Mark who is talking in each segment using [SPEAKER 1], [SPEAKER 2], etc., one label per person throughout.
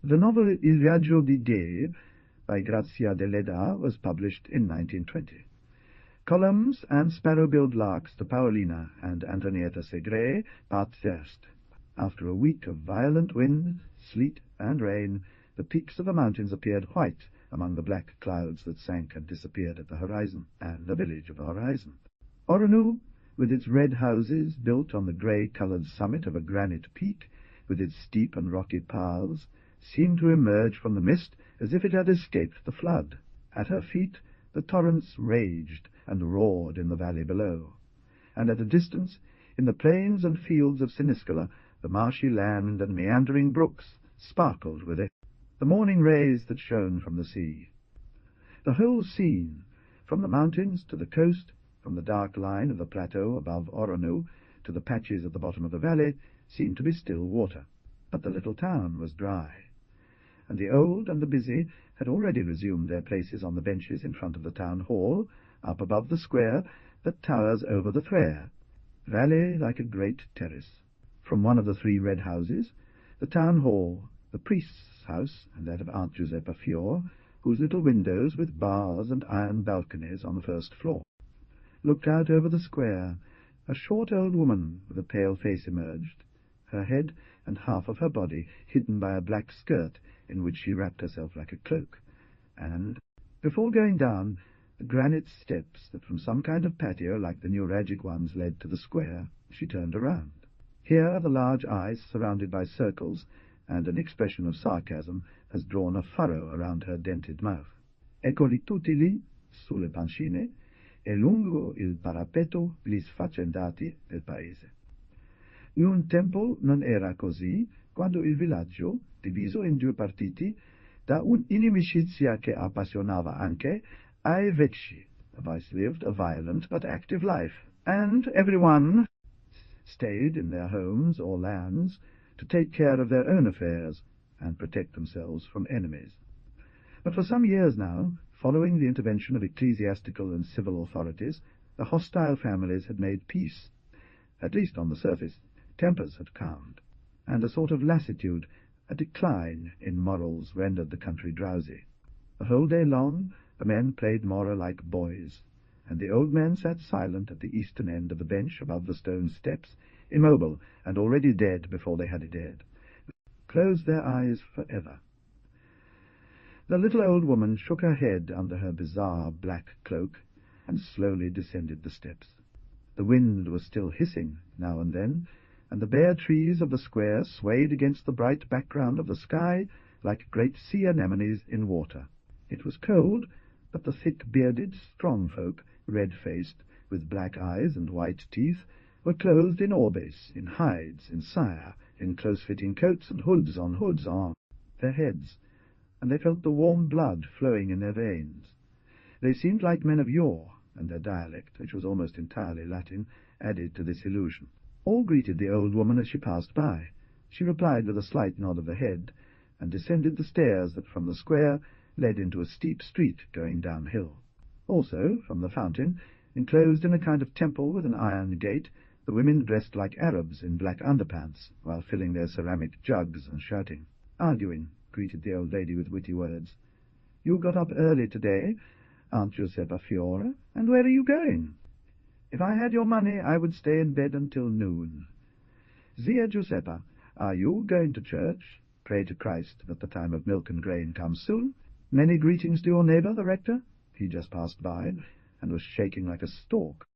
[SPEAKER 1] The novel Il Viaggio di Dee by Grazia Deledda was published in 1920. Columns and sparrow-billed larks to Paolina and Antonietta Segre, Part First. After a week of violent wind, sleet, and rain, the peaks of the mountains appeared white among the black clouds that sank and disappeared at the horizon, and the village of the horizon. Oronou, with its red houses built on the grey-coloured summit of a granite peak, with its steep and rocky paths, seemed to emerge from the mist as if it had escaped the flood. At her feet the torrents raged and roared in the valley below, and at a distance, in the plains and fields of Siniscola, the marshy land and meandering brooks sparkled with it, the morning rays that shone from the sea. The whole scene, from the mountains to the coast, from the dark line of the plateau above Oronou to the patches at the bottom of the valley, seemed to be still water. But the little town was dry, and the old and the busy had already resumed their places on the benches in front of the town hall, up above the square that towers over the Threer, valley like a great terrace. From one of the 3 red houses, the town hall, the priest's house, and that of Aunt Giuseppa Fior, whose little windows with bars and iron balconies on the first floor looked out over the square, a short old woman with a pale face emerged, her head and half of her body hidden by a black skirt in which she wrapped herself like a cloak, and, before going down the granite steps that from some kind of patio like the neuragic ones led to the square, she turned around. Here the large eyes, surrounded by circles, and an expression of sarcasm, has drawn a furrow around her dented mouth. Eccoli tutti lì, sulle pancine, e lungo il parapetto gli sfaccendati del paese. Un tempo non era così, quando il villaggio, diviso in 2 partiti, da un'inimicizia che appassionava anche, ai vecchi, the vice lived a violent but active life, and everyone stayed in their homes or lands to take care of their own affairs and protect themselves from enemies. But for some years now, following the intervention of ecclesiastical and civil authorities, the hostile families had made peace. At least on the surface, tempers had calmed, and a sort of lassitude, a decline in morals, rendered the country drowsy. The whole day long the men played more like boys, and the old men sat silent at the eastern end of the bench above the stone steps, immobile and already dead before they had dared, closed their eyes forever. The little old woman shook her head under her bizarre black cloak and slowly descended the steps. The wind was still hissing now and then, and the bare trees of the square swayed against the bright background of the sky like great sea anemones in water. It was cold, but the thick-bearded, strong folk, red-faced, with black eyes and white teeth, were clothed in orbes, in hides, in sire, in close-fitting coats and hoods on their heads, and they felt the warm blood flowing in their veins. They seemed like men of yore, and their dialect, which was almost entirely Latin, added to this illusion. All greeted the old woman as she passed by. She replied with a slight nod of the head, and descended the stairs that from the square led into a steep street going downhill. Also, from the fountain, enclosed in a kind of temple with an iron gate, the women dressed like Arabs in black underpants, while filling their ceramic jugs and shouting. Arguing, greeted the old lady with witty words. You got up early today, Aunt Giuseppa Fiora, and where are you going? If I had your money, I would stay in bed until noon. Zia Giuseppa, are you going to church? Pray to Christ that the time of milk and grain comes soon. Many greetings to your neighbour, the rector. He just passed by, and was shaking like a stork.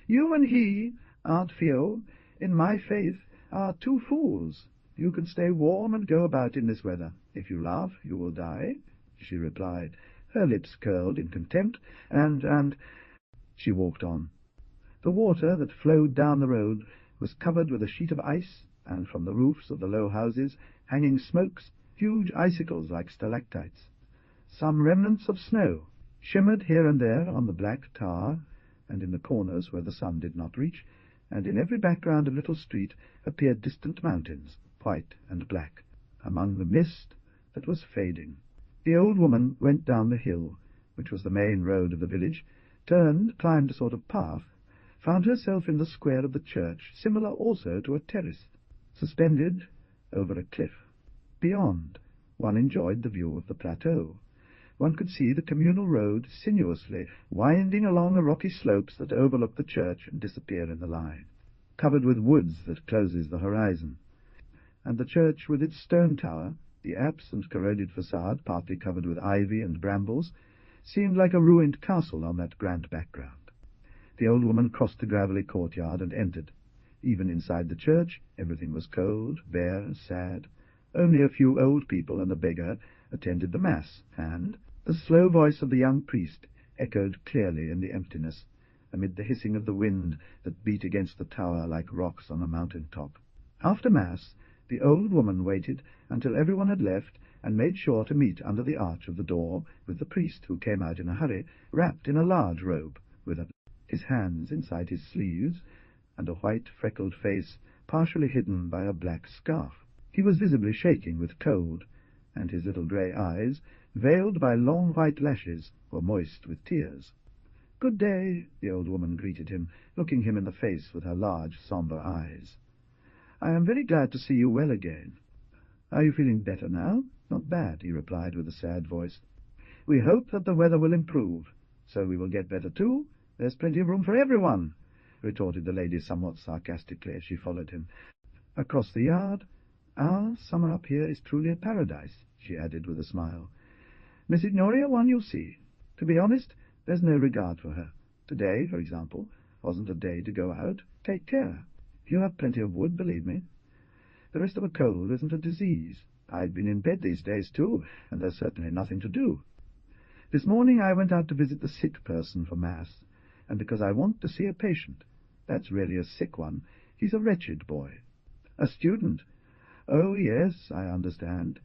[SPEAKER 1] You and he, Aunt Fio, in my faith, are 2 fools. You can stay warm and go about in this weather. If you laugh, you will die, she replied, her lips curled in contempt, and she walked on. The water that flowed down the road was covered with a sheet of ice, and from the roofs of the low houses hanging smokes, huge icicles like stalactites. Some remnants of snow shimmered here and there on the black tar, and in the corners where the sun did not reach, and in every background of little street appeared distant mountains, white and black, among the mist that was fading. The old woman went down the hill, which was the main road of the village, turned, climbed a sort of path, found herself in the square of the church, similar also to a terrace, suspended over a cliff. Beyond, One enjoyed the view of the plateau. One could see the communal road sinuously winding along the rocky slopes that overlook the church and disappear in the line, covered with woods that closes the horizon. And the church with its stone tower, the apse and corroded facade partly covered with ivy and brambles, seemed like a ruined castle on that grand background. The old woman crossed the gravelly courtyard and entered. Even inside the church, everything was cold, bare, sad. Only a few old people and a beggar attended the mass, and the slow voice of the young priest echoed clearly in the emptiness, amid the hissing of the wind that beat against the tower like rocks on a mountain top. After mass, the old woman waited until everyone had left, and made sure to meet under the arch of the door with the priest, who came out in a hurry, wrapped in a large robe, with his hands inside his sleeves, and a white, freckled face partially hidden by a black scarf. He was visibly shaking with cold, and his little grey eyes, veiled by long white lashes, were moist with tears. "Good day," the old woman greeted him, looking him in the face with her large, sombre eyes. "I am very glad to see you well again. Are you feeling better now?" "Not bad," he replied with a sad voice. "We hope that the weather will improve. So we will get better too. There's plenty of room for everyone," retorted the lady somewhat sarcastically as she followed him. "Across the yard, our summer up here is truly a paradise," she added with a smile. "Miss Ignoria, one you'll see. To be honest, there's no regard for her. Today, for example, wasn't a day to go out. Take care. You have plenty of wood, believe me. The rest of a cold isn't a disease. I've been in bed these days, too, and there's certainly nothing to do. This morning I went out to visit the sick person for Mass, and because I want to see a patient. That's really a sick one. He's a wretched boy." "A student?" "Oh, yes, I understand.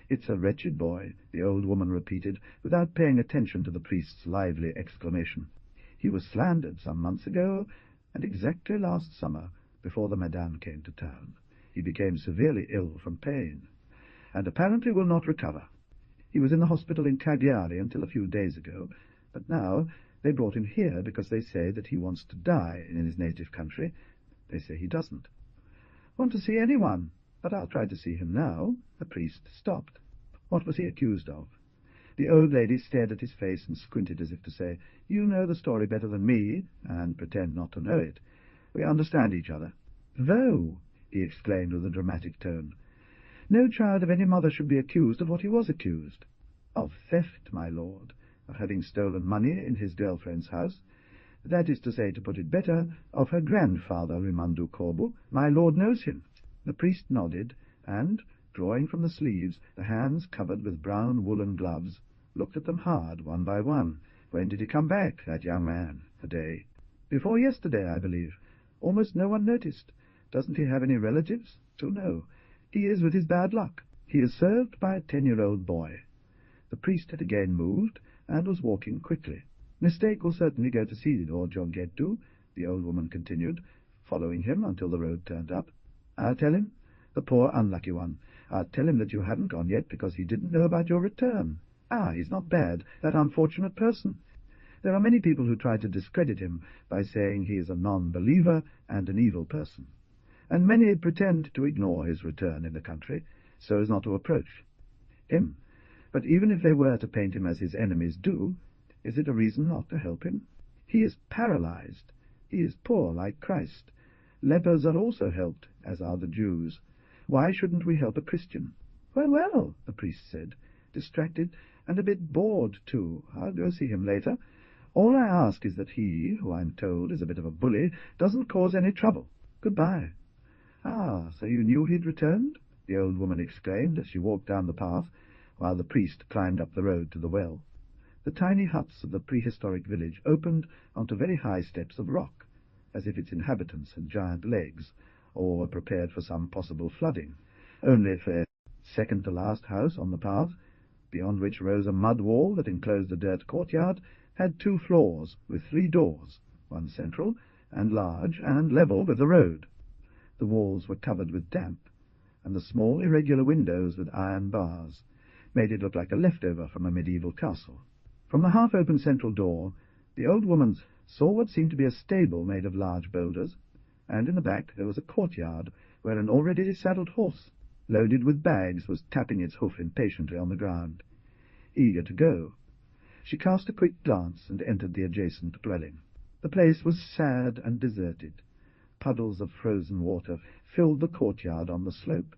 [SPEAKER 1] It's a wretched boy," the old woman repeated, without paying attention to the priest's lively exclamation. "He was slandered some months ago, and exactly last summer, before the Madame came to town. He became severely ill from pain, and apparently will not recover. He was in the hospital in Cagliari until a few days ago, but now they brought him here because they say that he wants to die in his native country. They say he doesn't. Want to see anyone? But I'll try to see him now." The priest stopped. What was he accused of? The old lady stared at his face and squinted as if to say, "You know the story better than me, and pretend not to know it. We understand each other." "Though," he exclaimed with a dramatic tone, "no child of any mother should be accused of what he was accused." "Of theft, my lord, of having stolen money in his girlfriend's house. That is to say, to put it better, of her grandfather, Rimandu Corbu. My lord knows him." The priest nodded, and, drawing from the sleeves the hands covered with brown woolen gloves, looked at them hard, one by one. "When did he come back, that young man? A day?" "Before yesterday, I believe. Almost no one noticed. Doesn't he have any relatives?" "Oh, no. He is with his bad luck. He is served by a 10-year-old boy." The priest had again moved, and was walking quickly. "Mistake will certainly go to see Lord Gionghettu," the old woman continued, following him until the road turned up. "I'll tell him. The poor unlucky one. I'll tell him that you haven't gone yet because he didn't know about your return. Ah, he's not bad, that unfortunate person. There are many people who try to discredit him by saying he is a non-believer and an evil person, and many pretend to ignore his return in the country, so as not to approach him. But even if they were to paint him as his enemies do, is it a reason not to help him? He is paralyzed. He is poor like Christ. Lepers are also helped, as are the Jews. Why shouldn't we help a Christian?" "Well, well," the priest said, distracted and a bit bored, too. "I'll go see him later. All I ask is that he, who I'm told is a bit of a bully, doesn't cause any trouble. Goodbye." "Ah, so you knew he'd returned?" the old woman exclaimed as she walked down the path, while the priest climbed up the road to the well. The tiny huts of the prehistoric village opened onto very high steps of rock, as if its inhabitants had giant legs, or were prepared for some possible flooding. Only the second-to-last house on the path, beyond which rose a mud wall that enclosed a dirt courtyard, had 2 floors with 3 doors, one central and large and level with the road. The walls were covered with damp, and the small irregular windows with iron bars made it look like a leftover from a medieval castle. From the half-open central door, the old woman saw what seemed to be a stable made of large boulders, and in the back there was a courtyard where an already saddled horse loaded with bags, was tapping its hoof impatiently on the ground. Eager to go, she cast a quick glance and entered the adjacent dwelling. The place was sad and deserted. Puddles of frozen water filled the courtyard on the slope,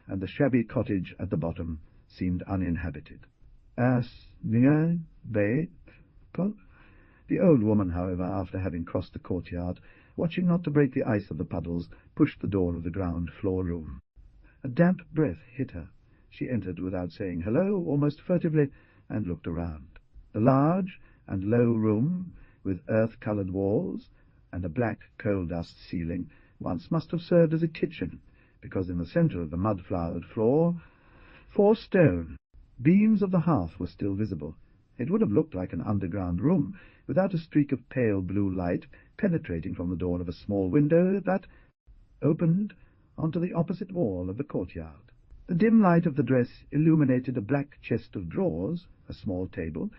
[SPEAKER 1] and the shabby cottage at the bottom seemed uninhabited. The old woman, however, after having crossed the courtyard, watching not to break the ice of the puddles, pushed the door of the ground-floor room. A damp breath hit her. She entered without saying hello, almost furtively, and looked around. The large and low room, with earth-coloured walls and a black coal-dust ceiling, once must have served as a kitchen, because in the centre of the mud-flowered floor, 4 stone beams of the hearth were still visible. It would have looked like an underground room, without a streak of pale blue light penetrating from the door of a small window that opened onto the opposite wall of the courtyard. The dim light of the dress illuminated a black chest of drawers, a small table,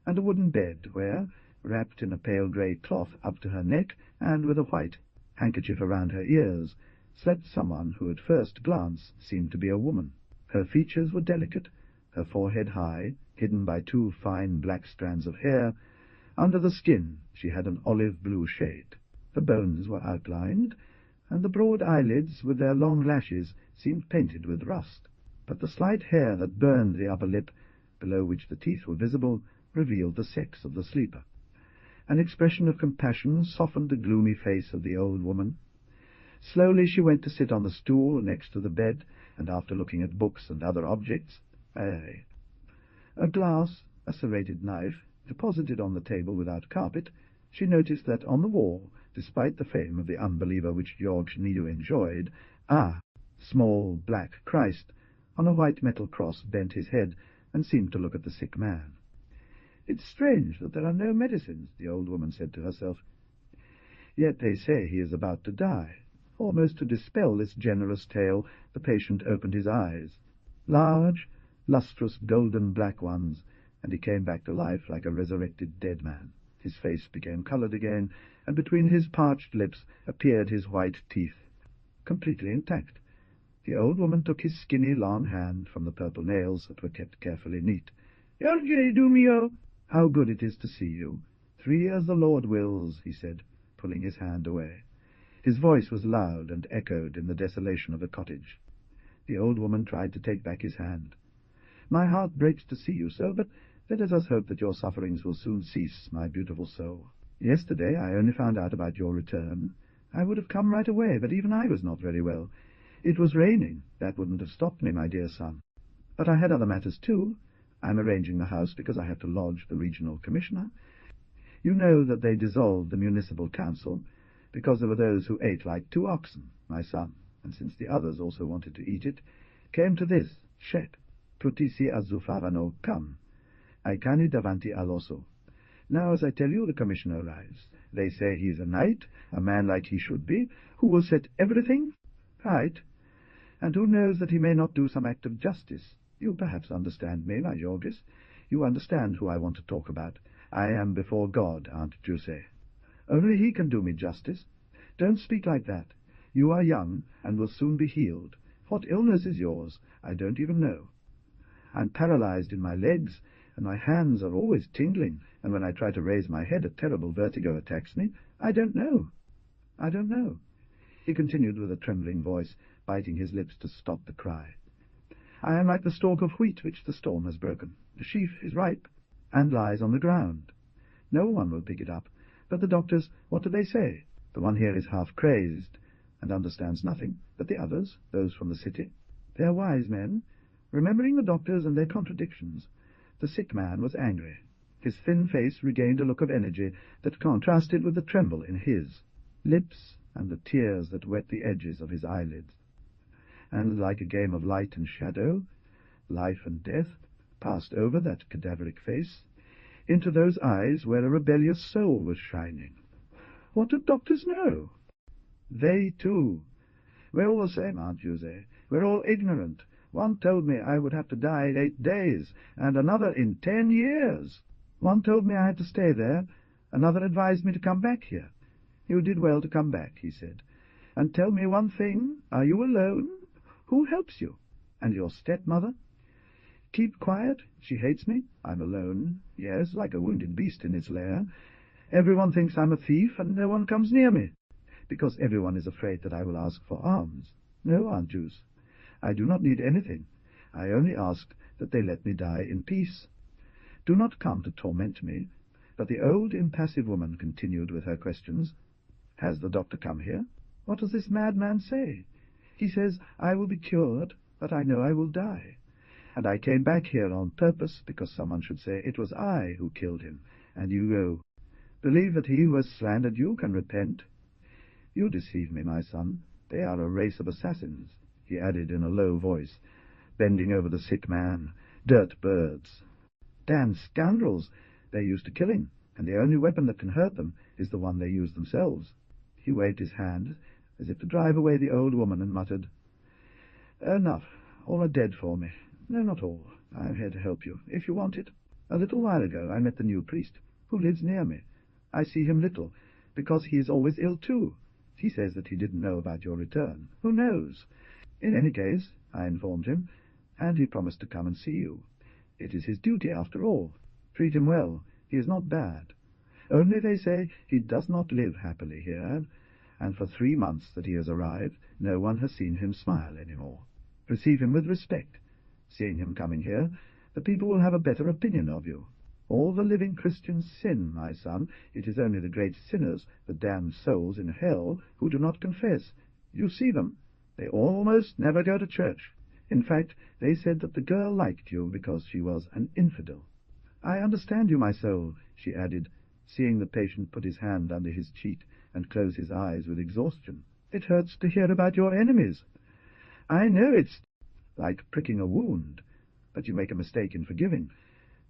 [SPEAKER 1] and a wooden bed where, wrapped in a pale grey cloth up to her neck and with a white handkerchief around her ears, slept someone who at first glance seemed to be a woman. Her features were delicate, her forehead high, hidden by 2 fine black strands of hair. Under the skin she had an olive-blue shade. The bones were outlined, and the broad eyelids with their long lashes seemed painted with rust. But the slight hair that burned the upper lip, below which the teeth were visible, revealed the sex of the sleeper. An expression of compassion softened the gloomy face of the old woman. Slowly she went to sit on the stool next to the bed, and after looking at books and other objects, a glass, a serrated knife, deposited on the table without carpet, she noticed that on the wall, despite the fame of the unbeliever which George Nidu enjoyed, small black Christ on a white metal cross bent his head and seemed to look at the sick man. "It's strange that there are no medicines," the old woman said to herself. "Yet they say he is about to die." Almost to dispel this generous tale, the patient opened his eyes, large, lustrous, golden black ones, and he came back to life like a resurrected dead man. His face became coloured again, and between his parched lips appeared his white teeth, completely intact. The old woman took his skinny, long hand from the purple nails that were kept carefully neat. "How good it is to see you. 3 as the Lord wills," he said, pulling his hand away. His voice was loud and echoed in the desolation of the cottage. The old woman tried to take back his hand. "My heart breaks to see you so, but let us hope that your sufferings will soon cease, my beautiful soul. Yesterday I only found out about your return. I would have come right away, but even I was not very well. It was raining. That wouldn't have stopped me, my dear son. But I had other matters too. I'm arranging the house because I have to lodge the regional commissioner. You know that they dissolved the municipal council because there were those who ate like 2 oxen, my son, and since the others also wanted to eat it, came to this, Shep, Prutisi azzufaravano, come. I cani davanti all'osso. Now, as I tell you, the commissioner arrives. They say he is a knight, a man like he should be, who will set everything right, and who knows that he may not do some act of justice. You perhaps understand me, my Georges. You understand who I want to talk about. I am before God, Aunt Giuseppe. Only he can do me justice. Don't speak like that. You are young, and will soon be healed. What illness is yours? I don't even know. I'm paralyzed in my legs, and my hands are always tingling, and when I try to raise my head, a terrible vertigo attacks me. I don't know. He continued with a trembling voice, biting his lips to stop the cry. I am like the stalk of wheat which the storm has broken. The sheaf is ripe, and lies on the ground. No one will pick it up. But the doctors, what do they say? The one here is half crazed, and understands nothing, but the others, those from the city, they are wise men, remembering the doctors and their contradictions. The sick man was angry. His thin face regained a look of energy that contrasted with the tremble in his lips and the tears that wet the edges of his eyelids. And like a game of light and shadow, life and death passed over that cadaveric face, into those eyes where a rebellious soul was shining. What do doctors know? They, too. We're all the same, Aunt Jose. We're all ignorant. One told me I would have to die in 8 days, and another in 10 years. One told me I had to stay there, another advised me to come back here. You did well to come back, he said. And tell me one thing, are you alone? Who helps you? And your stepmother? Keep quiet? She hates me? I'm alone. Yes, like a wounded beast in its lair. Everyone thinks I'm a thief, and no one comes near me, because everyone is afraid that I will ask for alms. No, Aunt Juice, I do not need anything. I only ask that they let me die in peace. Do not come to torment me. But the old impassive woman continued with her questions. Has the doctor come here? What does this madman say? He says I will be cured, but I know I will die. And I came back here on purpose, because someone should say it was I who killed him, and you go. Believe that he who has slandered you can repent. You deceive me, my son. They are a race of assassins, he added in a low voice, bending over the sick man. Dirt birds. Damned scoundrels. They're used to killing, and the only weapon that can hurt them is the one they use themselves. He waved his hand, as if to drive away the old woman, and muttered, Enough. All are dead for me. No, not all. I'm here to help you, if you want it. A little while ago I met the new priest, who lives near me. I see him little, because he is always ill too. He says that he didn't know about your return. Who knows? In any case, I informed him, and he promised to come and see you. It is his duty, after all. Treat him well. He is not bad. Only, they say, he does not live happily here, and for 3 months that he has arrived, no one has seen him smile any more. Receive him with respect. Seeing him coming here, the people will have a better opinion of you. All the living Christians sin, my son. It is only the great sinners, the damned souls in hell, who do not confess. You see them. They almost never go to church. In fact, they said that the girl liked you because she was an infidel. I understand you, my soul, she added, seeing the patient put his hand under his cheek and close his eyes with exhaustion. It hurts to hear about your enemies. I know it's like pricking a wound, but you make a mistake in forgiving.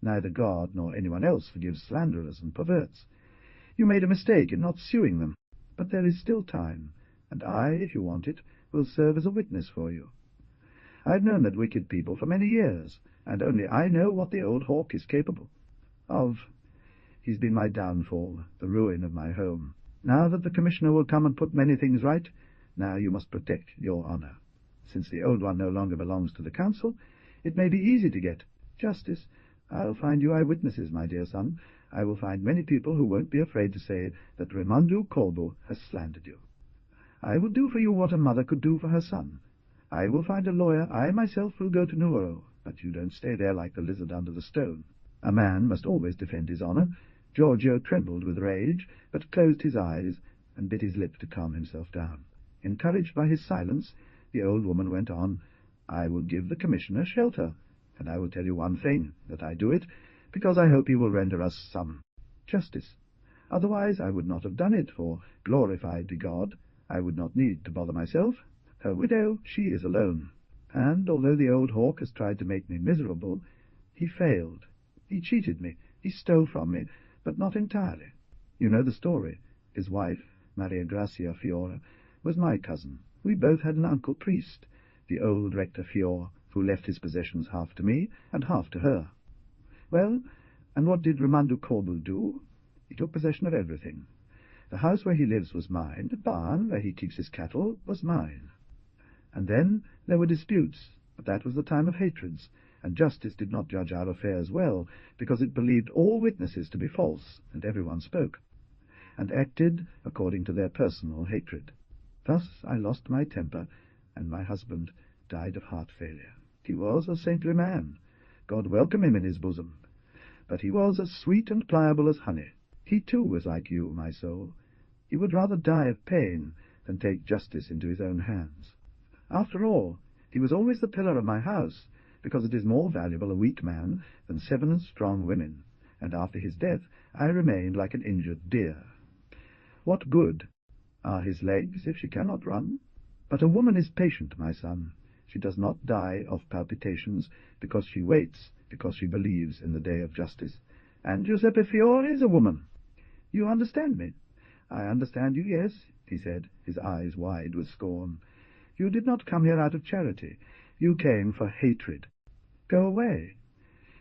[SPEAKER 1] Neither God nor anyone else forgives slanderers and perverts. You made a mistake in not suing them, but there is still time, and I, if you want it, will serve as a witness for you. I've known that wicked people for many years, and only I know what the old hawk is capable of. He's been my downfall, the ruin of my home. Now that the commissioner will come and put many things right, now you must protect your honor. Since the old one no longer belongs to the council, it may be easy to get justice. I'll find you eyewitnesses, my dear son. I will find many people who won't be afraid to say that Raimondo Colbo has slandered you. I will do for you what a mother could do for her son. I will find a lawyer. I myself will go to Nuoro, but you don't stay there like the lizard under the stone. A man must always defend his honor. Giorgio trembled with rage, but closed his eyes and bit his lip to calm himself down. Encouraged by his silence, the old woman went on, I will give the commissioner shelter, and I will tell you one thing, that I do it because I hope he will render us some justice. Otherwise I would not have done it, for, glorified be God, I would not need to bother myself. Her widow, she is alone, and although the old hawk has tried to make me miserable, he failed. He cheated me, he stole from me, but not entirely. You know the story. His wife, Maria Grazia Fiora, was my cousin. We both had an uncle priest, the old rector Fior, who left his possessions half to me and half to her. Well, and what did Raimondo Colbo do? He took possession of everything. The house where he lives was mine, the barn where he keeps his cattle was mine. And then there were disputes, but that was the time of hatreds, and justice did not judge our affairs well, because it believed all witnesses to be false, and everyone spoke, and acted according to their personal hatred. Thus I lost my temper, and my husband died of heart failure. He was a saintly man. God welcome him in his bosom. But he was as sweet and pliable as honey. He too was like you, my soul. He would rather die of pain than take justice into his own hands. After all, he was always the pillar of my house, because it is more valuable a weak man than 7 strong women, and after his death I remained like an injured deer. What good are his legs if she cannot run? But a woman is patient, my son. She does not die of palpitations because she waits, because she believes in the day of justice. And Giuseppe Fiore is a woman. You understand me? I understand you, yes, he said, his eyes wide with scorn. You did not come here out of charity. You came for hatred. Go away.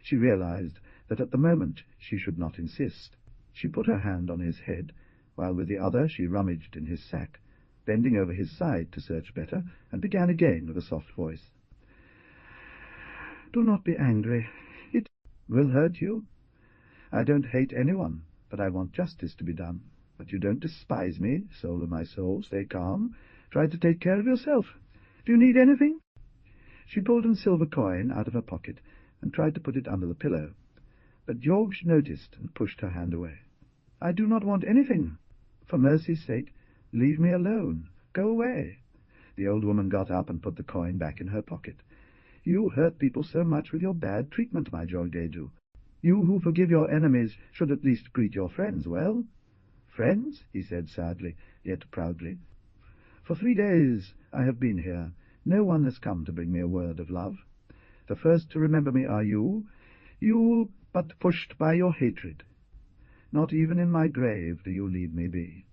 [SPEAKER 1] She realized that at the moment she should not insist. She put her hand on his head, while with the other she rummaged in his sack, bending over his side to search better, and began again with a soft voice. Do not be angry. It will hurt you. I don't hate anyone, but I want justice to be done. But you don't despise me, soul of my soul. Stay calm. Try to take care of yourself. Do you need anything?" She pulled a silver coin out of her pocket and tried to put it under the pillow. But George noticed and pushed her hand away. "I do not want anything. For mercy's sake, leave me alone. Go away." The old woman got up and put the coin back in her pocket. "You hurt people so much with your bad treatment, my Jorgedu. You who forgive your enemies should at least greet your friends well." "Friends?" he said sadly, yet proudly. "For 3 days I have been here. No one has come to bring me a word of love. The first to remember me are you, but pushed by your hatred. Not even in my grave do you leave me be."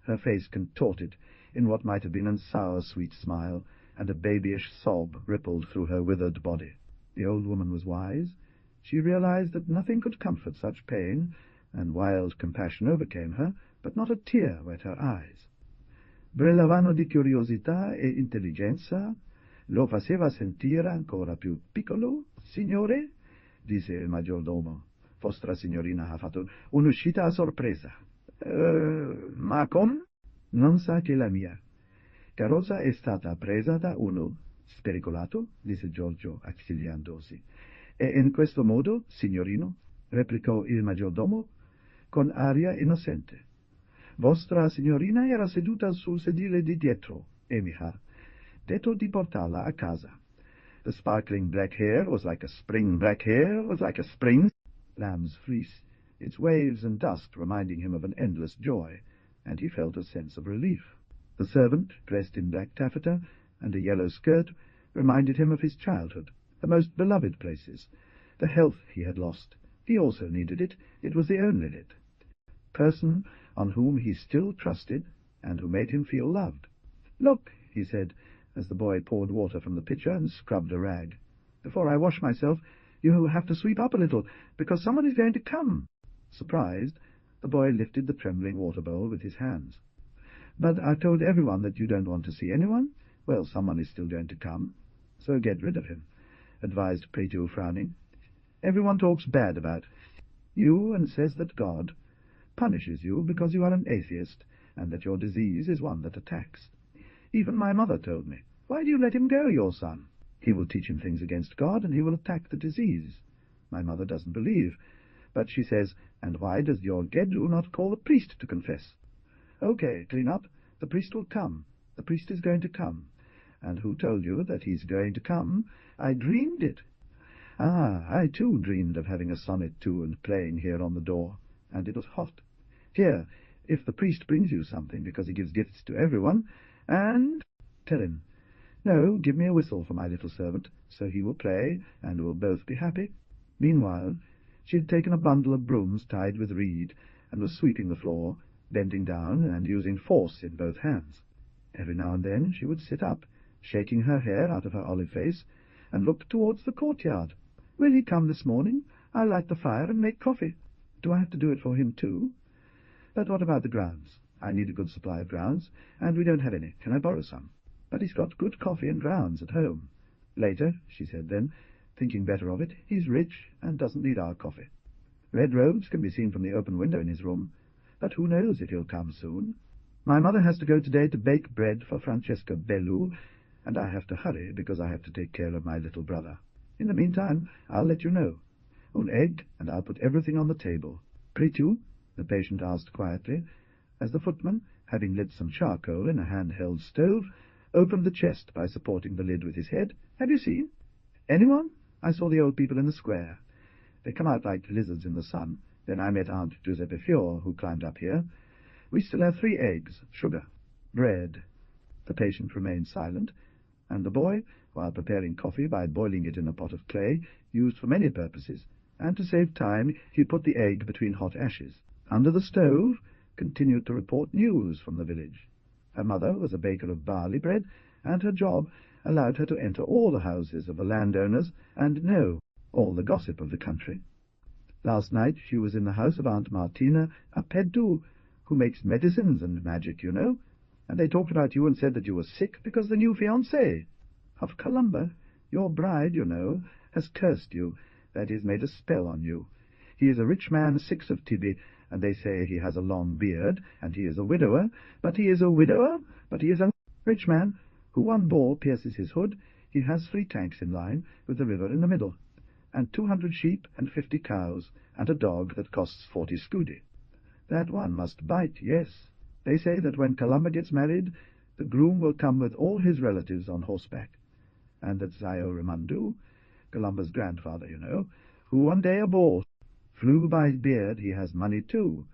[SPEAKER 1] Her face contorted in what might have been a sour, sweet smile, and a babyish sob rippled through her withered body. The old woman was wise. She realized that nothing could comfort such pain, and wild compassion overcame her, but not a tear wet her eyes. Brillavano di curiosità e intelligenza, lo faceva sentire ancora più piccolo, signore? Disse il maggiordomo. "Vostra signorina ha fatto un'uscita a sorpresa." Ma come?" "Non sa che la mia carrozza è stata presa da uno spericolato", disse Giorgio, accigliandosi. "E in questo modo, signorino", replicò il maggiordomo, con aria innocente. "Vostra signorina era seduta sul sedile di dietro e mi ha detto di portarla a casa. The sparkling black hair was like a spring, lamb's fleece, its waves and dust reminding him of an endless joy, and he felt a sense of relief. The servant, dressed in black taffeta and a yellow skirt, reminded him of his childhood, the most beloved places, the health he had lost. He also needed it. It was the only person on whom he still trusted, and who made him feel loved. "Look," he said, as the boy poured water from the pitcher and scrubbed a rag. "Before I wash myself, you have to sweep up a little, because someone is going to come." Surprised, the boy lifted the trembling water-bowl with his hands. "But I've told everyone that you don't want to see anyone. Well, someone is still going to come, so get rid of him," advised Pretu, frowning. "Everyone talks bad about you and says that God punishes you because you are an atheist, and that your disease is one that attacks. Even my mother told me, 'Why do you let him go, your son? He will teach him things against God, and he will attack the disease.' My mother doesn't believe, but she says, 'And why does your Gedu not call the priest to confess?' Okay, clean up. The priest will come. The priest is going to come. And who told you that he's going to come? I dreamed it. I too dreamed of having a sonnet tune playing here on the door, and it was hot. Here, if the priest brings you something, because he gives gifts to everyone, and tell him, no, give me a whistle for my little servant, so he will play, and we'll both be happy." Meanwhile, she had taken a bundle of brooms tied with reed, and was sweeping the floor, bending down and using force in both hands. Every now and then she would sit up, shaking her hair out of her olive face, and look towards the courtyard. "Will he come this morning? I'll light the fire and make coffee. Do I have to do it for him too? But what about the grounds? I need a good supply of grounds, and we don't have any. Can I borrow some? But he's got good coffee and grounds at home. Later," she said then, thinking better of it, "he's rich and doesn't need our coffee. Red robes can be seen from the open window in his room, but who knows if he'll come soon? My mother has to go today to bake bread for Francesca Bellu, and I have to hurry because I have to take care of my little brother. In the meantime, I'll let you know. An egg, and I'll put everything on the table. Pretu?" the patient asked quietly, as the footman, having lit some charcoal in a hand-held stove, opened the chest by supporting the lid with his head. "Have you seen anyone? I saw the old people in the square. They come out like lizards in the sun. Then I met Aunt Giuseppe Fior, who climbed up here. We still have 3 eggs, sugar, bread." The patient remained silent, and the boy, while preparing coffee by boiling it in a pot of clay, used for many purposes, and to save time he put the egg between hot ashes. Under the stove, continued to report news from the village. Her mother was a baker of barley bread, and her job allowed her to enter all the houses of the landowners and know all the gossip of the country. Last night she was in the house of Aunt Martina, a Peddu, who makes medicines and magic, you know, and they talked about you and said that you were sick because the new fiancée of Colombi, your bride, you know, has cursed you, that is, made a spell on you. He is a rich man, 6 of Tibi, and they say he has a long beard, and he is a widower, but he is a rich man, who one ball pierces his hood. He has 3 tanks in line, with the river in the middle, and 200 sheep and 50 cows, and a dog that costs 40 scudi. That one must bite, yes. They say that when Colombi gets married, the groom will come with all his relatives on horseback, and that Zio Rimandu, Colomba's grandfather, you know, who one day a ball flew by his beard, he has money too.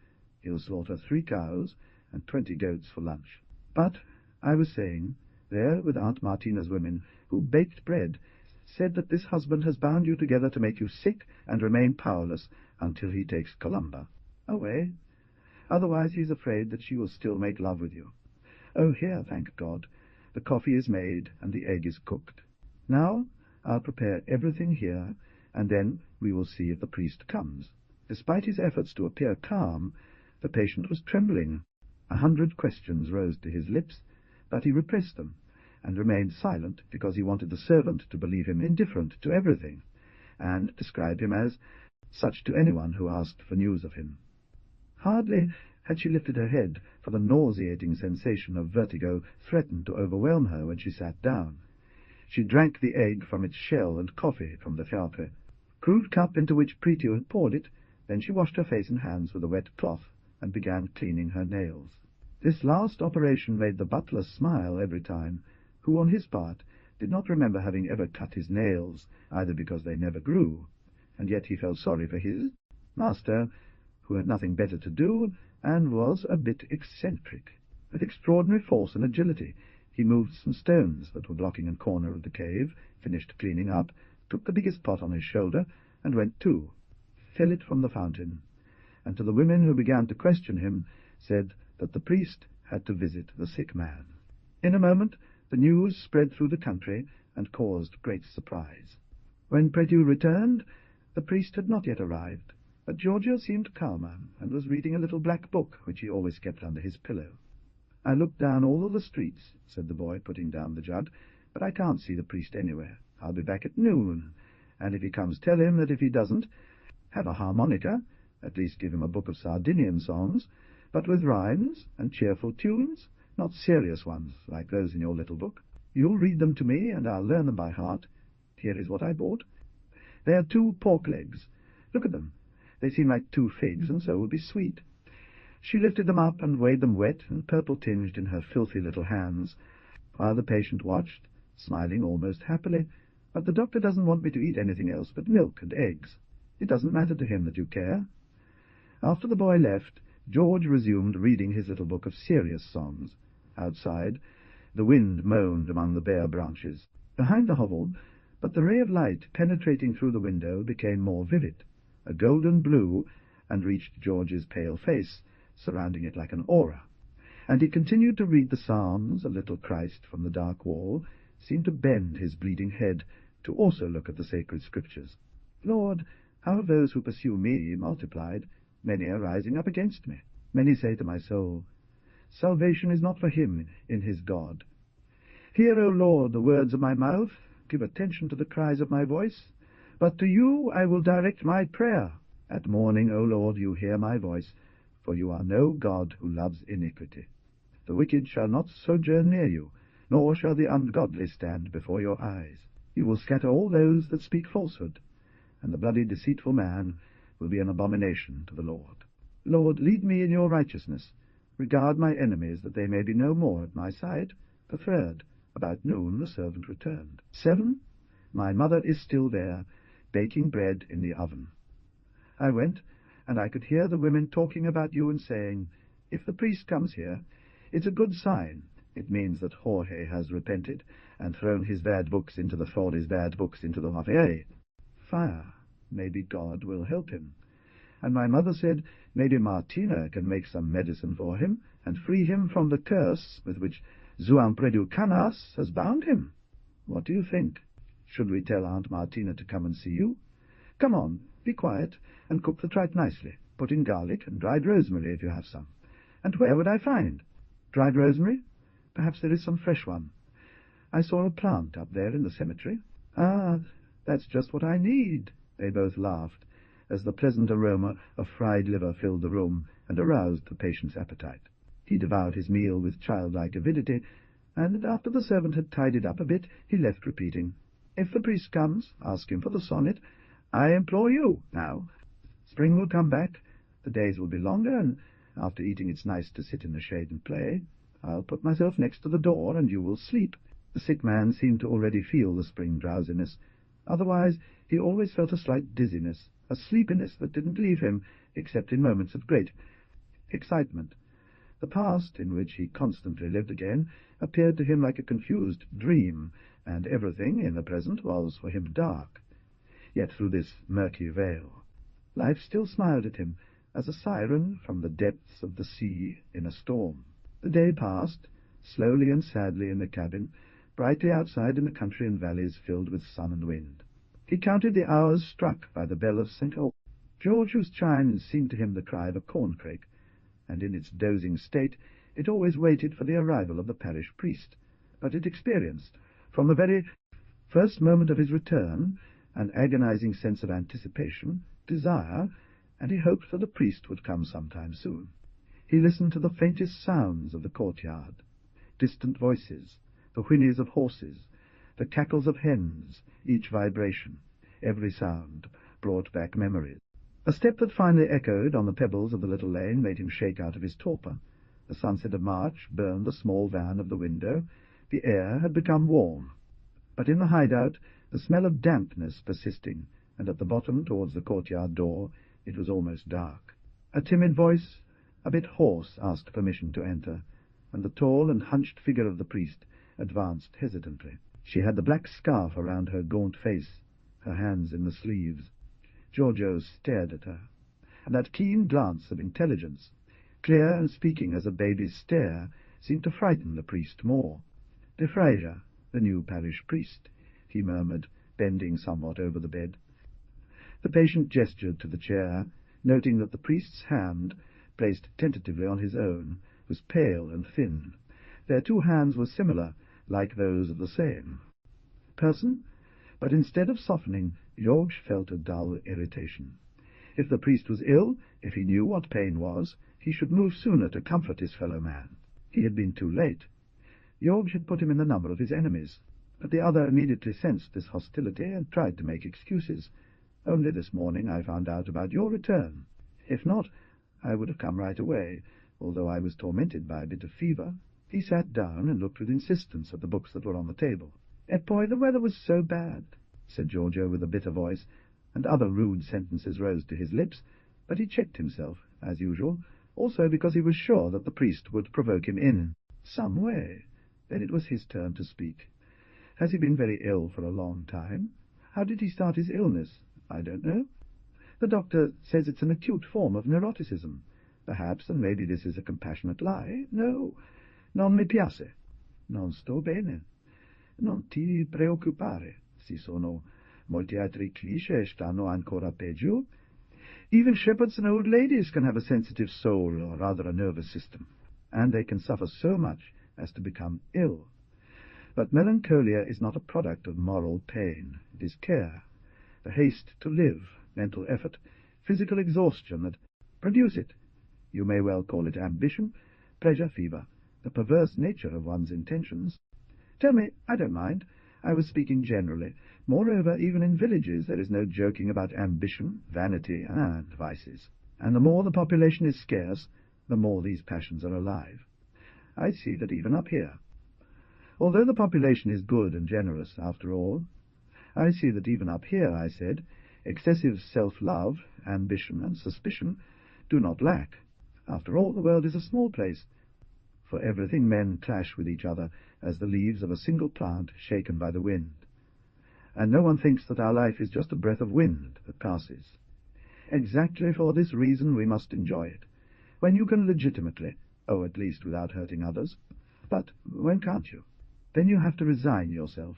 [SPEAKER 1] He'll slaughter 3 cows and 20 goats for lunch. But, I was saying, there with Aunt Martina's women, who baked bread, said that this husband has bound you together to make you sick and remain powerless until he takes Colomba away. Otherwise he is afraid that she will still make love with you. Oh, here, thank God, the coffee is made and the egg is cooked. Now I'll prepare everything here, and then we will see if the priest comes. Despite his efforts to appear calm, the patient was trembling. 100 questions rose to his lips, but he repressed them, and remained silent because he wanted the servant to believe him indifferent to everything, and describe him as such to anyone who asked for news of him. Hardly had she lifted her head, for the nauseating sensation of vertigo threatened to overwhelm her when she sat down. She drank the egg from its shell and coffee from the fiacre, crude cup into which Prithu had poured it. Then she washed her face and hands with a wet cloth, and began cleaning her nails. This last operation made the butler smile every time, who on his part did not remember having ever cut his nails, either because they never grew, and yet he felt sorry for his master, who had nothing better to do, and was a bit eccentric. With extraordinary force and agility he moved some stones that were blocking a corner of the cave, finished cleaning up, took the biggest pot on his shoulder, and went to fill it from the fountain, and to the women who began to question him, said that the priest had to visit the sick man. In a moment the news spread through the country, and caused great surprise. When Prithu returned, the priest had not yet arrived, but Giorgio seemed calmer, and was reading a little black book which he always kept under his pillow. "I looked down all of the streets," said the boy, putting down the jug, "but I can't see the priest anywhere. I'll be back at noon, and if he comes, tell him that if he doesn't, have a harmonica, at least give him a book of Sardinian songs, but with rhymes and cheerful tunes, not serious ones like those in your little book. You'll read them to me, and I'll learn them by heart. Here is what I bought. They are 2 pork legs. Look at them. They seem like 2 figs, and so will be sweet." She lifted them up and weighed them wet and purple-tinged in her filthy little hands, while the patient watched, smiling almost happily. "But the doctor doesn't want me to eat anything else but milk and eggs. It doesn't matter to him that you care." After the boy left, George resumed reading his little book of serious songs. Outside, the wind moaned among the bare branches. Behind the hovel, but the ray of light penetrating through the window became more vivid, a golden blue, and reached George's pale face, surrounding it like an aura, and he continued to read the psalms. A little Christ from the dark wall seemed to bend his bleeding head to also look at the sacred scriptures. "Lord, how have those who pursue me multiplied? Many are rising up against me. Many say to my soul, salvation is not for him in his God. Hear, O Lord, the words of my mouth. Give attention to the cries of my voice. But to you I will direct my prayer. At morning, O Lord, you hear my voice, for you are no God who loves iniquity. The wicked shall not sojourn near you, nor shall the ungodly stand before your eyes. You will scatter all those that speak falsehood, and the bloody deceitful man will be an abomination to the Lord. Lord, lead me in your righteousness. Regard my enemies, that they may be no more at my side." The 3rd, about noon, the servant returned. 7, my mother is still there, baking bread in the oven. I went, and I could hear the women talking about you and saying, "If the priest comes here, it's a good sign. It means that Jorge has repented, and thrown his bad books into the Sparvieri. Fire. Maybe God will help him." And my mother said, "Maybe Martina can make some medicine for him, and free him from the curse with which Zuampredu Canas has bound him. What do you think? Should we tell Aunt Martina to come and see you? Come on, be quiet, and cook the tripe nicely. Put in garlic and dried rosemary if you have some. And where would I find dried rosemary? Perhaps there is some fresh one. I saw a plant up there in the cemetery. Ah, "That's just what I need." They both laughed, as the pleasant aroma of fried liver filled the room and aroused the patient's appetite. He devoured his meal with childlike avidity, and after the servant had tidied up a bit, he left repeating, "If the priest comes, ask him for the sonnet. I implore you, now. Spring will come back, the days will be longer, and after eating it's nice to sit in the shade and play. I'll put myself next to the door, and you will sleep." The sick man seemed to already feel the spring drowsiness. Otherwise, he always felt a slight dizziness, a sleepiness that didn't leave him, except in moments of great excitement. The past, in which he constantly lived again, appeared to him like a confused dream, and everything in the present was for him dark. Yet through this murky veil, life still smiled at him, as a siren from the depths of the sea in a storm. The day passed, slowly and sadly in the cabin, brightly outside in the country and valleys filled with sun and wind. He counted the hours struck by the bell of St. Olaf, George, whose chime seemed to him the cry of a corncrake, and in its dozing state it always waited for the arrival of the parish priest. But it experienced, from the very first moment of his return, an agonizing sense of anticipation, desire, and he hoped that the priest would come sometime soon. He listened to the faintest sounds of the courtyard, distant voices, the whinnies of horses, the cackles of hens, each vibration, every sound, brought back memories. A step that finally echoed on the pebbles of the little lane made him shake out of his torpor. The sunset of March burned the small van of the window. The air had become warm. But in the hideout, the smell of dampness persisting, and at the bottom, towards the courtyard door, it was almost dark. A timid voice, a bit hoarse, asked permission to enter, and the tall and hunched figure of the priest advanced hesitantly. She had the black scarf around her gaunt face, her hands in the sleeves. Giorgio stared at her, and that keen glance of intelligence, clear and speaking as a baby's stare, seemed to frighten the priest more. "De Fraser, the new parish priest," he murmured, bending somewhat over the bed. The patient gestured to the chair, noting that the priest's hand, placed tentatively on his own, was pale and thin. Their two hands were similar, like those of the same person, but instead of softening, George felt a dull irritation. If the priest was ill, if he knew what pain was, he should move sooner to comfort his fellow man. He had been too late. George had put him in the number of his enemies, but the other immediately sensed this hostility and tried to make excuses. "Only this morning I found out about your return. If not, I would have come right away, although I was tormented by a bit of fever." He sat down and looked with insistence at the books that were on the table. "Et poi, the weather was so bad," said Giorgio with a bitter voice, and other rude sentences rose to his lips, but he checked himself, as usual, also because he was sure that the priest would provoke him in some way. Then it was his turn to speak. "Has he been very ill for a long time? How did he start his illness?" "I don't know. The doctor says it's an acute form of neuroticism. Perhaps, and maybe this is a compassionate lie. No, non mi piace. Non sto bene. Non ti preoccupare. Ci sono molti altri cliché stanno ancora peggio. Even shepherds and old ladies can have a sensitive soul, or rather a nervous system, and they can suffer so much as to become ill. But melancholia is not a product of moral pain. It is care, the haste to live, mental effort, physical exhaustion that produce it. You may well call it ambition, pleasure fever, the perverse nature of one's intentions. Tell me, I don't mind. I was speaking generally. Moreover, even in villages there is no joking about ambition, vanity, and vices. And the more the population is scarce, the more these passions are alive. I see that even up here. Although the population is good and generous, after all, I see that even up here, I said, excessive self-love, ambition, and suspicion do not lack. After all, the world is a small place. For everything men clash with each other as the leaves of a single plant shaken by the wind. And no one thinks that our life is just a breath of wind that passes. Exactly for this reason we must enjoy it, when you can legitimately, or at least without hurting others. But when can't you? Then you have to resign yourself,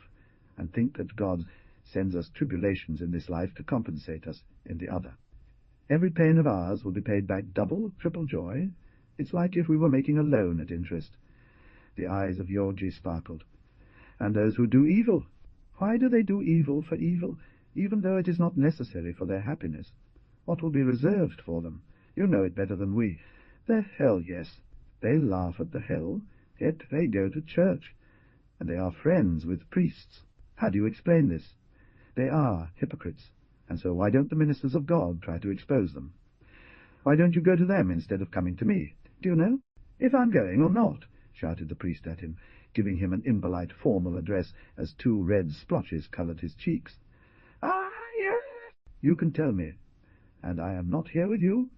[SPEAKER 1] and think that God sends us tribulations in this life to compensate us in the other. Every pain of ours will be paid back double, triple joy. It's like if we were making a loan at interest. The eyes of Georgie sparkled. And those who do evil, why do they do evil for evil? even though it is not necessary for their happiness. What will be reserved for them? You know it better than we. The hell, yes. They laugh at the hell, yet they go to church, and they are friends with priests. How do you explain this? They are hypocrites, and so why don't the ministers of God try to expose them? Why don't you go to them instead of coming to me? Do you know if I'm going or not? Shouted the priest at him, giving him an impolite formal address as 2 red splotches coloured his cheeks. Ah, yes! You can tell me. And I am not here with you.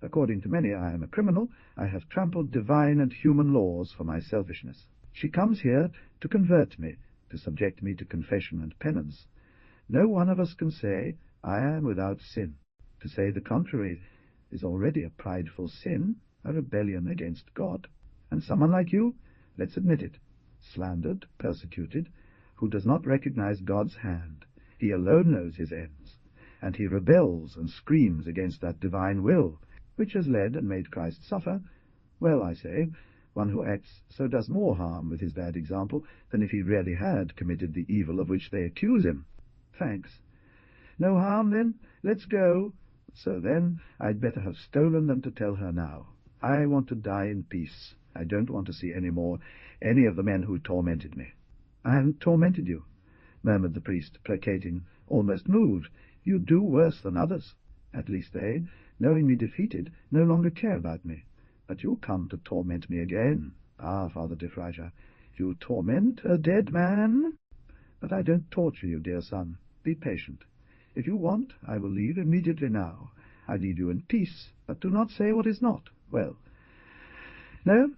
[SPEAKER 1] According to many, I am a criminal. I have trampled divine and human laws for my selfishness. She comes here to convert me, to subject me to confession and penance. No one of us can say, I am without sin. To say the contrary is already a prideful sin, a rebellion against God. And someone like you, let's admit it, slandered, persecuted, who does not recognize God's hand. He alone knows his ends, and he rebels and screams against that divine will, which has led and made Christ suffer. Well, I say, one who acts so does more harm with his bad example than if he really had committed the evil of which they accuse him. Thanks. No harm, then? Let's go. So then, I'd better have stolen them to tell her now. I want to die in peace. I don't want to see any more any of the men who tormented me. I haven't tormented you, murmured the priest, placating, almost moved. You do worse than others. At least they, knowing me defeated, no longer care about me. But you come to torment me again. Ah, Father de Fraja, you torment a dead man? But I don't torture you, dear son. Be patient. If you want, I will leave immediately now. I leave you in peace, but do not say what is not. Well, no,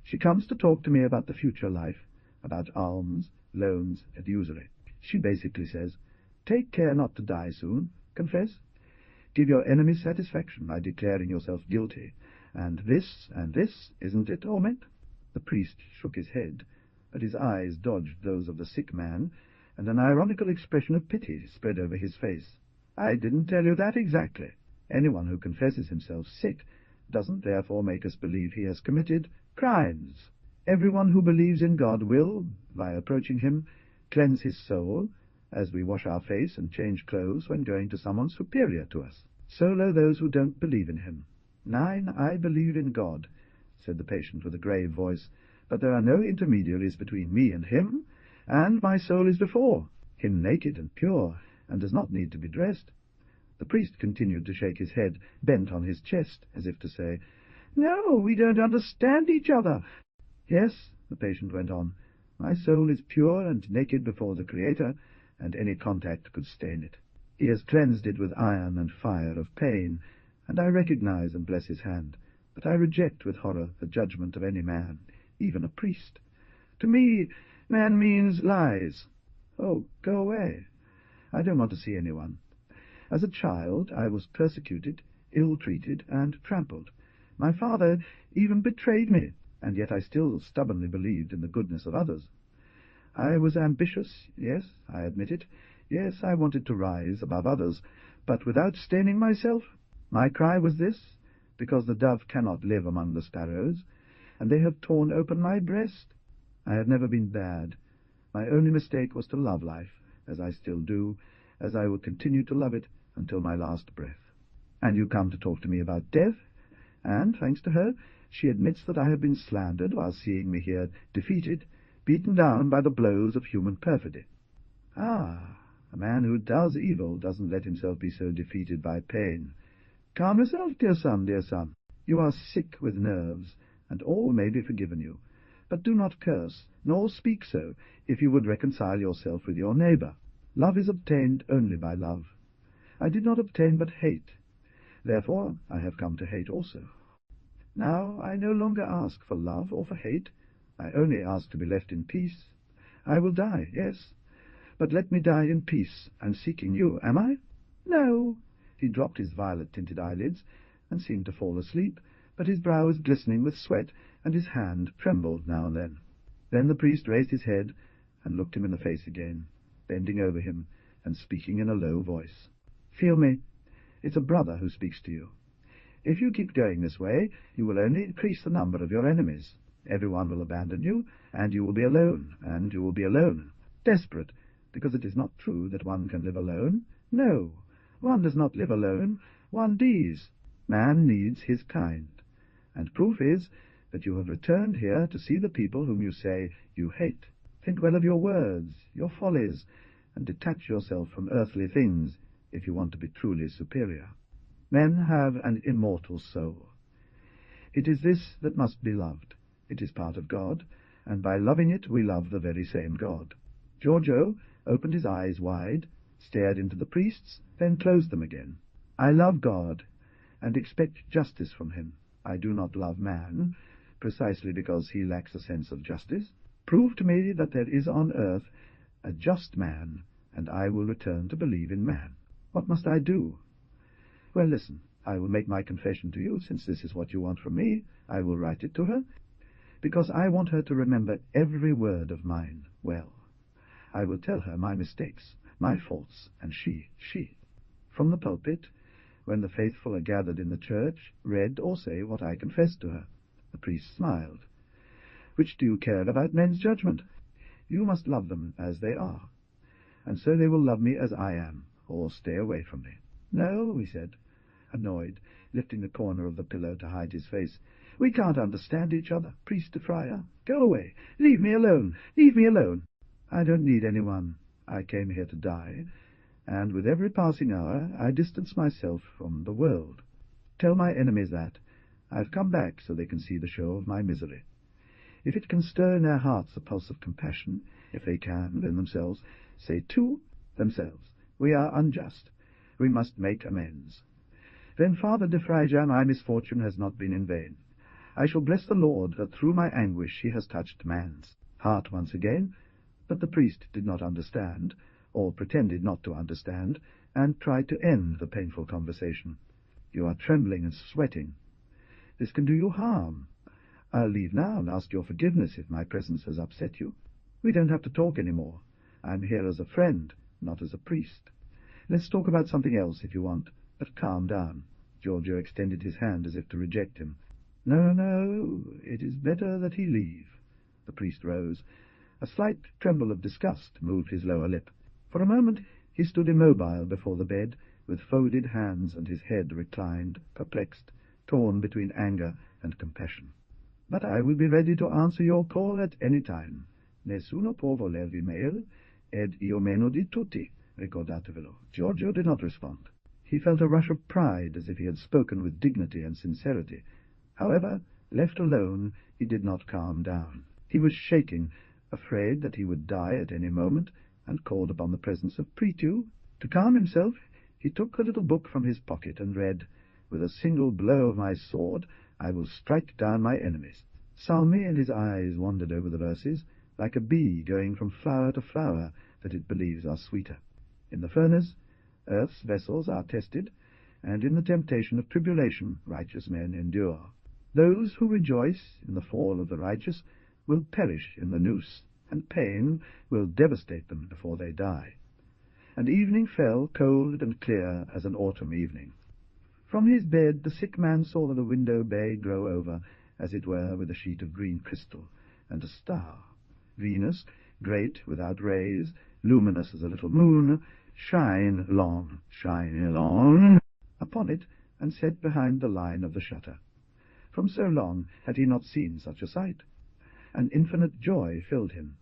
[SPEAKER 1] she comes to talk to me about the future life, about alms, loans, and usury. She basically says, take care not to die soon, confess, give your enemies satisfaction by declaring yourself guilty, and this, isn't it, Orment? The priest shook his head, but his eyes dodged those of the sick man, and an ironical expression of pity spread over his face. I didn't tell you that exactly. Anyone who confesses himself sick doesn't therefore make us believe he has committed crimes. Everyone who believes in God will, by approaching him, cleanse his soul, as we wash our face and change clothes when going to someone superior to us. Solo those who don't believe in him. 9, I believe in God, said the patient with a grave voice, but there are no intermediaries between me and him, and my soul is before him naked and pure, and does not need to be dressed. The priest continued to shake his head, bent on his chest, as if to say, No, we don't understand each other. Yes, the patient went on, my soul is pure and naked before the Creator, and any contact could stain it. He has cleansed it with iron and fire of pain, and I recognize and bless his hand, but I reject with horror the judgment of any man, even a priest. To me, man means lies. Oh, go away. I don't want to see anyone. As a child, I was persecuted, ill-treated, and trampled. My father even betrayed me, and yet I still stubbornly believed in the goodness of others. I was ambitious, yes, I admit it. Yes, I wanted to rise above others, but without staining myself. My cry was this, because the dove cannot live among the sparrows, and they have torn open my breast. I have never been bad. My only mistake was to love life, as I still do, as I will continue to love it until my last breath. And you come to talk to me about death, and, thanks to her, she admits that I have been slandered while seeing me here defeated, beaten down by the blows of human perfidy. Ah, a man who does evil doesn't let himself be so defeated by pain. Calm yourself, dear son, dear son. You are sick with nerves, and all may be forgiven you. But do not curse, nor speak so, if you would reconcile yourself with your neighbour. Love is obtained only by love. I did not obtain but hate. Therefore I have come to hate also. Now I no longer ask for love or for hate. I only ask to be left in peace. I will die, yes, but let me die in peace, and seeking you, am I? No. He dropped his violet-tinted eyelids, and seemed to fall asleep, but his brow was glistening with sweat, and his hand trembled now and then. Then the priest raised his head, and looked him in the face again, bending over him, and speaking in a low voice. Feel me. It's a brother who speaks to you. If you keep going this way, you will only increase the number of your enemies. Everyone will abandon you, and you will be alone, desperate, because it is not true that one can live alone. No, one does not live alone, one dies. Man needs his kind, and proof is that you have returned here to see the people whom you say you hate. Think well of your words, your follies, and detach yourself from earthly things if you want to be truly superior. Men have an immortal soul. It is this that must be loved. It is part of God, and by loving it we love the very same God. Giorgio opened his eyes wide, stared into the priests, then closed them again. I love God, and expect justice from him. I do not love man, precisely because he lacks a sense of justice. Prove to me that there is on earth a just man, and I will return to believe in man. What must I do? Well, listen, I will make my confession to you, since this is what you want from me. I will write it to her, because I want her to remember every word of mine well. I will tell her my mistakes, my faults, and she. From the pulpit, when the faithful are gathered in the church, read or say what I confess to her. The priest smiled. Which do you care about men's judgment? You must love them as they are, and so they will love me as I am, or stay away from me. No, he said, annoyed, lifting the corner of the pillow to hide his face. We can't understand each other, priest to friar. Go away. Leave me alone. Leave me alone. I don't need anyone. I came here to die, and with every passing hour I distance myself from the world. Tell my enemies that. I've come back so they can see the show of my misery. If it can stir in their hearts a pulse of compassion, if they can, within themselves, say to themselves, we are unjust. We must make amends. Then, Father de Fraja, my misfortune has not been in vain. I shall bless the Lord that through my anguish he has touched man's heart once again. But the priest did not understand, or pretended not to understand, and tried to end the painful conversation. You are trembling and sweating. This can do you harm. I'll leave now and ask your forgiveness if my presence has upset you. We don't have to talk any more. I'm here as a friend, not as a priest. Let's talk about something else if you want, but calm down. Giorgio extended his hand as if to reject him. No, it is better that he leave. The priest rose. A slight tremble of disgust moved his lower lip. For a moment he stood immobile before the bed, with folded hands and his head reclined, perplexed, torn between anger and compassion. But I will be ready to answer your call at any time. Nessuno può volervi meglio, ed io meno di tutti, ricordatevelo. Giorgio did not respond. He felt a rush of pride, as if he had spoken with dignity and sincerity. However, left alone, he did not calm down. He was shaking, afraid that he would die at any moment, and called upon the presence of Pritu. To calm himself, he took a little book from his pocket and read, with a single blow of my sword, I will strike down my enemies. Salmi and his eyes wandered over the verses, like a bee going from flower to flower that it believes are sweeter. In the furnace, earth's vessels are tested, and in the temptation of tribulation righteous men endure. Those who rejoice in the fall of the righteous will perish in the noose, and pain will devastate them before they die. And evening fell cold and clear as an autumn evening. From his bed the sick man saw the window bay grow over, as it were, with a sheet of green crystal, and a star. Venus, great without rays, luminous as a little moon, shine long upon it, and set behind the line of the shutter. From so long had he not seen such a sight. An infinite joy filled him.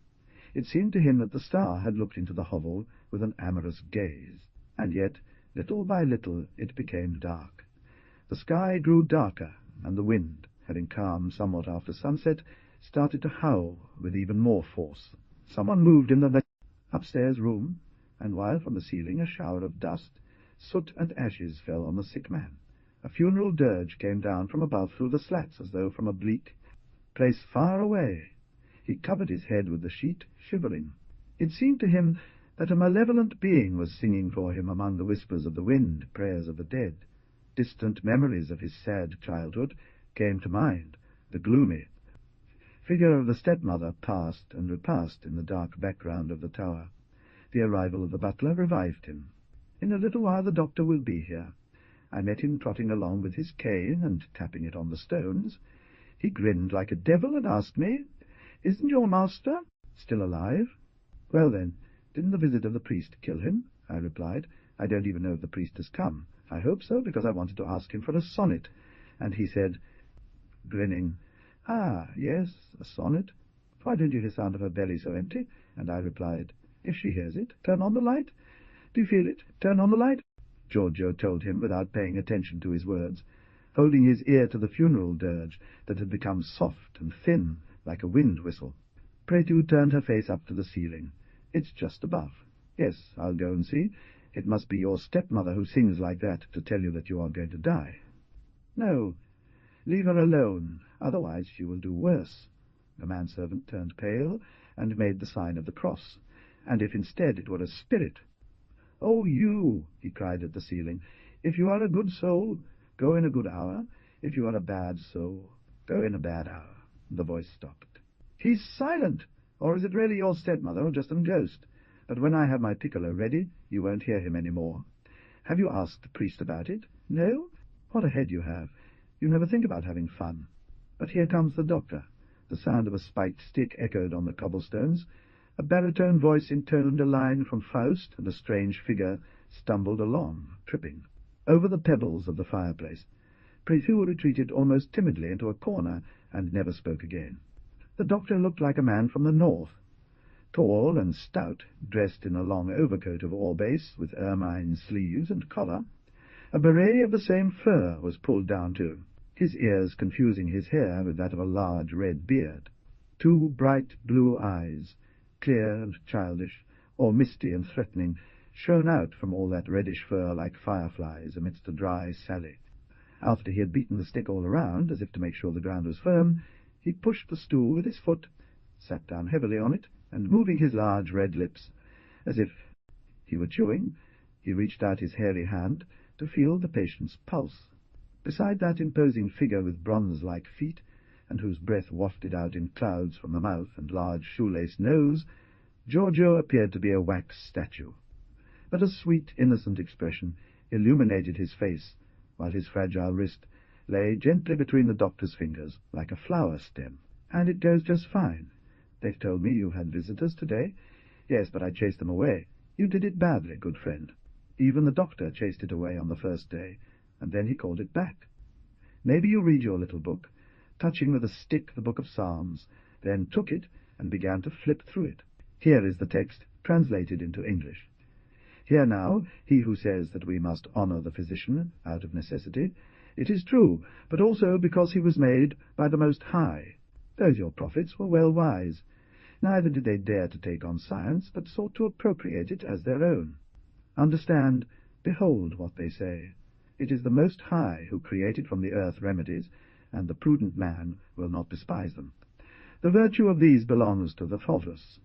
[SPEAKER 1] It seemed to him that the star had looked into the hovel with an amorous gaze, and yet, little by little, it became dark. The sky grew darker, and the wind, having calmed somewhat after sunset, started to howl with even more force. Someone moved in the upstairs room, and while from the ceiling a shower of dust, soot and ashes fell on the sick man, a funeral dirge came down from above through the slats as though from a bleak place far away. He covered his head with the sheet, shivering. It seemed to him that a malevolent being was singing for him among the whispers of the wind, prayers of the dead. Distant memories of his sad childhood came to mind. The gloomy figure of the stepmother passed and repassed in the dark background of the tower. The arrival of the butler revived him. In a little while the doctor will be here. I met him trotting along with his cane and tapping it on the stones. He grinned like a devil and asked me, "Isn't your master still alive?" Well then, "Didn't the visit of the priest kill him?" I replied. "I don't even know if the priest has come. I hope so, because I wanted to ask him for a sonnet." And he said, grinning, "Ah, yes, a sonnet. Why don't you hear the sound of her belly so empty?" And I replied, "If she hears it, turn on the light. Do you feel it? Turn on the light." Giorgio told him without paying attention to his words, holding his ear to the funeral dirge that had become soft and thin like a wind whistle. Pretu turned her face up to the ceiling. "It's just above. Yes, I'll go and see. It must be your stepmother who sings like that to tell you that you are going to die." "No, leave her alone, otherwise she will do worse." The manservant turned pale and made the sign of the cross. "And if instead it were a spirit—" "Oh, you!" he cried at the ceiling. "If you are a good soul, go in a good hour. If you are a bad soul, go in a bad hour." The voice stopped. "He's silent! Or is it really your stepmother or just a ghost? But when I have my piccolo ready, you won't hear him any more. Have you asked the priest about it? No? What a head you have. You never think about having fun. But here comes the doctor." The sound of a spiked stick echoed on the cobblestones. A baritone voice intoned a line from Faust, and a strange figure stumbled along, tripping. Over the pebbles of the fireplace, Pretu retreated almost timidly into a corner and never spoke again. The doctor looked like a man from the north, tall and stout, dressed in a long overcoat of oar-base with ermine sleeves and collar. A beret of the same fur was pulled down too, his ears confusing his hair with that of a large red beard. Two bright blue eyes, clear and childish, or misty and threatening, shone out from all that reddish fur like fireflies amidst a dry sally. After he had beaten the stick all around, as if to make sure the ground was firm, he pushed the stool with his foot, sat down heavily on it, and moving his large red lips, as if he were chewing, he reached out his hairy hand to feel the patient's pulse. Beside that imposing figure with bronze-like feet, and whose breath wafted out in clouds from the mouth and large shoelace nose, Giorgio appeared to be a wax statue. But a sweet, innocent expression illuminated his face, while his fragile wrist lay gently between the doctor's fingers, like a flower stem. "And it goes just fine. They've told me you had visitors today." "Yes, but I chased them away." "You did it badly, good friend. Even the doctor chased it away on the first day, and then he called it back. Maybe you read your little book, touching with a stick the book of Psalms, then took it and began to flip through it. Here is the text, translated into English. Here now, he who says that we must honor the physician out of necessity, it is true, but also because he was made by the Most High. Those your prophets were well wise. Neither did they dare to take on science, but sought to appropriate it as their own. Understand, behold what they say. It is the Most High who created from the earth remedies, and the prudent man will not despise them. The virtue of these belongs to the faultless,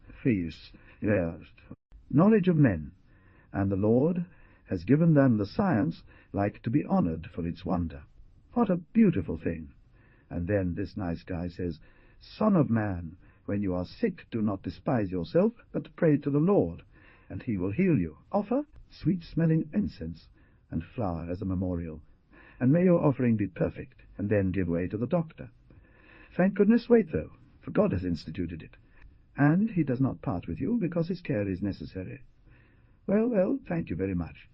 [SPEAKER 1] knowledge of men, and the Lord has given them the science like to be honored for its wonder. What a beautiful thing! And then this nice guy says, Son of man, when you are sick, do not despise yourself, but pray to the Lord, and he will heal you. Offer sweet-smelling incense and flower as a memorial, and may your offering be perfect, and then give way to the doctor. Thank goodness, wait, though, for God has instituted it, and he does not part with you because his care is necessary. Well, well, thank you very much.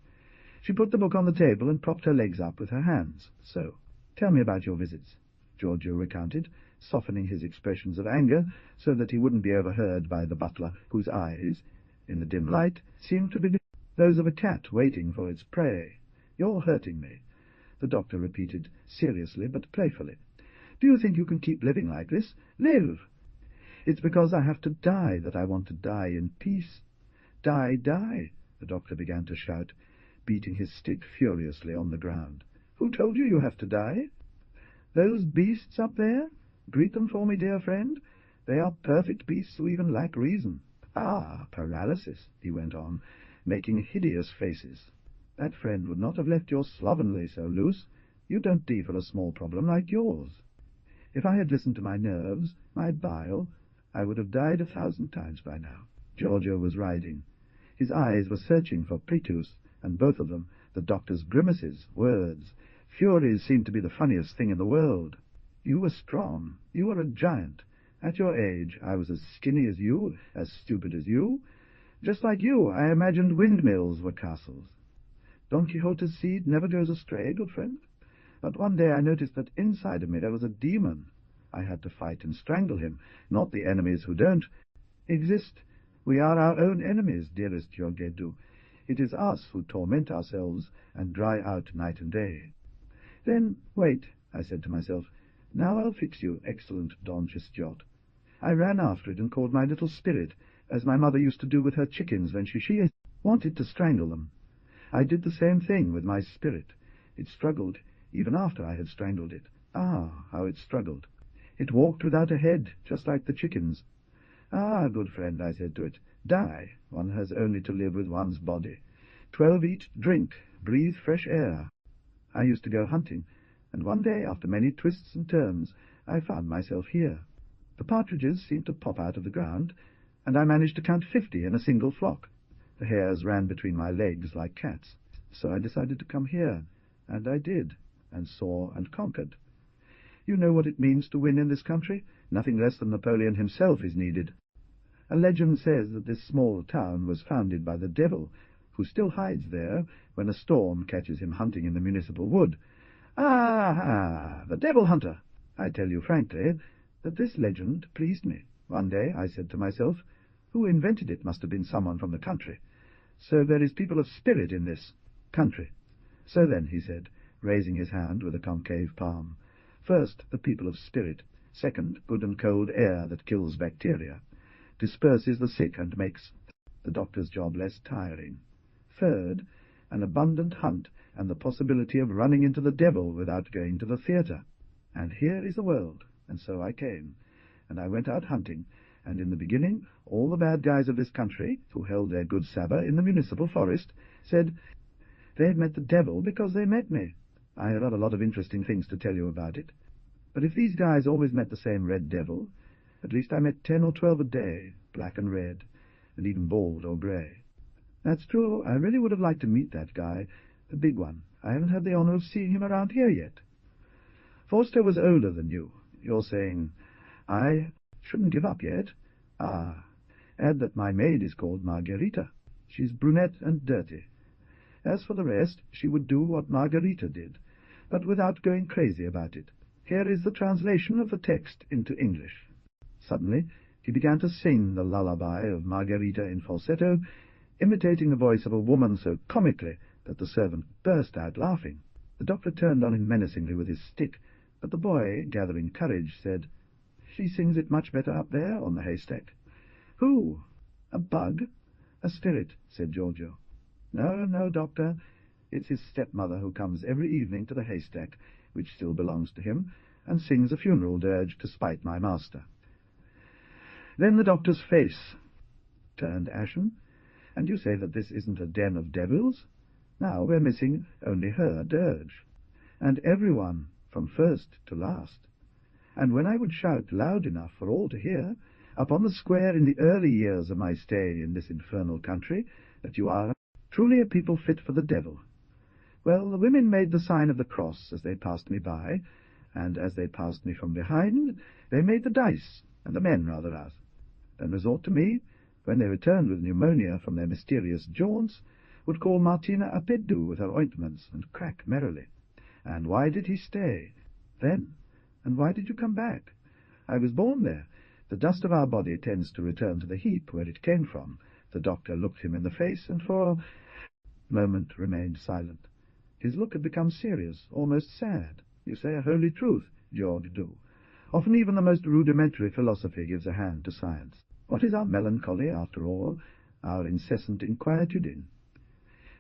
[SPEAKER 1] She put the book on the table and propped her legs up with her hands. So, tell me about your visits, Giorgio recounted, softening his expressions of anger so that he wouldn't be overheard by the butler, whose eyes, in the dim light, seemed to be those of a cat waiting for its prey. You're hurting me, the doctor repeated, seriously but playfully. Do you think you can keep living like this? Live! It's because I have to die that I want to die in peace. Die, die, the doctor began to shout, beating his stick furiously on the ground. Who told you you have to die? Those beasts up there? Greet them for me, dear friend. They are perfect beasts who even lack reason. Ah, paralysis, he went on, making hideous faces. That friend would not have left your slovenly so loose. You don't die for a small problem like yours. If I had listened to my nerves, my bile, I would have died 1,000 times by now. Giorgio was riding. His eyes were searching for Pretus, and both of them, the doctor's grimaces, words, furies seemed to be the funniest thing in the world. You were strong. You were a giant. At your age, I was as skinny as you, as stupid as you. Just like you, I imagined windmills were castles. Don Quixote's seed never goes astray, good friend. But one day I noticed that inside of me there was a demon. I had to fight and strangle him, not the enemies who don't exist. We are our own enemies, dearest Yorgedu. It is us who torment ourselves and dry out night and day. Then, wait, I said to myself, now I'll fix you, excellent Don Chisjot. I ran after it and called my little spirit, as my mother used to do with her chickens when she wanted to strangle them. I did the same thing with my spirit. It struggled, even after I had strangled it. Ah, how it struggled! It walked without a head, just like the chickens. Ah, good friend, I said to it, die. One has only to live with one's body. 12 eat, drink, breathe fresh air. I used to go hunting, and one day, after many twists and turns, I found myself here. The partridges seemed to pop out of the ground, and I managed to count 50 in a single flock. The hares ran between my legs like cats, so I decided to come here, and I did, and saw and conquered. You know what it means to win in this country? Nothing less than Napoleon himself is needed. A legend says that this small town was founded by the devil, who still hides there when a storm catches him hunting in the municipal wood. Ah, the devil hunter! I tell you frankly that this legend pleased me. One day I said to myself, who invented it must have been someone from the country. So there is people of spirit in this country. So then, he said, raising his hand with a concave palm, first, the people of spirit. Second, good and cold air that kills bacteria, disperses the sick and makes the doctor's job less tiring. Third, an abundant hunt and the possibility of running into the devil without going to the theatre. And here is the world, and so I came, and I went out hunting, and in the beginning all the bad guys of this country, who held their good sabbath in the municipal forest, said they had met the devil because they met me. I have a lot of interesting things to tell you about it. But if these guys always met the same red devil, at least I met 10 or 12 a day, black and red, and even bald or grey. That's true, I really would have liked to meet that guy, the big one. I haven't had the honour of seeing him around here yet. Forster was older than you. You're saying, I shouldn't give up yet. Ah, add that my maid is called Margarita. She's brunette and dirty. As for the rest, she would do what Margarita did, but without going crazy about it. Here is the translation of the text into English. Suddenly he began to sing the lullaby of Margarita in falsetto, imitating the voice of a woman so comically that the servant burst out laughing. The doctor turned on him menacingly with his stick, but the boy, gathering courage, said, "She sings it much better up there on the haystack." "Who? A bug?" "A spirit," said Giorgio. "No, no, doctor. It's his stepmother who comes every evening to the haystack, which still belongs to him, and sings a funeral dirge to spite my master." Then the doctor's face turned ashen. "And you say that this isn't a den of devils? Now we're missing only her dirge, and everyone from first to last. And when I would shout loud enough for all to hear, upon the square in the early years of my stay in this infernal country, that you are truly a people fit for the devil. Well, the women made the sign of the cross as they passed me by, and as they passed me from behind, they made the dice, and the men rather us, and resort to me, when they returned with pneumonia from their mysterious jaunts, would call Martina a pedu with her ointments, and crack merrily. And why did he stay? Then? And why did you come back? I was born there. The dust of our body tends to return to the heap where it came from. The doctor looked him in the face, and for a moment remained silent. His look had become serious, almost sad. You say a holy truth, George do. Often even the most rudimentary philosophy gives a hand to science. What is our melancholy, after all, our incessant inquietude in?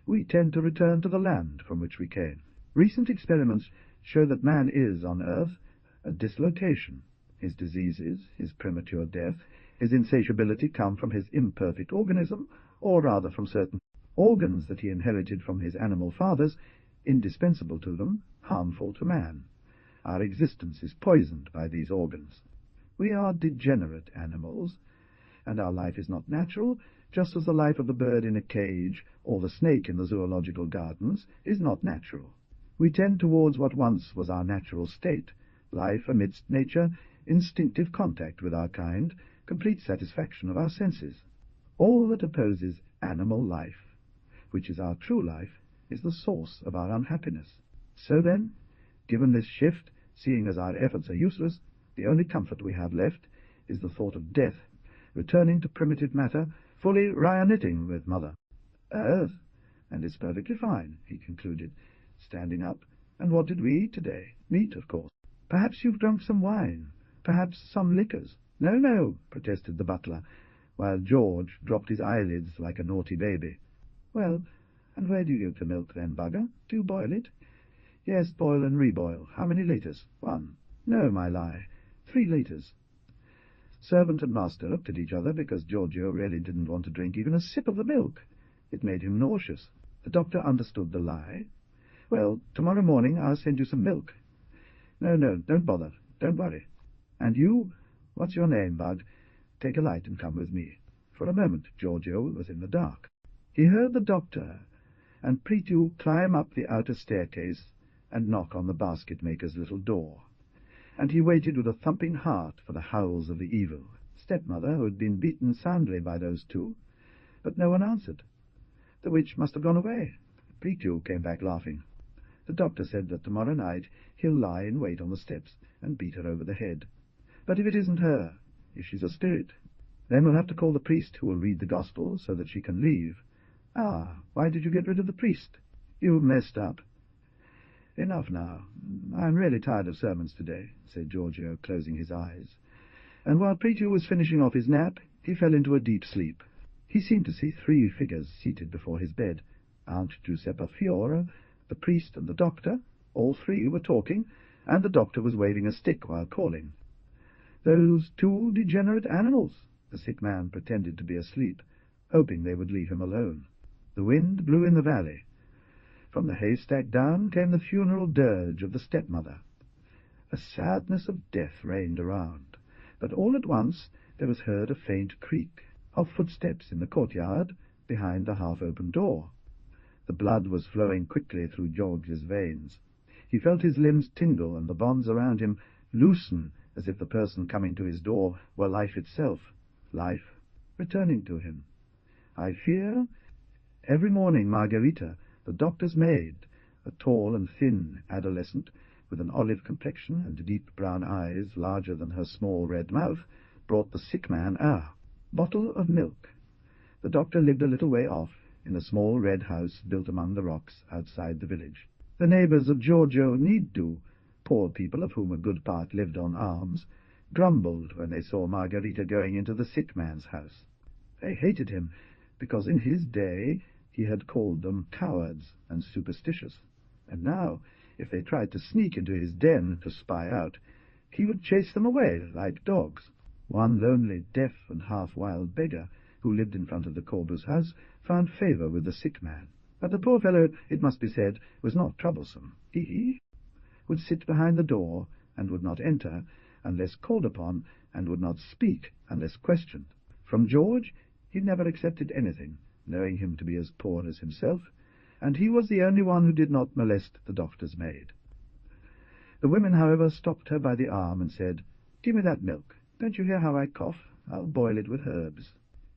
[SPEAKER 1] We tend to return to the land from which we came. Recent experiments show that man is, on earth, a dislocation. His diseases, his premature death, his insatiability come from his imperfect organism, or rather from certain organs that he inherited from his animal fathers, indispensable to them, harmful to man. Our existence is poisoned by these organs. We are degenerate animals, and our life is not natural, just as the life of the bird in a cage or the snake in the zoological gardens is not natural. We tend towards what once was our natural state, life amidst nature, instinctive contact with our kind, complete satisfaction of our senses. All that opposes animal life, which is our true life, is the source of our unhappiness. So then, given this shift, seeing as our efforts are useless, the only comfort we have left is the thought of death, returning to primitive matter, fully reuniting with Mother Earth. And it's perfectly fine, he concluded, standing up. And what did we eat today? Meat, of course. Perhaps you've drunk some wine, perhaps some liquors. No, no, protested the butler, while George dropped his eyelids like a naughty baby. Well, and where do you get the milk then, bugger? Do you boil it? Yes, boil and reboil. How many litres? 1. No, my lie. 3 litres. Servant and master looked at each other because Giorgio really didn't want to drink even a sip of the milk. It made him nauseous. The doctor understood the lie. Well, tomorrow morning I'll send you some milk. No, no, don't bother. Don't worry. And you? What's your name, Bud? Take a light and come with me. For a moment Giorgio was in the dark. He heard the doctor and Pretu climb up the outer staircase and knock on the basket-maker's little door. And he waited with a thumping heart for the howls of the evil stepmother who had been beaten soundly by those two. But no one answered. The witch must have gone away. Pretu came back laughing. The doctor said that tomorrow night he'll lie in wait on the steps and beat her over the head. But if it isn't her, if she's a spirit, then we'll have to call the priest who will read the gospel so that she can leave. Ah, why did you get rid of the priest? You messed up. Enough now. I'm really tired of sermons today, said Giorgio, closing his eyes. And while Pretu was finishing off his nap, he fell into a deep sleep. He seemed to see 3 figures seated before his bed. Aunt Giuseppa Fiora, the priest and the doctor. All 3 were talking, and the doctor was waving a stick while calling. Those 2 degenerate animals. The sick man pretended to be asleep, hoping they would leave him alone. The wind blew in the valley. From the haystack down came the funeral dirge of the stepmother. A sadness of death reigned around, but all at once there was heard a faint creak of footsteps in the courtyard behind the half-open door. The blood was flowing quickly through George's veins. He felt his limbs tingle and the bonds around him loosen, as if the person coming to his door were life itself, life returning to him. I fear every morning Margarita, the doctor's maid, a tall and thin adolescent with an olive complexion and deep brown eyes larger than her small red mouth, brought the sick man a bottle of milk. The doctor lived a little way off, in a small red house built among the rocks outside the village. The neighbours of Giorgio Nidu, poor people of whom a good part lived on alms, grumbled when they saw Margarita going into the sick man's house. They hated him, because in his day he had called them cowards and superstitious, and now, if they tried to sneak into his den to spy out, he would chase them away like dogs. One lonely, deaf and half-wild beggar, who lived in front of the Corbu's house, found favour with the sick man. But the poor fellow, it must be said, was not troublesome. He would sit behind the door, and would not enter unless called upon, and would not speak unless questioned. From George he never accepted anything, knowing him to be as poor as himself, and he was the only one who did not molest the doctor's maid. The women, however, stopped her by the arm and said, "Give me that milk. Don't you hear how I cough? I'll boil it with herbs.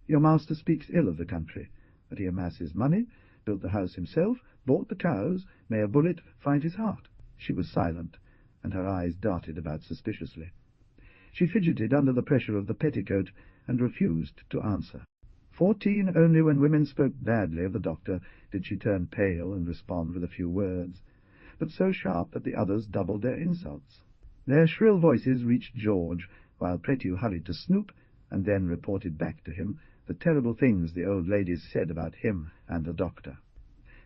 [SPEAKER 1] Your master speaks ill of the country, but he amasses money, built the house himself, bought the cows. May a bullet find his heart." She was silent, and her eyes darted about suspiciously. She fidgeted under the pressure of the petticoat and refused to answer. 14 only when women spoke badly of the doctor did she turn pale and respond with a few words, but so sharp that the others doubled their insults. Their shrill voices reached George, while Pretu hurried to Snoop, and then reported back to him the terrible things the old ladies said about him and the doctor.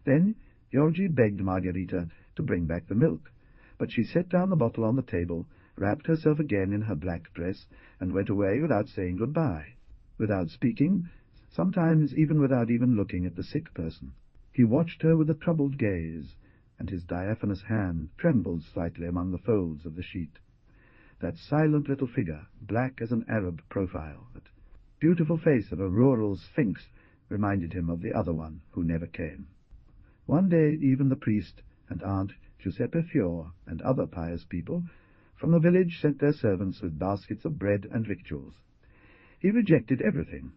[SPEAKER 1] Then Georgie begged Margarita to bring back the milk, but she set down the bottle on the table, wrapped herself again in her black dress, and went away without saying good-bye, without speaking, sometimes even without even looking at the sick person. He watched her with a troubled gaze, and his diaphanous hand trembled slightly among the folds of the sheet. That silent little figure, black as an Arab profile, that beautiful face of a rural sphinx, reminded him of the other one who never came. One day even the priest and Aunt Giuseppe Fior and other pious people from the village sent their servants with baskets of bread and victuals. He rejected everything.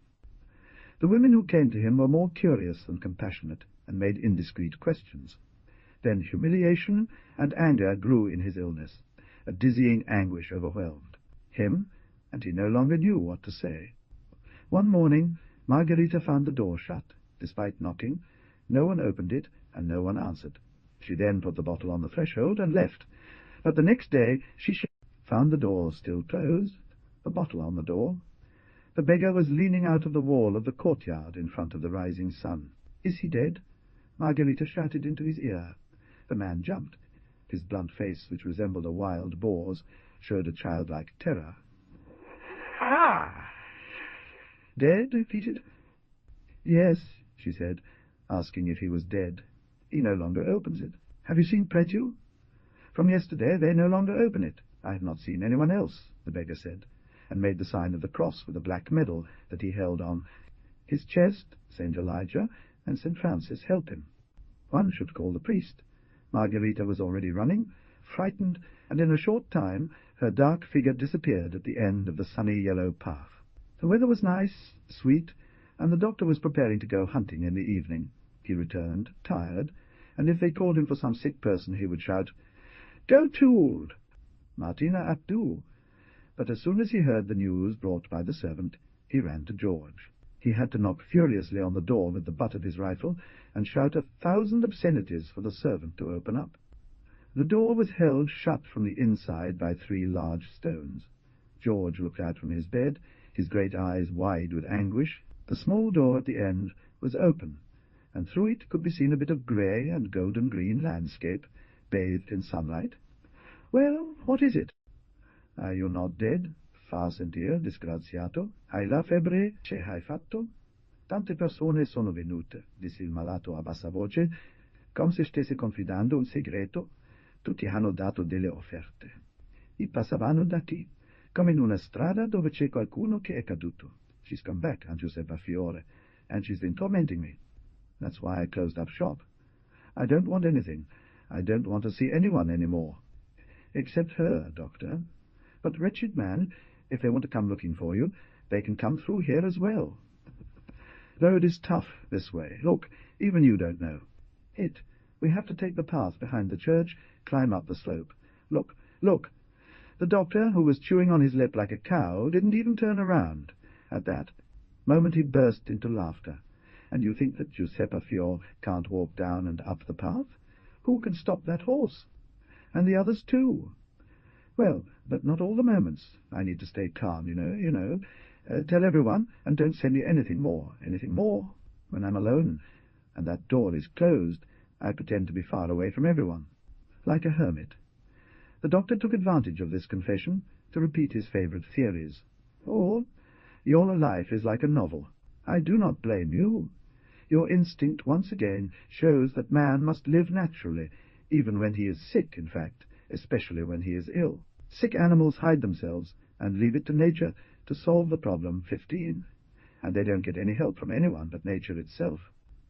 [SPEAKER 1] The women who came to him were more curious than compassionate, and made indiscreet questions. Then humiliation and anger grew in his illness. A dizzying anguish overwhelmed him, and he no longer knew what to say. One morning Margarita found the door shut. Despite knocking, no one opened it, and no one answered. She then put the bottle on the threshold and left. But the next day she found the door still closed, the bottle on the door. The beggar was leaning out of the wall of the courtyard in front of the rising sun. "Is he dead?" Margarita shouted into his ear. The man jumped. His blunt face, which resembled a wild boar's, showed a childlike terror. "Ah!" "Dead?" repeated. "Yes," she said, asking if he was dead. "He no longer opens it. Have you seen Prétu?" "From yesterday they no longer open it. I have not seen anyone else," the beggar said, and made the sign of the cross with a black medal that he held on his chest. St. Elijah and St. Francis help him. One should call the priest. Margarita was already running, frightened, and in a short time her dark figure disappeared at the end of the sunny yellow path. The weather was nice, sweet, and the doctor was preparing to go hunting in the evening. He returned, tired, and if they called him for some sick person he would shout, "Go to Martina Abdu!" But as soon as he heard the news brought by the servant, he ran to George. He had to knock furiously on the door with the butt of his rifle and shout 1,000 obscenities for the servant to open up. The door was held shut from the inside by 3 large stones. George looked out from his bed, his great eyes wide with anguish. The small door at the end was open, and through it could be seen a bit of grey and golden-green landscape, bathed in sunlight. "Well, what is it?" "Are you not dead? Fa sentir, disgraziato. Hai la febbre? Che hai fatto?" "Tante persone sono venute", disse il malato a bassa voce, come se stesse confidando un segreto. "Tutti hanno dato delle offerte. I passavano da qui, come in una strada dove c'è qualcuno che è caduto. She's come back, Aunt Giuseppa Fiore, and she's been tormenting me. That's why I closed up shop. I don't want anything. I don't want to see anyone any more. Except her, doctor. But, wretched man, if they want to come looking for you, they can come through here as well. The road is tough this way. Look, even you don't know it. We have to take the path behind the church, climb up the slope. Look, look!" The doctor, who was chewing on his lip like a cow, didn't even turn around. At that moment he burst into laughter. "And you think that Giuseppa Fiore can't walk down and up the path? Who can stop that horse? And the others too. Well, but not all the moments. I need to stay calm, you know. Tell everyone, and don't send me anything more. When I'm alone, and that door is closed, I pretend to be far away from everyone, like a hermit." The doctor took advantage of this confession to repeat his favourite theories. "Oh, your life is like a novel. I do not blame you. Your instinct once again shows that man must live naturally, even when he is sick, in fact, especially when he is ill. Sick animals hide themselves and leave it to nature to solve the problem 15, and they don't get any help from anyone but nature itself.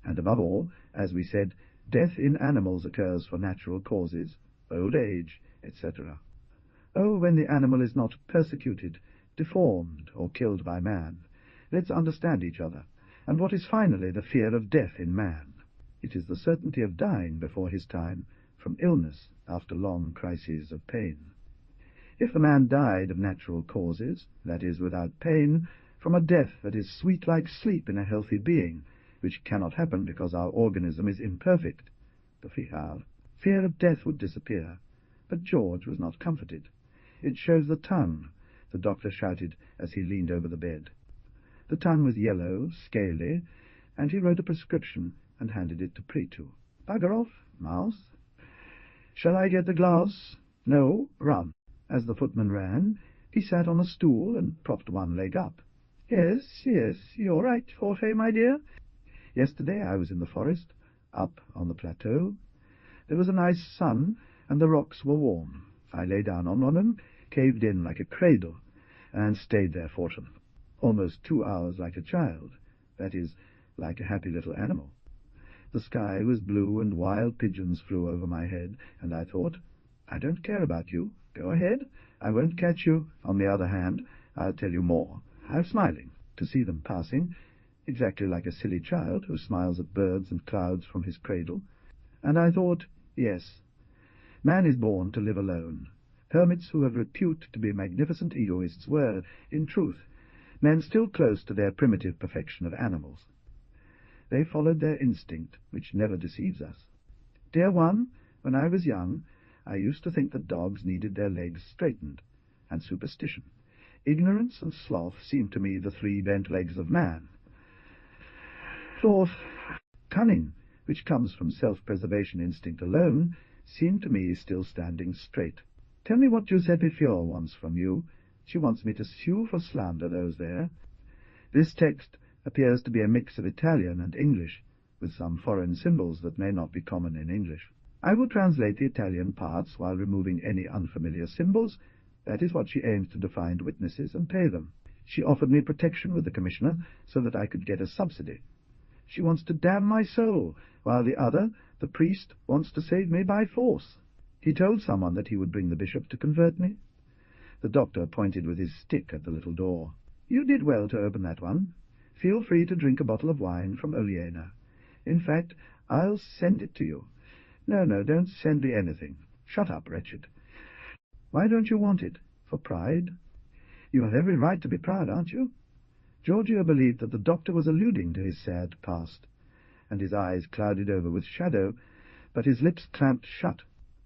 [SPEAKER 1] And above all, as we said, death in animals occurs for natural causes, old age, etc. Oh, when the animal is not persecuted, deformed, or killed by man, let's understand each other, and what is finally the fear of death in man. It is the certainty of dying before his time, from illness after long crises of pain. If the man died of natural causes, that is, without pain, from a death that is sweet like sleep in a healthy being, which cannot happen because our organism is imperfect, the fear of death would disappear. But George was not comforted. "It shows the tongue," the doctor shouted as he leaned over the bed. The tongue was yellow, scaly, and he wrote a prescription and handed it to Prétu. "Bugger off, mouse. Shall I get the glass? No, run." As the footman ran, he sat on a stool and propped one leg up. Yes, you're right, Jorge, my dear. Yesterday I was in the forest, up on the plateau. There was a nice sun, and the rocks were warm. I lay down on one of them, caved in like a cradle, and stayed there for almost 2 hours like a child, that is, like a happy little animal. The sky was blue, and wild pigeons flew over my head, and I thought, I don't care about you. Go ahead. I won't catch you. On the other hand, I'll tell you more. I was smiling to see them passing. exactly like a silly child who smiles at birds and clouds from his cradle. And I thought, yes, man is born to live alone. Hermits who have repute to be magnificent egoists were, in truth, men still close to their primitive perfection of animals. They followed their instinct, which never deceives us. Dear one, when I was young, I used to think that dogs needed their legs straightened, and superstition. Ignorance and sloth seemed to me the three bent legs of man. Fourth, cunning, which comes from self-preservation instinct alone, seemed to me still standing straight. Tell me what Giuseppe Fior wants from you. She wants me to sue for slander those there. This text appears to be a mix of Italian and English, with some foreign symbols that may not be common in English. I will translate the Italian parts while removing any unfamiliar symbols. That is what she aims to do, find witnesses and pay them. She offered me protection with the commissioner so that I could get a subsidy. She wants to damn my soul, while the other, the priest, wants to save me by force. He told someone that he would bring the bishop to convert me. The doctor pointed with his stick at the little door. You did well to open that one. Feel free to drink a bottle of wine from Oliena. In fact, I'll send it to you. No, don't send me anything. Shut up, wretched. Why don't you want it? For pride? You have every right to be proud, aren't you? Giorgio believed that the doctor was alluding to his sad past, and his eyes clouded over with shadow, but his lips clamped shut,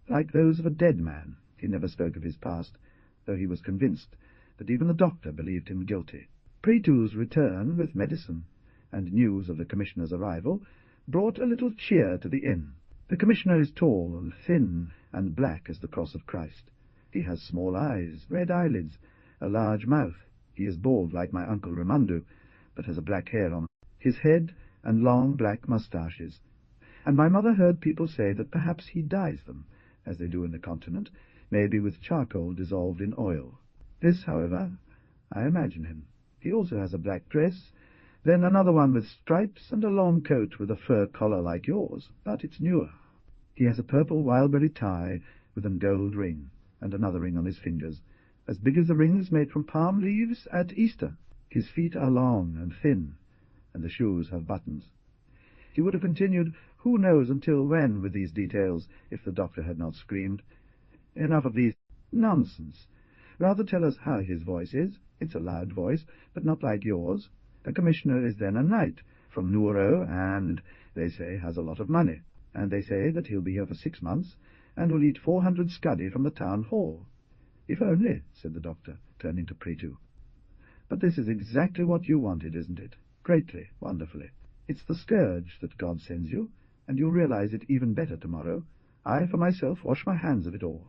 [SPEAKER 1] like those of a dead man. He never spoke of his past, though he was convinced that even the doctor believed him guilty. Pretu's return with medicine, and news of the commissioner's arrival, brought a little cheer to the inn. The commissioner is tall and thin and black as the cross of Christ. He has small eyes, red eyelids, a large mouth. He is bald like my uncle Raimondo, but has a black hair on his head and long black moustaches. And my mother heard people say that perhaps he dyes them, as they do in the continent, maybe with charcoal dissolved in oil. This, however, I imagine him. He also has a black dress, then another one with stripes, and a long coat with a fur collar like yours, but it's newer. He has a purple wildberry tie with a gold ring, and another ring on his fingers, as big as the rings made from palm leaves at Easter. His feet are long and thin, and the shoes have buttons. He would have continued, who knows until when, with these details, if the doctor had not screamed. Enough of these nonsense. Rather tell us how his voice is. It's a loud voice, but not like yours. The commissioner is then a knight from Nuoro, and, they say, has a lot of money. And they say that he'll be here for 6 months, and will eat 400 scudi from the town hall. If only, said the doctor, turning to Pretu. But this is exactly what you wanted, isn't it? Greatly, wonderfully. It's the scourge that God sends you, and you'll realize it even better tomorrow. I, for myself, wash my hands of it all.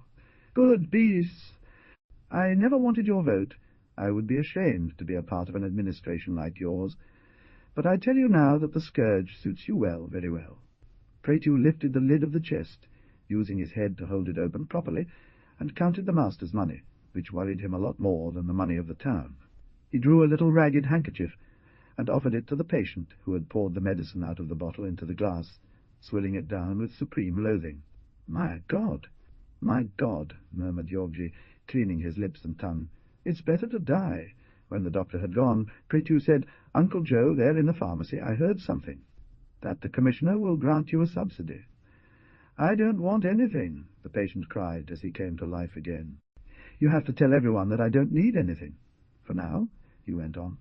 [SPEAKER 1] Good beasts! I never wanted your vote. I would be ashamed to be a part of an administration like yours. But I tell you now that the scourge suits you well, very well. Pretu lifted the lid of the chest, using his head to hold it open properly, and counted the master's money, which worried him a lot more than the money of the town. He drew a little ragged handkerchief, and offered it to the patient, who had poured the medicine out of the bottle into the glass, swilling it down with supreme loathing. My God, murmured Giorgi, cleaning his lips and tongue. It's better to die. When the doctor had gone, Pretu said, Uncle Joe, there in the pharmacy, I heard something. That the commissioner will grant you a subsidy. I don't want anything, the patient cried as he came to life again. You have to tell everyone that I don't need anything. For now, he went on,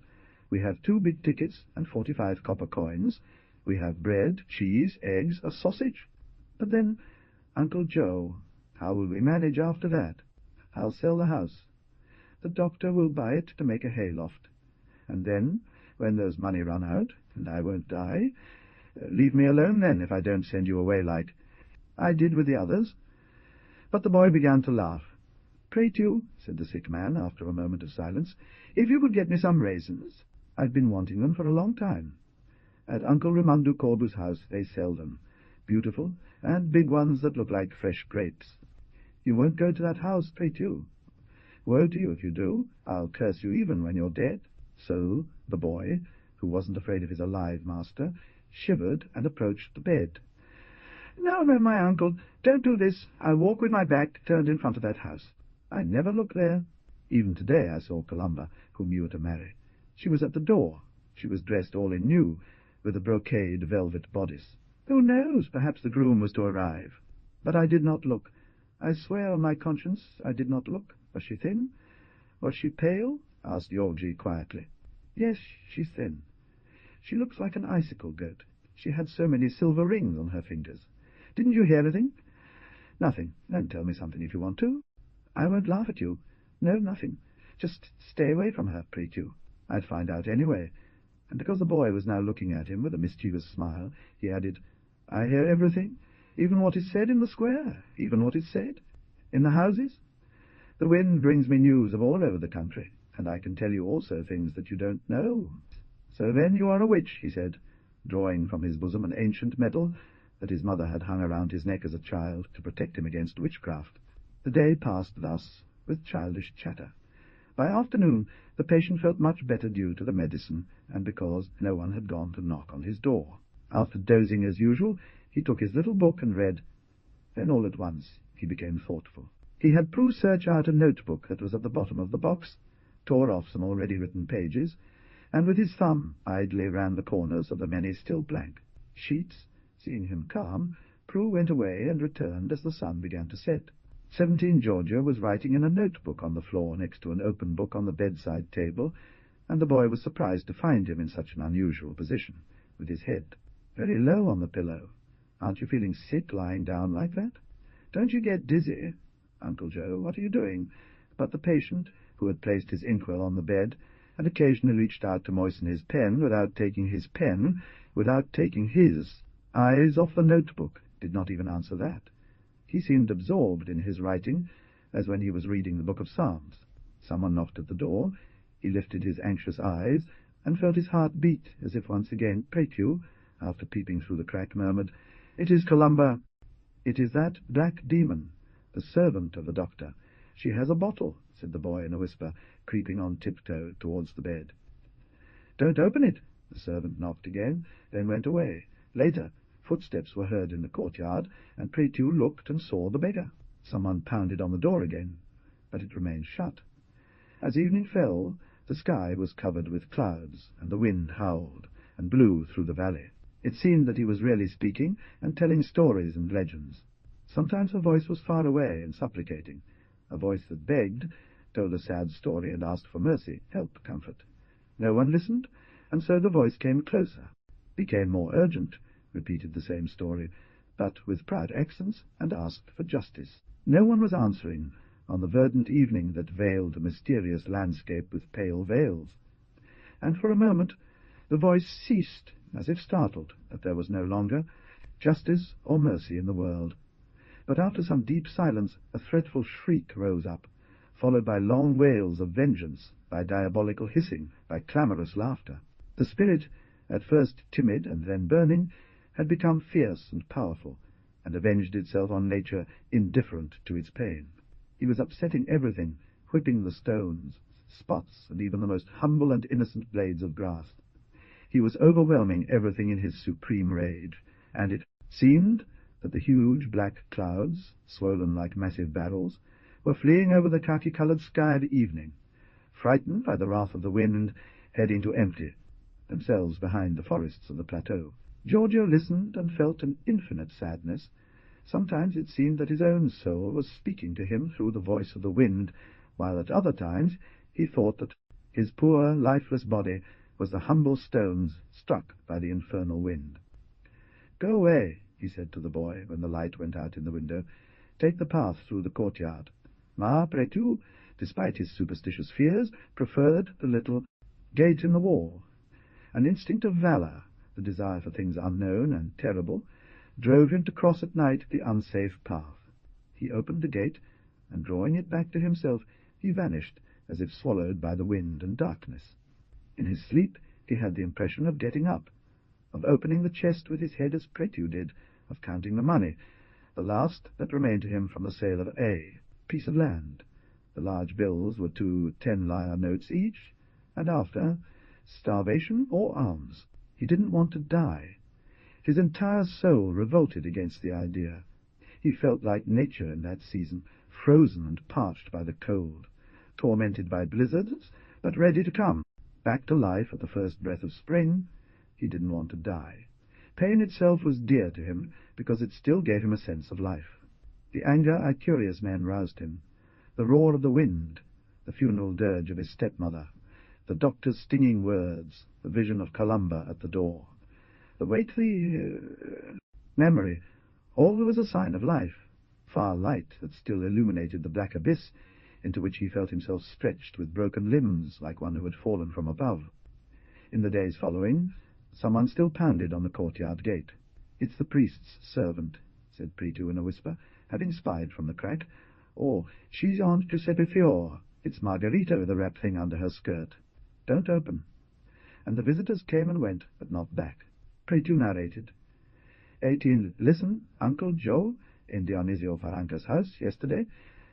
[SPEAKER 1] we have 2 big tickets and 45 copper coins. We have bread, cheese, eggs, a sausage. But then, Uncle Joe, how will we manage after that? I'll sell the house. The doctor will buy it to make a hayloft. And then, when those money run out, and I won't die, leave me alone then if I don't send you away like I did with the others. But the boy began to laugh. Pretu, said the sick man after a moment of silence, if you could get me some raisins. I've been wanting them for a long time. At Uncle Raimondo Corbu's house they sell them, beautiful, and big ones that look like fresh grapes. You won't go to that house, Pretu. Woe to you if you do. I'll curse you even when you're dead. So the boy, who wasn't afraid of his alive master, shivered and approached the bed. No, my uncle, don't do this. I'll walk with my back turned in front of that house. I never look there. Even today I saw Colomba, whom you were to marry. She was at the door. She was dressed all in new, with a brocade velvet bodice. Who knows, perhaps the groom was to arrive. But I did not look. I swear on my conscience I did not look. Was she thin? Was she pale? Asked Georgie quietly. Yes, she's thin. She looks like an icicle goat. She had so many silver rings on her fingers. Didn't you hear anything? Nothing. Don't tell me something if you want to. I won't laugh at you. No, nothing. Just stay away from her, pray you. I'd find out anyway. And because the boy was now looking at him with a mischievous smile, he added, I hear everything, even what is said in the square, even what is said in the houses. The wind brings me news of all over the country, and I can tell you also things that you don't know. So then you are a witch, he said, drawing from his bosom an ancient medal that his mother had hung around his neck as a child to protect him against witchcraft. The day passed thus, with childish chatter. By afternoon the patient felt much better due to the medicine, and because no one had gone to knock on his door. After dozing as usual, he took his little book and read. Then all at once he became thoughtful. He had Prue search out a notebook that was at the bottom of the box, tore off some already written pages, and with his thumb idly ran the corners of the many still blank sheets. Seeing him calm, Prue went away and returned as the sun began to set. 17 Georgia was writing in a notebook on the floor next to an open book on the bedside table, and the boy was surprised to find him in such an unusual position, with his head very low on the pillow. Aren't you feeling sick lying down like that? Don't you get dizzy? Uncle Joe, what are you doing? But the patient, who had placed his inkwell on the bed, and occasionally reached out to moisten his pen without taking his eyes off the notebook, did not even answer that. He seemed absorbed in his writing, as when he was reading the book of Psalms. Someone knocked at the door. He lifted his anxious eyes, and felt his heart beat, as if once again Prétu, after peeping through the crack, murmured, It is Columba. It is that black demon, the servant of the doctor. She has a bottle, said the boy in a whisper, creeping on tiptoe towards the bed. Don't open it. The servant knocked again, then went away. Later, footsteps were heard in the courtyard, and Prétu looked and saw the beggar. Someone pounded on the door again, but it remained shut. As evening fell, the sky was covered with clouds, and the wind howled and blew through the valley. It seemed that he was really speaking and telling stories and legends. Sometimes a voice was far away and supplicating, a voice that begged, told a sad story and asked for mercy, help, comfort. No one listened, and so the voice came closer, became more urgent, repeated the same story, but with proud accents, and asked for justice. No one was answering on the verdant evening that veiled the mysterious landscape with pale veils. And for a moment the voice ceased, as if startled that there was no longer justice or mercy in the world. But after some deep silence a dreadful shriek rose up, followed by long wails of vengeance, by diabolical hissing, by clamorous laughter. The spirit, at first timid and then burning, had become fierce and powerful, and avenged itself on nature indifferent to its pain. He was upsetting everything, whipping the stones, spots, and even the most humble and innocent blades of grass. He was overwhelming everything in his supreme rage, and it seemed that the huge black clouds, swollen like massive barrels, were fleeing over the khaki-coloured sky of evening, frightened by the wrath of the wind, heading to empty themselves behind the forests of the plateau. Giorgio listened and felt an infinite sadness. Sometimes it seemed that his own soul was speaking to him through the voice of the wind, while at other times he thought that his poor, lifeless body was the humble stones struck by the infernal wind. "Go away," he said to the boy when the light went out in the window. "Take the path through the courtyard." Ma Prétu, despite his superstitious fears, preferred the little gate in the wall. An instinct of valor, the desire for things unknown and terrible, drove him to cross at night the unsafe path. He opened the gate, and drawing it back to himself, he vanished as if swallowed by the wind and darkness. In his sleep he had the impression of getting up, of opening the chest with his head as Prétu did, of counting the money, the last that remained to him from the sale of a piece of land. The large bills were 2 10-lire notes each, and after, starvation or alms. He didn't want to die. His entire soul revolted against the idea. He felt like nature in that season, frozen and parched by the cold, tormented by blizzards, but ready to come. Back to life at the first breath of spring, he didn't want to die. Pain itself was dear to him, because it still gave him a sense of life. The anger at curious men roused him. The roar of the wind, the funeral dirge of his stepmother, the doctor's stinging words, the vision of Colombi at the door, the memory, all was a sign of life, far light that still illuminated the black abyss into which he felt himself stretched with broken limbs like one who had fallen from above. In the days following, someone still pounded on the courtyard gate. "It's the priest's servant," said Pretu in a whisper, having spied from the crack. "Oh, she's Aunt Giuseppe Fior. It's Margherita with a wrapped thing under her skirt. Don't open." And the visitors came and went, but not back. Pretu narrated. 18. Listen, Uncle Joe, in Dionisio Faranca's house yesterday,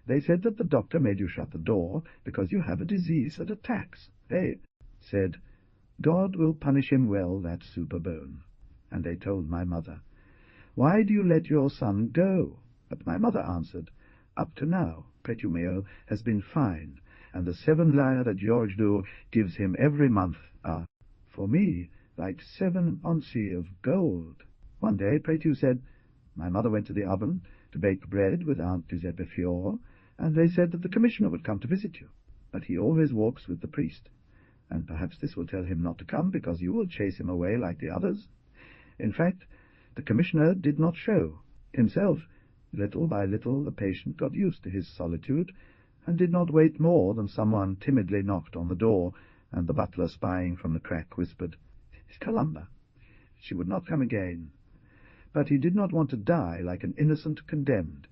[SPEAKER 1] they said that the doctor made you shut the door because you have a disease that attacks. They said, God will punish him well, that super bone. And they told my mother, why do you let your son go? But my mother answered, up to now, Pretumeo has been fine, and the 7 lire that Giorgio gives him every month are, for me, like 7 onci of gold. One day Pretu said, my mother went to the oven to bake bread with Aunt Giuseppe Fior, and they said that the commissioner would come to visit you, but he always walks with the priest, and perhaps this will tell him not to come because you will chase him away like the others. In fact, the commissioner did not show himself. Little by little the patient got used to his solitude, and did not wait more than someone timidly knocked on the door, and the butler, spying from the crack, whispered, "It's Colombi." She would not come again. But he did not want to die like an innocent condemned,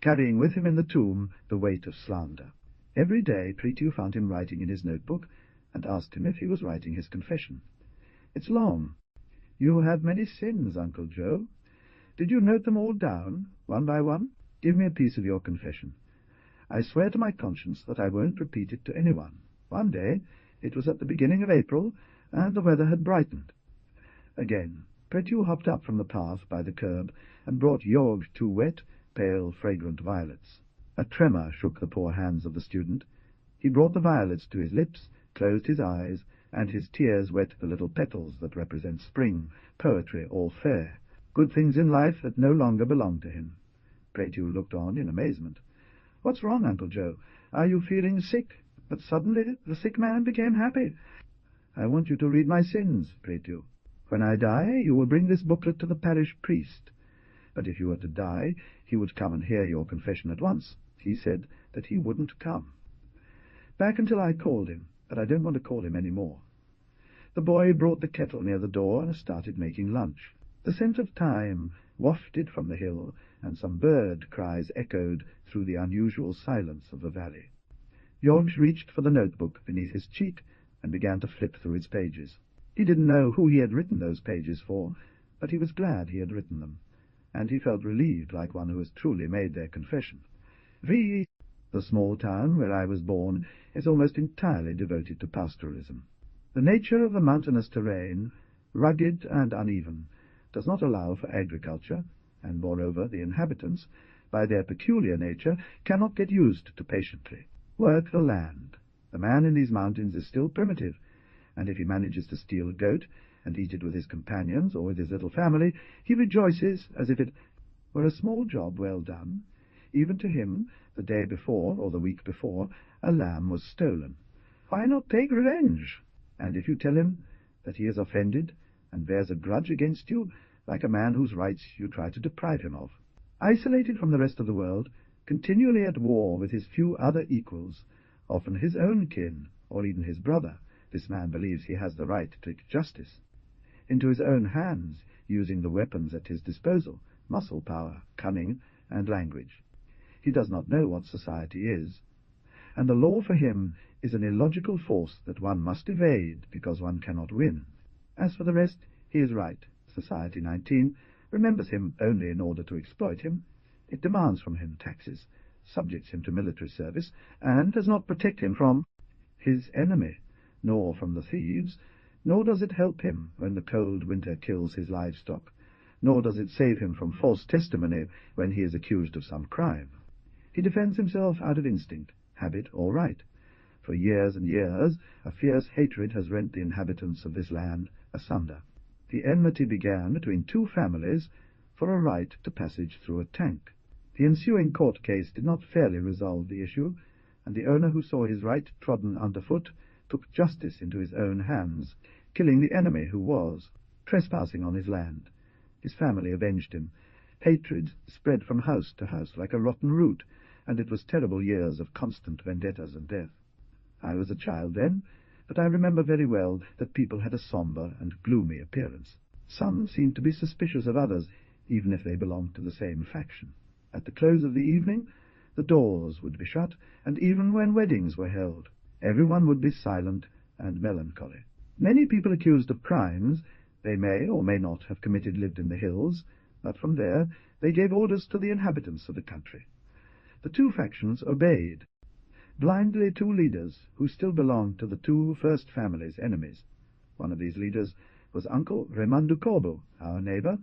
[SPEAKER 1] carrying with him in the tomb the weight of slander. Every day Pretu found him writing in his notebook, and asked him if he was writing his confession. "It's long. You have many sins, Uncle Joe. Did you note them all down, one by one? Give me a piece of your confession. I swear to my conscience that I won't repeat it to anyone. One day, it was at the beginning of April, and the weather had brightened." Again, Pretu hopped up from the path by the curb, and brought Jorg 2 wet, pale, fragrant violets. A tremor shook the poor hands of the student. He brought the violets to his lips, closed his eyes, and his tears wet the little petals that represent spring, poetry, all fair, good things in life that no longer belong to him. Pretu looked on in amazement. "What's wrong, Uncle Joe? Are you feeling sick?" But suddenly the sick man became happy. "I want you to read my sins, Pretu. When I die, you will bring this booklet to the parish priest. But if you were to die, he would come and hear your confession at once. He said that he wouldn't come. Back until I called him, but I don't want to call him any more." The boy brought the kettle near the door and started making lunch. The scent of thyme wafted from the hill, and some bird cries echoed through the unusual silence of the valley. Jorg reached for the notebook beneath his cheek and began to flip through its pages. He didn't know who he had written those pages for, but he was glad he had written them, and he felt relieved like one who has truly made their confession. The small town where I was born is almost entirely devoted to pastoralism. The nature of the mountainous terrain, rugged and uneven, does not allow for agriculture, and moreover the inhabitants, by their peculiar nature, cannot get used to patiently work the land. The man in these mountains is still primitive, and if he manages to steal a goat and eat it with his companions or with his little family, he rejoices as if it were a small job well done. Even to him, the day before or the week before, a lamb was stolen. Why not take revenge? And if you tell him that he is offended and bears a grudge against you, like a man whose rights you try to deprive him of, isolated from the rest of the world, continually at war with his few other equals, often his own kin, or even his brother, this man believes he has the right to take justice into his own hands, using the weapons at his disposal, muscle power, cunning, and language. He does not know what society is, and the law for him is an illogical force that one must evade because one cannot win. As for the rest, he is right. Society 19 remembers him only in order to exploit him. It demands from him taxes, subjects him to military service, and does not protect him from his enemy, nor from the thieves, nor does it help him when the cold winter kills his livestock, nor does it save him from false testimony when he is accused of some crime. He defends himself out of instinct, habit, or right. For years and years, a fierce hatred has rent the inhabitants of this land asunder. The enmity began between two families for a right to passage through a tank. The ensuing court case did not fairly resolve the issue, and the owner who saw his right trodden underfoot took justice into his own hands, killing the enemy who was trespassing on his land. His family avenged him. Hatred spread from house to house like a rotten root, and it was terrible years of constant vendettas and death. I was a child then, but I remember very well that people had a sombre and gloomy appearance. Some seemed to be suspicious of others, even if they belonged to the same faction. At the close of the evening, the doors would be shut, and even when weddings were held, everyone would be silent and melancholy. Many people accused of crimes they may or may not have committed lived in the hills, but from there they gave orders to the inhabitants of the country. The two factions obeyed. Blindly two leaders, who still belonged to the two first families' enemies. One of these leaders was Uncle Raimundo Corbo, our neighbor.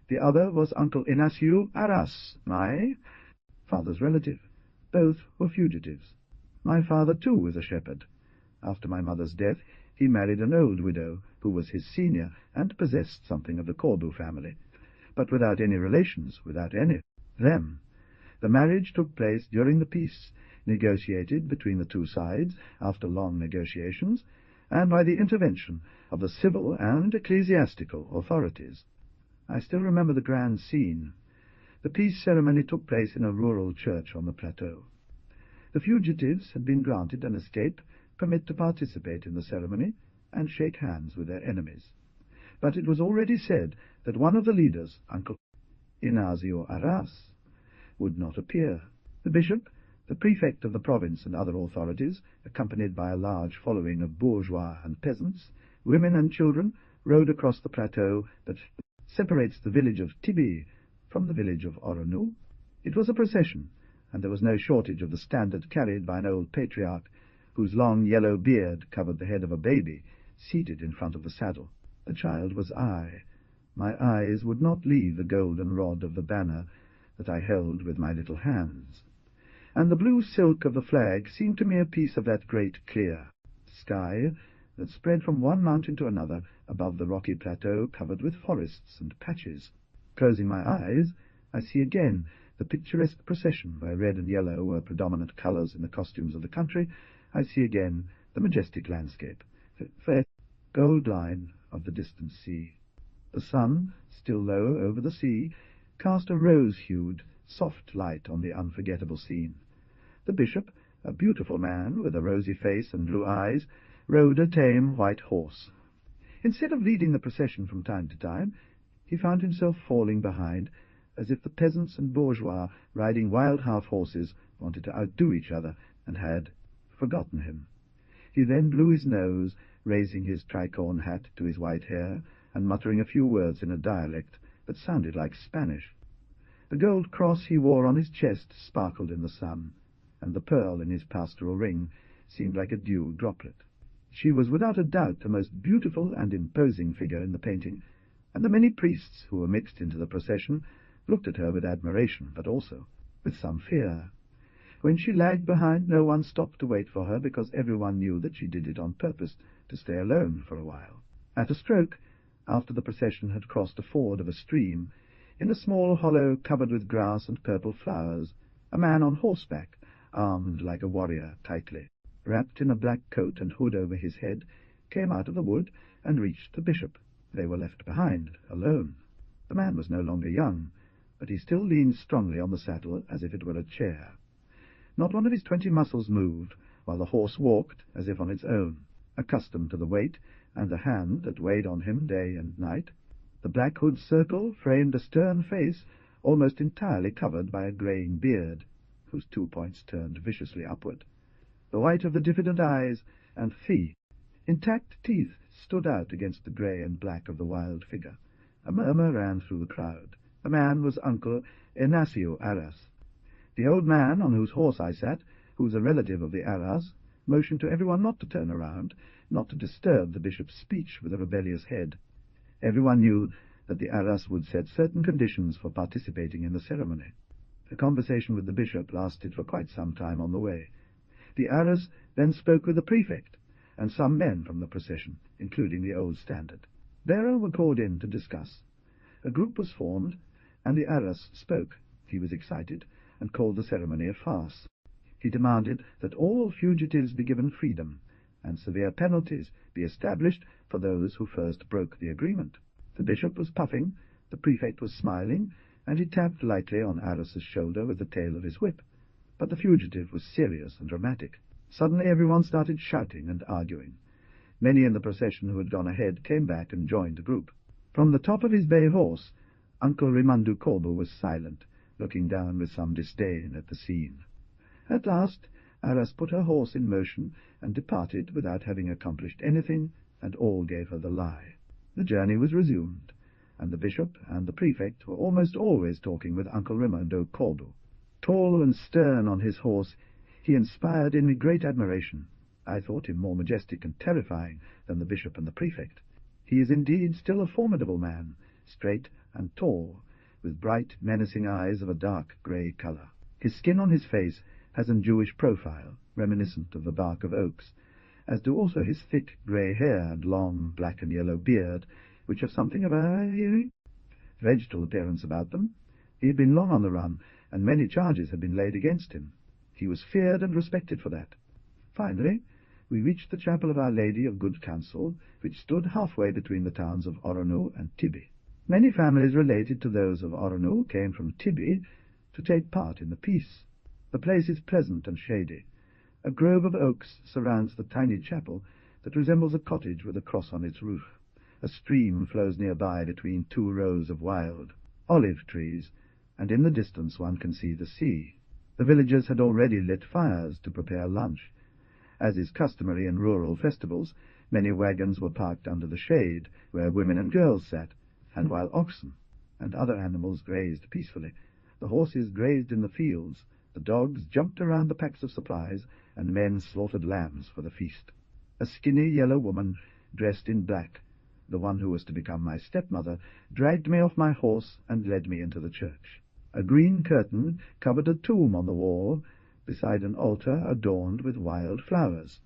[SPEAKER 1] The other was Uncle Inácio Arras, my father's relative. Both were fugitives. My father, too, was a shepherd. After my mother's death, he married an old widow, who was his senior, and possessed something of the Corbo family, but without any relations, without any them. The marriage took place during the peace, negotiated between the two sides after long negotiations, and by the intervention of the civil and ecclesiastical authorities. I still remember the grand scene. The peace ceremony took place in a rural church on the plateau. The fugitives had been granted an escape permit to participate in the ceremony and shake hands with their enemies. But it was already said that one of the leaders, Uncle Inácio Arras, would not appear. The bishop, the prefect of the province, and other authorities, accompanied by a large following of bourgeois and peasants, women and children, rode across the plateau that separates the village of Tibi from the village of Oronou. It was a procession, and there was no shortage of the standard carried by an old patriarch, whose long yellow beard covered the head of a baby, seated in front of the saddle. The child was I. My eyes would not leave the golden rod of the banner that I held with my little hands, and the blue silk of the flag seemed to me a piece of that great clear sky that spread from one mountain to another above the rocky plateau covered with forests and patches. Closing my eyes, I see again the picturesque procession where red and yellow were predominant colours in the costumes of the country. I see again the majestic landscape, the fair gold line of the distant sea. The sun, still low over the sea, cast a rose-hued, soft light on the unforgettable scene. The bishop, a beautiful man with a rosy face and blue eyes, rode a tame white horse. Instead of leading the procession from time to time, he found himself falling behind, as if the peasants and bourgeois riding wild half-horses wanted to outdo each other and had forgotten him. He then blew his nose, raising his tricorn hat to his white hair, and muttering a few words in a dialect that sounded like Spanish. The gold cross he wore on his chest sparkled in the sun, and the pearl in his pastoral ring seemed like a dew droplet. She was without a doubt the most beautiful and imposing figure in the painting, and the many priests who were mixed into the procession looked at her with admiration, but also with some fear. When she lagged behind, no one stopped to wait for her, because everyone knew that she did it on purpose to stay alone for a while. At a stroke, after the procession had crossed a ford of a stream, in a small hollow covered with grass and purple flowers, a man on horseback, armed like a warrior tightly, wrapped in a black coat and hood over his head, came out of the wood and reached the bishop. They were left behind, alone. The man was no longer young, but he still leaned strongly on the saddle as if it were a chair. Not one of his 20 muscles moved, while the horse walked as if on its own, accustomed to the weight and the hand that weighed on him day and night. The black hood's circle framed a stern face almost entirely covered by a greying beard, whose 2 points turned viciously upward. The white of the diffident eyes and intact teeth stood out against the grey and black of the wild figure. A murmur ran through the crowd. The man was Uncle Inácio Arras. The old man on whose horse I sat, who was a relative of the Arras, motioned to everyone not to turn around, not to disturb the bishop's speech with a rebellious head. Everyone knew that the Arras would set certain conditions for participating in the ceremony. The conversation with the bishop lasted for quite some time on the way. The Arras then spoke with the prefect, and some men from the procession, including the old standard. Bearer were called in to discuss. A group was formed, and the Arras spoke. He was excited, and called the ceremony a farce. He demanded that all fugitives be given freedom, and severe penalties be established for those who first broke the agreement. The bishop was puffing, the prefect was smiling, and he tapped lightly on Arras's shoulder with the tail of his whip. But the fugitive was serious and dramatic. Suddenly everyone started shouting and arguing. Many in the procession who had gone ahead came back and joined the group. From the top of his bay horse, Uncle Rimandu Korbo was silent, looking down with some disdain at the scene. At last Arras put her horse in motion and departed without having accomplished anything, and all gave her the lie. The journey was resumed, and the bishop and the prefect were almost always talking with Uncle Rimandu Korbo. Tall and stern on his horse, he inspired in me great admiration. I thought him more majestic and terrifying than the bishop and the prefect. He is indeed still a formidable man, straight and tall, with bright, menacing eyes of a dark grey colour. His skin on his face has a Jewish profile, reminiscent of the bark of oaks, as do also his thick grey hair and long black and yellow beard, which have something of a vegetal appearance about them. He had been long on the run, and many charges had been laid against him. He was feared and respected for that. Finally, we reached the chapel of Our Lady of Good Counsel, which stood halfway between the towns of Orono and Tibi. Many families related to those of Orono came from Tibi to take part in the peace. The place is pleasant and shady. A grove of oaks surrounds the tiny chapel that resembles a cottage with a cross on its roof. A stream flows nearby between 2 rows of wild olive trees, and in the distance one can see the sea. The villagers had already lit fires to prepare lunch. As is customary in rural festivals, many wagons were parked under the shade, where women and girls sat, and while oxen and other animals grazed peacefully, the horses grazed in the fields, the dogs jumped around the packs of supplies, and men slaughtered lambs for the feast. A skinny yellow woman, dressed in black, the one who was to become my stepmother, dragged me off my horse and led me into the church. A green curtain covered a tomb on the wall, beside an altar adorned with wild flowers.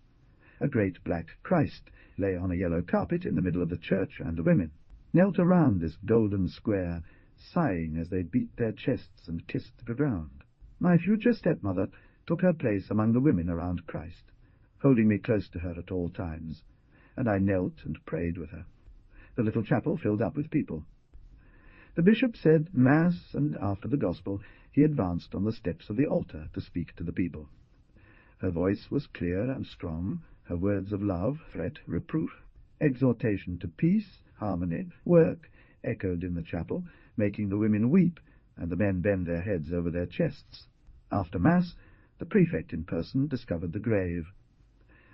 [SPEAKER 1] A great black Christ lay on a yellow carpet in the middle of the church, and the women knelt around this golden square, sighing as they beat their chests and kissed the ground. My future stepmother took her place among the women around Christ, holding me close to her at all times, and I knelt and prayed with her. The little chapel filled up with people. The bishop said Mass, and after the Gospel he advanced on the steps of the altar to speak to the people. Her voice was clear and strong, her words of love, threat, reproof, exhortation to peace, harmony, work, echoed in the chapel, making the women weep and the men bend their heads over their chests. After Mass, the prefect in person discovered the grave.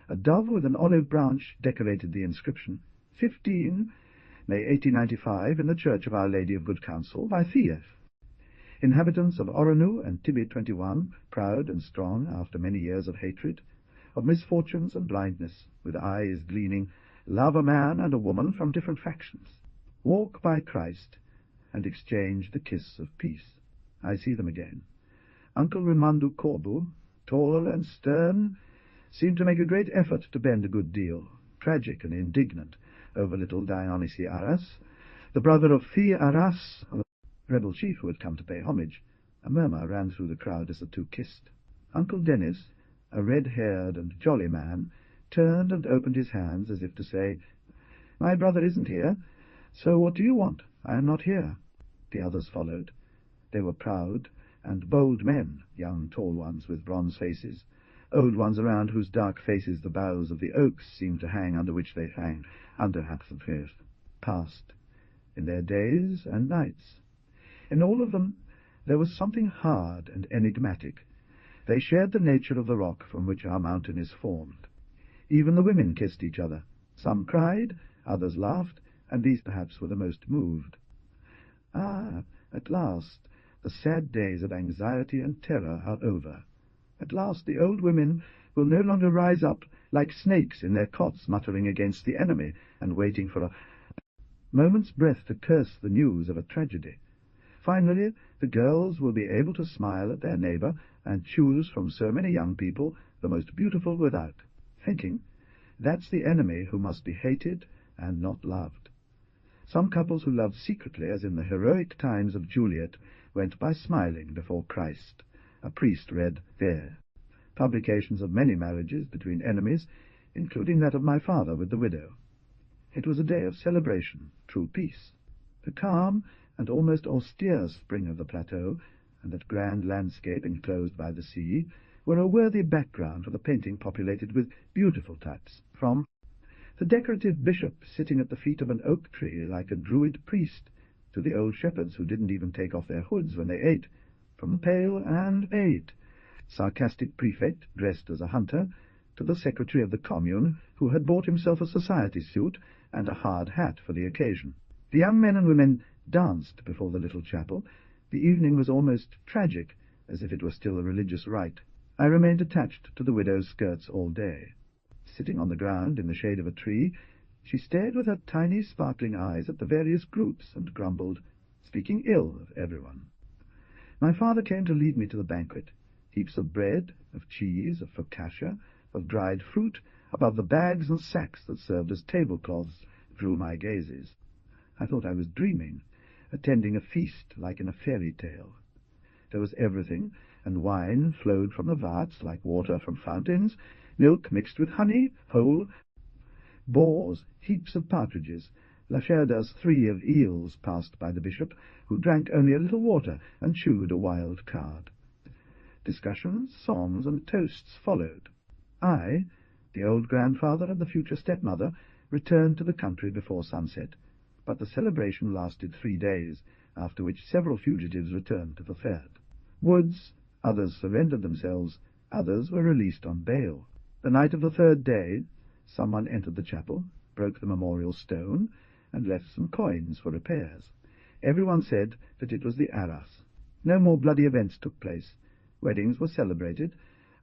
[SPEAKER 1] A dove with an olive branch decorated the inscription, 15 May 1895, in the Church of Our Lady of Good Counsel, by Thief. Inhabitants of Orono and Tibet 21, proud and strong after many years of hatred, of misfortunes and blindness, with eyes gleaming, love a man and a woman from different factions, walk by Christ, and exchange the kiss of peace. I see them again. Uncle Rimandu Korbo, tall and stern, seemed to make a great effort to bend a good deal, tragic and indignant over little Dionysi Arras, the brother of Thi Arras, the rebel chief who had come to pay homage. A murmur ran through the crowd as the two kissed. Uncle Dennis, a red-haired and jolly man, turned and opened his hands as if to say, "My brother isn't here, so what do you want? I am not here." The others followed. They were proud and bold men, young tall ones with bronze faces, old ones around whose dark faces the boughs of the oaks seemed to hang, under which they hang, under Hatzefeld, past, in their days and nights. In all of them there was something hard and enigmatic. They shared the nature of the rock from which our mountain is formed. Even the women kissed each other. Some cried, others laughed, and these perhaps were the most moved. Ah, at last, the sad days of anxiety and terror are over. At last the old women will no longer rise up like snakes in their cots, muttering against the enemy and waiting for a moment's breath to curse the news of a tragedy. Finally, the girls will be able to smile at their neighbour and choose from so many young people the most beautiful without, thinking, that's the enemy who must be hated and not loved. Some couples who loved secretly, as in the heroic times of Juliet, went by smiling before Christ. A priest read there. Publications of many marriages between enemies, including that of my father with the widow. It was a day of celebration, true peace. The calm and almost austere spring of the plateau, and that grand landscape enclosed by the sea, were a worthy background for the painting populated with beautiful types, from the decorative bishop sitting at the feet of an oak tree like a druid priest, to the old shepherds who didn't even take off their hoods when they ate, from the pale and maid, sarcastic prefect dressed as a hunter, to the secretary of the commune who had bought himself a society suit and a hard hat for the occasion. The young men and women danced before the little chapel. The evening was almost tragic, as if it were still a religious rite. I remained attached to the widow's skirts all day. Sitting on the ground in the shade of a tree, she stared with her tiny sparkling eyes at the various groups and grumbled, speaking ill of everyone. My father came to lead me to the banquet. Heaps of bread, of cheese, of focaccia, of dried fruit, above the bags and sacks that served as tablecloths, drew my gazes. I thought I was dreaming, attending a feast like in a fairy tale. There was everything, and wine flowed from the vats like water from fountains, milk mixed with honey, whole, boars, heaps of partridges. La chair does 3 of eels passed by the bishop, who drank only a little water and chewed a wild card. Discussions, songs, and toasts followed. I, the old grandfather and the future stepmother, returned to the country before sunset, but the celebration lasted 3 days, after which several fugitives returned to the fair. Woods, others surrendered themselves, others were released on bail. The night of the 3rd day, someone entered the chapel, broke the memorial stone, and left some coins for repairs. Everyone said that it was the Arras. No more bloody events took place. Weddings were celebrated,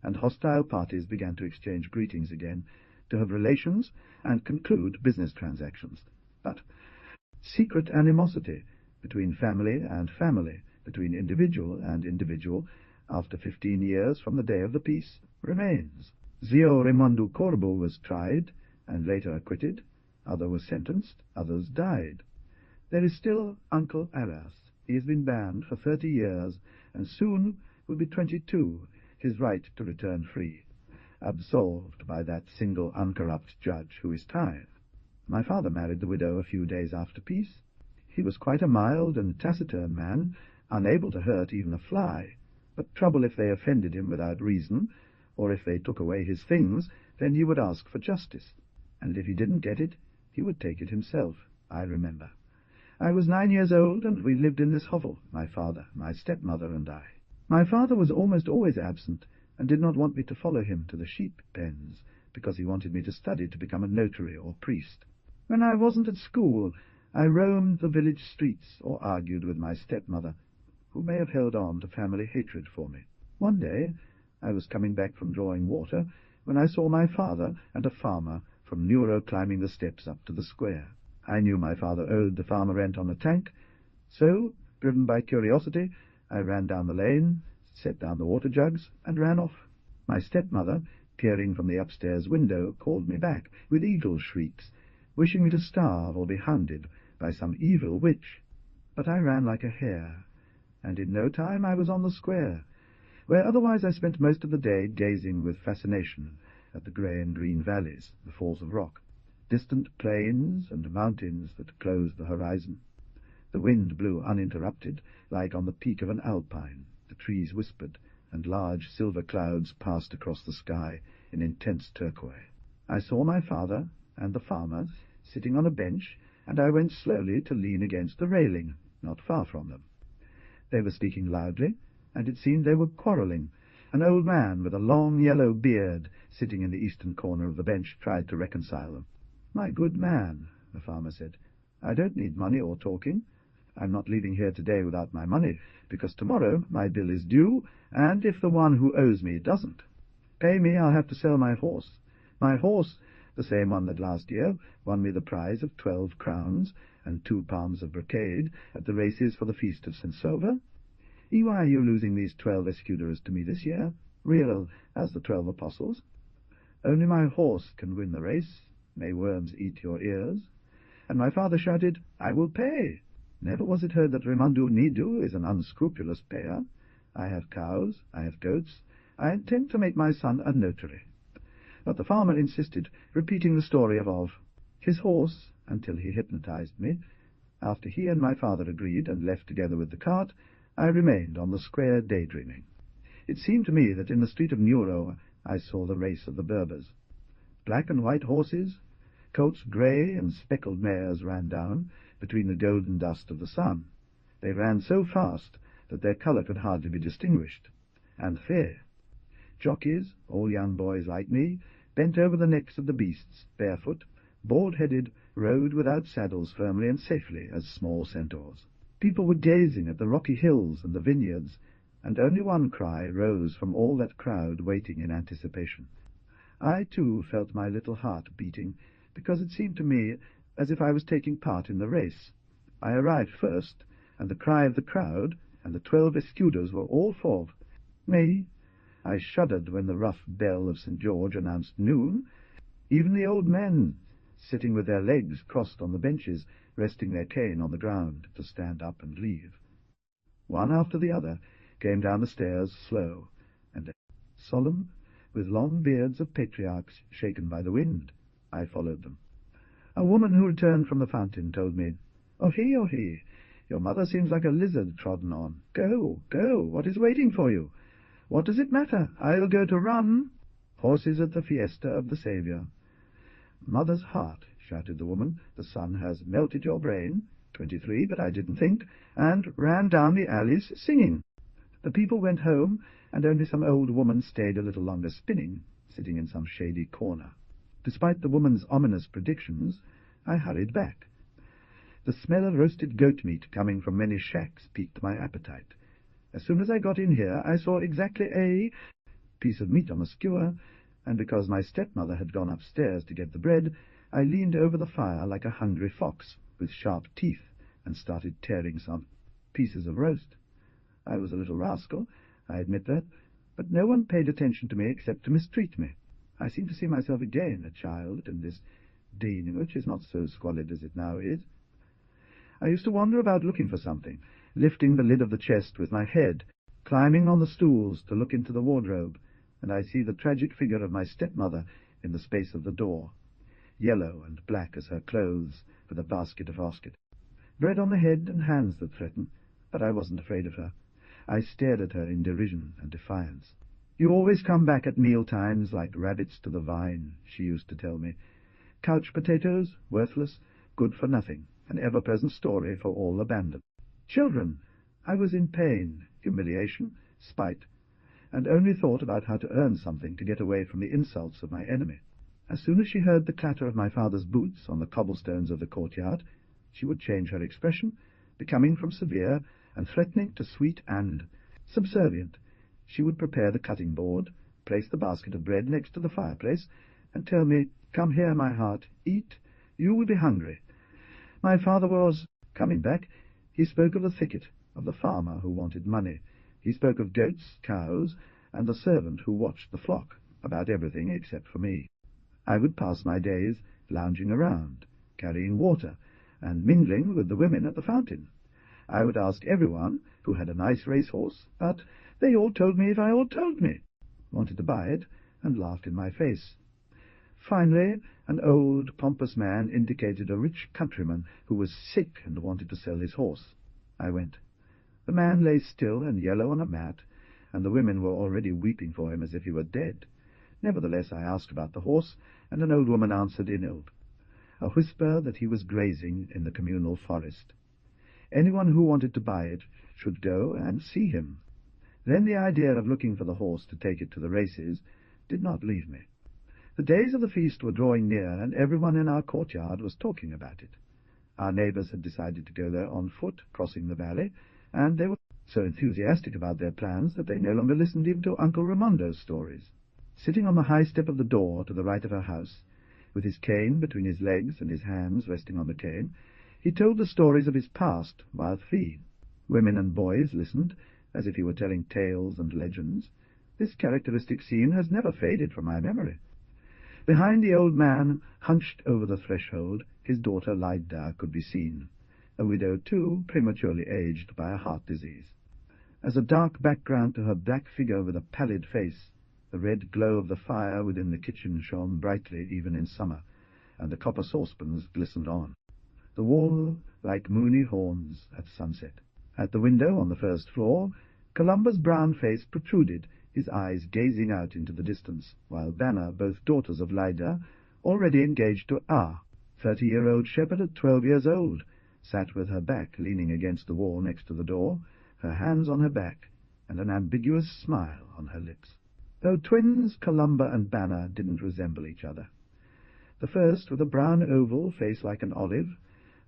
[SPEAKER 1] and hostile parties began to exchange greetings again, to have relations and conclude business transactions. But secret animosity between family and family, between individual and individual, after 15 years from the day of the peace, remains. Zio Raimondo Corbo was tried, and later acquitted. Others were sentenced, others died. There is still Uncle Arras. He has been banned for 30 years, and soon will be 22, his right to return free, absolved by that single uncorrupt judge who is time. My father married the widow a few days after peace. He was quite a mild and taciturn man, unable to hurt even a fly, but trouble if they offended him without reason, or if they took away his things, then he would ask for justice, and if he didn't get it, he would take it himself, I remember. I was 9 years old, and we lived in this hovel, my father, my stepmother, and I. My father was almost always absent, and did not want me to follow him to the sheep pens, because he wanted me to study to become a notary or priest. When I wasn't at school, I roamed the village streets or argued with my stepmother, who may have held on to family hatred for me. One day I was coming back from drawing water when I saw my father and a farmer from Neuro climbing the steps up to the square. I knew my father owed the farmer rent on a tank, so, driven by curiosity, I ran down the lane, set down the water jugs, and ran off. My stepmother, peering from the upstairs window, called me back with eagle shrieks, wishing me to starve or be hounded by some evil witch. But I ran like a hare, and in no time I was on the square, where otherwise I spent most of the day gazing with fascination at the grey and green valleys, the falls of rock, distant plains and mountains that closed the horizon. The wind blew uninterrupted, like on the peak of an alpine. The trees whispered, and large silver clouds passed across the sky in intense turquoise. I saw my father and the farmer sitting on a bench, and I went slowly to lean against the railing, not far from them. They were speaking loudly, and it seemed they were quarrelling. An old man with a long yellow beard, sitting in the eastern corner of the bench, tried to reconcile them. "My good man," the farmer said, "I don't need money or talking. I'm not leaving here today without my money, because tomorrow my bill is due, and if the one who owes me doesn't pay me, I'll have to sell my horse. My horse, the same one that last year won me the prize of 12 crowns and 2 palms of brocade at the races for the feast of St. Silver. Why are you losing these 12 escuderos to me this year, real as the 12 apostles? Only my horse can win the race. May worms eat your ears. And my father shouted, I will pay. Never was it heard that Remandu Nidu is an unscrupulous payer. I have cows, I have goats, I intend to make my son a notary. But the farmer insisted, repeating the story of his horse until he hypnotized me. After he and my father agreed and left together with the cart, I remained on the square daydreaming. It seemed to me that in the street of Neuro I saw the race of the Berbers. Black and white horses, colts grey and speckled mares ran down between the golden dust of the sun. They ran so fast that their colour could hardly be distinguished, and fair. Jockeys, all young boys like me, bent over the necks of the beasts, barefoot, bald-headed, rode without saddles firmly and safely as small centaurs. People were gazing at the rocky hills and the vineyards, and only one cry rose from all that crowd waiting in anticipation. I, too, felt my little heart beating, because it seemed to me as if I was taking part in the race. I arrived first, and the cry of the crowd and the 12 escudos were all for me. I shuddered when the rough bell of St. George announced noon. Even the old men, sitting with their legs crossed on the benches, resting their cane on the ground to stand up and leave. One after the other came down the stairs slow and solemn, with long beards of patriarchs shaken by the wind. I followed them. A woman who returned from the fountain told me, "Oh he, your mother seems like a lizard trodden on. Go, go, what is waiting for you? What does it matter? I'll go to run. Horses at the fiesta of the Saviour." "Mother's heart," shouted the woman, "the sun has melted your brain, 23, but I didn't think," and ran down the alleys singing. The people went home, and only some old woman stayed a little longer spinning, sitting in some shady corner. Despite the woman's ominous predictions, I hurried back. The smell of roasted goat meat coming from many shacks piqued my appetite. As soon as I got in here, I saw exactly a piece of meat on a skewer, and because my stepmother had gone upstairs to get the bread, I leaned over the fire like a hungry fox with sharp teeth and started tearing some pieces of roast. I was a little rascal, I admit that, but no one paid attention to me except to mistreat me. I seemed to see myself again, a child, in this den which is not so squalid as it now is. I used to wander about looking for something, lifting the lid of the chest with my head, climbing on the stools to look into the wardrobe, and I see the tragic figure of my stepmother in the space of the door, yellow and black as her clothes, with a basket. Bread on the head and hands that threaten, but I wasn't afraid of her. I stared at her in derision and defiance. "You always come back at meal-times like rabbits to the vine," she used to tell me. "Couch potatoes, worthless, good for nothing, an ever-present story for all abandoned." Children! I was in pain, humiliation, spite, and only thought about how to earn something to get away from the insults of my enemy. As soon as she heard the clatter of my father's boots on the cobblestones of the courtyard, she would change her expression, becoming from severe and threatening to sweet and subservient. She would prepare the cutting board, place the basket of bread next to the fireplace, and tell me, "Come here, my heart, eat, you will be hungry." My father was coming back. He spoke of the thicket, of the farmer who wanted money. He spoke of goats, cows, and the servant who watched the flock, about everything except for me. I would pass my days lounging around, carrying water, and mingling with the women at the fountain. I would ask everyone who had a nice racehorse, but they all told me if I all told me, wanted to buy it, and laughed in my face. Finally, an old, pompous man indicated a rich countryman who was sick and wanted to sell his horse. I went. The man lay still and yellow on a mat, and the women were already weeping for him as if he were dead. Nevertheless, I asked about the horse, and an old woman answered in ill, a whisper that he was grazing in the communal forest. Anyone who wanted to buy it should go and see him. Then the idea of looking for the horse to take it to the races did not leave me. The days of the feast were drawing near, and everyone in our courtyard was talking about it. Our neighbours had decided to go there on foot, crossing the valley, and they were so enthusiastic about their plans that they no longer listened even to Uncle Raimondo's stories. Sitting on the high step of the door to the right of her house, with his cane between his legs and his hands resting on the cane, he told the stories of his past while free. Women and boys listened, as if he were telling tales and legends. This characteristic scene has never faded from my memory. Behind the old man, hunched over the threshold, his daughter Leida could be seen, a widow too, prematurely aged by a heart disease. As a dark background to her black figure with a pallid face, the red glow of the fire within the kitchen shone brightly even in summer, and the copper saucepans glistened on. The wall like moony horns at sunset. At the window on the first floor, Columba's brown face protruded, his eyes gazing out into the distance, while Banner, both daughters of Leida, already engaged to 30-year-old shepherd at 12 years old, sat with her back leaning against the wall next to the door, her hands on her back, and an ambiguous smile on her lips. Though twins, Columba and Banner didn't resemble each other. The first, with a brown oval face like an olive,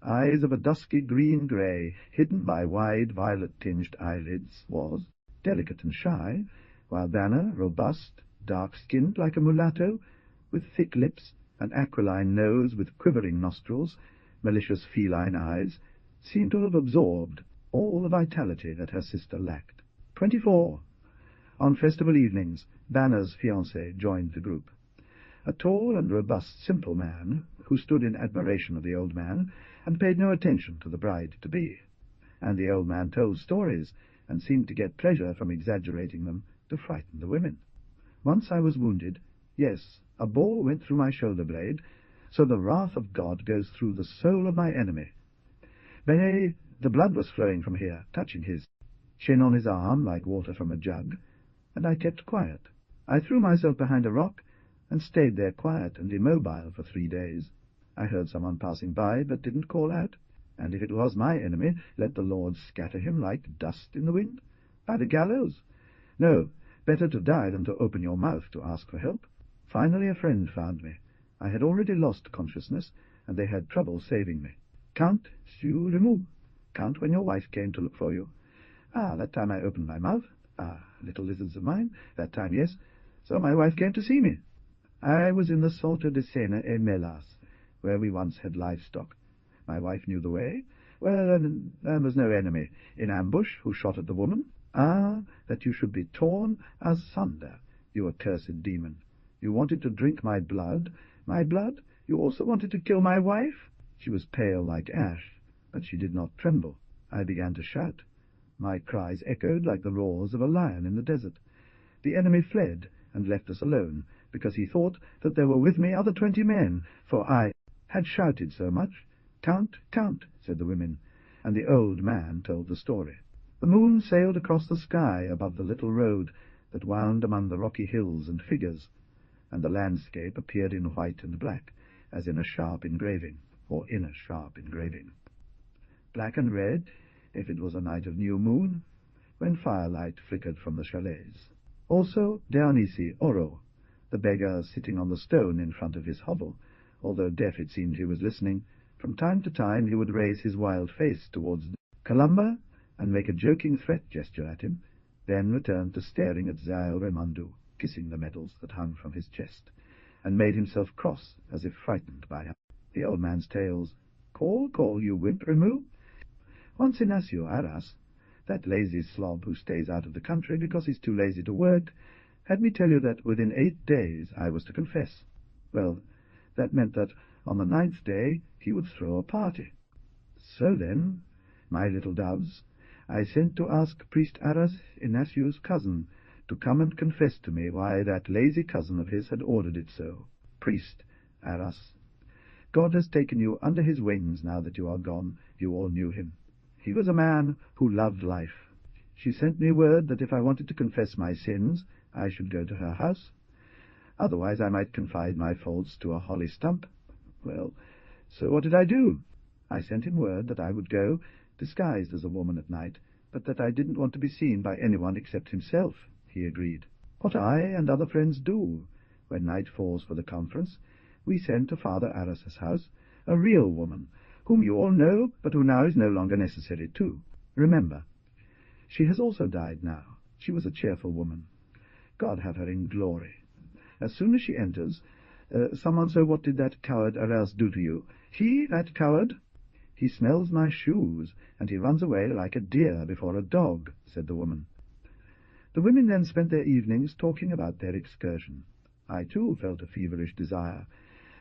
[SPEAKER 1] eyes of a dusky green-grey, hidden by wide violet-tinged eyelids, was delicate and shy, while Banner, robust, dark-skinned like a mulatto, with thick lips, an aquiline nose with quivering nostrils, malicious feline eyes, seemed to have absorbed all the vitality that her sister lacked. 24. On festival evenings, Banner's fiancé joined the group. A tall and robust, simple man, who stood in admiration of the old man, and paid no attention to the bride-to-be. And the old man told stories, and seemed to get pleasure from exaggerating them to frighten the women. Once I was wounded. Yes, a ball went through my shoulder-blade, so the wrath of God goes through the soul of my enemy. The blood was flowing from here, touching his chin on his arm like water from a jug, and I kept quiet. I threw myself behind a rock, and stayed there quiet and immobile for 3 days. I heard someone passing by, but didn't call out, and if it was my enemy, let the Lord scatter him like dust in the wind. By the gallows? No, better to die than to open your mouth to ask for help. Finally a friend found me. I had already lost consciousness, and they had trouble saving me. Count sur le mot. Count when your wife came to look for you. That time I opened my mouth. Little lizards of mine. That time, yes. So my wife came to see me. I was in the Salto de Sena et Melas, where we once had livestock. My wife knew the way. Well, there was no enemy in ambush who shot at the woman. That you should be torn asunder, you accursed demon. You wanted to drink my blood. My blood? You also wanted to kill my wife? She was pale like ash, but she did not tremble. I began to shout. My cries echoed like the roars of a lion in the desert. The enemy fled and left us alone, because he thought that there were with me other 20 men, for I had shouted so much. Count, count, said the women, and the old man told the story. The moon sailed across the sky above the little road that wound among the rocky hills and figures, and the landscape appeared in white and black, as in a sharp engraving, or in a sharp engraving. Black and red, if it was a night of new moon, when firelight flickered from the chalets. Also Dionysi Oro, the beggar sitting on the stone in front of his hovel. Although deaf it seemed he was listening, from time to time he would raise his wild face towards Columba and make a joking threat gesture at him, then return to staring at Zael Remandu, kissing the medals that hung from his chest, and made himself cross as if frightened by her. The old man's tales. Call, call, you wimp, remove. Once Inacio Arras, that lazy slob who stays out of the country because he's too lazy to work, had me tell you that within 8 days I was to confess. Well, that meant that on the 9th day he would throw a party. So then, my little doves, I sent to ask priest Arras, Inacio's cousin, to come and confess to me why that lazy cousin of his had ordered it so. Priest Arras, God has taken you under his wings now that you are gone. You all knew him. He was a man who loved life. She sent me word that if I wanted to confess my sins, I should go to her house. Otherwise I might confide my faults to a holly stump. Well, so what did I do? I sent him word that I would go, disguised as a woman at night, but that I didn't want to be seen by anyone except himself. He agreed. What I and other friends do. When night falls for the conference, we send to Father Arras's house a real woman, whom you all know, but who now is no longer necessary too. Remember, she has also died now. She was a cheerful woman. God have her in glory. As soon as she enters, someone, so what did that coward Arras do to you? He, that coward? He smells my shoes, and he runs away like a deer before a dog, said the woman. The women then spent their evenings talking about their excursion. I, too, felt a feverish desire,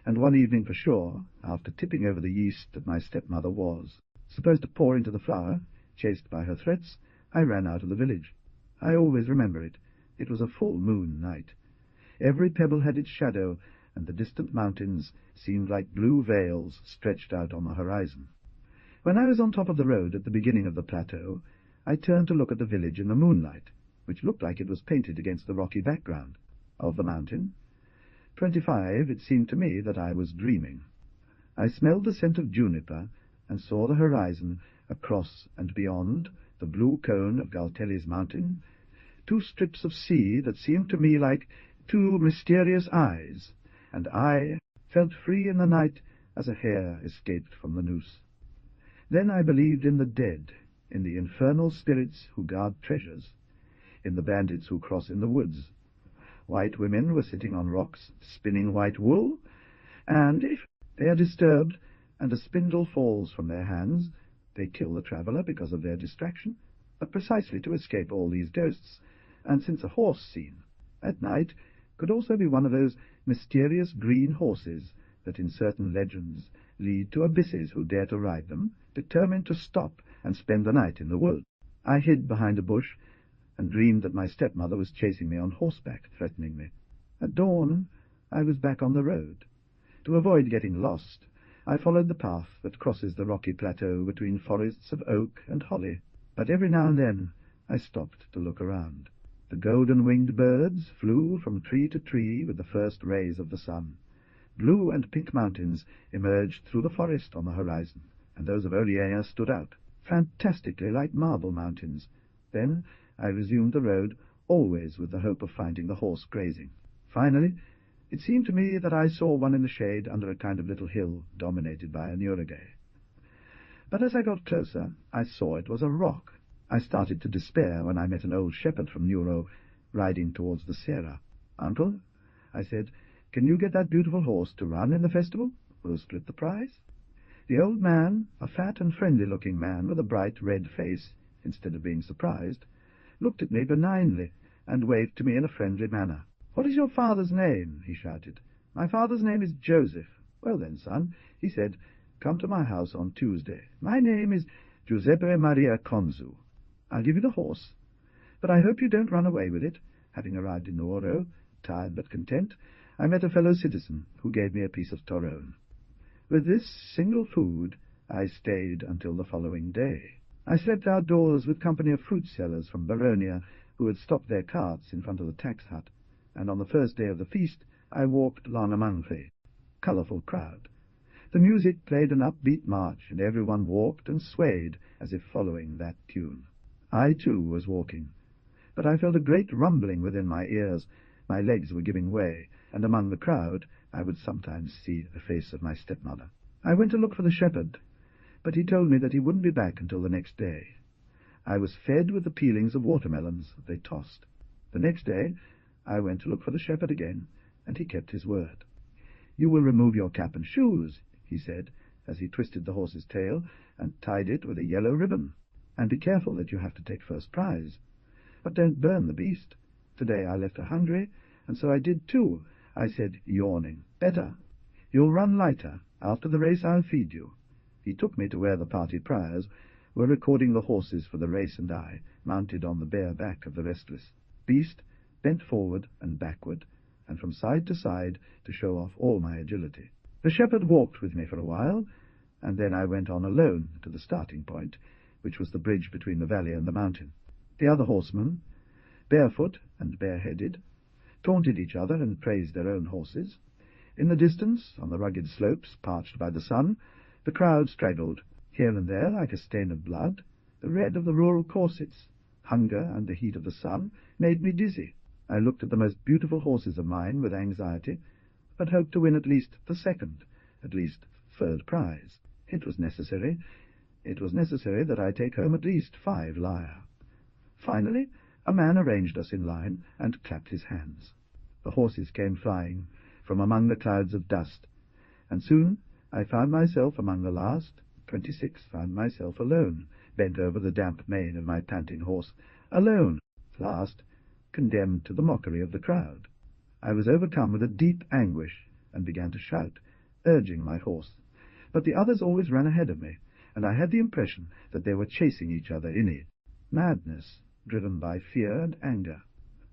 [SPEAKER 1] and one evening for sure, after tipping over the yeast that my stepmother was supposed to pour into the flour, chased by her threats, I ran out of the village. I always remember it. It was a full moon night. Every pebble had its shadow, and the distant mountains seemed like blue veils stretched out on the horizon. When I was on top of the road at the beginning of the plateau, I turned to look at the village in the moonlight, which looked like it was painted against the rocky background of the mountain. 25, it seemed to me that I was dreaming. I smelled the scent of juniper, and saw the horizon across and beyond the blue cone of Galtelli's mountain, 2 strips of sea that seemed to me like 2 mysterious eyes, and I felt free in the night as a hare escaped from the noose. Then I believed in the dead, in the infernal spirits who guard treasures, in the bandits who cross in the woods. White women were sitting on rocks, spinning white wool, and if they are disturbed and a spindle falls from their hands, they kill the traveller because of their distraction, but precisely to escape all these ghosts. And since a horse scene at night could also be one of those mysterious green horses that in certain legends lead to abysses who dare to ride them, determined to stop and spend the night in the wood, I hid behind a bush and dreamed that my stepmother was chasing me on horseback, threatening me. At dawn, I was back on the road. To avoid getting lost, I followed the path that crosses the rocky plateau between forests of oak and holly, but every now and then I stopped to look around. The golden-winged birds flew from tree to tree with the first rays of the sun. Blue and pink mountains emerged through the forest on the horizon, and those of Olier stood out, fantastically like marble mountains. Then I resumed the road, always with the hope of finding the horse grazing. Finally, it seemed to me that I saw one in the shade under a kind of little hill dominated by a nuraghe. But as I got closer, I saw it was a rock. I started to despair when I met an old shepherd from Nuro riding towards the Sierra. "Uncle," I said, "can you get that beautiful horse to run in the festival? We'll split the prize." The old man, a fat and friendly-looking man with a bright red face, instead of being surprised, looked at me benignly and waved to me in a friendly manner. "What is your father's name?" he shouted. "My father's name is Joseph." "Well then, son," he said, "come to my house on Tuesday. My name is Giuseppe Maria Conzu. I'll give you the horse, but I hope you don't run away with it." Having arrived in Nuoro, tired but content, I met a fellow citizen who gave me a piece of torone. With this single food I stayed until the following day. I slept outdoors with company of fruit sellers from Baronia who had stopped their carts in front of the tax hut, and on the first day of the feast I walked l'Anamangre, colourful crowd. The music played an upbeat march, and everyone walked and swayed as if following that tune. I, too, was walking, but I felt a great rumbling within my ears. My legs were giving way, and among the crowd I would sometimes see the face of my stepmother. I went to look for the shepherd, but he told me that he wouldn't be back until the next day. I was fed with the peelings of watermelons they tossed. The next day I went to look for the shepherd again, and he kept his word. "You will remove your cap and shoes," he said, as he twisted the horse's tail and tied it with a yellow ribbon. "And be careful that you have to take first prize. But don't burn the beast. Today I left her hungry, and so I did too," I said, yawning. "Better. You'll run lighter. After the race I'll feed you." He took me to where the party priors were recording the horses for the race, and I, mounted on the bare back of the restless beast, bent forward and backward, and from side to side to show off all my agility. The shepherd walked with me for a while, and then I went on alone to the starting point, which was the bridge between the valley and the mountain. The other horsemen, barefoot and bareheaded, taunted each other and praised their own horses. In the distance, on the rugged slopes parched by the sun, the crowd straggled, here and there like a stain of blood, the red of the rural corsets. Hunger and the heat of the sun made me dizzy. I looked at the most beautiful horses of mine with anxiety, but hoped to win at least the second, at least third prize. It was necessary that I take home at least 5 lyre. Finally, a man arranged us in line and clapped his hands. The horses came flying from among the clouds of dust, and soon I found myself among the last. 26 found myself alone, bent over the damp mane of my panting horse. Alone. At last condemned to the mockery of the crowd. I was overcome with a deep anguish, and began to shout, urging my horse. But the others always ran ahead of me, and I had the impression that they were chasing each other in it. Madness, driven by fear and anger.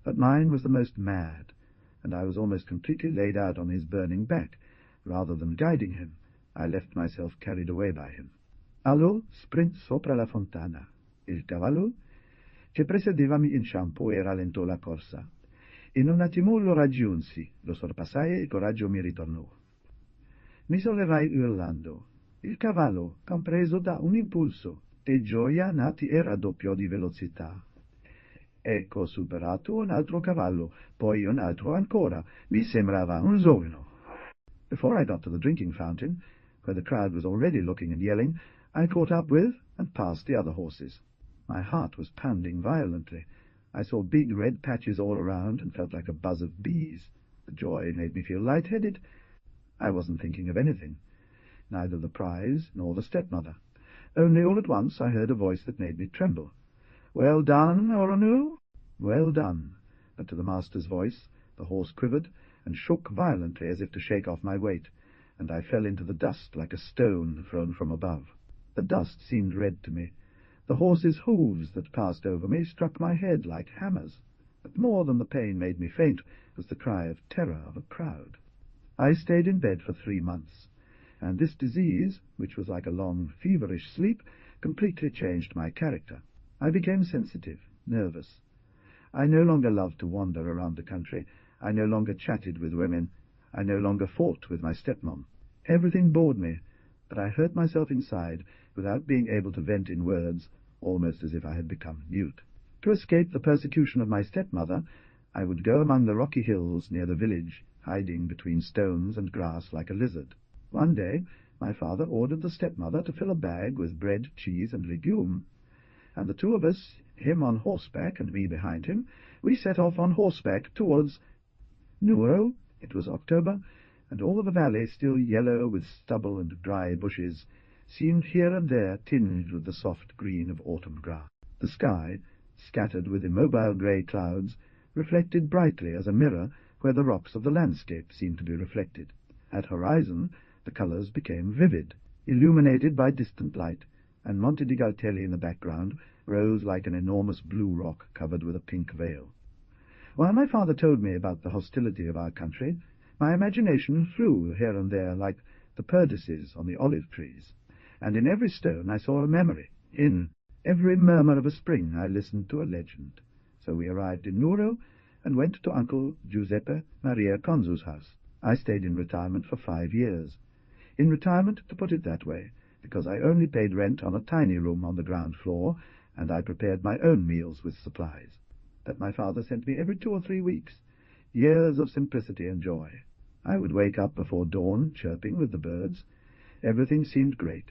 [SPEAKER 1] But mine was the most mad, and I was almost completely laid out on his burning back. Rather than guiding him, I left myself carried away by him. Allò sprint sopra la fontana. Il cavallo che precedeva mi inciampò e rallentò la corsa. In un attimo lo raggiunsi, lo sorpassai e il coraggio mi ritornò. Mi sollevai urlando. Il cavallo, compreso da un impulso di gioia, nati e raddoppio di velocità. Ecco superato un altro cavallo, poi un altro ancora. Mi sembrava un sogno. Before I got to the drinking fountain, where the crowd was already looking and yelling, I caught up with and passed the other horses. My heart was pounding violently. I saw big red patches all around and felt like a buzz of bees. The joy made me feel light-headed. I wasn't thinking of anything, neither the prize nor the stepmother. Only all at once I heard a voice that made me tremble. "Well done, Oronou?" Well done. But to the master's voice the horse quivered and shook violently as if to shake off my weight, and I fell into the dust like a stone thrown from above. The dust seemed red to me. The horse's hooves that passed over me struck my head like hammers. But more than the pain made me faint was the cry of terror of a crowd. I stayed in bed for 3 months, and this disease, which was like a long feverish sleep, completely changed my character. I became sensitive, nervous. I no longer loved to wander around the country. I no longer chatted with women. I no longer fought with my stepmom. Everything bored me, but I hurt myself inside without being able to vent in words, almost as if I had become mute. To escape the persecution of my stepmother, I would go among the rocky hills near the village, hiding between stones and grass like a lizard. One day my father ordered the stepmother to fill a bag with bread, cheese, and legume, and the two of us, him on horseback and me behind him, we set off on horseback towards Nuoro. It was October, and all of the valley, still yellow with stubble and dry bushes, seemed here and there tinged with the soft green of autumn grass. The sky, scattered with immobile grey clouds, reflected brightly as a mirror where the rocks of the landscape seemed to be reflected. At horizon the colours became vivid, illuminated by distant light, and Monte di Galtelli in the background rose like an enormous blue rock covered with a pink veil. While my father told me about the hostility of our country, my imagination flew here and there like the perdices on the olive trees, and in every stone I saw a memory. In every murmur of a spring I listened to a legend. So we arrived in Nuoro and went to Uncle Giuseppe Maria Consu's house. I stayed in retirement for 5 years. In retirement, to put it that way, because I only paid rent on a tiny room on the ground floor, and I prepared my own meals with supplies that my father sent me every 2 or 3 weeks. Years of simplicity and joy. I would wake up before dawn, chirping with the birds. Everything seemed great.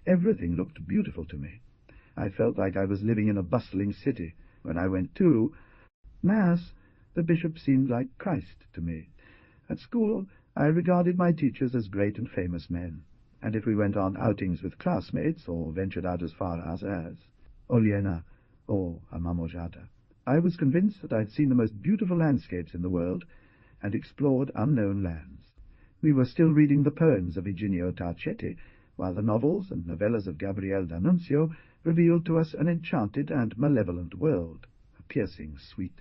[SPEAKER 1] Everything looked beautiful to me. I felt like I was living in a bustling city. When I went to Mass, the bishop seemed like Christ to me. At school, I regarded my teachers as great and famous men, and if we went on outings with classmates, or ventured out as far as Oliena or Amamojata, I was convinced that I had seen the most beautiful landscapes in the world and explored unknown lands. We were still reading the poems of Eugenio Tarchetti, while the novels and novellas of Gabriele D'Annunzio revealed to us an enchanted and malevolent world, a piercing, sweet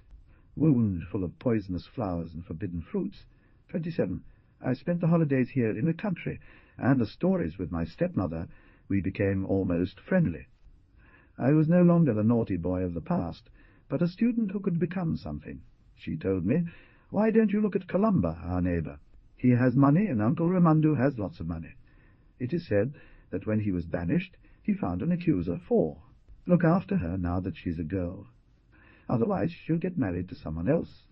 [SPEAKER 1] wound full of poisonous flowers and forbidden fruits. 27. I spent the holidays here in the country, and the stories with my stepmother, we became almost friendly. I was no longer the naughty boy of the past, but a student who could become something. She told me, "Why don't you look at Colomba, our neighbour? He has money, and Uncle Raimondo has lots of money. It is said that when he was banished, he found an accuser. Look after her now that she's a girl. Otherwise she'll get married to someone else.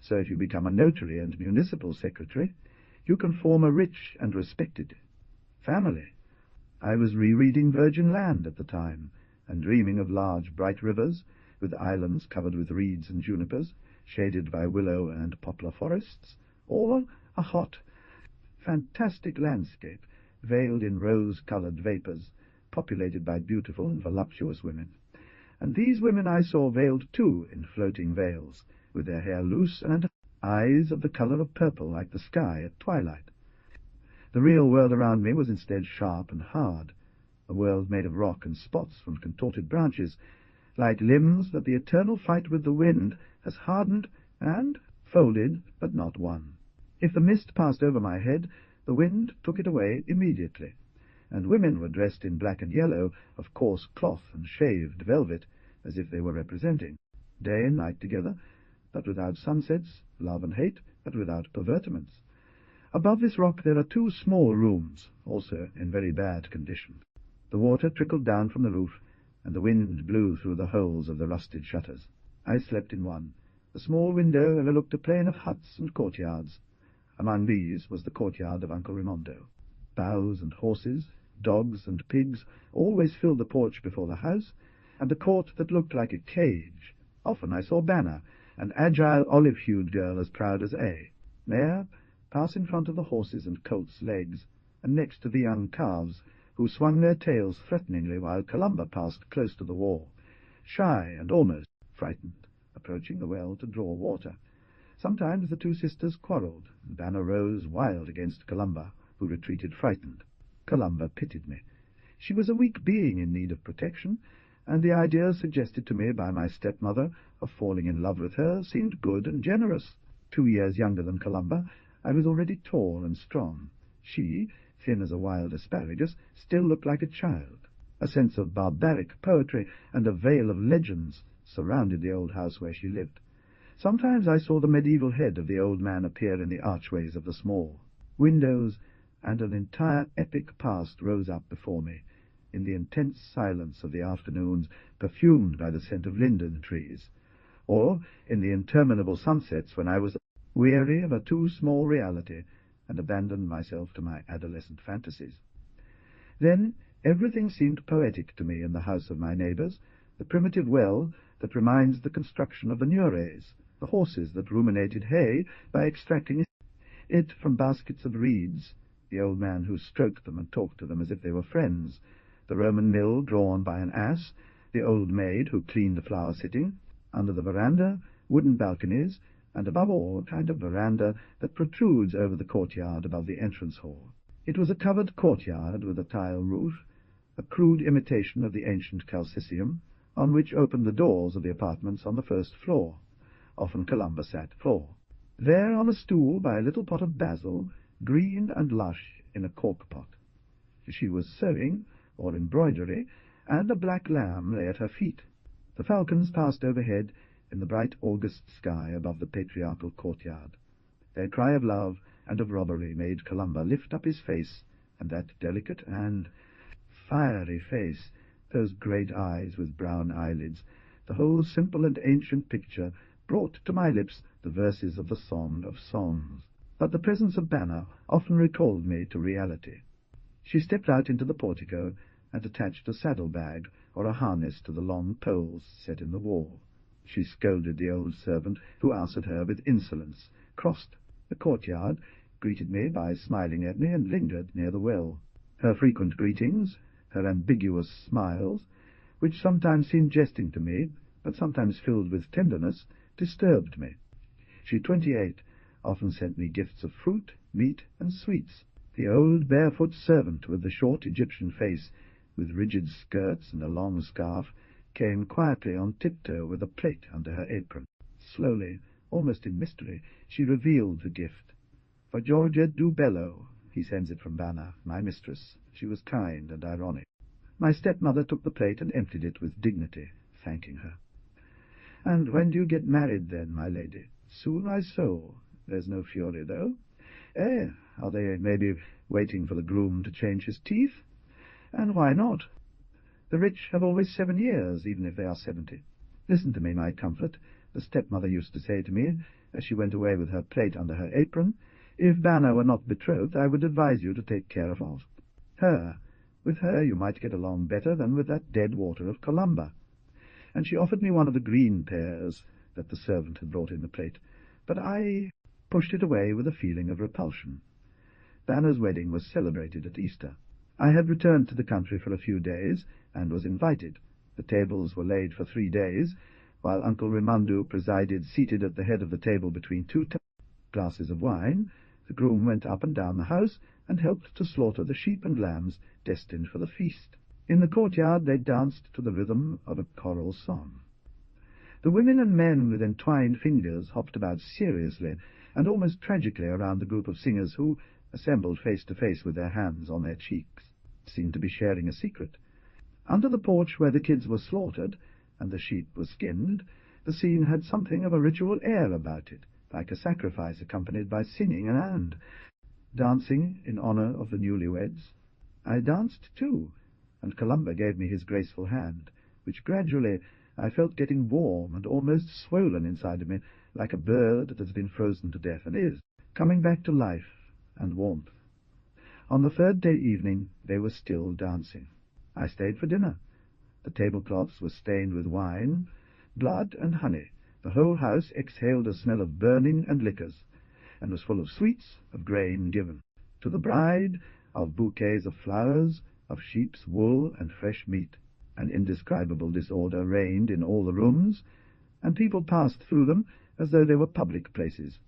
[SPEAKER 1] So if you become a notary and municipal secretary, you can form a rich and respected family." I was rereading Virgin Land at the time, and dreaming of large bright rivers, with islands covered with reeds and junipers, shaded by willow and poplar forests, all a hot, fantastic landscape, veiled in rose-coloured vapours, populated by beautiful and voluptuous women. And these women I saw veiled too in floating veils, with their hair loose and eyes of the colour of purple like the sky at twilight. The real world around me was instead sharp and hard, a world made of rock and spots from contorted branches, like limbs that the eternal fight with the wind has hardened and folded but not won. If the mist passed over my head, the wind took it away immediately, and women were dressed in black and yellow, of coarse cloth and shaved velvet, as if they were representing day and night together, but without sunsets, love and hate, but without pervertiments. Above this rock there are 2 small rooms, also in very bad condition. The water trickled down from the roof, and the wind blew through the holes of the rusted shutters. I slept in one. The small window overlooked a plain of huts and courtyards. Among these was the courtyard of Uncle Raimondo. Bows and horses, dogs and pigs always filled the porch before the house, and the court that looked like a cage. Often I saw Banner, an agile olive-hued girl as proud as A. There, pass in front of the horses and colts' legs, and next to the young calves, who swung their tails threateningly while Columba passed close to the wall, shy and almost frightened, approaching the well to draw water. Sometimes the 2 sisters quarrelled, and Banner rose wild against Columba, who retreated frightened. Columba pitied me. She was a weak being in need of protection, and the idea suggested to me by my stepmother of falling in love with her seemed good and generous. 2 years younger than Columba, I was already tall and strong. She, thin as a wild asparagus, still looked like a child. A sense of barbaric poetry and a veil of legends surrounded the old house where she lived. Sometimes I saw the medieval head of the old man appear in the archways of the small. Windows and an entire epic past rose up before me, in the intense silence of the afternoons, perfumed by the scent of linden trees, or in the interminable sunsets when I was weary of a too small reality and abandoned myself to my adolescent fantasies. Then everything seemed poetic to me in the house of my neighbours, the primitive well that reminds the construction of the Nures, the horses that ruminated hay by extracting it from baskets of reeds, the old man who stroked them and talked to them as if they were friends, the Roman mill drawn by an ass, the old maid who cleaned the flower-sitting, under the veranda, wooden balconies, and above all a kind of veranda that protrudes over the courtyard above the entrance hall. It was a covered courtyard with a tile roof, a crude imitation of the ancient calcisium, on which opened the doors of the apartments on the first floor. Often Columba sat floor. There on a stool by a little pot of basil, green and lush in a cork pot. She was sewing, or embroidery, and a black lamb lay at her feet. The falcons passed overhead in the bright August sky above the patriarchal courtyard. Their cry of love and of robbery made Columba lift up his face, and that delicate and fiery face, those great eyes with brown eyelids, the whole simple and ancient picture brought to my lips the verses of the Song of Songs. But the presence of Banner often recalled me to reality. She stepped out into the portico and attached a saddle-bag or a harness to the long poles set in the wall. She scolded the old servant, who answered her with insolence, crossed the courtyard, greeted me by smiling at me, and lingered near the well. Her frequent greetings, her ambiguous smiles, which sometimes seemed jesting to me, but sometimes filled with tenderness, disturbed me. She, 28, often sent me gifts of fruit, meat, and sweets. The old barefoot servant with the short Egyptian face, with rigid skirts and a long scarf, came quietly on tiptoe with a plate under her apron. Slowly, almost in mystery, she revealed the gift. For Georgette du Bello, he sends it from Banner, my mistress. She was kind and ironic. My stepmother took the plate and emptied it with dignity, thanking her. "And when do you get married, then, my lady?" "Soon, my soul. There's no fury, though." Are they maybe waiting for the groom to change his teeth? And why not? The rich have always 7 years, even if they are 70. "Listen to me, my comfort," the stepmother used to say to me, as she went away with her plate under her apron. "If Banner were not betrothed, I would advise you to take care of her. With her you might get along better than with that dead water of Columba." And she offered me one of the green pears that the servant had brought in the plate, but I pushed it away with a feeling of repulsion. Banner's wedding was celebrated at Easter. I had returned to the country for a few days, and was invited. The tables were laid for 3 days, while Uncle Rimandu presided seated at the head of the table between two glasses of wine, the groom went up and down the house and helped to slaughter the sheep and lambs destined for the feast. In the courtyard they danced to the rhythm of a choral song. The women and men with entwined fingers hopped about seriously and almost tragically around the group of singers who, assembled face to face with their hands on their cheeks, seemed to be sharing a secret. Under the porch where the kids were slaughtered and the sheep were skinned, the scene had something of a ritual air about it, like a sacrifice accompanied by singing and dancing in honor of the newlyweds. I danced too, and Colomba gave me his graceful hand, which gradually I felt getting warm and almost swollen inside of me, like a bird that has been frozen to death and is coming back to life and warmth. On the third day evening they were still dancing. I stayed for dinner. The tablecloths were stained with wine, blood, and honey. The whole house exhaled a smell of burning and liquors, and was full of sweets, of grain given. To the bride, of bouquets of flowers, of sheep's wool and fresh meat. An indescribable disorder reigned in all the rooms, and people passed through them as though they were public places.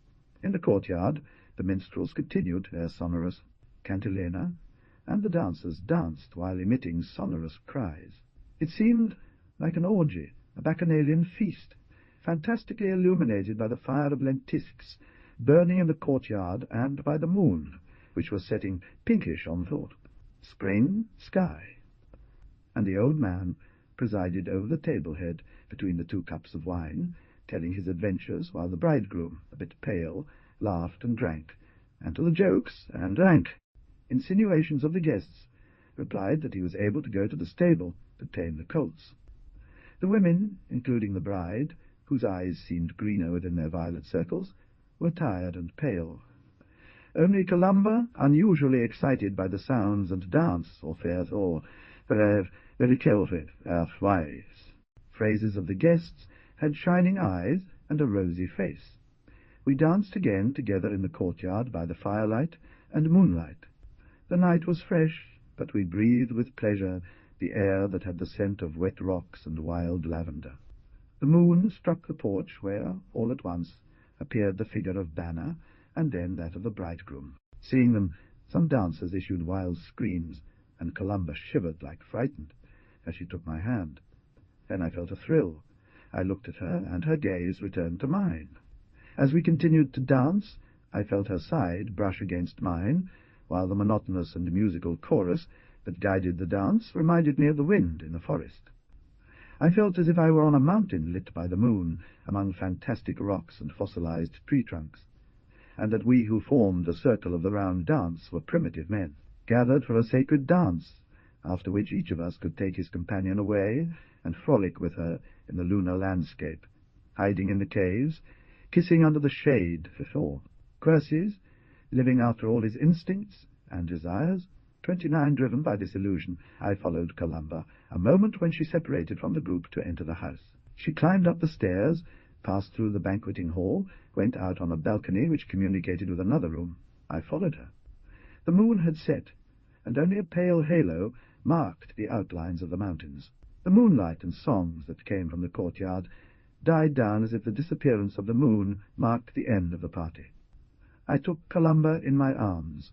[SPEAKER 1] In the courtyard the minstrels continued their sonorous cantilena, and the dancers danced while emitting sonorous cries. It seemed like an orgy, a bacchanalian feast, fantastically illuminated by the fire of lentisks burning in the courtyard and by the moon, which was setting pinkish on thought. Spring sky. And the old man presided over the table-head between the 2 cups of wine, telling his adventures, while the bridegroom, a bit pale, laughed and drank, and to the jokes and drank. Insinuations of the guests replied that he was able to go to the stable to tame the colts. The women, including the bride, whose eyes seemed greener within their violet circles, were tired and pale. Only Colomba, unusually excited by the sounds and dance, or very careful, wise. Phrases of the guests had shining eyes and a rosy face. We danced again together in the courtyard by the firelight and moonlight. The night was fresh, but we breathed with pleasure the air that had the scent of wet rocks and wild lavender. The moon struck the porch where, all at once, appeared the figure of Banner, and then that of the bridegroom. Seeing them, some dancers issued wild screams, and Colomba shivered like frightened as she took my hand. Then I felt a thrill. I looked at her, and her gaze returned to mine. As we continued to dance, I felt her side brush against mine, while the monotonous and musical chorus that guided the dance reminded me of the wind in the forest. I felt as if I were on a mountain lit by the moon, among fantastic rocks and fossilized tree trunks, and that we who formed the circle of the round dance were primitive men, gathered for a sacred dance, after which each of us could take his companion away and frolic with her in the lunar landscape, hiding in the caves, kissing under the shade before. Quercies, living after all his instincts and desires, 29 driven by this illusion, I followed Colomba, a moment when she separated from the group to enter the house. She climbed up the stairs, passed through the banqueting hall, went out on a balcony which communicated with another room. I followed her. The moon had set, and only a pale halo marked the outlines of the mountains. The moonlight and songs that came from the courtyard died down as if the disappearance of the moon marked the end of the party. I took Colomba in my arms,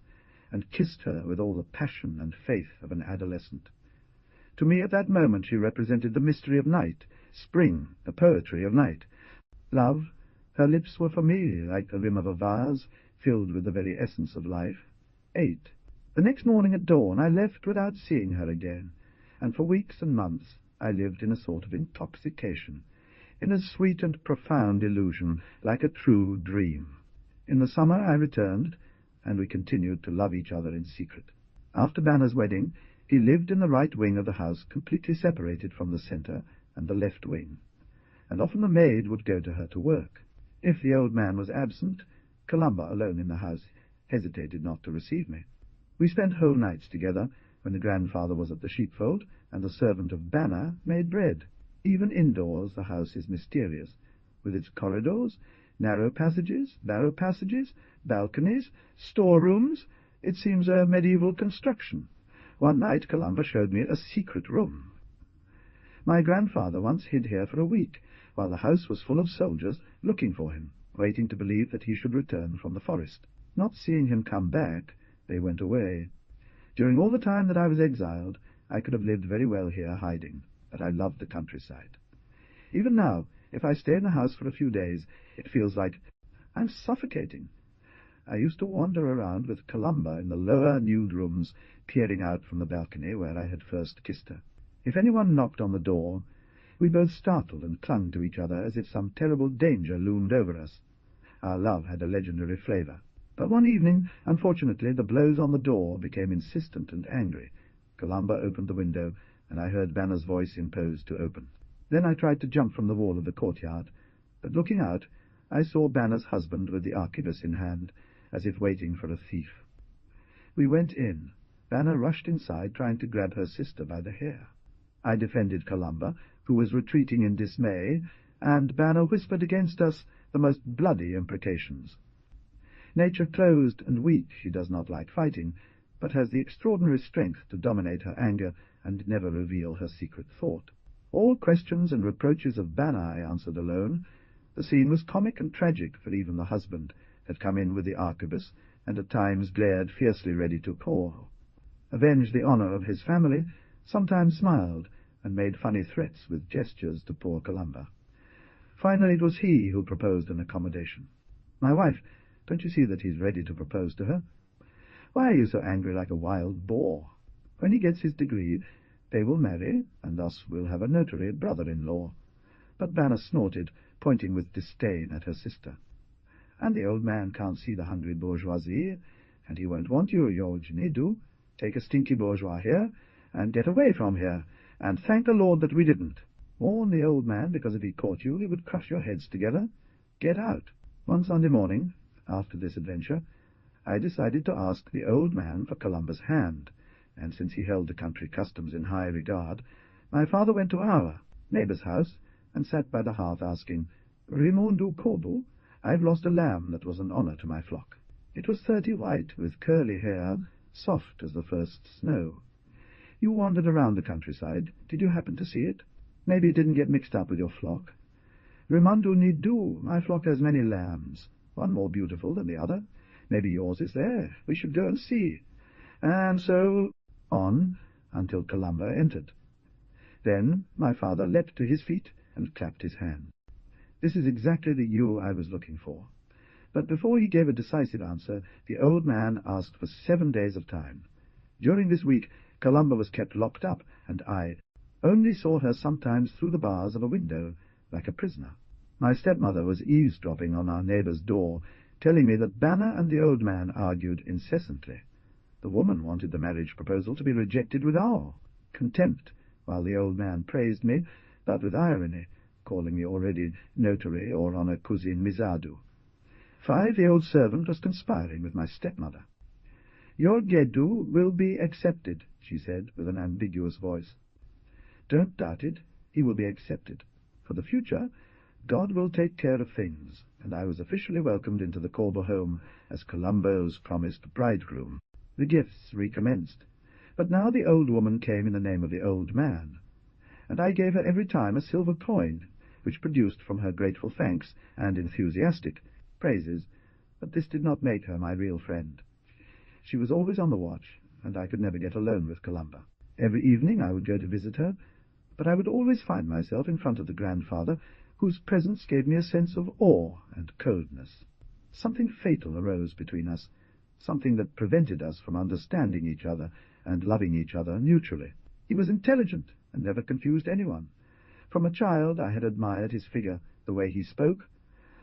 [SPEAKER 1] and kissed her with all the passion and faith of an adolescent. To me at that moment she represented the mystery of night, spring, the poetry of night. Love, her lips were for me like the rim of a vase, filled with the very essence of life. 8. The next morning at dawn I left without seeing her again, and for weeks and months I lived in a sort of intoxication, in a sweet and profound illusion, like a true dream. In the summer I returned, and we continued to love each other in secret. After Banner's wedding, he lived in the right wing of the house, completely separated from the centre and the left wing, and often the maid would go to her to work. If the old man was absent, Colomba, alone in the house, hesitated not to receive me. We spent whole nights together, when the grandfather was at the sheepfold, and the servant of Banner made bread. Even indoors the house is mysterious, with its corridors, narrow passages, balconies, storerooms. It seems a medieval construction. One night Colomba showed me a secret room. My grandfather once hid here for a week, while the house was full of soldiers looking for him, waiting to believe that he should return from the forest. Not seeing him come back, they went away. During all the time that I was exiled, I could have lived very well here hiding, but I loved the countryside. Even now, if I stay in the house for a few days, it feels like I'm suffocating. I used to wander around with Colomba in the lower nude rooms, peering out from the balcony where I had first kissed her. If anyone knocked on the door, we both startled and clung to each other as if some terrible danger loomed over us. Our love had a legendary flavour. But one evening, unfortunately, the blows on the door became insistent and angry. Colomba opened the window, and I heard Banner's voice impose to open. Then I tried to jump from the wall of the courtyard, but looking out, I saw Banner's husband with the arquebus in hand, as if waiting for a thief. We went in. Banner rushed inside, trying to grab her sister by the hair. I defended Colomba, who was retreating in dismay, and Banner whispered against us the most bloody imprecations. Nature closed and weak, she does not like fighting, but has the extraordinary strength to dominate her anger and never reveal her secret thought. All questions and reproaches of Banner I answered alone. The scene was comic and tragic, for even the husband had come in with the arquebus, and at times glared fiercely ready to quarrel. Avenge the honour of his family, sometimes smiled, and made funny threats with gestures to poor Colomba. Finally it was he who proposed an accommodation. "My wife, don't you see that he's ready to propose to her? Why are you so angry like a wild boar? When he gets his degree, they will marry, and thus we'll have a notary brother-in-law." But Banner snorted, pointing with disdain at her sister. "And the old man can't see the hungry bourgeoisie, and he won't want you, your do. Take a stinky bourgeois here, and get away from here, and thank the Lord that we didn't. Warn the old man, because if he caught you, he would crush your heads together. Get out." One Sunday morning, after this adventure, I decided to ask the old man for Colomba's hand, and since he held the country customs in high regard, my father went to our neighbour's house and sat by the hearth asking, "Rimondu Kodu, I've lost a lamb that was an honour to my flock. It was 30 white, with curly hair, soft as the first snow. You wandered around the countryside. Did you happen to see it? Maybe it didn't get mixed up with your flock. Rimondu Nidu, my flock has many lambs, one more beautiful than the other. Maybe yours is there. We should go and see." And so on, until Colomba entered. Then my father leapt to his feet and clapped his hands. This is exactly the you I was looking for. But before he gave a decisive answer, the old man asked for 7 days of time. During this week, Colomba was kept locked up, and I only saw her sometimes through the bars of a window, like a prisoner. My stepmother was eavesdropping on our neighbour's door, telling me that Banner and the old man argued incessantly. The woman wanted the marriage proposal to be rejected with contempt, while the old man praised me, but with irony, calling me already notary or on a cousin mizadu. 5-year-old servant was conspiring with my stepmother. "Your Gedu will be accepted," she said, with an ambiguous voice. "Don't doubt it, he will be accepted. For the future, God will take care of things," and I was officially welcomed into the Corber home as Colombo's promised bridegroom. The gifts recommenced, but now the old woman came in the name of the old man, and I gave her every time a silver coin, which produced from her grateful thanks and enthusiastic praises, but this did not make her my real friend. She was always on the watch, and I could never get alone with Colomba. Every evening I would go to visit her, but I would always find myself in front of the grandfather, whose presence gave me a sense of awe and coldness. Something fatal arose between us, something that prevented us from understanding each other and loving each other mutually. He was intelligent and never confused anyone. From a child I had admired his figure, the way he spoke,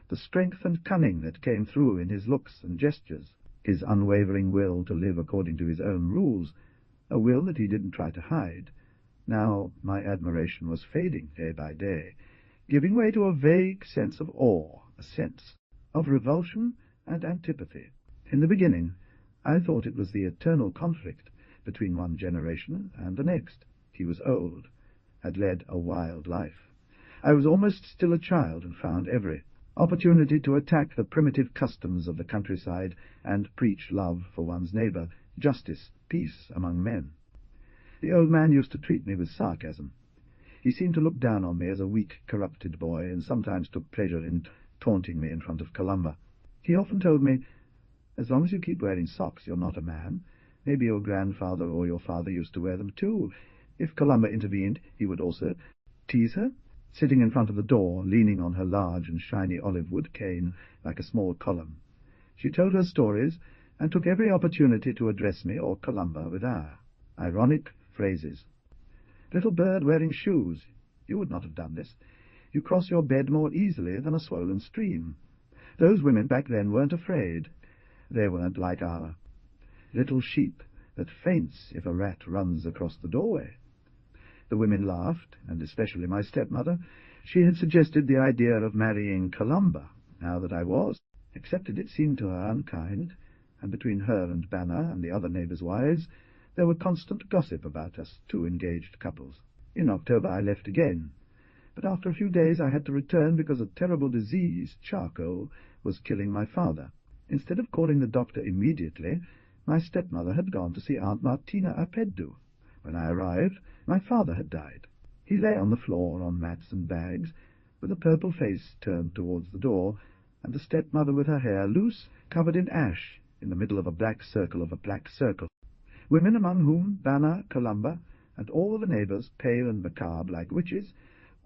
[SPEAKER 1] the strength and cunning that came through in his looks and gestures, his unwavering will to live according to his own rules, a will that he didn't try to hide. Now my admiration was fading day by day, giving way to a vague sense of awe, a sense of revulsion and antipathy. In the beginning, I thought it was the eternal conflict between one generation and the next. He was old, had led a wild life. I was almost still a child, and found every opportunity to attack the primitive customs of the countryside and preach love for one's neighbour, justice, peace among men. The old man used to treat me with sarcasm. He seemed to look down on me as a weak, corrupted boy, and sometimes took pleasure in taunting me in front of Columba. He often told me, "As long as you keep wearing socks, you're not a man. Maybe your grandfather or your father used to wear them too." If Columba intervened, he would also tease her, sitting in front of the door, leaning on her large and shiny olive-wood cane like a small column. She told her stories, and took every opportunity to address me or Columba with our ironic phrases. "Little bird wearing shoes, you would not have done this. You cross your bed more easily than a swollen stream. Those women back then weren't afraid. They weren't like our little sheep that faints if a rat runs across the doorway." The women laughed, and especially my stepmother. She had suggested the idea of marrying Columba. Now that I was, accepted it seemed to her unkind, and between her and Banner and the other neighbours' wives there were constant gossip about us, two engaged couples. In October I left again, but after a few days I had to return because a terrible disease, charcoal, was killing my father. Instead of calling the doctor immediately, my stepmother had gone to see Aunt Martina Apeddu. When I arrived, my father had died. He lay on the floor on mats and bags, with a purple face turned towards the door, and the stepmother with her hair loose, covered in ash, in the middle of a black circle of a black circle. Women, among whom Banner, Columba, and all the neighbours, pale and macabre like witches,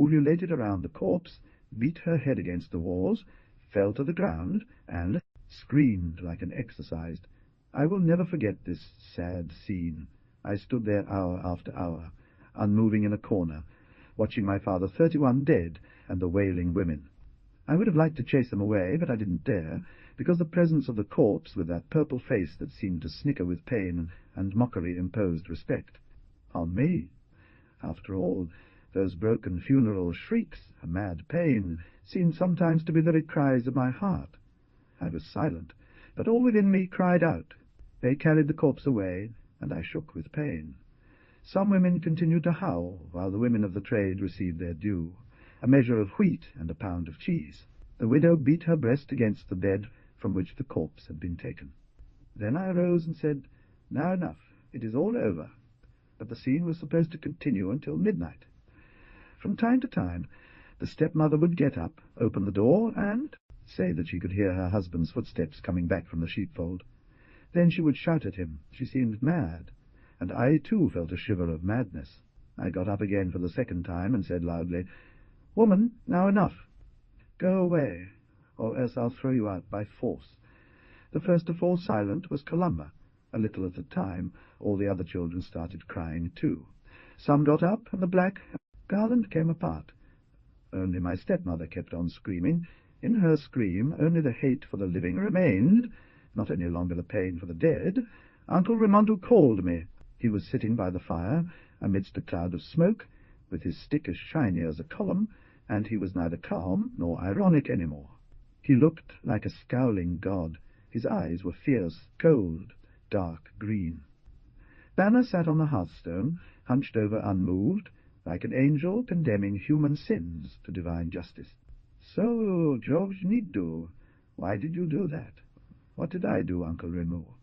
[SPEAKER 1] ululated around the corpse, beat her head against the walls, fell to the ground, and screamed like an exorcised. I will never forget this sad scene. I stood there hour after hour, unmoving in a corner, watching my father 31 dead, and the wailing women. I would have liked to chase them away, but I didn't dare, because the presence of the corpse with that purple face that seemed to snicker with pain and mockery imposed respect on me. After all, those broken funeral shrieks, a mad pain, seemed sometimes to be the very cries of my heart. I was silent, but all within me cried out. They carried the corpse away, and I shook with pain. Some women continued to howl, while the women of the trade received their due, a measure of wheat and a pound of cheese. The widow beat her breast against the bed from which the corpse had been taken. Then I arose and said, "Now enough, it is all over." But the scene was supposed to continue until midnight. From time to time, the stepmother would get up, open the door, and say that she could hear her husband's footsteps coming back from the sheepfold. Then she would shout at him. She seemed mad, and I too felt a shiver of madness. I got up again for the second time and said loudly, "Woman, now enough. Go away, or else I'll throw you out by force." The first to fall silent was Columba. A little at a time, all the other children started crying too. Some got up, and the black garland came apart. Only my stepmother kept on screaming. In her scream, only the hate for the living remained, not any longer the pain for the dead. Uncle Raimondo called me. He was sitting by the fire, amidst a cloud of smoke, with his stick as shiny as a column, and he was neither calm nor ironic any more. He looked like a scowling god. His eyes were fierce, cold, dark green. Banner sat on the hearthstone, hunched over unmoved, like an angel condemning human sins to divine justice. "So, George Nidu, why did you do that?" "What did I do, Uncle Rameau?"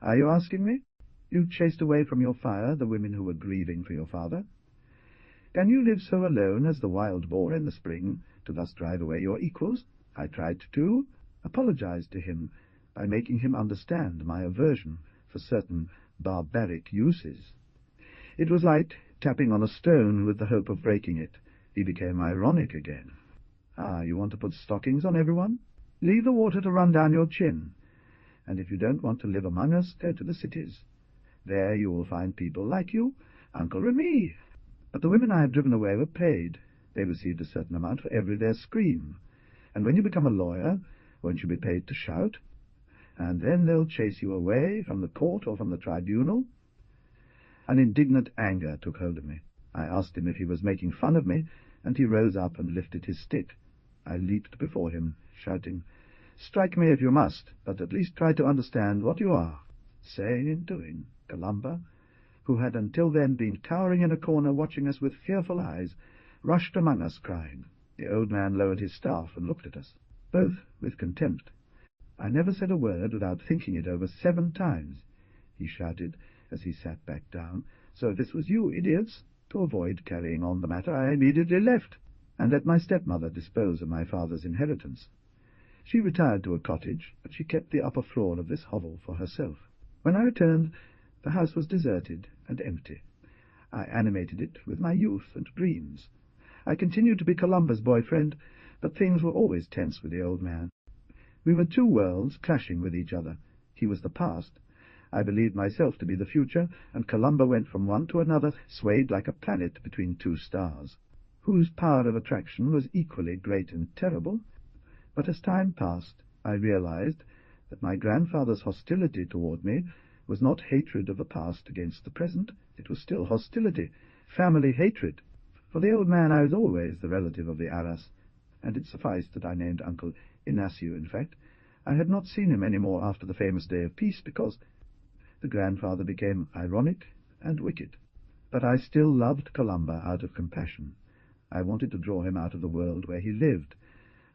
[SPEAKER 1] "Are you asking me? You chased away from your fire the women who were grieving for your father. Can you live so alone as the wild boar in the spring, to thus drive away your equals? I tried to apologize to him by making him understand my aversion for certain barbaric uses. It was like tapping on a stone with the hope of breaking it. He became ironic again. "Ah, you want to put stockings on everyone? Leave the water to run down your chin. And if you don't want to live among us, go to the cities. There you will find people like you, Uncle Remy." But the women I had driven away were paid. They received a certain amount for every their scream. And when you become a lawyer, won't you be paid to shout? And then they'll chase you away from the court or from the tribunal. An indignant anger took hold of me. I asked him if he was making fun of me, and he rose up and lifted his stick. I leaped before him, shouting, "Strike me if you must, but at least try to understand what you are." Saying and doing, Columba, who had until then been cowering in a corner watching us with fearful eyes, rushed among us, crying. The old man lowered his staff and looked at us, both with contempt. "I never said a word without thinking it over 7 times, he shouted as he sat back down. "So this was you, idiots! To avoid carrying on the matter, I immediately left, and let my stepmother dispose of my father's inheritance. She retired to a cottage, but she kept the upper floor of this hovel for herself. When I returned, the house was deserted and empty. I animated it with my youth and dreams. I continued to be Columba's boyfriend, but things were always tense with the old man. We were two worlds clashing with each other. He was the past. I believed myself to be the future, and Columba went from one to another, swayed like a planet between two stars, whose power of attraction was equally great and terrible. But as time passed, I realized that my grandfather's hostility toward me was not hatred of the past against the present. It was still hostility, family hatred. For the old man I was always the relative of the Arras, and it sufficed that I named Uncle Ignacio, in fact. I had not seen him any more after the famous day of peace, because the grandfather became ironic and wicked. But I still loved Columba out of compassion. I wanted to draw him out of the world where he lived.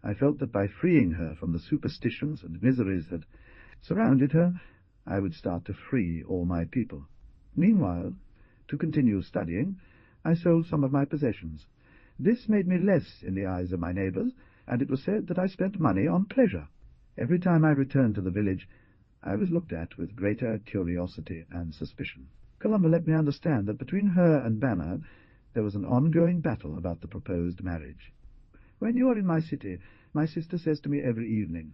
[SPEAKER 1] I felt that by freeing her from the superstitions and miseries that surrounded her, I would start to free all my people. Meanwhile, to continue studying, I sold some of my possessions. This made me less in the eyes of my neighbours, and it was said that I spent money on pleasure. Every time I returned to the village, I was looked at with greater curiosity and suspicion. Columba let me understand that between her and Banner there was an ongoing battle about the proposed marriage. "When you are in my city, my sister says to me every evening,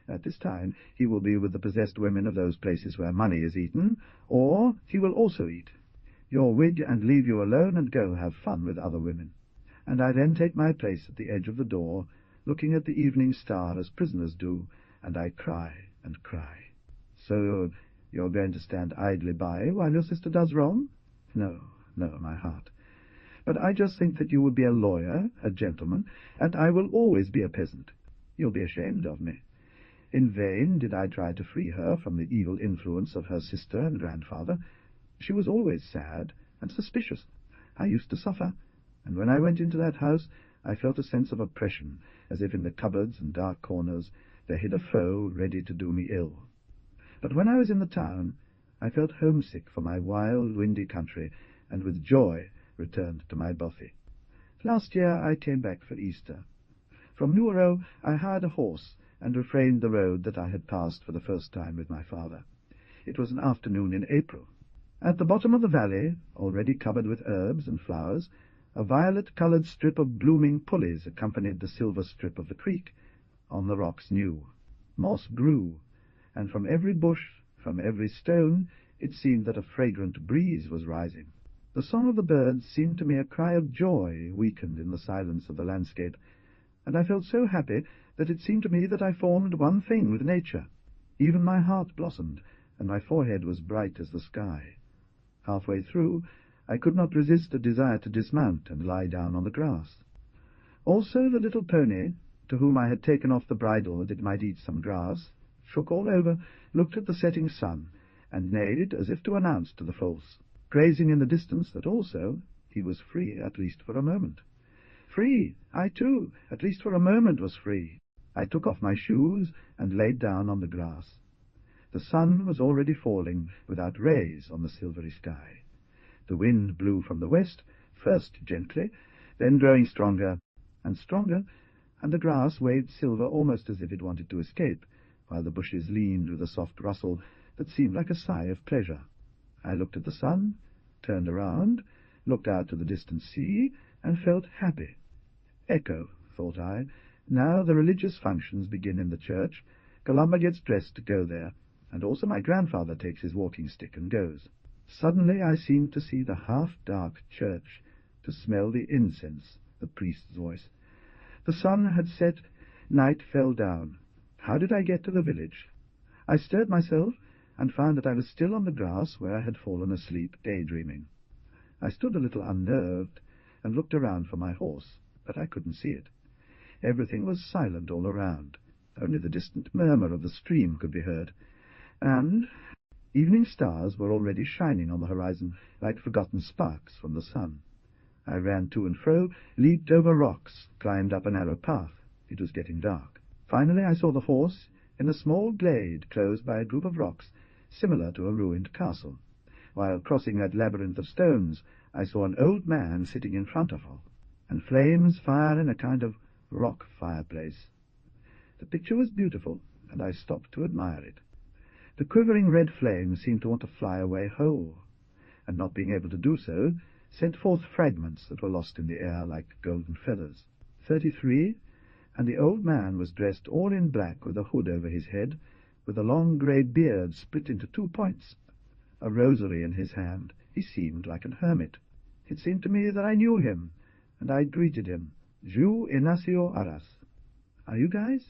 [SPEAKER 1] 'At this time he will be with the possessed women of those places where money is eaten, or he will also eat your wig and leave you alone and go have fun with other women.' And I then take my place at the edge of the door, looking at the evening star as prisoners do, and I cry and cry." "So you're going to stand idly by while your sister does wrong?" No, my heart. But I just think that you will be a lawyer, a gentleman, and I will always be a peasant. You'll be ashamed of me." In vain did I try to free her from the evil influence of her sister and grandfather. She was always sad and suspicious. I used to suffer, and when I went into that house I felt a sense of oppression, as if in the cupboards and dark corners there hid a foe ready to do me ill. But when I was in the town, I felt homesick for my wild, windy country, and with joy returned to my bothy. Last year I came back for Easter. From Nuoro I hired a horse and refrained the road that I had passed for the first time with my father. It was an afternoon in April. At the bottom of the valley, already covered with herbs and flowers, a violet-coloured strip of blooming pulleys accompanied the silver strip of the creek. On the rocks new. Moss grew, and from every bush, from every stone, it seemed that a fragrant breeze was rising. The song of the birds seemed to me a cry of joy weakened in the silence of the landscape, and I felt so happy that it seemed to me that I formed one thing with nature. Even my heart blossomed, and my forehead was bright as the sky. Halfway through, I could not resist a desire to dismount and lie down on the grass. Also the little pony, to whom I had taken off the bridle that it might eat some grass, shook all over, looked at the setting sun, and neighed as if to announce to the false, grazing in the distance, that also he was free, at least for a moment. Free! I, too, at least for a moment, was free. I took off my shoes and laid down on the grass. The sun was already falling, without rays, on the silvery sky. The wind blew from the west, first gently, then growing stronger and stronger, and the grass waved silver almost as if it wanted to escape, while the bushes leaned with a soft rustle that seemed like a sigh of pleasure. I looked at the sun, turned around, looked out to the distant sea, and felt happy. Echo, thought I. Now the religious functions begin in the church. Columba gets dressed to go there, and also my grandfather takes his walking-stick and goes. Suddenly I seemed to see the half-dark church, to smell the incense, the priest's voice. The sun had set, night fell down. How did I get to the village? I stirred myself, and found that I was still on the grass where I had fallen asleep, daydreaming. I stood a little unnerved, and looked around for my horse, but I couldn't see it. Everything was silent all around. Only the distant murmur of the stream could be heard, and evening stars were already shining on the horizon like forgotten sparks from the sun. I ran to and fro, leaped over rocks, climbed up a narrow path. It was getting dark. Finally I saw the horse in a small glade closed by a group of rocks, similar to a ruined castle. while crossing that labyrinth of stones, I saw an old man sitting in front of her, and flames fire in a kind of rock fireplace. The picture was beautiful, and I stopped to admire it. The quivering red flame seemed to want to fly away whole, and not being able to do so, sent forth fragments that were lost in the air like golden feathers. 33, and the old man was dressed all in black with a hood over his head, with a long grey beard split into 2 points, a rosary in his hand. He seemed like an hermit. It seemed to me that I knew him, and I greeted him. Jou Ignacio Arras. Are you guys?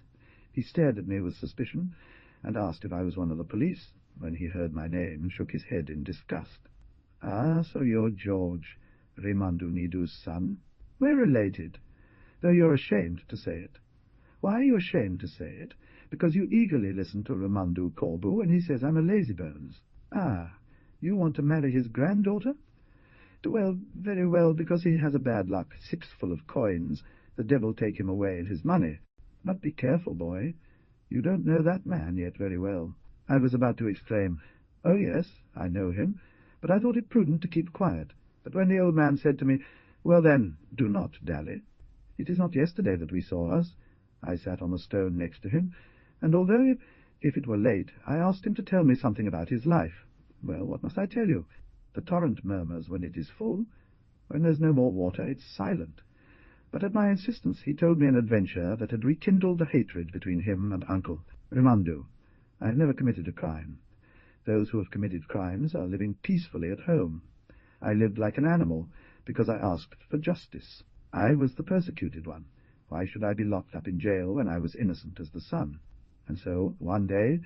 [SPEAKER 1] He stared at me with suspicion, and asked if I was one of the police, when he heard my name and shook his head in disgust. Ah, so you're George, Raimondo Nidu's son. We're related, though you're ashamed to say it. Why are you ashamed to say it? Because you eagerly listen to Raimondo Corbu when he says I'm a lazybones. Ah, you want to marry his granddaughter? Well, very well, because he has a bad luck, 6 full of coins. The devil take him away and his money. But be careful, boy. You don't know that man yet very well. I was about to exclaim, oh yes, I know him, but I thought it prudent to keep quiet. But when the old man said to me, well then, do not dally. It is not yesterday that we saw us. I sat on the stone next to him, and although if it were late, I asked him to tell me something about his life. Well, what must I tell you? The torrent murmurs when it is full. When there's no more water, it's silent. But at my insistence he told me an adventure that had rekindled the hatred between him and Uncle Raimondo. I have never committed a crime. Those who have committed crimes are living peacefully at home. I lived like an animal, because I asked for justice. I was the persecuted one. Why should I be locked up in jail when I was innocent as the sun? And so, one day,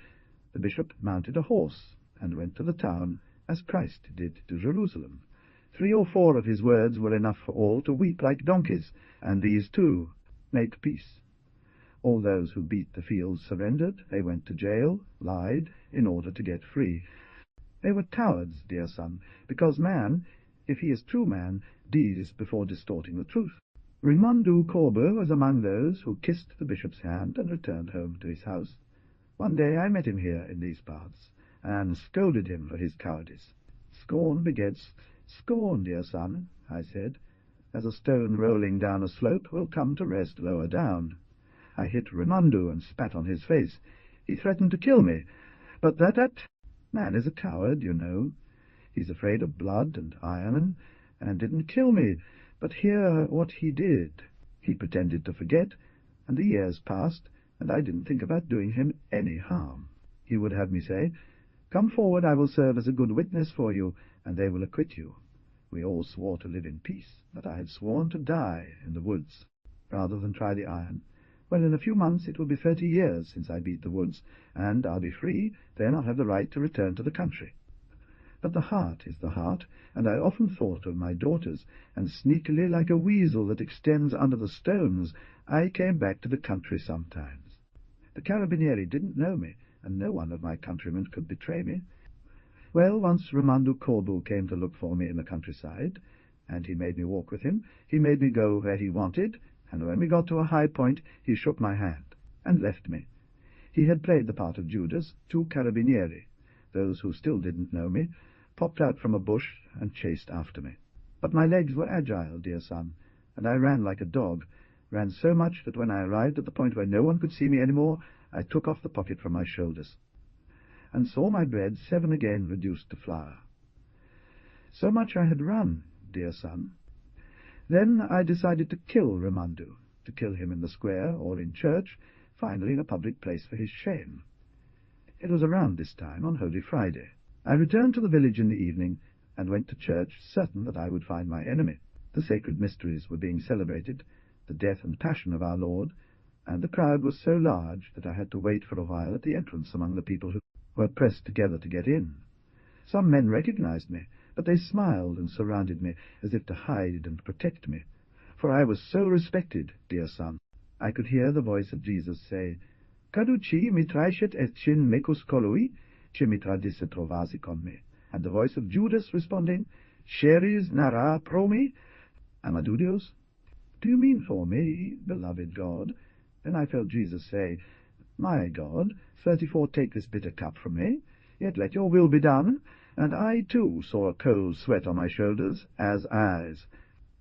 [SPEAKER 1] the bishop mounted a horse, and went to the town, as Christ did to Jerusalem. 3 or 4 of his words were enough for all to weep like donkeys, and these too, make peace. All those who beat the fields surrendered. They went to jail, lied, in order to get free. They were cowards, dear son, because man, if he is true man, deeds before distorting the truth. Raimondo Corbu was among those who kissed the bishop's hand and returned home to his house. One day I met him here in these parts, and scolded him for his cowardice. Scorn begets scorn, dear son, I said, as a stone rolling down a slope will come to rest lower down. I hit Raimondo and spat on his face. He threatened to kill me, but that man is a coward, you know. He's afraid of blood and iron, and didn't kill me, but hear what he did. He pretended to forget, and the years passed, and I didn't think about doing him any harm. He would have me say, come forward, I will serve as a good witness for you, and they will acquit you. We all swore to live in peace, but I had sworn to die in the woods, rather than try the iron. Well, in a few months it will be 30 years since I beat the woods, and I'll be free. Then I'll have the right to return to the country. But the heart is the heart, and I often thought of my daughters, and sneakily, like a weasel that extends under the stones, I came back to the country sometimes. The Carabinieri didn't know me, and no one of my countrymen could betray me. Well, once Raimondo Corbu came to look for me in the countryside, and he made me walk with him. He made me go where he wanted, and when we got to a high point, he shook my hand, and left me. He had played the part of Judas. 2 Carabinieri, those who still didn't know me, popped out from a bush and chased after me. But my legs were agile, dear son, and I ran like a dog, ran so much that when I arrived at the point where no one could see me any more, I took off the pocket from my shoulders, and saw my bread 7 again reduced to flour. So much I had run, dear son. Then I decided to kill Raimondo, to kill him in the square or in church, finally in a public place for his shame. It was around this time, on Holy Friday. I returned to the village in the evening, and went to church, certain that I would find my enemy. The sacred mysteries were being celebrated, the death and passion of our Lord, and the crowd was so large that I had to wait for a while at the entrance among the people who were pressed together to get in. Some men recognized me, but they smiled and surrounded me as if to hide and protect me, for I was so respected, dear son. I could hear the voice of Jesus say, Caduci mi traiscet et cin mecus colui, ce mi tradisse trovasi con me, and the voice of Judas responding, Scheris nara promi, Amadudios, do you mean for me, beloved God? Then I felt Jesus say, My God, 34 take this bitter cup from me, yet let your will be done. and I, too, saw a cold sweat on my shoulders, as eyes.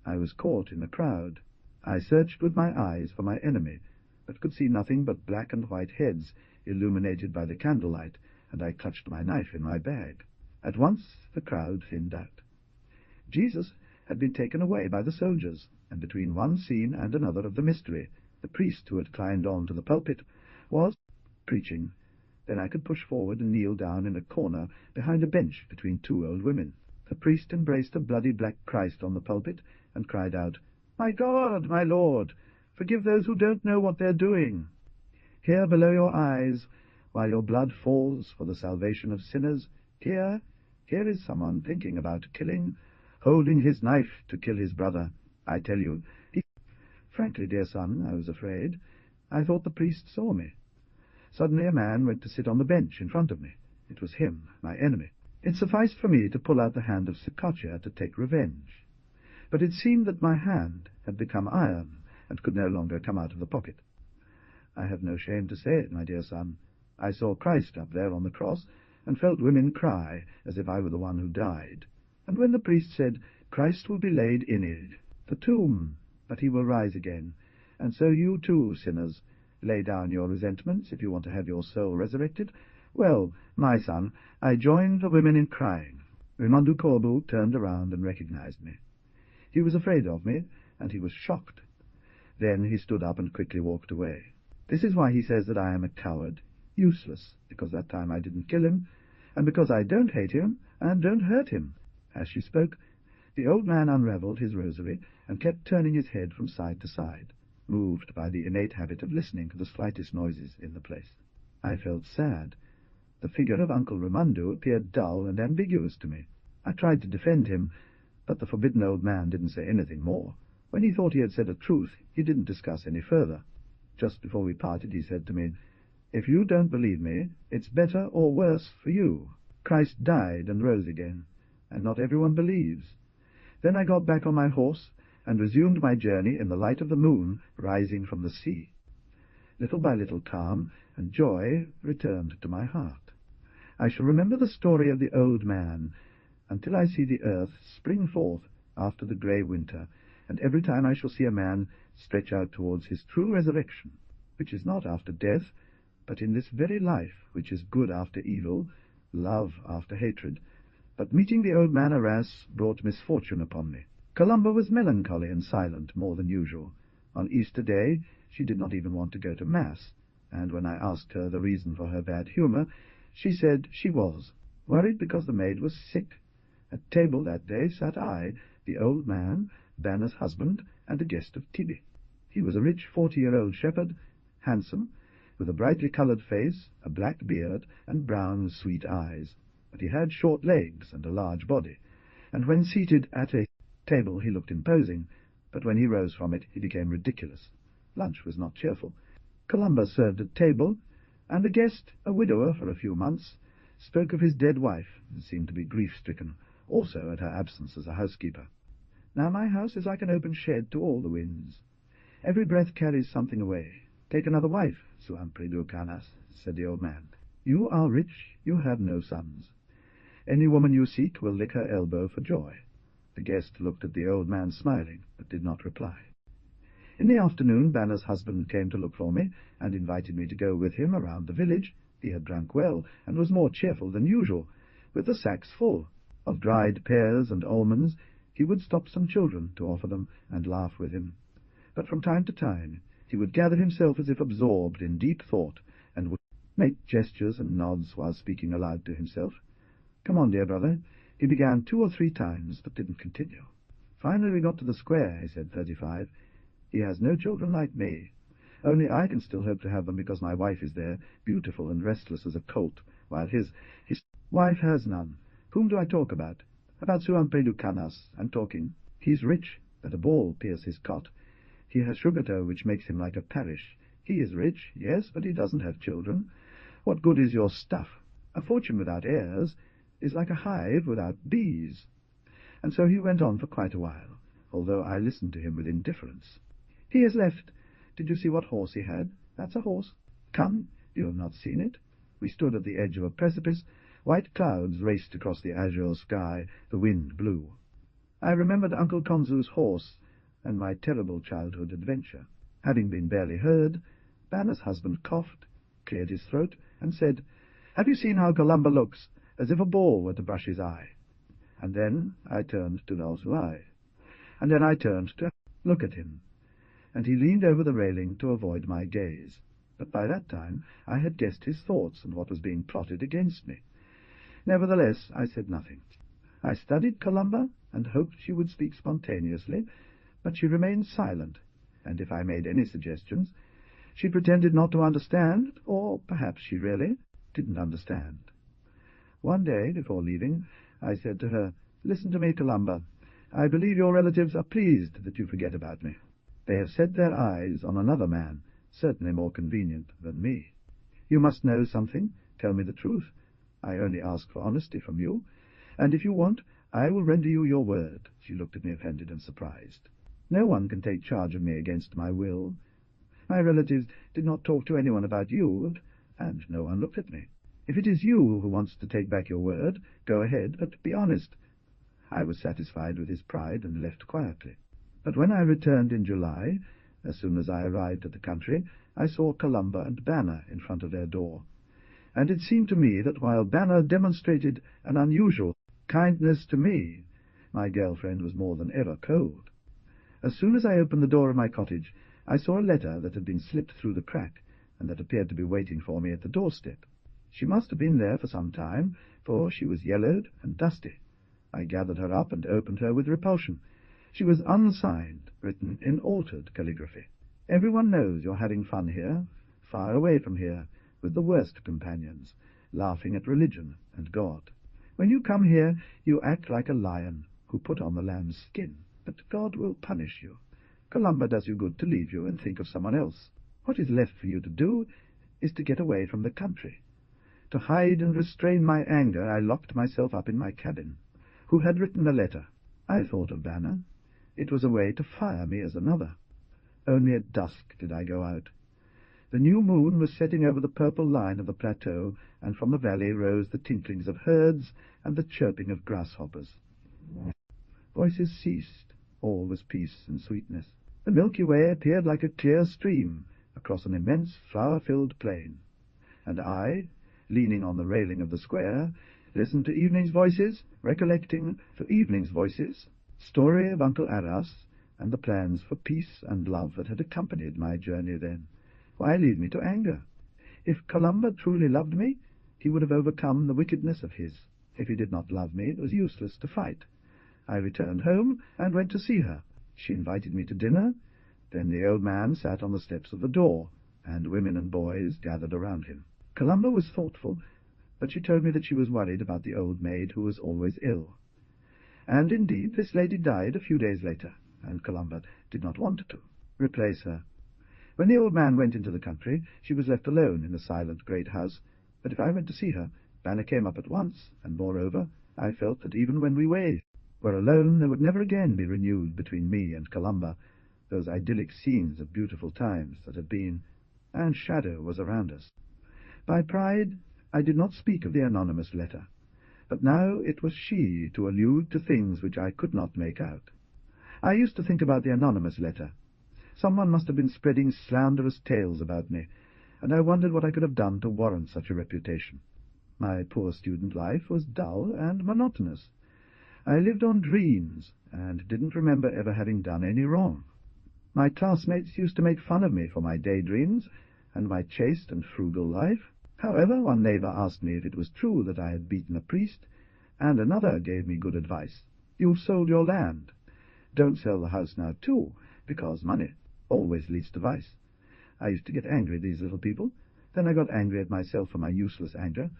[SPEAKER 1] I was caught in a crowd. I searched with my eyes for my enemy, but could see nothing but black and white heads illuminated by the candlelight, and I clutched my knife in my bag. At once the crowd thinned out. Jesus had been taken away by the soldiers, and between one scene and another of the mystery, the priest who had climbed on to the pulpit was preaching. Then I could push forward and kneel down in a corner behind a bench between two old women. The priest embraced a bloody black Christ on the pulpit and cried out, "My God, my Lord, forgive those who don't know what they're doing. Here below your eyes, while your blood falls for the salvation of sinners, here is someone thinking about killing, holding his knife to kill his brother. I tell you, Frankly, dear son, I was afraid. I thought the priest saw me. Suddenly a man went to sit on the bench in front of me. It was him, my enemy. It sufficed for me to pull out the hand of Sikocia to take revenge. But it seemed that my hand had become iron, and could no longer come out of the pocket. I have no shame to say it, my dear son. I saw Christ up there on the cross, and felt women cry as if I were the one who died. And when the priest said, "Christ will be laid in it, the tomb, but he will rise again, and so you too, sinners, lay down your resentments if you want to have your soul resurrected," well, my son, I joined the women in crying. Raimondo Corbu turned around and recognized me. He was afraid of me, and he was shocked. Then he stood up and quickly walked away. This is why he says that I am a coward, useless, because that time I didn't kill him, and because I don't hate him and don't hurt him. As she spoke, the old man unravelled his rosary and kept turning his head from side to side, moved by the innate habit of listening to the slightest noises in the place. I felt sad. The figure of Uncle Raimondo appeared dull and ambiguous to me. I tried to defend him, but the forbidden old man didn't say anything more. When he thought he had said a truth, he didn't discuss any further. Just before we parted, he said to me, "If you don't believe me, it's better or worse for you. Christ died and rose again, and not everyone believes." Then I got back on my horse and resumed my journey in the light of the moon rising from the sea. Little by little calm and joy returned to my heart. I shall remember the story of the old man until I see the earth spring forth after the grey winter, and every time I shall see a man stretch out towards his true resurrection, which is not after death, but in this very life, which is good after evil, love after hatred. But meeting the old man Arras brought misfortune upon me. Colomba was melancholy and silent more than usual. On Easter Day she did not even want to go to Mass, and when I asked her the reason for her bad humour, she said she was worried because the maid was sick. At table that day sat I, the old man, Banner's husband, and a guest of Tibi. He was a rich 40-year-old shepherd, handsome, with a brightly coloured face, a black beard, and brown, sweet eyes. But he had short legs and a large body, and when seated at a table he looked imposing, but when he rose from it he became ridiculous. Lunch was not cheerful. Colomba served at table, and the guest, a widower for a few months, spoke of his dead wife, and seemed to be grief-stricken, also at her absence as a housekeeper. Now my house is like an open shed to all the winds. Every breath carries something away. Take another wife, su ampridu canas, said the old man. You are rich, you have no sons. Any woman you seek will lick her elbow for joy. The guest looked at the old man smiling, but did not reply. In the afternoon Banner's husband came to look for me, and invited me to go with him around the village. He had drunk well, and was more cheerful than usual. With the sacks full of dried pears and almonds, he would stop some children to offer them and laugh with him. But from time to time he would gather himself as if absorbed in deep thought, and would make gestures and nods while speaking aloud to himself. "Come on, dear brother." He began 2 or 3 times, but didn't continue. Finally we got to the square. He said, 35. He has no children like me. Only I can still hope to have them because my wife is there, beautiful and restless as a colt, while his wife has none. Whom do I talk about? About Suampedu Canas. I'm talking. He's rich, that a ball pierce his cot. He has sugar-toe, which makes him like a parish. He is rich, yes, but he doesn't have children. What good is your stuff? A fortune without heirs is like a hive without bees. And so he went on for quite a while, although I listened to him with indifference. He has left. Did you see what horse he had? That's a horse. Come, you have not seen it. We stood at the edge of a precipice, White clouds raced across the azure sky, the wind blew. I remembered Uncle Konzu's horse, and my terrible childhood adventure. Having been barely heard, Banner's husband coughed, cleared his throat, and said, "Have you seen how Columba looks, as if a ball were to brush his eye?" And then I turned to Nolsuai, and then I turned to look at him, and he leaned over the railing to avoid my gaze. But by that time I had guessed his thoughts and what was being plotted against me. Nevertheless, I said nothing. I studied Columba and hoped she would speak spontaneously, but she remained silent, and if I made any suggestions, she pretended not to understand, or perhaps she really didn't understand. One day, before leaving, I said to her, "Listen to me, Columba. I believe your relatives are pleased that you forget about me. They have set their eyes on another man, certainly more convenient than me. You must know something. Tell me the truth. I only ask for honesty from you, and if you want, I will render you your word." She looked at me offended and surprised. "No one can take charge of me against my will. My relatives did not talk to anyone about you, and no one looked at me. If it is you who wants to take back your word, go ahead, but be honest." I was satisfied with his pride and left quietly. But when I returned in July, as soon as I arrived at the country, I saw Columba and Banner in front of their door, and it seemed to me that while Banner demonstrated an unusual kindness to me, my girlfriend was more than ever cold. As soon as I opened the door of my cottage, I saw a letter that had been slipped through the crack, and that appeared to be waiting for me at the doorstep. She must have been there for some time, for she was yellowed and dusty. I gathered her up and opened her with repulsion. She was unsigned, written in altered calligraphy. "Everyone knows you're having fun here, far away from here, with the worst companions, laughing at religion and God. When you come here, you act like a lion who put on the lamb's skin, but God will punish you. Columba does you good to leave you and think of someone else. What is left for you to do is to get away from the country." To hide and restrain my anger, I locked myself up in my cabin. Who had written the letter? I thought of Banner. It was a way to fire me as another. Only at dusk did I go out. The new moon was setting over the purple line of the plateau, and from the valley rose the tinklings of herds and the chirping of grasshoppers. Voices ceased. All was peace and sweetness. The Milky Way appeared like a clear stream across an immense flower-filled plain, and I, leaning on the railing of the square, listened to evening's voices, recollecting for evening's voices story of Uncle Arras and the plans for peace and love that had accompanied my journey then. Why lead me to anger? If Columba truly loved me, he would have overcome the wickedness of his. If he did not love me, it was useless to fight. I returned home and went to see her. She invited me to dinner. Then the old man sat on the steps of the door, and women and boys gathered around him. Columba was thoughtful, but she told me that she was worried about the old maid who was always ill. And indeed this lady died a few days later, and Columba did not want to replace her. When the old man went into the country, she was left alone in the silent great house, but if I went to see her, Banner came up at once, and moreover, I felt that even when we were alone, there would never again be renewed between me and Columba those idyllic scenes of beautiful times that had been, and shadow was around us. By pride, I did not speak of the anonymous letter, but now it was she to allude to things which I could not make out. I used to think about the anonymous letter. Someone must have been spreading slanderous tales about me, and I wondered what I could have done to warrant such a reputation. My poor student life was dull and monotonous. I lived on dreams, and didn't remember ever having done any wrong. My classmates used to make fun of me for my daydreams and my chaste and frugal life. However, one neighbor asked me if it was true that I had beaten a priest, and another gave me good advice. "You've sold your land. Don't sell the house now, too, because money always leads to vice." I used to get angry at these little people. Then I got angry at myself for my useless anger,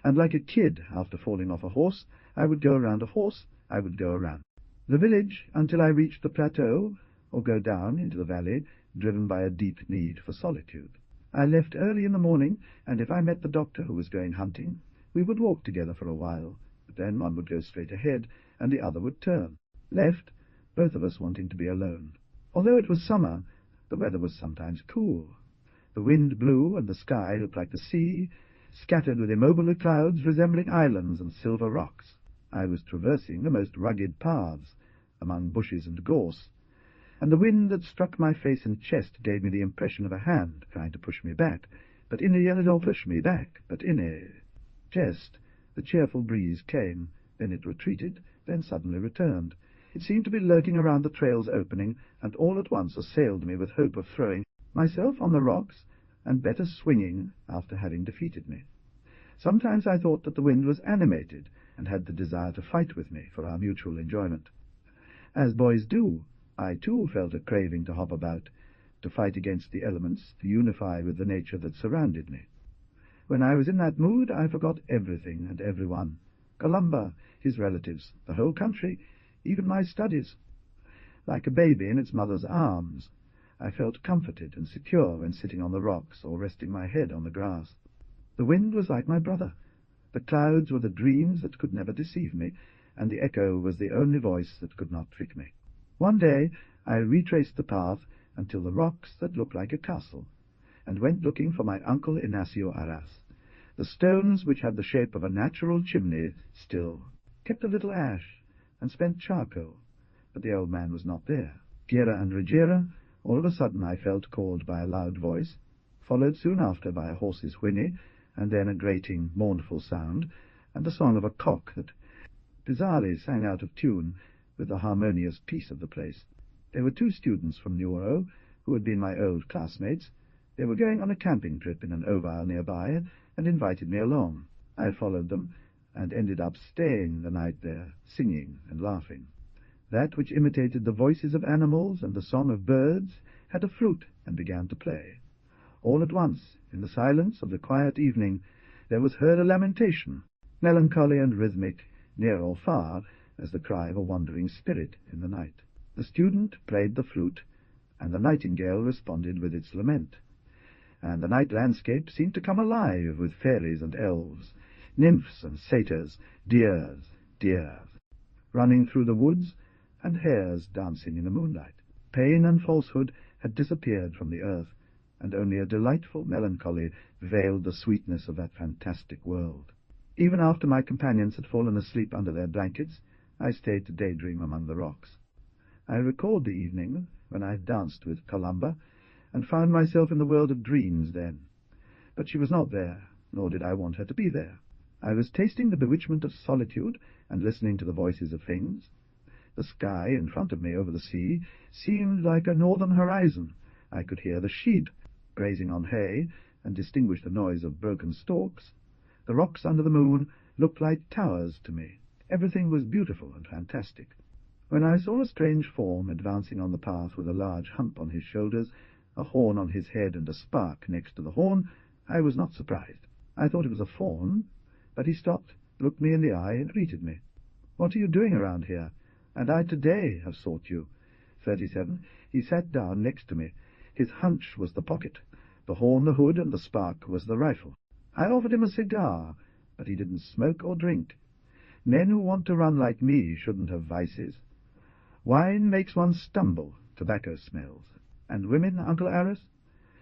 [SPEAKER 1] and like a kid after falling off a horse, I would go around a horse, I would go around the village until I reached the plateau, or go down into the valley, driven by a deep need for solitude. I left early in the morning, and if I met the doctor who was going hunting, we would walk together for a while, but then one would go straight ahead, and the other would turn left, both of us wanting to be alone. Although it was summer, the weather was sometimes cool. The wind blew, and the sky looked like the sea, scattered with immobile clouds resembling islands and silver rocks. I was traversing the most rugged paths, among bushes and gorse, and the wind that struck my face and chest gave me the impression of a hand trying to push me back, but in a push me back, but in a jest. The cheerful breeze came, then it retreated, then suddenly returned. It seemed to be lurking around the trail's opening, and all at once assailed me with hope of throwing myself on the rocks, and better swinging after having defeated me. Sometimes I thought that the wind was animated, and had the desire to fight with me for our mutual enjoyment. As boys do, I too felt a craving to hop about, to fight against the elements, to unify with the nature that surrounded me. When I was in that mood, I forgot everything and everyone. Colombi, his relatives, the whole country, even my studies. Like a baby in its mother's arms, I felt comforted and secure when sitting on the rocks or resting my head on the grass. The wind was like my brother. The clouds were the dreams that could never deceive me, and the echo was the only voice that could not trick me. One day I retraced the path until the rocks that looked like a castle, and went looking for my uncle Ignacio Arras. The stones, which had the shape of a natural chimney, still kept a little ash, and spent charcoal, but the old man was not there. Gira and Ruggiera, all of a sudden I felt called by a loud voice, followed soon after by a horse's whinny, and then a grating, mournful sound, and the song of a cock that bizarrely sang out of tune with the harmonious peace of the place. There were 2 students from Nuoro, who had been my old classmates. They were going on a camping trip in an oval nearby, and invited me along. I followed them, and ended up staying the night there, singing and laughing. That which imitated the voices of animals and the song of birds had a flute and began to play. All at once, in the silence of the quiet evening, there was heard a lamentation, melancholy and rhythmic, near or far, as the cry of a wandering spirit in the night. The student played the flute, and the nightingale responded with its lament. And the night landscape seemed to come alive with fairies and elves, nymphs and satyrs, deers, running through the woods, and hares dancing in the moonlight. Pain and falsehood had disappeared from the earth, and only a delightful melancholy veiled the sweetness of that fantastic world. Even after my companions had fallen asleep under their blankets, I stayed to daydream among the rocks. I recalled the evening when I had danced with Colombi, and found myself in the world of dreams then. But she was not there, nor did I want her to be there. I was tasting the bewitchment of solitude, and listening to the voices of things. The sky in front of me over the sea seemed like a northern horizon. I could hear the sheep grazing on hay, and distinguish the noise of broken stalks. The rocks under the moon looked like towers to me. Everything was beautiful and fantastic. When I saw a strange form advancing on the path with a large hump on his shoulders, a horn on his head and a spark next to the horn, I was not surprised. I thought it was a fawn, but he stopped, looked me in the eye, and greeted me. "What are you doing around here? And I today have sought you." 37. He sat down next to me. His hunch was the pocket, the horn the hood, and the spark was the rifle. I offered him a cigar, but he didn't smoke or drink. Men who want to run like me shouldn't have vices. Wine makes one stumble, tobacco smells. And women, Uncle Arras?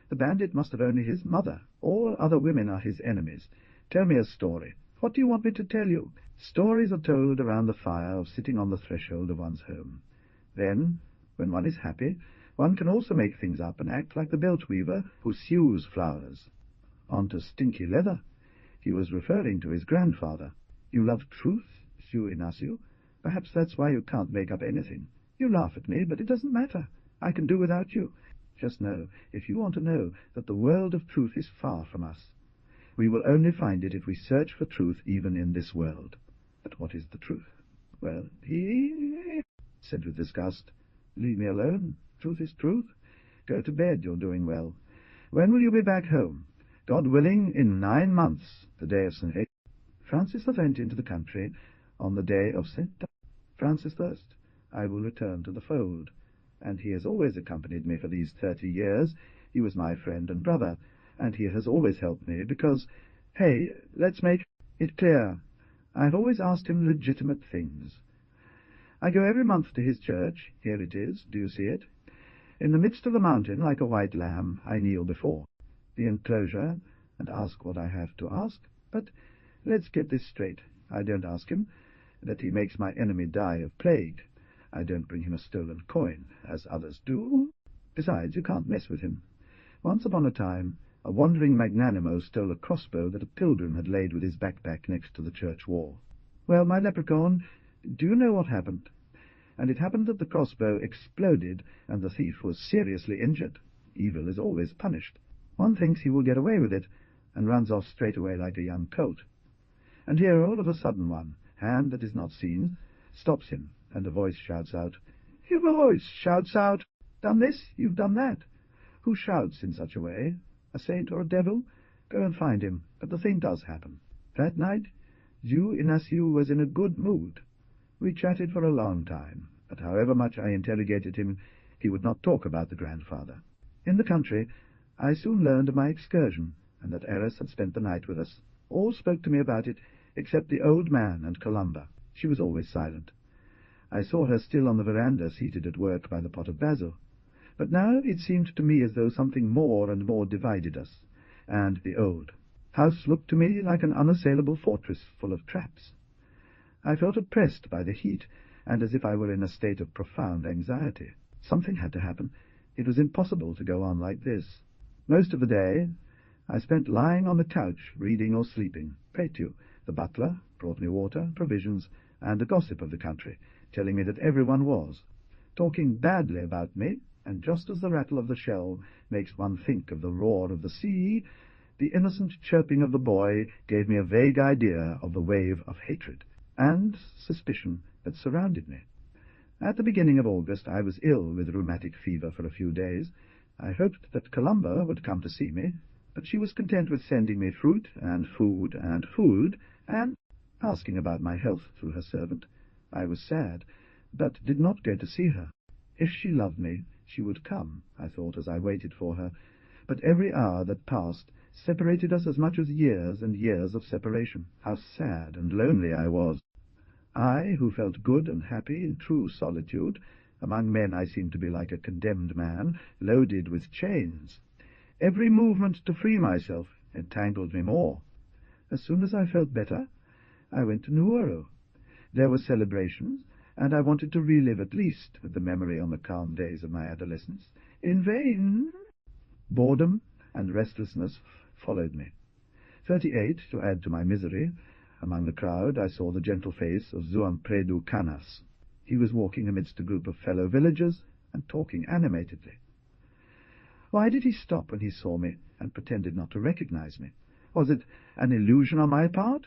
[SPEAKER 1] The bandit must have only his mother. All other women are his enemies. Tell me a story. What do you want me to tell you? Stories are told around the fire of sitting on the threshold of one's home. Then, when one is happy, one can also make things up and act like the belt weaver who sews flowers. On to stinky leather. He was referring to his grandfather. You love truth, Monsieur Ignacio. Perhaps that's why you can't make up anything. You laugh at me, but it doesn't matter. I can do without you. Just know, if you want to know, that the world of truth is far from us. We will only find it if we search for truth even in this world. But what is the truth? Well, he said with disgust, "Leave me alone. Truth is truth. Go to bed, you're doing well. When will you be back home?" "God willing, in 9 months, the day of St. Francis went into the country on the day of St. Francis I. I will return to the fold, and he has always accompanied me for these 30 years. He was my friend and brother, and he has always helped me because, hey, let's make it clear, I've always asked him legitimate things. I go every month to his church. Here it is. Do you see it? In the midst of the mountain, like a white lamb, I kneel before. The enclosure and ask what I have to ask. But let's get this straight. I don't ask him that he makes my enemy die of plague. I don't bring him a stolen coin, as others do. Besides, you can't mess with him. Once upon a time, a wandering magnanimo stole a crossbow that a pilgrim had laid with his backpack next to the church wall. Well, my leprechaun, do you know what happened? And it happened that the crossbow exploded, and the thief was seriously injured. Evil is always punished. One thinks he will get away with it, and runs off straight away like a young colt. And here, all of a sudden, one hand that is not seen stops him, and a voice shouts out, "Your voice shouts out, 'Done this, you've done that.' Who shouts in such a way? A saint or a devil? Go and find him." But the thing does happen. That night, Jew Inaciu was in a good mood. We chatted for a long time, but however much I interrogated him, he would not talk about the grandfather. In the country, I soon learned of my excursion, and that Eris had spent the night with us. All spoke to me about it, except the old man and Colomba. She was always silent. I saw her still on the veranda, seated at work by the pot of basil. But now it seemed to me as though something more and more divided us, and the old house looked to me like an unassailable fortress full of traps. I felt oppressed by the heat, and as if I were in a state of profound anxiety. Something had to happen. It was impossible to go on like this. Most of the day I spent lying on the couch, reading or sleeping. Petu, the butler, brought me water, provisions, and a gossip of the country, telling me that everyone was talking badly about me, and just as the rattle of the shell makes one think of the roar of the sea, the innocent chirping of the boy gave me a vague idea of the wave of hatred and suspicion that surrounded me. At the beginning of August I was ill with rheumatic fever for a few days. I hoped that Colomba would come to see me, but she was content with sending me fruit and food, and asking about my health through her servant. I was sad, but did not go to see her. If she loved me, she would come, I thought, as I waited for her. But every hour that passed separated us as much as years and years of separation. How sad and lonely I was! I, who felt good and happy in true solitude. Among men I seemed to be like a condemned man, loaded with chains. Every movement to free myself entangled me more. As soon as I felt better, I went to Nuoro. There were celebrations, and I wanted to relive at least the memory on the calm days of my adolescence. In vain. Boredom and restlessness followed me. 38, to add to my misery. Among the crowd I saw the gentle face of Zuampredu Canas. He was walking amidst a group of fellow villagers and talking animatedly. Why did he stop when he saw me and pretended not to recognize me? Was it an illusion on my part?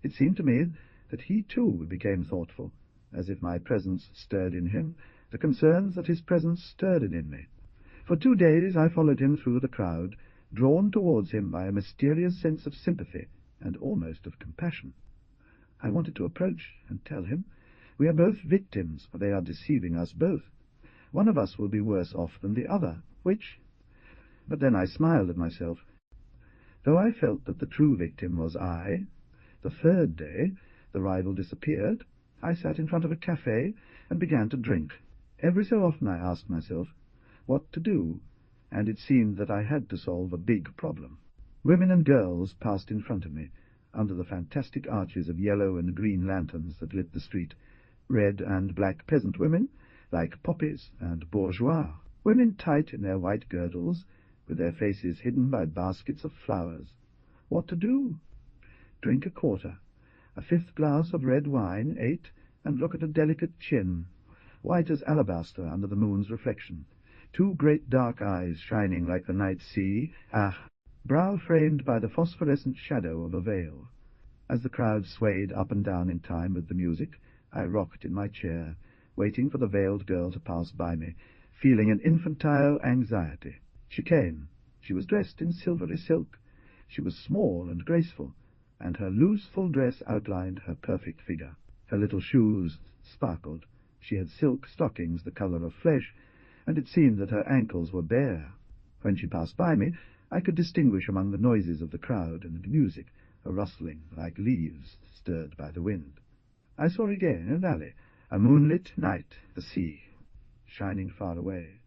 [SPEAKER 1] It seemed to me that he too became thoughtful, as if my presence stirred in him the concerns that his presence stirred in me. For 2 days I followed him through the crowd, drawn towards him by a mysterious sense of sympathy and almost of compassion. I wanted to approach and tell him, "We are both victims, for they are deceiving us both. One of us will be worse off than the other. Which?" But then I smiled at myself. Though I felt that the true victim was I, the 3rd day the rival disappeared. I sat in front of a cafe and began to drink. Every so often I asked myself what to do, and it seemed that I had to solve a big problem. Women and girls passed in front of me, under the fantastic arches of yellow and green lanterns that lit the street. Red and black peasant women, like poppies and bourgeois. Women tight in their white girdles, with their faces hidden by baskets of flowers. What to do? Drink a quarter, a 5th glass of red wine, 8, and look at a delicate chin, white as alabaster under the moon's reflection, 2 great dark eyes shining like the night sea, brow framed by the phosphorescent shadow of a veil. As the crowd swayed up and down in time with the music, I rocked in my chair, waiting for the veiled girl to pass by me, feeling an infantile anxiety. She came. She was dressed in silvery silk. She was small and graceful, and her loose full dress outlined her perfect figure. Her little shoes sparkled. She had silk stockings the color of flesh, and it seemed that her ankles were bare. When she passed by me, I could distinguish among the noises of the crowd and the music a rustling like leaves stirred by the wind. I saw again a valley, a moonlit night, the sea, shining far away.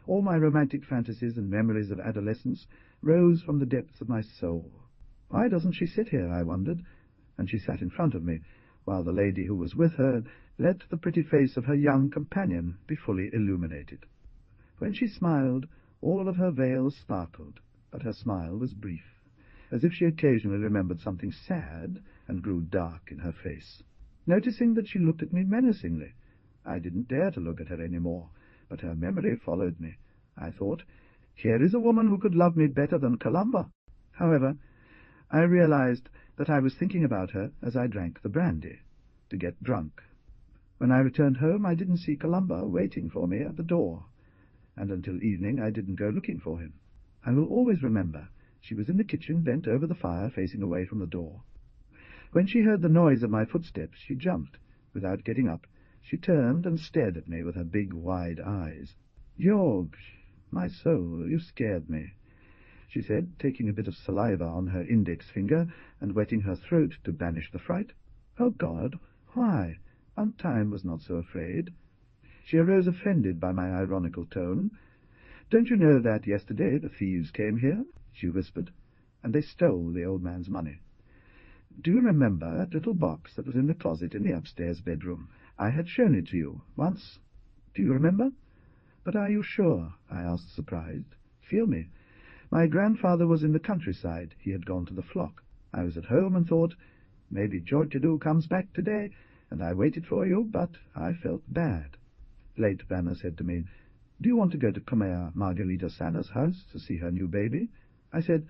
[SPEAKER 1] All my romantic fantasies and memories of adolescence rose from the depths of my soul. Why doesn't she sit here, I wondered, and she sat in front of me, while the lady who was with her let the pretty face of her young companion be fully illuminated. When she smiled, all of her veils sparkled, but her smile was brief, as if she occasionally remembered something sad and grew dark in her face. Noticing that she looked at me menacingly, I didn't dare to look at her any more, but her memory followed me. I thought, here is a woman who could love me better than Colombi. However, I realized that I was thinking about her as I drank the brandy, to get drunk. When I returned home, I didn't see Colombi waiting for me at the door, and until evening I didn't go looking for him. I will always remember she was in the kitchen, bent over the fire, facing away from the door. When she heard the noise of my footsteps, she jumped. Without getting up, she turned and stared at me with her big, wide eyes. "George, my soul, you scared me," she said, taking a bit of saliva on her index finger and wetting her throat to banish the fright. "Oh, God, why? Aunt Time was not so afraid." She arose offended by my ironical tone. "Don't you know that yesterday the thieves came here?" she whispered, "and they stole the old man's money. Do you remember that little box that was in the closet in the upstairs bedroom? I had shown it to you once. Do you remember?" "But are you sure?" I asked, surprised. "Feel me. My grandfather was in the countryside. He had gone to the flock. I was at home and thought, maybe Georgiadou comes back today, and I waited for you, but I felt bad." Late Vanna said to me, "Do you want to go to Comea Margarita Sanna's house to see her new baby?" I said,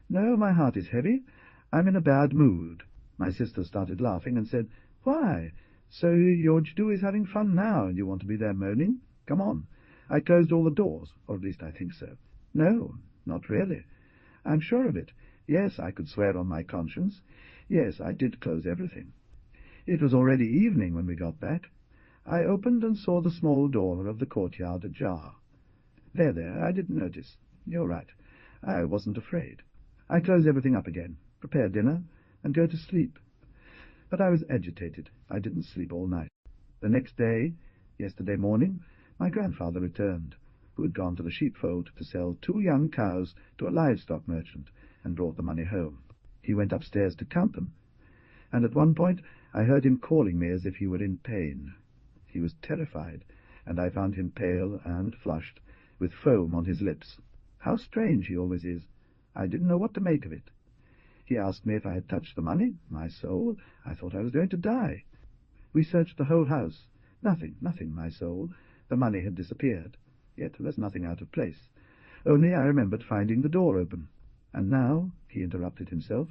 [SPEAKER 1] "No, my heart is heavy. I'm in a bad mood." My sister started laughing and said, "Why? So Georgiadou is having fun now, and you want to be there moaning? Come on. I closed all the doors, or at least I think so." "No, not really." "I'm sure of it. Yes, I could swear on my conscience. Yes, I did close everything." It was already evening when we got back. I opened and saw the small door of the courtyard ajar. There, I didn't notice. You're right. I wasn't afraid. I close everything up again, prepare dinner, and go to sleep. But I was agitated. I didn't sleep all night. The next day, yesterday morning, my grandfather returned, who had gone to the sheepfold to sell 2 young cows to a livestock merchant, and brought the money home. He went upstairs to count them, and at one point I heard him calling me as if he were in pain. He was terrified, and I found him pale and flushed, with foam on his lips. How strange he always is. I didn't know what to make of it. He asked me if I had touched the money. My soul, I thought I was going to die. We searched the whole house. Nothing, my soul. The money had disappeared. Yet there's nothing out of place. Only I remembered finding the door open. And now, he interrupted himself.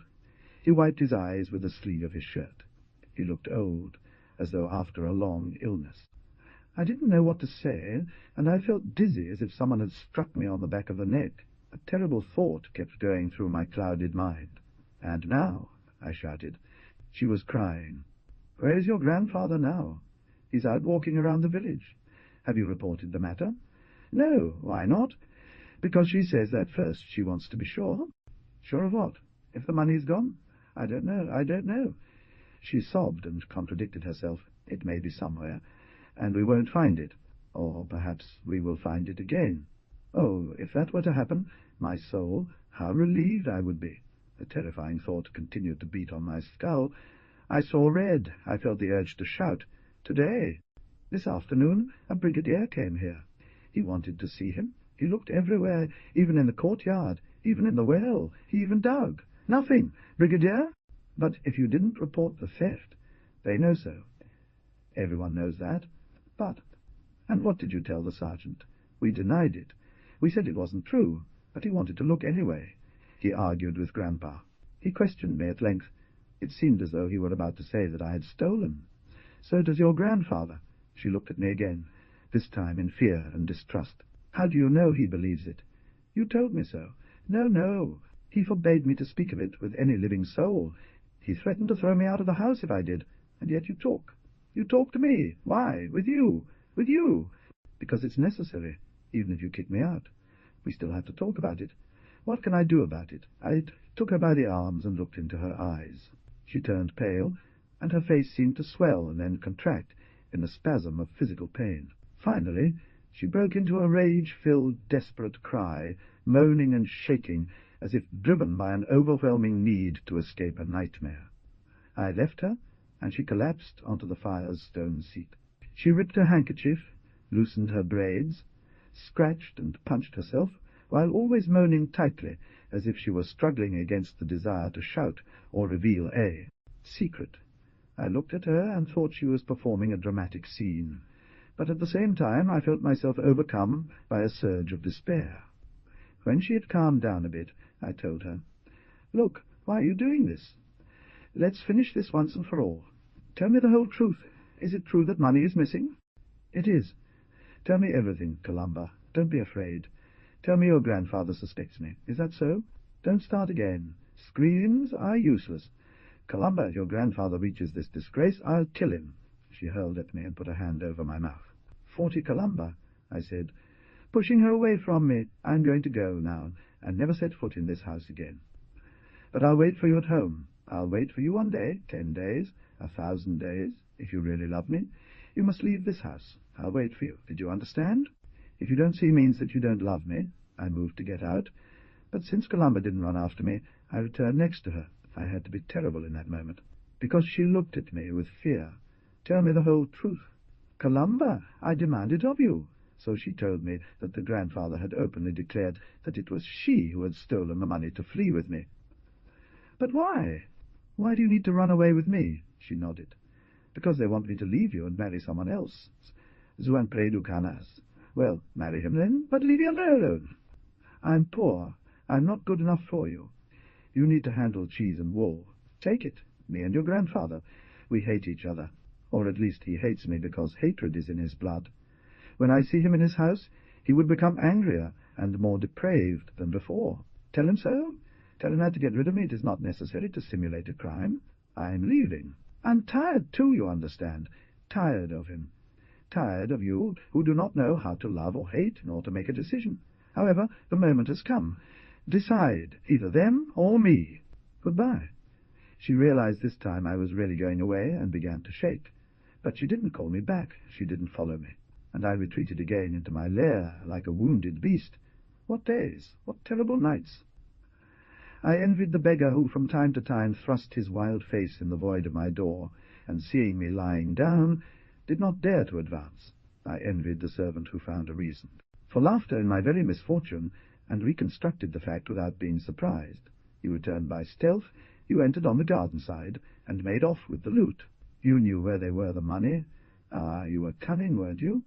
[SPEAKER 1] He wiped his eyes with the sleeve of his shirt. He looked old, as though after a long illness. I didn't know what to say, and I felt dizzy as if someone had struck me on the back of the neck. A terrible thought kept going through my clouded mind. "And now," I shouted. She was crying. "Where is your grandfather now?" "He's out walking around the village." "Have you reported the matter?" "No. Why not?" "Because she says that first she wants to be sure." "Sure of what? If the money's gone?" I don't know. She sobbed and contradicted herself. "It may be somewhere, and we won't find it. Or perhaps we will find it again." Oh, if that were to happen, my soul, how relieved I would be. The terrifying thought continued to beat on my skull. I saw red. I felt the urge to shout. Today, this afternoon, a brigadier came here. He wanted to see him. He looked everywhere, even in the courtyard, even in the well. He even dug. Nothing. Brigadier? But if you didn't report the theft, they know so. Everyone knows that. But, and what did you tell the sergeant? We denied it. We said it wasn't true, but he wanted to look anyway. He argued with Grandpa. He questioned me at length. It seemed as though he were about to say that I had stolen. "So does your grandfather." She looked at me again, this time in fear and distrust. "How do you know he believes it?" "You told me so." No. He forbade me to speak of it with any living soul. He threatened to throw me out of the house if I did. And yet you talk. You talk to me. Why? With you. With you. Because it's necessary, even if you kick me out. We still have to talk about it. What can I do about it? I took her by the arms and looked into her eyes. She turned pale, and her face seemed to swell and then contract in a spasm of physical pain. Finally, she broke into a rage-filled, desperate cry, moaning and shaking, as if driven by an overwhelming need to escape a nightmare. I left her, and she collapsed onto the fire's stone seat. She ripped her handkerchief, loosened her braids, scratched and punched herself, while always moaning tightly, as if she were struggling against the desire to shout or reveal a secret. I looked at her and thought she was performing a dramatic scene, but at the same time I felt myself overcome by a surge of despair. When she had calmed down a bit, I told her, "Look, why are you doing this? Let's finish this once and for all. Tell me the whole truth. Is it true that money is missing?" "It is. Tell me everything, Columba. Don't be afraid. Tell me your grandfather suspects me. Is that so? Don't start again. Screams are useless. Columba, if your grandfather reaches this disgrace, I'll kill him." She hurled at me and put a hand over my mouth. 40 Columba, I said, pushing her away from me. "I'm going to go now, and never set foot in this house again. But I'll wait for you at home. I'll wait for you 1 day, 10 days, 1,000 days, if you really love me. You must leave this house. I'll wait for you. Did you understand? If you don't see means that you don't love me." I moved to get out, but since Columba didn't run after me, I returned next to her. I had to be terrible in that moment, because she looked at me with fear. "Tell me the whole truth." "Columba, I demand it of you." So she told me that the grandfather had openly declared that it was she who had stolen the money to flee with me. "But why? Why do you need to run away with me?" She nodded. "Because they want me to leave you and marry someone else. Zuan predu canas. Well, marry him then, but leave him alone. I'm poor. I'm not good enough for you. You need to handle cheese and wool. Take it, me and your grandfather. We hate each other, or at least he hates me because hatred is in his blood. When I see him in his house, he would become angrier and more depraved than before. Tell him so. Tell him that to get rid of me it is not necessary to simulate a crime. I'm leaving. I'm tired, too, you understand. Tired of him. Tired of you who do not know how to love or hate, nor to make a decision. However, the moment has come. Decide, either them or me. Goodbye." She realized this time I was really going away and began to shake. But she didn't call me back. She didn't follow me. And I retreated again into my lair like a wounded beast. What days! What terrible nights! I envied the beggar who from time to time thrust his wild face in the void of my door, and seeing me lying down, did not dare to advance. I envied the servant who found a reason for laughter in my very misfortune, and reconstructed the fact without being surprised. You returned by stealth, you entered on the garden side, and made off with the loot. You knew where they were, the money. Ah, you were cunning, weren't you?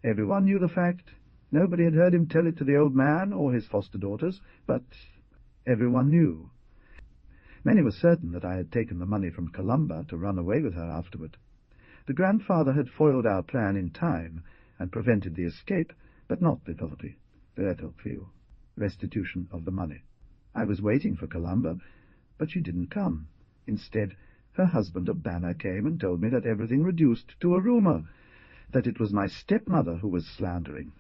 [SPEAKER 1] Everyone knew the fact. Nobody had heard him tell it to the old man or his foster daughters, but everyone knew. Many were certain that I had taken the money from Columba to run away with her afterward. The grandfather had foiled our plan in time, and prevented the escape, but not the restitution of the money. I was waiting for Columba, but she didn't come. Instead, her husband of Banner came and told me that everything reduced to a rumor, that it was my stepmother who was slandering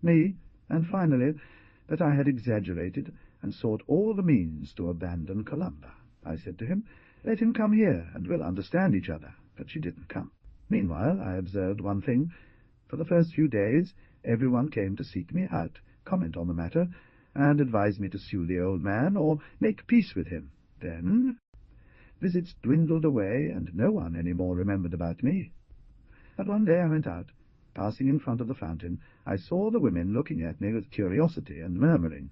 [SPEAKER 1] me, and finally, that I had exaggerated and sought all the means to abandon Columba. I said to him, "Let him come here, and we'll understand each other." But she didn't come. Meanwhile, I observed one thing. For the first few days, everyone came to seek me out, comment on the matter, and advise me to sue the old man or make peace with him. Then visits dwindled away, and no one any more remembered about me. But one day I went out. Passing in front of the fountain, I saw the women looking at me with curiosity and murmuring,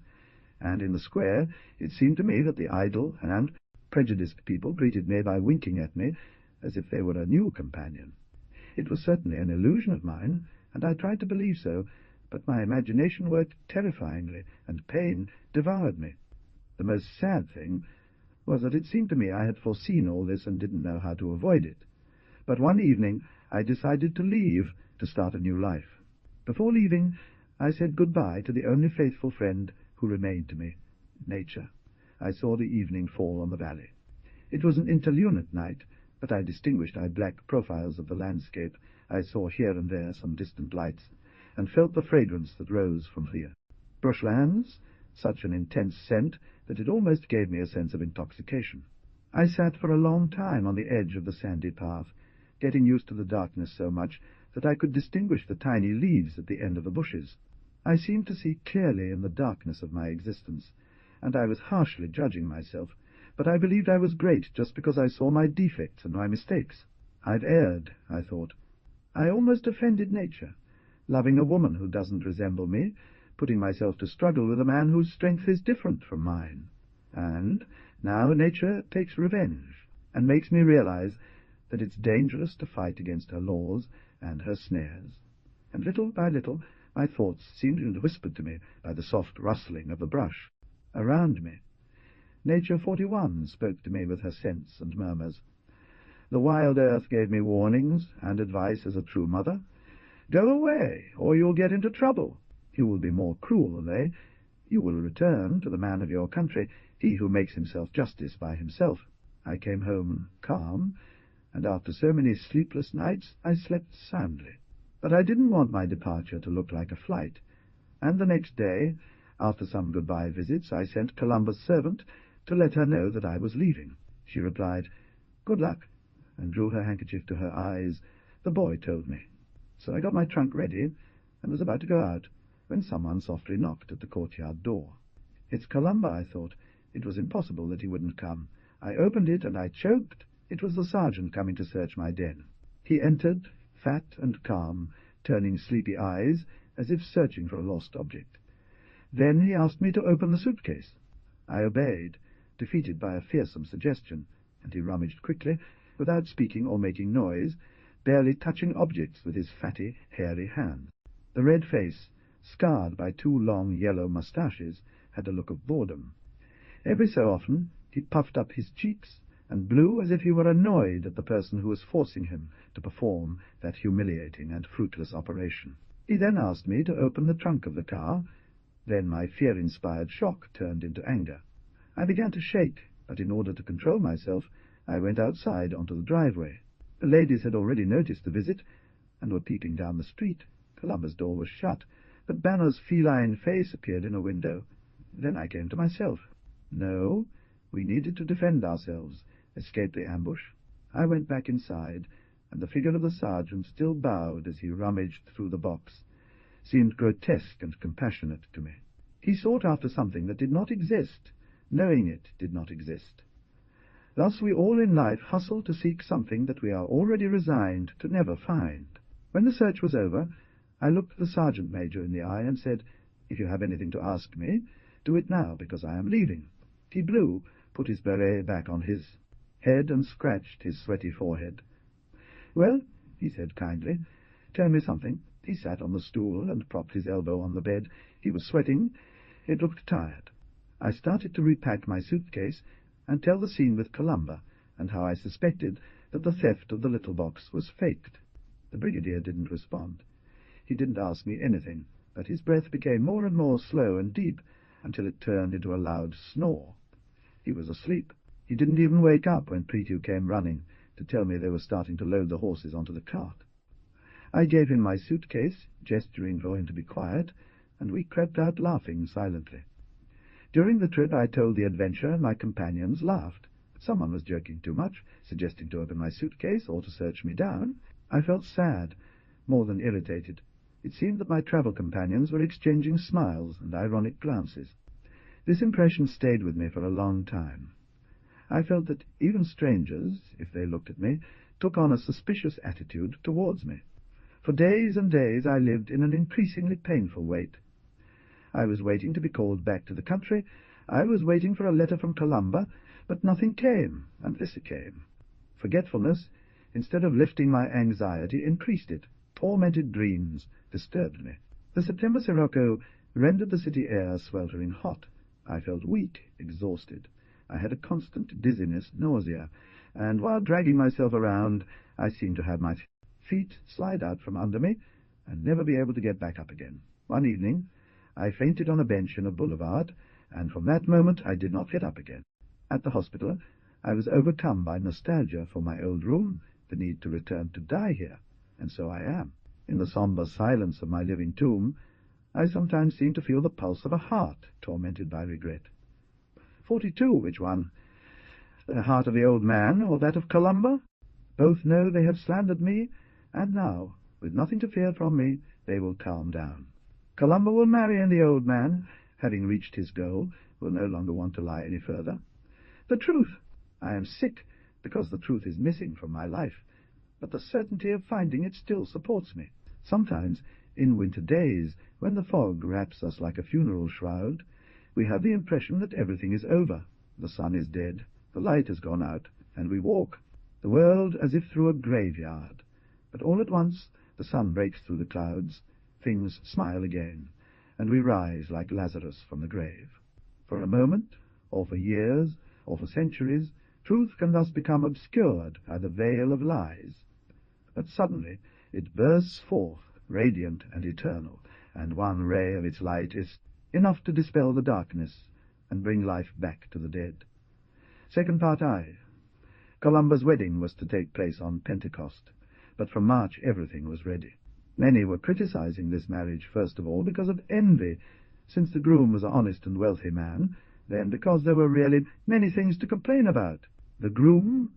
[SPEAKER 1] and in the square it seemed to me that the idle and prejudiced people greeted me by winking at me as if they were a new companion. It was certainly an illusion of mine, and I tried to believe so, but my imagination worked terrifyingly, and pain devoured me. The most sad thing was that it seemed to me I had foreseen all this and didn't know how to avoid it. But one evening I decided to leave, to start a new life. Before leaving, I said goodbye to the only faithful friend who remained to me, nature. I saw the evening fall on the valley. It was an interlunar night, but I distinguished the black profiles of the landscape. I saw here and there some distant lights, and felt the fragrance that rose from the bushlands, such an intense scent that it almost gave me a sense of intoxication. I sat for a long time on the edge of the sandy path, getting used to the darkness so much that I could distinguish the tiny leaves at the end of the bushes. I seemed to see clearly in the darkness of my existence, and I was harshly judging myself, but I believed I was great just because I saw my defects and my mistakes. I've erred, I thought. I almost offended nature, loving a woman who doesn't resemble me, putting myself to struggle with a man whose strength is different from mine. And now nature takes revenge, and makes me realize that it's dangerous to fight against her laws and her snares. And little by little my thoughts seemed whispered to me by the soft rustling of the brush around me. Nature 41 spoke to me with her scents and murmurs. The wild earth gave me warnings and advice as a true mother. Go away, or you'll get into trouble. You will be more cruel than they. You will return to the man of your country, he who makes himself justice by himself. I came home calm, and after so many sleepless nights I slept soundly. But I didn't want my departure to look like a flight, and the next day, after some goodbye visits, I sent Columba's servant to let her know that I was leaving. She replied, "Good luck," and drew her handkerchief to her eyes. The boy told me. So I got my trunk ready and was about to go out when someone softly knocked at the courtyard door. It's Columba, I thought. It was impossible that he wouldn't come. I opened it and I choked. It was the sergeant coming to search my den. He entered, fat and calm, turning sleepy eyes as if searching for a lost object. Then he asked me to open the suitcase. I obeyed, defeated by a fearsome suggestion, and he rummaged quickly, without speaking or making noise, barely touching objects with his fatty, hairy hands. The red face, scarred by 2 long yellow moustaches, had a look of boredom. Every so often he puffed up his cheeks and blew as if he were annoyed at the person who was forcing him to perform that humiliating and fruitless operation. He then asked me to open the trunk of the car. Then my fear-inspired shock turned into anger. I began to shake, but in order to control myself, I went outside onto the driveway. The ladies had already noticed the visit, and were peeping down the street. Columba's door was shut, but Banner's feline face appeared in a window. Then I came to myself. No, we needed to defend ourselves, escape the ambush. I went back inside, and the figure of the sergeant still bowed as he rummaged through the box, seemed grotesque and compassionate to me. He sought after something that did not exist, knowing it did not exist. Thus we all in life hustle to seek something that we are already resigned to never find. When the search was over, I looked the sergeant major in the eye and said, "If you have anything to ask me, do it now, because I am leaving." He blew, put his beret back on his head, and scratched his sweaty forehead. "Well," he said kindly, "tell me something." He sat on the stool and propped his elbow on the bed. He was sweating. It looked tired. I started to repack my suitcase and tell the scene with Columba, and how I suspected that the theft of the little box was faked. The brigadier didn't respond. He didn't ask me anything, but his breath became more and more slow and deep, until it turned into a loud snore. He was asleep. He didn't even wake up when Pretu came running to tell me they were starting to load the horses onto the cart. I gave him my suitcase, gesturing for him to be quiet, and we crept out laughing silently. During the trip I told the adventure, and my companions laughed. Someone was joking too much, suggesting to open my suitcase or to search me down. I felt sad, more than irritated. It seemed that my travel companions were exchanging smiles and ironic glances. This impression stayed with me for a long time. I felt that even strangers, if they looked at me, took on a suspicious attitude towards me. For days and days I lived in an increasingly painful wait. I was waiting to be called back to the country. I was waiting for a letter from Columba, but nothing came, and this came. Forgetfulness, instead of lifting my anxiety, increased it. Tormented dreams disturbed me. The September sirocco rendered the city air sweltering hot. I felt weak, exhausted. I had a constant dizziness, nausea, and while dragging myself around, I seemed to have my feet slide out from under me and never be able to get back up again. One evening I fainted on a bench in a boulevard, and from that moment I did not get up again. At the hospital I was overcome by nostalgia for my old room, the need to return to die here, and so I am. In the sombre silence of my living tomb, I sometimes seem to feel the pulse of a heart tormented by regret. 42, which one? The heart of the old man, or that of Columba? Both know they have slandered me, and now, with nothing to fear from me, they will calm down. Columba will marry, and the old man, having reached his goal, will no longer want to lie any further. The truth! I am sick, because the truth is missing from my life, but the certainty of finding it still supports me. Sometimes, in winter days, when the fog wraps us like a funeral shroud, we have the impression that everything is over. The sun is dead, the light has gone out, and we walk, the world as if through a graveyard. But all at once the sun breaks through the clouds, things smile again, and we rise like Lazarus from the grave. For a moment, or for years, or for centuries, truth can thus become obscured by the veil of lies. But suddenly it bursts forth, radiant and eternal, and one ray of its light is enough to dispel the darkness and bring life back to the dead. Second part I. Columba's wedding was to take place on Pentecost, but from March everything was ready. Many were criticizing this marriage, first of all, because of envy, since the groom was an honest and wealthy man, then because there were really many things to complain about. The groom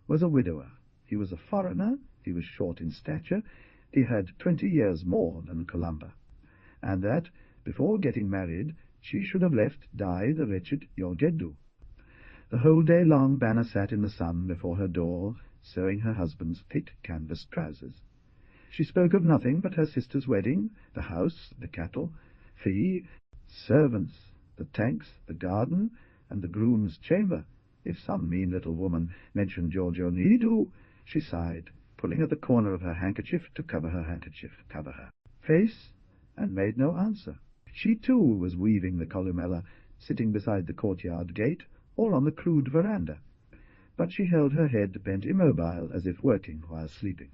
[SPEAKER 1] was a widower. He was a foreigner, he was short in stature, he had 20 years more than Columba, and that, before getting married, she should have left die the wretched Yorgedu. The whole day long Banner sat in the sun before her door, sewing her husband's thick canvas trousers. She spoke of nothing but her sister's wedding, the house, the cattle, fee, servants, the tanks, the garden, and the groom's chamber. If some mean little woman mentioned Giorgio Nidu, she sighed, pulling at the corner of her handkerchief to cover her face, and made no answer. She too was weaving the columella, sitting beside the courtyard gate, or on the crude veranda, but she held her head bent immobile, as if working while sleeping.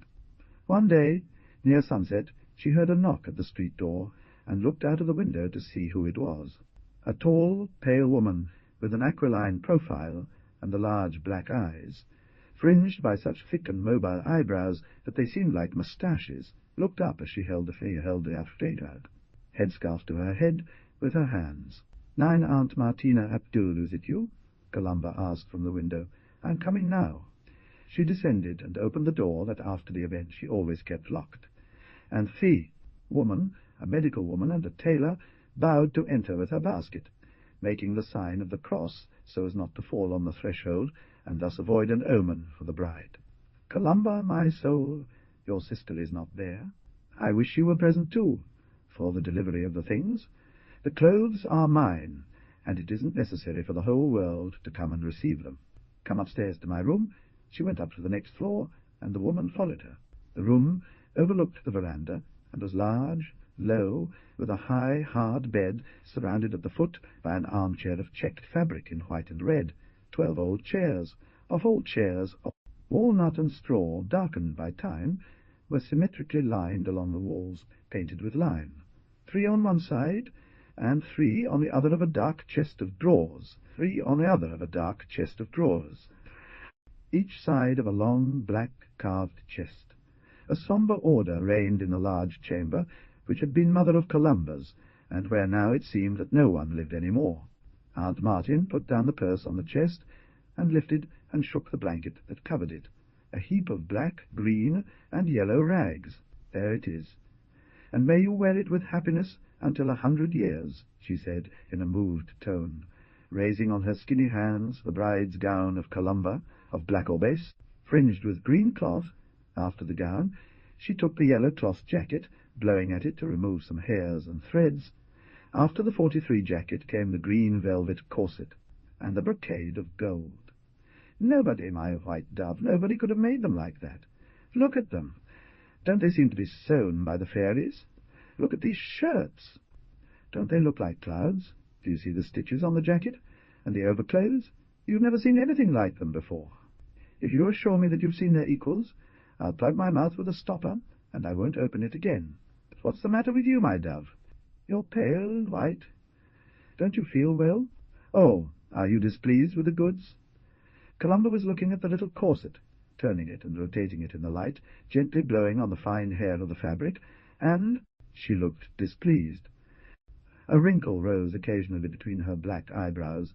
[SPEAKER 1] One day, near sunset, she heard a knock at the street door, and looked out of the window to see who it was. A tall, pale woman, with an aquiline profile and the large black eyes, fringed by such thick and mobile eyebrows that they seemed like moustaches, looked up as she held the aftershade out, headscarf to her head, with her hands. "Nine Aunt Martina Abdul, is it you?" Columba asked from the window. "I'm coming now." She descended and opened the door that after the event she always kept locked, and Fee, woman, a medical woman and a tailor, bowed to enter with her basket, making the sign of the cross so as not to fall on the threshold and thus avoid an omen for the bride. "Columba, my soul, your sister is not there. I wish she were present too, for the delivery of the things. The clothes are mine, and it isn't necessary for the whole world to come and receive them. Come upstairs to my room." She went up to the next floor, and the woman followed her. The room overlooked the veranda, and was large, low, with a high, hard bed surrounded at the foot by an armchair of checked fabric in white and red, 12 old chairs, of walnut and straw, darkened by time, were symmetrically lined along the walls, painted with lime, 3 on one side, and 3 on the other of a dark chest of drawers, each side of a long, black, carved chest. A sombre order reigned in the large chamber, which had been mother of Columba's, and where now it seemed that no one lived any more. Aunt Martin put down the purse on the chest, and lifted and shook the blanket that covered it. A heap of black, green, and yellow rags. "There it is. And may you wear it with happiness until 100 years, she said in a moved tone, raising on her skinny hands the bride's gown of Columba, of black obase, fringed with green cloth. After the gown, she took the yellow cloth jacket, blowing at it to remove some hairs and threads. After the 43 jacket came the green velvet corset, and the brocade of gold. Nobody, my white dove, nobody could have made them like that. Look at them. Don't they seem to be sewn by the fairies? Look at these shirts. Don't they look like clouds? Do you see the stitches on the jacket? And the overclothes? You've never seen anything like them before. If you assure me that you've seen their equals, I'll plug my mouth with a stopper, and I won't open it again. But what's the matter with you, my dove? You're pale and white. Don't you feel well? Oh, are you displeased with the goods?" Columba was looking at the little corset, turning it and rotating it in the light, gently blowing on the fine hair of the fabric, and she looked displeased. A wrinkle rose occasionally between her black eyebrows,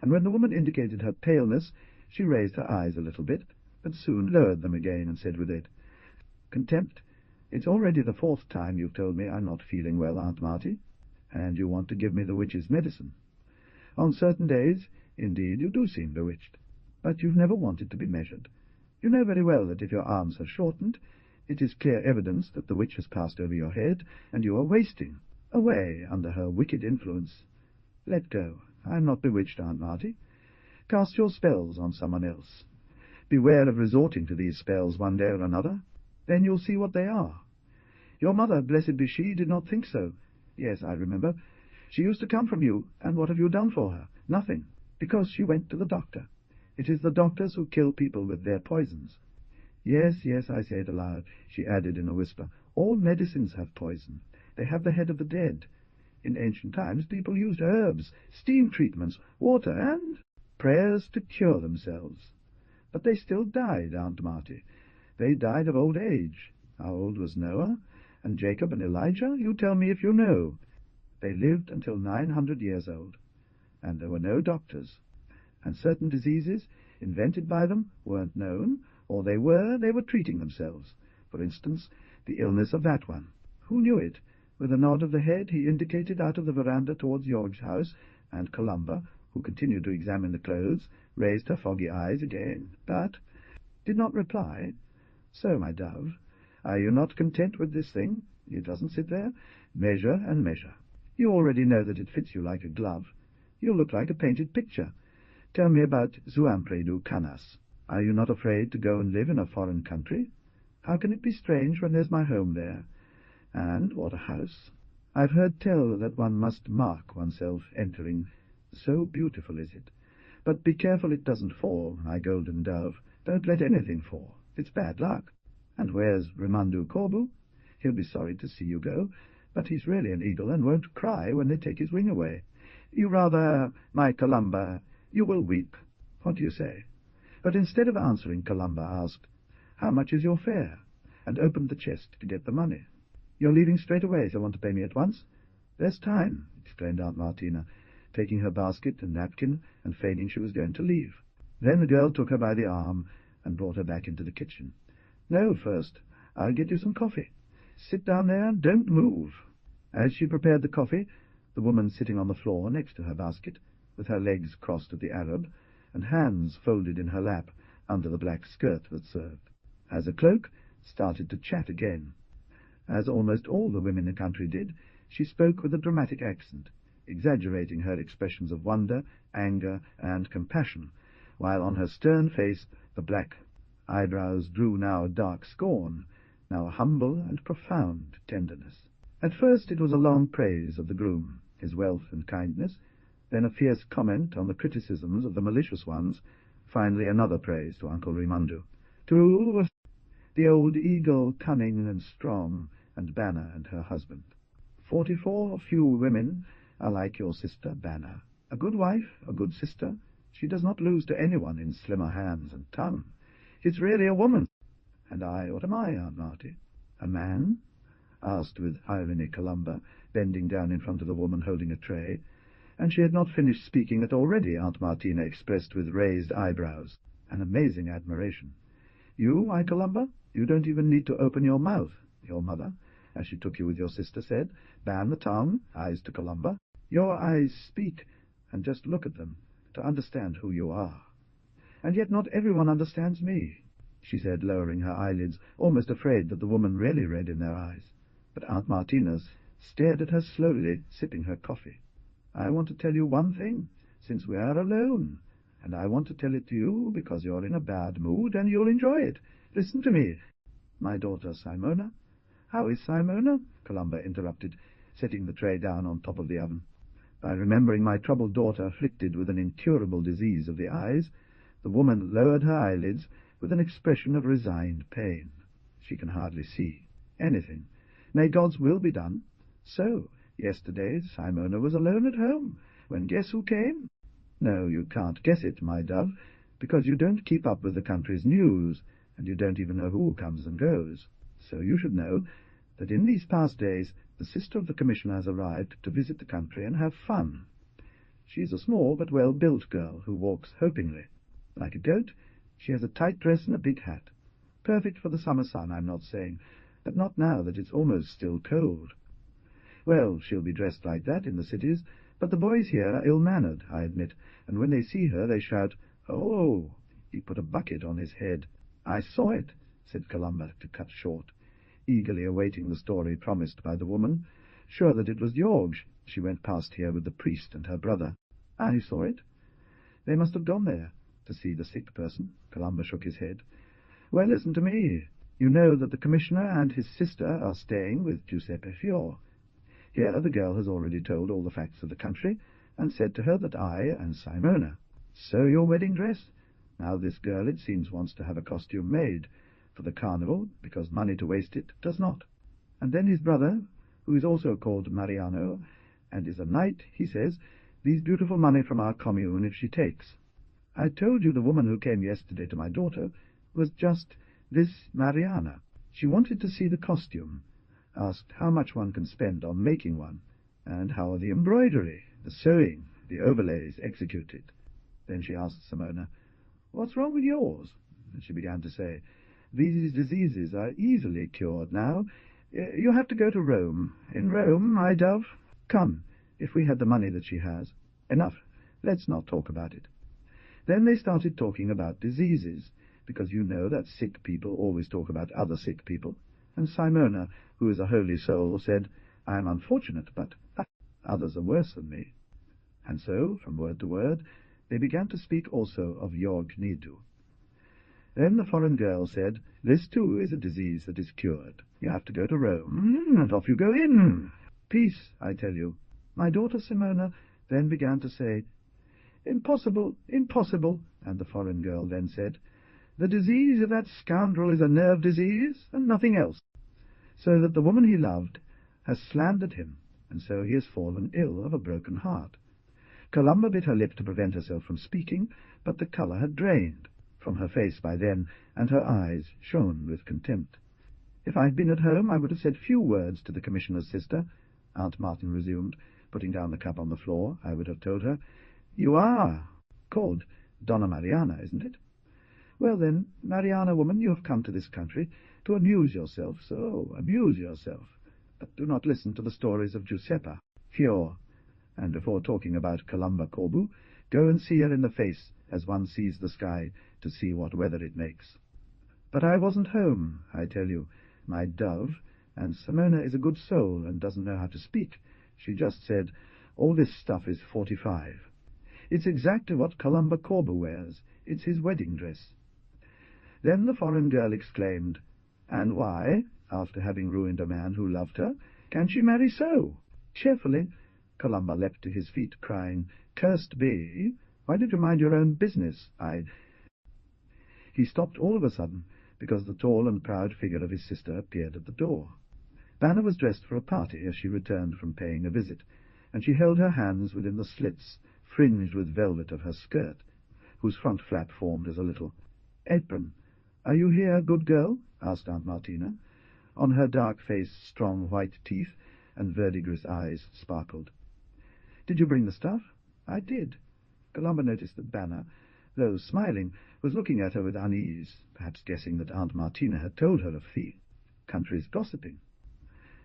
[SPEAKER 1] and when the woman indicated her paleness, she raised her eyes a little bit, but soon lowered them again and said with it, "Contempt, it's already the 4th time you've told me I'm not feeling well, Aunt Marty, and you want to give me the witch's medicine. On certain days, indeed, you do seem bewitched, but you've never wanted to be measured. You know very well that if your arms have shortened, it is clear evidence that the witch has passed over your head, and you are wasting away under her wicked influence. Let go. I am not bewitched, Aunt Marty. Cast your spells on someone else. Beware of resorting to these spells one day or another. Then you'll see what they are. Your mother, blessed be she, did not think so. Yes, I remember. She used to come from you, and what have you done for her? Nothing, because she went to the doctor. It is the doctors who kill people with their poisons. Yes, yes, I say it aloud, she added in a whisper. All medicines have poison. They have the head of the dead. In ancient times people used herbs, steam treatments, water, and prayers to cure themselves. But they still died, Aunt Marty. They died of old age. How old was Noah? And Jacob and Elijah? You tell me if you know. They lived until 900 years old, and there were no doctors, and certain diseases invented by them weren't known, or they were treating themselves. For instance, the illness of that one. Who knew it? With a nod of the head he indicated out of the veranda towards George's house, and Columba, who continued to examine the clothes, raised her foggy eyes again, but did not reply. So, my dove, are you not content with this thing? It doesn't sit there. Measure and measure. You already know that it fits you like a glove. You look like a painted picture. Tell me about Zuampredu Canas. Are you not afraid to go and live in a foreign country? How can it be strange when there's my home there? And what a house! I've heard tell that one must mark oneself entering. So beautiful is it. But be careful it doesn't fall, my golden dove. Don't let anything fall. It's bad luck. And where's Rimandu Corbu? He'll be sorry to see you go, but he's really an eagle and won't cry when they take his wing away. You rather, my Columba, you will weep. What do you say? But instead of answering, Columba asked, How much is your fare? And opened the chest to get the money. You're leaving straight away, so want to pay me at once? There's time, exclaimed Aunt Martina, taking her basket and napkin and feigning she was going to leave. Then the girl took her by the arm and brought her back into the kitchen. No, first, I'll get you some coffee. Sit down there and don't move. As she prepared the coffee, the woman sitting on the floor next to her basket, with her legs crossed at the Arab, and hands folded in her lap under the black skirt that served, as a cloak, started to chat again. As almost all the women in the country did, she spoke with a dramatic accent, exaggerating her expressions of wonder, anger, and compassion, while on her stern face the black eyebrows drew now a dark scorn, now a humble and profound tenderness. At first it was a long praise of the groom, his wealth and kindness, then a fierce comment on the criticisms of the malicious ones, finally another praise to Uncle Rimandu. True was the old eagle, cunning and strong, and Banner and her husband. 44 few women are like your sister Banner. A good wife, a good sister. She does not lose to anyone in slimmer hands and tongue. It's really a woman. And I, what am I, Aunt Marty? A man? Asked with irony Columba, bending down in front of the woman holding a tray, and she had not finished speaking that already Aunt Martina expressed with raised eyebrows an amazing admiration. You, my Columba? You don't even need to open your mouth, your mother, as she took you with your sister, said. Ban the tongue, eyes to Columba. Your eyes speak, and just look at them, to understand who you are. And yet not everyone understands me, she said, lowering her eyelids, almost afraid that the woman really read in their eyes. But Aunt Martina stared at her slowly, sipping her coffee. I want to tell you one thing, since we are alone, and I want to tell it to you because you're in a bad mood, and you'll enjoy it. Listen to me. My daughter Simona. How is Simona? Columba interrupted, setting the tray down on top of the oven. By remembering my troubled daughter afflicted with an incurable disease of the eyes, the woman lowered her eyelids with an expression of resigned pain. She can hardly see anything. May God's will be done. So, yesterday Simona was alone at home, when guess who came? No, you can't guess it, my dove, because you don't keep up with the country's news, and you don't even know who comes and goes. So you should know that in these past days the sister of the commissioner has arrived to visit the country and have fun. She is a small but well-built girl who walks hopingly. Like a goat, she has a tight dress and a big hat. Perfect for the summer sun, I'm not saying, but not now that it's almost still cold. Well, she'll be dressed like that in the cities, But the boys here are ill-mannered, I admit, and when they see her they shout, 'Oh!' He put a bucket on his head. I saw it," said Columba, to cut short, eagerly awaiting the story promised by the woman, sure that it was George. She went past here with the priest and her brother. "I saw it." "They must have gone there to see the sick person." Columba shook his head. "Well, listen to me. You know that the commissioner and his sister are staying with Giuseppe Fior. Here the girl has already told all the facts of the country, and said to her that I and Simona. So your wedding dress? Now this girl, it seems, wants to have a costume made for the carnival, because money to waste it does not. And then his brother, who is also called Mariano, and is a knight, he says, these beautiful money from our commune if she takes. I told you the woman who came yesterday to my daughter was just this Mariana. She wanted to see the costume, asked how much one can spend on making one, and how are the embroidery, the sewing, the overlays executed. Then she asked Simona, "What's wrong with yours?" And she began to say, "These diseases are easily cured now. You have to go to Rome. In Rome, my dove. Come, if we had the money that she has. Enough. Let's not talk about it." Then they started talking about diseases, because you know that sick people always talk about other sick people, and Simona, who is a holy soul, said, "I am unfortunate, but others are worse than me." And so, from word to word, they began to speak also of Jorg Nidu. Then the foreign girl said, "This too is a disease that is cured. You have to go to Rome, and off you go in. Peace, I tell you." My daughter Simona then began to say, "Impossible, impossible," and the foreign girl then said, "The disease of that scoundrel is a nerve disease, and nothing else, so that the woman he loved has slandered him, and so he has fallen ill of a broken heart." Columba bit her lip to prevent herself from speaking, but the colour had drained from her face by then, and her eyes shone with contempt. "If I had been at home, I would have said few words to the commissioner's sister," Aunt Martin resumed, putting down the cup on the floor. "I would have told her, 'You are called Donna Mariana, isn't it? Well then, Mariana, woman, you have come to this country to amuse yourself, so amuse yourself. But do not listen to the stories of Giuseppa Fior, and before talking about Columba Corbu, go and see her in the face as one sees the sky to see what weather it makes.' But I wasn't home, I tell you, my dove, and Simona is a good soul and doesn't know how to speak. She just said, 'All this stuff is 45. It's exactly what Columba Corbu wears. It's his wedding dress.' Then the foreign girl exclaimed, 'And why, after having ruined a man who loved her, can she marry so?' Cheerfully, Columba leapt to his feet, crying, 'Cursed be! Why don't you mind your own business? He stopped all of a sudden, because the tall and proud figure of his sister appeared at the door. Banner was dressed for a party as she returned from paying a visit, and she held her hands within the slits, fringed with velvet of her skirt, whose front flap formed as a little apron. "Are you here, good girl?" asked Aunt Martina. On her dark face strong white teeth and verdigris eyes sparkled. "Did you bring the stuff?" "I did." Columba noticed that Banner, though smiling, was looking at her with unease, perhaps guessing that Aunt Martina had told her of the country's gossiping.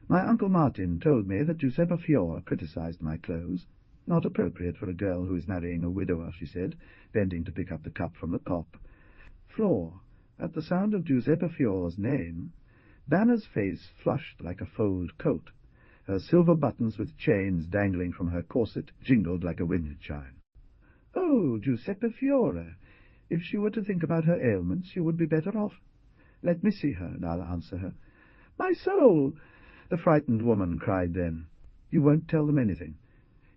[SPEAKER 1] "My Uncle Martin told me that Giuseppe Fior criticized my clothes. Not appropriate for a girl who is marrying a widower," she said, bending to pick up the cup from the top. Floor. At the sound of Giuseppe Fior's name, Banner's face flushed like a foaled colt. Her silver buttons with chains dangling from her corset jingled like a wind chime. "Oh, Giuseppe Fiore! If she were to think about her ailments, she would be better off. Let me see her, and I'll answer her." "My soul!" the frightened woman cried then. "You won't tell them anything.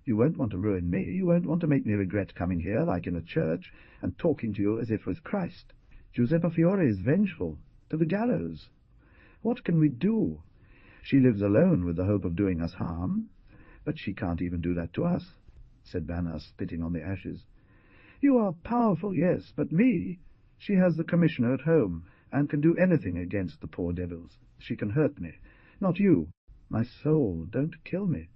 [SPEAKER 1] You won't want to ruin me. You won't want to make me regret coming here like in a church and talking to you as if with Christ. Giuseppe Fiore is vengeful, to the gallows. What can we do? She lives alone with the hope of doing us harm, but she can't even do that to us," said Banner, spitting on the ashes. "You are powerful, yes, but me. She has the commissioner at home, and can do anything against the poor devils. She can hurt me, not you. My soul, don't kill me.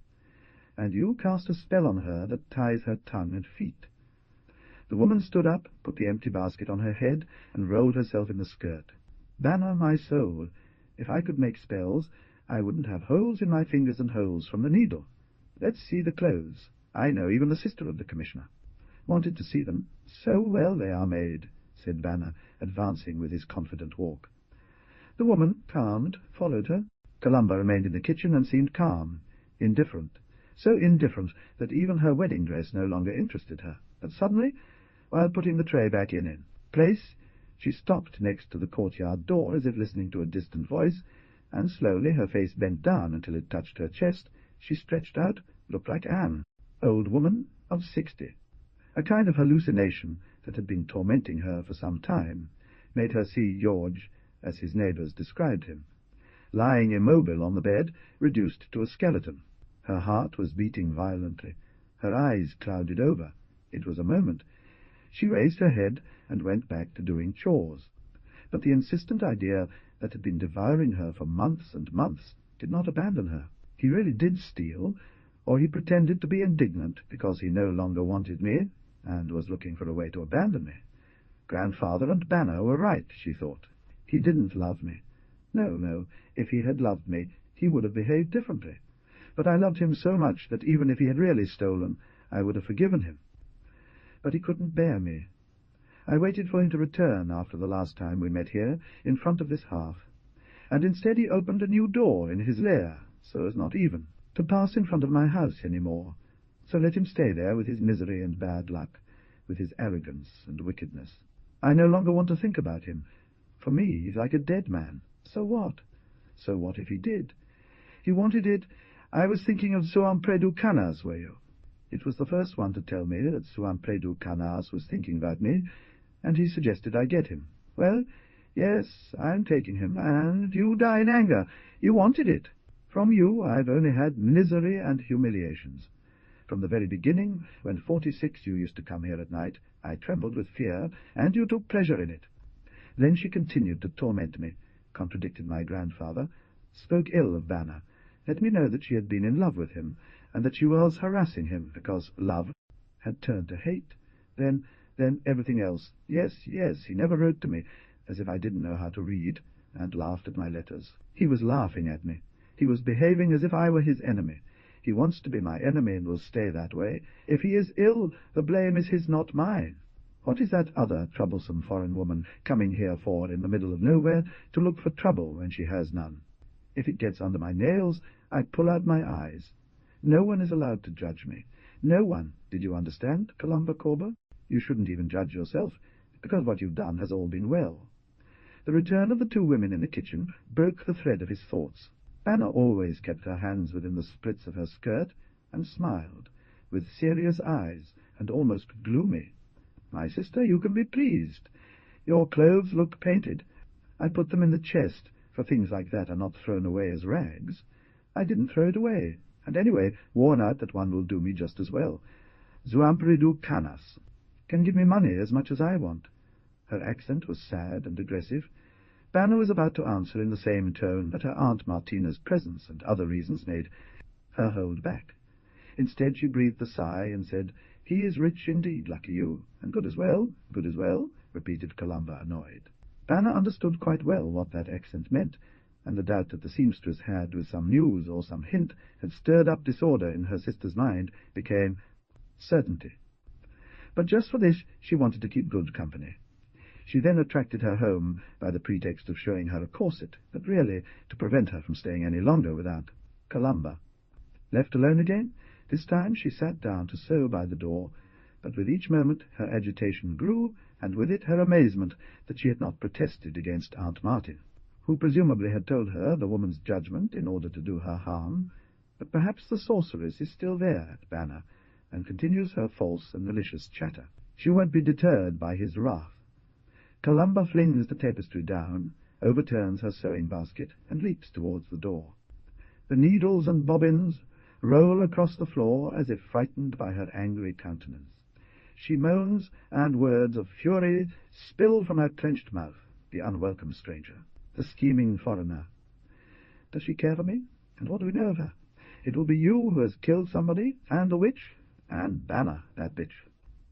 [SPEAKER 1] And you cast a spell on her that ties her tongue and feet." The woman stood up, put the empty basket on her head, and rolled herself in the skirt. "Banner, my soul, if I could make spells, I wouldn't have holes in my fingers and holes from the needle. Let's see the clothes." I know even the sister of the commissioner. Wanted to see them. So well they are made, said Banner, advancing with his confident walk. The woman, calmed, followed her. Columba remained in the kitchen and seemed calm, indifferent, so indifferent that even her wedding dress no longer interested her. But suddenly, while putting the tray back in place, she stopped next to the courtyard door as if listening to a distant voice, and slowly, her face bent down until it touched her chest, she stretched out, looked like Anne, old woman of 60. A kind of hallucination that had been tormenting her for some time made her see George as his neighbours described him, lying immobile on the bed, reduced to a skeleton. Her heart was beating violently. Her eyes clouded over. It was a moment. She raised her head and went back to doing chores. But the insistent idea that had been devouring her for months and months did not abandon her. He really did steal, or he pretended to be indignant because he no longer wanted me, and was looking for a way to abandon me. Grandfather and Banner were right, she thought. He didn't love me. No, if he had loved me, he would have behaved differently. But I loved him so much that even if he had really stolen, I would have forgiven him. But he couldn't bear me. I waited for him to return after the last time we met here, in front of this hearth, and instead he opened a new door in his lair, so as not even to pass in front of my house any more. So let him stay there with his misery and bad luck, with his arrogance and wickedness. I no longer want to think about him. For me, he's like a dead man. So what? So what if he did? He wanted it. I was thinking of Suampredu Canas, were you? It was the first one to tell me that Suampredu Canas was thinking about me, and he suggested I get him. Well, yes, I'm taking him, and you die in anger. You wanted it. From you I've only had misery and humiliations. From the very beginning, when 46 you used to come here at night, I trembled with fear, and you took pleasure in it. Then she continued to torment me, contradicted my grandfather, spoke ill of Banner, let me know that she had been in love with him, and that she was harassing him because love had turned to hate. Then everything else. Yes, he never wrote to me, as if I didn't know how to read, and laughed at my letters. He was laughing at me. He was behaving as if I were his enemy. He wants to be my enemy and will stay that way. If he is ill, the blame is his, not mine. What is that other troublesome foreign woman coming here for in the middle of nowhere to look for trouble when she has none? If it gets under my nails, I pull out my eyes. No one is allowed to judge me. No one. Did you understand, Columba Corber? You shouldn't even judge yourself, because what you've done has all been well. The return of the two women in the kitchen broke the thread of his thoughts. Banner always kept her hands within the splits of her skirt, and smiled, with serious eyes, and almost gloomy. My sister, you can be pleased. Your clothes look painted. I put them in the chest, for things like that are not thrown away as rags. I didn't throw it away, and anyway, worn out that one will do me just as well. Zuampridu Canas can give me money as much as I want. Her accent was sad and aggressive. Banner was about to answer in the same tone, but her Aunt Martina's presence and other reasons made her hold back. Instead she breathed a sigh and said, "He is rich indeed, lucky you, and good as well, repeated Columba, annoyed. Banner understood quite well what that accent meant, and the doubt that the seamstress had, with some news or some hint, had stirred up disorder in her sister's mind became certainty. But just for this she wanted to keep good company. She then attracted her home by the pretext of showing her a corset, but really to prevent her from staying any longer without Columba. Left alone again, this time she sat down to sew by the door, but with each moment her agitation grew, and with it her amazement that she had not protested against Aunt Martin, who presumably had told her the woman's judgment in order to do her harm. But perhaps the sorceress is still there at Banner, and continues her false and malicious chatter. She won't be deterred by his wrath. Columba flings the tapestry down, overturns her sewing-basket, and leaps towards the door. The needles and bobbins roll across the floor as if frightened by her angry countenance. She moans, and words of fury spill from her clenched mouth. The unwelcome stranger, the scheming foreigner. Does she care for me? And what do we know of her? It will be you who has killed somebody, and the witch, and Banner, that bitch.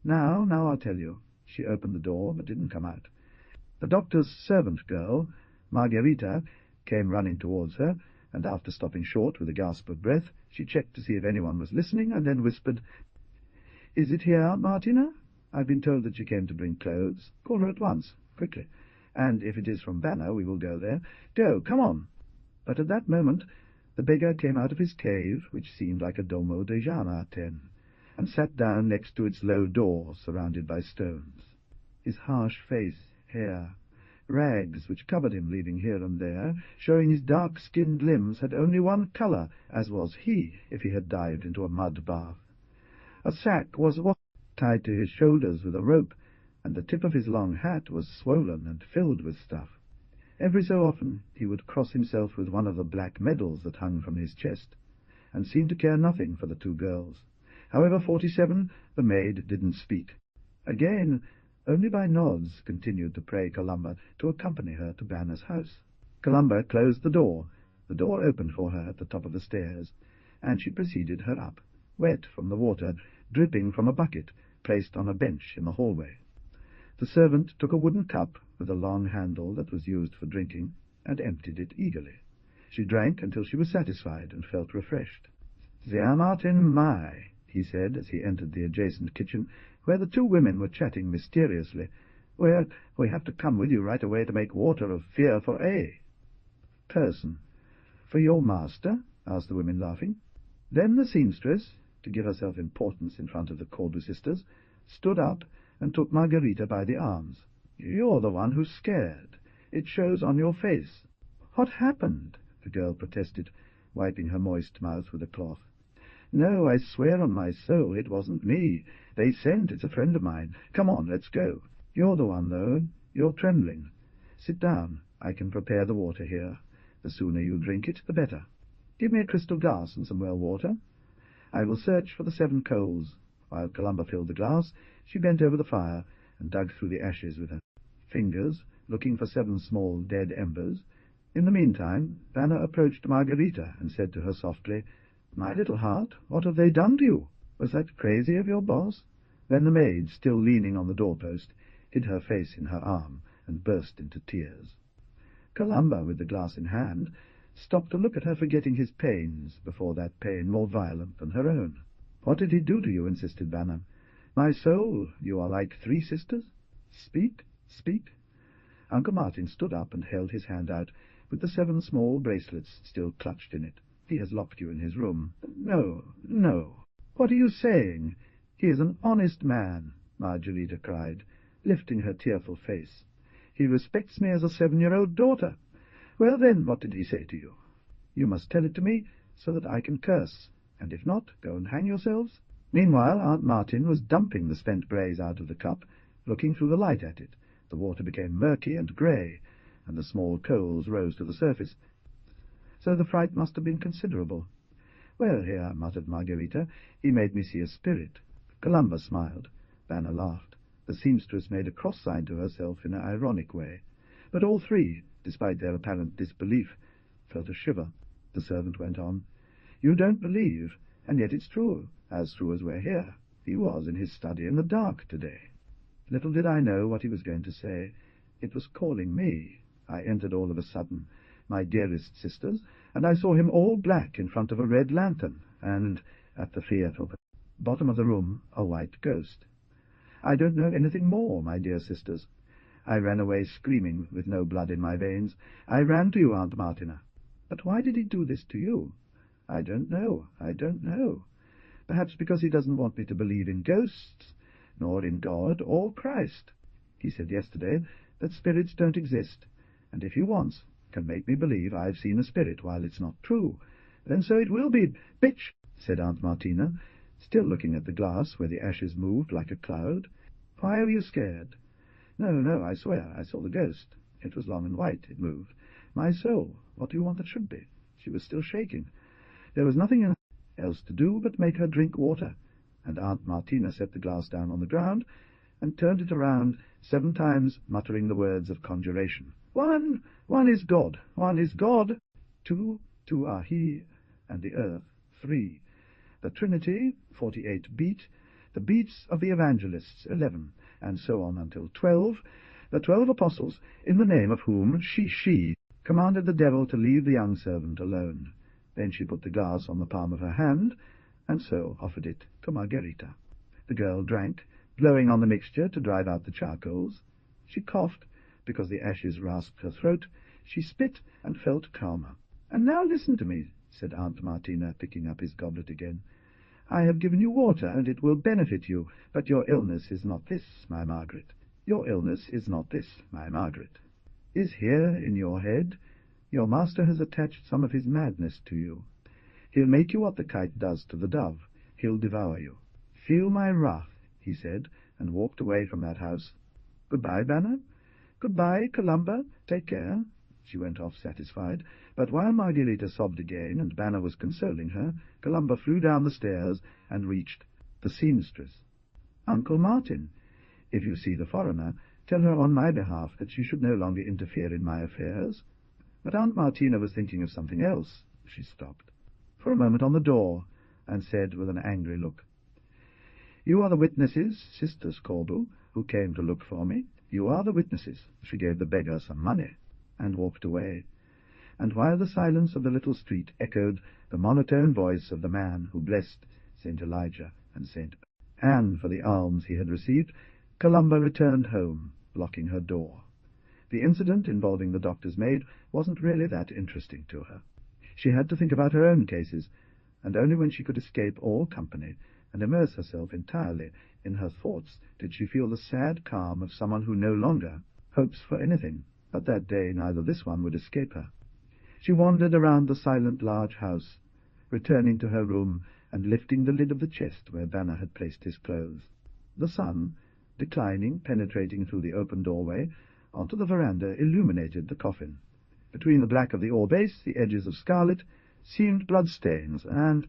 [SPEAKER 1] Now I'll tell you. She opened the door, but didn't come out. The doctor's servant girl, Margherita, came running towards her, and after stopping short with a gasp of breath, she checked to see if anyone was listening, and then whispered, "Is it here, Aunt Martina? I've been told that she came to bring clothes. Call her at once, quickly. And if it is from Vanna, we will go there. Go, come on." But at that moment the beggar came out of his cave, which seemed like a domo de Jana-ten, and sat down next to its low door, surrounded by stones. His harsh face, hair, rags which covered him, leaving here and there, showing his dark-skinned limbs, had only one colour, as was he if he had dived into a mud bath. A sack was tied to his shoulders with a rope, and the tip of his long hat was swollen and filled with stuff. Every so often he would cross himself with one of the black medals that hung from his chest, and seemed to care nothing for the two girls. However, 47, the maid didn't speak. Again, only by nods, continued to pray Columba to accompany her to Banner's house. Columba closed the door. The door opened for her at the top of the stairs, and she preceded her up, wet from the water, dripping from a bucket placed on a bench in the hallway. The servant took a wooden cup with a long handle that was used for drinking, and emptied it eagerly. She drank until she was satisfied and felt refreshed. "There, Martin, my," he said as he entered the adjacent kitchen, where the two women were chatting mysteriously. "We have to come with you right away to make water of fear for A." "Person. For your master?" asked the women, laughing. Then the seamstress, to give herself importance in front of the Cordu sisters, stood up and took Margarita by the arms. "You're the one who's scared. It shows on your face." "What happened?" the girl protested, wiping her moist mouth with a cloth. "No, I swear on my soul it wasn't me. They sent. It's a friend of mine. Come on, let's go. You're the one, though. You're trembling. Sit down. I can prepare the water here. The sooner you drink it, the better. Give me a crystal glass and some well water. I will search for the 7 coals." While Columba filled the glass, she bent over the fire and dug through the ashes with her fingers, looking for 7 small dead embers. In the meantime, Vanna approached Margarita and said to her softly, "My little heart, what have they done to you? Was that crazy of your boss?" Then the maid, still leaning on the doorpost, hid her face in her arm and burst into tears. Columba, with the glass in hand, stopped to look at her, forgetting his pains before that pain more violent than her own. "What did he do to you?" insisted Vanna. "My soul, you are like 3 sisters. Speak, speak." Uncle Martin stood up and held his hand out, with the 7 small bracelets still clutched in it. "He has locked you in his room." "No, no. What are you saying? He is an honest man," Margarita cried, lifting her tearful face. "He respects me as a 7-year-old daughter. Well, then, what did he say to you? You must tell it to me, so that I can curse, and if not, go and hang yourselves." Meanwhile, Aunt Martin was dumping the spent braise out of the cup, looking through the light at it. The water became murky and grey, and the small coals rose to the surface. So the fright must have been considerable. "Well, here," muttered Margarita, "he made me see a spirit." Columba smiled. Vanna laughed. The seamstress made a cross sign to herself in an ironic way. But all 3, despite their apparent disbelief, felt a shiver. The servant went on, "You don't believe, and yet it's true, as true as we're here. He was in his study in the dark today." Little did I know what he was going to say. It was calling me. I entered all of a sudden, my dearest sisters, and I saw him all black in front of a red lantern, and, at the fearful bottom of the room, a white ghost. I don't know anything more, my dear sisters. I ran away screaming, with no blood in my veins. I ran to you, Aunt Martina. But why did he do this to you? I don't know. I don't know. Perhaps because he doesn't want me to believe in ghosts, nor in God or Christ. He said yesterday that spirits don't exist, and if he wants, can make me believe I've seen a spirit while it's not true. Then so it will be. Bitch, said Aunt Martina, still looking at the glass where the ashes moved like a cloud. Why are you scared? No, no, I swear, I saw the ghost. It was long and white, it moved. My soul, what do you want that should be? She was still shaking. There was nothing else to do but make her drink water, and Aunt Martina set the glass down on the ground and turned it around 7 times, muttering the words of conjuration. One is God, 1 is God. 2 are He and the earth. 3, the Trinity, 48 beat, the beats of the evangelists, 11, and so on until 12, the 12 apostles, in the name of whom she commanded the devil to leave the young servant alone. Then she put the glass on the palm of her hand, and so offered it to Margarita. The girl drank, blowing on the mixture to drive out the charcoals. She coughed, because the ashes rasped her throat. She spit, and felt calmer. "And now listen to me," said Aunt Martina, picking up his goblet again. "I have given you water, and it will benefit you, but your illness is not this, my Margaret. Your illness is not this, my Margaret. Is here in your head. Your master has attached some of his madness to you. He'll make you what the kite does to the dove. He'll devour you. Feel my wrath," he said, and walked away from that house. "Goodbye, Banner. Goodbye, Columba. Take care." She went off satisfied, but while Margarita sobbed again, and Banner was consoling her, Columba flew down the stairs and reached the seamstress. "Uncle Martin, if you see the foreigner, tell her on my behalf that she should no longer interfere in my affairs." But Aunt Martina was thinking of something else. She stopped for a moment on the door, and said with an angry look, "You are the witnesses, Sisters Corbu, who came to look for me. You are the witnesses." She gave the beggar some money, and walked away. And while the silence of the little street echoed the monotone voice of the man who blessed St. Elijah and St. Anne for the alms he had received, Columba returned home, locking her door. The incident involving the doctor's maid wasn't really that interesting to her. She had to think about her own cases, and only when she could escape all company and immerse herself entirely in her thoughts did she feel the sad calm of someone who no longer hopes for anything. But that day neither this one would escape her. She wandered around the silent large house, returning to her room and lifting the lid of the chest where Banner had placed his clothes. The sun, declining, penetrating through the open doorway onto the veranda, illuminated the coffin. Between the black of the ore base, the edges of scarlet, seemed bloodstains, and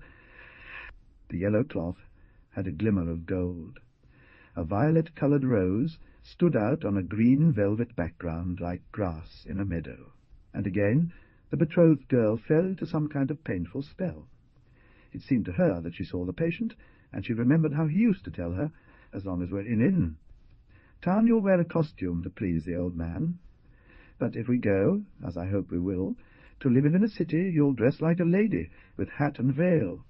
[SPEAKER 1] the yellow cloth had a glimmer of gold. A violet-coloured rose stood out on a green velvet background like grass in a meadow. And again the betrothed girl fell into some kind of painful spell. It seemed to her that she saw the patient, and she remembered how he used to tell her, "As long as we're in town you'll wear a costume to please the old man. But if we go, as I hope we will, to live in a city, you'll dress like a lady, with hat and veil.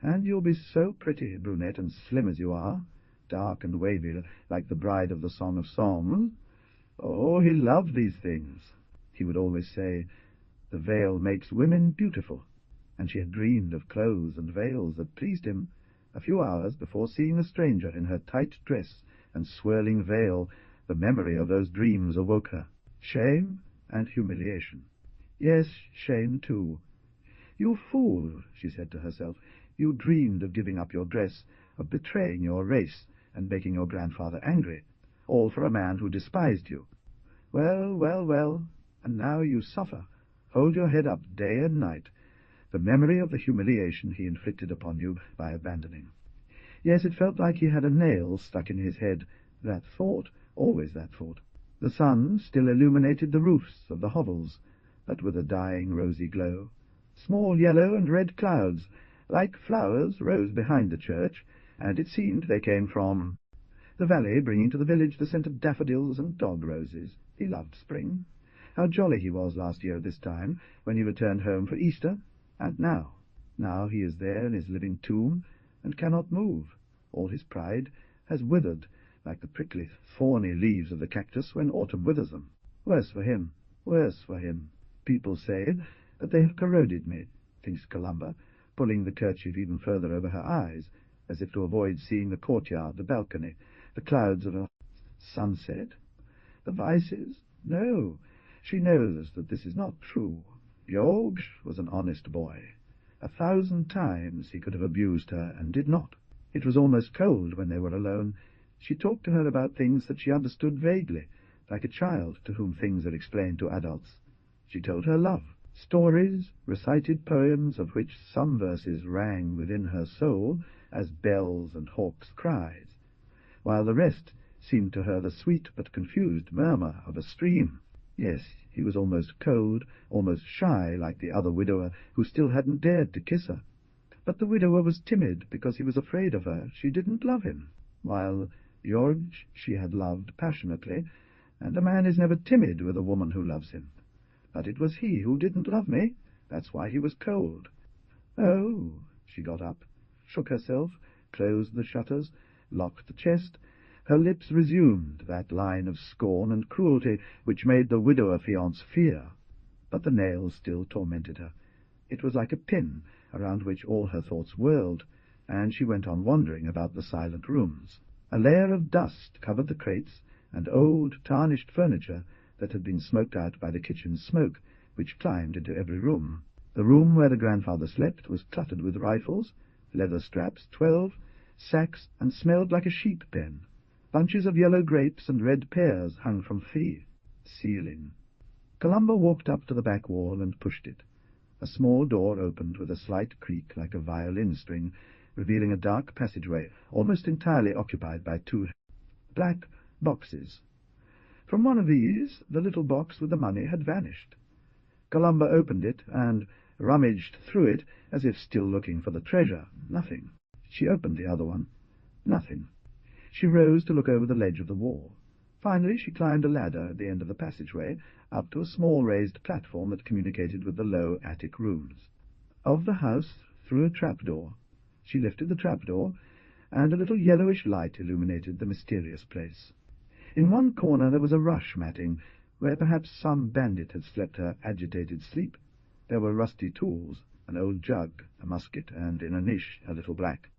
[SPEAKER 1] And you'll be so pretty, brunette, and slim as you are, dark and wavy, like the bride of the Song of Songs." Oh, he loved these things. He would always say, "The veil makes women beautiful," and she had dreamed of clothes and veils that pleased him. A few hours before seeing a stranger in her tight dress and swirling veil, the memory of those dreams awoke her. Shame and humiliation. Yes, shame too. "You fool," she said to herself. "You dreamed of giving up your dress, of betraying your race, and making your grandfather angry, all for a man who despised you. Well, well, well, and now you suffer. Hold your head up day and night. The memory of the humiliation he inflicted upon you by abandoning." Yes, it felt like he had a nail stuck in his head. That thought, always that thought. The sun still illuminated the roofs of the hovels, but with a dying rosy glow. Small yellow and red clouds, like flowers, rose behind the church, and it seemed they came from the valley, bringing to the village the scent of daffodils and dog roses. He loved spring. How jolly he was last year at this time, when he returned home for Easter. And now he is there in his living tomb, and cannot move. All his pride has withered, like the prickly, thorny leaves of the cactus when autumn withers them. Worse for him, worse for him. People say that they have corroded me, thinks Columba, pulling the kerchief even further over her eyes, as if to avoid seeing the courtyard, the balcony, the clouds of a sunset. The vices? No, she knows that this is not true. George was an honest boy. 1,000 times he could have abused her, and did not. It was almost cold when they were alone. She talked to her about things that she understood vaguely, like a child to whom things are explained to adults. She told her love, stories, recited poems of which some verses rang within her soul as bells and hawks' cries, while the rest seemed to her the sweet but confused murmur of a stream. Yes, he was almost cold, almost shy, like the other widower, who still hadn't dared to kiss her. But the widower was timid because he was afraid of her. She didn't love him, while George she had loved passionately, and a man is never timid with a woman who loves him. But it was he who didn't love me. That's why he was cold. Oh, she got up, shook herself, closed the shutters, locked the chest, her lips resumed that line of scorn and cruelty which made the widow-affianced fear. But the nail still tormented her. It was like a pin around which all her thoughts whirled, and she went on wandering about the silent rooms. A layer of dust covered the crates and old, tarnished furniture that had been smoked out by the kitchen's smoke, which climbed into every room. The room where the grandfather slept was cluttered with rifles, leather straps, 12, sacks, and smelled like a sheep pen. Bunches of yellow grapes and red pears hung from the ceiling. Columba walked up to the back wall and pushed it. A small door opened with a slight creak like a violin string, revealing a dark passageway, almost entirely occupied by 2 black boxes. From one of these, the little box with the money had vanished. Columba opened it and rummaged through it as if still looking for the treasure. Nothing. She opened the other one. Nothing. She rose to look over the ledge of the wall. Finally she climbed a ladder at the end of the passageway up to a small raised platform that communicated with the low attic rooms. Of the house, through a trapdoor. She lifted the trapdoor, and a little yellowish light illuminated the mysterious place. In one corner there was a rush matting, where perhaps some bandit had slept her agitated sleep. There were rusty tools, an old jug, a musket, and in a niche a little black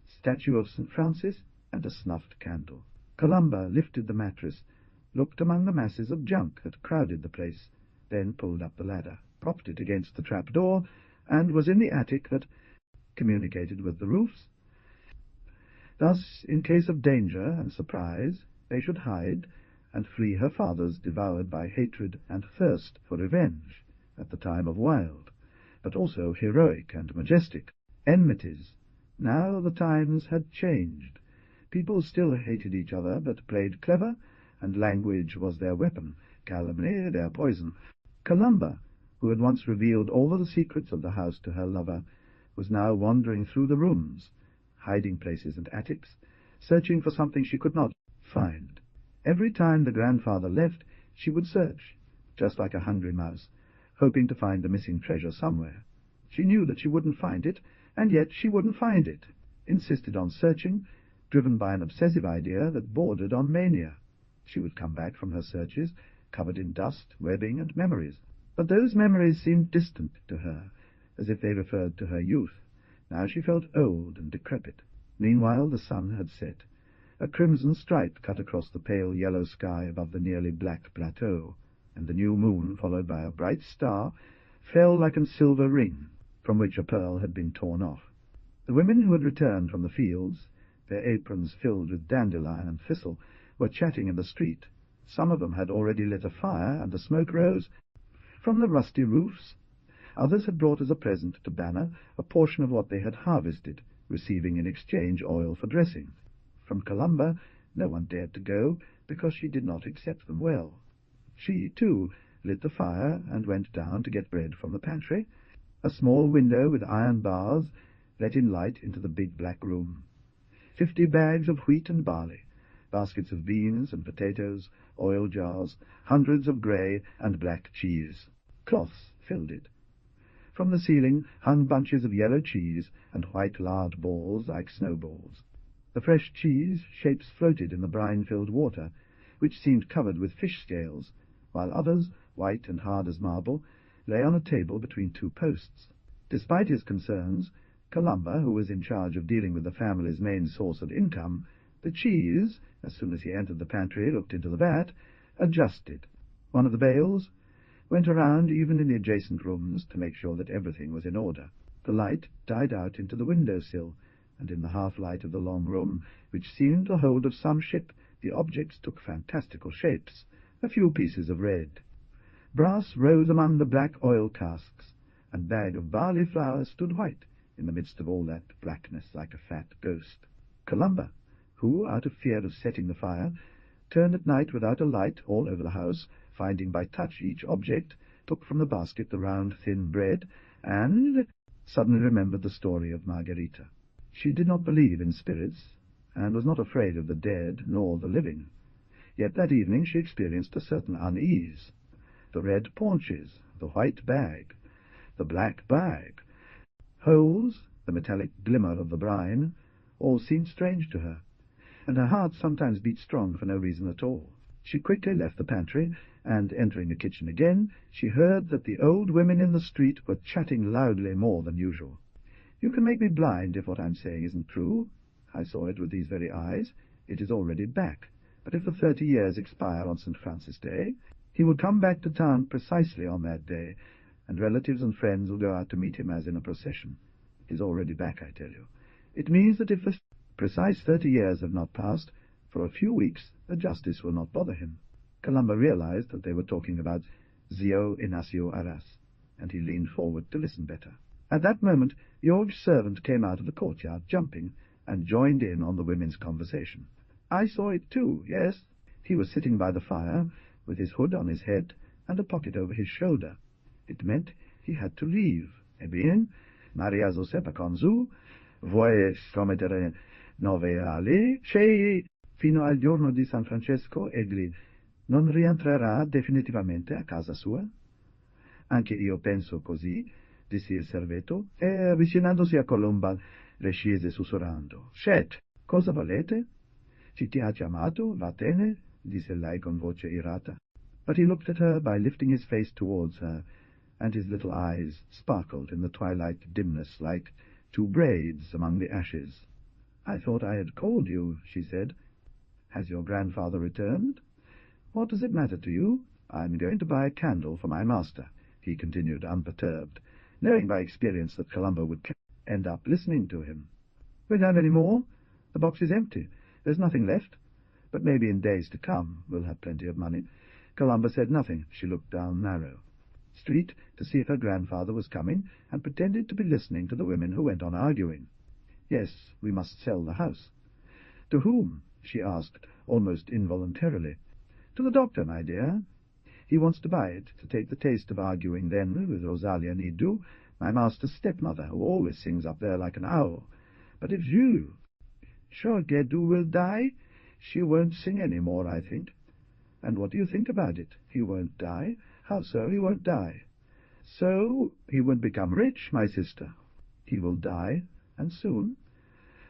[SPEAKER 1] statue of St. Francis and a snuffed candle. Columba lifted the mattress, looked among the masses of junk that crowded the place, then pulled up the ladder, propped it against the trap-door, and was in the attic that communicated with the roofs. Thus, in case of danger and surprise, they should hide and flee her fathers devoured by hatred and thirst for revenge at the time of wild, but also heroic and majestic, enmities. Now the times had changed. People still hated each other, but played clever, and language was their weapon, calumny their poison. Columba, who had once revealed all the secrets of the house to her lover, was now wandering through the rooms, hiding-places and attics, searching for something she could not find. Every time the grandfather left, she would search, just like a hungry mouse, hoping to find the missing treasure somewhere. She knew that she wouldn't find it, and yet she wouldn't find it, insisted on searching, driven by an obsessive idea that bordered on mania. She would come back from her searches, covered in dust, webbing, and memories. But those memories seemed distant to her, as if they referred to her youth. Now she felt old and decrepit. Meanwhile the sun had set. A crimson stripe cut across the pale yellow sky above the nearly black plateau, and the new moon, followed by a bright star, fell like a silver ring, from which a pearl had been torn off. The women who had returned from the fields, their aprons filled with dandelion and thistle, were chatting in the street. Some of them had already lit a fire, and the smoke rose from the rusty roofs. Others had brought as a present to Banner a portion of what they had harvested, receiving in exchange oil for dressing. From Columba no one dared to go, because she did not accept them well. She, too, lit the fire and went down to get bread from the pantry. A small window with iron bars let in light into the big black room. 50 bags of wheat and barley, baskets of beans and potatoes, oil jars, hundreds of grey and black cheese. Cloths filled it. From the ceiling hung bunches of yellow cheese and white lard balls like snowballs. The fresh cheese shapes floated in the brine-filled water, which seemed covered with fish scales, while others, white and hard as marble, lay on a table between 2 posts. Despite his concerns, Columba, who was in charge of dealing with the family's main source of income, the cheese, as soon as he entered the pantry, looked into the vat, adjusted. One of the bales went around even in the adjacent rooms to make sure that everything was in order. The light died out into the window-sill, and in the half-light of the long room, which seemed the hold of some ship, the objects took fantastical shapes, a few pieces of red. Brass rose among the black oil casks, and bag of barley flour stood white in the midst of all that blackness like a fat ghost. Columba, who, out of fear of setting the fire, turned at night without a light all over the house, finding by touch each object, took from the basket the round thin bread, and suddenly remembered the story of Margherita. She did not believe in spirits, and was not afraid of the dead nor the living. Yet that evening she experienced a certain unease. The red paunches, the white bag, the black bag, holes, the metallic glimmer of the brine, all seemed strange to her. and her heart sometimes beat strong for no reason at all. She quickly left the pantry, and, entering the kitchen again, she heard that the old women in the street were chatting loudly more than usual. You can make me blind if what I'm saying isn't true. I saw it with these very eyes. It is already back. But if the 30 years expire on St. Francis Day, he will come back to town precisely on that day, and relatives and friends will go out to meet him as in a procession. He's already back, I tell you. It means that if the precise 30 years have not passed, for a few weeks the justice will not bother him. Colomba realized that they were talking about Zio Inacio Arras, and he leaned forward to listen better. At that moment George's servant came out of the courtyard, jumping, and joined in on the women's conversation. I saw it too, yes. He was sitting by the fire, with his hood on his head and a pocket over his shoulder. It meant he had to leave. Ebbene, Maria Josepa Conzu vuole scommettere 9 ali, che fino al giorno di San Francesco egli non rientrerà definitivamente a casa sua? Anche io penso così, disse il servetto, e avvicinandosi a Colomba rescise sussurrando. Shet, cosa volete? Ci ti ha chiamato, va bene, disse lei con voce irata. But he looked at her by lifting his face towards her, and his little eyes sparkled in the twilight dimness like 2 braids among the ashes. I thought I had called you, she said. Has your grandfather returned? What does it matter to you? I'm going to buy a candle for my master, he continued, unperturbed, knowing by experience that Colomba would end up listening to him. Won't have any more? The box is empty. There's nothing left. But maybe in days to come we'll have plenty of money. Colomba said nothing. She looked down narrow street to see if her grandfather was coming, and pretended to be listening to the women who went on arguing. Yes, we must sell the house. To whom? She asked, almost involuntarily. To the doctor, my dear. He wants to buy it, to take the taste of arguing then with Rosalia Nidu, my master's stepmother, who always sings up there like an owl. But if Jules, Gedu will die, she won't sing any more, I think. And what do you think about it? He won't die. How so? He won't die. So he won't become rich, my sister. He will die, and soon.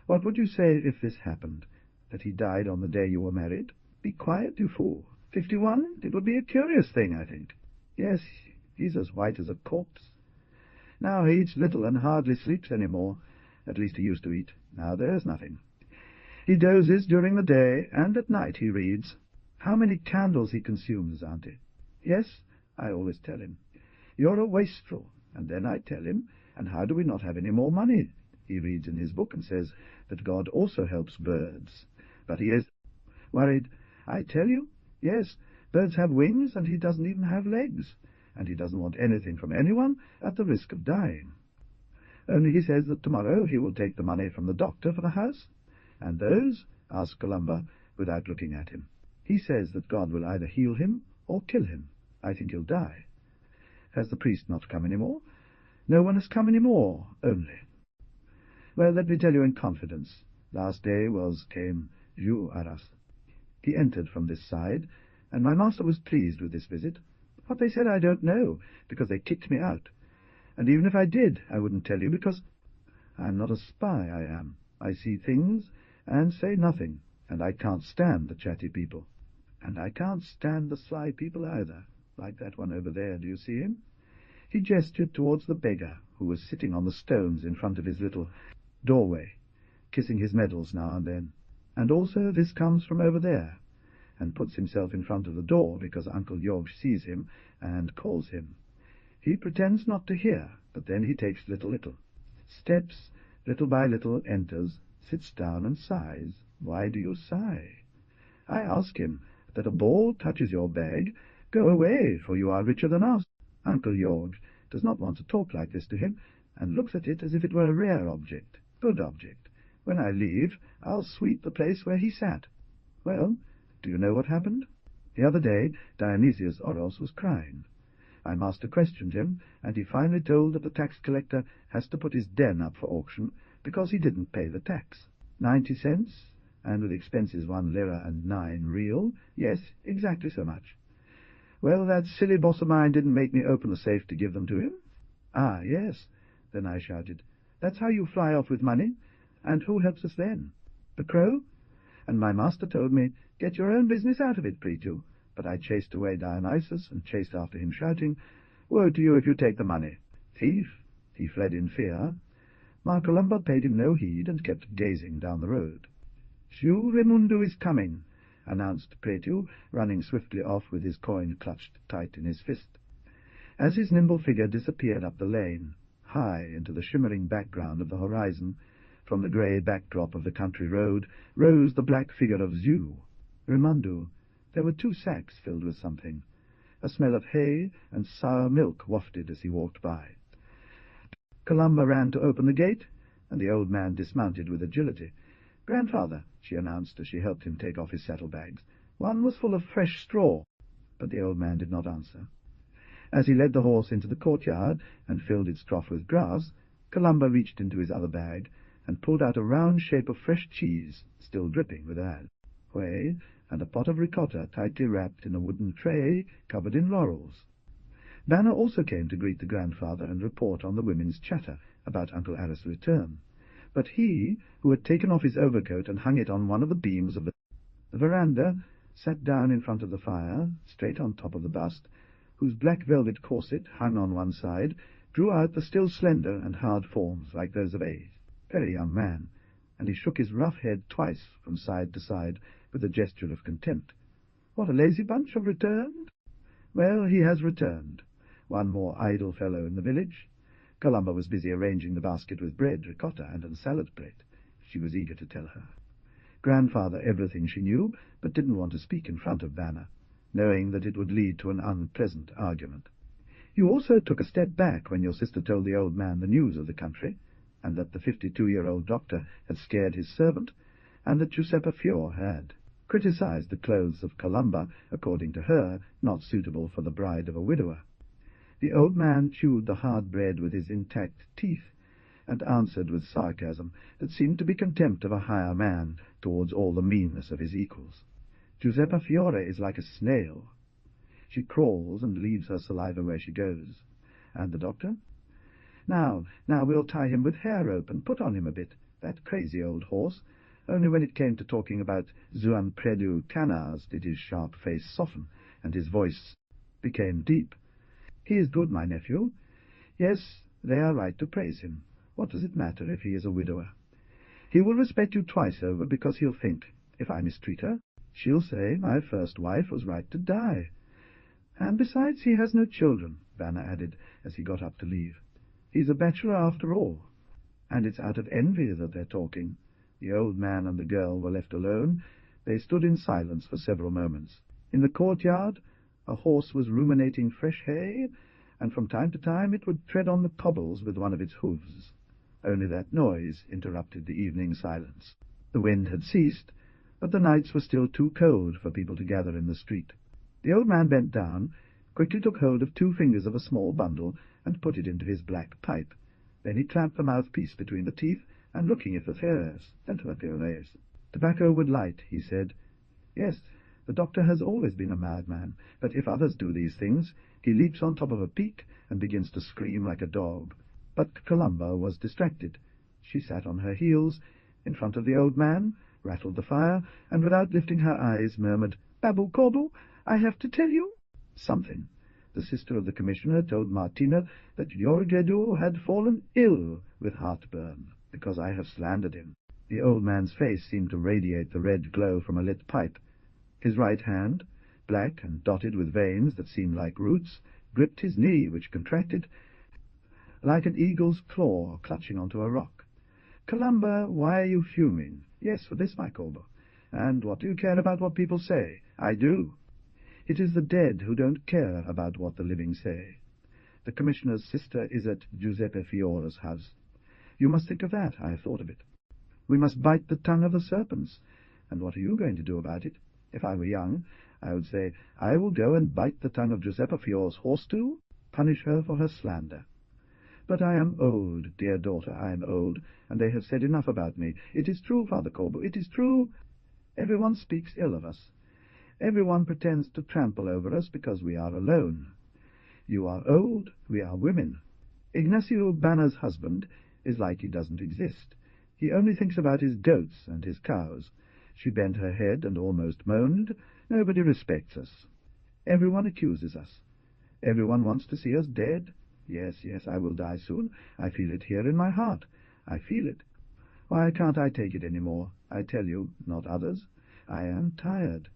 [SPEAKER 1] What would you say if this happened, that he died on the day you were married? Be quiet, you fool. 51? It would be a curious thing, I think. Yes, he's as white as a corpse. Now he eats little and hardly sleeps any more. At least he used to eat. Now there's nothing. He dozes during the day, and at night he reads. How many candles he consumes, auntie? Yes, I always tell him. You're a wastrel. And then I tell him, and how do we not have any more money? He reads in his book and says that God also helps birds. But he is worried. I tell you, yes, birds have wings, and he doesn't even have legs. And he doesn't want anything from anyone at the risk of dying. Only he says that tomorrow he will take the money from the doctor for the house. And those? Asked Colomba, without looking at him. He says that God will either heal him or kill him. I think he'll die. Has the priest not come any more? No one has come any more, only. Well, let me tell you in confidence. Last day came Jules Arras. He entered from this side, and my master was pleased with this visit. What they said I don't know, because they kicked me out. And even if I did, I wouldn't tell you, because I'm not a spy, I am. I see things and say nothing, and I can't stand the chatty people. And I can't stand the sly people either, like that one over there. Do you see him? He gestured towards the beggar, who was sitting on the stones in front of his little doorway, kissing his medals now and then. And also this comes from over there, and puts himself in front of the door because Uncle George sees him and calls him. He pretends not to hear, but then he takes little, steps, little by little, enters, sits down and sighs. Why do you sigh? I ask him that a ball touches your bag. Go away, for you are richer than us. Uncle George does not want to talk like this to him, and looks at it as if it were a rare object, good object. When I leave, I'll sweep the place where he sat. Well, do you know what happened? The other day Dionysius Oros was crying. My master questioned him, and he finally told that the tax collector has to put his den up for auction because he didn't pay the tax. 90 cents, and with expenses 1 lira and 9 real. Yes, exactly so much. Well, that silly boss of mine didn't make me open the safe to give them to him. Ah, yes, then I shouted. That's how you fly off with money. And who helps us then? The crow? and my master told me, 'Get your own business out of it, Pretu.' But I chased away Dionysus, and chased after him, shouting, 'Woe to you if you take the money!' Thief! He fled in fear. Ma Colomba paid him no heed, and kept gazing down the road. 'Siu Remundu is coming,' announced Pretu, running swiftly off with his coin clutched tight in his fist. As his nimble figure disappeared up the lane, high into the shimmering background of the horizon, from the grey backdrop of the country road, rose the black figure of Siu. Remundu. There were 2 sacks filled with something. A smell of hay and sour milk wafted as he walked by. Colomba ran to open the gate, and the old man dismounted with agility. "Grandfather," she announced as she helped him take off his saddlebags, "one was full of fresh straw." But the old man did not answer. As he led the horse into the courtyard and filled its trough with grass, Colomba reached into his other bag and pulled out a round shape of fresh cheese, still dripping with oil, whey, and a pot of ricotta tightly wrapped in a wooden tray covered in laurels. Banner also came to greet the grandfather and report on the women's chatter about Uncle Arith's return. But he, who had taken off his overcoat and hung it on one of the beams of the veranda, sat down in front of the fire, straight on top of the bust, whose black velvet corset, hung on one side, drew out the still slender and hard forms like those of a very young man, and he shook his rough head twice from side to side with a gesture of contempt. "What a lazy bunch have returned!" "Well, he has returned. One more idle fellow in the village." Colomba was busy arranging the basket with bread, ricotta, and a salad plate. She was eager to tell her grandfather everything she knew, but didn't want to speak in front of Banner, knowing that it would lead to an unpleasant argument. "You also took a step back when your sister told the old man the news of the country, and that the 52-year-old doctor had scared his servant, and that Giuseppe Fior had criticized the clothes of Colomba, according to her, not suitable for the bride of a widower." The old man chewed the hard bread with his intact teeth, and answered with sarcasm that seemed to be contempt of a higher man towards all the meanness of his equals. "Giuseppe Fiore is like a snail. She crawls and leaves her saliva where she goes. And the doctor? Now, we'll tie him with hair rope and put on him a bit, that crazy old horse." Only when it came to talking about Zuan Predu canards did his sharp face soften, and his voice became deep. "He is good, my nephew. Yes, they are right to praise him. What does it matter if he is a widower? He will respect you twice over, because he'll think, if I mistreat her, she'll say my first wife was right to die. And besides, he has no children," Banner added, as he got up to leave. "He's a bachelor after all. And it's out of envy that they're talking." The old man and the girl were left alone. They stood in silence for several moments. In the courtyard, a horse was ruminating fresh hay, and from time to time it would tread on the cobbles with one of its hoofs. Only that noise interrupted the evening silence. The wind had ceased, but the nights were still too cold for people to gather in the street. The old man bent down, quickly took hold of 2 fingers of a small bundle, and put it into his black pipe. Then he clamped the mouthpiece between the teeth, and looking at the Ferrers, "Tobacco would light," he said. "Yes, the doctor has always been a madman, but if others do these things, he leaps on top of a peak and begins to scream like a dog." But Colomba was distracted. She sat on her heels in front of the old man, rattled the fire, and without lifting her eyes murmured, "Babu Corbu, I have to tell you something. The sister of the commissioner told Martina that Yorgedu had fallen ill with heartburn, because I have slandered him." The old man's face seemed to radiate the red glow from a lit pipe. His right hand, black and dotted with veins that seemed like roots, gripped his knee, which contracted like an eagle's claw clutching onto a rock. "Colomba, why are you fuming?" "Yes, for this, my Corbo." "And what do you care about what people say?" "I do. It is the dead who don't care about what the living say. The commissioner's sister is at Giuseppe Fiora's house. You must think of that. I have thought of it. We must bite the tongue of the serpents. And what are you going to do about it? If I were young, I would say, I will go and bite the tongue of Giuseppe Fiora's horse too, punish her for her slander. But I am old, dear daughter, I am old, and they have said enough about me. It is true, Father Corbo, it is true. Everyone speaks ill of us. Everyone pretends to trample over us because we are alone. You are old, we are women. Ignacio Banner's husband is like he doesn't exist. He only thinks about his goats and his cows. She bent her head and almost moaned. "Nobody respects us. Everyone accuses us. Everyone wants to see us dead. Yes, yes, I will die soon. I feel it here in my heart. I feel it. Why can't I take it any more? I tell you, not others. I am tired."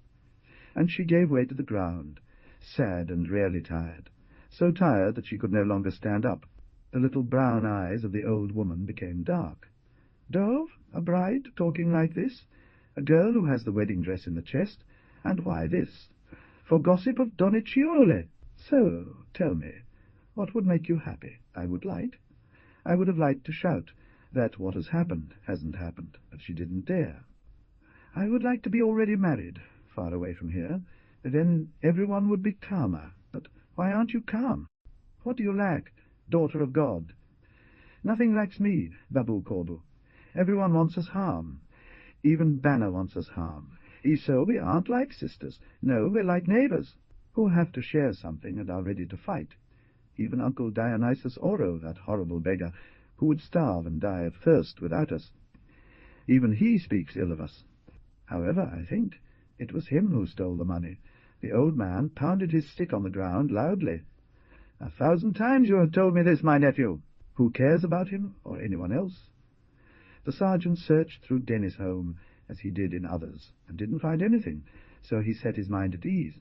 [SPEAKER 1] And she gave way to the ground, sad and really tired, so tired that she could no longer stand up. The little brown eyes of the old woman became dark. "Dove, a bride, talking like this? A girl who has the wedding dress in the chest? And why this? For gossip of Donnicciole. So, tell me, what would make you happy? I would have liked to shout that what has happened hasn't happened, but she didn't dare. I would like to be already married, far away from here. Then everyone would be calmer. But why aren't you calm? What do you lack, daughter of God?" "Nothing lacks me, Babu Korbu. Everyone wants us harm. Even Banner wants us harm. So we aren't like sisters. No, we're like neighbors, who have to share something and are ready to fight. Even Uncle Dionysus Oro, that horrible beggar, who would starve and die of thirst without us. Even he speaks ill of us. However, I think it was him who stole the money. The old man pounded his stick on the ground loudly. 1,000 times you have told me this, my nephew. Who cares about him or anyone else?" The sergeant searched through Dennis' home, as he did in others, and didn't find anything, so he set his mind at ease.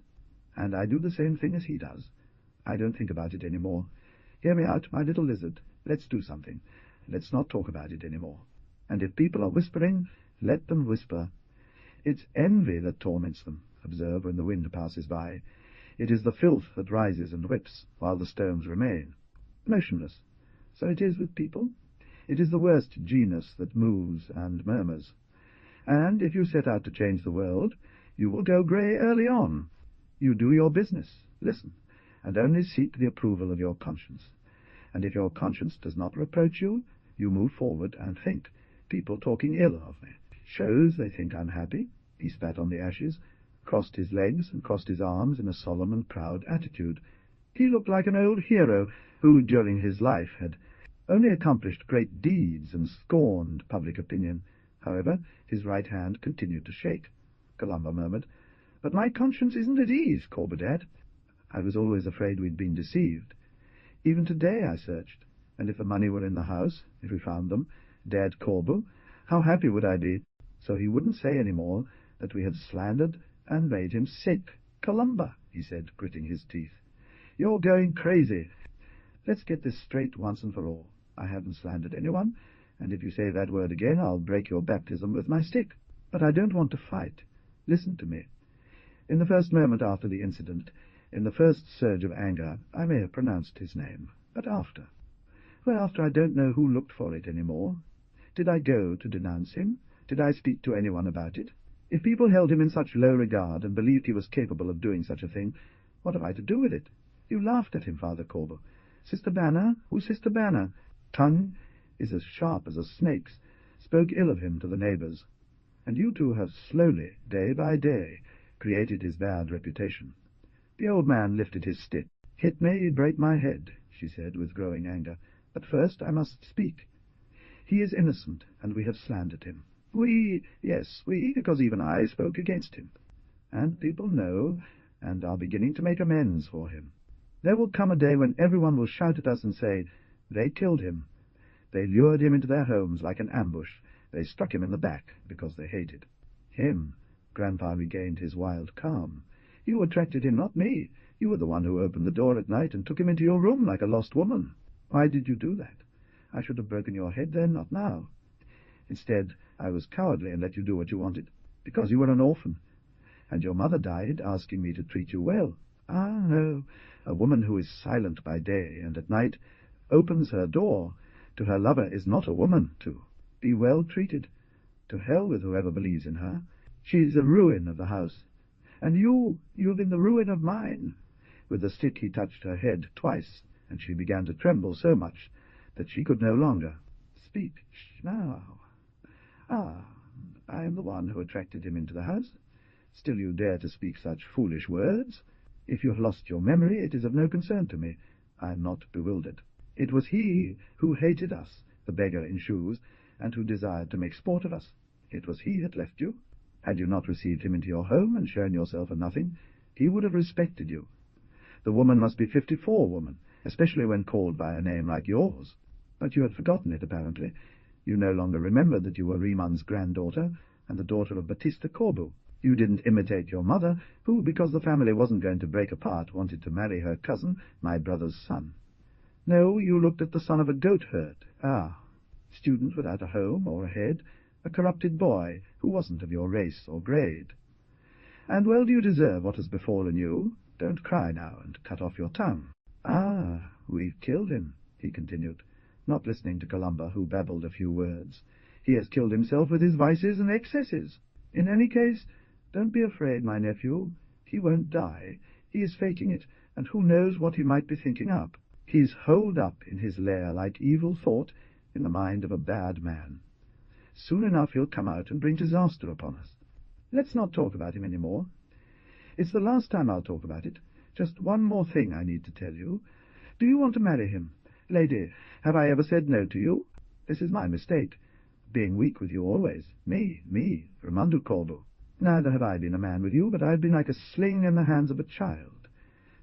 [SPEAKER 1] And I do the same thing as he does. I don't think about it any more. Hear me out, my little lizard. Let's do something. Let's not talk about it any more. And if people are whispering, let them whisper. It's envy that torments them. Observe when the wind passes by. It is the filth that rises and whips, while the stones remain motionless. So it is with people. It is the worst genus that moves and murmurs. And if you set out to change the world, you will go grey early on. You do your business, listen, and only seek the approval of your conscience. And if your conscience does not reproach you, you move forward and think. People talking ill of me shows they think I'm happy. He spat on the ashes, crossed his legs, and crossed his arms in a solemn and proud attitude. He looked like an old hero who, during his life, had only accomplished great deeds and scorned public opinion. However, his right hand continued to shake. Colomba murmured, "But my conscience isn't at ease, Corbadad. I was always afraid we'd been deceived. Even today I searched, and if the money were in the house, if we found them, Dad Corbu, how happy would I be?" So he wouldn't say any more that we had slandered and made him sick. "Colomba," he said, gritting his teeth, "you're going crazy. Let's get this straight once and for all. I haven't slandered anyone, and if you say that word again, I'll break your baptism with my stick. But I don't want to fight. Listen to me. In the first moment after the incident, in the first surge of anger, I may have pronounced his name. But after? Well, after I don't know who looked for it any more. Did I go to denounce him? Did I speak to anyone about it? If people held him in such low regard and believed he was capable of doing such a thing, what have I to do with it? You laughed at him, Father Corbo. Sister Banner? Who's Sister Banner? Tongue is as sharp as a snake's. Spoke ill of him to the neighbours. And you two have slowly, day by day, created his bad reputation. The old man lifted his stick. "Hit me, break my head," she said with growing anger. "But first I must speak. He is innocent, and we have slandered him. Yes, because even I spoke against him. And people know, and are beginning to make amends for him. There will come a day when everyone will shout at us and say, 'They killed him. They lured him into their homes like an ambush. They struck him in the back because they hated him.'" Grandpa regained his wild calm. "You attracted him, not me. You were the one who opened the door at night and took him into your room like a lost woman. Why did you do that? I should have broken your head then, not now. Instead, I was cowardly and let you do what you wanted, because you were an orphan. And your mother died, asking me to treat you well. Ah, no, a woman who is silent by day and at night opens her door to her lover is not a woman to be well treated. To hell with whoever believes in her. She's the ruin of the house. And you've been the ruin of mine." With the stick he touched her head twice, and she began to tremble so much that she could no longer speak. "Now. I am the one who attracted him into the house. Still you dare to speak such foolish words. If you have lost your memory, it is of no concern to me. I am not bewildered. It was he who hated us, the beggar in shoes, and who desired to make sport of us. It was he that left you. Had you not received him into your home and shown yourself a nothing, he would have respected you. The woman must be 54, woman, especially when called by a name like yours. But you had forgotten it, apparently. You no longer remembered that you were Riemann's granddaughter, and the daughter of Battista Corbu. You didn't imitate your mother, who, because the family wasn't going to break apart, wanted to marry her cousin, my brother's son. No, you looked at the son of a goat-herd. Student without a home or a head, a corrupted boy who wasn't of your race or grade. And well do you deserve what has befallen you. Don't cry now and cut off your tongue. We've killed him, he continued, not listening to Columba, who babbled a few words. He has killed himself with his vices and excesses. In any case, don't be afraid, my nephew. He won't die. He is faking it, and who knows what he might be thinking up. He's holed up in his lair like evil thought in the mind of a bad man. Soon enough he'll come out and bring disaster upon us. Let's not talk about him any more. It's the last time I'll talk about it. Just one more thing I need to tell you. Do you want to marry him? Lady, have I ever said no to you? This is my mistake. Being weak with you always. Me, Ramandu Corbu. Neither have I been a man with you, but I've been like a sling in the hands of a child.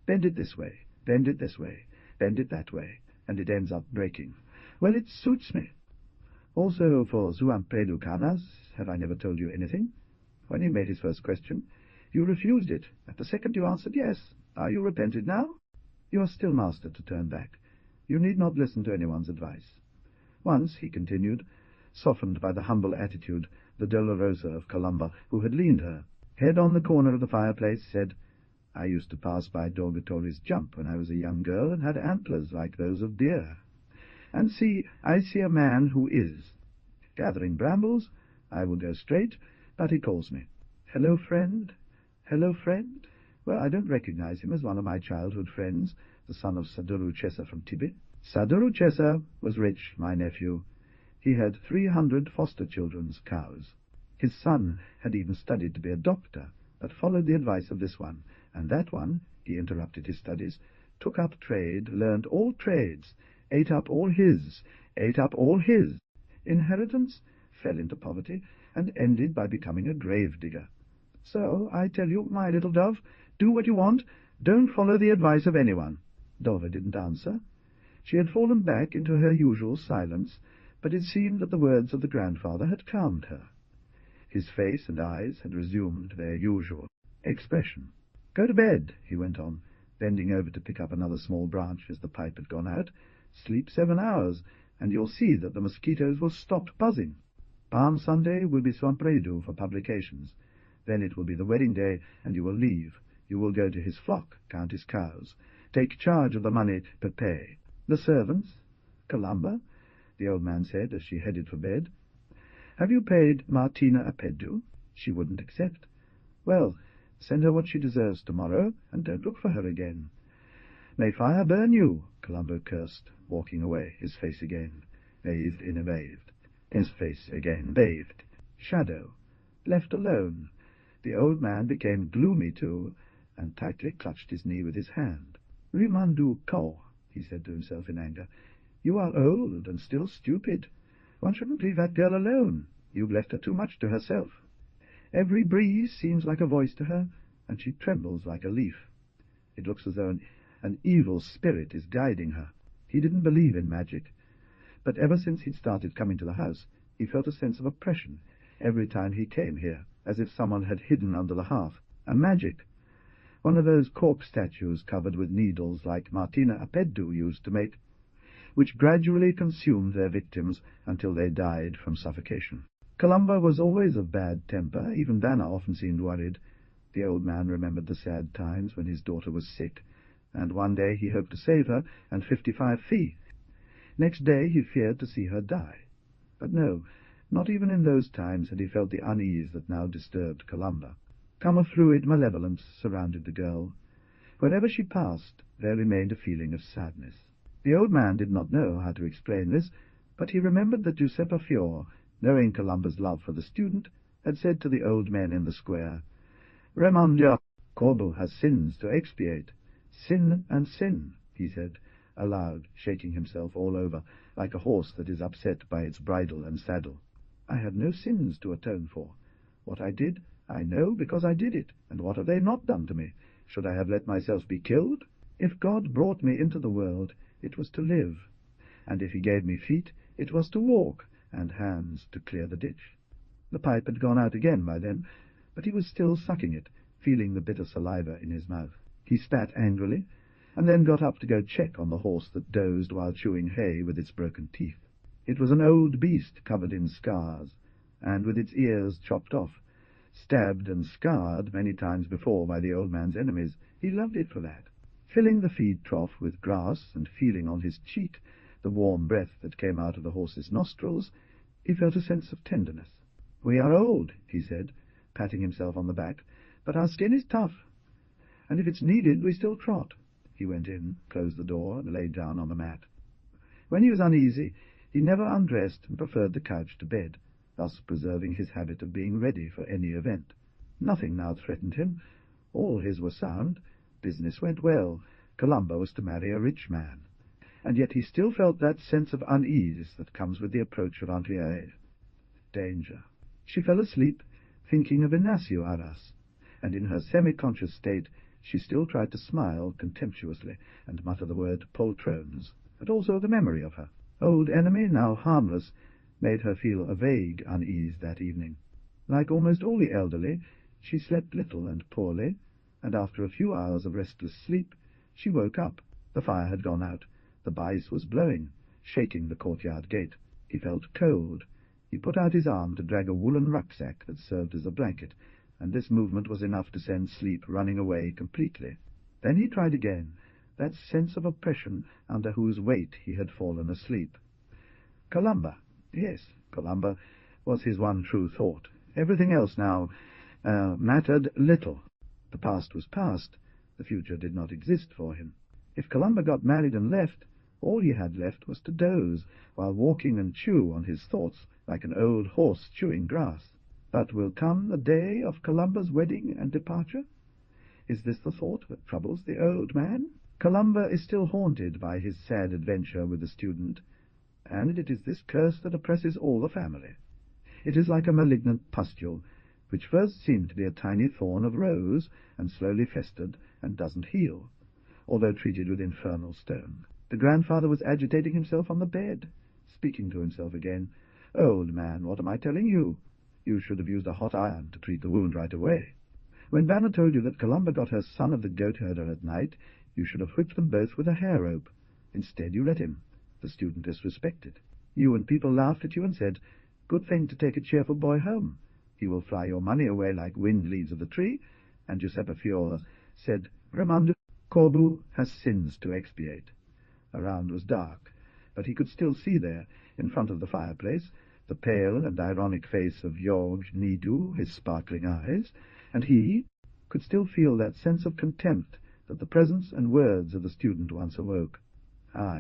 [SPEAKER 1] Bend it this way, bend it this way, bend it that way, and it ends up breaking. Well, it suits me. Also, for Zuampredu Canas, have I never told you anything? When he made his first question, you refused it. At the second you answered yes. Are you repented now? You are still master to turn back. You need not listen to anyone's advice. Once, he continued, softened by the humble attitude, the Dolorosa of Columba, who had leaned her, head on the corner of the fireplace, said, I used to pass by Dorgatori's jump when I was a young girl and had antlers like those of deer. And see, I see a man who is. Gathering brambles, I will go straight, but he calls me. Hello, friend. Hello, friend. Well, I don't recognize him as one of my childhood friends, the son of Saduru Chesa from Tibi. Saduru Chesa was rich, my nephew. He had 300 foster children's cows. His son had even studied to be a doctor, but followed the advice of this one, and that one, he interrupted his studies, took up trade, learned all trades, ate up all his, inheritance, fell into poverty, and ended by becoming a grave-digger. So, I tell you, my little dove, do what you want, don't follow the advice of anyone. Dova didn't answer. She had fallen back into her usual silence, but it seemed that the words of the grandfather had calmed her. His face and eyes had resumed their usual expression. Go to bed, he went on, bending over to pick up another small branch as the pipe had gone out. Sleep 7 hours, and you'll see that the mosquitoes will stop buzzing. Palm Sunday will be Swampreidu for publications. Then it will be the wedding day, and you will leave. You will go to his flock, count his cows, take charge of the money per pay. The servants? Columba? The old man said as she headed for bed. Have you paid Martina Apeddu? She wouldn't accept. Well, send her what she deserves tomorrow, and don't look for her again. May fire burn you, Columba cursed, walking away, his face again bathed in a bathed. His face again bathed. Shadow. Left alone. The old man became gloomy too, and tightly clutched his knee with his hand. Rimandu Kau, he said to himself in anger. You are old and still stupid. One shouldn't leave that girl alone. You've left her too much to herself. Every breeze seems like a voice to her, and she trembles like a leaf. It looks as though an evil spirit is guiding her. He didn't believe in magic, but ever since he'd started coming to the house, he felt a sense of oppression every time he came here, as if someone had hidden under the hearth. A magic. One of those corpse statues covered with needles like Martina Apeddu used to make, which gradually consumed their victims until they died from suffocation. Columba was always of bad temper. Even Dana often seemed worried. The old man remembered the sad times when his daughter was sick, and one day he hoped to save her and 55 fee. Next day he feared to see her die. But no, not even in those times had he felt the unease that now disturbed Columba. A fluid malevolence surrounded the girl. Wherever she passed, there remained a feeling of sadness. The old man did not know how to explain this, but he remembered that Giuseppe Fior, knowing Columba's love for the student, had said to the old men in the square, Remandia, Corbu has sins to expiate. Sin and sin, he said, aloud, shaking himself all over, like a horse that is upset by its bridle and saddle. I have no sins to atone for. What I did, I know because I did it, and what have they not done to me? Should I have let myself be killed? If God brought me into the world, it was to live, and if he gave me feet, it was to walk, and hands to clear the ditch. The pipe had gone out again by then, but he was still sucking it, feeling the bitter saliva in his mouth. He spat angrily, and then got up to go check on the horse that dozed while chewing hay with its broken teeth. It was an old beast covered in scars, and with its ears chopped off, stabbed and scarred many times before by the old man's enemies. He loved it for that. Filling the feed trough with grass and feeling on his cheek the warm breath that came out of the horse's nostrils, he felt a sense of tenderness. "We are old," he said, patting himself on the back, "but our skin is tough, and if it's needed we still trot." He went in, closed the door, and lay down on the mat. When he was uneasy, he never undressed and preferred the couch to bed, thus preserving his habit of being ready for any event. Nothing now threatened him. All his were sound. Business went well. Columba was to marry a rich man. And yet he still felt that sense of unease that comes with the approach of Aunt Vierre. Danger. She fell asleep, thinking of Ignacio Arras, and in her semi-conscious state she still tried to smile contemptuously and mutter the word poltrones, but also the memory of her old enemy, now harmless, made her feel a vague unease that evening. Like almost all the elderly, she slept little and poorly, and after a few hours of restless sleep she woke up. The fire had gone out. The bise was blowing, shaking the courtyard gate. He felt cold. He put out his arm to drag a woolen rucksack that served as a blanket, and this movement was enough to send sleep running away completely. Then he tried again, that sense of oppression under whose weight he had fallen asleep. Columba. Yes, Columba was his one true thought. Everything else now mattered little. The past was past. The future did not exist for him. If Columba got married and left, all he had left was to doze, while walking and chew on his thoughts like an old horse chewing grass. But will come the day of Columba's wedding and departure? Is this the thought that troubles the old man? Columba is still haunted by his sad adventure with the student, and it is this curse that oppresses all the family. It is like a malignant pustule, which first seemed to be a tiny thorn of rose, and slowly festered and doesn't heal, although treated with infernal stone. The grandfather was agitating himself on the bed, speaking to himself again. "Old man, what am I telling you? You should have used a hot iron to treat the wound right away. When Banner told you that Columba got her son of the goat-herder at night, you should have whipped them both with a hair-rope. Instead you let him. The student disrespected you, and people laughed at you and said, 'Good thing to take a cheerful boy home. He will fly your money away like wind leaves of the tree.' And Giuseppe Fiore said, 'Raimondo Corbu has sins to expiate.'" Around was dark, but he could still see there, in front of the fireplace, the pale and ironic face of Georges Nidou, his sparkling eyes, and he could still feel that sense of contempt that the presence and words of the student once awoke.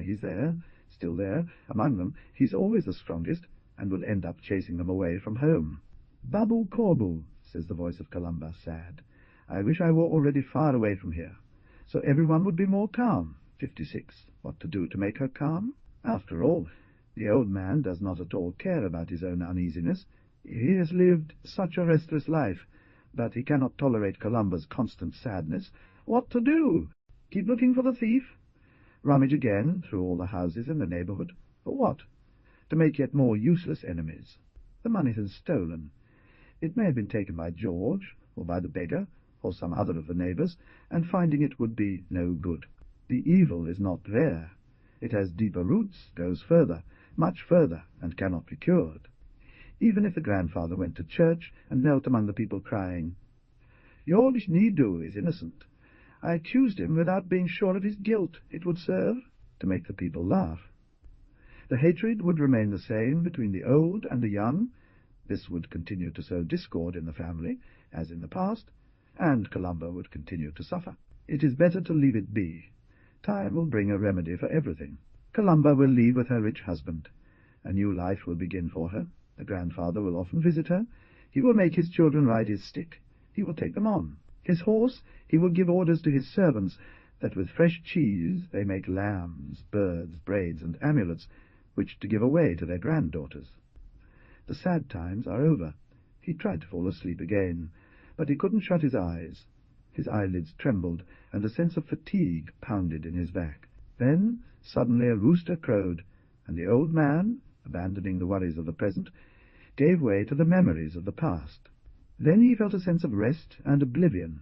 [SPEAKER 1] He's there, still there, among them. He's always the strongest, and will end up chasing them away from home. "Babu Corbu," says the voice of Columba, sad. "I wish I were already far away from here, so everyone would be more calm." 56. What to do to make her calm? After all, the old man does not at all care about his own uneasiness. He has lived such a restless life, but he cannot tolerate Columba's constant sadness. What to do? Keep looking for the thief? Rummage again through all the houses in the neighborhood. For what? To make yet more useless enemies. The money has stolen. It may have been taken by George, or by the beggar, or some other of the neighbors, and finding it would be no good. The evil is not there. It has deeper roots, goes further, much further, and cannot be cured. Even if the grandfather went to church and knelt among the people crying, "Georges Nidou is innocent. I accused him without being sure of his guilt," it would serve to make the people laugh. The hatred would remain the same between the old and the young. This would continue to sow discord in the family, as in the past, and Columba would continue to suffer. It is better to leave it be. Time will bring a remedy for everything. Columba will leave with her rich husband. A new life will begin for her. The grandfather will often visit her. He will make his children ride his stick. He will take them on. His horse, he will give orders to his servants that with fresh cheese they make lambs, birds, braids, and amulets, which to give away to their granddaughters. The sad times are over. He tried to fall asleep again, but he couldn't shut his eyes. His eyelids trembled, and a sense of fatigue pounded in his back. Then suddenly a rooster crowed, and the old man, abandoning the worries of the present, gave way to the memories of the past. Then he felt a sense of rest and oblivion,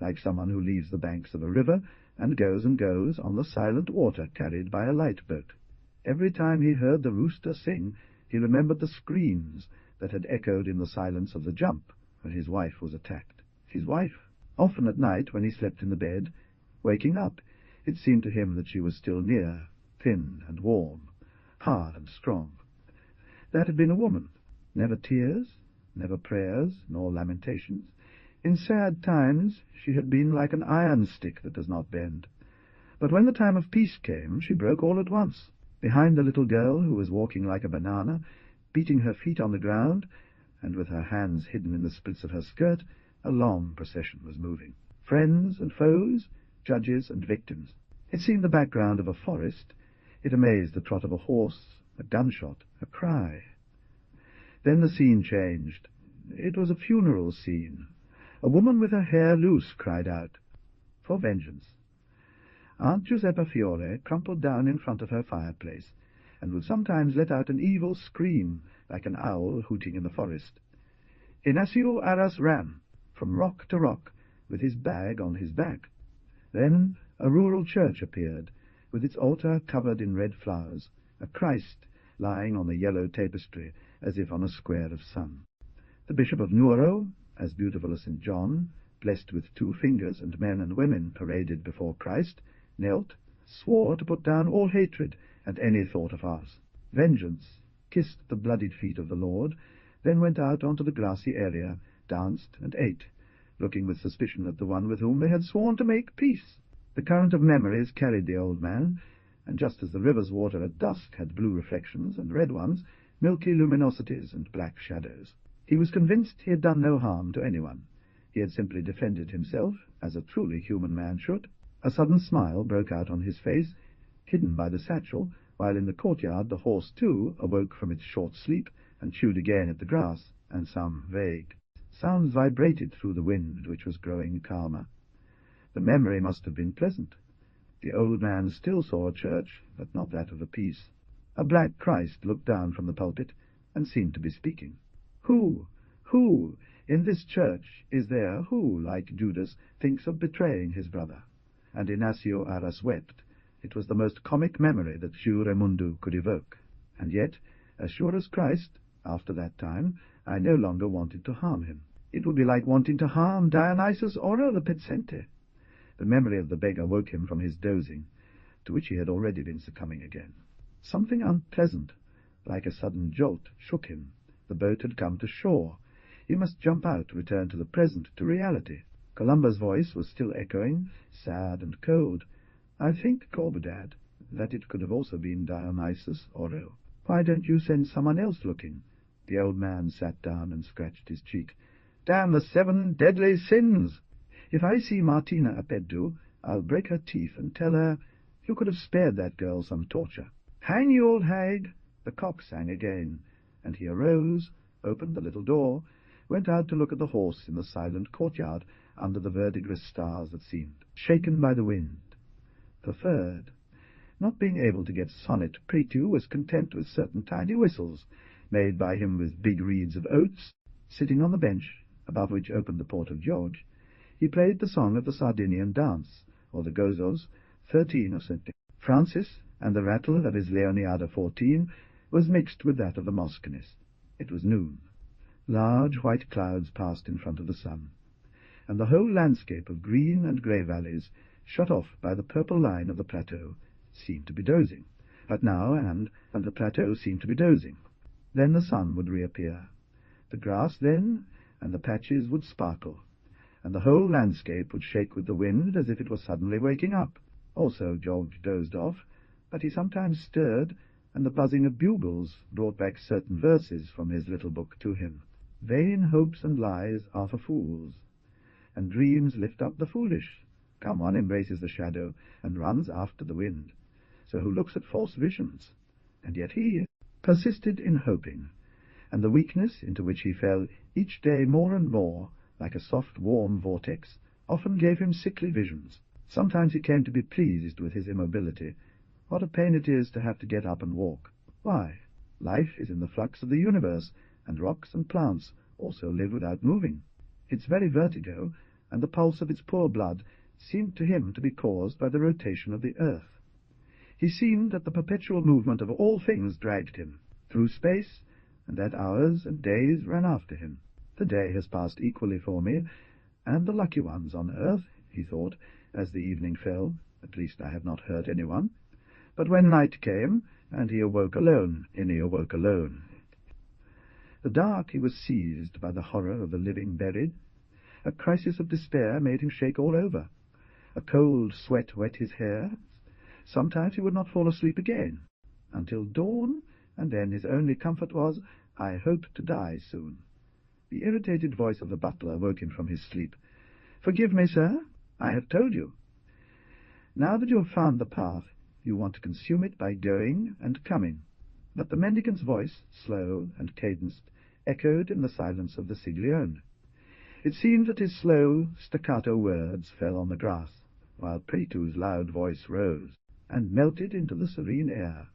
[SPEAKER 1] like someone who leaves the banks of a river and goes on the silent water carried by a light-boat. Every time he heard the rooster sing, he remembered the screams that had echoed in the silence of the jump when his wife was attacked. His wife! Often at night, when he slept in the bed, waking up, it seemed to him that she was still near, thin and warm, hard and strong. That had been a woman. Never tears, never prayers, nor lamentations. In sad times she had been like an iron stick that does not bend. But when the time of peace came, she broke all at once. Behind the little girl, who was walking like a banana, beating her feet on the ground, and with her hands hidden in the splits of her skirt, a long procession was moving. Friends and foes, judges and victims. It seemed the background of a forest. It amazed the trot of a horse, a gunshot, a cry. Then the scene changed. It was a funeral scene. A woman with her hair loose cried out, "For vengeance." Aunt Giuseppa Fiore crumpled down in front of her fireplace, and would sometimes let out an evil scream, like an owl hooting in the forest. Inácio Arras ran, from rock to rock, with his bag on his back. Then a rural church appeared, with its altar covered in red flowers, a Christ lying on the yellow tapestry, as if on a square of sun. The Bishop of Nuoro, as beautiful as St. John, blessed with 2 fingers, and men and women paraded before Christ, knelt, swore to put down all hatred and any thought of farce. Vengeance, kissed the bloodied feet of the Lord, then went out onto the grassy area, danced and ate, looking with suspicion at the one with whom they had sworn to make peace. The current of memories carried the old man, and just as the river's water at dusk had blue reflections and red ones, milky luminosities and black shadows. He was convinced he had done no harm to anyone. He had simply defended himself, as a truly human man should. A sudden smile broke out on his face, hidden by the satchel, while in the courtyard the horse, too, awoke from its short sleep and chewed again at the grass, and some vague sounds vibrated through the wind, which was growing calmer. The memory must have been pleasant. The old man still saw a church, but not that of the peace. A black Christ looked down from the pulpit and seemed to be speaking. Who, in this church is there who, like Judas, thinks of betraying his brother? And Inácio Arras wept. It was the most comic memory that Sieur Raimundo could evoke. And yet, as sure as Christ, after that time, I no longer wanted to harm him. It would be like wanting to harm Dionysus Oro the Pezzente. The memory of the beggar woke him from his dozing, to which he had already been succumbing again. Something unpleasant, like a sudden jolt, shook him. The boat had come to shore. He must jump out, return to the present, to reality. Columba's voice was still echoing, sad and cold. "I think, Corbedad, that it could have also been Dionysus Oro. Why don't you send someone else looking?" The old man sat down and scratched his cheek. "Damn the 7 deadly sins! If I see Martina Apeddu, I'll break her teeth and tell her, you could have spared that girl some torture. Hang you, old hag!" The cock sang again, and he arose, opened the little door, went out to look at the horse in the silent courtyard under the verdigris stars that seemed shaken by the wind. The third, not being able to get sonnet prétu, was content with certain tiny whistles, made by him with big reeds of oats. Sitting on the bench, above which opened the port of George, he played the song of the Sardinian dance, or the Gozos, 13 of St. Francis, and the rattle of his Leoniada 14 was mixed with that of the Moscanist. It was noon. Large white clouds passed in front of the sun, and the whole landscape of green and grey valleys, shut off by the purple line of the plateau, seemed to be dozing. But now and the plateau seemed to be dozing. Then the sun would reappear. The grass then and the patches would sparkle, and the whole landscape would shake with the wind as if it was suddenly waking up. Also George dozed off, but he sometimes stirred, and the buzzing of bugles brought back certain verses from his little book to him. "Vain hopes and lies are for fools, and dreams lift up the foolish. Come, one embraces the shadow and runs after the wind. So who looks at false visions?" And yet he persisted in hoping, and the weakness into which he fell each day more and more, like a soft warm vortex, often gave him sickly visions. Sometimes he came to be pleased with his immobility. What a pain it is to have to get up and walk. Why? Life is in the flux of the universe, and rocks and plants also live without moving. Its very vertigo, and the pulse of its poor blood, seemed to him to be caused by the rotation of the earth. He seemed that the perpetual movement of all things dragged him through space, and that hours and days ran after him. The day has passed equally for me, and the lucky ones on earth, he thought, as the evening fell. At least I have not hurt anyone. But when night came, and he awoke alone, The dark, he was seized by the horror of the living buried. A crisis of despair made him shake all over. A cold sweat wet his hair. Sometimes he would not fall asleep again, until dawn, and then his only comfort was, "I hope to die soon." The irritated voice of the butler woke him from his sleep. "Forgive me, sir, I have told you. Now that you have found the path, you want to consume it by going and coming." But the mendicant's voice, slow and cadenced, echoed in the silence of the Siglione. It seemed that his slow, staccato words fell on the grass, while Pretu's loud voice rose, and melted into the serene air.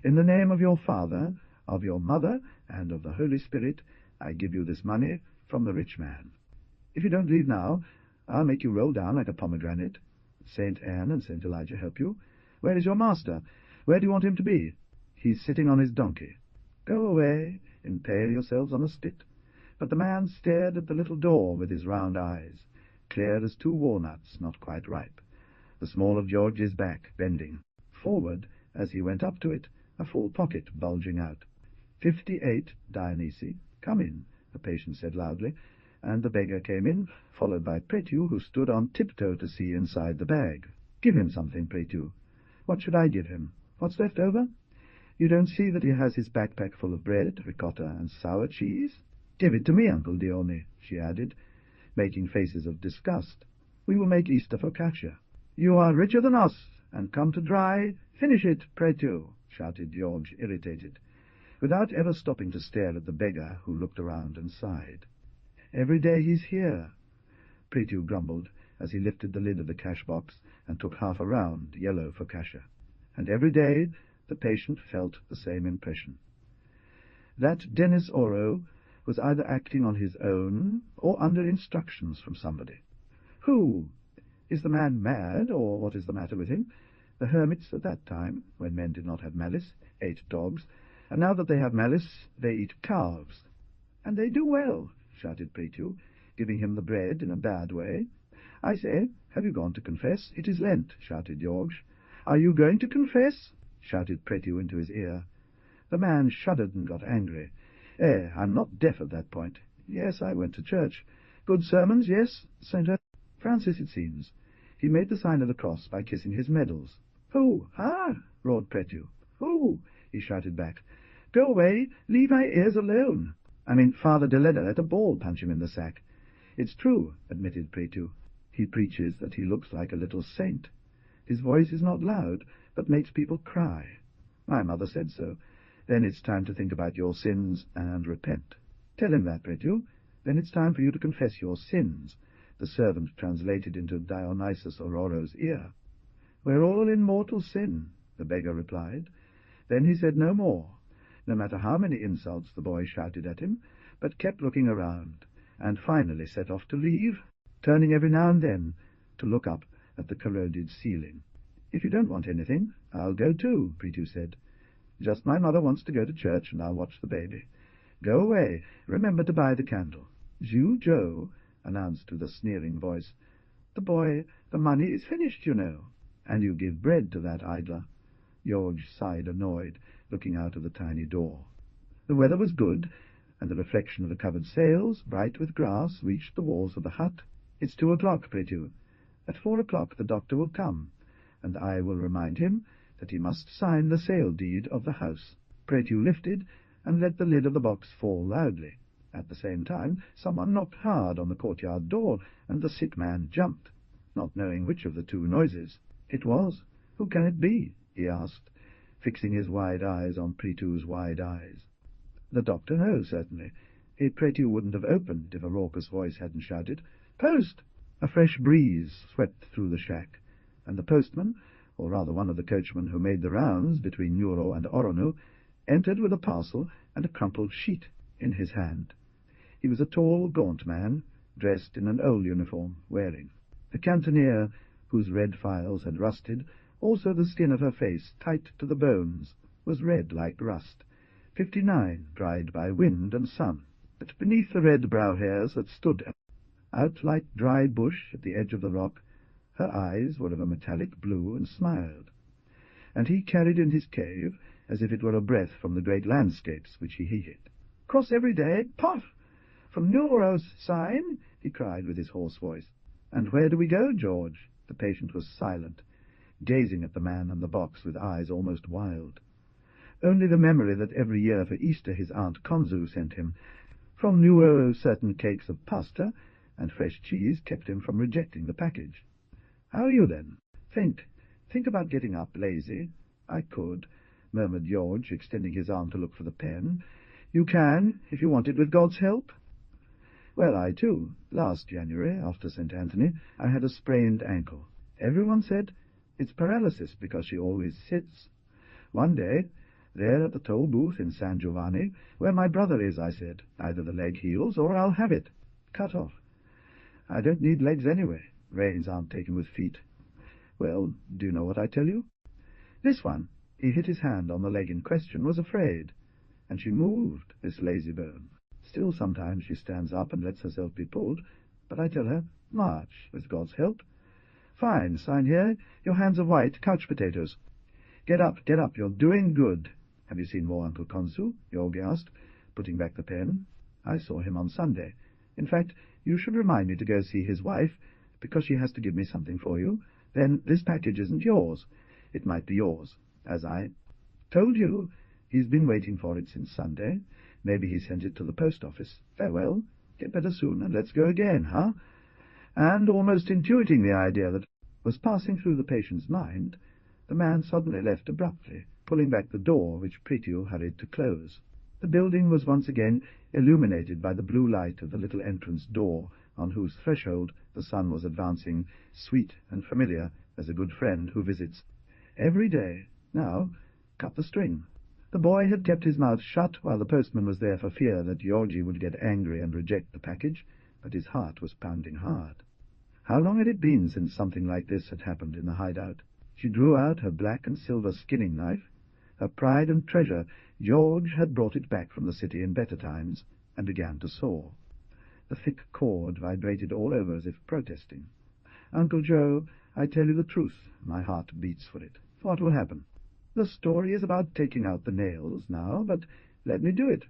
[SPEAKER 1] "In the name of your father, of your mother, and of the Holy Spirit, I give you this money from the rich man. If you don't leave now, I'll make you roll down like a pomegranate. Saint Anne and Saint Elijah help you. Where is your master? Where do you want him to be?" "He's sitting on his donkey." "Go away, impale yourselves on a spit." But the man stared at the little door with his round eyes, clear as two walnuts not quite ripe, the small of George's back bending forward as he went up to it, a full pocket bulging out. 58, Dionysi. "Come in," the patient said loudly, and the beggar came in, followed by Pretu, who stood on tiptoe to see inside the bag. "Give him something, Pretu." "What should I give him? What's left over?" "You don't see that he has his backpack full of bread, ricotta, and sour cheese?" "Give it to me, Uncle Dione," she added, making faces of disgust. "We will make Easter focaccia." "You are richer than us, and come to dry—" "Finish it, Pretu," shouted George, irritated, without ever stopping to stare at the beggar, who looked around and sighed. "Every day he's here," Pretu grumbled, as he lifted the lid of the cash-box and took half a round, yellow focaccia. And every day the patient felt the same impression. That Denis Oro was either acting on his own or under instructions from somebody. Who? Is the man mad, or what is the matter with him? The hermits at that time, when men did not have malice, ate dogs, and now that they have malice, they eat calves. "And they do well," shouted Pretu, giving him the bread in a bad way. "I say, have you gone to confess? It is Lent," shouted George. "Are you going to confess?" shouted Pretu into his ear. The man shuddered and got angry. I'm not deaf at that point. Yes, I went to church. Good sermons, yes, St. Francis, it seems. He made the sign of the cross by kissing his medals. "Who? Ah!" roared Pretu. "Who?" he shouted back. "Go away, leave my ears alone. I mean, Father Deledda let a ball punch him in the sack." "It's true," admitted Pretu. "He preaches that he looks like a little saint. His voice is not loud, but makes people cry. My mother said so. Then it's time to think about your sins and repent." "Tell him that, Pretu. Then it's time for you to confess your sins," the servant translated into Dionysus Ororo's ear. "We're all in mortal sin," the beggar replied. Then he said no more, no matter how many insults the boy shouted at him, but kept looking around, and finally set off to leave, turning every now and then to look up at the corroded ceiling. "If you don't want anything, I'll go too," Pretu said. "Just my mother wants to go to church, and I'll watch the baby. Go away. Remember to buy the candle." "Zhu Zhou," announced with a sneering voice. "The boy, the money is finished, you know. And you give bread to that idler." George sighed, annoyed, looking out of the tiny door. The weather was good, and the reflection of the covered sails, bright with grass, reached the walls of the hut. "It's 2 o'clock, Pretu. At 4 o'clock the doctor will come, and I will remind him that he must sign the sale deed of the house." Pretu lifted and let the lid of the box fall loudly. At the same time someone knocked hard on the courtyard door, and the sick man jumped, not knowing which of the two noises it was. "Who can it be?" he asked, fixing his wide eyes on Pretu's wide eyes. The doctor? No, certainly. A Prétu wouldn't have opened if a raucous voice hadn't shouted, "Post!" A fresh breeze swept through the shack, and the postman, or rather one of the coachmen who made the rounds between Nuoro and Orono, entered with a parcel and a crumpled sheet in his hand. He was a tall, gaunt man, dressed in an old uniform, wearing the cantoneer, whose red files had rusted. Also the skin of her face, tight to the bones, was red like rust. 59, dried by wind and sun. But beneath the red brow hairs that stood out like dry bush at the edge of the rock, her eyes were of a metallic blue and smiled. And he carried in his cave, as if it were a breath from the great landscapes which he heated. "Cross every day, puff! From Nuoro's sign," he cried with his hoarse voice. "And where do we go, George?" The patient was silent, gazing at the man and the box with eyes almost wild. Only the memory that every year for Easter his Aunt Konzu sent him from Nuoro certain cakes of pasta and fresh cheese kept him from rejecting the package. "How are you, then?" "Faint. Think about getting up, lazy." "I could," murmured George, extending his arm to look for the pen. "You can, if you want it, with God's help." "Well, I, too. Last January, after St. Anthony, I had a sprained ankle. Everyone said, 'It's paralysis, because she always sits.' One day, there at the toll booth in San Giovanni, where my brother is, I said, 'Either the leg heals, or I'll have it. Cut off.' I don't need legs anyway. Reins aren't taken with feet. Well, do you know what I tell you? This one," he hit his hand on the leg in question, "was afraid. And she moved, this lazy bone. Still sometimes she stands up and lets herself be pulled, but I tell her, 'March, with God's help.' Fine, sign here. Your hands are white, couch potatoes. Get up, you're doing good." "Have you seen more Uncle Konzu?" Yogi asked, putting back the pen. "I saw him on Sunday. In fact, you should remind me to go see his wife, because she has to give me something for you. Then this package isn't yours. It might be yours, as I told you. He's been waiting for it since Sunday. Maybe he sent it to the post office. Farewell. Get better soon, and let's go again, huh?" And, almost intuiting the idea that was passing through the patient's mind, the man suddenly left abruptly, pulling back the door which Prétu hurried to close. The building was once again illuminated by the blue light of the little entrance door, on whose threshold the sun was advancing, sweet and familiar as a good friend who visits every day. Now, cut the string. The boy had kept his mouth shut while the postman was there for fear that Georgie would get angry and reject the package, but his heart was pounding hard. How long had it been since something like this had happened in the hideout? She drew out her black and silver skinning knife. Her pride and treasure, George had brought it back from the city in better times, and began to saw. The thick cord vibrated all over as if protesting. "Uncle Joe, I tell you the truth, my heart beats for it. What will happen? The story is about taking out the nails now, but let me do it.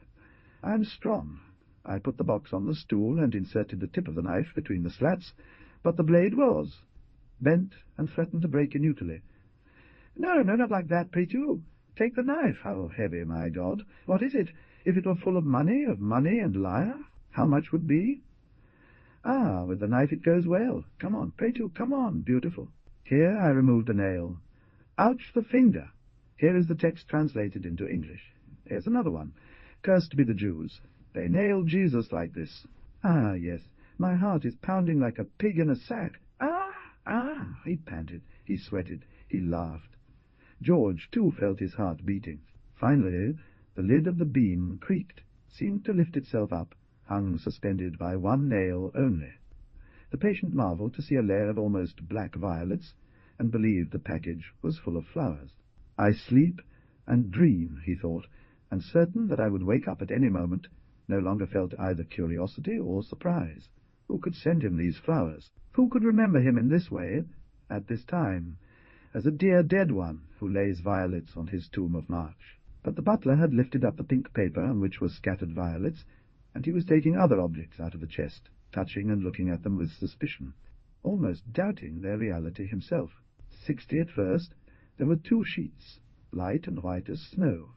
[SPEAKER 1] I'm strong." I put the box on the stool and inserted the tip of the knife between the slats, but the blade was bent and threatened to break inutile. "No, not like that, Prétu. Take the knife." "How heavy, my God! What is it? If it were full of money and lyre, how much would be?" "Ah, with the knife it goes well. Come on, Prétu, come on, beautiful." Here I removed a nail. "Ouch the finger." Here is the text translated into English. Here's another one. "Cursed be the Jews. They nailed Jesus like this." "Ah, yes. My heart is pounding like a pig in a sack." Ah, he panted, he sweated, he laughed. George, too, felt his heart beating. Finally, the lid of the beam creaked, seemed to lift itself up, hung suspended by one nail only. The patient marveled to see a layer of almost black violets, and believed the package was full of flowers. I sleep and dream, he thought, and certain that I would wake up at any moment, no longer felt either curiosity or surprise. Who could send him these flowers? Who could remember him in this way, at this time, as a dear dead one who lays violets on his tomb of March? But the butler had lifted up the pink paper on which were scattered violets, and he was taking other objects out of the chest, touching and looking at them with suspicion, almost doubting their reality himself. 60 at first. There were 2 sheets, light and white as snow.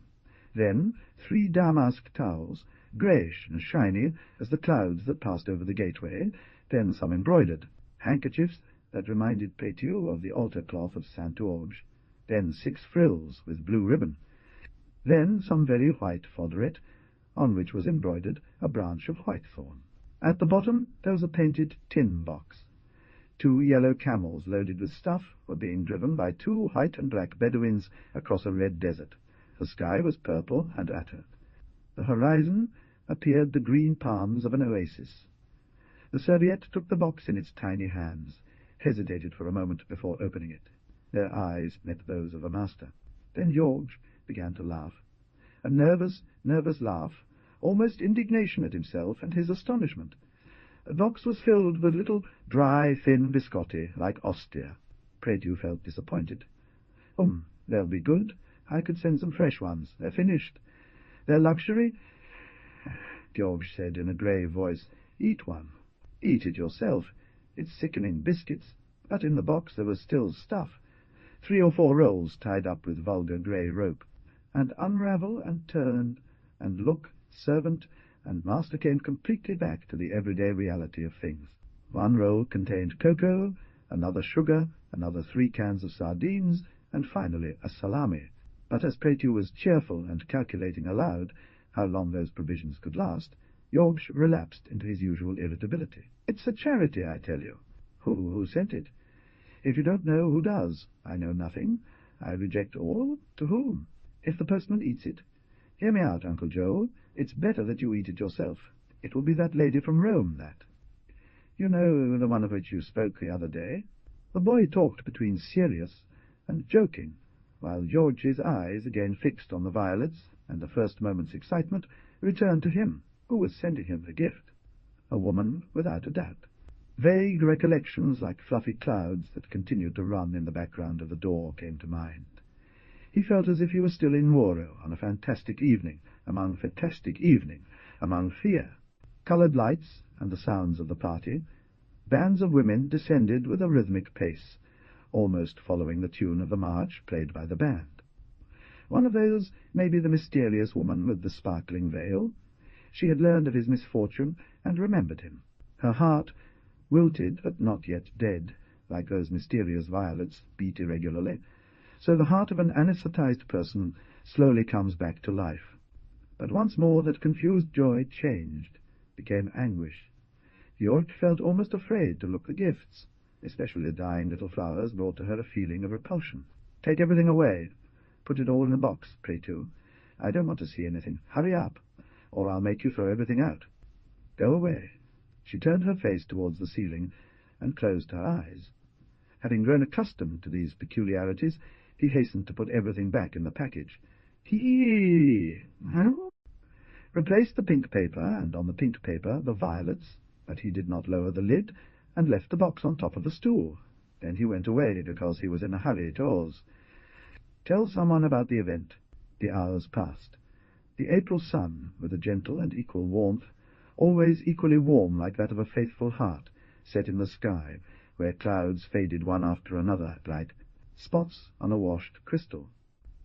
[SPEAKER 1] Then 3 damask towels, greyish and shiny as the clouds that passed over the gateway, then some embroidered, handkerchiefs that reminded Prétu of the altar cloth of Saint George, then 6 frills with blue ribbon, then some very white fodderette, on which was embroidered a branch of whitethorn. At the bottom there was a painted tin box. 2 yellow camels loaded with stuff were being driven by 2 white and black Bedouins across a red desert. The sky was purple and attered. The horizon appeared the green palms of an oasis. The serviette took the box in its tiny hands, hesitated for a moment before opening it. Their eyes met those of the master. Then George began to laugh. A nervous laugh, almost indignation at himself and his astonishment. The box was filled with little dry, thin biscotti, like Ostia. Prédieu felt disappointed. They'll be good. I could send some fresh ones. They're finished. They're luxury. George said in a grave voice, "Eat one. Eat it yourself. It's sickening biscuits." But in the box there was still stuff, 3 or 4 rolls tied up with vulgar grey rope. And unravel and turn and look, servant and master came completely back to the everyday reality of things. 1 roll contained cocoa, another sugar, another 3 cans of sardines, and finally a salami. But as Prédieu was cheerful and calculating aloud how long those provisions could last, George relapsed into his usual irritability. "It's a charity, I tell you." Who sent it?" "If you don't know, who does?" "I know nothing. I reject all. To whom?" "If the postman eats it." "Hear me out, Uncle Joe. It's better that you eat it yourself. It will be that lady from Rome, that. You know, the one of which you spoke the other day." The boy talked between serious and joking, while George's eyes, again fixed on the violets, and the first moment's excitement, returned to him, who was sending him the gift. A woman, without a doubt. Vague recollections, like fluffy clouds that continued to run in the background of the door, came to mind. He felt as if he were still in Nuoro, on a fantastic evening, among fear. Coloured lights and the sounds of the party. Bands of women descended with a rhythmic pace, almost following the tune of the march played by the band. One of those may be the mysterious woman with the sparkling veil. She had learned of his misfortune and remembered him. Her heart, wilted but not yet dead, like those mysterious violets, beat irregularly. So the heart of an anesthetized person slowly comes back to life. But once more that confused joy changed, became anguish. George felt almost afraid to look the gifts. Especially the dying little flowers brought to her a feeling of repulsion. "Take everything away. Put it all in a box, Prédieu. I don't want to see anything. Hurry up, or I'll make you throw everything out. Go away." She turned her face towards the ceiling and closed her eyes. Having grown accustomed to these peculiarities, he hastened to put everything back in the package. Replaced the pink paper, and on the pink paper the violets, but he did not lower the lid, and left the box on top of the stool. Then he went away, because he was in a hurry, Tors. Tell someone about the event. The hours passed. The April sun, with a gentle and equal warmth, always equally warm like that of a faithful heart, set in the sky, where clouds faded one after another, like spots on a washed crystal.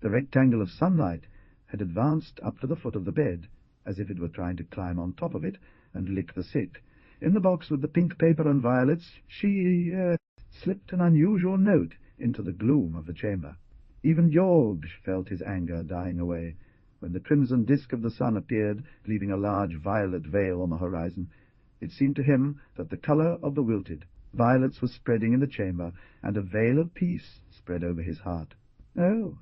[SPEAKER 1] The rectangle of sunlight had advanced up to the foot of the bed, as if it were trying to climb on top of it and lick the sick. In the box with the pink paper and violets, she slipped an unusual note into the gloom of the chamber. Even George felt his anger dying away. When the crimson disk of the sun appeared, leaving a large violet veil on the horizon, it seemed to him that the colour of the wilted violets was spreading in the chamber, and a veil of peace spread over his heart. Oh,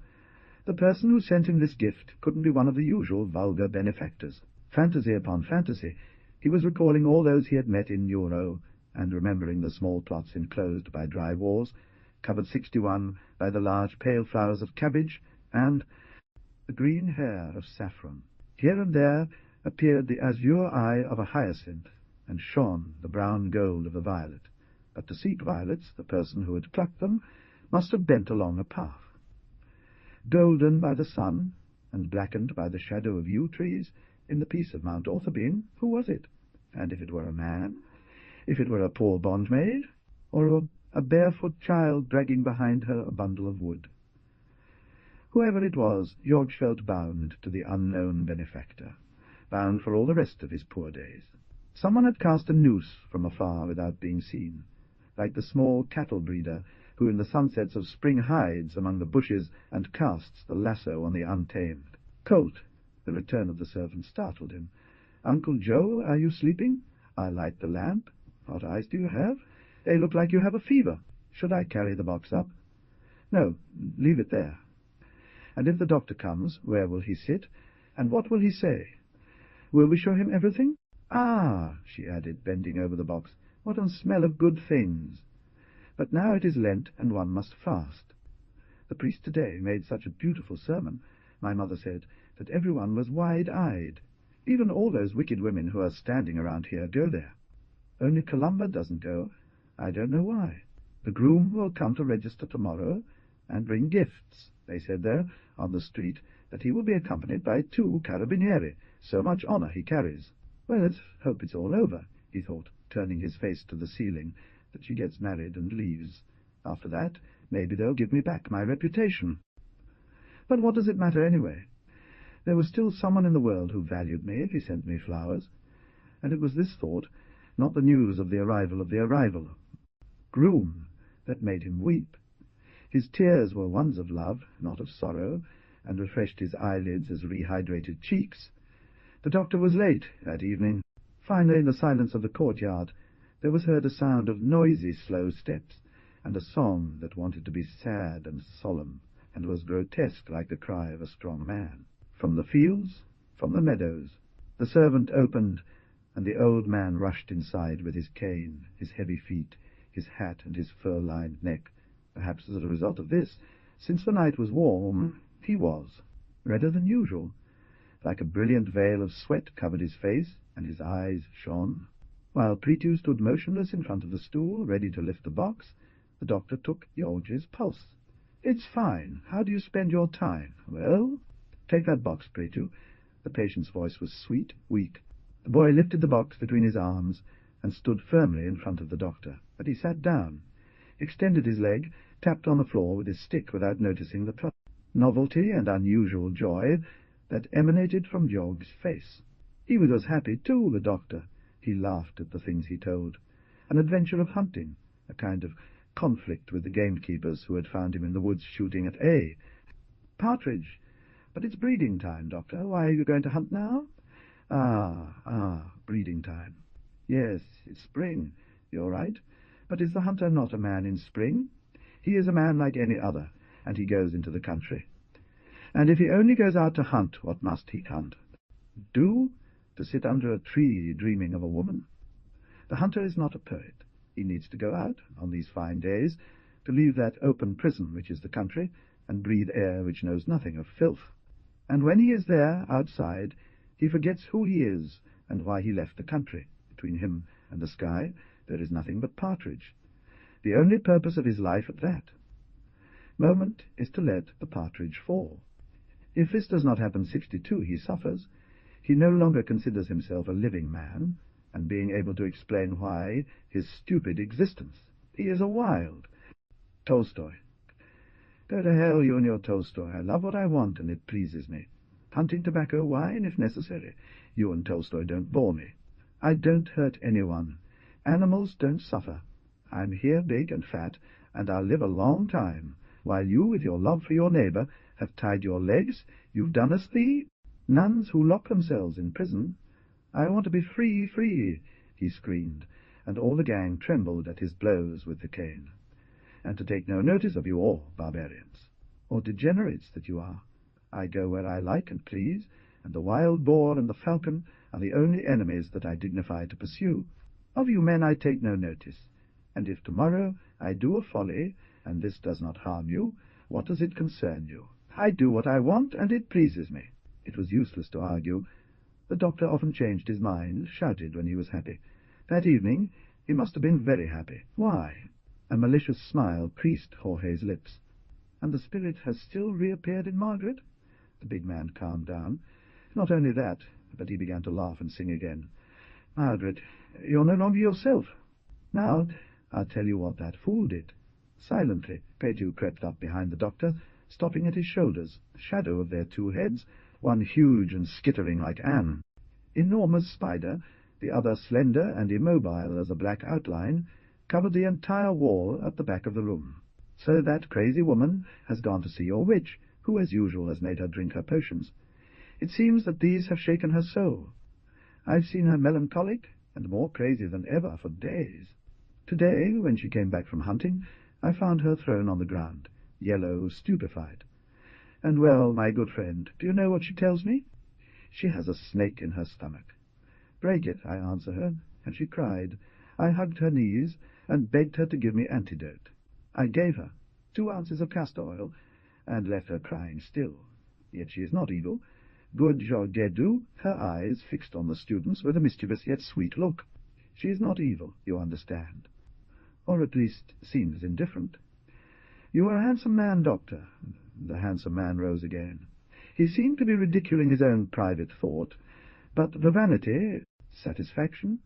[SPEAKER 1] the person who sent him this gift couldn't be one of the usual vulgar benefactors. Fantasy upon fantasy, he was recalling all those he had met in Nuoro, and remembering the small plots enclosed by dry walls, covered 61 by the large pale flowers of cabbage, and the green hair of saffron. Here and there appeared the azure eye of a hyacinth, and shone the brown gold of the violet. But to seek violets, the person who had plucked them must have bent along a path. Golden by the sun, and blackened by the shadow of yew trees, in the peace of Mount Orthobene, who was it? And if it were a man, if it were a poor bondmaid, or a barefoot child dragging behind her a bundle of wood? Whoever it was, George felt bound to the unknown benefactor, bound for all the rest of his poor days. Someone had cast a noose from afar without being seen, like the small cattle breeder who in the sunsets of spring hides among the bushes and casts the lasso on the untamed. Colt, The return of the servant startled him. "Uncle Joe, are you sleeping? I'll light the lamp. What eyes do you have? They look like you have a fever. Should I carry the box up?" "No, leave it there." "And if the doctor comes, where will he sit? And what will he say? Will we show him everything? Ah," she added, bending over the box, "what a smell of good things! But now it is Lent, and one must fast. The priest today made such a beautiful sermon, my mother said, that everyone was wide-eyed. Even all those wicked women who are standing around here go there. Only Colombi doesn't go. I don't know why. The groom will come to register tomorrow and bring gifts. They said there, on the street, that he will be accompanied by 2 carabinieri. So much honor he carries. Well, let's hope it's all over," he thought, turning his face to the ceiling, "that she gets married and leaves. After that, maybe they'll give me back my reputation. But what does it matter anyway? There was still someone in the world who valued me if he sent me flowers. And it was this thought, not the news of the arrival, groom, that made him weep. His tears were ones of love, not of sorrow, and refreshed his eyelids as rehydrated cheeks. The doctor was late that evening. Finally, in the silence of the courtyard, there was heard a sound of noisy, slow steps, and a song that wanted to be sad and solemn, and was grotesque like the cry of a strong man. From the fields, from the meadows, the servant opened, and the old man rushed inside with his cane, his heavy feet, his hat, and his fur-lined neck. Perhaps as a result of this, since the night was warm, he was redder than usual. Like a brilliant veil of sweat covered his face, and his eyes shone. While Pritu stood motionless in front of the stool, ready to lift the box, the doctor took George's pulse. "It's fine. How do you spend your time?" "Well, take that box, Pritu." The patient's voice was sweet, weak. The boy lifted the box between his arms and stood firmly in front of the doctor. But he sat down, extended his leg, tapped on the floor with his stick without noticing the novelty and unusual joy that emanated from George's face. He was happy too, the doctor. He laughed at the things he told. An adventure of hunting, a kind of conflict with the gamekeepers who had found him in the woods shooting at a partridge. "But it's breeding time, doctor. Why are you going to hunt now?" Breeding time. Yes, it's spring. You're right. But is the hunter not a man in spring? He is a man like any other, and he goes into the country. And if he only goes out to hunt, what must he hunt? Do? To sit under a tree dreaming of a woman? The hunter is not a poet. He needs to go out, on these fine days, to leave that open prison which is the country, and breathe air which knows nothing of filth. And when he is there, outside, he forgets who he is and why he left the country. Between him and the sky there is nothing but partridge. The only purpose of his life at that moment is to let the partridge fall. If this does not happen 62, he suffers. He no longer considers himself a living man, and being able to explain why his stupid existence. He is a wild. Tolstoy. Go to hell, you and your Tolstoy. I love what I want, and it pleases me. Hunting, tobacco, wine, if necessary. You and Tolstoy don't bore me. I don't hurt anyone. Animals don't suffer. I'm here big and fat, and I'll live a long time, while you, with your love for your neighbor, have tied your legs. You've done as the nuns who lock themselves in prison. I want to be free, free, he screamed, and all the gang trembled at his blows with the cane. And to take no notice of you all, barbarians, or degenerates that you are. I go where I like and please, and the wild boar and the falcon are the only enemies that I dignify to pursue. Of you men I take no notice, and if tomorrow I do a folly, and this does not harm you, what does it concern you? I do what I want, and it pleases me. It was useless to argue. The doctor often changed his mind, shouted when he was happy. That evening he must have been very happy. Why? A malicious smile creased Jorge's lips. And the spirit has still reappeared in Margaret? The big man calmed down. Not only that, but he began to laugh and sing again. Margaret, you're no longer yourself. Now, I'll tell you what that fool did. Silently, Petu crept up behind the doctor, stopping at his shoulders, a shadow of their 2 heads, one huge and skittering like Anne. Enormous spider, the other slender and immobile as a black outline, covered the entire wall at the back of the room. So that crazy woman has gone to see your witch, who as usual has made her drink her potions. It seems that these have shaken her so. I've seen her melancholic and more crazy than ever for days. Today, when she came back from hunting, I found her thrown on the ground, yellow, stupefied. And, well, my good friend, do you know what she tells me? She has a snake in her stomach. Break it, I answer her, and she cried. I hugged her knees and begged her to give me antidote. I gave her 2 ounces of castor oil, and left her crying still. Yet she is not evil. Good Georgette, her eyes fixed on the students with a mischievous yet sweet look. She is not evil, you understand, or at least seems indifferent. You are a handsome man, Doctor. The handsome man rose again. He seemed to be ridiculing his own private thought, but the vanity, satisfaction,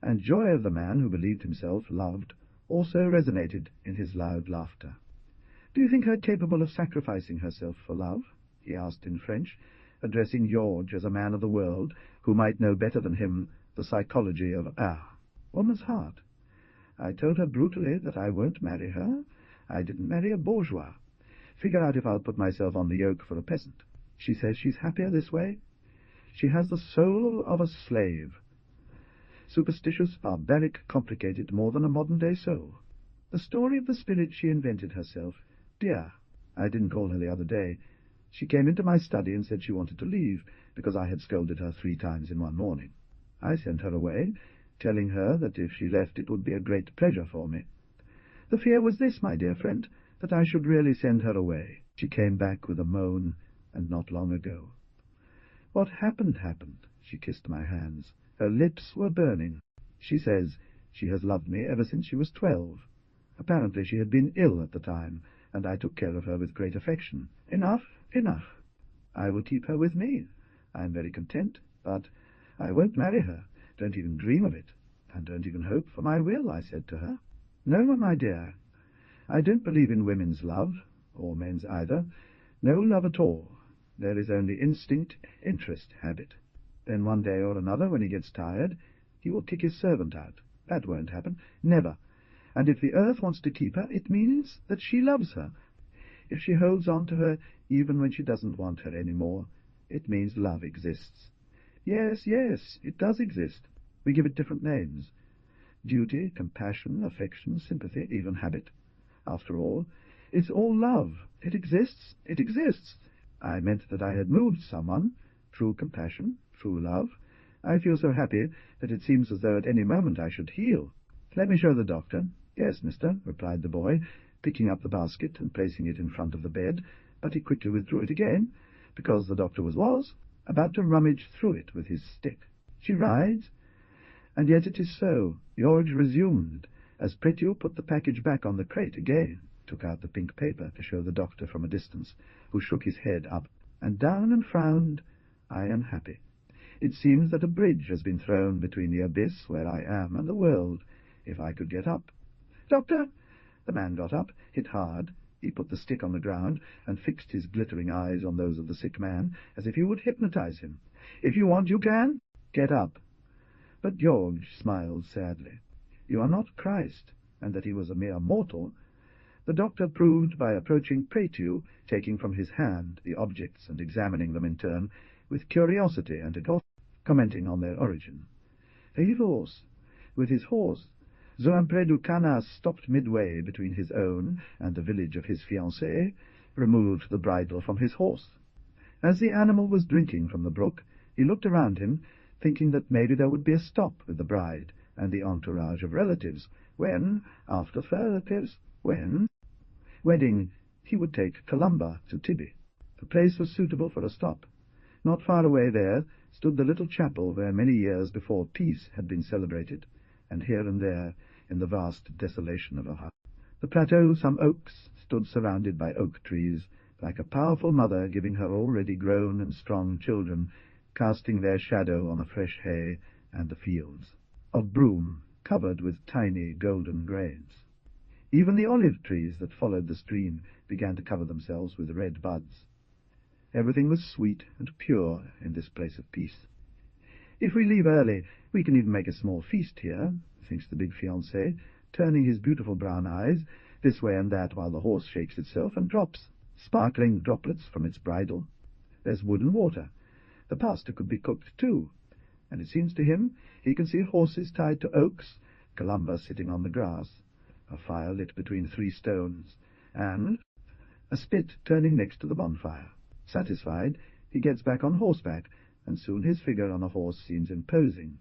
[SPEAKER 1] and joy of the man who believed himself loved also resonated in his loud laughter. Do you think her capable of sacrificing herself for love? He asked in French, addressing George as a man of the world who might know better than him the psychology of woman's heart. I told her brutally that I won't marry her. I didn't marry a bourgeois. Figure out if I'll put myself on the yoke for a peasant. She says she's happier this way. She has the soul of a slave. Superstitious, barbaric, complicated, more than a modern-day soul. The story of the spirit she invented herself. Dear, I didn't call her the other day. She came into my study and said she wanted to leave, because I had scolded her 3 times in one morning. I sent her away, telling her that if she left it would be a great pleasure for me. The fear was this, my dear friend, that I should really send her away. She came back with a moan, and not long ago. What happened. She kissed my hands. Her lips were burning. She says she has loved me ever since she was 12. Apparently she had been ill at the time, and I took care of her with great affection. Enough. I will keep her with me. I am very content, but I won't marry her. Don't even dream of it, and don't even hope for my will, I said to her. No, my dear, I don't believe in women's love, or men's either. No love at all. There is only instinct, interest, habit. Then one day or another, when he gets tired, he will kick his servant out. That won't happen. Never. And if the earth wants to keep her, it means that she loves her. If she holds on to her even when she doesn't want her any more, it means love exists. Yes, it does exist. We give it different names. Duty, compassion, affection, sympathy, even habit. After all, it's all love. It exists. I meant that I had moved someone. True compassion, true love. I feel so happy that it seems as though at any moment I should heal. Let me show the doctor. Yes, mister, replied the boy, picking up the basket and placing it in front of the bed, but he quickly withdrew it again, because the doctor was about to rummage through it with his stick. She rides, and yet it is so. George resumed, as Prétu put the package back on the crate again, took out the pink paper to show the doctor from a distance, who shook his head up and down and frowned. I am happy. It seems that a bridge has been thrown between the abyss where I am and the world. If I could get up. Doctor! The man got up, hit hard. He put the stick on the ground and fixed his glittering eyes on those of the sick man, as if he would hypnotize him. If you want, you can. Get up. But George smiled sadly. You are not Christ, and that he was a mere mortal. The doctor proved by approaching Prétu, taking from his hand the objects and examining them in turn, with curiosity and commenting on their origin. A divorce. With his horse, Zoampredu Canas stopped midway between his own and the village of his fiancée, removed the bridle from his horse. As the animal was drinking from the brook, he looked around him, thinking that maybe there would be a stop with the bride and the entourage of relatives, when, after relatives, wedding, he would take Colomba to Tibi. The place was suitable for a stop. Not far away there stood the little chapel where many years before peace had been celebrated, and here and there, in the vast desolation of a hut. The plateau, some oaks, stood surrounded by oak trees, like a powerful mother giving her already grown and strong children, casting their shadow on the fresh hay and the fields of broom covered with tiny golden grains. Even the olive trees that followed the stream began to cover themselves with red buds. Everything was sweet and pure in this place of peace. If we leave early, we can even make a small feast here, thinks the big fiancé, turning his beautiful brown eyes this way and that while the horse shakes itself and drops sparkling droplets from its bridle. There's wood and water. The pasta could be cooked too, and it seems to him he can see horses tied to oaks, Columba sitting on the grass, a fire lit between 3 stones, and a spit turning next to the bonfire. Satisfied, he gets back on horseback, and soon his figure on a horse seems imposing,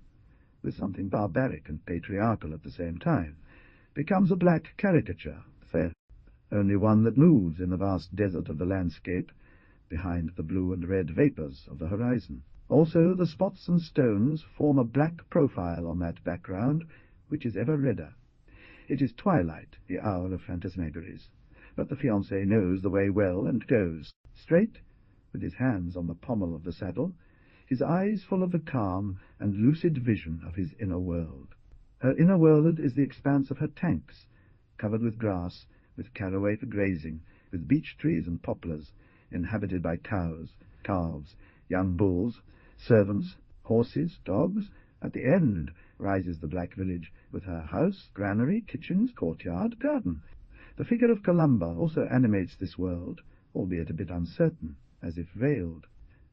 [SPEAKER 1] with something barbaric and patriarchal at the same time, becomes a black caricature, fair, only one that moves in the vast desert of the landscape, behind the blue and red vapours of the horizon. Also the spots and stones form a black profile on that background, which is ever redder. It is twilight, the hour of phantasmagories, but the fiancé knows the way well and goes straight, with his hands on the pommel of the saddle, his eyes full of the calm and lucid vision of his inner world. Her inner world is the expanse of her tanks, covered with grass, with caraway for grazing, with beech trees and poplars, inhabited by cows, calves, young bulls, servants, horses, dogs. At the end rises the black village, with her house, granary, kitchens, courtyard, garden. The figure of Columba also animates this world, albeit a bit uncertain, as if veiled.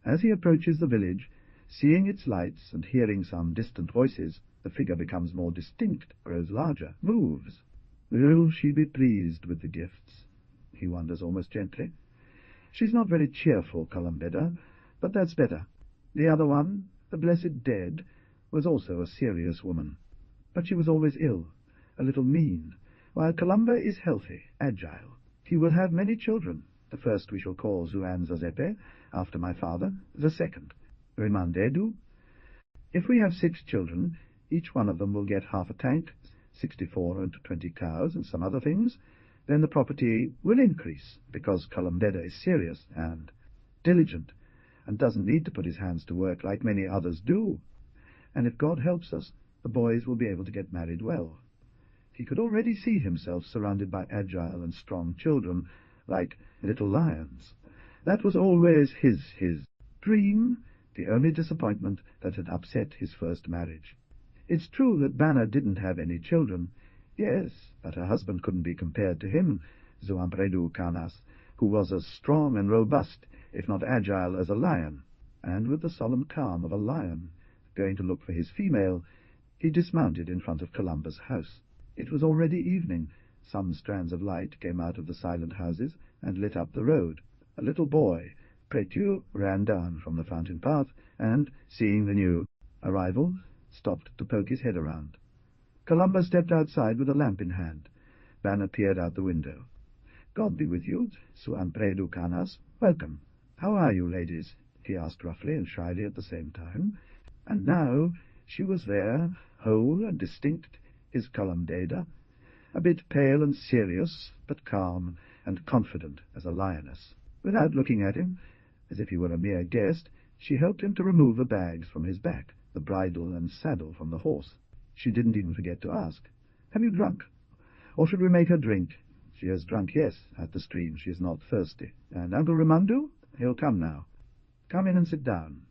[SPEAKER 1] As he approaches the village, seeing its lights and hearing some distant voices, the figure becomes more distinct, grows larger, moves. Will she be pleased with the gifts? He wonders almost gently. She's not very cheerful, Columbeda, but that's better. The other one, the blessed dead, was also a serious woman, but she was always ill, a little mean, while Columba is healthy, agile. He will have many children. The first we shall call Zuanzazepe, after my father, the second, Rimandedu. If we have 6 children, each one of them will get half a tank, 64 and 20 cows, and some other things. Then the property will increase, because Columbeda is serious and diligent, and doesn't need to put his hands to work like many others do. And if God helps us, the boys will be able to get married well. He could already see himself surrounded by agile and strong children, like little lions. That was always his dream, the only disappointment that had upset his first marriage. It's true that Banner didn't have any children. Yes, but her husband couldn't be compared to him, Zuampredu Canas, who was as strong and robust, if not agile, as a lion, and with the solemn calm of a lion. Going to look for his female, he dismounted in front of Columba's house. It was already evening. Some strands of light came out of the silent houses and lit up the road. A little boy, Prétu, ran down from the fountain path, and, seeing the new arrival, stopped to poke his head around. Columba stepped outside with a lamp in hand. Banner peered out the window. "God be with you, Zuampredu Canas. Welcome. How are you, ladies?" he asked roughly and shyly at the same time. And now she was there, whole and distinct, his Columbeda, a bit pale and serious, but calm and confident as a lioness. Without looking at him, as if he were a mere guest, she helped him to remove the bags from his back, the bridle and saddle from the horse. She didn't even forget to ask, "Have you drunk? Or should we make her drink?" She has drunk, yes, at the stream. She is not thirsty. And Uncle Ramandu? He'll come now. Come in and sit down.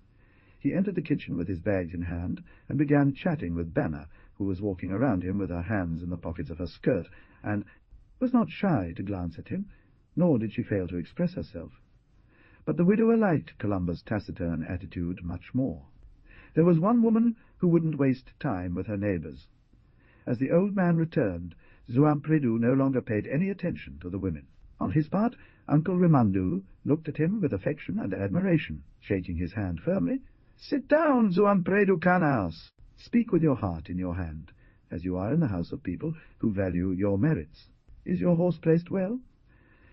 [SPEAKER 1] He entered the kitchen with his bags in hand, and began chatting with Banner, who was walking around him with her hands in the pockets of her skirt, and was not shy to glance at him, nor did she fail to express herself. But the widower liked Columba's taciturn attitude much more. There was one woman who wouldn't waste time with her neighbours. As the old man returned, Zuampredu no longer paid any attention to the women. On his part, Uncle Ramandu looked at him with affection and admiration, shaking his hand firmly. "Sit down, Zuampredu Canas. Speak with your heart in your hand, as you are in the house of people who value your merits. Is your horse placed well?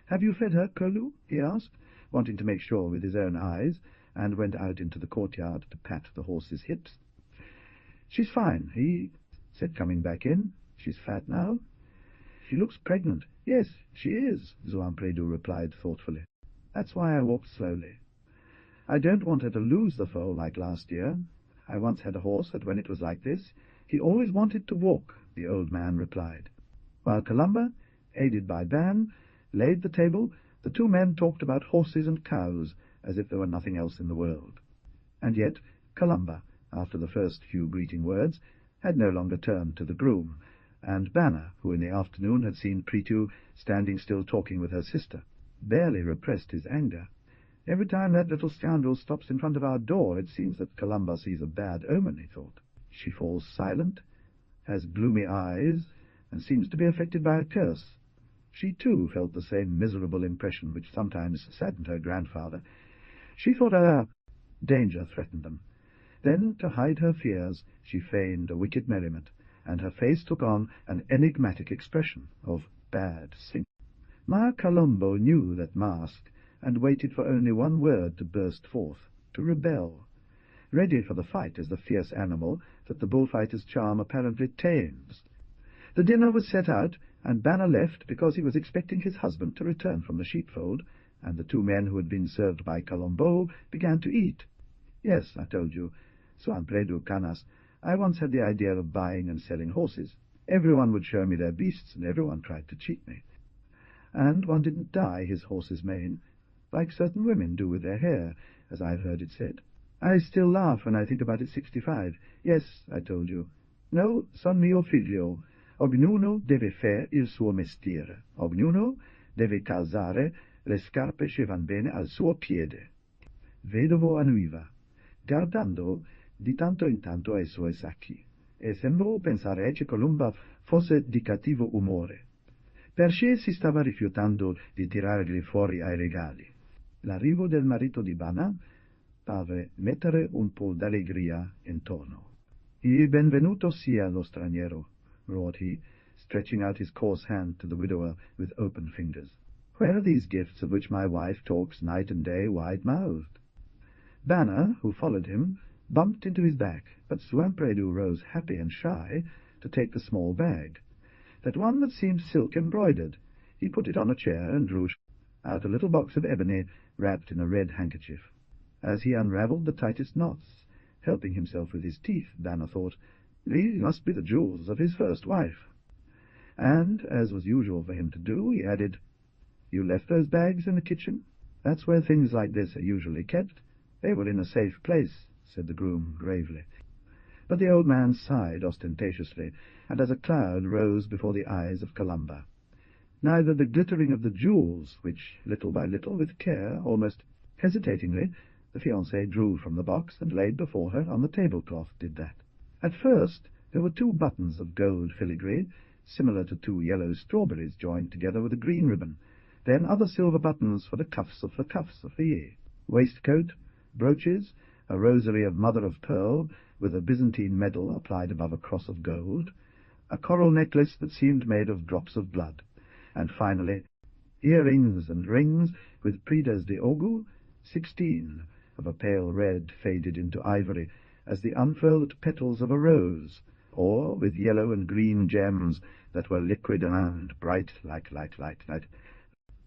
[SPEAKER 1] Have you fed her, Kolu?" he asked, wanting to make sure with his own eyes, and went out into the courtyard to pat the horse's hips. "She's fine," he said, coming back in. "She's fat now." "She looks pregnant." "Yes, she is," Zuampredu replied thoughtfully. "That's why I walked slowly. I don't want her to lose the foal like last year. I once had a horse that when it was like this, he always wanted to walk," the old man replied. While Columba, aided by Ban, laid the table, the 2 men talked about horses and cows as if there were nothing else in the world. And yet Columba, after the first few greeting words, had no longer turned to the groom, and Banner, who in the afternoon had seen Prétu standing still talking with her sister, barely repressed his anger. Every time that little scoundrel stops in front of our door, it seems that Columba sees a bad omen, he thought. She falls silent, has gloomy eyes, and seems to be affected by a curse. She, too, felt the same miserable impression which sometimes saddened her grandfather. She thought danger threatened them. Then, to hide her fears, she feigned a wicked merriment, and her face took on an enigmatic expression of bad sin. Ma Colombo knew that mask, and waited for only one word to burst forth, to rebel, ready for the fight as the fierce animal that the bullfighter's charm apparently tames. The dinner was set out, and Banner left because he was expecting his husband to return from the sheepfold, and the two men who had been served by Colombo began to eat. Yes, I told you, Sparvieri canas, I once had the idea of buying and selling horses. Everyone would show me their beasts, and everyone tried to cheat me. And one didn't dye his horse's mane, like certain women do with their hair, as I've heard it said. I still laugh when I think about it 65. Yes, I told you. No, son mio figlio, ognuno deve fare il suo mestiere. Ognuno deve calzare le scarpe che van bene al suo piede. Vedovo annuiva, guardando di tanto in tanto ai suoi sacchi, e sembrò pensare che Columba fosse di cattivo umore, perché si stava rifiutando di tirargli fuori ai regali. L'arrivo del marito di Banner parve mettere un po' d'allegria intorno. Il benvenuto sia lo straniero, roared he, stretching out his coarse hand to the widower with open fingers. Where are these gifts of which my wife talks night and day wide-mouthed? Banner, who followed him, bumped into his back, but Sparvieri rose happy and shy to take the small bag. That one that seemed silk-embroidered. He put it on a chair and drew out a little box of ebony wrapped in a red handkerchief. As he unravelled the tightest knots, helping himself with his teeth, Banner thought, these must be the jewels of his first wife. And, as was usual for him to do, he added, You left those bags in the kitchen? That's where things like this are usually kept. They were in a safe place, said the groom gravely. But the old man sighed ostentatiously, and as a cloud rose before the eyes of Columba. Neither the glittering of the jewels, which, little by little, with care, almost hesitatingly, the fiancée drew from the box and laid before her on the tablecloth, did that. At first there were 2 buttons of gold filigree, similar to 2 yellow strawberries joined together with a green ribbon, then other silver buttons for the cuffs of the waistcoat, brooches, a rosary of mother-of-pearl with a Byzantine medal applied above a cross of gold, a coral necklace that seemed made of drops of blood, and finally earrings and rings with pridas de ogu, 16, of a pale red faded into ivory as the unfurled petals of a rose, or with yellow and green gems that were liquid and bright like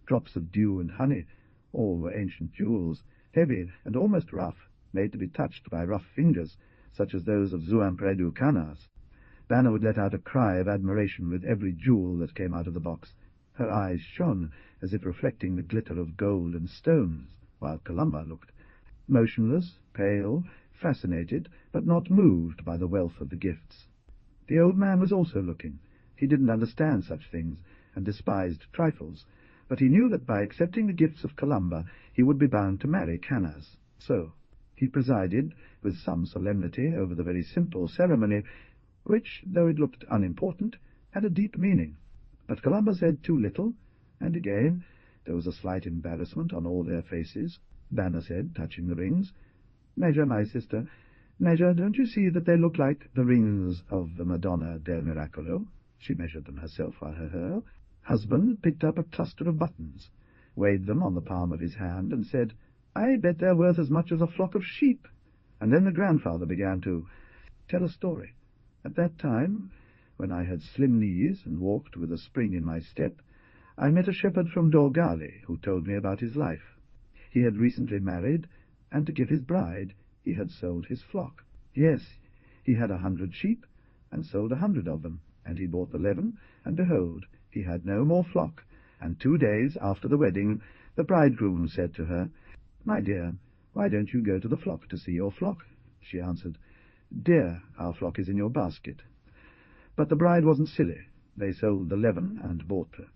[SPEAKER 1] drops of dew and honey. All were ancient jewels, heavy and almost rough, made to be touched by rough fingers, such as those of Sparvieri canas. Banner would let out a cry of admiration with every jewel that came out of the box. Her eyes shone, as if reflecting the glitter of gold and stones, while Columba looked motionless, pale, fascinated, but not moved by the wealth of the gifts. The old man was also looking. He didn't understand such things, and despised trifles, but he knew that by accepting the gifts of Columba he would be bound to marry Canas. So he presided with some solemnity over the very simple ceremony, which, though it looked unimportant, had a deep meaning. But Columba said too little, and again there was a slight embarrassment on all their faces. Banner said, touching the rings, Measure, my sister, measure, don't you see that they look like the rings of the Madonna del Miracolo? She measured them herself while her husband picked up a cluster of buttons, weighed them on the palm of his hand, and said, I bet they're worth as much as a flock of sheep. And then the grandfather began to tell a story. At that time, when I had slim knees and walked with a spring in my step, I met a shepherd from Dorgali who told me about his life. He had recently married, and to give his bride he had sold his flock. Yes, he had 100 sheep, and sold 100 of them, and he bought 11, and behold, he had no more flock. And 2 days after the wedding, the bridegroom said to her, My dear, why don't you go to the flock to see your flock? She answered, Dear, our flock is in your basket. But the bride wasn't silly. They sold the 11 and bought her.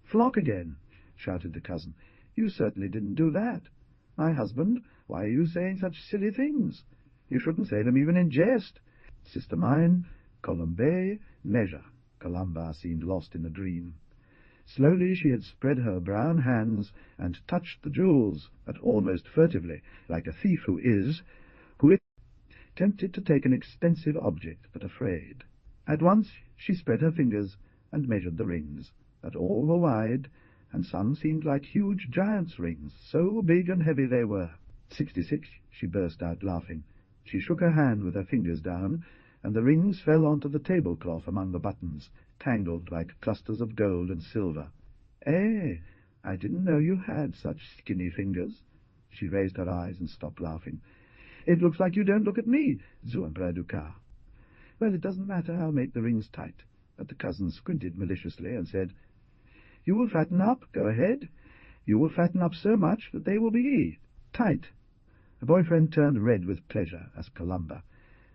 [SPEAKER 1] Flock again, shouted the cousin. You certainly didn't do that. "My husband, why are you saying such silly things? You shouldn't say them even in jest. Sister mine, Colombi, measure." Columba seemed lost in a dream. Slowly she had spread her brown hands and touched the jewels, but almost furtively, like a thief who is tempted to take an expensive object, but afraid. At once she spread her fingers and measured the rings, but all were wide, and some seemed like huge giants' rings, so big and heavy they were. 66, she burst out laughing. She shook her hand with her fingers down, and the rings fell onto the tablecloth among the buttons, tangled like clusters of gold and silver. "Eh, I didn't know you had such skinny fingers." She raised her eyes and stopped laughing. "It looks like you don't look at me, Zuambra Ducat." "Well, it doesn't matter. I'll make the rings tight." But the cousin squinted maliciously and said, "You will fatten up. Go ahead. You will fatten up so much that they will be tight." The boyfriend turned red with pleasure as Columba,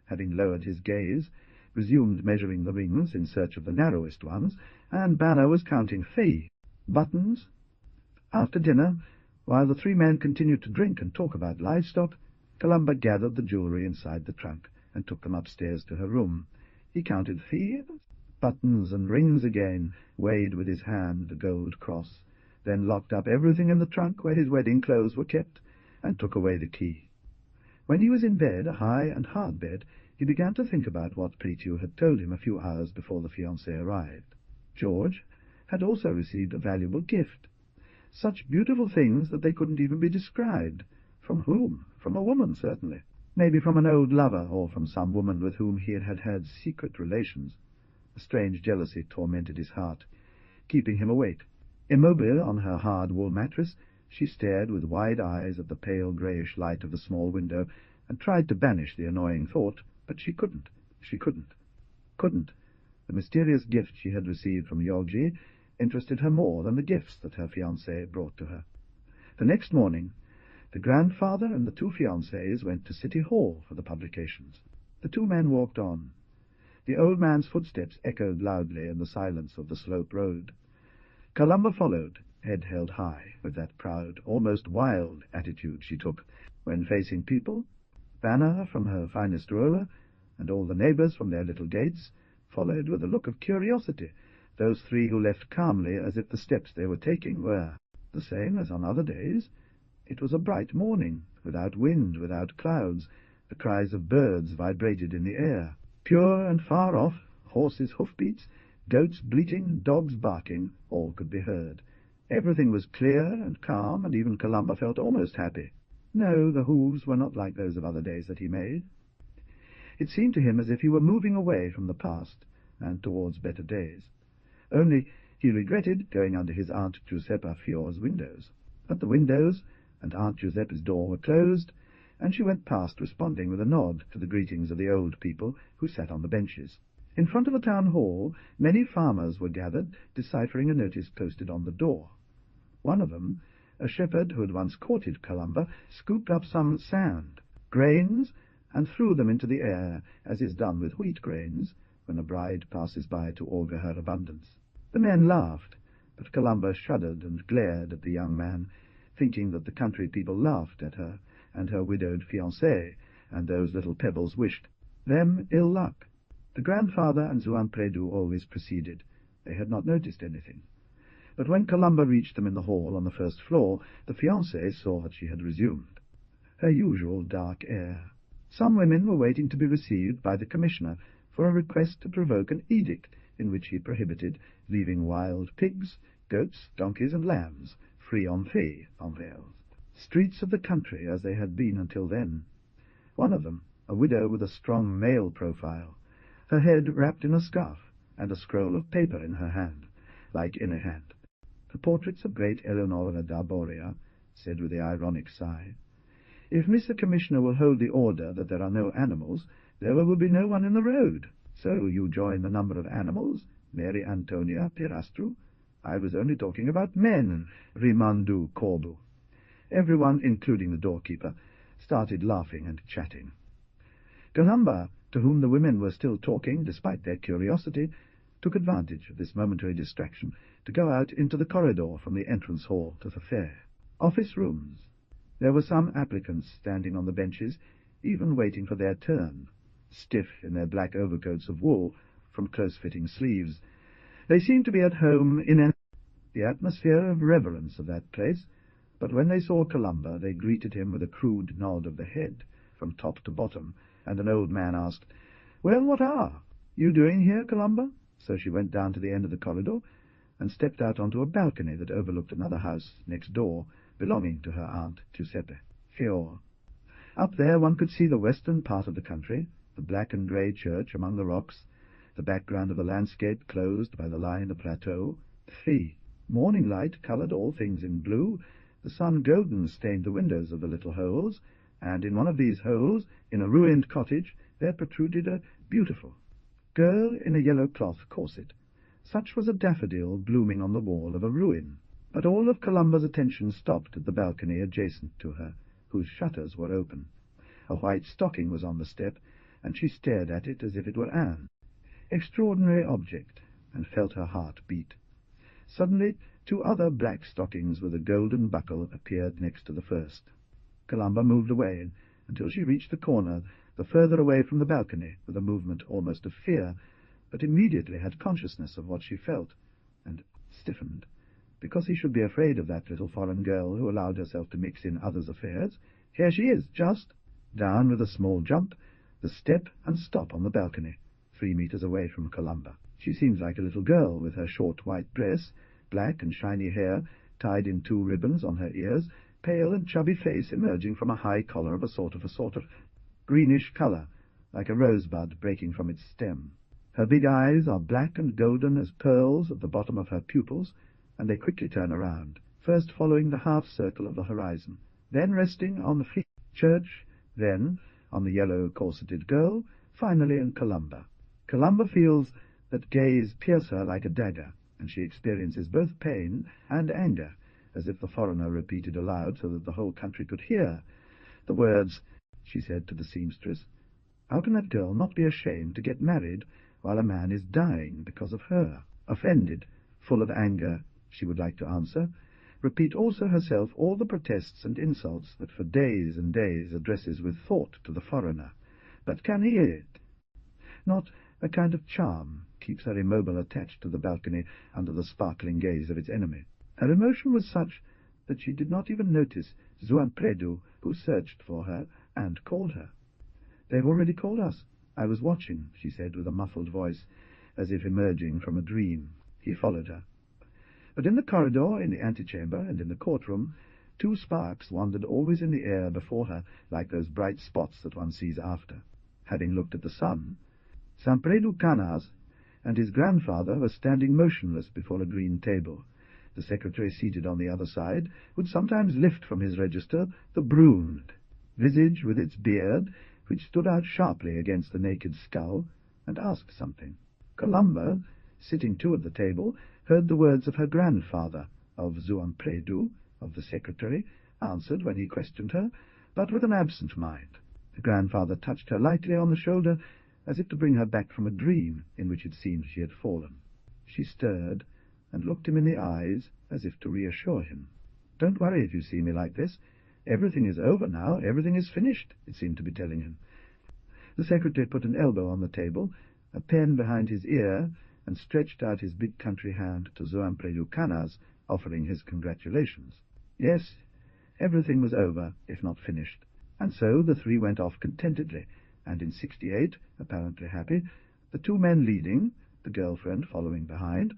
[SPEAKER 1] having lowered his gaze, resumed measuring the rings in search of the narrowest ones, and Banner was counting buttons. After dinner, while the three men continued to drink and talk about livestock, Columba gathered the jewellery inside the trunk and took them upstairs to her room. He counted buttons and rings again, weighed with his hand the gold cross, then locked up everything in the trunk where his wedding clothes were kept, and took away the key. When he was in bed, a high and hard bed, he began to think about what Prithu had told him a few hours before the fiancée arrived. George had also received a valuable gift. Such beautiful things that they couldn't even be described. From whom? From a woman, certainly. Maybe from an old lover, or from some woman with whom he had secret relations. A strange jealousy tormented his heart, keeping him awake. Immobile on her hard wool mattress, she stared with wide eyes at the pale greyish light of the small window, and tried to banish the annoying thought, but she couldn't. Couldn't. The mysterious gift she had received from Yolgi interested her more than the gifts that her fiancé brought to her. The next morning, the grandfather and the two fiancées went to City Hall for the publications. The two men walked on. The old man's footsteps echoed loudly in the silence of the slope road. Columba followed, head held high, with that proud, almost wild attitude she took when facing people. Banner, from her finest roller, and all the neighbours from their little gates, followed with a look of curiosity those three who left calmly as if the steps they were taking were the same as on other days. It was a bright morning, without wind, without clouds. The cries of birds vibrated in the air. Pure and far off, horses' hoofbeats, goats bleating, dogs barking, all could be heard. Everything was clear and calm, and even Columba felt almost happy. No, the hooves were not like those of other days that he made. It seemed to him as if he were moving away from the past and towards better days. Only he regretted going under his Aunt Giuseppa Fiore's windows. But the windows and Aunt Giuseppa's door were closed, and she went past responding with a nod to the greetings of the old people who sat on the benches. In front of the town hall, many farmers were gathered, deciphering a notice posted on the door. One of them, a shepherd who had once courted Columba, scooped up some sand, grains, and threw them into the air, as is done with wheat grains, when a bride passes by to augur her abundance. The men laughed, but Columba shuddered and glared at the young man, thinking that the country people laughed at her and her widowed fiancé, and those little pebbles wished them ill luck. The grandfather and Zuampredu always preceded. They had not noticed anything. But when Columba reached them in the hall on the first floor, the fiancée saw that she had resumed her usual dark air. Some women were waiting to be received by the commissioner for a request to provoke an edict in which he prohibited leaving wild pigs, goats, donkeys, and lambs free en Vales, streets of the country as they had been until then. One of them, a widow with a strong male profile, her head wrapped in a scarf, and a scroll of paper in her hand, like in a hand. The portraits of great Eleonora d'Arborea said with the ironic sigh, "If Mr. Commissioner will hold the order that there are no animals, there will be no one in the road. So you join the number of animals, Mary Antonia Pirastru. I was only talking about men, Rimandu Corbu." Everyone, including the doorkeeper, started laughing and chatting. Columba, to whom the women were still talking despite their curiosity, took advantage of this momentary distraction to go out into the corridor from the entrance hall to the fair. Office rooms, There were some applicants standing on the benches, even waiting for their turn, stiff in their black overcoats of wool from close-fitting sleeves. They seemed to be at home in the atmosphere of reverence of that place, but when they saw Columba they greeted him with a crude nod of the head from top to bottom, and an old man asked, "Well, what are you doing here, Columba?" So she went down to the end of the corridor and stepped out onto a balcony that overlooked another house next door, belonging to her aunt Giuseppe. Fior. Up there one could see the western part of the country, the black and grey church among the rocks, the background of the landscape closed by the line of plateau. Fee. Morning light coloured all things in blue, the sun golden stained the windows of the little holes, and in one of these holes, in a ruined cottage, there protruded a beautiful girl in a yellow cloth corset. Such was a daffodil blooming on the wall of a ruin. But all of Columba's attention stopped at the balcony adjacent to her, whose shutters were open. A white stocking was on the step, and she stared at it as if it were Anne. Extraordinary object, and felt her heart beat. Suddenly 2 other black stockings with a golden buckle appeared next to the first. Columba moved away until she reached the corner, the further away from the balcony, with a movement almost of fear, but immediately had consciousness of what she felt, and stiffened. Because he should be afraid of that little foreign girl who allowed herself to mix in others' affairs, here she is, just down with a small jump, the step and stop on the balcony, 3 meters away from Columba. She seems like a little girl, with her short white dress, black and shiny hair tied in 2 ribbons on her ears, pale and chubby face emerging from a high collar of a sort of greenish colour, like a rosebud breaking from its stem. Her big eyes are black and golden as pearls at the bottom of her pupils, and they quickly turn around, first following the half-circle of the horizon, then resting on the church, then on the yellow corseted girl, finally on Columba. Columba feels that gaze pierce her like a dagger, and she experiences both pain and anger, as if the foreigner repeated aloud so that the whole country could hear the words. She said to the seamstress, "How can that girl not be ashamed to get married while a man is dying because of her?" Offended, full of anger, she would like to answer, repeat also herself all the protests and insults that for days and days addresses with thought to the foreigner, but can hear it. Not a kind of charm keeps her immobile attached to the balcony under the sparkling gaze of its enemy. Her emotion was such that she did not even notice Zuampredu, who searched for her and called her. "They've already called us. I was watching," she said with a muffled voice, as if emerging from a dream. He followed her. But in the corridor, in the antechamber, and in the courtroom, 2 sparks wandered always in the air before her, like those bright spots that one sees after. Having looked at the sun, Sampredu Canas and his grandfather were standing motionless before a green table. The secretary, seated on the other side, would sometimes lift from his register the bruised visage with its beard, which stood out sharply against the naked skull, and ask something. Columba, sitting too at the table, heard the words of her grandfather, of Zuampredu, of the secretary, answered when he questioned her, but with an absent mind. The grandfather touched her lightly on the shoulder, as if to bring her back from a dream in which it seemed she had fallen. She stirred, and looked him in the eyes, as if to reassure him. "Don't worry if you see me like this. Everything is over now, everything is finished," it seemed to be telling him. The secretary put an elbow on the table, a pen behind his ear, and stretched out his big country hand to Zuampredu Canas, offering his congratulations. Yes, everything was over, if not finished, and so the 3 went off contentedly, and in 68, apparently happy, the 2 men leading, the girlfriend following behind,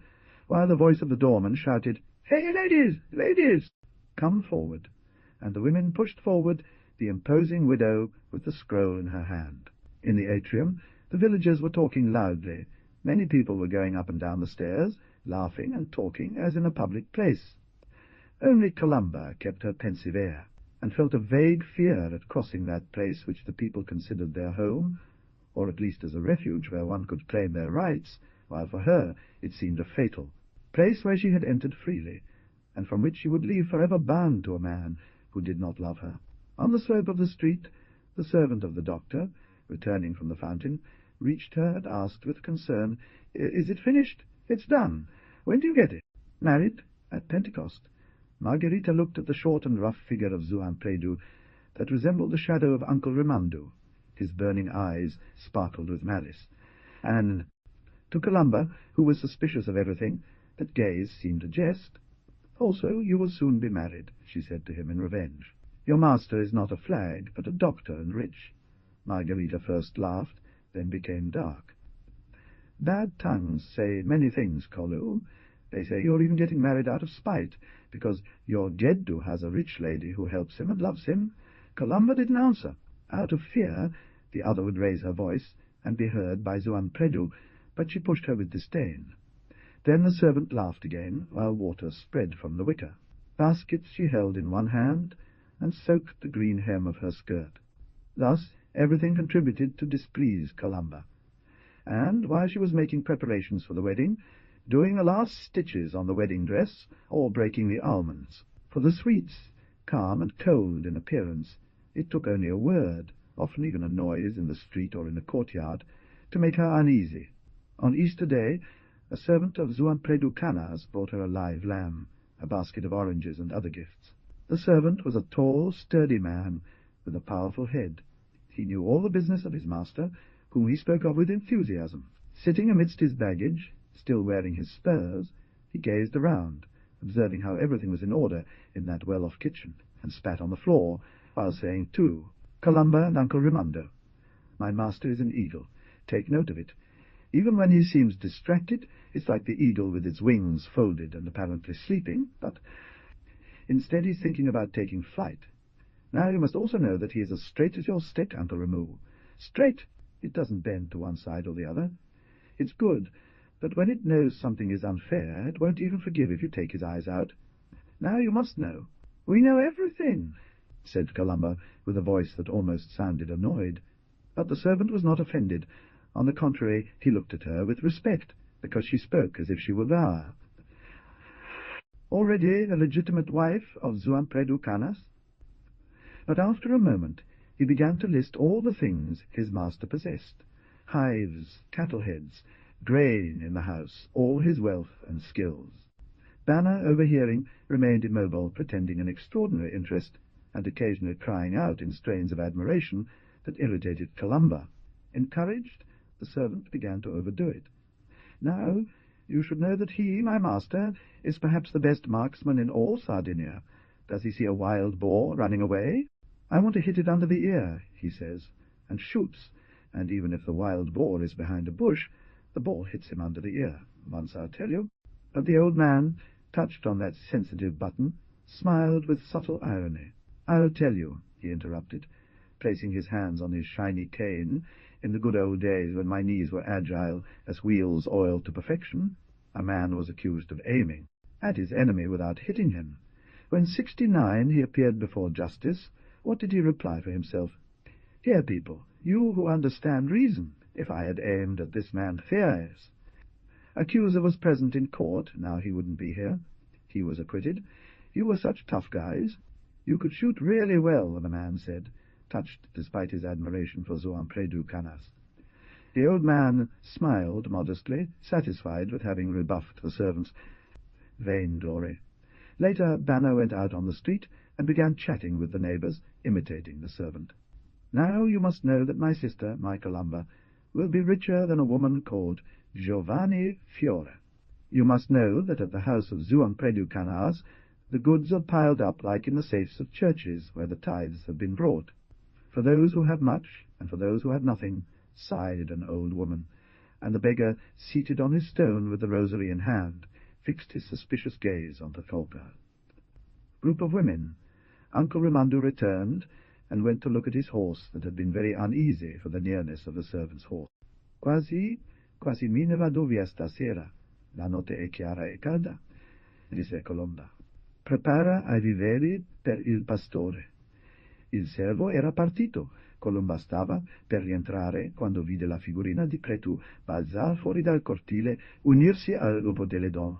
[SPEAKER 1] while the voice of the doorman shouted, "Hey, ladies, ladies, come forward," and the women pushed forward the imposing widow with the scroll in her hand. In the atrium, the villagers were talking loudly. Many people were going up and down the stairs, laughing and talking as in a public place. Only Columba kept her pensive air, and felt a vague fear at crossing that place which the people considered their home, or at least as a refuge where one could claim their rights, while for her it seemed a fatal place where she had entered freely, and from which she would leave forever bound to a man who did not love her. On the slope of the street, the servant of the doctor, returning from the fountain, reached her and asked with concern, "Is it finished? It's done. When do you get it?" "Married at Pentecost." Margherita looked at the short and rough figure of Zuan Predu that resembled the shadow of Uncle Raimondo. His burning eyes sparkled with malice, and to Columba, who was suspicious of everything, that gaze seemed a jest. "Also, you will soon be married," she said to him in revenge. "Your master is not a flag, but a doctor and rich." Margherita first laughed, then became dark. "Bad tongues say many things, Colu. They say you're even getting married out of spite, because your Jeddu has a rich lady who helps him and loves him." Columba didn't answer. Out of fear, the other would raise her voice and be heard by Zuan Predu, but she pushed her with disdain. Then the servant laughed again, while water spread from the wicker. Baskets she held in one hand, and soaked the green hem of her skirt. Thus everything contributed to displease Columba. And while she was making preparations for the wedding, doing the last stitches on the wedding dress, or breaking the almonds. For the sweets, calm and cold in appearance, it took only a word, often even a noise in the street or in the courtyard, to make her uneasy. On Easter Day, a servant of Zuan Predu Canas brought her a live lamb, a basket of oranges and other gifts. The servant was a tall, sturdy man with a powerful head. He knew all the business of his master, whom he spoke of with enthusiasm. Sitting amidst his baggage, still wearing his spurs, he gazed around, observing how everything was in order in that well-off kitchen, and spat on the floor, while saying to Columba and Uncle Raimondo, "My master is an eagle. Take note of it. Even when he seems distracted, it's like the eagle with its wings folded and apparently sleeping, but instead he's thinking about taking flight. Now you must also know that he is as straight as your stick, Uncle Ramu. Straight! It doesn't bend to one side or the other. It's good, but when it knows something is unfair, it won't even forgive if you take his eyes out. Now you must know." "We know everything," said Columba, with a voice that almost sounded annoyed. But the servant was not offended. On the contrary, he looked at her with respect, because she spoke as if she were Var. Already a legitimate wife of Zuan Predu Canas? But after a moment he began to list all the things his master possessed: hives, cattle-heads, grain in the house, all his wealth and skills. Banner, overhearing, remained immobile, pretending an extraordinary interest, and occasionally crying out in strains of admiration that irritated Columba. Encouraged, the servant began to overdo it. "Now, you should know that he, my master, is perhaps the best marksman in all Sardinia. Does he see a wild boar running away? I want to hit it under the ear, he says, and shoots, and even if the wild boar is behind a bush, the ball hits him under the ear. Once I'll tell you." But the old man, touched on that sensitive button, smiled with subtle irony. "I'll tell you," he interrupted, placing his hands on his shiny cane. "In the good old days when my knees were agile as wheels oiled to perfection, a man was accused of aiming at his enemy without hitting him. When 69 he appeared before justice, what did he reply for himself? 'Here, people, you who understand reason, if I had aimed at this man Thais.' Accuser was present in court, now he wouldn't be here. He was acquitted. You were such tough guys. You could shoot really well," the man said, touched despite his admiration for Zuan Predu Canas. The old man smiled modestly, satisfied with having rebuffed the servant's vainglory. Later, Banner went out on the street and began chatting with the neighbours, imitating the servant. "Now you must know that my sister, my Columba, will be richer than a woman called Giovanni Fiore. You must know that at the house of Zuan Predu Canas the goods are piled up like in the safes of churches where the tithes have been brought. For those who have much, and for those who have nothing, sighed an old woman, and the beggar, seated on his stone with the rosary in hand, fixed his suspicious gaze on the Folka. Group of women. Uncle Raimondo returned, and went to look at his horse that had been very uneasy for the nearness of the servant's horse. Quasi me ne vado via stasera. La notte è chiara e calda, disse Colomba. Prepara ai viveri per il pastore. Il servo era partito. Colomba stava per rientrare quando vide la figurina di Pretu balzare fuori dal cortile, unirsi al gruppo delle donne.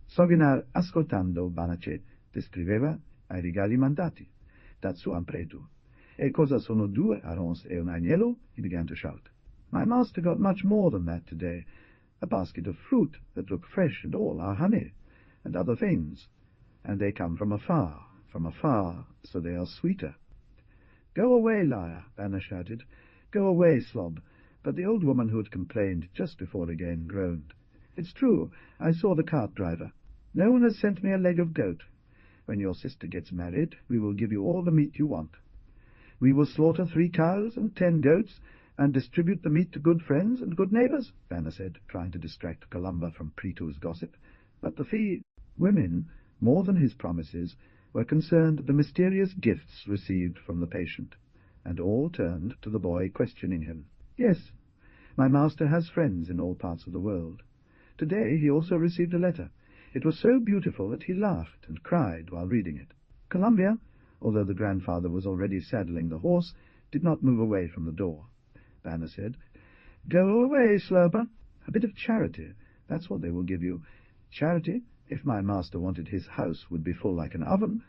[SPEAKER 1] Soginar, ascoltando Banacè, descriveva ai regali mandati da Zuan Predu. "E cosa sono 2 arons e un agnello?" he began to shout. "My master got much more than that today. A basket of fruit that looked fresh and all our honey, and other things. and they come from afar, so they are sweeter. "Go away, liar!" Banner shouted. "Go away, slob!" But the old woman who had complained just before again groaned. "It's true, I saw the cart driver. No one has sent me a leg of goat. When your sister gets married, we will give you all the meat you want. We will slaughter 3 cows and 10 goats, and distribute the meat to good friends and good neighbours," Banner said, trying to distract Columba from Pretu's gossip. But the women, more than his promises, were concerned at the mysterious gifts received from the patient, and all turned to the boy, questioning him. "Yes, my master has friends in all parts of the world. Today he also received a letter. It was so beautiful that he laughed and cried while reading it." Columbia, although the grandfather was already saddling the horse, did not move away from the door. Banner said, "Go away, Sloper. A bit of charity, that's what they will give you. Charity, if my master wanted his house would be full like an oven,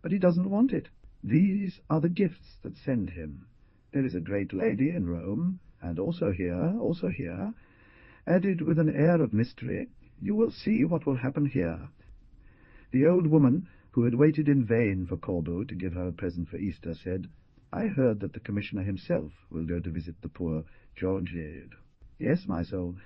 [SPEAKER 1] but he doesn't want it. These are the gifts that send him. There is a great lady in Rome, and also here, added with an air of mystery. You will see what will happen here." The old woman, who had waited in vain for Corbo to give her a present for Easter, said, "I heard that the commissioner himself will go to visit the poor Georgiade. Yes, my soul,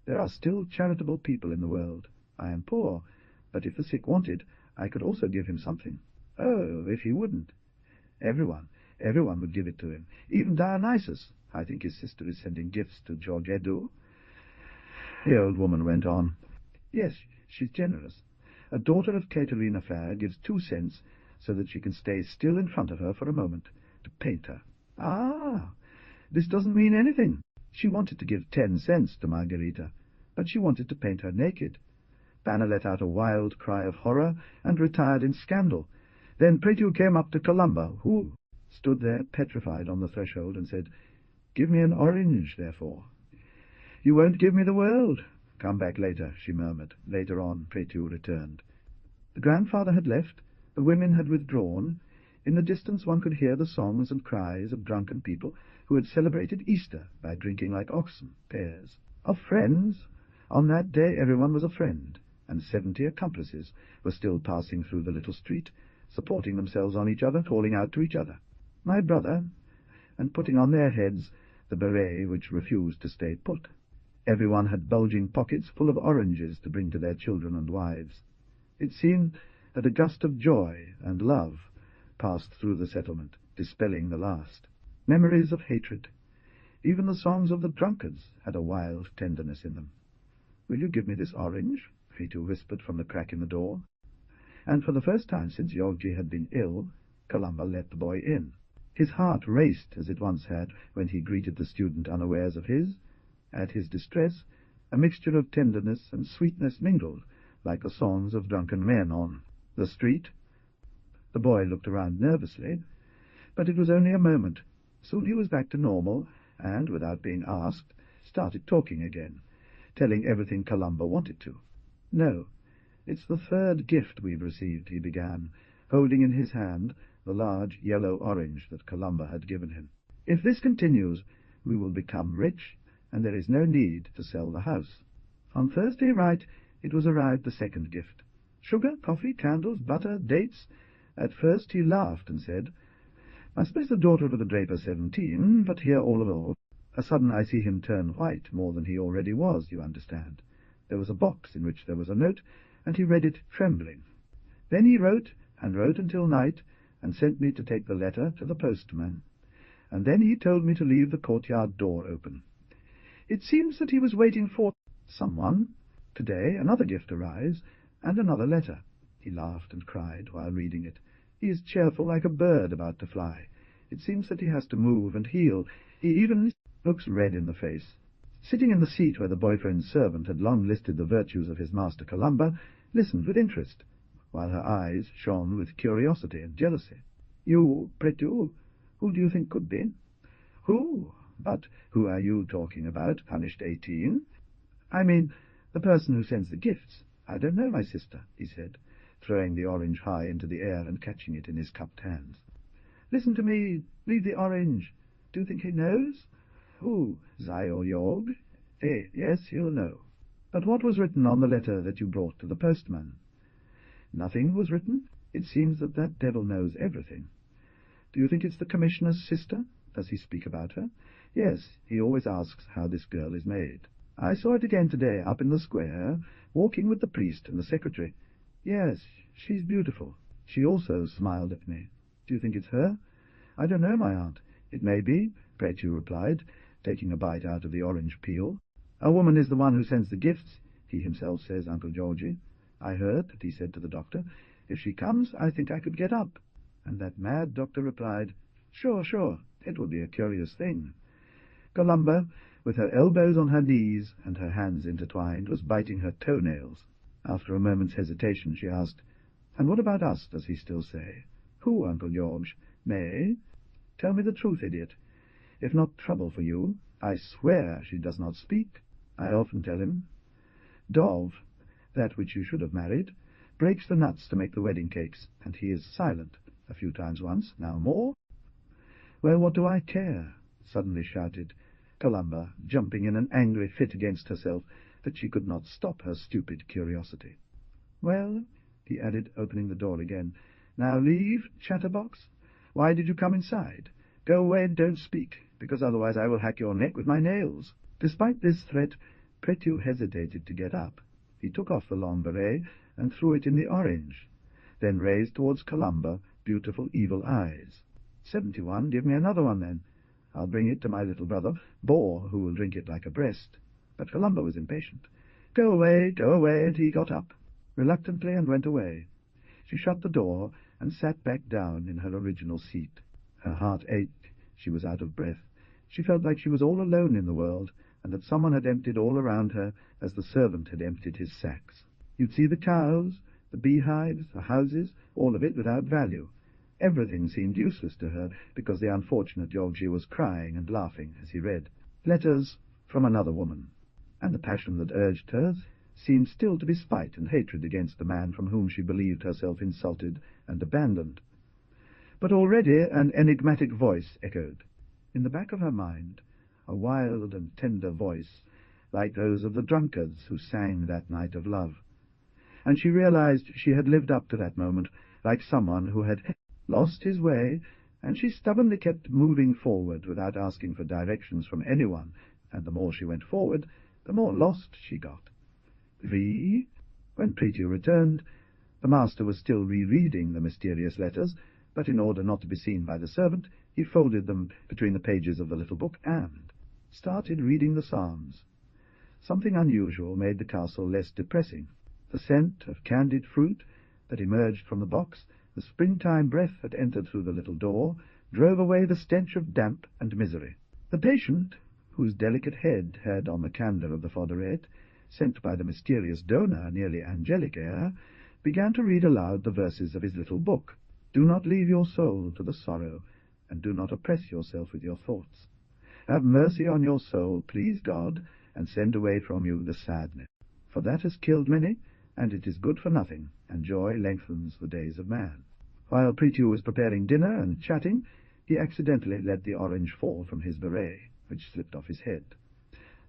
[SPEAKER 1] there are still charitable people in the world. I am poor, but if the sick wanted, I could also give him something. Oh, if he wouldn't! Everyone would give it to him, even Dionysus. I think his sister is sending gifts to Georgiadu." The old woman went on. "Yes, she's generous. A daughter of Caterina Fair gives 2 cents so that she can stay still in front of her for a moment, to paint her. Ah, this doesn't mean anything. She wanted to give 10 cents to Margherita, but she wanted to paint her naked." Banner let out a wild cry of horror and retired in scandal. Then Pretu came up to Columba, who stood there petrified on the threshold, and said, "Give me an orange, therefore." "You won't give me the world." "Come back later," she murmured. Later on, Pretu returned. The grandfather had left. The women had withdrawn. In the distance one could hear the songs and cries of drunken people who had celebrated Easter by drinking like oxen, pairs. Of friends, on that day everyone was a friend, and 70 accomplices were still passing through the little street, supporting themselves on each other, calling out to each other, "My brother," and putting on their heads the beret which refused to stay put. Everyone had bulging pockets full of oranges to bring to their children and wives. It seemed that a gust of joy and love passed through the settlement, dispelling the last. Memories of hatred. Even the songs of the drunkards had a wild tenderness in them. "Will you give me this orange?" Pretu whispered from the crack in the door. And for the first time since Yorgi had been ill, Columba let the boy in. His heart raced as it once had when he greeted the student unawares of his. At his distress, a mixture of tenderness and sweetness mingled, like the songs of drunken men on the street. The boy looked around nervously, but it was only a moment. Soon he was back to normal, and, without being asked, started talking again, telling everything Columba wanted to. "No, it's the 3rd gift we've received," he began, holding in his hand the large yellow orange that Columba had given him. "If this continues, we will become rich, and there is no need to sell the house." On Thursday night it was arrived, the 2nd gift. Sugar, coffee, candles, butter, dates. At first he laughed and said, "Must be the daughter of the draper 17, but here all of all." A sudden I see him turn white, more than he already was, you understand. There was a box in which there was a note, and he read it trembling. Then he wrote, and wrote until night, and sent me to take the letter to the postman. And then he told me to leave the courtyard door open. It seems that he was waiting for someone. Today another gift arrives, and another letter. He laughed and cried while reading it. He is cheerful like a bird about to fly. It seems that he has to move and heal. He even looks red in the face. Sitting in the seat where the boyfriend's servant had long listed the virtues of his master Columba, listened with interest, while her eyes shone with curiosity and jealousy. "You, Pretu, who do you think could be?" "Who? But who are you talking about? Punished 18? "I mean, the person who sends the gifts." "I don't know, my sister," he said, throwing the orange high into the air and catching it in his cupped hands. "Listen to me. Leave the orange. Do you think he knows?" "Who? Zio-Yorg? Yes, he'll know." "But what was written on the letter that you brought to the postman?" Nothing was written? It seems that devil knows everything. Do you think it's the commissioner's sister? Does he speak about her? Yes, he always asks how this girl is made. I saw it again today, up in the square, walking with the priest and the secretary. Yes, she's beautiful. She also smiled at me. Do you think it's her? I don't know, my aunt. It may be, Prétu replied, taking a bite out of the orange peel. A woman is the one who sends the gifts, he himself says, Uncle Georgie. I heard that he said to the doctor, if she comes, I think I could get up. And that mad doctor replied, sure, it will be a curious thing. Columba, with her elbows on her knees and her hands intertwined, was biting her toenails. After a moment's hesitation, she asked, and what about us, does he still say? Who, Uncle George? May? Tell me the truth, idiot. If not trouble for you, I swear she does not speak. I often tell him. Dov, that which you should have married, breaks the nuts to make the wedding cakes, and he is silent, a few times once, now more. Well, what do I care? Suddenly shouted Columba, jumping in an angry fit against herself that she could not stop her stupid curiosity. Well, he added, opening the door again, now leave, chatterbox. Why did you come inside? Go away and don't speak, because otherwise I will hack your neck with my nails. Despite this threat, Prétu hesitated to get up. He took off the long beret and threw it in the orange, then raised towards Columba beautiful evil eyes. 71, give me another one, then. I'll bring it to my little brother, Bore, who will drink it like a breast. But Columba was impatient. Go away, and he got up, reluctantly, and went away. She shut the door and sat back down in her original seat. Her heart ached. She was out of breath. She felt like she was all alone in the world, and that someone had emptied all around her as the servant had emptied his sacks. You'd see the cows, the beehives, the houses, all of it without value. Everything seemed useless to her, because the unfortunate Georgie was crying and laughing as he read. Letters from another woman. And the passion that urged her seemed still to be spite and hatred against the man from whom she believed herself insulted and abandoned. But already an enigmatic voice echoed. In the back of her mind, a wild and tender voice, like those of the drunkards who sang that night of love. And she realized she had lived up to that moment like someone who had lost his way, and she stubbornly kept moving forward without asking for directions from anyone, and the more she went forward, the more lost she got. When Prétu returned, the master was still rereading the mysterious letters, but in order not to be seen by the servant, he folded them between the pages of the little book and started reading the Psalms. Something unusual made the castle less depressing. The scent of candied fruit that emerged from the box, the springtime breath that entered through the little door, drove away the stench of damp and misery. The patient, whose delicate head had on the candle of the fodderette, sent by the mysterious donor nearly angelic air, began to read aloud the verses of his little book. Do not leave your soul to the sorrow, and do not oppress yourself with your thoughts. Have mercy on your soul, please God, and send away from you the sadness. For that has killed many, and it is good for nothing, and joy lengthens the days of man. While Prétu was preparing dinner and chatting, he accidentally let the orange fall from his beret, which slipped off his head.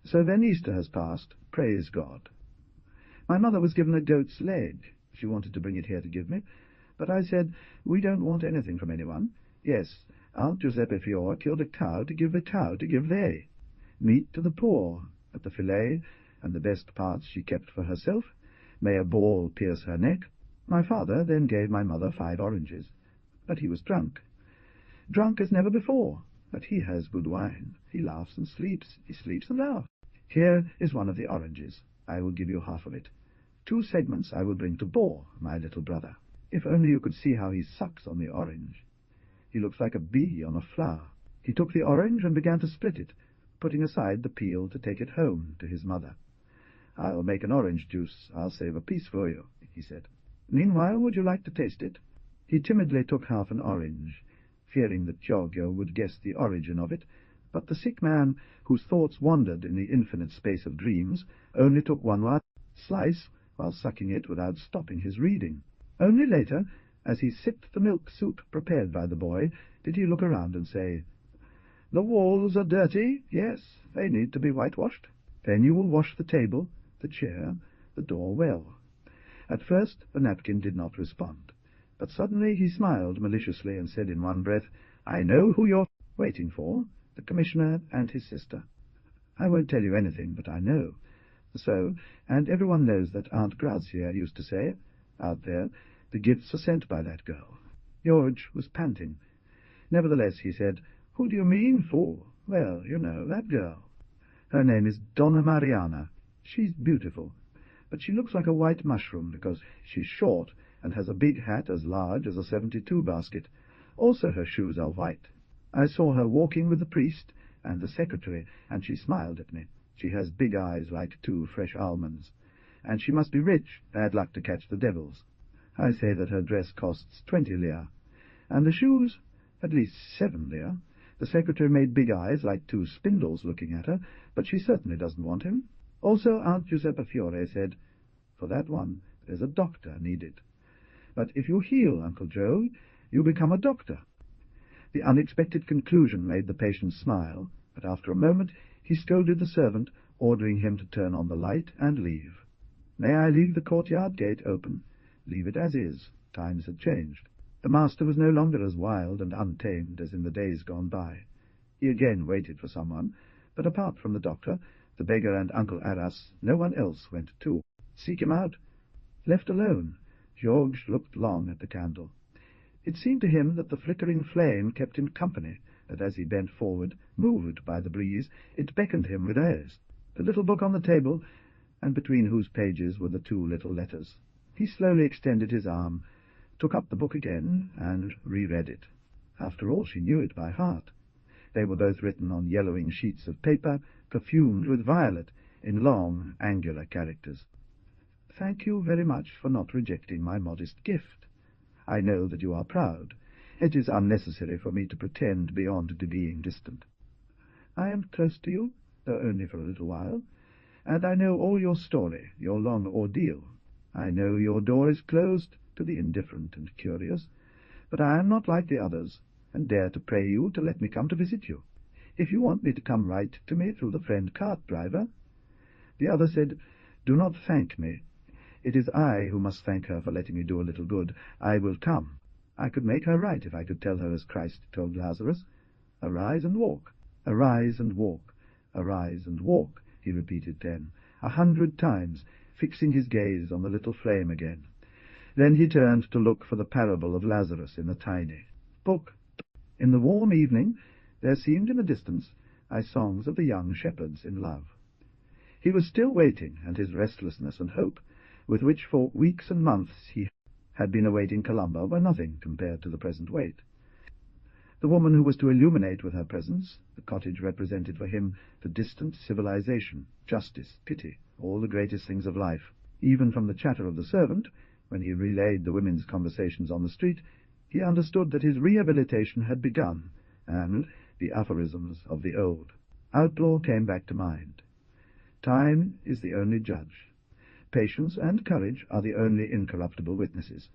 [SPEAKER 1] So then Easter has passed, praise God. My mother was given a goat's leg. She wanted to bring it here to give me, but I said, we don't want anything from anyone. Yes, Aunt Giuseppe Fior killed a cow to give they. Meat to the poor, but the fillet and the best parts she kept for herself. May a ball pierce her neck. My father then gave my mother 5 oranges, but he was drunk. Drunk as never before, but he has good wine. He laughs and sleeps. He sleeps and laughs. Here is one of the oranges. I will give you half of it. 2 segments I will bring to Bore, my little brother. If only you could see how he sucks on the orange. He looks like a bee on a flower. He took the orange and began to split it, putting aside the peel to take it home to his mother. I'll make an orange juice. I'll save a piece for you, he said. Meanwhile, would you like to taste it? He timidly took half an orange, fearing that Giorgio would guess the origin of it, but the sick man, whose thoughts wandered in the infinite space of dreams, only took one slice while sucking it without stopping his reading. Only later, as he sipped the milk soup prepared by the boy, did he look around and say, The walls are dirty. Yes, they need to be whitewashed. Then you will wash the table, the chair, the door well. At first the napkin did not respond, but suddenly he smiled maliciously and said in one breath, "I know who you're waiting for, the Commissioner and his sister. I won't tell you anything, but I know. So, and everyone knows that Aunt Grazia used to say, out there, the gifts are sent by that girl." George was panting. Nevertheless, he said, "Who do you mean, fool?" "Well, you know, that girl. Her name is Donna Mariana. She's beautiful, but she looks like a white mushroom because she's short and has a big hat as large as a 72 basket. Also her shoes are white. I saw her walking with the priest and the secretary, and she smiled at me. She has big eyes like 2 fresh almonds. And she must be rich, bad luck to catch the devils. I say that her dress costs 20 lire, and the shoes at least 7 lire. The secretary made big eyes like 2 spindles looking at her, but she certainly doesn't want him. Also Aunt Giuseppa Fiore said, 'For that one, there's a doctor needed. But if you heal Uncle Joe, you become a doctor.'" The unexpected conclusion made the patient smile, but after a moment he scolded the servant, ordering him to turn on the light and leave. "May I leave the courtyard gate open?" "Leave it as is. Times had changed." The master was no longer as wild and untamed as in the days gone by. He again waited for someone, but apart from the doctor, the beggar and Uncle Arras, no one else went too. "Seek him out." Left alone, Georges looked long at the candle. It seemed to him that the flickering flame kept him company, that as he bent forward, moved by the breeze, it beckoned him with airs. The little book on the table, and between whose pages were the 2 little letters. He slowly extended his arm, took up the book again, and reread it. After all, she knew it by heart. They were both written on yellowing sheets of paper, perfumed with violet, in long, angular characters. "Thank you very much for not rejecting my modest gift. I know that you are proud. It is unnecessary for me to pretend beyond to being distant. I am close to you, though only for a little while, and I know all your story, your long ordeal. I know your door is closed to the indifferent and curious, but I am not like the others, and dare to pray you to let me come to visit you. If you want me to come, write to me through the friend cart-driver." The other said, "Do not thank me. It is I who must thank her for letting me do a little good. I will come. I could make her right if I could tell her as Christ told Lazarus. Arise and walk, arise and walk, arise and walk," he repeated then, 100 times, fixing his gaze on the little flame again. Then he turned to look for the parable of Lazarus in the tiny book. In the warm evening there seemed in the distance songs of the young shepherds in love. He was still waiting, and his restlessness and hope, with which for weeks and months he had been awaiting Colomba, were nothing compared to the present wait. The woman who was to illuminate with her presence the cottage represented for him the distant civilization, justice, pity, all the greatest things of life. Even from the chatter of the servant, when he relayed the women's conversations on the street, he understood that his rehabilitation had begun, and the aphorisms of the old outlaw came back to mind. Time is the only judge. Patience and courage are the only incorruptible witnesses,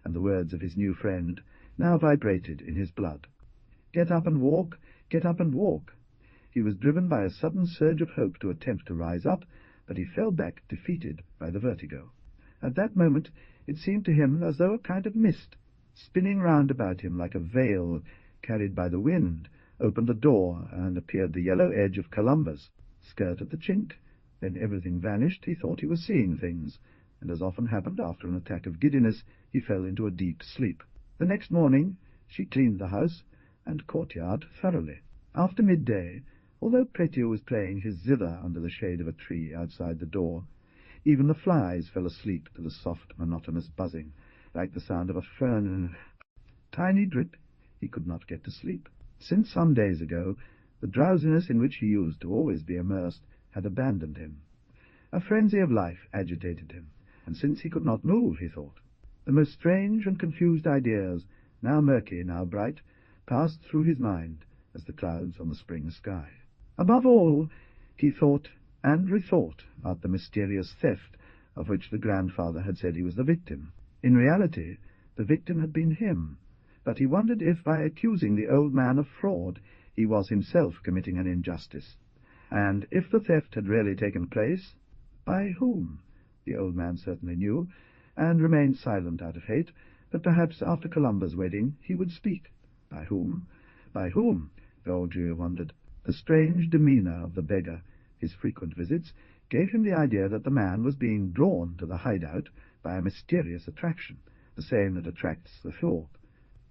[SPEAKER 1] and the words of his new friend now vibrated in his blood. Get up and walk, get up and walk. He was driven by a sudden surge of hope to attempt to rise up, but he fell back defeated by the vertigo. At that moment it seemed to him as though a kind of mist, spinning round about him like a veil carried by the wind, opened a door, and appeared the yellow edge of Colomba's skirt at the chink. Then everything vanished. He thought he was seeing things, and as often happened after an attack of giddiness, he fell into a deep sleep. The next morning she cleaned the house and courtyard thoroughly. After midday, although Prétier was playing his zither under the shade of a tree outside the door, even the flies fell asleep to the soft, monotonous buzzing, like the sound of a fern. Tiny drip, he could not get to sleep. Since some days ago, the drowsiness in which he used to always be immersed had abandoned him. A frenzy of life agitated him, and since he could not move, he thought, the most strange and confused ideas, now murky, now bright, passed through his mind as the clouds on the spring sky. Above all, he thought and rethought about the mysterious theft of which the grandfather had said he was the victim. In reality, the victim had been him, but he wondered if, by accusing the old man of fraud, he was himself committing an injustice. And if the theft had really taken place, by whom? The old man certainly knew, and remained silent out of hate, but perhaps after Columba's wedding he would speak. By whom? By whom? The old Jew wondered. The strange demeanour of the beggar, his frequent visits, gave him the idea that the man was being drawn to the hideout by a mysterious attraction, the same that attracts the thought.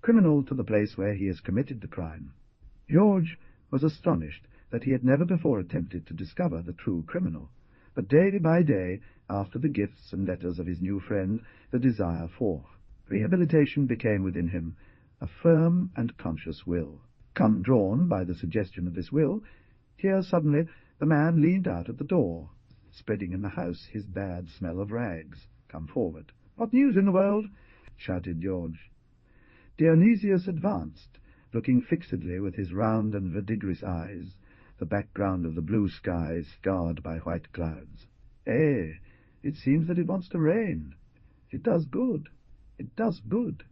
[SPEAKER 1] Criminal to the place where he has committed the crime. George was astonished that he had never before attempted to discover the true criminal, but day by day, after the gifts and letters of his new friend, the desire forth. Rehabilitation became within him a firm and conscious will. Come drawn by the suggestion of this will, here suddenly the man leaned out at the door, spreading in the house his bad smell of rags. Come forward. "What news in the world?" shouted George. Dionysius advanced, looking fixedly with his round and verdigris eyes, the background of the blue sky scarred by white clouds. "Eh, it seems that it wants to rain. It does good. It does good."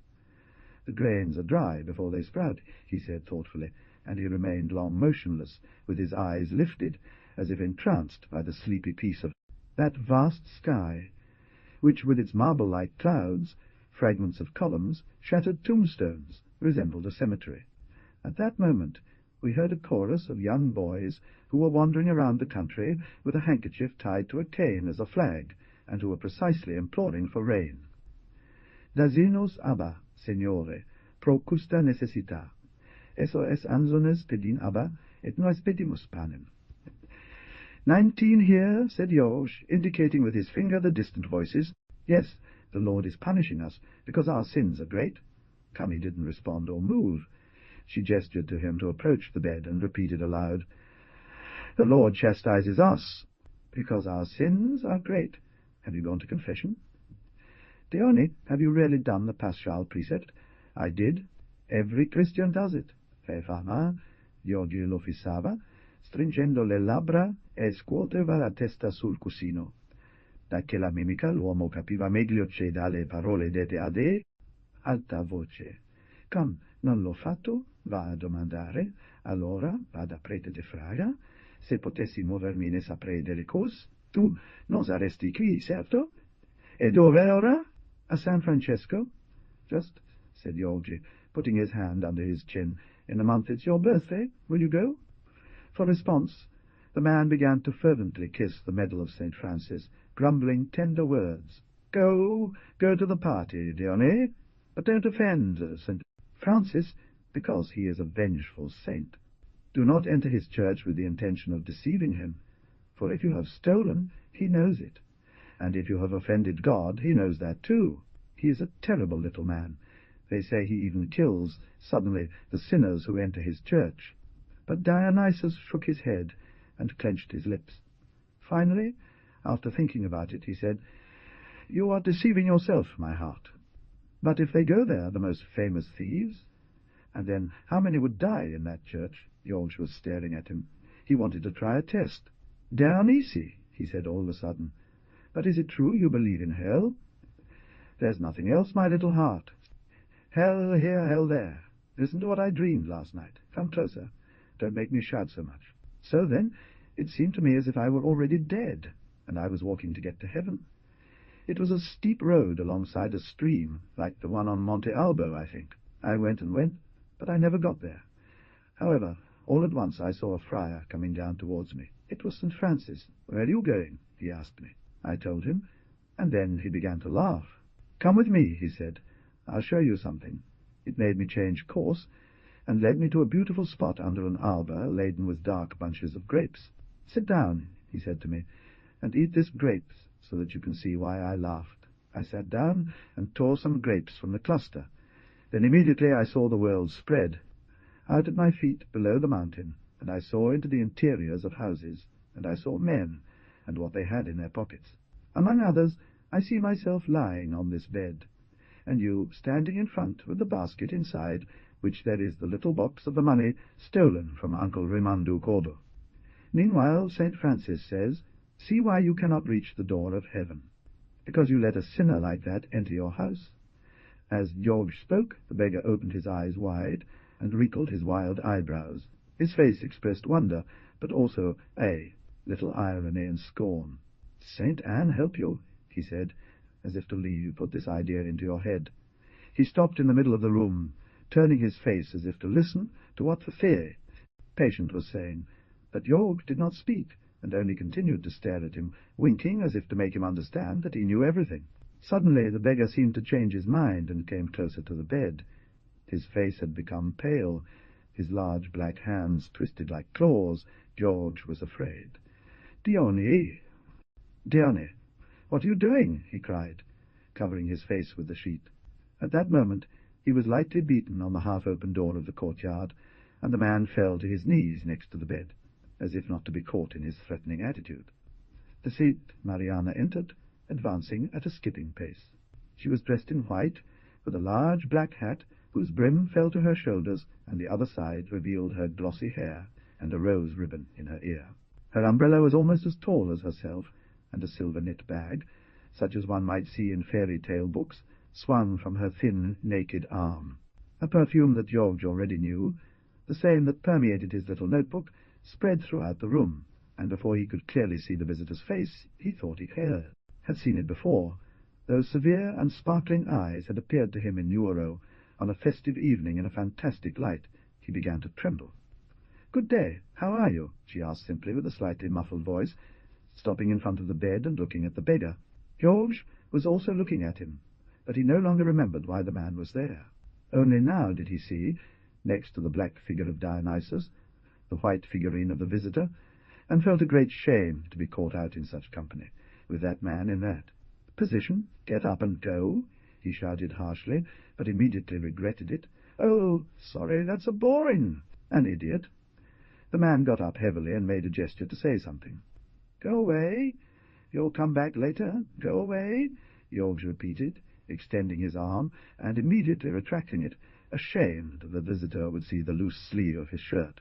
[SPEAKER 1] "The grains are dry before they sprout," he said thoughtfully, and he remained long motionless, with his eyes lifted, as if entranced by the sleepy peace of that vast sky, which, with its marble-like clouds, fragments of columns, shattered tombstones, resembled a cemetery. At that moment we heard a chorus of young boys who were wandering around the country with a handkerchief tied to a cane as a flag, and who were precisely imploring for rain. "Dazinos abba, signore, pro custa necessita. Eso es anzones pedin abba, et nos pedimus panem." 19 here, said George, indicating with his finger the distant voices. "Yes, the Lord is punishing us, because our sins are great." Cummy didn't respond or move. She gestured to him to approach the bed, and repeated aloud, "The Lord chastises us, because our sins are great. Have you gone to confession?" "Dione, have you really done the paschal precept?" "I did. Every Christian does it." Fe fama, Georgi lo fissava, stringendo le labbra e scuoteva la testa sul cuscino. Da che la mimica l'uomo capiva meglio che dalle parole dette a de, alta voce. "Come, non l'ho fatto? Va a domandare. Allora vada prete de fraga. Se potessi muovermi ne saprei delle cose. Tu non saresti qui, certo? E dove ora? A San Francesco?" "Just," said Georgie, putting his hand under his chin. "In a month it's your birthday. Will you go?" For response, the man began to fervently kiss the medal of St. Francis, grumbling tender words. Go to the party, Dione, but don't offend St. Francis, because he is a vengeful saint. Do not enter his church with the intention of deceiving him, for if you have stolen, he knows it, and if you have offended God, he knows that too. He is a terrible little man. They say he even kills, suddenly, the sinners who enter his church. But Dionysus shook his head and clenched his lips. Finally, after thinking about it, he said, "You are deceiving yourself, my heart. But if they go there, the most famous thieves, and then how many would die in that church?" George was staring at him. He wanted to try a test. "Dionysi," he said all of a sudden, "but is it true you believe in hell?" "There's nothing else, my little heart. Hell here, hell there. Listen to what I dreamed last night. Come closer. Don't make me shout so much. So then, it seemed to me as if I were already dead, and I was walking to get to heaven. It was a steep road alongside a stream, like the one on Monte Albo, I think. I went and went, but I never got there. However, all at once I saw a friar coming down towards me. It was St. Francis. 'Where are you going?' he asked me. I told him, and then he began to laugh. 'Come with me,' he said. 'I'll show you something.' It made me change course, and led me to a beautiful spot under an arbor laden with dark bunches of grapes. 'Sit down,' he said to me, 'and eat this grapes, so that you can see why I laughed.' I sat down and tore some grapes from the cluster. Then immediately I saw the world spread. Out at my feet, below the mountain, and I saw into the interiors of houses, and I saw men, and what they had in their pockets. Among others, I see myself lying on this bed, and you standing in front with the basket inside, which there is the little box of the money stolen from Uncle Rimandu Cordo. Meanwhile, St. Francis says, see why you cannot reach the door of heaven. Because you let a sinner like that enter your house. As George spoke, the beggar opened his eyes wide and wrinkled his wild eyebrows. His face expressed wonder, but also little irony and scorn. 'St. Anne help you,' he said, as if to leave, put this idea into your head. He stopped in the middle of the room, turning his face as if to listen to what the patient was saying, but George did not speak, and only continued to stare at him, winking as if to make him understand that he knew everything. Suddenly the beggar seemed to change his mind and came closer to the bed. His face had become pale, his large black hands twisted like claws. George was afraid. "Dione, Dione, what are you doing?" he cried, covering his face with the sheet. At that moment he was lightly beaten on the half-open door of the courtyard, and the man fell to his knees next to the bed, as if not to be caught in his threatening attitude. The seat Mariana entered, advancing at a skipping pace. She was dressed in white, with a large black hat whose brim fell to her shoulders, and the other side revealed her glossy hair and a rose ribbon in her ear. Her umbrella was almost as tall as herself, and a silver knit bag, such as one might see in fairy-tale books, swung from her thin, naked arm. A perfume that George already knew, the same that permeated his little notebook, spread throughout the room, and before he could clearly see the visitor's face, he thought he had seen it before. Those severe and sparkling eyes had appeared to him in Nuoro on a festive evening in a fantastic light. He began to tremble. "Good day. How are you?" she asked simply, with a slightly muffled voice, stopping in front of the bed and looking at the beggar. George was also looking at him, but he no longer remembered why the man was there. Only now did he see, next to the black figure of Dionysus, the white figurine of the visitor, and felt a great shame to be caught out in such company, with that man in that position. "Get up and go," he shouted harshly, but immediately regretted it. "Oh, sorry, that's a boring. An idiot." The man got up heavily and made a gesture to say something. "Go away. You'll come back later. Go away," George repeated, extending his arm and immediately retracting it, ashamed that the visitor would see the loose sleeve of his shirt.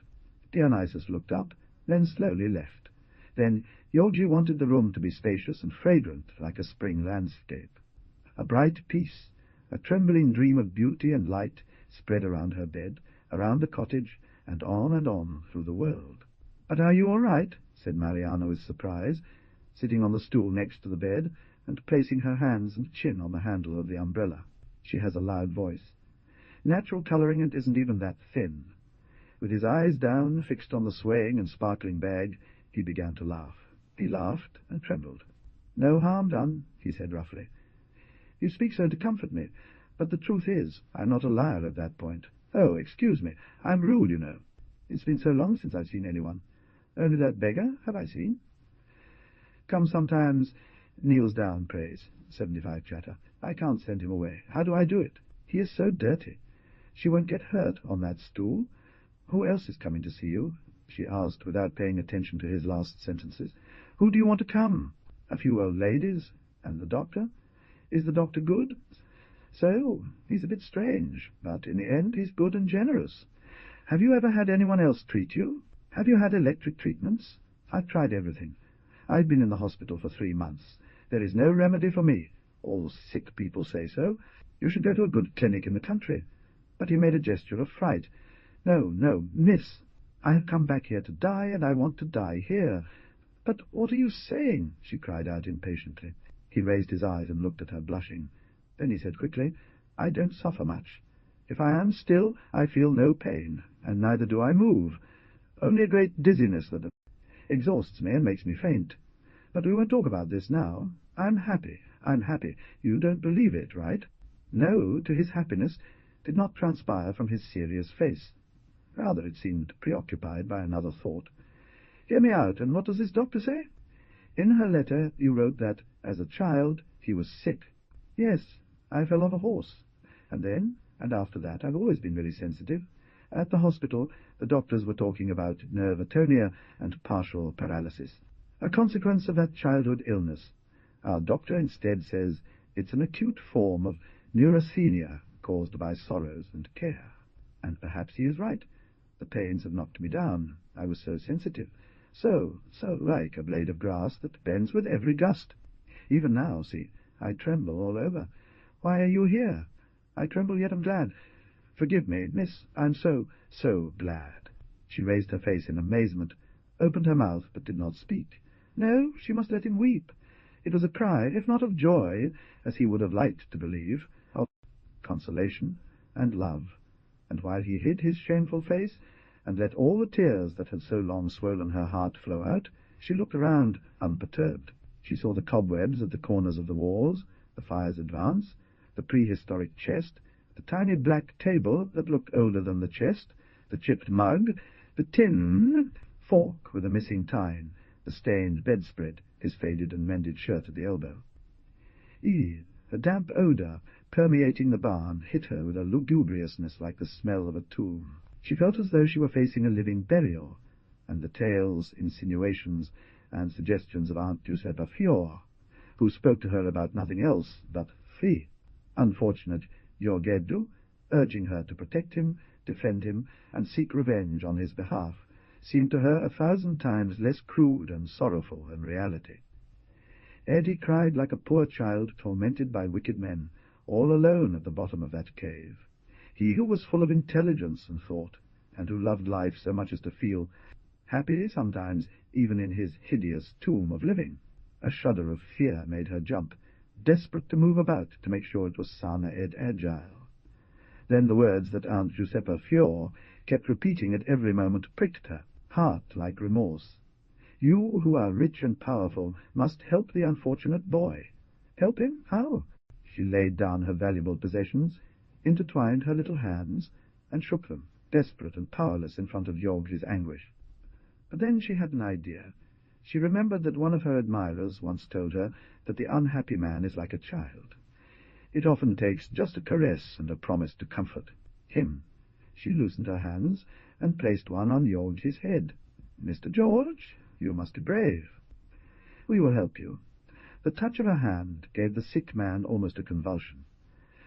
[SPEAKER 1] Dionysus looked up, then slowly left. Then Georgie wanted the room to be spacious and fragrant like a spring landscape. A bright peace, a trembling dream of beauty and light spread around her bed, around the cottage, and on through the world. "But are you all right?" said Mariana with surprise, sitting on the stool next to the bed and placing her hands and chin on the handle of the umbrella. She has a loud voice. Natural colouring, and isn't even that thin. With his eyes down, fixed on the swaying and sparkling bag, he began to laugh. He laughed and trembled. "No harm done," he said roughly. "You speak so to comfort me, but the truth is, I'm not a liar at that point. Oh, excuse me, I'm rude, you know. It's been so long since I've seen anyone. Only that beggar have I seen?" "Come sometimes." "Kneels down, praise." 75 chatter. "I can't send him away. How do I do it? He is so dirty. She won't get hurt on that stool. Who else is coming to see you?" she asked, without paying attention to his last sentences. "Who do you want to come? A few old ladies? And the doctor? Is the doctor good?" "So, he's a bit strange, but in the end he's good and generous. Have you ever had anyone else treat you? Have you had electric treatments? I've tried everything. I've been in the hospital for 3 months. There is no remedy for me. All sick people say so. You should go to a good clinic in the country." But he made a gesture of fright. "No, no, miss. I have come back here to die, and I want to die here." "But what are you saying?" she cried out impatiently. He raised his eyes and looked at her, blushing. Then he said quickly, "I don't suffer much. If I am still, I feel no pain, and neither do I move. Only a great dizziness that exhausts me and makes me faint. But we won't talk about this now. I'm happy. I'm happy. You don't believe it, right?" No, to his happiness, did not transpire from his serious face. Rather, it seemed preoccupied by another thought. "Hear me out, and what does this doctor say? In her letter you wrote that, as a child, he was sick." "Yes, I fell off a horse. And then, and after that, I've always been very sensitive. At the hospital, the doctors were talking about nerve atonia and partial paralysis. A consequence of that childhood illness. Our doctor instead says it's an acute form of neurasthenia caused by sorrows and care. And perhaps he is right. The pains have knocked me down. I was so sensitive. So like a blade of grass that bends with every gust. Even now, see, I tremble all over. Why are you here? I tremble, yet am glad. Forgive me, miss, I'm so glad." She raised her face in amazement, opened her mouth, but did not speak. No, she must let him weep. It was a cry, if not of joy, as he would have liked to believe, of consolation and love, and while he hid his shameful face, and let all the tears that had so long swollen her heart flow out, she looked around unperturbed. She saw the cobwebs at the corners of the walls, the fire's advance, the prehistoric chest, the tiny black table that looked older than the chest, the chipped mug, the tin fork with a missing tine, the stained bedspread, his faded and mended shirt at the elbow. The damp odour permeating the barn hit her with a lugubriousness like the smell of a tomb. She felt as though she were facing a living burial, and the tales, insinuations, and suggestions of Aunt Giuseppa Fior, who spoke to her about nothing else but unfortunate Giorgetto, urging her to protect him, defend him, and seek revenge on his behalf, seemed to her 1,000 times less crude and sorrowful than reality. Eddie cried like a poor child tormented by wicked men, all alone at the bottom of that cave. He who was full of intelligence and thought, and who loved life so much as to feel happy sometimes even in his hideous tomb of living. A shudder of fear made her jump, desperate to move about to make sure it was sana ed agile. Then the words that Aunt Giuseppa Fior kept repeating at every moment pricked her, heart like remorse. You who are rich and powerful must help the unfortunate boy. Help him? How? She laid down her valuable possessions, intertwined her little hands, and shook them, desperate and powerless in front of George's anguish. But then she had an idea. She remembered that one of her admirers once told her that the unhappy man is like a child. It often takes just a caress and a promise to comfort him. She loosened her hands and placed one on George's head. "Mr. George, you must be brave. We will help you." The touch of her hand gave the sick man almost a convulsion.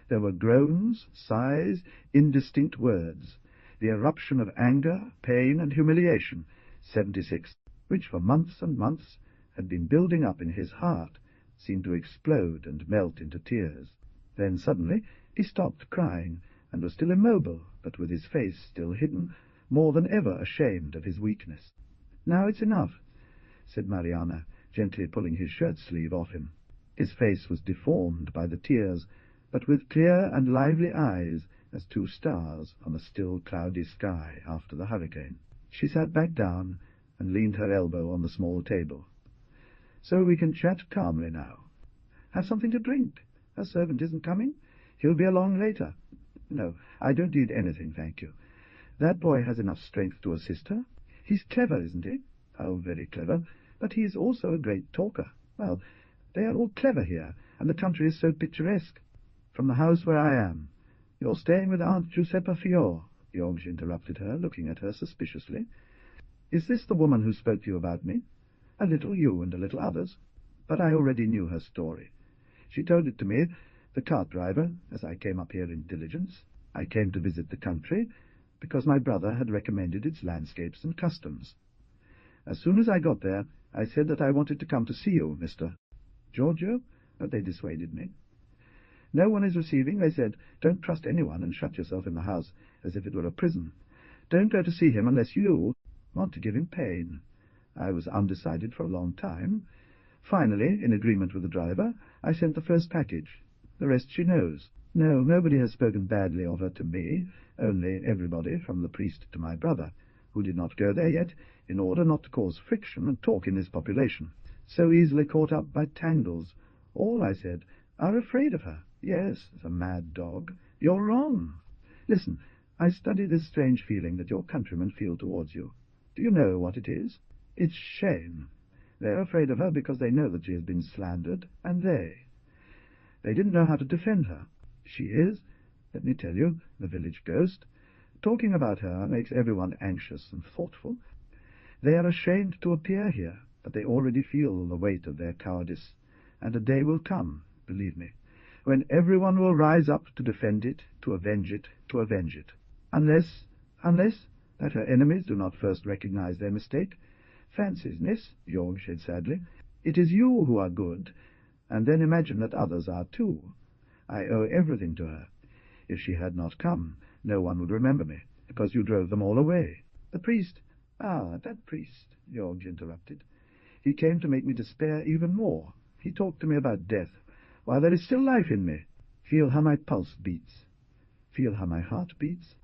[SPEAKER 1] There were groans, sighs, indistinct words, the eruption of anger, pain, and humiliation, 76, which for months and months had been building up in his heart, seemed to explode and melt into tears. Then suddenly he stopped crying, and was still immobile, but with his face still hidden, more than ever ashamed of his weakness. "Now it's enough," said Mariana, gently pulling his shirt-sleeve off him. His face was deformed by the tears, but with clear and lively eyes as 2 stars on a still cloudy sky after the hurricane. She sat back down and leaned her elbow on the small table. "So we can chat calmly now. Have something to drink. Her servant isn't coming? He'll be along later." "No, I don't need anything, thank you. That boy has enough strength to assist her. He's clever, isn't he?" "Oh, very clever. But he is also a great talker. Well, they are all clever here, and the country is so picturesque. From the house where I am." "You're staying with Aunt Giuseppa Fior," George interrupted her, looking at her suspiciously. "Is this the woman who spoke to you about me?" "A little you and a little others. But I already knew her story. She told it to me, the cart driver, as I came up here in diligence. I came to visit the country, because my brother had recommended its landscapes and customs. As soon as I got there, I said that I wanted to come to see you, Mr. Giorgio, but they dissuaded me. No one is receiving, they said. Don't trust anyone and shut yourself in the house as if it were a prison. Don't go to see him unless you want to give him pain. I was undecided for a long time. Finally, in agreement with the driver, I sent the first package. The rest she knows. No, nobody has spoken badly of her to me, only everybody, from the priest to my brother, who did not go there yet, in order not to cause friction and talk in this population, so easily caught up by tangles. All, I said, are afraid of her. Yes, as a mad dog. You're wrong. Listen, I study this strange feeling that your countrymen feel towards you. Do you know what it is? It's shame. They're afraid of her because they know that she has been slandered, and they didn't know how to defend her. She is, let me tell you, the village ghost. Talking about her makes everyone anxious and thoughtful. They are ashamed to appear here, but they already feel the weight of their cowardice, and a day will come, believe me, when everyone will rise up to defend it, to avenge it, to avenge it. Unless that her enemies do not first recognize their mistake. Fancies, miss, George said sadly. It is you who are good, and then imagine that others are too. I owe everything to her. If she had not come, no one would remember me, because you drove them all away. The priest— "Ah, that priest," George interrupted. "He came to make me despair even more. He talked to me about death, while there is still life in me. Feel how my pulse beats. Feel how my heart beats.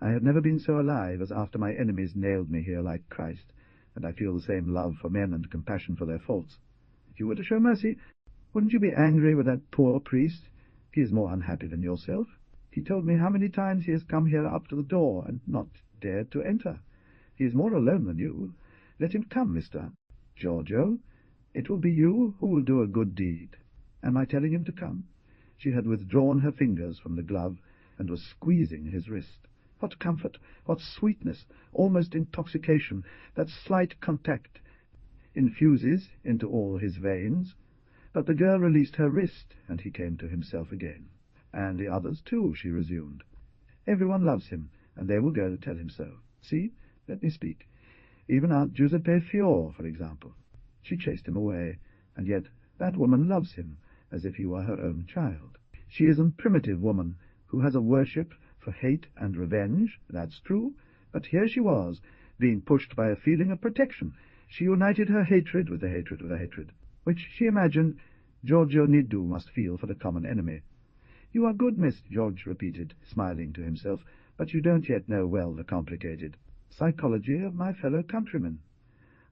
[SPEAKER 1] I have never been so alive as after my enemies nailed me here like Christ, and I feel the same love for men and compassion for their faults. If you were to show mercy, wouldn't you be angry with that poor priest? He is more unhappy than yourself. He told me how many times he has come here up to the door and not dared to enter. He is more alone than you. Let him come, Mr. Giorgio. It will be you who will do a good deed. Am I telling him to come?" She had withdrawn her fingers from the glove and was squeezing his wrist. What comfort, what sweetness, almost intoxication, that slight contact infuses into all his veins. But the girl released her wrist, and he came to himself again. "And the others, too," she resumed. "Everyone loves him, and they will go to tell him so. See, let me speak. Even Aunt Giuseppe Fior, for example. She chased him away, and yet that woman loves him as if he were her own child. She is a primitive woman who has a worship for hate and revenge, that's true, but here she was, being pushed by a feeling of protection. She united her hatred with the hatred of the hatred, which she imagined Giorgio Niddu must feel for the common enemy. "You are good, Miss," George repeated, smiling to himself, "but you don't yet know well the complicated psychology of my fellow countrymen.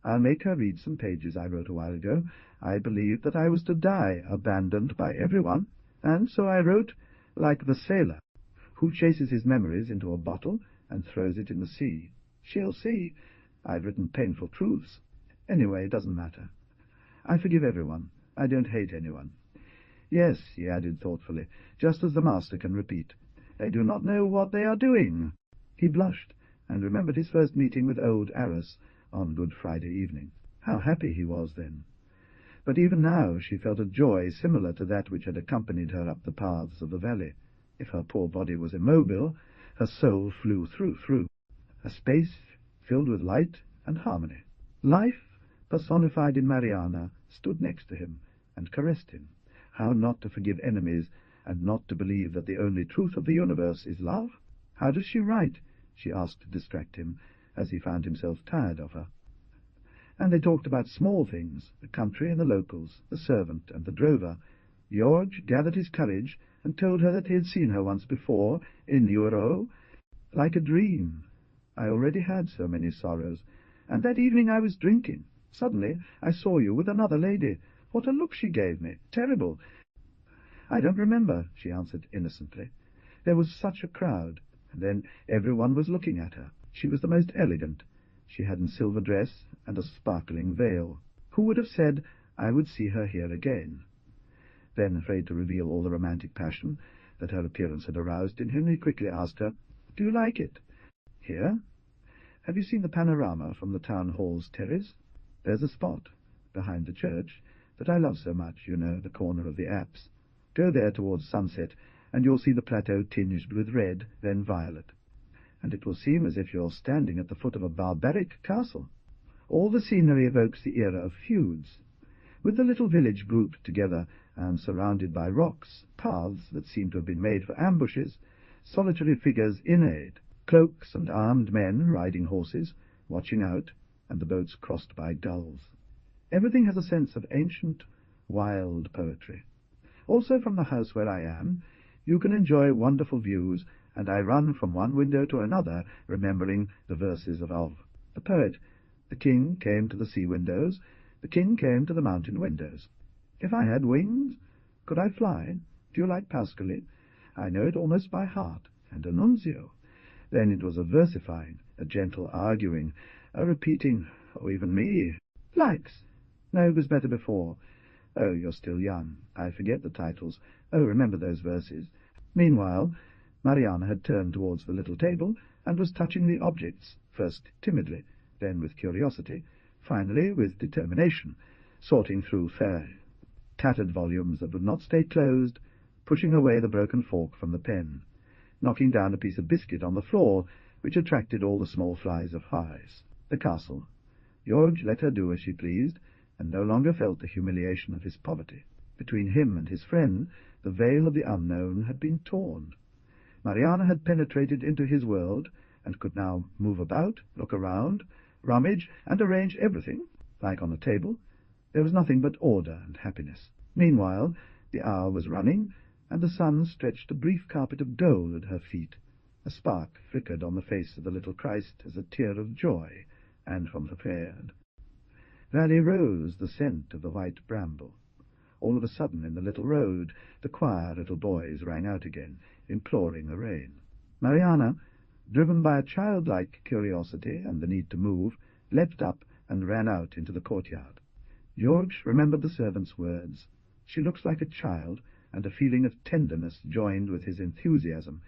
[SPEAKER 1] I'll make her read some pages I wrote a while ago. I believed that I was to die, abandoned by everyone, and so I wrote like the sailor who chases his memories into a bottle and throws it in the sea. She'll see. I've written painful truths. Anyway, it doesn't matter. I forgive everyone. I don't hate anyone. Yes," he added thoughtfully, just as the master can repeat, "they do not know what they are doing." He blushed, and remembered his first meeting with old Arras on Good Friday evening. How happy he was then! But even now she felt a joy similar to that which had accompanied her up the paths of the valley. If her poor body was immobile, her soul flew through, a space filled with light and harmony. Life, personified in Mariana, stood next to him and caressed him. How not to forgive enemies, and not to believe that the only truth of the universe is love? "How does she write?" she asked to distract him, as he found himself tired of her. And they talked about small things, the country and the locals, the servant and the drover. George gathered his courage and told her that he had seen her once before, in Euro, like a dream. "I already had so many sorrows, and that evening I was drinking. Suddenly I saw you with another lady. What a look she gave me! Terrible!" "I don't remember," she answered innocently. "There was such a crowd, and then everyone was looking at her. She was the most elegant. She had a silver dress and a sparkling veil. Who would have said I would see her here again?" Then, afraid to reveal all the romantic passion that her appearance had aroused in him, he quickly asked her, "Do you like it?" "Here? Have you seen the panorama from the town hall's terrace? There's a spot, behind the church, that I love so much, you know, the corner of the apse. Go there towards sunset, and you'll see the plateau tinged with red, then violet. And it will seem as if you're standing at the foot of a barbaric castle. All the scenery evokes the era of feuds, with the little village grouped together and surrounded by rocks, paths that seem to have been made for ambushes, solitary figures in aid, cloaks and armed men riding horses, watching out, and the boats crossed by gulls. Everything has a sense of ancient, wild poetry. Also, from the house where I am, you can enjoy wonderful views, and I run from one window to another, remembering the verses of the poet. The king came to the sea windows, the king came to the mountain windows. If I had wings, could I fly? Do you like Pascoli? I know it almost by heart, and Annunzio. Then it was a versifying, a gentle arguing, a repeating, oh, even me. Likes. No, it was better before. Oh, you're still young. I forget the titles. Oh, remember those verses. Meanwhile, Mariana had turned towards the little table and was touching the objects, first timidly, then with curiosity, finally with determination, sorting through tattered volumes that would not stay closed, pushing away the broken fork from the pen, knocking down a piece of biscuit on the floor, which attracted all the small flies of flies. The castle. George let her do as she pleased, and no longer felt the humiliation of his poverty. Between him and his friend, the veil of the unknown had been torn. Mariana had penetrated into his world, and could now move about, look around, rummage, and arrange everything, like on a table, There was nothing but order and happiness. Meanwhile, the hour was running, and the sun stretched a brief carpet of dole at her feet. A spark flickered on the face of the little Christ as a tear of joy, and from the faird valley rose the scent of the white bramble. All of a sudden, in the little road, the quiet little boys rang out again, imploring the rain. Mariana, driven by a childlike curiosity and the need to move, leapt up and ran out into the courtyard. George remembered the servant's words. She looks like a child, and a feeling of tenderness joined with his enthusiasm,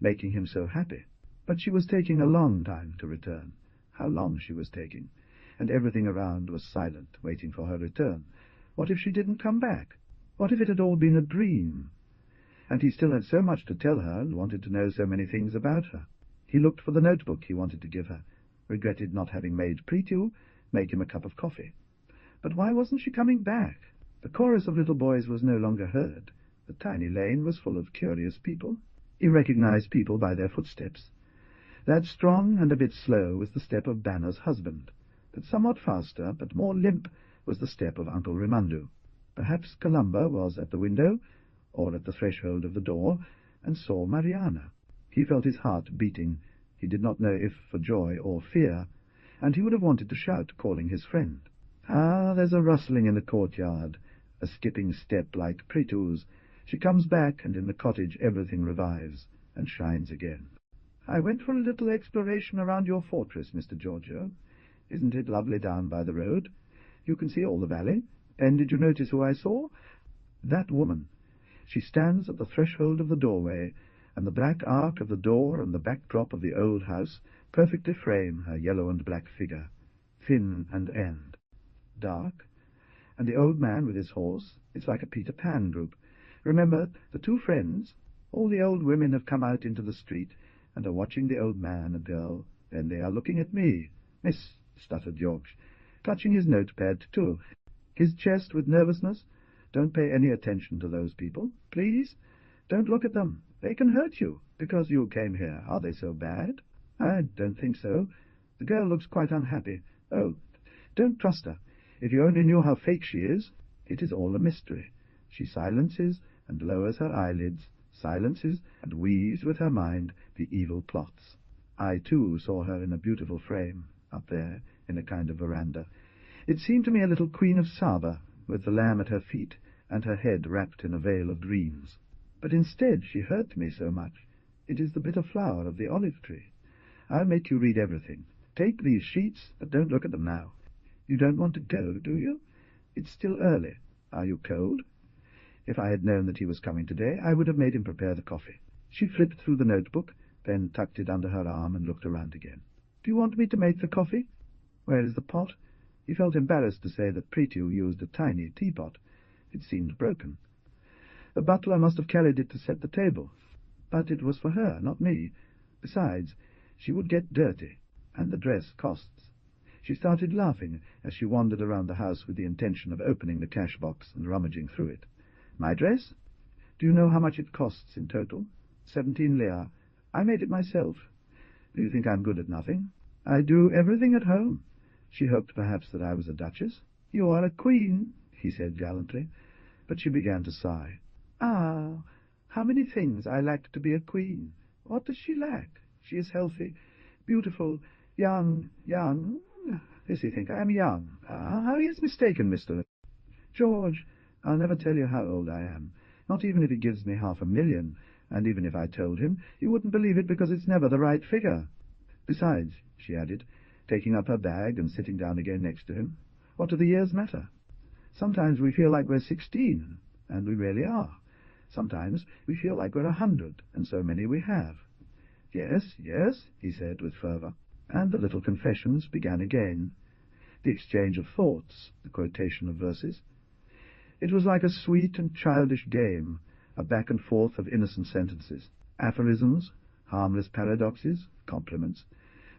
[SPEAKER 1] making him so happy. But she was taking a long time to return. How long she was taking! And everything around was silent, waiting for her return. What if she didn't come back? What if it had all been a dream? And he still had so much to tell her, and wanted to know so many things about her. He looked for the notebook he wanted to give her, regretted not having made Prithu make him a cup of coffee. But why wasn't she coming back? The chorus of little boys was no longer heard. The tiny lane was full of curious people. He recognized people by their footsteps. That strong and a bit slow was the step of Banner's husband. That somewhat faster, but more limp, was the step of Uncle Rimandu. Perhaps Colomba was at the window, or at the threshold of the door, and saw Mariana. He felt his heart beating. He did not know if for joy or fear, and he would have wanted to shout, calling his friend. Ah, there's a rustling in the courtyard, a skipping step like Prithu's. She comes back, and in the cottage everything revives, and shines again. I went for a little exploration around your fortress, Mr. Giorgio. Isn't it lovely down by the road? You can see all the valley. And did you notice who I saw? That woman. She stands at the threshold of the doorway, and the black arc of the door and the backdrop of the old house perfectly frame her yellow and black figure, thin and end, dark. And the old man with his horse, it's like a Peter Pan group. Remember, the two friends, all the old women have come out into the street, and are watching the old man and girl. Then they are looking at me. Miss, stuttered George, clutching his notepad too, his chest with nervousness. Don't pay any attention to those people, please. Don't look at them. They can hurt you, because you came here. Are they so bad? I don't think so. The girl looks quite unhappy. Oh, don't trust her. If you only knew how fake she is. It is all a mystery. She silences and lowers her eyelids, silences and weaves with her mind the evil plots. I, too, saw her in a beautiful frame, up there, in a kind of veranda. It seemed to me a little Queen of Saba, with the lamb at her feet, and her head wrapped in a veil of dreams. But instead she hurt me so much. It is the bitter flower of the olive tree. I'll make you read everything. Take these sheets, but don't look at them now. You don't want to go, do you? It's still early. Are you cold? If I had known that he was coming today, I would have made him prepare the coffee. She flipped through the notebook, then tucked it under her arm and looked around again. Do you want me to make the coffee? Where is the pot? He felt embarrassed to say that Prithu used a tiny teapot. It seemed broken. The butler must have carried it to set the table. But it was for her, not me. Besides, she would get dirty, and the dress costs. She started laughing as she wandered around the house with the intention of opening the cash box and rummaging through it. My dress? Do you know how much it costs in total? 17 lire. I made it myself. Do you think I'm good at nothing? I do everything at home. She hoped perhaps that I was a duchess. You are a queen, he said gallantly, but she began to sigh. Ah, how many things I lack to be a queen. What does she lack? She is healthy, beautiful, young. Does he think I am young? Ah, how he is mistaken, Mr. George. I'll never tell you how old I am, not even if he gives me 500,000, and even if I told him, you wouldn't believe it because it's never the right figure. Besides, she added, taking up her bag and sitting down again next to him, what do the years matter? Sometimes we feel like we're 16, and we really are. Sometimes we feel like we're 100, and so many we have. Yes, he said with fervour, and the little confessions began again, the exchange of thoughts, the quotation of verses. It was like a sweet and childish game, a back and forth of innocent sentences, aphorisms, harmless paradoxes, compliments.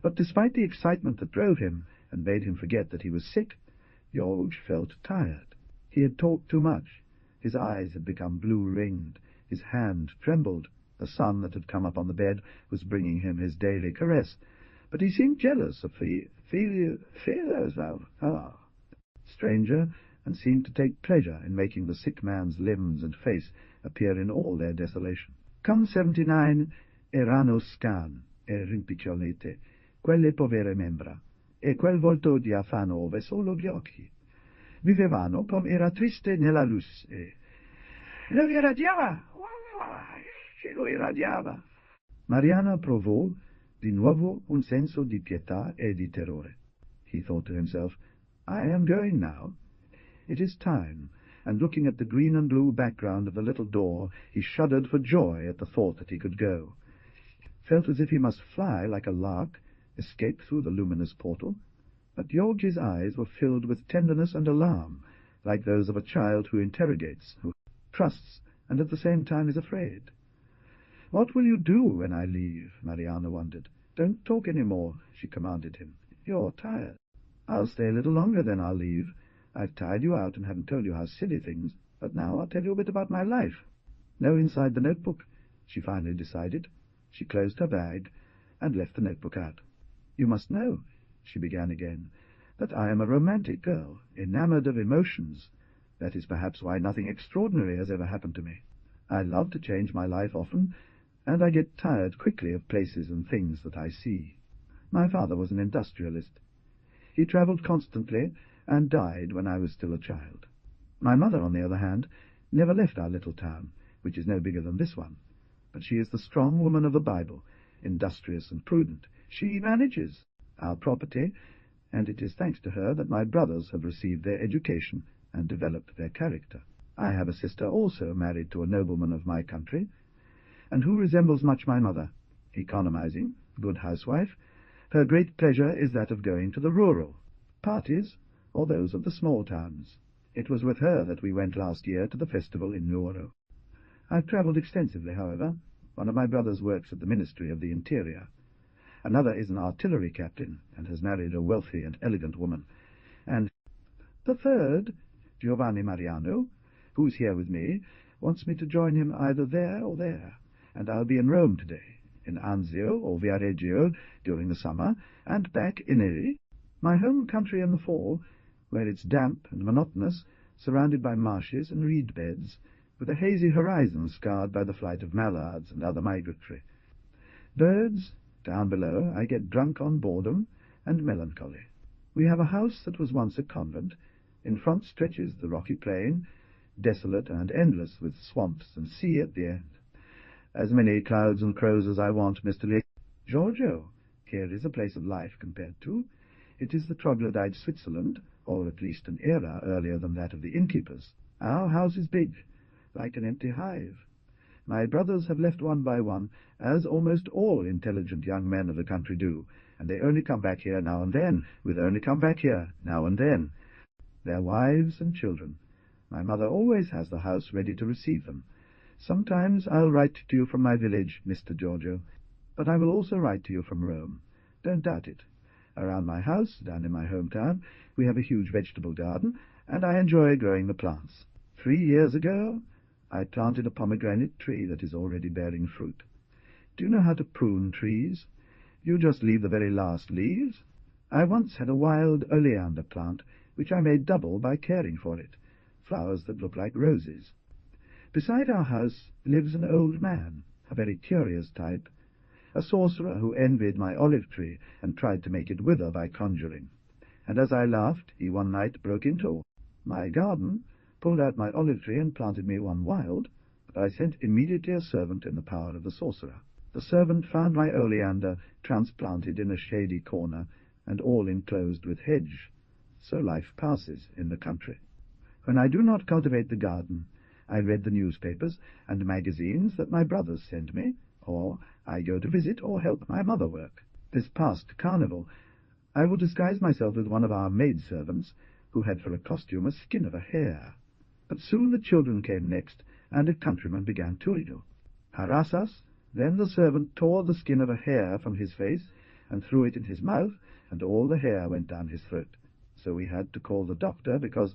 [SPEAKER 1] But despite the excitement that drove him and made him forget that he was sick, George felt tired. He had talked too much. His eyes had become blue-ringed. His hand trembled. The sun that had come up on the bed was bringing him his daily caress. But he seemed jealous of Stranger, and seemed to take pleasure in making the sick man's limbs and face appear in all their desolation. Come 79 erano scan e rimpicciolite quelle povere membra, e quel volto diafano ove solo gli occhi. Vivevano come era triste nella luce, e lo irradiava, che lo irradiava. Mariana provò di nuovo un senso di pietà e di terrore. He thought to himself, I am going now. It is time, and looking at the green and blue background of the little door, he shuddered for joy at the thought that he could go. Felt as if he must fly like a lark, escape through the luminous portal. But George's eyes were filled with tenderness and alarm, like those of a child who interrogates, who trusts, and at the same time is afraid. What will you do when I leave? Mariana wondered. Don't talk any more, she commanded him. You're tired. I'll stay a little longer, then I'll leave. I've tired you out and haven't told you how silly things, but now I'll tell you a bit about my life. No inside the notebook, she finally decided. She closed her bag and left the notebook out. You must know, she began again, that I am a romantic girl, enamored of emotions. That is perhaps why nothing extraordinary has ever happened to me. I love to change my life often, and I get tired quickly of places and things that I see. My father was an industrialist. He travelled constantly and died when I was still a child. My mother, on the other hand, never left our little town, which is no bigger than this one, but she is the strong woman of the Bible, industrious and prudent. She manages our property, and it is thanks to her that my brothers have received their education and developed their character. I have a sister also married to a nobleman of my country, and who resembles much my mother, economizing, good housewife. Her great pleasure is that of going to the rural parties, or those of the small towns. It was with her that we went last year to the festival in Nuoro. I've travelled extensively, however. One of my brothers works at the Ministry of the Interior. Another is an artillery captain, and has married a wealthy and elegant woman. And the third, Giovanni Mariano, who's here with me, wants me to join him either there or there, and I'll be in Rome today, in Anzio or Viareggio during the summer, and back in Italy, my home country in the fall, where it's damp and monotonous, surrounded by marshes and reed beds, with a hazy horizon scarred by the flight of mallards and other migratory birds. Down below I get drunk on boredom and melancholy. We have a house that was once a convent. In front stretches the rocky plain, desolate and endless, with swamps and sea at the end. As many clouds and crows as I want, Mr. Lee. Giorgio, here is a place of life compared to. It is the troglodyte Switzerland, or at least an era earlier than that of the innkeepers. Our house is big, like an empty hive. My brothers have left one by one, as almost all intelligent young men of the country do, and they only come back here now and then, Their wives and children. My mother always has the house ready to receive them. Sometimes I'll write to you from my village, Mr. Giorgio, but I will also write to you from Rome. Don't doubt it. Around my house, down in my hometown, we have a huge vegetable garden, and I enjoy growing the plants. 3 years ago, I planted a pomegranate tree that is already bearing fruit. Do you know how to prune trees? You just leave the very last leaves. I once had a wild oleander plant, which I made double by caring for it, flowers that look like roses. Beside our house lives an old man, a very curious type, a sorcerer who envied my olive tree and tried to make it wither by conjuring. And as I laughed, he one night broke into my garden, pulled out my olive tree and planted me one wild, but I sent immediately a servant in the power of the sorcerer. The servant found my oleander transplanted in a shady corner, and all enclosed with hedge. So life passes in the country. When I do not cultivate the garden, I read the newspapers and magazines that my brothers send me, or I go to visit or help my mother work. This past carnival, I will disguise myself with one of our maidservants, who had for a costume a skin of a hare. But soon the children came next, and a countryman began to harass us. Then the servant tore the skin of a hare from his face and threw it in his mouth, and all the hair went down his throat. So we had to call the doctor, because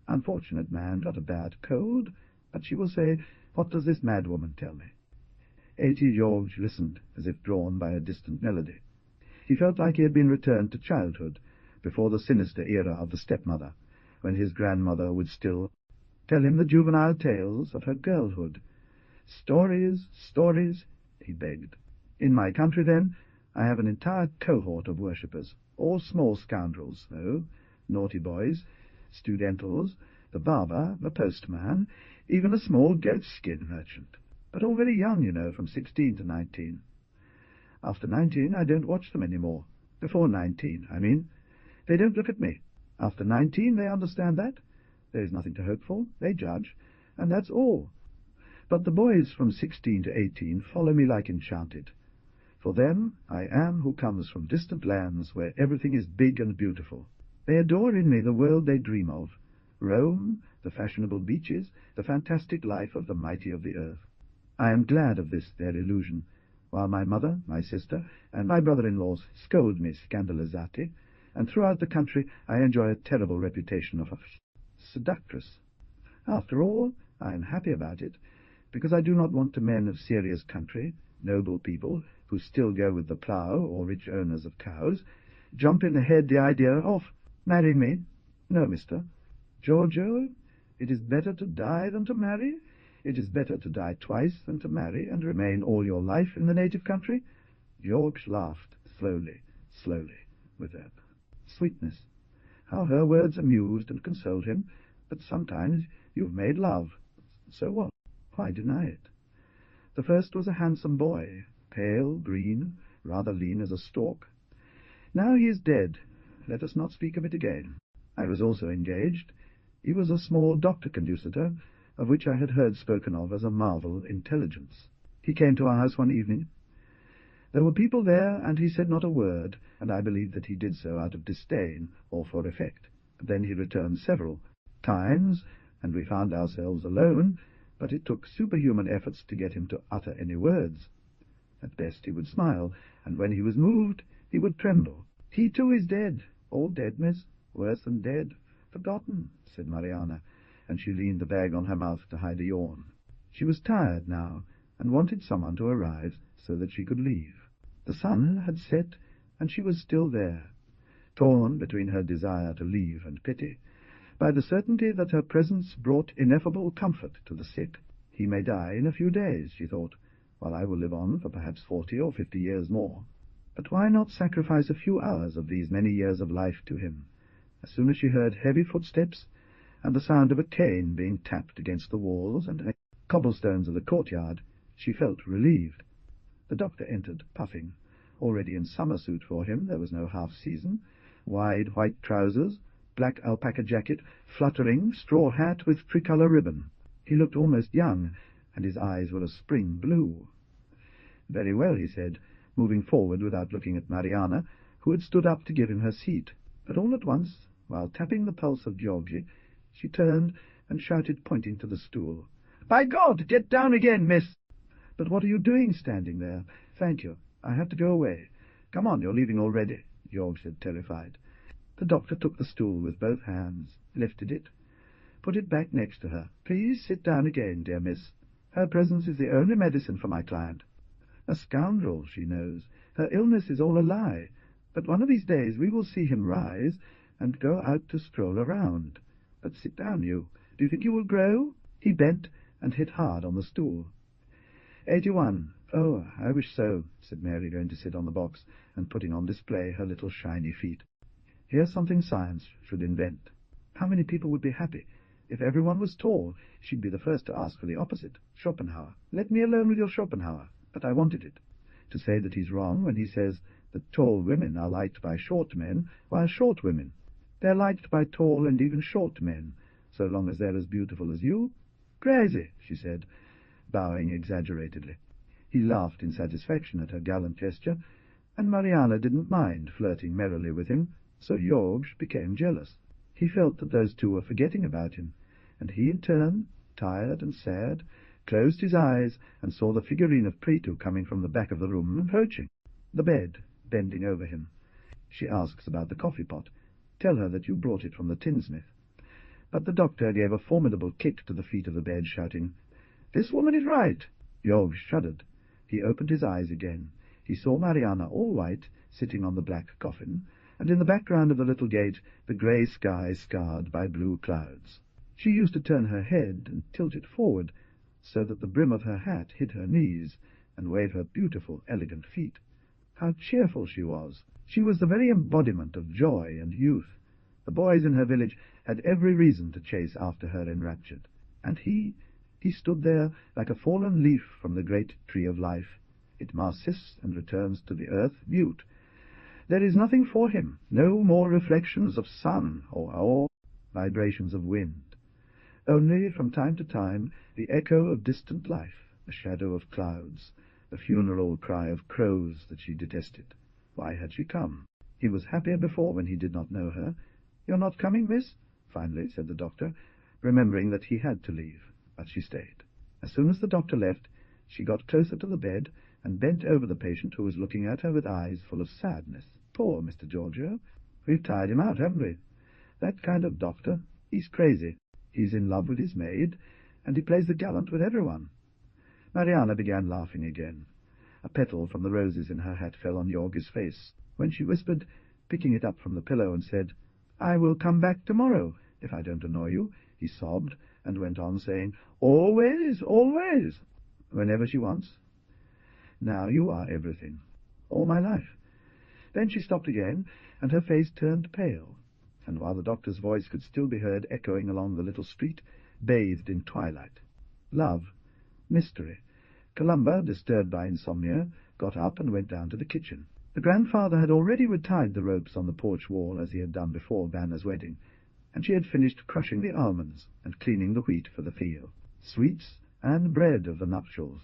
[SPEAKER 1] unfortunate man got a bad cold, but she will say, what does this mad woman tell me? 80 George listened, as if drawn by a distant melody. He felt like he had been returned to childhood, before the sinister era of the stepmother, when his grandmother would still tell him the juvenile tales of her girlhood. "Stories, stories," he begged. "In my country, then, I have an entire cohort of worshippers, all small scoundrels, though, naughty boys, studentals, the barber, the postman, even a small goatskin merchant, but all very young, you know, from 16 to 19. After 19, I don't watch them any more. Before 19, I mean. They don't look at me. After 19, they understand that. There is nothing to hope for. They judge, and that's all. But the boys from 16 to 18 follow me like enchanted. For them, I am who comes from distant lands where everything is big and beautiful. They adore in me the world they dream of, Rome, the fashionable beaches, the fantastic life of the mighty of the earth. I am glad of this, their illusion, while my mother, my sister, and my brother-in-laws scold me scandalizati, and throughout the country I enjoy a terrible reputation of a seductress. After all, I am happy about it, because I do not want to men of serious country, noble people, who still go with the plough, or rich owners of cows, jump in the head the idea of marrying me. No, mister. Giorgio, it is better to die than to marry. It is better to die twice than to marry and remain all your life in the native country. George laughed slowly, with that sweetness. How her words amused and consoled him. But sometimes you've made love. So what? Why deny it? The first was a handsome boy, pale, green, rather lean as a stalk. Now he is dead. Let us not speak of it again. I was also engaged. He was a small doctor-conducitor, of which I had heard spoken of as a marvel intelligence. He came to our house one evening. There were people there, and he said not a word, and I believed that he did so out of disdain or for effect. But then he returned several times, and we found ourselves alone, but it took superhuman efforts to get him to utter any words. At best he would smile, and when he was moved, he would tremble. He too is dead. All dead, miss. Worse than dead. Forgotten, said Mariana, and she leaned the bag on her mouth to hide a yawn. She was tired now, and wanted someone to arrive so that she could leave. The sun had set, and she was still there, torn between her desire to leave and pity, by the certainty that her presence brought ineffable comfort to the sick. He may die in a few days, she thought, while I will live on for perhaps 40 or 50 years more. But why not sacrifice a few hours of these many years of life to him? As soon as she heard heavy footsteps, and the sound of a cane being tapped against the walls and the cobblestones of the courtyard, she felt relieved. The doctor entered, puffing. Already in summer suit for him, there was no half-season, wide white trousers, black alpaca jacket, fluttering straw hat with tricolour ribbon. He looked almost young, and his eyes were a spring blue. Very well, he said, moving forward without looking at Mariana, who had stood up to give him her seat. But all at once, while tapping the pulse of Georgie, she turned and shouted, pointing to the stool, "By God, get down again, miss!" "But what are you doing standing there?" "Thank you. I have to go away." "Come on, you're leaving already," George said, terrified. The doctor took the stool with both hands, lifted it, put it back next to her. "Please sit down again, dear miss. Her presence is the only medicine for my client. A scoundrel, she knows. Her illness is all a lie. But one of these days we will see him rise and go out to stroll around. But sit down, you. Do you think you will grow?" He bent and hit hard on the stool. 81. "Oh, I wish so," said Mary, going to sit on the box and putting on display her little shiny feet. "Here's something science should invent. How many people would be happy? If everyone was tall, she'd be the first to ask for the opposite. Schopenhauer. Let me alone with your Schopenhauer." But I wanted it. To say that he's wrong when he says that tall women are liked by short men, while short women, they're liked by tall and even short men, so long as they're as beautiful as you. "Crazy," she said, bowing exaggeratedly. He laughed in satisfaction at her gallant gesture, and Mariana didn't mind flirting merrily with him, so George became jealous. He felt that those two were forgetting about him, and he in turn, tired and sad, closed his eyes and saw the figurine of Pretu coming from the back of the room, approaching. The bed, bending over him. She asks about the coffee-pot. Tell her that you brought it from the tinsmith. But the doctor gave a formidable kick to the feet of the bed, shouting, "This woman is right!" George shuddered. He opened his eyes again. He saw Mariana, all white, sitting on the black coffin, and in the background of the little gate the grey sky scarred by blue clouds. She used to turn her head and tilt it forward, so that the brim of her hat hid her knees, and wave her beautiful, elegant feet. How cheerful she was! She was the very embodiment of joy and youth. The boys in her village had every reason to chase after her enraptured. And he stood there like a fallen leaf from the great tree of life. It masses and returns to the earth mute. There is nothing for him, no more reflections of sun or vibrations of wind. Only, from time to time, the echo of distant life, the shadow of clouds, the funeral cry of crows that she detested. Why had she come? He was happier before when he did not know her. "You're not coming, miss?" finally said the doctor, remembering that he had to leave, but she stayed. As soon as the doctor left, she got closer to the bed and bent over the patient, who was looking at her with eyes full of sadness. "Poor Mr. Giorgio. We've tired him out, haven't we? That kind of doctor, he's crazy. He's in love with his maid, and he plays the gallant with everyone." Mariana began laughing again. A petal from the roses in her hat fell on Jorg's face, when she whispered, picking it up from the pillow, and said, "I will come back tomorrow, if I don't annoy you." He sobbed, and went on saying, "Always, always," whenever she wants. "Now you are everything. All my life." Then she stopped again, and her face turned pale, and while the doctor's voice could still be heard echoing along the little street, bathed in twilight. Love. Mystery. Columba, disturbed by insomnia, got up and went down to the kitchen. The grandfather had already retied the ropes on the porch wall, as he had done before Vanna's wedding, and she had finished crushing the almonds and cleaning the wheat for the field, sweets and bread of the nuptials.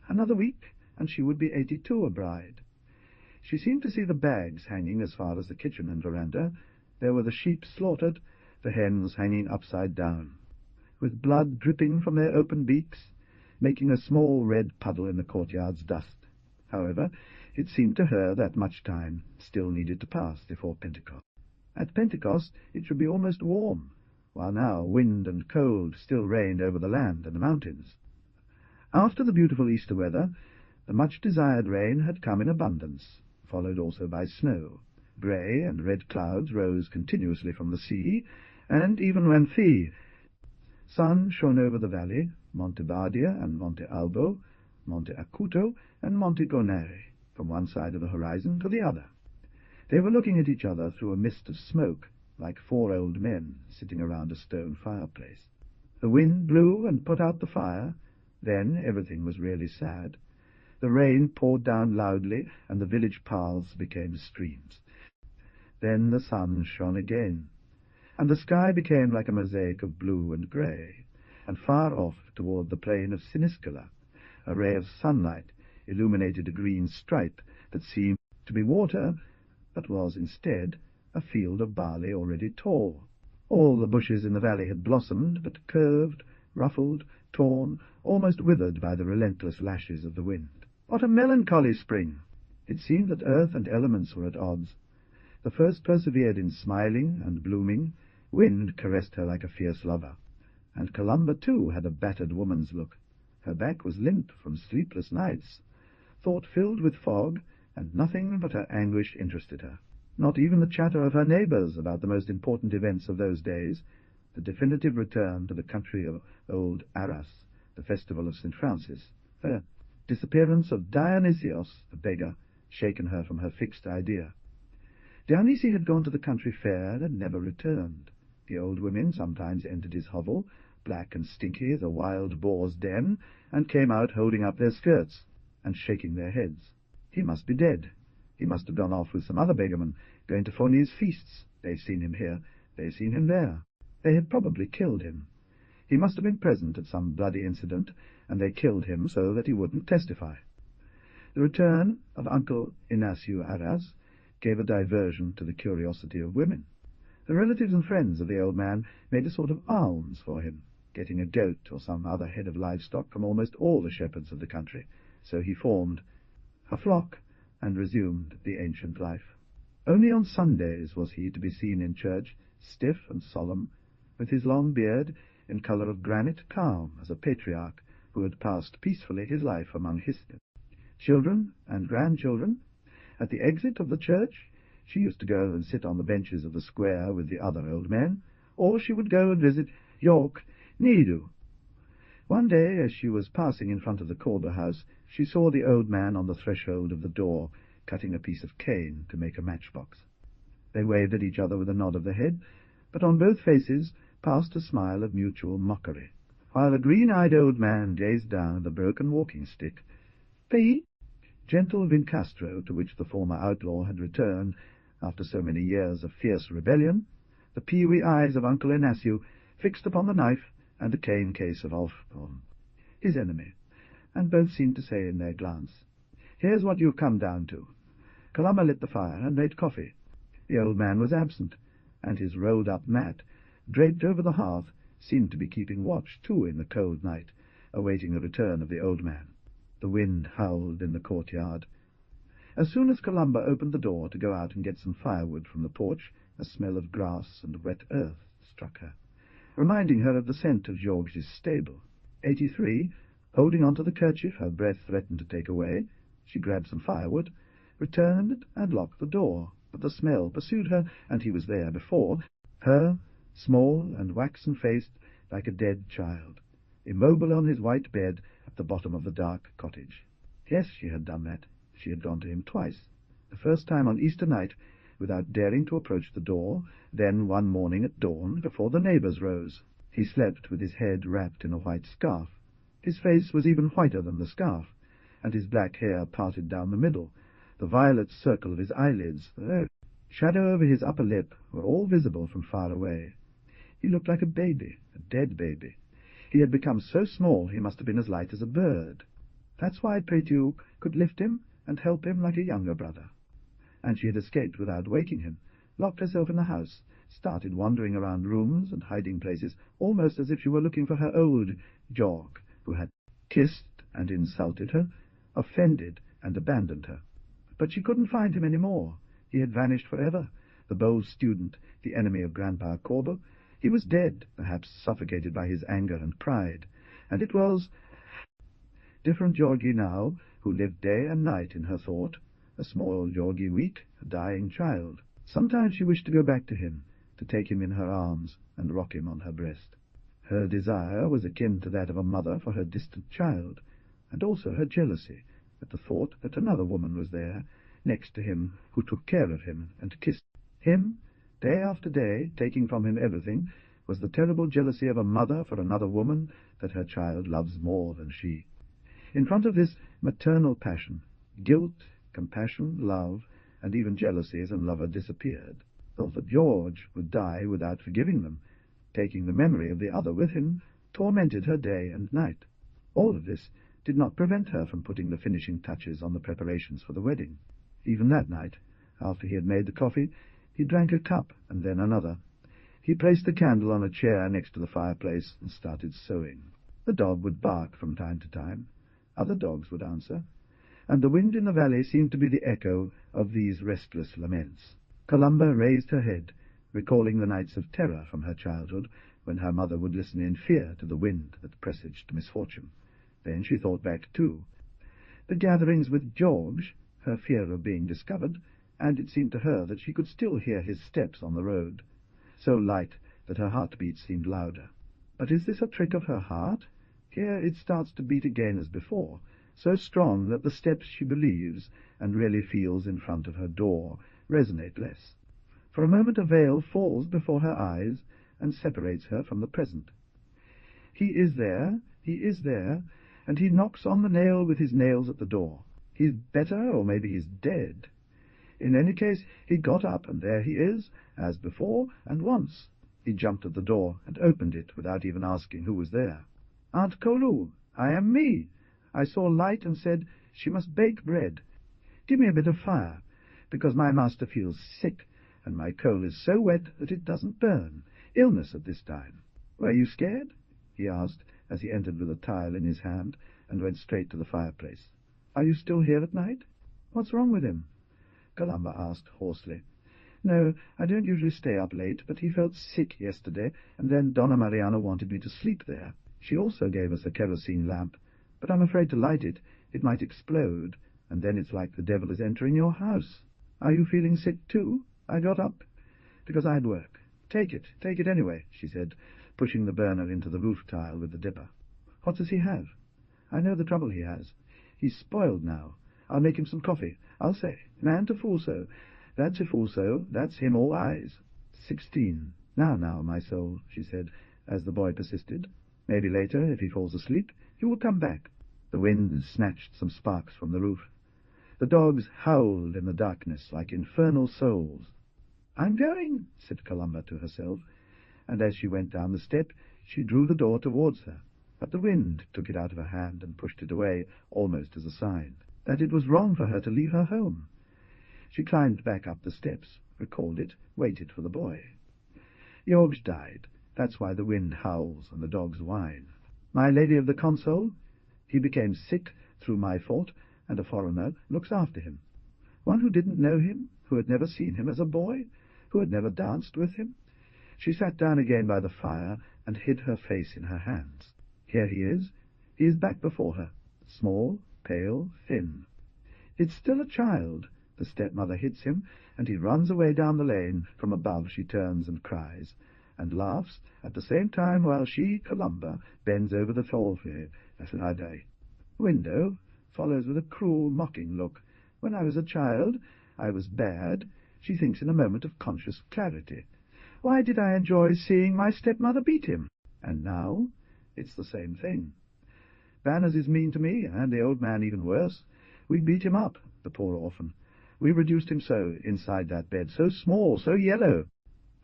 [SPEAKER 1] Another week, and she would be 82, a bride. She seemed to see the bags hanging as far as the kitchen and veranda. There were the sheep slaughtered, the hens hanging upside down, with blood dripping from their open beaks, making a small red puddle in the courtyard's dust. However, it seemed to her that much time still needed to pass before Pentecost. At Pentecost it should be almost warm, while now wind and cold still reigned over the land and the mountains. After the beautiful Easter weather, the much-desired rain had come in abundance, followed also by snow. Grey and red clouds rose continuously from the sea, and even when the sun shone over the valley, Monte Badia and Monte Albo, Monte Acuto and Monte Gonere, from one side of the horizon to the other. They were looking at each other through a mist of smoke, like four old men sitting around a stone fireplace. The wind blew and put out the fire. Then everything was really sad. The rain poured down loudly, and the village paths became streams. Then the sun shone again, and the sky became like a mosaic of blue and grey, and far off toward the plain of Siniscala, a ray of sunlight illuminated a green stripe that seemed to be water, but was instead a field of barley already tall. All the bushes in the valley had blossomed, but curved, ruffled, torn, almost withered by the relentless lashes of the wind. What a melancholy spring! It seemed that earth and elements were at odds. The first persevered in smiling and blooming. Wind caressed her like a fierce lover. And Columba, too, had a battered woman's look. Her back was limp from sleepless nights. Thought filled with fog, and nothing but her anguish interested her. Not even the chatter of her neighbours about the most important events of those days, the definitive return to the country of old Arras, the festival of St. Francis, the disappearance of Dionysios, the beggar, shaken her from her fixed idea. Dionysi had gone to the country fair and never returned. The old women sometimes entered his hovel, black and stinky as a wild boar's den, and came out holding up their skirts and shaking their heads. He must be dead. He must have gone off with some other beggarman, going to Phornie's feasts. They've seen him here. They've seen him there. They had probably killed him. He must have been present at some bloody incident, and they killed him so that he wouldn't testify. The return of Uncle Inacio Arras gave a diversion to the curiosity of women. The relatives and friends of the old man made a sort of alms for him, getting a goat or some other head of livestock from almost all the shepherds of the country. So he formed a flock and resumed the ancient life. Only on Sundays was he to be seen in church, stiff and solemn, with his long beard in colour of granite, calm as a patriarch who had passed peacefully his life among his children and grandchildren. At the exit of the church She used to go and sit on the benches of the square with the other old men, or she would go and visit York Needu. One day, as she was passing in front of the Corber house, she saw the old man on the threshold of the door, cutting a piece of cane to make a matchbox. They waved at each other with a nod of the head, but on both faces passed a smile of mutual mockery, while the green-eyed old man gazed down at the broken walking-stick. "Pay?" Gentle Vincastro, to which the former outlaw had returned after so many years of fierce rebellion, the peewee eyes of Uncle Inácio fixed upon the knife and the cane case of Alfon, his enemy, and both seemed to say in their glance, "Here's what you've come down to." Colomba lit the fire and made coffee. The old man was absent, and his rolled-up mat, draped over the hearth, seemed to be keeping watch, too, in the cold night, awaiting the return of the old man. The wind howled in the courtyard. As soon as Colomba opened the door to go out and get some firewood from the porch, a smell of grass and wet earth struck her, reminding her of the scent of George's stable. 83, holding on to the kerchief her breath threatened to take away, she grabbed some firewood, returned and locked the door, but the smell pursued her, and he was there before her, small and waxen-faced like a dead child, immobile on his white bed at the bottom of the dark cottage. Yes, she had done that. She had gone to him twice. The first time on Easter night, without daring to approach the door, then one morning at dawn, before the neighbours rose. He slept with his head wrapped in a white scarf. His face was even whiter than the scarf, and his black hair parted down the middle. The violet circle of his eyelids, the shadow over his upper lip, were all visible from far away. He looked like a baby, a dead baby. He had become so small he must have been as light as a bird. That's why Prétu could lift him and help him like a younger brother. And she had escaped without waking him, locked herself in the house, started wandering around rooms and hiding places, almost as if she were looking for her old George, who had kissed and insulted her, offended and abandoned her. But she couldn't find him any more. He had vanished forever, the bold student, the enemy of Grandpa Corbo. He was dead, perhaps suffocated by his anger and pride, and it was different Georgie now, who lived day and night in her thought, a small Georgie weak, a dying child. Sometimes she wished to go back to him, to take him in her arms and rock him on her breast. Her desire was akin to that of a mother for her distant child, and also her jealousy at the thought that another woman was there, next to him, who took care of him and kissed him, day after day, taking from him everything, was the terrible jealousy of a mother for another woman that her child loves more than she. In front of this maternal passion, guilt, compassion, love, and even jealousy as a lover disappeared. Thought that George would die without forgiving them, taking the memory of the other with him, tormented her day and night. All of this did not prevent her from putting the finishing touches on the preparations for the wedding. Even that night, after he had made the coffee, he drank a cup and then another. He placed the candle on a chair next to the fireplace and started sewing. The dog would bark from time to time. Other dogs would answer, and the wind in the valley seemed to be the echo of these restless laments. Colomba raised her head, recalling the nights of terror from her childhood, when her mother would listen in fear to the wind that presaged misfortune. Then she thought back, too. The gatherings with George, her fear of being discovered, and it seemed to her that she could still hear his steps on the road, so light that her heartbeat seemed louder. But is this a trick of her heart? Here it starts to beat again as before, so strong that the steps she believes and really feels in front of her door resonate less. For a moment a veil falls before her eyes and separates her from the present. He is there, and he knocks on the nail with his nails at the door. He's better, or maybe he's dead. In any case, he got up, and there he is, as before, and once. He jumped at the door and opened it without even asking who was there. "Aunt Kolu, I am me. I saw light and said she must bake bread. Give me a bit of fire, because my master feels sick, and my coal is so wet that it doesn't burn. Illness at this time." "Were you scared?" he asked, as he entered with a tile in his hand and went straight to the fireplace. "Are you still here at night?" "What's wrong with him?" Colomba asked hoarsely. "No, I don't usually stay up late, but he felt sick yesterday, and then Donna Mariana wanted me to sleep there. She also gave us a kerosene lamp, but I'm afraid to light it. It might explode, and then it's like the devil is entering your house." Are you feeling sick too? I got up, because I'd work. Take it anyway, she said, pushing the burner into the roof tile with the dipper. What does he have? I know the trouble he has. He's spoiled now. I'll make him some coffee. I'll say, man to fool so. That's a fool so. That's him all eyes. 16. Now, my soul, she said, as the boy persisted. Maybe later, if he falls asleep, he will come back. The wind snatched some sparks from the roof. The dogs howled in the darkness like infernal souls. I'm going, said Columba to herself, and as she went down the step, she drew the door towards her. But the wind took it out of her hand and pushed it away, almost as a sign that it was wrong for her to leave her home. She climbed back up the steps, recalled it, waited for the boy. George died. That's why the wind howls and the dogs whine. My lady of the console, he became sick through my fault, and a foreigner looks after him. One who didn't know him, who had never seen him as a boy, who had never danced with him. She sat down again by the fire and hid her face in her hands. Here he is. He is back before her, small, pale, thin. It's still a child. The stepmother hits him, and he runs away down the lane. From above she turns and cries, and laughs at the same time while she, Columba, bends over the Sparvieri. Window follows with a cruel, mocking look. When I was a child, I was bad, she thinks in a moment of conscious clarity. Why did I enjoy seeing my stepmother beat him? And now it's the same thing. Banners is mean to me, and the old man even worse. We beat him up, the poor orphan. We reduced him so, inside that bed, so small, so yellow.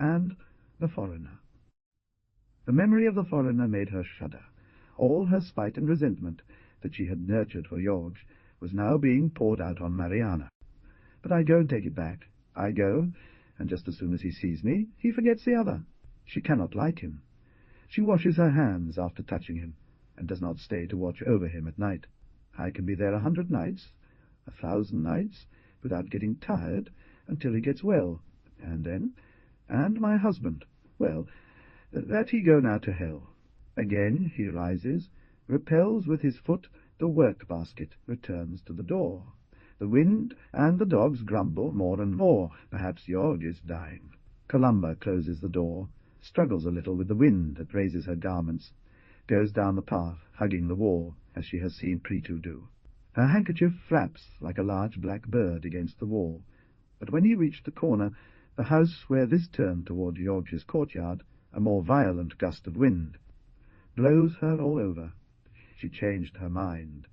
[SPEAKER 1] And the foreigner. The memory of the foreigner made her shudder. All her spite and resentment that she had nurtured for George was now being poured out on Mariana. But I go and take it back. I go, and just as soon as he sees me, he forgets the other. She cannot like him. She washes her hands after touching him, and does not stay to watch over him at night. I can be there 100 nights, 1,000 nights, without getting tired, until he gets well. And then, and my husband, well, let he go now to hell. Again he rises, repels with his foot the work-basket, returns to the door. The wind and the dogs grumble more and more. Perhaps George is dying. Columba closes the door, struggles a little with the wind that raises her garments, goes down the path, hugging the wall, as she has seen Pretu do. Her handkerchief flaps like a large black bird against the wall, but when he reached the corner, the house where this turned toward George's courtyard, a more violent gust of wind blows her all over. She changed her mind.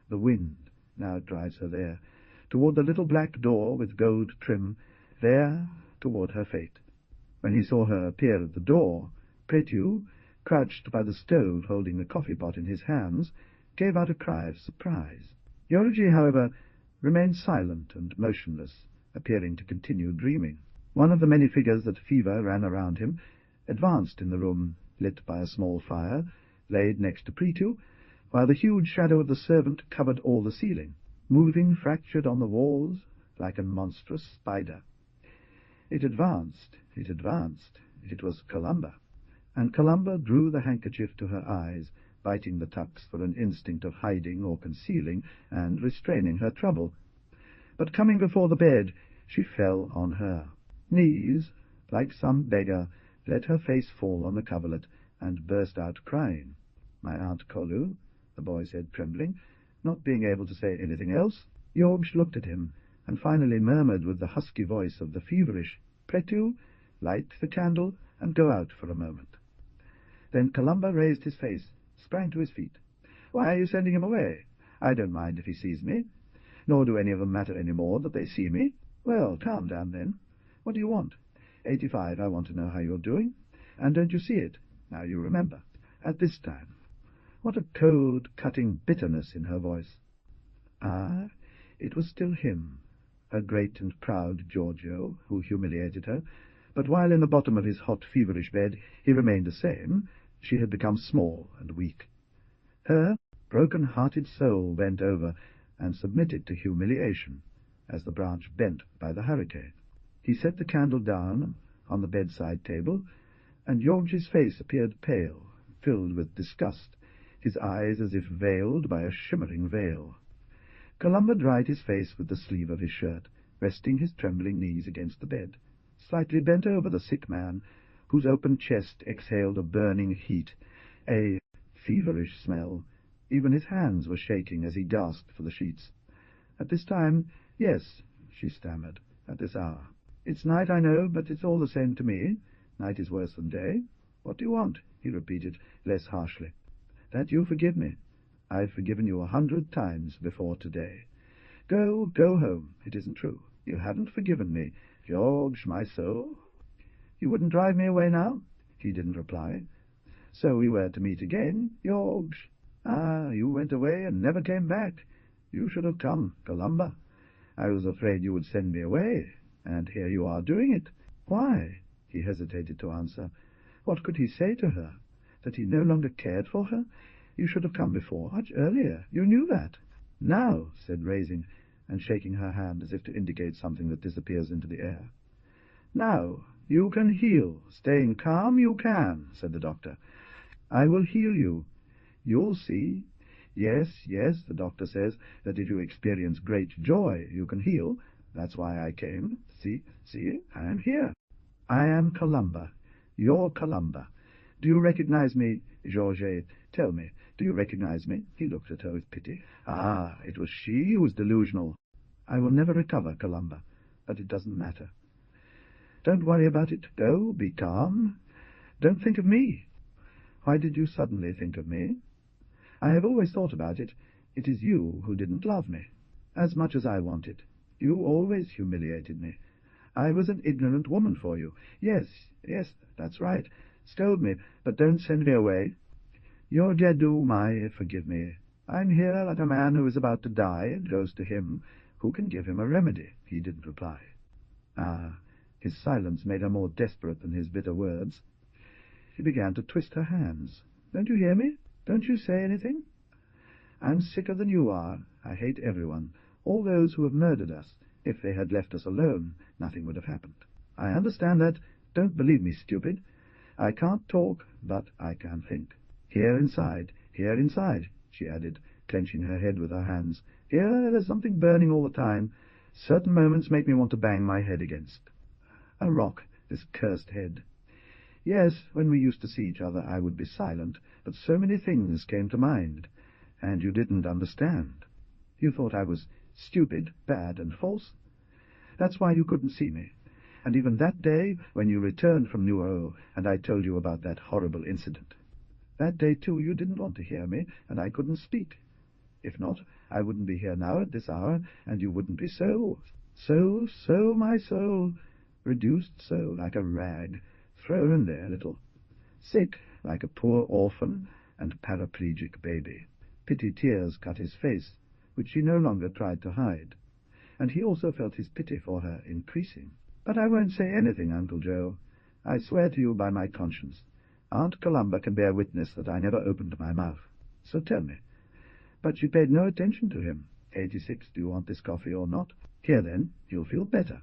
[SPEAKER 1] The wind now drives her there, toward the little black door with gold trim, there toward her fate. When he saw her appear at the door, Pretu, crouched by the stove holding the coffee-pot in his hands, gave out a cry of surprise. Georgie, however, remained silent and motionless, appearing to continue dreaming. One of the many figures that fever ran around him advanced in the room, lit by a small fire, laid next to Pretu, while the huge shadow of the servant covered all the ceiling, moving fractured on the walls like a monstrous spider. It advanced. It was Columba, and Columba drew the handkerchief to her eyes, biting the tucks for an instinct of hiding or concealing and restraining her trouble. But coming before the bed, she fell on her knees, like some beggar, let her face fall on the coverlet, and burst out crying. My Aunt Colu, the boy said, trembling, not being able to say anything else. George looked at him, and finally murmured with the husky voice of the feverish, Pretu, light the candle, and go out for a moment. Then Columba raised his face, sprang to his feet. Why are you sending him away? I don't mind if he sees me, nor do any of them matter any more that they see me. Well, calm down then. What do you want? 85, I want to know how you're doing. And don't you see it? Now you remember. At this time. What a cold, cutting bitterness in her voice. Ah, it was still him, her great and proud Giorgio, who humiliated her. But while in the bottom of his hot, feverish bed he remained the same, she had become small and weak. Her broken-hearted soul bent over and submitted to humiliation, as the branch bent by the hurricane. He set the candle down on the bedside table, and George's face appeared pale, filled with disgust, his eyes as if veiled by a shimmering veil. Columba dried his face with the sleeve of his shirt, resting his trembling knees against the bed, slightly bent over the sick man, whose open chest exhaled a burning heat, a feverish smell. Even his hands were shaking as he gasped for the sheets. "At this time, yes," she stammered, "at this hour. It's night, I know, but it's all the same to me. Night is worse than day. What do you want?" he repeated, less harshly. "That you forgive me. I've forgiven you 100 times before today. Go home. It isn't true. You haven't forgiven me. George, my soul." "You wouldn't drive me away now?" He didn't reply. "So we were to meet again, George. Ah, you went away and never came back. You should have come, Columba. I was afraid you would send me away, and here you are doing it." Why? He hesitated to answer. What could he say to her? That he no longer cared for her? "You should have come before, much earlier. You knew that." "Now," said raising and shaking her hand as if to indicate something that disappears into the air. "Now, you can heal. Staying calm, you can," said the doctor. "I will heal you. You'll see. Yes, the doctor says that if you experience great joy, you can heal. That's why I came. See, I am here. I am Columba. Your Columba. Do you recognize me, Georges? Tell me, do you recognize me?" He looked at her with pity. Ah, it was she who was delusional. "I will never recover, Columba, but it doesn't matter. Don't worry about it. Go, be calm. Don't think of me." "Why did you suddenly think of me?" "I have always thought about it. It is you who didn't love me, as much as I wanted. You always humiliated me. I was an ignorant woman for you. Yes, that's right. Scold me, but don't send me away. Your Jadoo, forgive me. I'm here like a man who is about to die and goes to him who can give him a remedy." He didn't reply. Ah, his silence made her more desperate than his bitter words. She began to twist her hands. "Don't you hear me? Don't you say anything? I'm sicker than you are. I hate everyone, all those who have murdered us. If they had left us alone, nothing would have happened. I understand that. Don't believe me, stupid. I can't talk, but I can think. Here inside, she added, clenching her head with her hands. Here there's something burning all the time. Certain moments make me want to bang my head against a rock, this cursed head. Yes, when we used to see each other I would be silent, but so many things came to mind, and you didn't understand. You thought I was stupid, bad, and false. That's why you couldn't see me. And even that day, when you returned from Nuoro, and I told you about that horrible incident. That day, too, you didn't want to hear me, and I couldn't speak. If not, I wouldn't be here now at this hour, and you wouldn't be so, my soul, reduced so, like a rag, thrown in there a little, sick, like a poor orphan and paraplegic baby." Pity tears cut his face, which she no longer tried to hide, and he also felt his pity for her increasing. "But I won't say anything, Uncle Joe. I swear to you by my conscience. Aunt Columba can bear witness that I never opened my mouth. So tell me." But she paid no attention to him. 86, do you want this coffee or not? Here, then, you'll feel better.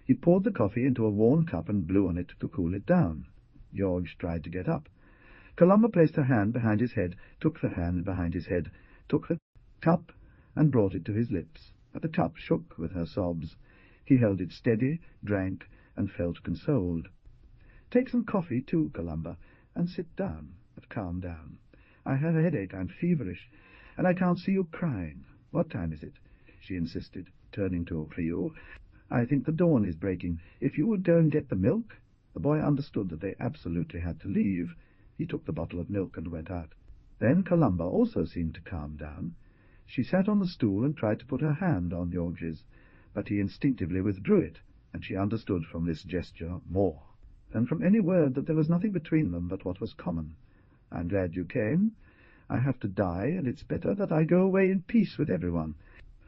[SPEAKER 1] He poured the coffee into a worn cup and blew on it to cool it down. George tried to get up. Columba placed her hand behind his head, took the hand behind his head, took the cup, and brought it to his lips. But the cup shook with her sobs. He held it steady, drank, and felt consoled. "Take some coffee, too, Columba, and sit down, but calm down. I have a headache, I'm feverish, and I can't see you crying. What time is it?" she insisted, turning to you. "I think the dawn is breaking. If you would go and get the milk." The boy understood that they absolutely had to leave. He took the bottle of milk and went out. Then Columba also seemed to calm down. She sat on the stool and tried to put her hand on George's, but he instinctively withdrew it, and she understood from this gesture more than from any word that there was nothing between them but what was common. "I'm glad you came. I have to die, and it's better that I go away in peace with everyone.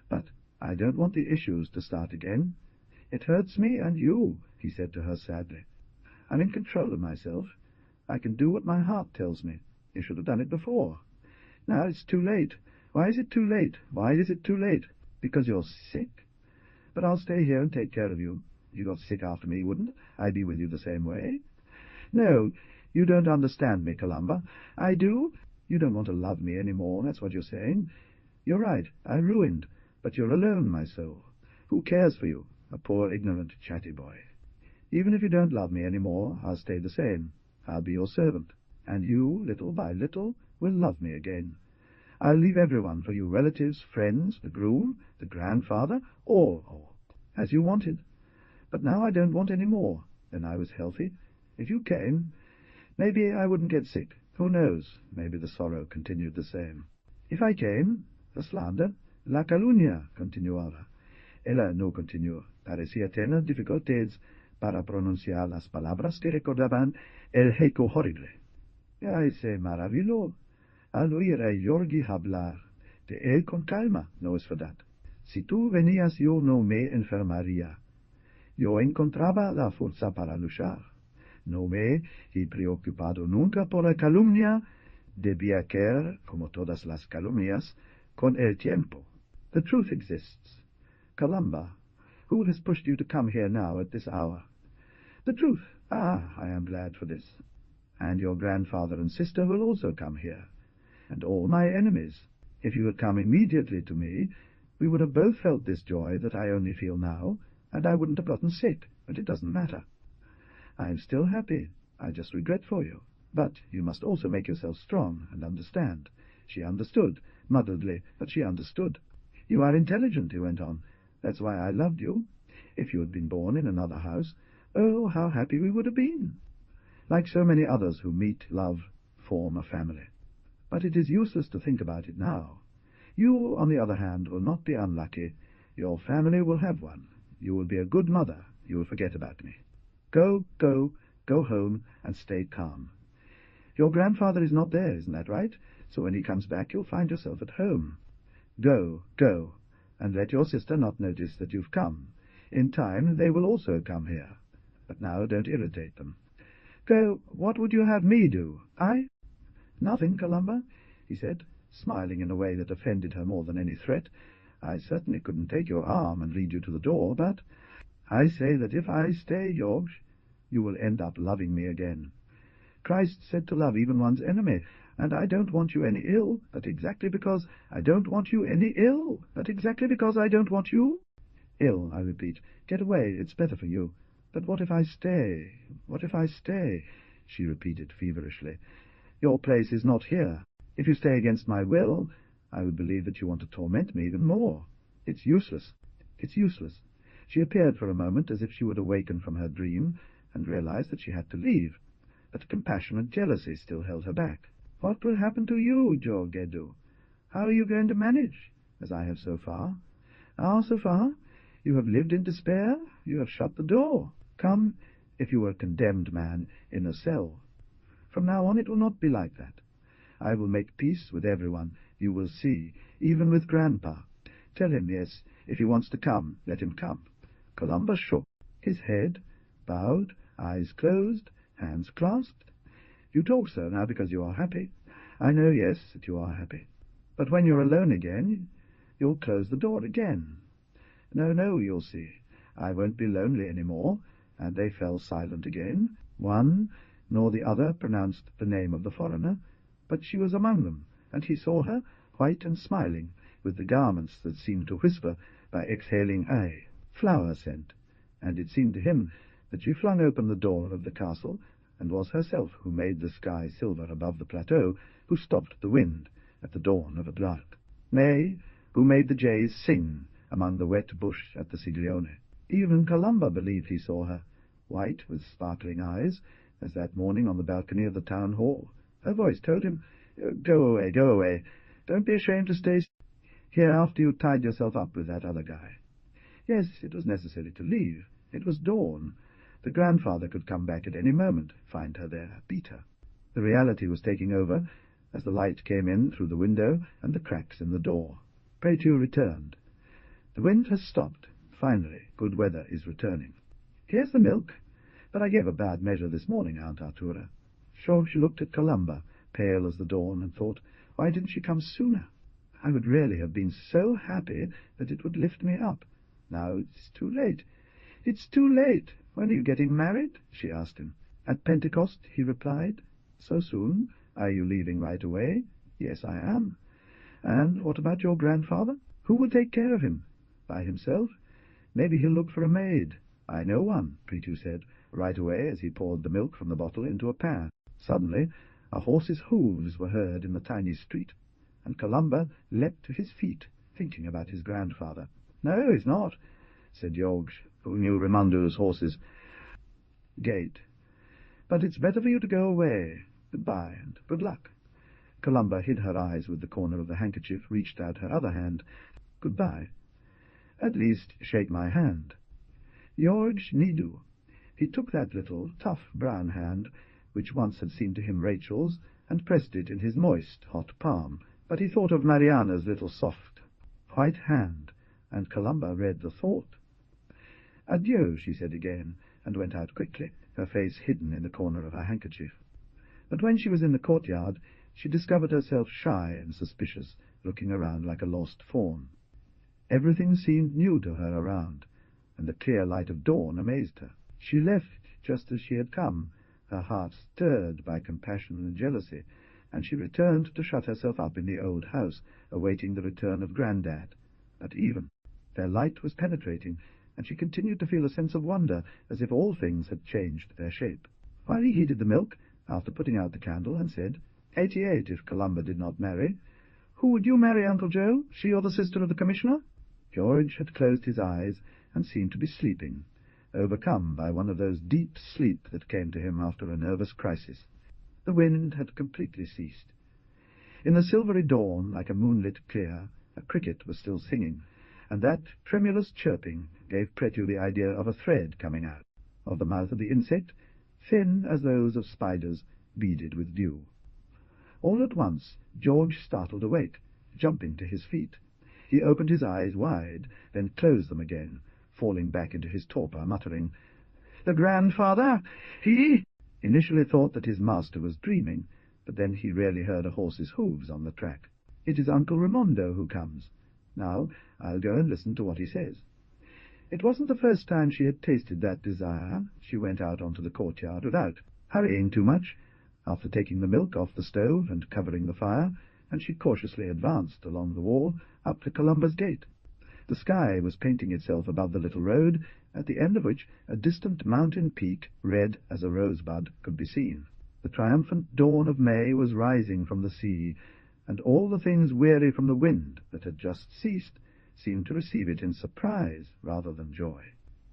[SPEAKER 1] But I don't want the issues to start again. It hurts me and you," he said to her sadly. "I'm in control of myself. I can do what my heart tells me. You should have done it before. Now it's too late. Why is it too late? Why is it too late? Because you're sick? But I'll stay here and take care of you. If you got sick after me, wouldn't I be with you the same way? No, you don't understand me, Columba. I do. You don't want to love me any more, that's what you're saying. You're right, I'm ruined, but you're alone, my soul. Who cares for you? a poor, ignorant, chatty boy. Even if you don't love me any more, I'll stay the same. I'll be your servant, and you, little by little, will love me again. I'll leave everyone for you, relatives, friends, the groom, the grandfather, all, as you wanted. But now I don't want any more. Then I was healthy. If you came, maybe I wouldn't get sick. Who knows? Maybe the sorrow continued the same. If I came, the slander, la calumnia continuaba. Ella no continuó. Parecía tener dificultades para pronunciar las palabras que recordaban el heco horrible. Y se maravilló al oír a Georgi hablar de él con calma. No es verdad. Si tú venías, yo no me enfermaría. Yo encontraba la fuerza para luchar. No me he preocupado nunca por la calumnia. Debía caer, como todas las calumnias, con el tiempo. The truth exists. Columba, who has pushed you to come here now at this hour? The truth. Ah, I am glad for this. And your grandfather and sister will also come here. And all my enemies. If you had come immediately to me, we would have both felt this joy that I only feel now, and I wouldn't have gotten sick, but it doesn't matter. I am still happy. I just regret for you. But you must also make yourself strong and understand. She understood, muddledly, but she understood. You are intelligent, he went on. That's why I loved you. If you had been born in another house, oh, how happy we would have been. Like so many others who meet, love, form a family. But it is useless to think about it now. You, on the other hand, will not be unlucky. Your family will have one. You will be a good mother. You will forget about me. Go home, and stay calm. Your grandfather is not there, isn't that right? So when he comes back, you'll find yourself at home. Go, and let your sister not notice that you've come. In time, they will also come here. But now don't irritate them. Go, what would you have me do? I? Nothing, Columba, he said, smiling in a way that offended her more than any threat. I certainly couldn't take your arm and lead you to the door, but I say that if I stay, George, you will end up loving me again. Christ said to love even one's enemy, and I don't want you any ill, but exactly because I don't want you any ill, but exactly because I don't want you ill, I repeat. Get away, it's better for you. But what if I stay? What if I stay? She repeated feverishly. Your place is not here. If you stay against my will, I would believe that you want to torment me even more. It's useless. It's useless. She appeared for a moment as if she would awaken from her dream, and realized that she had to leave. But compassionate jealousy still held her back. What will happen to you, Georgedu? How are you going to manage, as I have so far? Ah, so far? You have lived in despair? You have shut the door. Come, if you were a condemned man in a cell. From now on it will not be like that. I will make peace with everyone, you will see, even with Grandpa. Tell him, yes, if he wants to come, let him come. Columba shook his head, bowed, eyes closed, hands clasped. You talk so now because you are happy. I know, yes, that you are happy. But when you're alone again, you'll close the door again. No, you'll see. I won't be lonely any more. And they fell silent again. One nor the other pronounced the name of the foreigner, but she was among them, and he saw her, white and smiling, with the garments that seemed to whisper by exhaling flower scent, and it seemed to him that she flung open the door of the castle, and was herself who made the sky silver above the plateau, who stopped the wind at the dawn of a dark, nay, who made the jays sing among the wet bush at the Siglione. Even Columba believed he saw her, white with sparkling eyes, as that morning on the balcony of the town hall. Her voice told him, Go away. Don't be ashamed to stay here after you tied yourself up with that other guy. Yes, it was necessary to leave. It was dawn. The grandfather could come back at any moment, find her there, beat her. The reality was taking over as the light came in through the window and the cracks in the door. Prétu returned. The wind has stopped. Finally, good weather is returning. Here's the milk. But I gave a bad measure this morning, Aunt Artura. So she looked at Columba, pale as the dawn, and thought, why didn't she come sooner? I would really have been so happy that it would lift me up. Now it's too late. It's too late. When are you getting married? She asked him. At Pentecost, he replied. So soon? Are you leaving right away? Yes, I am. And what about your grandfather? Who will take care of him? By himself? Maybe he'll look for a maid. I know one, Prithu said, right away as he poured the milk from the bottle into a pan. Suddenly, a horse's hooves were heard in the tiny street, and Columba leapt to his feet, thinking about his grandfather. "No, he's not," said George, who knew Rimundo's horse's gait. "But it's better for you to go away. Goodbye, and good luck." Columba hid her eyes with the corner of the handkerchief, reached out her other hand. "Goodbye. At least shake my hand." George Nidu. He took that little, tough, brown hand, which once had seemed to him Rachel's, and pressed it in his moist, hot palm. But he thought of Mariana's little soft, white hand, and Columba read the thought. "Adieu," she said again, and went out quickly, her face hidden in the corner of her handkerchief. But when she was in the courtyard, she discovered herself shy and suspicious, looking around like a lost fawn. Everything seemed new to her around, and the clear light of dawn amazed her. She left just as she had come, her heart stirred by compassion and jealousy, and she returned to shut herself up in the old house, awaiting the return of Grandad. But even their light was penetrating, and she continued to feel a sense of wonder, as if all things had changed their shape. While he heated the milk, after putting out the candle, and said, 88 if Columba did not marry. Who would you marry, Uncle Joe? She or the sister of the Commissioner? George had closed his eyes and seemed to be sleeping, overcome by one of those deep sleep that came to him after a nervous crisis. The wind had completely ceased. In the silvery dawn, like a moonlit clear, a cricket was still singing, and that tremulous chirping gave Prithu the idea of a thread coming out of the mouth of the insect, thin as those of spiders, beaded with dew. All at once George startled awake, jumping to his feet. He opened his eyes wide, then closed them again, falling back into his torpor, muttering, "The grandfather! He—" Initially thought that his master was dreaming, but then he really heard a horse's hoofs on the track. "It is Uncle Raimondo who comes. Now I'll go and listen to what he says." It wasn't the first time she had tasted that desire. She went out onto the courtyard without hurrying too much, after taking the milk off the stove and covering the fire, and she cautiously advanced along the wall up to Columba's gate. The sky was painting itself above the little road, at the end of which a distant mountain peak, red as a rosebud, could be seen. The triumphant dawn of May was rising from the sea, and all the things weary from the wind that had just ceased seemed to receive it in surprise rather than joy.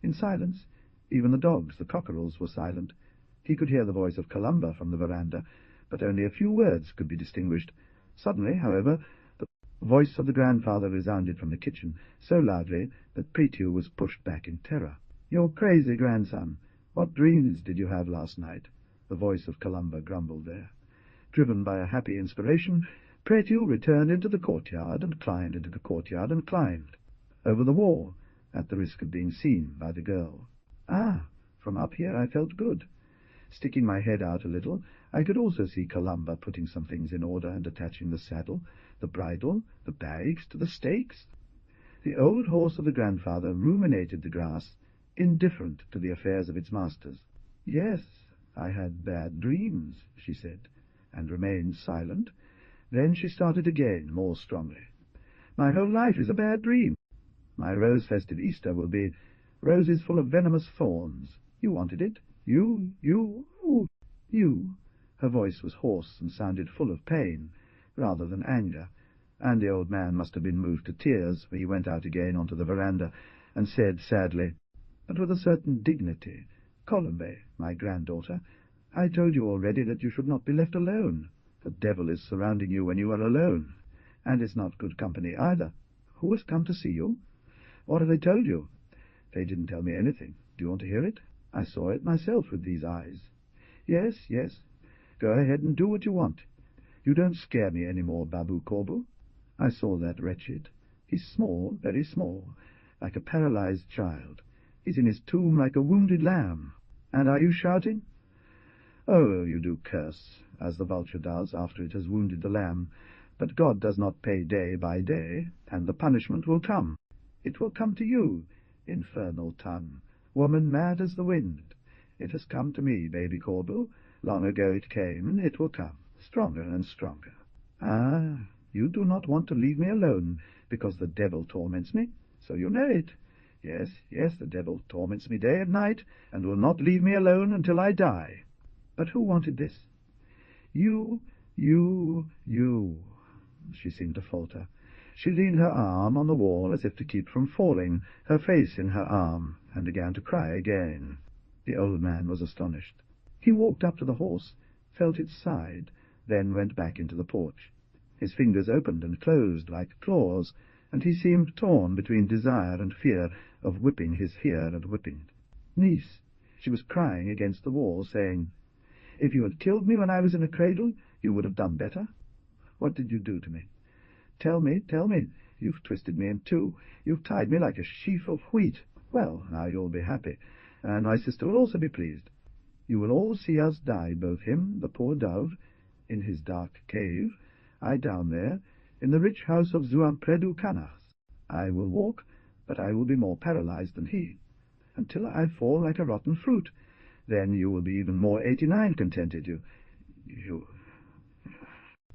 [SPEAKER 1] In silence, even the dogs, the cockerels, were silent. He could hear the voice of Columba from the veranda, but only a few words could be distinguished. Suddenly, however, the voice of the grandfather resounded from the kitchen, so loudly that Prithu was pushed back in terror. "You're crazy, grandson. What dreams did you have last night?" The voice of Columba grumbled there. Driven by a happy inspiration, Prithu returned into the courtyard and climbed into the courtyard and climbed over the wall, at the risk of being seen by the girl. Ah, from up here I felt good. Sticking my head out a little, I could also see Columba putting some things in order and attaching the saddle, the bridle, the bags to the stakes. The old horse of the grandfather ruminated the grass, indifferent to the affairs of its masters. "Yes, I had bad dreams," she said, and remained silent. Then she started again, more strongly. "My whole life is a bad dream. My rose-festive Easter will be roses full of venomous thorns. You wanted it. You. Her voice was hoarse and sounded full of pain, rather than anger, and the old man must have been moved to tears, for he went out again onto the veranda and said sadly, but with a certain dignity, "Colombi, my granddaughter, I told you already that you should not be left alone. The devil is surrounding you when you are alone, and it's not good company either. Who has come to see you? What have they told you?" "They didn't tell me anything. Do you want to hear it? I saw it myself with these eyes." Yes. Go ahead and do what you want. You don't scare me any more, Babu Korbu. I saw that wretched. He's small, very small, like a paralyzed child. He's in his tomb like a wounded lamb. And are you shouting?" "Oh, you do curse, as the vulture does after it has wounded the lamb. But God does not pay day by day, and the punishment will come. It will come to you, infernal tongue, woman mad as the wind. It has come to me, baby Korbu. Long ago it came, and it will come, stronger and stronger. Ah, you do not want to leave me alone, because the devil torments me, so you know it. Yes, yes, the devil torments me day and night, and will not leave me alone until I die. But who wanted this? You, you. She seemed to falter. She leaned her arm on the wall as if to keep from falling, her face in her arm, and began to cry again. The old man was astonished. He walked up to the horse, felt its side, then went back into the porch. His fingers opened and closed like claws, and he seemed torn between desire and fear of whipping his fear and whipping it. Niece, she was crying against the wall, saying, "If you had killed me when I was in a cradle, you would have done better. What did you do to me? Tell me, tell me. You've twisted me in two. You've tied me like a sheaf of wheat. Well, now you'll be happy, and my sister will also be pleased. You will all see us die, both him, the poor dove, in his dark cave, I down there, in the rich house of Zuampredu Canas. I will walk, but I will be more paralyzed than he, until I fall like a rotten fruit. Then you will be even more 89 contented. You...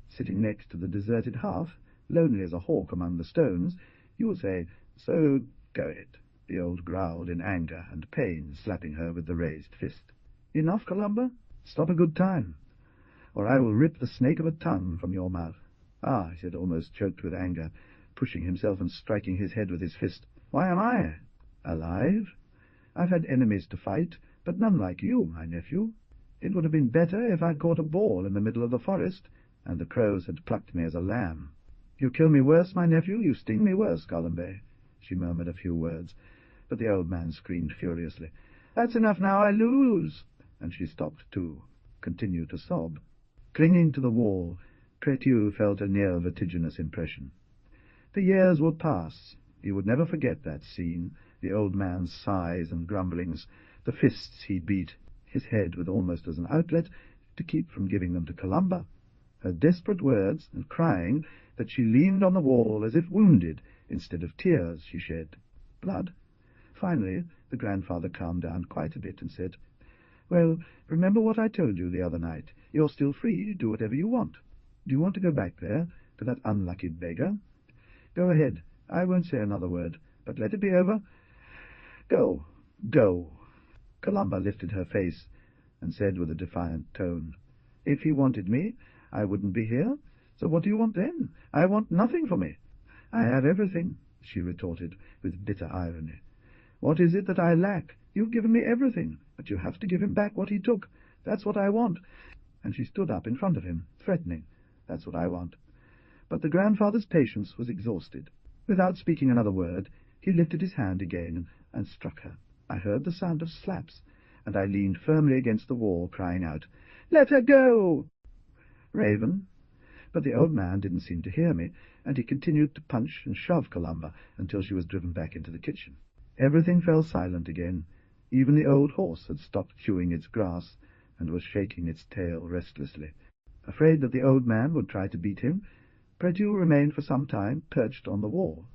[SPEAKER 1] Sitting next to the deserted hearth, lonely as a hawk among the stones, you will say, 'So go it,'" the old growled in anger and pain, slapping her with the raised fist. "Enough, Columba? Stop a good time, or I will rip the snake of a tongue from your mouth." "Ah," he said, almost choked with anger, pushing himself and striking his head with his fist. "Why am I alive? I've had enemies to fight, but none like you, my nephew. It would have been better if I'd caught a ball in the middle of the forest, and the crows had plucked me as a lamb." "You kill me worse, my nephew, you sting me worse, Colombi." She murmured a few words, but the old man screamed furiously, "That's enough now, I lose!" And she stopped too, continued to sob. Clinging to the wall, Crétu felt a near vertiginous impression. The years would pass. He would never forget that scene, the old man's sighs and grumblings, the fists he beat, his head with almost as an outlet to keep from giving them to Columba, her desperate words and crying that she leaned on the wall as if wounded instead of tears she shed. Blood. Finally the grandfather calmed down quite a bit and said, "Well, remember what I told you the other night. You're still free to do whatever you want. Do you want to go back there, to that unlucky beggar? Go ahead. I won't say another word, but let it be over. Go, go." Columba lifted her face and said with a defiant tone, "If he wanted me, I wouldn't be here. So what do you want then? I want nothing for me." "I have everything," she retorted with bitter irony. "What is it that I lack? You've given me everything, but you have to give him back what he took. That's what I want." And she stood up in front of him, threatening. "That's what I want." But the grandfather's patience was exhausted. Without speaking another word, he lifted his hand again and struck her. I heard the sound of slaps, and I leaned firmly against the wall, crying out, "Let her go!" "Raven." But the old man didn't seem to hear me, and he continued to punch and shove Columba until she was driven back into the kitchen. Everything fell silent again. Even the old horse had stopped chewing its grass and was shaking its tail restlessly. Afraid that the old man would try to beat him, Crétu remained for some time perched on the wall.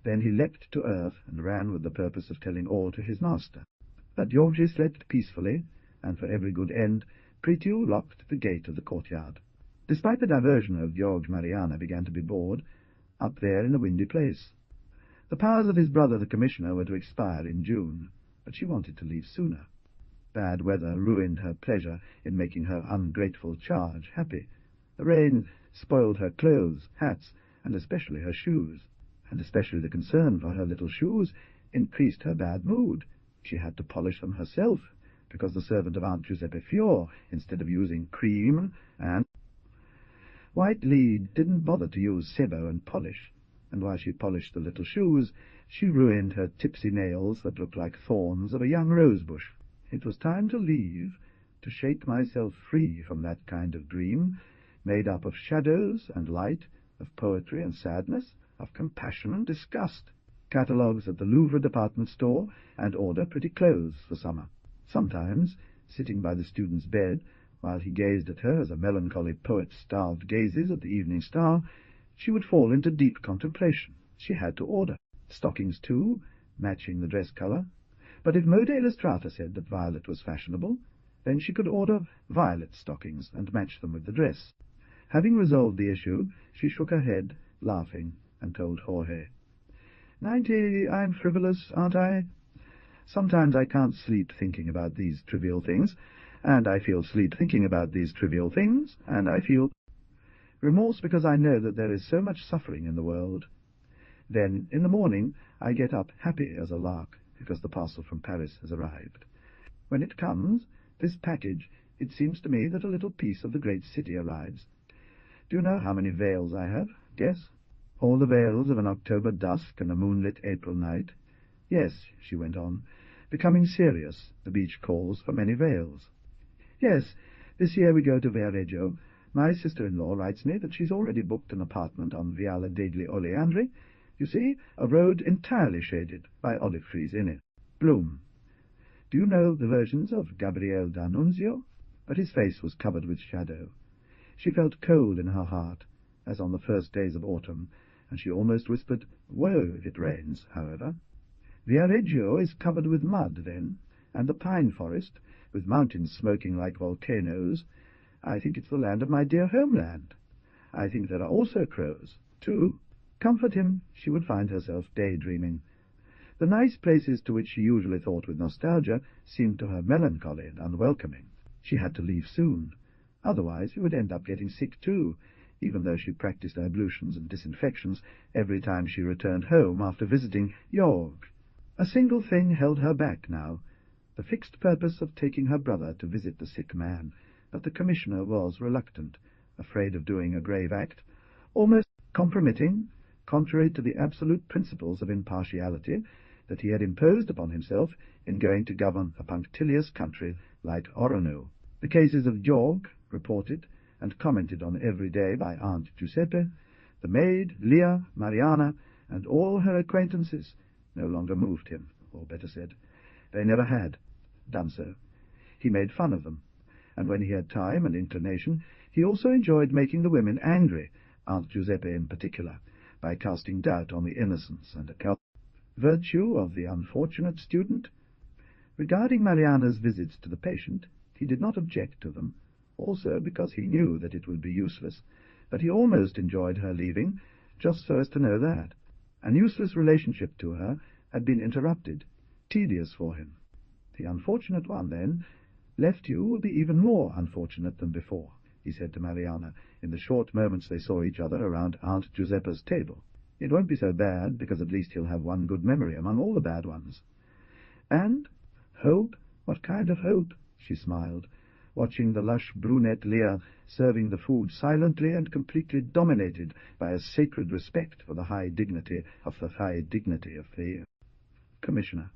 [SPEAKER 1] Then he leapt to earth and ran with the purpose of telling all to his master. But Georgi slept peacefully, and for every good end, Crétu locked the gate of the courtyard. Despite the diversion of George, Mariana began to be bored, up there in the windy place. The powers of his brother the commissioner were to expire in June, but she wanted to leave sooner. Bad weather ruined her pleasure in making her ungrateful charge happy. The rain spoiled her clothes, hats, and especially her shoes, and especially the concern for her little shoes increased her bad mood. She had to polish them herself, because the servant of Aunt Giuseppe Fior, instead of using cream and White Lead, didn't bother to use sebo and polish, and while she polished the little shoes, she ruined her tipsy nails that looked like thorns of a young rosebush. It was time to leave, to shake myself free from that kind of dream, made up of shadows and light, of poetry and sadness, of compassion and disgust, catalogues at the Louvre department store, and order pretty clothes for summer. Sometimes, sitting by the student's bed, while he gazed at her as a melancholy poet-starved gazes at the evening star, she would fall into deep contemplation. She had to order. Stockings, too, matching the dress colour. But if Mode Illustrata said that violet was fashionable, then she could order violet stockings and match them with the dress. Having resolved the issue, she shook her head, laughing, and told Jorge, 90, I'm frivolous, aren't I? Sometimes I can't sleep thinking about these trivial things, and I feel sleep thinking about these trivial things, and I feel remorse because I know that there is so much suffering in the world. Then, in the morning, I get up happy as a lark, because the parcel from Paris has arrived. When it comes, this package, it seems to me that a little piece of the great city arrives. Do you know how many veils I have? Guess. All the veils of an October dusk and a moonlit April night. Yes, she went on, becoming serious, the beach calls for many veils. Yes, this year we go to Viareggio. My sister-in-law writes me that she's already booked an apartment on Viale degli Oleandri. You see, a road entirely shaded by olive trees in it. Bloom. Do you know the versions of Gabriele d'Annunzio? But his face was covered with shadow. She felt cold in her heart, as on the first days of autumn, and she almost whispered, "Woe if it rains," however. Viareggio is covered with mud, then, and the pine forest, with mountains smoking like volcanoes. I think it's the land of my dear homeland. I think there are also crows, too. Comfort him, she would find herself daydreaming. The nice places to which she usually thought with nostalgia seemed to her melancholy and unwelcoming. She had to leave soon. Otherwise she would end up getting sick too, even though she practiced ablutions and disinfections every time she returned home after visiting York. A single thing held her back now, the fixed purpose of taking her brother to visit the sick man, but the commissioner was reluctant, afraid of doing a grave act, almost compromising, contrary to the absolute principles of impartiality that he had imposed upon himself in going to govern a punctilious country like Orono. The cases of York, reported and commented on every day by Aunt Giuseppe, the maid, Leah, Mariana, and all her acquaintances, no longer moved him, or better said, they never had done so. He made fun of them, and when he had time and inclination, he also enjoyed making the women angry, Aunt Giuseppe in particular, by casting doubt on the innocence and virtue of the unfortunate student. Regarding Mariana's visits to the patient, he did not object to them, also because he knew that it would be useless, but he almost enjoyed her leaving, just so as to know that. An useless relationship to her had been interrupted, tedious for him. The unfortunate one, then, left you will be even more unfortunate than before, he said to Mariana, in the short moments they saw each other around Aunt Giuseppe's table. It won't be so bad, because at least he'll have one good memory among all the bad ones. And hope? What kind of hope? She smiled, watching the lush brunette Leah serving the food silently and completely dominated by a sacred respect for the high dignity of the commissioner.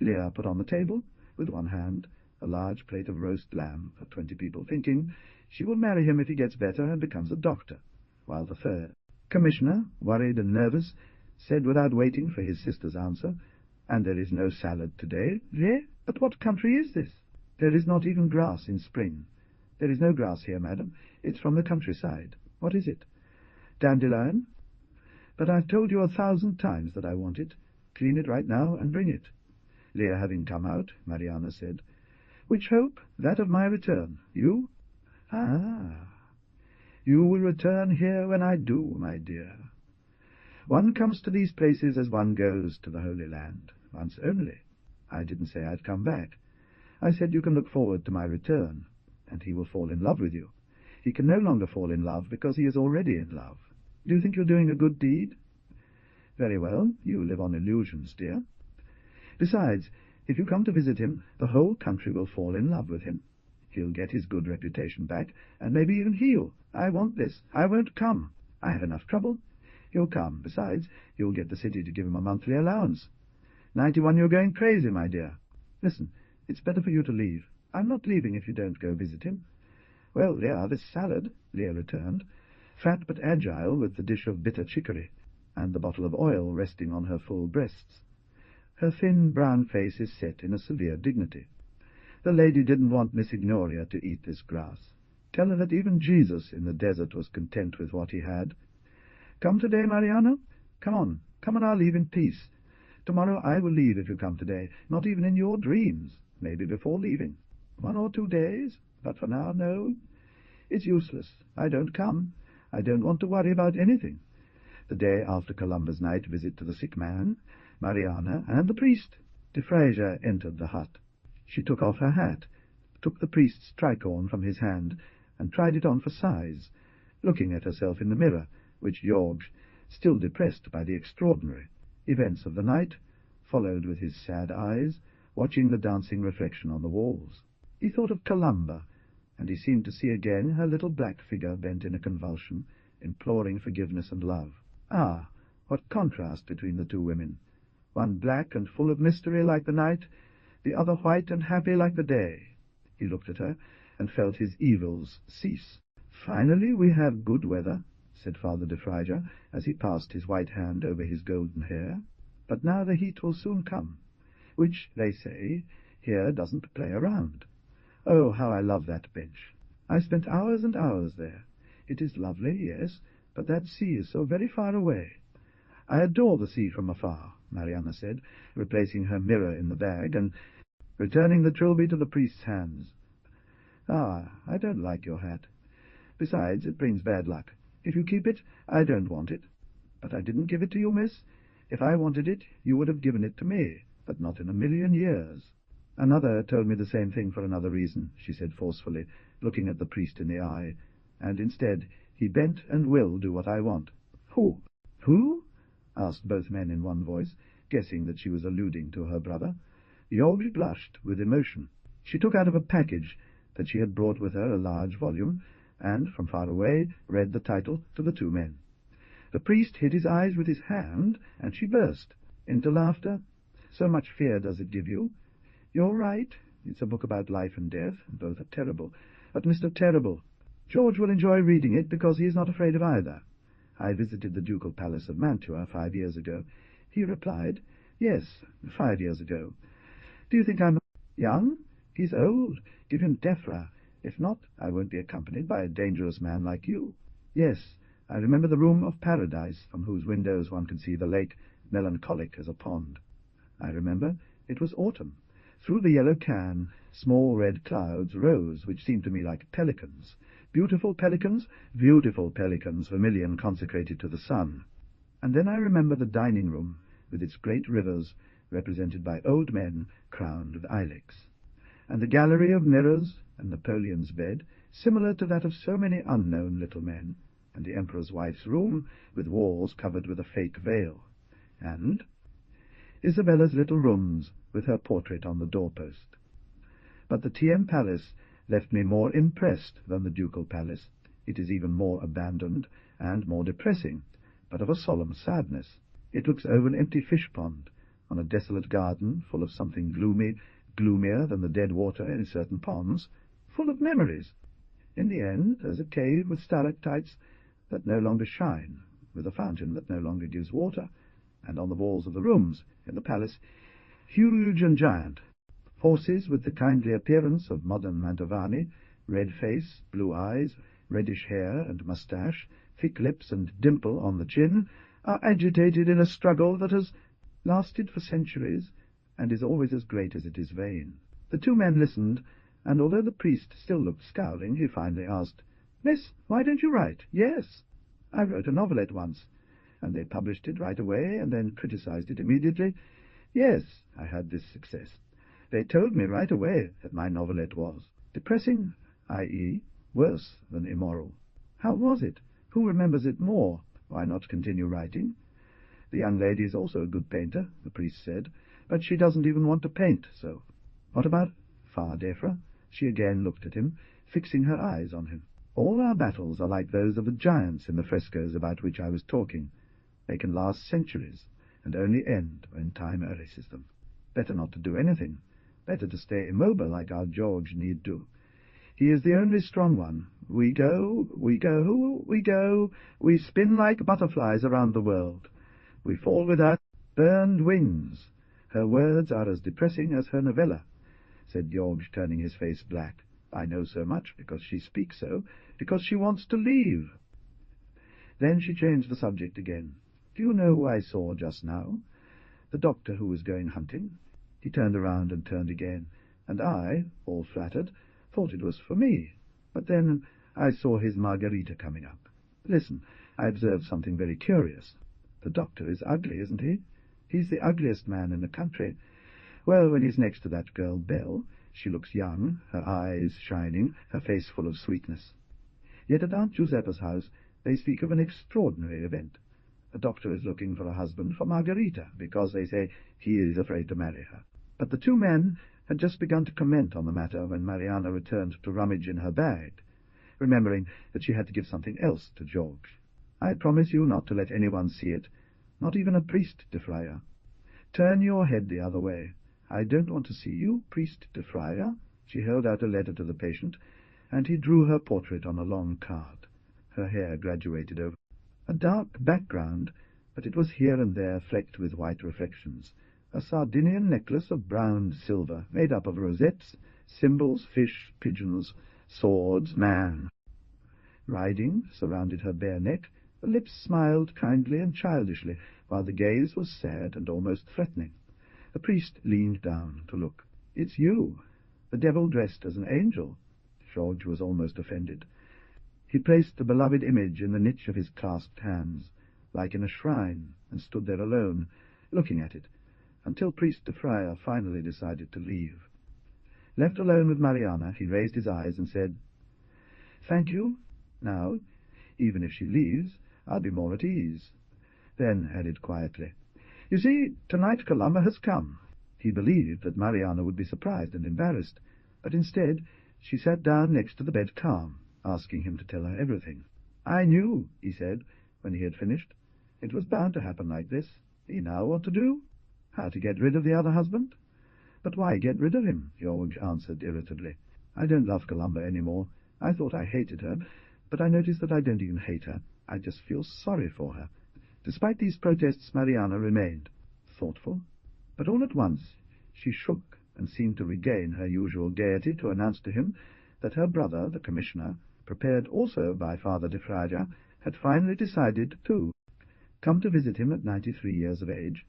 [SPEAKER 1] Leah put on the table, with one hand, a large plate of roast lamb for 20 people, thinking she will marry him if he gets better and becomes a doctor, while the third commissioner, worried and nervous, said without waiting for his sister's answer, "And there is no salad today, eh? But what country is this? There is not even grass in spring. There is no grass here, madam. It's from the countryside. What is it? Dandelion? But I've told you 1,000 times that I want it. Clean it right now and bring it." Leah having come out, Mariana said, "Which hope? That of my return. You? Ah, you will return here when I do, my dear. One comes to these places as one goes to the Holy Land, once only. I didn't say I'd come back. I said you can look forward to my return, and he will fall in love with you. He can no longer fall in love because he is already in love. Do you think you're doing a good deed? Very well, you live on illusions, dear. Besides, if you come to visit him, the whole country will fall in love with him. He'll get his good reputation back, and maybe even heal. I want this. I won't come. I have enough trouble. He'll come. Besides, you'll get the city to give him a monthly allowance. 91, you're going crazy, my dear. Listen, it's better for you to leave. I'm not leaving if you don't go visit him." "Well, Leah, this salad," Leah returned, fat but agile, with the dish of bitter chicory, and the bottle of oil resting on her full breasts. Her thin brown face is set in a severe dignity. The lady didn't want Miss Ignoria to eat this grass. Tell her that even Jesus in the desert was content with what he had. "Come today, Mariana? Come on, and I'll leave in peace. Tomorrow I will leave if you come today, not even in your dreams, maybe before leaving. 1 or 2 days, but for now, no. It's useless. I don't come. I don't want to worry about anything. the day after Columba's night visit to the sick man, Mariana, and the priest. De Freyja entered the hut. She took off her hat, took the priest's tricorn from his hand, and tried it on for size, looking at herself in the mirror, which George, still depressed by the extraordinary events of the night, followed with his sad eyes, watching the dancing reflection on the walls. He thought of Columba, and he seemed to see again her little black figure bent in a convulsion, imploring forgiveness and love. Ah, what contrast between the two women! One black and full of mystery like the night, the other white and happy like the day. He looked at her, and felt his evils cease. "Finally we have good weather," said Father de Freyja, as he passed his white hand over his golden hair. "But now the heat will soon come, which, they say, here doesn't play around. Oh, how I love that bench! I spent hours and hours there. It is lovely, yes, but that sea is so very far away." "I adore the sea from afar," Mariana said, replacing her mirror in the bag, and returning the trilby to the priest's hands. "Ah, I don't like your hat. Besides, it brings bad luck. If you keep it, I don't want it." "But I didn't give it to you, miss. If I wanted it, you would have given it to me, but not in a million years." "Another told me the same thing for another reason," she said forcefully, looking at the priest in the eye, "and instead he bent and will do what I want." "Who?" "Who?" asked both men in one voice, guessing that she was alluding to her brother. George blushed with emotion. She took out of a package that she had brought with her a large volume, and, from far away, read the title to the two men. The priest hid his eyes with his hand, and she burst into laughter. "So much fear does it give you? You're right. It's a book about life and death, and both are terrible. But, Mr. Terrible, George will enjoy reading it because he is not afraid of either. I visited the ducal palace of Mantua 5 years ago. He replied, 'Yes, 5 years ago.' Do you think I'm young? He's old. Give him Defra. If not, I won't be accompanied by a dangerous man like you. Yes, I remember the room of paradise, from whose windows one can see the lake, melancholic as a pond. I remember it was autumn. Through the yellow can, small red clouds rose, which seemed to me like pelicans. Beautiful pelicans, vermilion, consecrated to the sun. And then I remember the dining room, with its great rivers, represented by old men crowned with ilex, and the gallery of mirrors, and Napoleon's bed, similar to that of so many unknown little men, and the emperor's wife's room, with walls covered with a fake veil, and Isabella's little rooms, with her portrait on the doorpost. But the TM Palace left me more impressed than the ducal palace. It is even more abandoned and more depressing, but of a solemn sadness. It looks over an empty fish-pond, on a desolate garden full of something gloomy, gloomier than the dead water in certain ponds, full of memories. In the end, there's a cave with stalactites that no longer shine, with a fountain that no longer gives water, and on the walls of the rooms in the palace, huge and giant, horses with the kindly appearance of modern Mantovani, red face, blue eyes, reddish hair and moustache, thick lips and dimple on the chin, are agitated in a struggle that has lasted for centuries, and is always as great as it is vain. The two men listened, and although the priest still looked scowling, he finally asked, "Miss, why don't you write?" "Yes, I wrote a novelette once." "And they published it right away, and then criticized it immediately?" "Yes, I had this success. They told me right away that my novelette was depressing, i.e., worse than immoral." "How was it? Who remembers it more? Why not continue writing?" "The young lady is also a good painter," the priest said, "but she doesn't even want to paint, so—" "What about Far Defra?" She again looked at him, fixing her eyes on him. "All our battles are like those of the giants in the frescoes about which I was talking. They can last centuries, and only end when time erases them. Better not to do anything. Better to stay immobile like our George need do. He is the only strong one. We go, we go, we go. We spin like butterflies around the world. We fall with our burned wings. Her words are as depressing as her novella," said George, turning his face black. "I know so much because she speaks so, because she wants to leave." Then she changed the subject again. "Do you know who I saw just now? The doctor who was going hunting. He turned around and turned again, and I, all flattered, thought it was for me. But then I saw his Margarita coming up. Listen, I observed something very curious. The doctor is ugly, isn't he? He's the ugliest man in the country. Well, when he's next to that girl Belle, she looks young, her eyes shining, her face full of sweetness. Yet at Aunt Giuseppa's house they speak of an extraordinary event. The doctor is looking for a husband for Margherita, because, they say, he is afraid to marry her. But the two men had just begun to comment on the matter when Mariana returned to rummage in her bag, remembering that she had to give something else to George. I promise you not to let anyone see it, not even a priest de Friar. Turn your head the other way. I don't want to see you, priest de Friar. She held out a letter to the patient, and he drew her portrait on a long card. Her hair graduated over a dark background, but it was here and there flecked with white reflections. A Sardinian necklace of brown silver, made up of rosettes, symbols, fish, pigeons, swords, man. Riding surrounded her bare neck. The lips smiled kindly and childishly, while the gaze was sad and almost threatening. The priest leaned down to look. "It's you, the devil dressed as an angel." George was almost offended. He placed the beloved image in the niche of his clasped hands, like in a shrine, and stood there alone, looking at it, until priest de Friar finally decided to leave. Left alone with Mariana, he raised his eyes and said, "Thank you. Now, even if she leaves, I'll be more at ease." Then added quietly, "You see, tonight Colomba has come." He believed that Mariana would be surprised and embarrassed, but instead she sat down next to the bed calm, asking him to tell her everything. "I knew," he said, when he had finished. "It was bound to happen like this. You know what to do? How to get rid of the other husband?" "But why get rid of him?" George answered irritably. "I don't love Colomba any more. I thought I hated her, but I notice that I don't even hate her. I just feel sorry for her." Despite these protests, Mariana remained thoughtful, but all at once she shook and seemed to regain her usual gaiety to announce to him that her brother, the commissioner, prepared also by Father de Fraga, had finally decided to come to visit him at 93 years of age.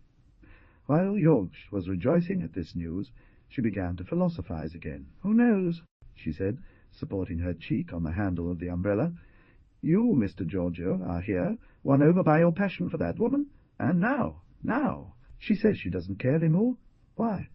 [SPEAKER 1] While George was rejoicing at this news, she began to philosophize again. "Who knows?" she said, supporting her cheek on the handle of the umbrella. "You, Mr. Giorgio, are here, won over by your passion for that woman, and now, she says she doesn't care any more. Why?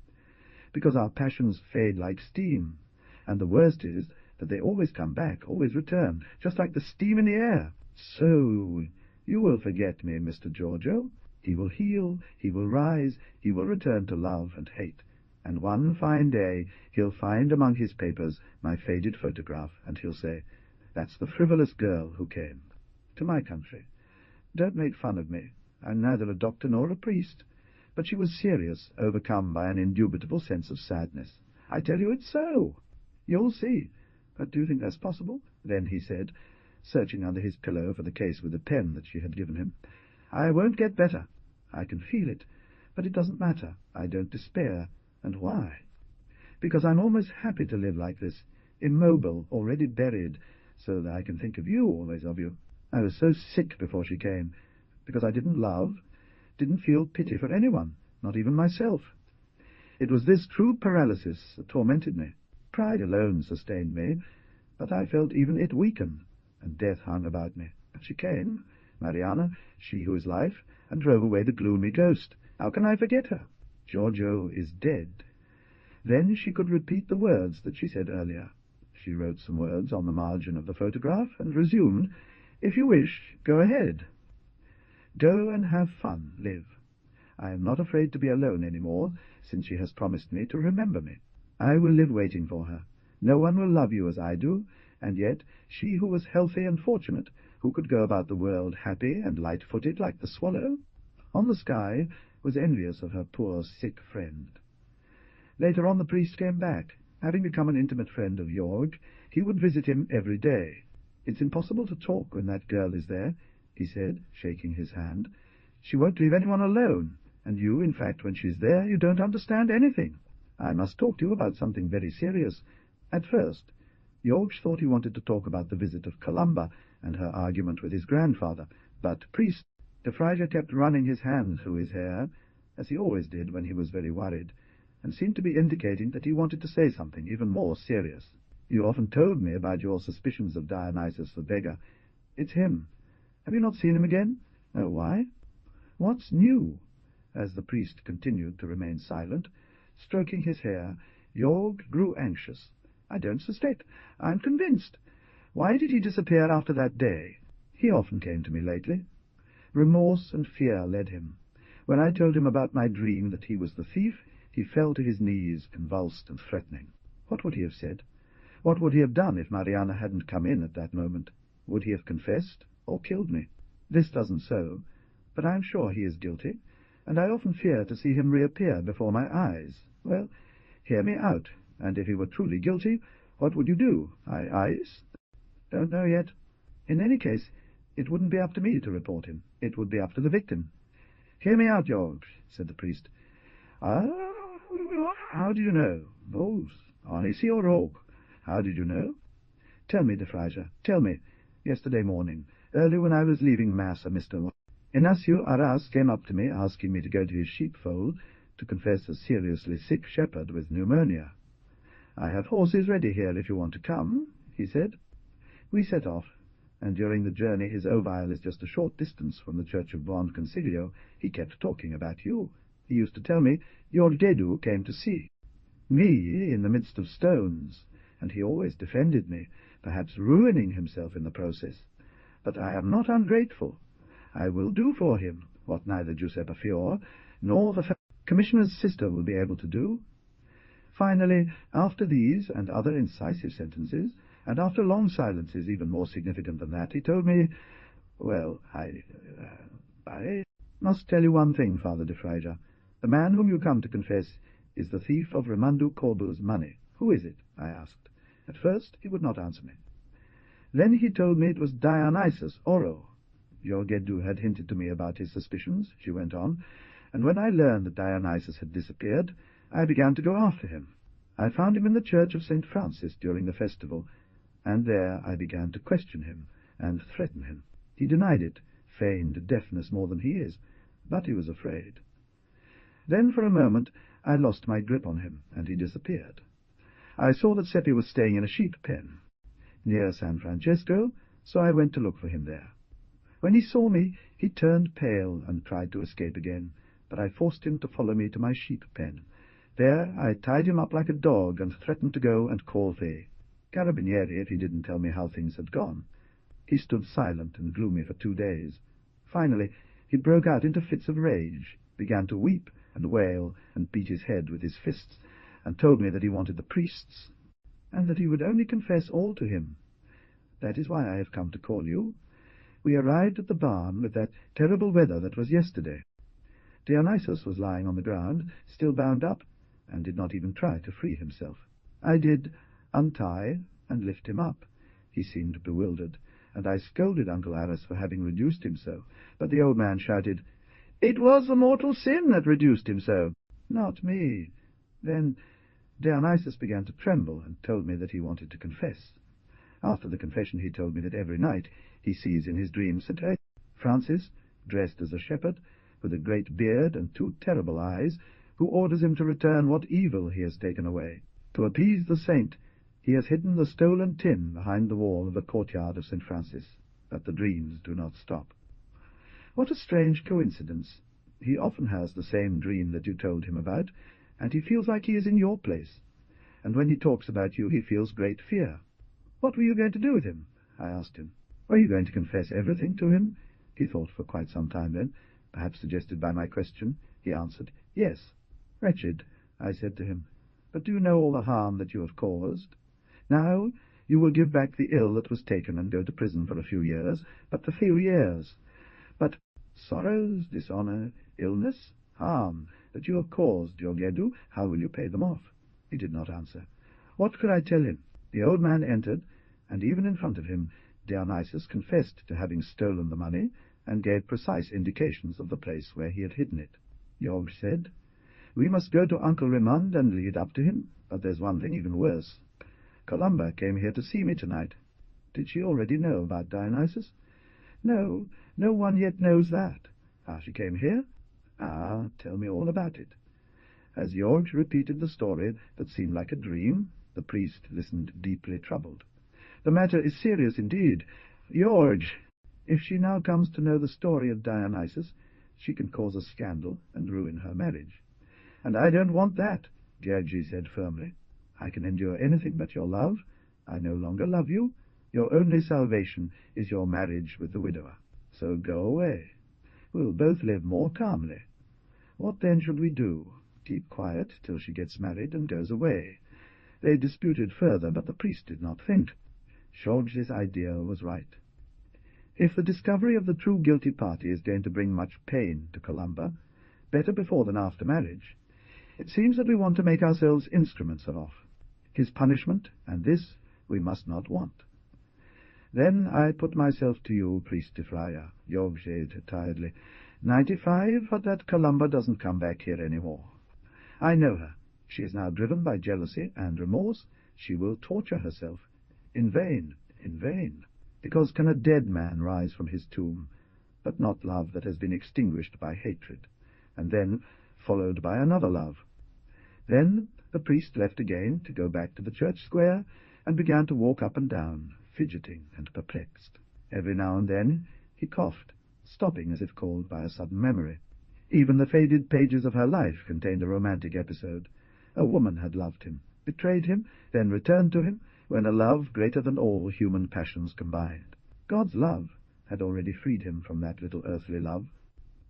[SPEAKER 1] Because our passions fade like steam, and the worst is that they always come back, always return, just like the steam in the air. So you will forget me, Mr. Giorgio. He will heal, he will rise, he will return to love and hate, and one fine day he'll find among his papers my faded photograph, and he'll say, 'That's the frivolous girl who came to my country. Don't make fun of me. I'm neither a doctor nor a priest.' But she was serious, overcome by an indubitable sense of sadness. 'I tell you it's so. You'll see. But do you think that's possible?' Then he said, searching under his pillow for the case with the pen that she had given him, 'I won't get better. I can feel it. But it doesn't matter. I don't despair. And why? Because I'm almost happy to live like this, immobile, already buried, so that I can think of you, always of you. I was so sick before she came, because I didn't love, didn't feel pity for anyone, not even myself. It was this true paralysis that tormented me. Pride alone sustained me, but I felt even it weaken, and death hung about me. But she came, Mariana, she who is life, and drove away the gloomy ghost. How can I forget her? Giorgio is dead." Then she could repeat the words that she said earlier. She wrote some words on the margin of the photograph, and resumed, "If you wish, go ahead. Go and have fun, live. I am not afraid to be alone any more, since she has promised me to remember me. I will live waiting for her. No one will love you as I do, and yet she who was healthy and fortunate, who could go about the world happy and light-footed like the swallow on the sky, was envious of her poor sick friend." Later on the priest came back. Having become an intimate friend of George, he would visit him every day. "It's impossible to talk when that girl is there," he said, shaking his hand. "She won't leave anyone alone, and you, in fact, when she's there, you don't understand anything. I must talk to you about something very serious." At first, George thought he wanted to talk about the visit of Colomba and her argument with his grandfather, but priest de Fraga kept running his hand through his hair, as he always did when he was very worried, and seemed to be indicating that he wanted to say something even more serious. "You often told me about your suspicions of Dionysus the beggar. It's him. Have you not seen him again? Oh, why? What's new? As the priest continued to remain silent, stroking his hair, Jorg grew anxious. I don't suspect. I'm convinced. Why did he disappear after that day? He often came to me lately. Remorse and fear led him. When I told him about my dream that he was the thief, he fell to his knees, convulsed and threatening. What would he have said? What would he have done if Mariana hadn't come in at that moment? Would he have confessed or killed me? This doesn't so, but I am sure he is guilty, and I often fear to see him reappear before my eyes. Well, hear me out, and if he were truly guilty, what would you do? I don't know yet. In any case, it wouldn't be up to me to report him. It would be up to the victim. Hear me out, George, said the priest. How do you know? Both. Honestly or rogue? How did you know? Tell me, de Fraser, tell me. Yesterday morning, early when I was leaving Mass, Mr. Inacio Arras came up to me, asking me to go to his sheepfold to confess a seriously sick shepherd with pneumonia. I have horses ready here if you want to come, he said. We set off, and during the journey his ovile is just a short distance from the church of Buon Consiglio. He kept talking about you. He used to tell me your Dedu came to see me in the midst of stones, and he always defended me, perhaps ruining himself in the process. But I am not ungrateful. I will do for him what neither Giuseppe Fior nor the commissioner's sister will be able to do. Finally, after these and other incisive sentences, and after long silences even more significant than that, he told me, well, I must tell you one thing, Father de Fraser. The man whom you come to confess is the thief of Ramandu Corbu's money. Who is it? I asked. At first he would not answer me. Then he told me it was Dionysus Oro. Jorgedu had hinted to me about his suspicions, she went on, and when I learned that Dionysus had disappeared, I began to go after him. I found him in the church of St. Francis during the festival, and there I began to question him and threaten him. He denied it, feigned deafness more than he is, but he was afraid. Then for a moment I lost my grip on him, and he disappeared. I saw that Seppi was staying in a sheep pen near San Francesco, so I went to look for him there. When he saw me, he turned pale and tried to escape again, but I forced him to follow me to my sheep pen. There I tied him up like a dog and threatened to go and call the Carabinieri if he didn't tell me how things had gone. He stood silent and gloomy for 2 days. Finally, he broke out into fits of rage, began to weep and wail and beat his head with his fists, and told me that he wanted the priests, and that he would only confess all to him. That is why I have come to call you. We arrived at the barn with that terrible weather that was yesterday. Dionysus was lying on the ground, still bound up, and did not even try to free himself. I did untie and lift him up. He seemed bewildered, and I scolded Uncle Arras for having reduced him so, but the old man shouted, "It was the mortal sin that reduced him so, not me." Then Dionysus began to tremble and told me that he wanted to confess. After the confession he told me that every night he sees in his dreams St. Francis, dressed as a shepherd, with a great beard and 2 terrible eyes, who orders him to return what evil he has taken away. To appease the saint, he has hidden the stolen tin behind the wall of the courtyard of St. Francis, but the dreams do not stop. What a strange coincidence. He often has the same dream that you told him about, and he feels like he is in your place. And when he talks about you, he feels great fear. What were you going to do with him? I asked him. Were you going to confess everything to him? He thought for quite some time then, perhaps suggested by my question. He answered, yes. Wretched, I said to him, but do you know all the harm that you have caused? Now you will give back the ill that was taken and go to prison for a few years, but for few years. But sorrows, dishonour, illness, harm that you have caused, Jorgedu, how will you pay them off? He did not answer. What could I tell him? The old man entered, and even in front of him Dionysus confessed to having stolen the money, and gave precise indications of the place where he had hidden it. Jorg said, "We must go to Uncle Raymond and lead up to him, but there's one thing even worse. Colomba came here to see me tonight. Did she already know about Dionysus?" "No, no one yet knows that." "Ah, she came here?" "Ah, tell me all about it." As Jorg repeated the story that seemed like a dream, the priest listened deeply troubled. "The matter is serious indeed. Jorg, If she now comes to know the story of Dionysus, she can cause a scandal and ruin her marriage. And I don't want that, Grazia said firmly. I can endure anything but your love. I no longer love you. Your only salvation is your marriage with the widower. So go away. We'll both live more calmly. What then should we do? Keep quiet till she gets married and goes away. They disputed further, but the priest did not faint. George's idea was right. If the discovery of the true guilty party is going to bring much pain to Columba, better before than after marriage, it seems that we want to make ourselves instruments of his punishment, and this we must not want. Then I put myself to you, priest de Fraya, George said tiredly. 95, but that Columba doesn't come back here any more. I know her. She is now driven by jealousy and remorse. She will torture herself. In vain, because can a dead man rise from his tomb, but not love that has been extinguished by hatred, and then followed by another love? Then the priest left again to go back to the church square, and began to walk up and down, fidgeting and perplexed. Every now and then he coughed, stopping as if called by a sudden memory. Even the faded pages of her life contained a romantic episode. A woman had loved him, betrayed him, then returned to him, when a love greater than all human passions combined. God's love had already freed him from that little earthly love.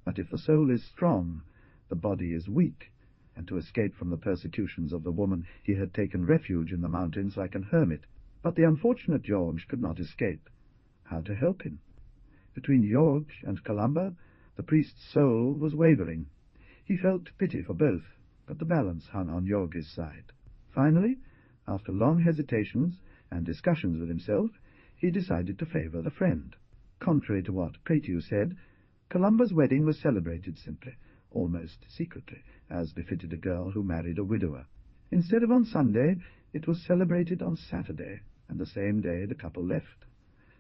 [SPEAKER 1] But if the soul is strong, the body is weak, and to escape from the persecutions of the woman he had taken refuge in the mountains like an hermit. But the unfortunate George could not escape. How to help him? Between George and Columba, the priest's soul was wavering. He felt pity for both, but the balance hung on George's side. Finally, after long hesitations and discussions with himself, he decided to favor the friend. Contrary to what Pratius said, Columba's wedding was celebrated simply, almost secretly, as befitted a girl who married a widower. Instead of on Sunday, it was celebrated on Saturday, and the same day the couple left.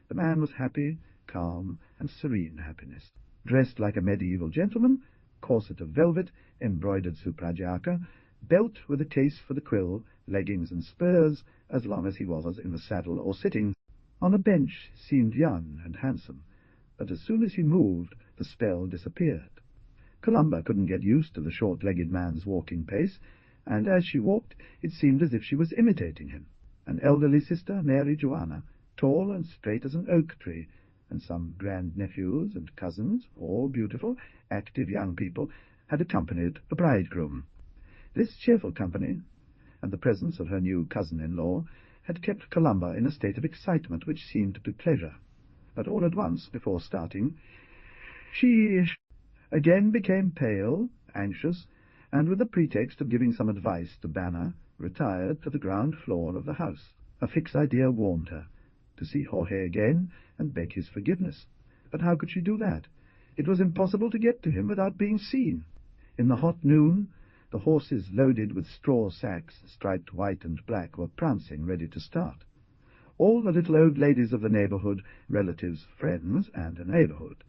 [SPEAKER 1] The man was happy, calm, and serene happiness. Dressed like a medieval gentleman, corset of velvet, embroidered supragiaca, belt with a case for the quill, leggings and spurs, as long as he was in the saddle or sitting. On a bench seemed young and handsome, but as soon as he moved, the spell disappeared. Columba couldn't get used to the short-legged man's walking pace, and as she walked, it seemed as if she was imitating him. An elderly sister, Mary Joanna, tall and straight as an oak tree, and some grand-nephews and cousins, all beautiful, active young people, had accompanied the bridegroom. This cheerful company, and the presence of her new cousin-in-law, had kept Columba in a state of excitement which seemed to be pleasure. But all at once, before starting, she again became pale, anxious, and with the pretext of giving some advice to Banner, retired to the ground floor of the house. A fixed idea warned her, to see Jorge again and beg his forgiveness. But how could she do that? It was impossible to get to him without being seen. In the hot noon, the horses loaded with straw sacks, striped white and black, were prancing, ready to start. All the little old ladies of the neighborhood, relatives, friends, and a neighborhood.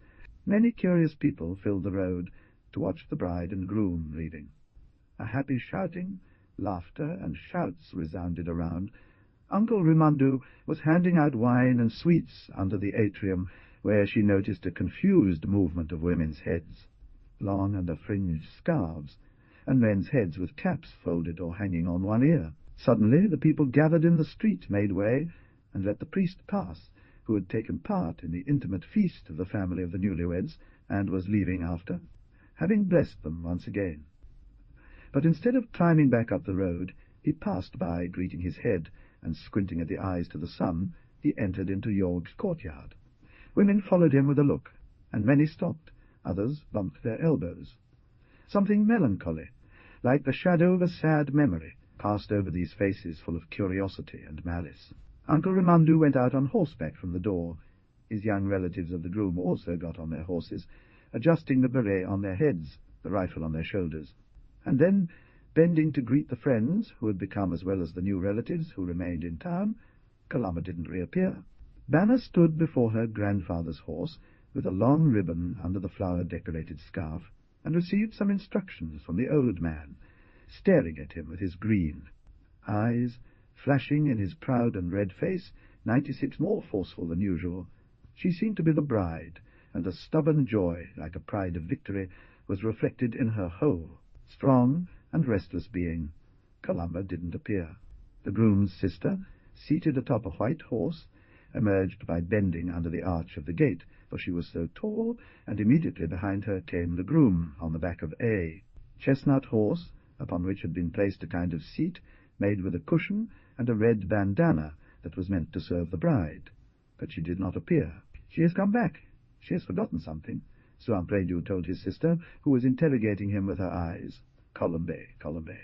[SPEAKER 1] Many curious people filled the road to watch the bride and groom leaving. A happy shouting, laughter, and shouts resounded around. Uncle Rimandu was handing out wine and sweets under the atrium, where she noticed a confused movement of women's heads, long under fringed scarves, and men's heads with caps folded or hanging on one ear. Suddenly the people gathered in the street made way, and let the priest pass, who had taken part in the intimate feast of the family of the newlyweds, and was leaving after, having blessed them once again. But instead of climbing back up the road, he passed by, greeting his head, and squinting at the eyes to the sun, he entered into York's courtyard. Women followed him with a look, and many stopped, others bumped their elbows. Something melancholy, like the shadow of a sad memory, passed over these faces full of curiosity and malice. Uncle Rimandu went out on horseback from the door. His young relatives of the groom also got on their horses, adjusting the beret on their heads, the rifle on their shoulders, and then, bending to greet the friends who had become as well as the new relatives who remained in town, Columba didn't reappear. Banner stood before her grandfather's horse, with a long ribbon under the flower-decorated scarf, and received some instructions from the old man, staring at him with his green eyes, flashing in his proud and red face, 96 more forceful than usual, She seemed to be the bride, and a stubborn joy, like a pride of victory, was reflected in her whole, strong and restless being. Columba didn't appear. The groom's sister, seated atop a white horse, emerged by bending under the arch of the gate, for she was so tall, and immediately behind her came the groom on the back of a chestnut horse, upon which had been placed a kind of seat made with a cushion and a red bandana that was meant to serve the bride. But she did not appear. "She has come back. She has forgotten something," Sparvieri told his sister, who was interrogating him with her eyes. "Colombi, Colombi."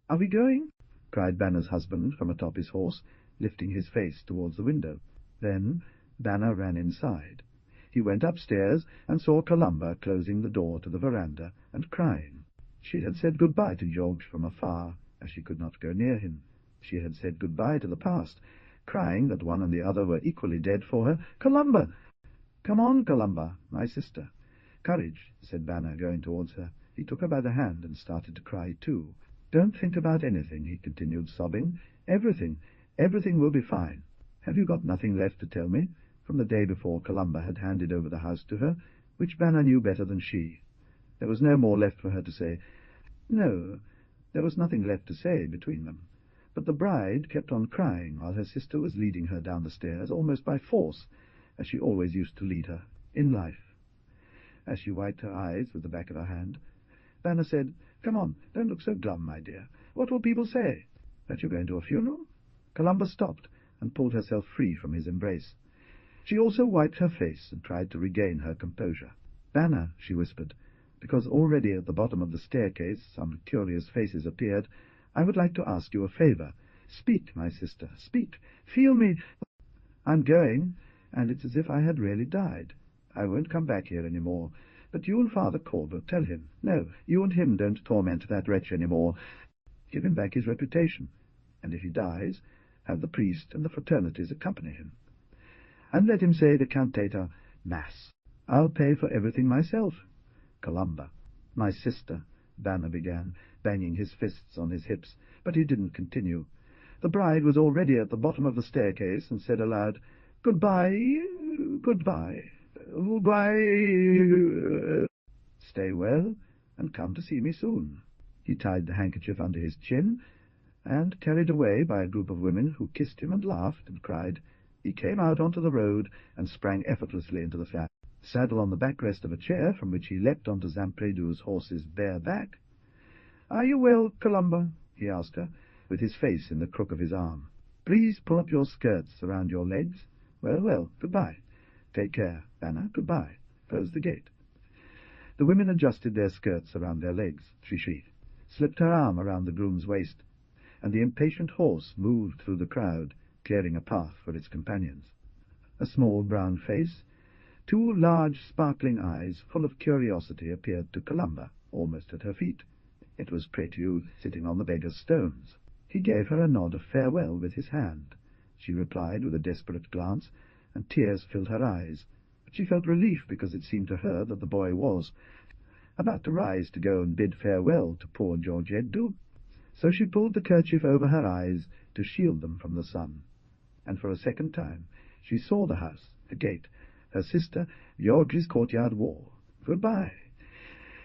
[SPEAKER 1] "Are we going?" cried Banner's husband from atop his horse, lifting his face towards the window. Then Banner ran inside. He went upstairs and saw Columba closing the door to the veranda and crying. She had said good-bye to George from afar, as she could not go near him. She had said good-bye to the past, crying that one and the other were equally dead for her. "Columba! Come on, Columba, my sister." "Courage," said Banner, going towards her. He took her by the hand and started to cry too. "Don't think about anything," he continued, sobbing. Everything will be fine. Have you got nothing left to tell me?" From the day before Columba had handed over the house to her, which Banner knew better than she. There was no more left for her to say. No, there was nothing left to say between them. But the bride kept on crying while her sister was leading her down the stairs, almost by force, as she always used to lead her, in life. As she wiped her eyes with the back of her hand, Banner said, "Come on, don't look so glum, my dear. What will people say? That you're going to a funeral?" Columba stopped and pulled herself free from his embrace. She also wiped her face and tried to regain her composure. "Banner," she whispered, because already at the bottom of the staircase some curious faces appeared, "I would like to ask you a favor. Speak, my sister, speak. Feel me. I'm going, and it's as if I had really died. I won't come back here any more. But you and Father Corber, tell him. No, you and him don't torment that wretch any more. Give him back his reputation. And if he dies, have the priest and the fraternities accompany him. And let him say the cantata Mass. I'll pay for everything myself." "Columba, my sister," Banner began, banging his fists on his hips, but he didn't continue. The bride was already at the bottom of the staircase and said aloud, "Goodbye, goodbye, goodbye. Stay well, and come to see me soon." He tied the handkerchief under his chin, and, carried away by a group of women who kissed him and laughed and cried, he came out onto the road and sprang effortlessly into the flat. Saddle on the backrest of a chair, from which he leapt onto Zampredu's horse's bare back. "Are you well, Columba?" he asked her, with his face in the crook of his arm. "Please pull up your skirts around your legs. Well, goodbye. Take care, Banner, goodbye. Close the gate." The women adjusted their skirts around their legs. She slipped her arm around the groom's waist, and the impatient horse moved through the crowd, clearing a path for its companions. A small brown face, two large sparkling eyes full of curiosity appeared to Columba, almost at her feet. It was Prétu sitting on the beggar's stones. He gave her a nod of farewell with his hand. She replied with a desperate glance, and tears filled her eyes. But she felt relief because it seemed to her that the boy was about to rise to go and bid farewell to poor Giorgetto. So she pulled the kerchief over her eyes to shield them from the sun. And for a second time she saw the house, the gate, her sister, George's courtyard wall. Goodbye.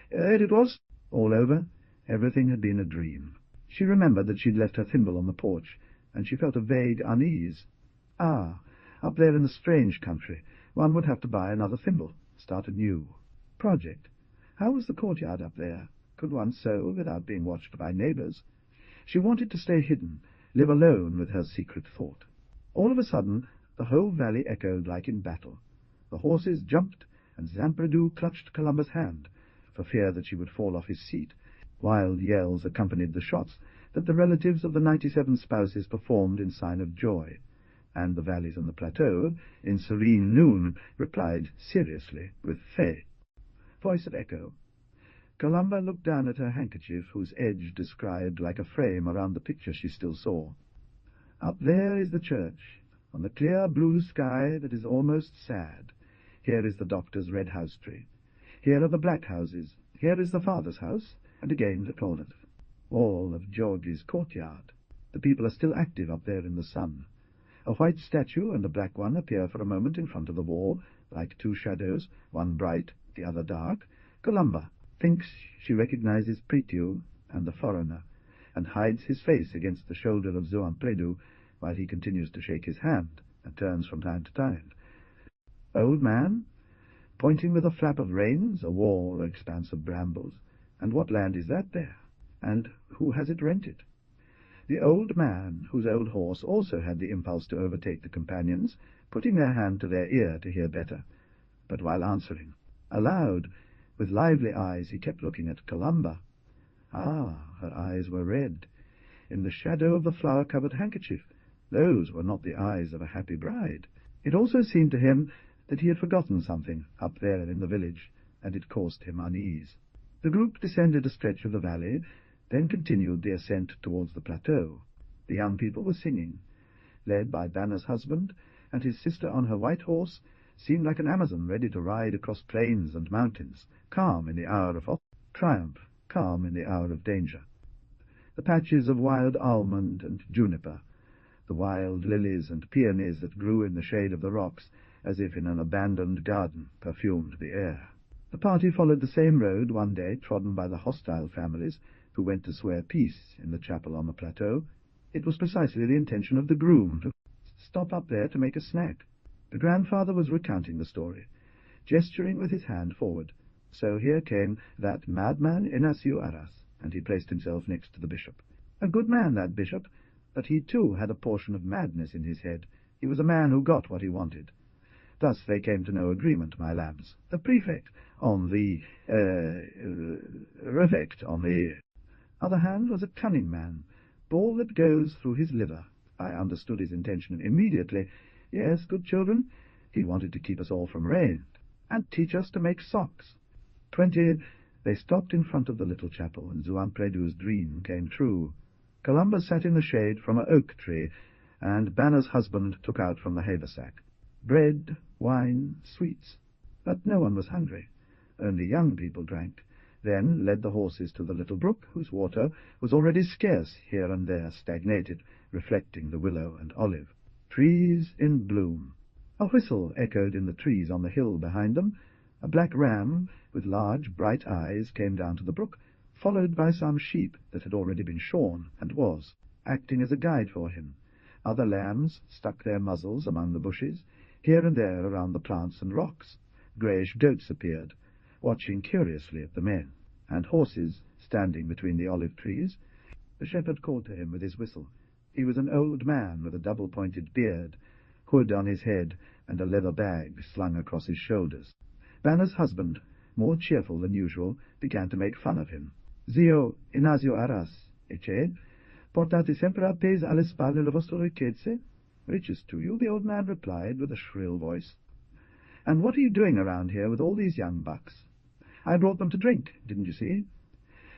[SPEAKER 1] It was all over. Everything had been a dream. She remembered that she'd left her thimble on the porch, and she felt a vague unease. Up there in the strange country, one would have to buy another thimble, start anew. Project. How was the courtyard up there? Could one sew without being watched by neighbours? She wanted to stay hidden, live alone with her secret thought. All of a sudden, the whole valley echoed like in battle. The horses jumped, and Zampredu clutched Columba's hand, for fear that she would fall off his seat. Wild yells accompanied the shots that the relatives of the 97 spouses performed in sign of joy, and the valleys on the plateau, in serene noon, replied seriously with fé. Voice of echo. Columba looked down at her handkerchief, whose edge described like a frame around the picture she still saw. Up there is the church, on the clear blue sky that is almost sad. Here is the doctor's red house tree. Here are the black houses. Here is the father's house, and again the toilet. All of George's courtyard. The people are still active up there in the sun. A white statue and a black one appear for a moment in front of the wall, like two shadows, one bright, the other dark. Columba thinks she recognizes Prétieu and the foreigner, and hides his face against the shoulder of Zuampredu, while he continues to shake his hand, and turns from time to time. Old man, pointing with a flap of reins, a wall or expanse of brambles. And what land is that there? And who has it rented? The old man, whose old horse also had the impulse to overtake the companions, putting their hand to their ear to hear better. But while answering, aloud, with lively eyes, he kept looking at Columba. Ah, her eyes were red. In the shadow of the flower-covered handkerchief, those were not the eyes of a happy bride. It also seemed to him that he had forgotten something up there in the village, and it caused him unease. The group descended a stretch of the valley, then continued the ascent towards the plateau. The young people were singing. Led by Banner's husband, and his sister on her white horse, seemed like an Amazon ready to ride across plains and mountains, calm in the hour of triumph, calm in the hour of danger. The patches of wild almond and juniper, the wild lilies and peonies that grew in the shade of the rocks, as if in an abandoned garden, perfumed the air. The party followed the same road one day trodden by the hostile families who went to swear peace in the chapel on the plateau. It was precisely the intention of the groom to stop up there to make a snack. The grandfather was recounting the story, gesturing with his hand forward. So here came that madman Inacio Arras, and he placed himself next to the bishop. A good man, that bishop, but he too had a portion of madness in his head. He was a man who got what he wanted. Thus they came to no agreement, my lambs. The prefect, on the refect, on the other hand, was a cunning man. Ball that goes through his liver. I understood his intention immediately. Yes, good children, he wanted to keep us all from rain, and teach us to make socks. 20. They stopped in front of the little chapel, and Zuampredu's dream came true. Columba sat in the shade from an oak tree, and Banner's husband took out from the haversack bread, wine, sweets. But no one was hungry. Only young people drank, then led the horses to the little brook, whose water was already scarce here and there, stagnated, reflecting the willow and olive. Trees in bloom. A whistle echoed in the trees on the hill behind them. A black ram with large, bright eyes came down to the brook, followed by some sheep that had already been shorn, and was acting as a guide for him. Other lambs stuck their muzzles among the bushes, here and there around the plants and rocks. Greyish goats appeared, watching curiously at the men, and horses standing between the olive trees. The shepherd called to him with his whistle. He was an old man with a double-pointed beard, hood on his head, and a leather bag slung across his shoulders. Banner's husband, more cheerful than usual, began to make fun of him. Zio Inacio Arras, ecce, portate sempre appese alle spalle le vostre ricchezze? Riches to you, the old man replied with a shrill voice. And what are you doing around here with all these young bucks? I brought them to drink, didn't you see?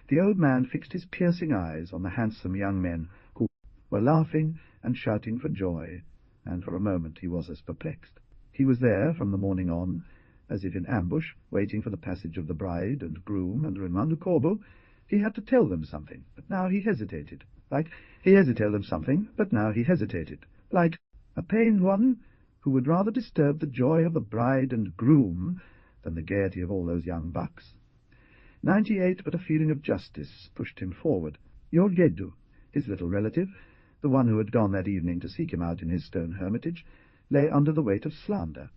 [SPEAKER 1] The old man fixed his piercing eyes on the handsome young men who were laughing and shouting for joy, and for a moment he was as perplexed. He was there from the morning on, as if in ambush, waiting for the passage of the bride and groom and Raymond de Corbeau. He had to tell them something, but now he hesitated. He had to tell them something, but now he hesitated. Like a pained one who would rather disturb the joy of the bride and groom than the gaiety of all those young bucks. 98, but a feeling of justice pushed him forward. Yorgedu, his little relative, the one who had gone that evening to seek him out in his stone hermitage, lay under the weight of slander,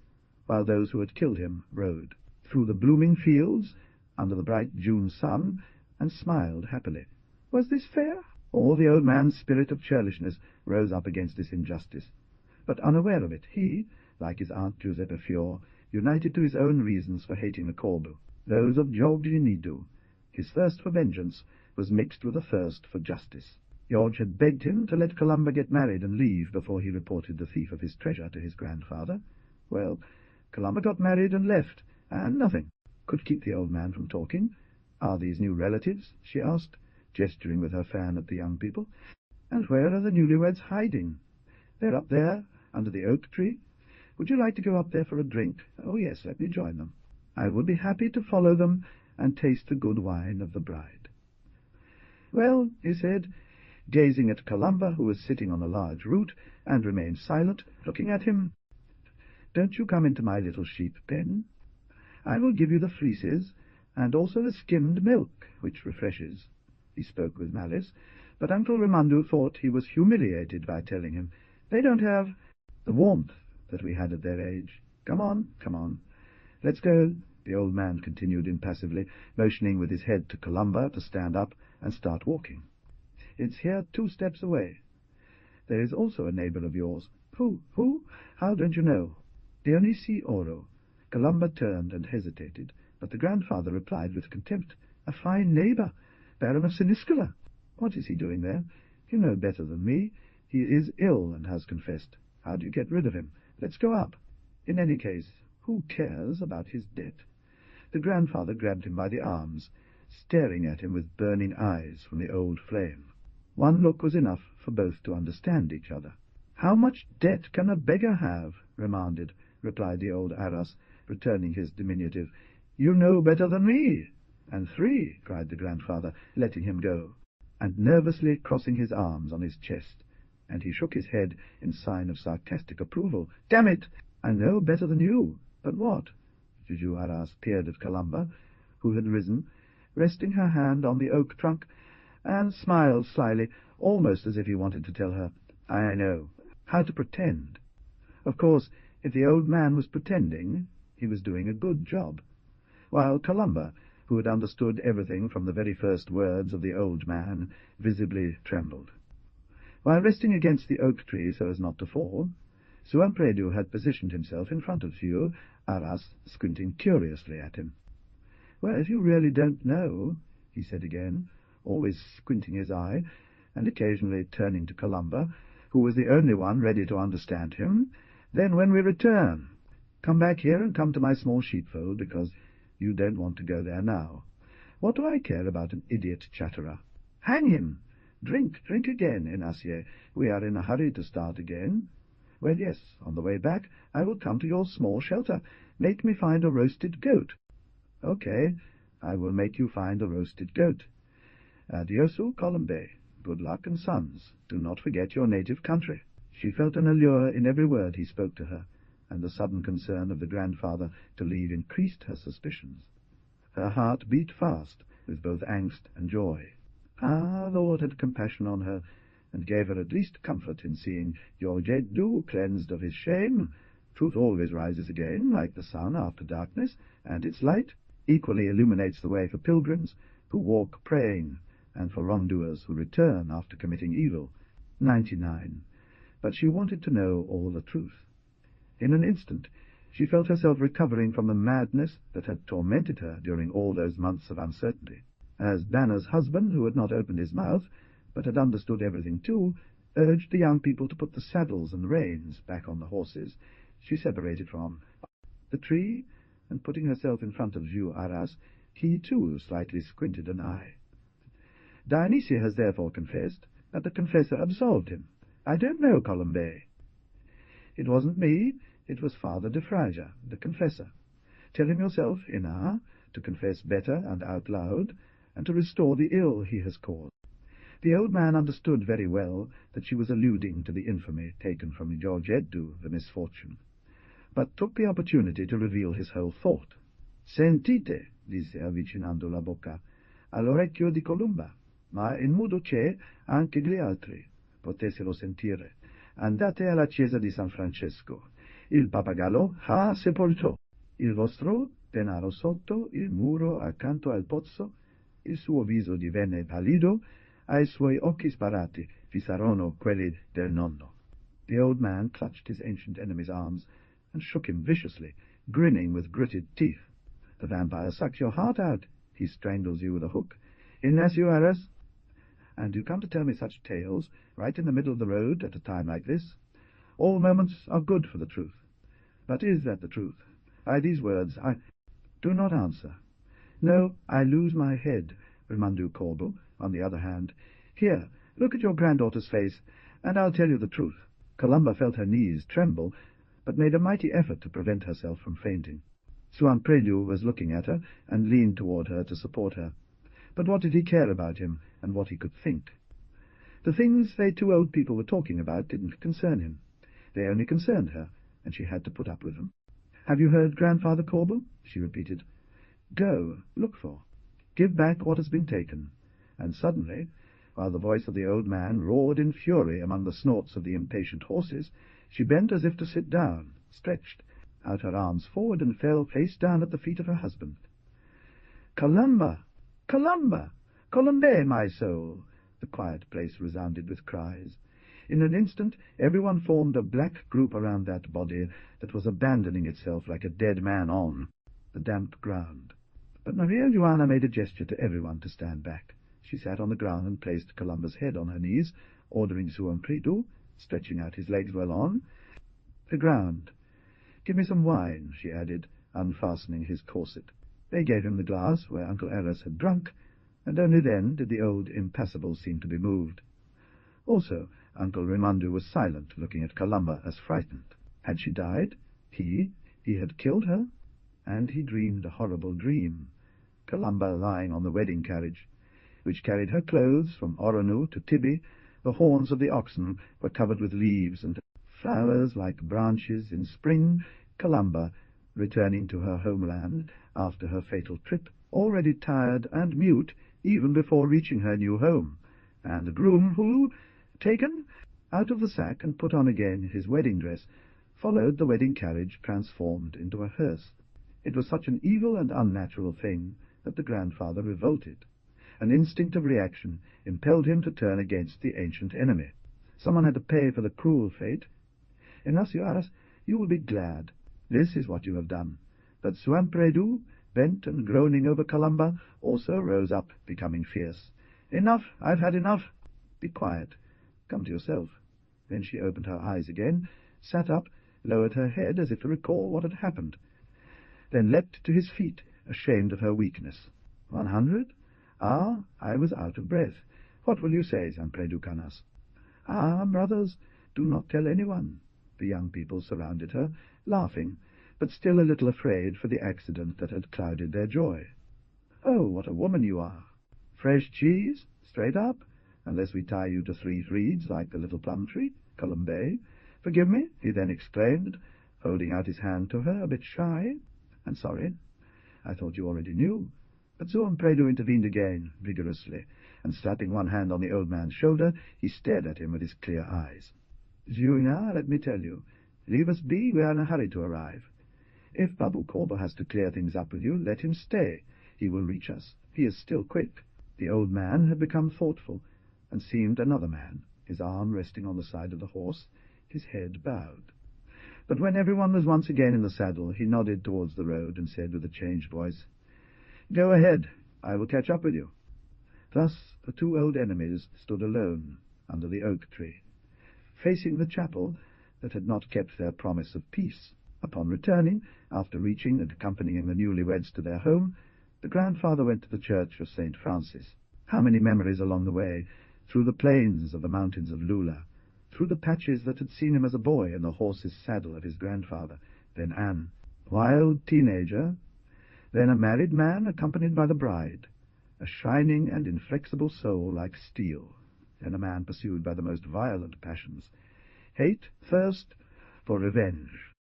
[SPEAKER 1] while those who had killed him rode through the blooming fields under the bright June sun, and smiled happily. Was this fair? All the old man's spirit of churlishness rose up against this injustice. But unaware of it, he, like his aunt Giuseppe Fior, united to his own reasons for hating the Corbeau, those of George Nidu. His thirst for vengeance was mixed with a thirst for justice. George had begged him to let Columba get married and leave before he reported the thief of his treasure to his grandfather. Well, Columba got married and left, and nothing could keep the old man from talking. Are these new relatives? She asked, gesturing with her fan at the young people. And where are the newlyweds hiding? They're up there, under the oak tree. Would you like to go up there for a drink? Oh, yes, let me join them. I would be happy to follow them and taste the good wine of the bride. Well, he said, gazing at Columba, who was sitting on a large root, and remained silent, looking at him. "Don't you come into my little sheep pen. I will give you the fleeces, and also the skimmed milk, which refreshes." He spoke with malice, but Uncle Ramandu thought he was humiliated by telling him, "They don't have the warmth that we had at their age. Come on, come on. Let's go," the old man continued impassively, motioning with his head to Columba to stand up and start walking. "It's here 2 steps away. There is also a neighbour of yours." Who? How don't you know?" "Dionisi Oro." Columba turned and hesitated, but the grandfather replied with contempt, "A fine neighbour, Baron of Siniscola. What is he doing there? You know better than me. He is ill and has confessed. How do you get rid of him? Let's go up. In any case, who cares about his debt?" The grandfather grabbed him by the arms, staring at him with burning eyes from the old flame. One look was enough for both to understand each other. "How much debt can a beggar have?" replied the old Aras, returning his diminutive. "You know better than me." "And 3, cried the grandfather, letting him go, and nervously crossing his arms on his chest, and he shook his head in sign of sarcastic approval. "Damn it! I know better than you. But what?" Juju Aras peered at Columba, who had risen, resting her hand on the oak trunk, and smiled slyly, almost as if he wanted to tell her, "I know how to pretend." Of course, if the old man was pretending, he was doing a good job, while Columba, who had understood everything from the very first words of the old man, visibly trembled. While resting against the oak tree so as not to fall, Suampredu had positioned himself in front of Juju Aras, squinting curiously at him. "Well, if you really don't know," he said again, always squinting his eye, and occasionally turning to Columba, who was the only one ready to understand him, "then when we return, come back here and come to my small sheepfold, because you don't want to go there now. What do I care about an idiot chatterer? Hang him! Drink again, Inacier. We are in a hurry to start again. Well, yes, on the way back I will come to your small shelter. Make me find a roasted goat." "Okay, I will make you find a roasted goat. Adiosu, Colombi. Good luck and sons. Do not forget your native country." She felt an allure in every word he spoke to her, and the sudden concern of the grandfather to leave increased her suspicions. Her heart beat fast with both angst and joy. The Lord had compassion on her, and gave her at least comfort in seeing Giorgetto cleansed of his shame. Truth always rises again, like the sun after darkness, and its light equally illuminates the way for pilgrims who walk praying, and for wrongdoers who return after committing evil. 99. But she wanted to know all the truth. In an instant she felt herself recovering from the madness that had tormented her during all those months of uncertainty. As Banner's husband, who had not opened his mouth, but had understood everything too, urged the young people to put the saddles and reins back on the horses, she separated from the tree, and putting herself in front of Juju Aras, he too slightly squinted an eye. "Dionysia has therefore confessed, but the confessor absolved him. I don't know, Colombi." "It wasn't me, it was Father de Fraja, the confessor. Tell him yourself, Ina, to confess better and out loud, and to restore the ill he has caused." The old man understood very well that she was alluding to the infamy taken from Giorgetto, the misfortune, but took the opportunity to reveal his whole thought. "Sentite," disse avvicinando la bocca, all'orecchio di Columba, ma in modo che anche gli altri potessero sentire. "Andate alla chiesa di San Francesco. Il pappagallo ha sepolto il vostro denaro sotto il muro accanto al pozzo. Il suo viso divenne pallido, ai suoi occhi sparati vi saranno quelli del nonno." The old man clutched his ancient enemy's arms and shook him viciously, grinning with gritted teeth. "The vampire sucks your heart out. He strangles you with a hook. Ignacio Aras, and you come to tell me such tales right in the middle of the road at a time like this? All moments are good for the truth. But is that the truth? By these words I do not answer. No, I lose my head, Ramandu Corbo, on the other hand. Here, look at your granddaughter's face, and I'll tell you the truth." Columba felt her knees tremble, but made a mighty effort to prevent herself from fainting. Suampredu was looking at her, and leaned toward her to support her. But what did he care about him, and what he could think? The things they two old people were talking about didn't concern him. They only concerned her, and she had to put up with them. "Have you heard Grandfather Corbo?" she repeated. "Go, look for. Give back what has been taken." And suddenly, while the voice of the old man roared in fury among the snorts of the impatient horses, she bent as if to sit down, stretched out her arms forward, and fell face down at the feet of her husband. "Columba! Columba! Colombi, my soul!" The quiet place resounded with cries. In an instant everyone formed a black group around that body that was abandoning itself like a dead man on the damp ground. But Maria Joana made a gesture to everyone to stand back. She sat on the ground and placed Columba's head on her knees, ordering Zuampredu, stretching out his legs well on, the ground. "Give me some wine," she added, unfastening his corset. They gave him the glass where Uncle Eros had drunk, and only then did the old impassible seem to be moved. Also, Uncle Rimandu was silent, looking at Columba as frightened. Had she died? He had killed her? And he dreamed a horrible dream. Columba lying on the wedding carriage, which carried her clothes from Oronu to Tibi. The horns of the oxen were covered with leaves and flowers like branches in spring. Columba, returning to her homeland after her fatal trip, already tired and mute even before reaching her new home, and the groom who, taken out of the sack and put on again his wedding dress, followed the wedding carriage transformed into a hearse. It was such an evil and unnatural thing that the grandfather revolted. An instinctive reaction impelled him to turn against the ancient enemy. Someone had to pay for the cruel fate. "Ignacio Aras, you will be glad. This is what you have done." But Zuampredu, bent and groaning over Columba, also rose up, becoming fierce. "Enough! I've had enough! Be quiet. Come to yourself." Then she opened her eyes again, sat up, lowered her head as if to recall what had happened, then leapt to his feet, ashamed of her weakness. 100? Ah, I was out of breath. What will you say, Zuampredu Canas? Ah, brothers, do not tell anyone. The young people surrounded her, laughing, but still a little afraid for the accident that had clouded their joy. "Oh, what a woman you are! Fresh cheese, straight up, unless we tie you to 3 reeds like the little plum tree, Colombi. Forgive me," he then exclaimed, holding out his hand to her, a bit shy. "I'm sorry. I thought you already knew." But Zuampredu intervened again, vigorously, and slapping one hand on the old man's shoulder, he stared at him with his clear eyes. "Junior, let me tell you, leave us be, we are in a hurry to arrive. If Babu Corbo has to clear things up with you, let him stay. He will reach us. He is still quick." The old man had become thoughtful, and seemed another man, his arm resting on the side of the horse, his head bowed. But when everyone was once again in the saddle, he nodded towards the road and said with a changed voice, "Go ahead. I will catch up with you." Thus the 2 old enemies stood alone under the oak tree, facing the chapel that had not kept their promise of peace. Upon returning, after reaching and accompanying the newlyweds to their home, the grandfather went to the church of St. Francis. How many memories along the way, through the plains of the mountains of Lula, through the patches that had seen him as a boy in the horse's saddle of his grandfather, then Anne, wild teenager, then a married man accompanied by the bride, a shining and inflexible soul like steel, then a man pursued by the most violent passions, hate, thirst for revenge,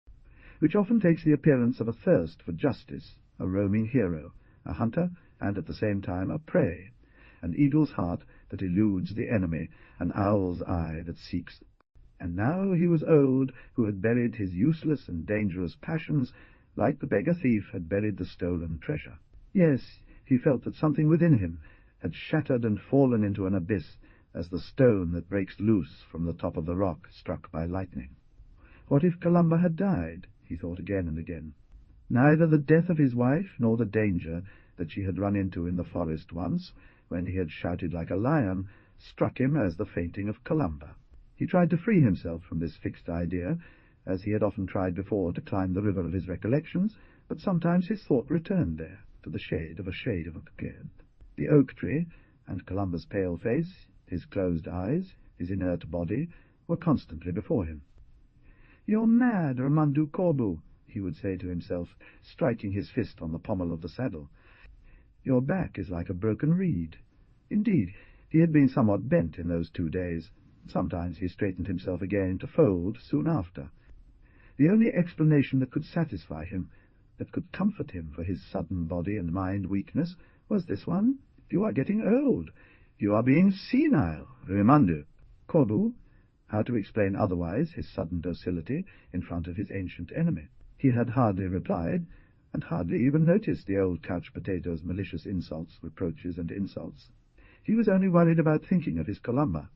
[SPEAKER 1] which often takes the appearance of a thirst for justice, a roaming hero, a hunter, and at the same time a prey, an eagle's heart that eludes the enemy, an owl's eye that seeks. And now he was old, who had buried his useless and dangerous passions, like the beggar thief had buried the stolen treasure. Yes, he felt that something within him had shattered and fallen into an abyss, as the stone that breaks loose from the top of the rock struck by lightning. What if Columba had died? He thought again and again. Neither the death of his wife nor the danger that she had run into in the forest once, when he had shouted like a lion, struck him as the fainting of Columba. He tried to free himself from this fixed idea, as he had often tried before to climb the river of his recollections, but sometimes his thought returned there, to the shade of a beard. The oak tree, and Columba's pale face, his closed eyes, his inert body, were constantly before him. "You're mad, Ramandu Corbu," he would say to himself, striking his fist on the pommel of the saddle. "Your back is like a broken reed. Indeed, He had been somewhat bent in those 2 days. Sometimes he straightened himself again to fold soon after. The only explanation that could satisfy him, that could comfort him for his sudden body and mind weakness, was this one: "You are getting old. You are being senile. Rimando." Corbu, how to explain otherwise his sudden docility in front of his ancient enemy? He had hardly replied, and hardly even noticed the old couch potato's malicious insults, reproaches, and insults. He was only worried about thinking of his Columba.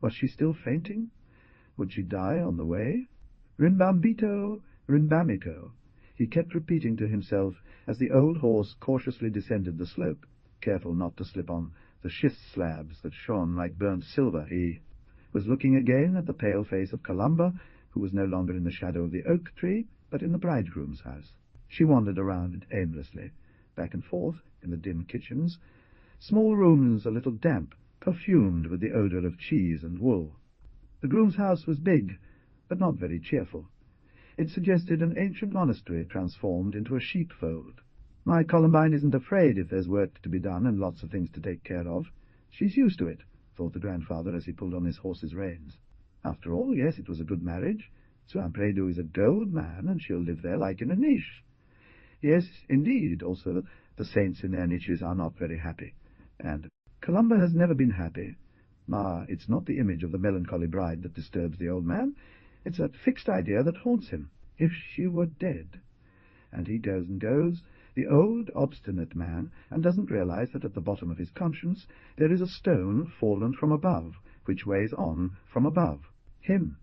[SPEAKER 1] Was she still fainting? Would she die on the way? Rimbambito, rimbamico, he kept repeating to himself as the old horse cautiously descended the slope, careful not to slip on the schist slabs that shone like burnt silver. He was looking again at the pale face of Columba, who was no longer in the shadow of the oak tree, but in the bridegroom's house. She wandered around it aimlessly, back and forth in the dim kitchens, small rooms a little damp, perfumed with the odour of cheese and wool. The groom's house was big, but not very cheerful. It suggested an ancient monastery transformed into a sheepfold. "My Columbine isn't afraid if there's work to be done and lots of things to take care of. She's used to it," thought the grandfather as he pulled on his horse's reins. "After all, yes, it was a good marriage. Sparvieri is a gold man, and she'll live there like in a niche. Yes, indeed, also the saints in their niches are not very happy. And Columba has never been happy. Ma, it's not the image of the melancholy bride that disturbs the old man. It's that fixed idea that haunts him. If she were dead. And he goes and goes, the old obstinate man, and doesn't realize that at the bottom of his conscience there is a stone fallen from above, which weighs on from above him.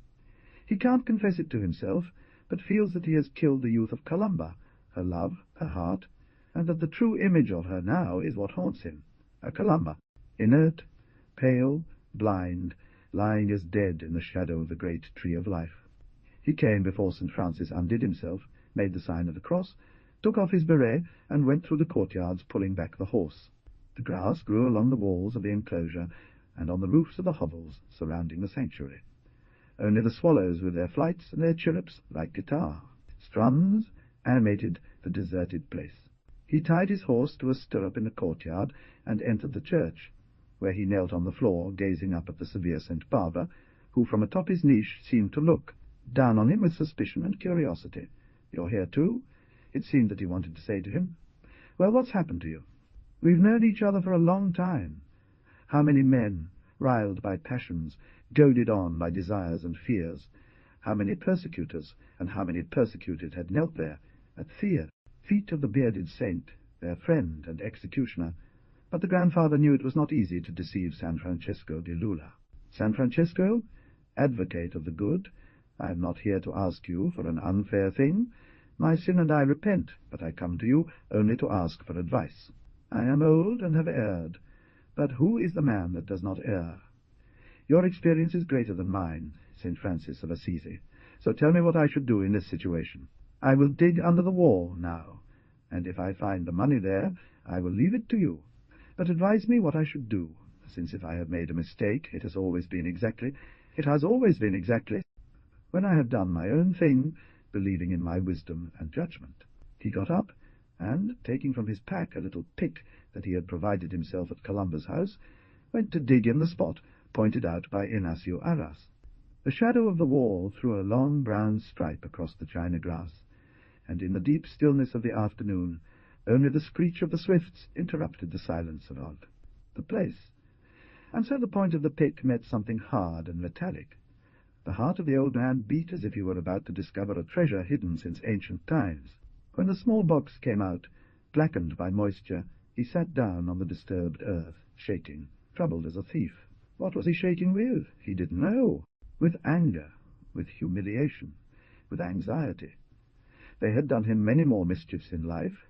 [SPEAKER 1] He can't confess it to himself, but feels that he has killed the youth of Columba, her love, her heart, and that the true image of her now is what haunts him, a Columba, inert, pale, blind, lying as dead in the shadow of the great tree of life. He came before St. Francis undid himself, made the sign of the cross, took off his beret, and went through the courtyards, pulling back the horse. The grass grew along the walls of the enclosure and on the roofs of the hovels surrounding the sanctuary. Only the swallows with their flights and their chirrups, like guitar, strums, animated the deserted place. He tied his horse to a stirrup in the courtyard and entered the church, where he knelt on the floor, gazing up at the severe St. Barbara, who from atop his niche seemed to look down on him with suspicion and curiosity. "You're here too?" It seemed that he wanted to say to him. "Well, what's happened to you? We've known each other for a long time. How many men, riled by passions, goaded on by desires and fears, how many persecutors and how many persecuted had knelt there, at feet of the bearded saint, their friend and executioner." But the grandfather knew it was not easy to deceive San Francesco di Lula. "San Francesco, advocate of the good, I am not here to ask you for an unfair thing. My sin and I repent, but I come to you only to ask for advice. I am old and have erred, but who is the man that does not err? Your experience is greater than mine, St. Francis of Assisi, so tell me what I should do in this situation. I will dig under the wall now, and if I find the money there, I will leave it to you. But advise me what I should do, since if I have made a mistake, it has always been exactly when I have done my own thing, believing in my wisdom and judgment." He got up, and, taking from his pack a little pick that he had provided himself at Columba's house, went to dig in the spot pointed out by Inacio Arras. The shadow of the wall threw a long brown stripe across the china grass, and in the deep stillness of the afternoon only the screech of the swifts interrupted the silence about the place. And so the point of the pick met something hard and metallic. The heart of the old man beat as if he were about to discover a treasure hidden since ancient times. When the small box came out, blackened by moisture, he sat down on the disturbed earth, shaking, troubled as a thief. What was he shaking with? He didn't know. With anger, with humiliation, with anxiety. They had done him many more mischiefs in life.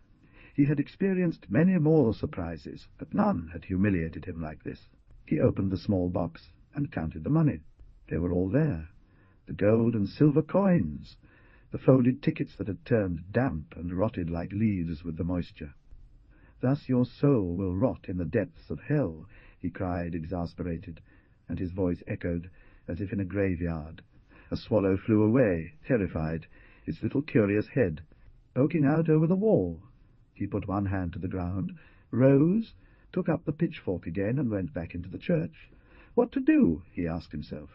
[SPEAKER 1] He had experienced many more surprises, but none had humiliated him like this. He opened the small box and counted the money. They were all there, the gold and silver coins, the folded tickets that had turned damp and rotted like leaves with the moisture. "Thus your soul will rot in the depths of hell," he cried, exasperated, and his voice echoed as if in a graveyard. A swallow flew away, terrified, its little curious head poking out over the wall. He put one hand to the ground, rose, took up the pitchfork again and went back into the church. What to do? He asked himself.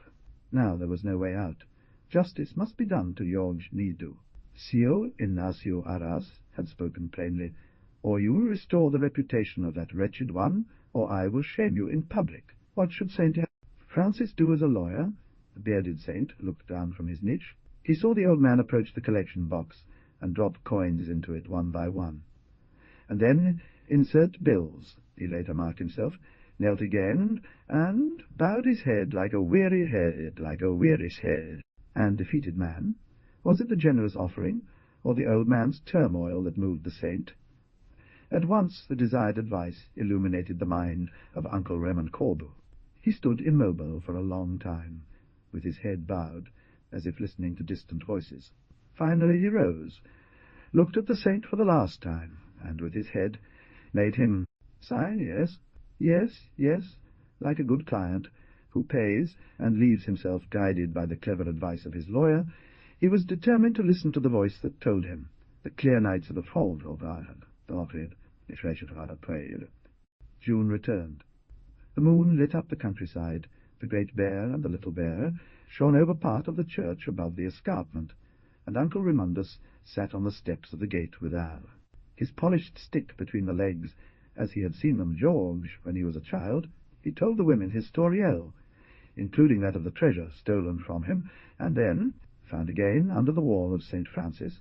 [SPEAKER 1] Now there was no way out. Justice must be done to George Nidu. Sio Ignacio Arras had spoken plainly. Or you will restore the reputation of that wretched one, or I will shame you in public. What should Saint Francis do as a lawyer? The bearded saint looked down from his niche. He saw the old man approach the collection box and drop coins into it one by one. And then insert bills, he later marked himself, knelt again, and bowed his head like a weary head, And defeated man? Was it the generous offering, or the old man's turmoil that moved the saint? At once the desired advice illuminated the mind of Uncle Raymond Corbeau. He stood immobile for a long time, with his head bowed, as if listening to distant voices. Finally he rose, looked at the saint for the last time, and with his head made him sign yes, like a good client who pays and leaves himself guided by the clever advice of his lawyer. He was determined to listen to the voice that told him, the clear nights of the fall June returned. The moon lit up the countryside. The Great Bear and the Little Bear shone over part of the church above the escarpment, and Uncle Remundus sat on the steps of the gate with Al, his polished stick between the legs, as he had seen them George when he was a child. He told the women his storielle, including that of the treasure stolen from him, and then found again under the wall of St. Francis.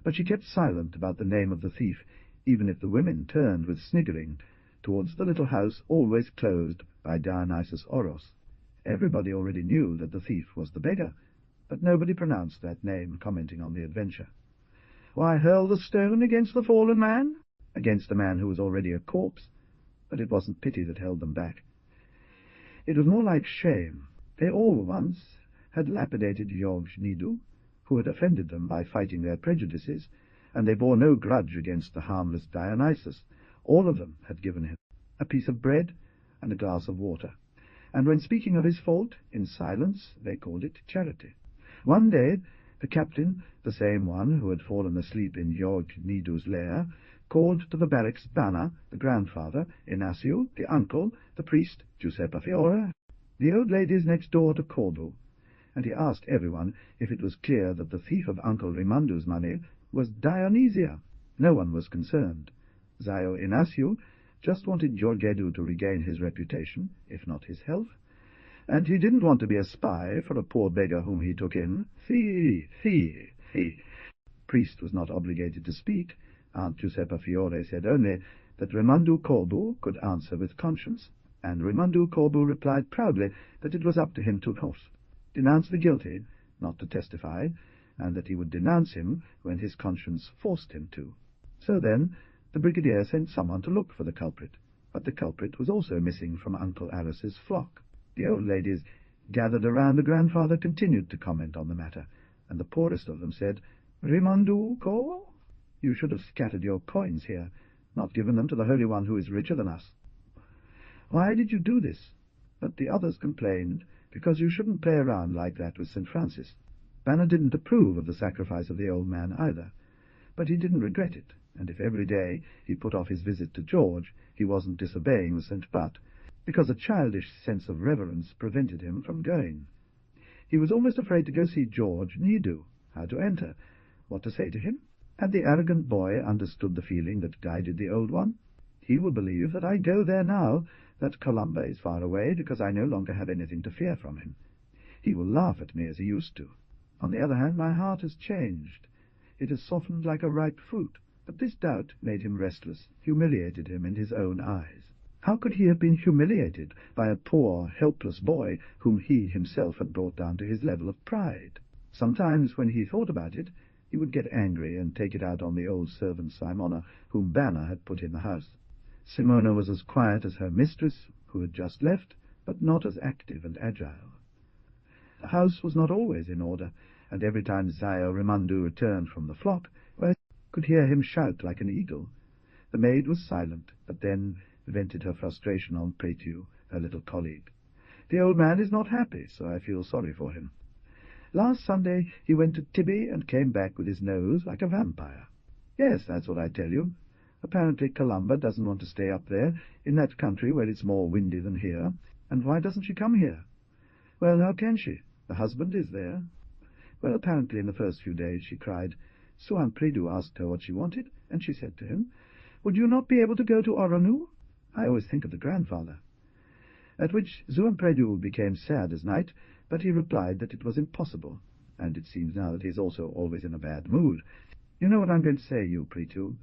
[SPEAKER 1] But she kept silent about the name of the thief, even if the women turned with sniggering towards the little house always closed by Dionysius Oros. Everybody already knew that the thief was the beggar, but nobody pronounced that name, commenting on the adventure. Why hurl the stone against the fallen man? Against the man who was already a corpse. But it wasn't pity that held them back. It was more like shame. They all once had lapidated George Nidu, who had offended them by fighting their prejudices, and they bore no grudge against the harmless Dionysus. All of them had given him a piece of bread and a glass of water, and when speaking of his fault, in silence, they called it charity. One day the captain, the same one who had fallen asleep in George Nidu's lair, called to the barracks Bana, the grandfather, Ignacio, the uncle, the priest, Giuseppe Fiore, the old ladies next door to Corbeau, and he asked everyone if it was clear that the thief of Uncle Rimandu's money was Dionysia. No one was concerned. Zio Ignacio just wanted Giorgedu to regain his reputation, if not his health, and he didn't want to be a spy for a poor beggar whom he took in. Fee. Priest was not obligated to speak. Aunt Giuseppa Fiore said only that Rimandu Corbeau could answer with conscience, and Rimandu Corbeau replied proudly that it was up to him to denounce the guilty, not to testify, and that he would denounce him when his conscience forced him to. So then the brigadier sent someone to look for the culprit, but the culprit was also missing from Uncle Aras's flock. The old ladies gathered around the grandfather continued to comment on the matter, and the poorest of them said, "Rimandu Corbeau? You should have scattered your coins here, not given them to the Holy One who is richer than us. Why did you do this?" But the others complained, because you shouldn't play around like that with St. Francis. Banner didn't approve of the sacrifice of the old man either, but he didn't regret it, and if every day he put off his visit to George, he wasn't disobeying the St. But, because a childish sense of reverence prevented him from going. He was almost afraid to go see George Nidu, how to enter, what to say to him. Had the arrogant boy understood the feeling that guided the old one? He will believe that I go there now, that Colombi is far away, because I no longer have anything to fear from him. He will laugh at me as he used to. On the other hand, my heart has changed. It has softened like a ripe fruit, but this doubt made him restless, humiliated him in his own eyes. How could he have been humiliated by a poor, helpless boy whom he himself had brought down to his level of pride? Sometimes, when he thought about it, he would get angry and take it out on the old servant Simona, whom Banner had put in the house. Simona was as quiet as her mistress, who had just left, but not as active and agile. The house was not always in order, and every time Zio Rimandu returned from the flock, I could hear him shout like an eagle. The maid was silent, but then vented her frustration on Prétu, her little colleague. The old man is not happy, so I feel sorry for him. Last Sunday he went to Tibby and came back with his nose like a vampire. Yes, that's what I tell you. Apparently Columba doesn't want to stay up there, in that country where it's more windy than here. And why doesn't she come here? Well, how can she? The husband is there. Well, apparently in the first few days she cried. Suan Predu asked her what she wanted, and she said to him, Would you not be able to go to Oranu? I always think of the grandfather. At which Suan Predu became sad as night, but he replied that it was impossible, and it seems now that he is also always in a bad mood. You know what I'm going to say, you Pretu,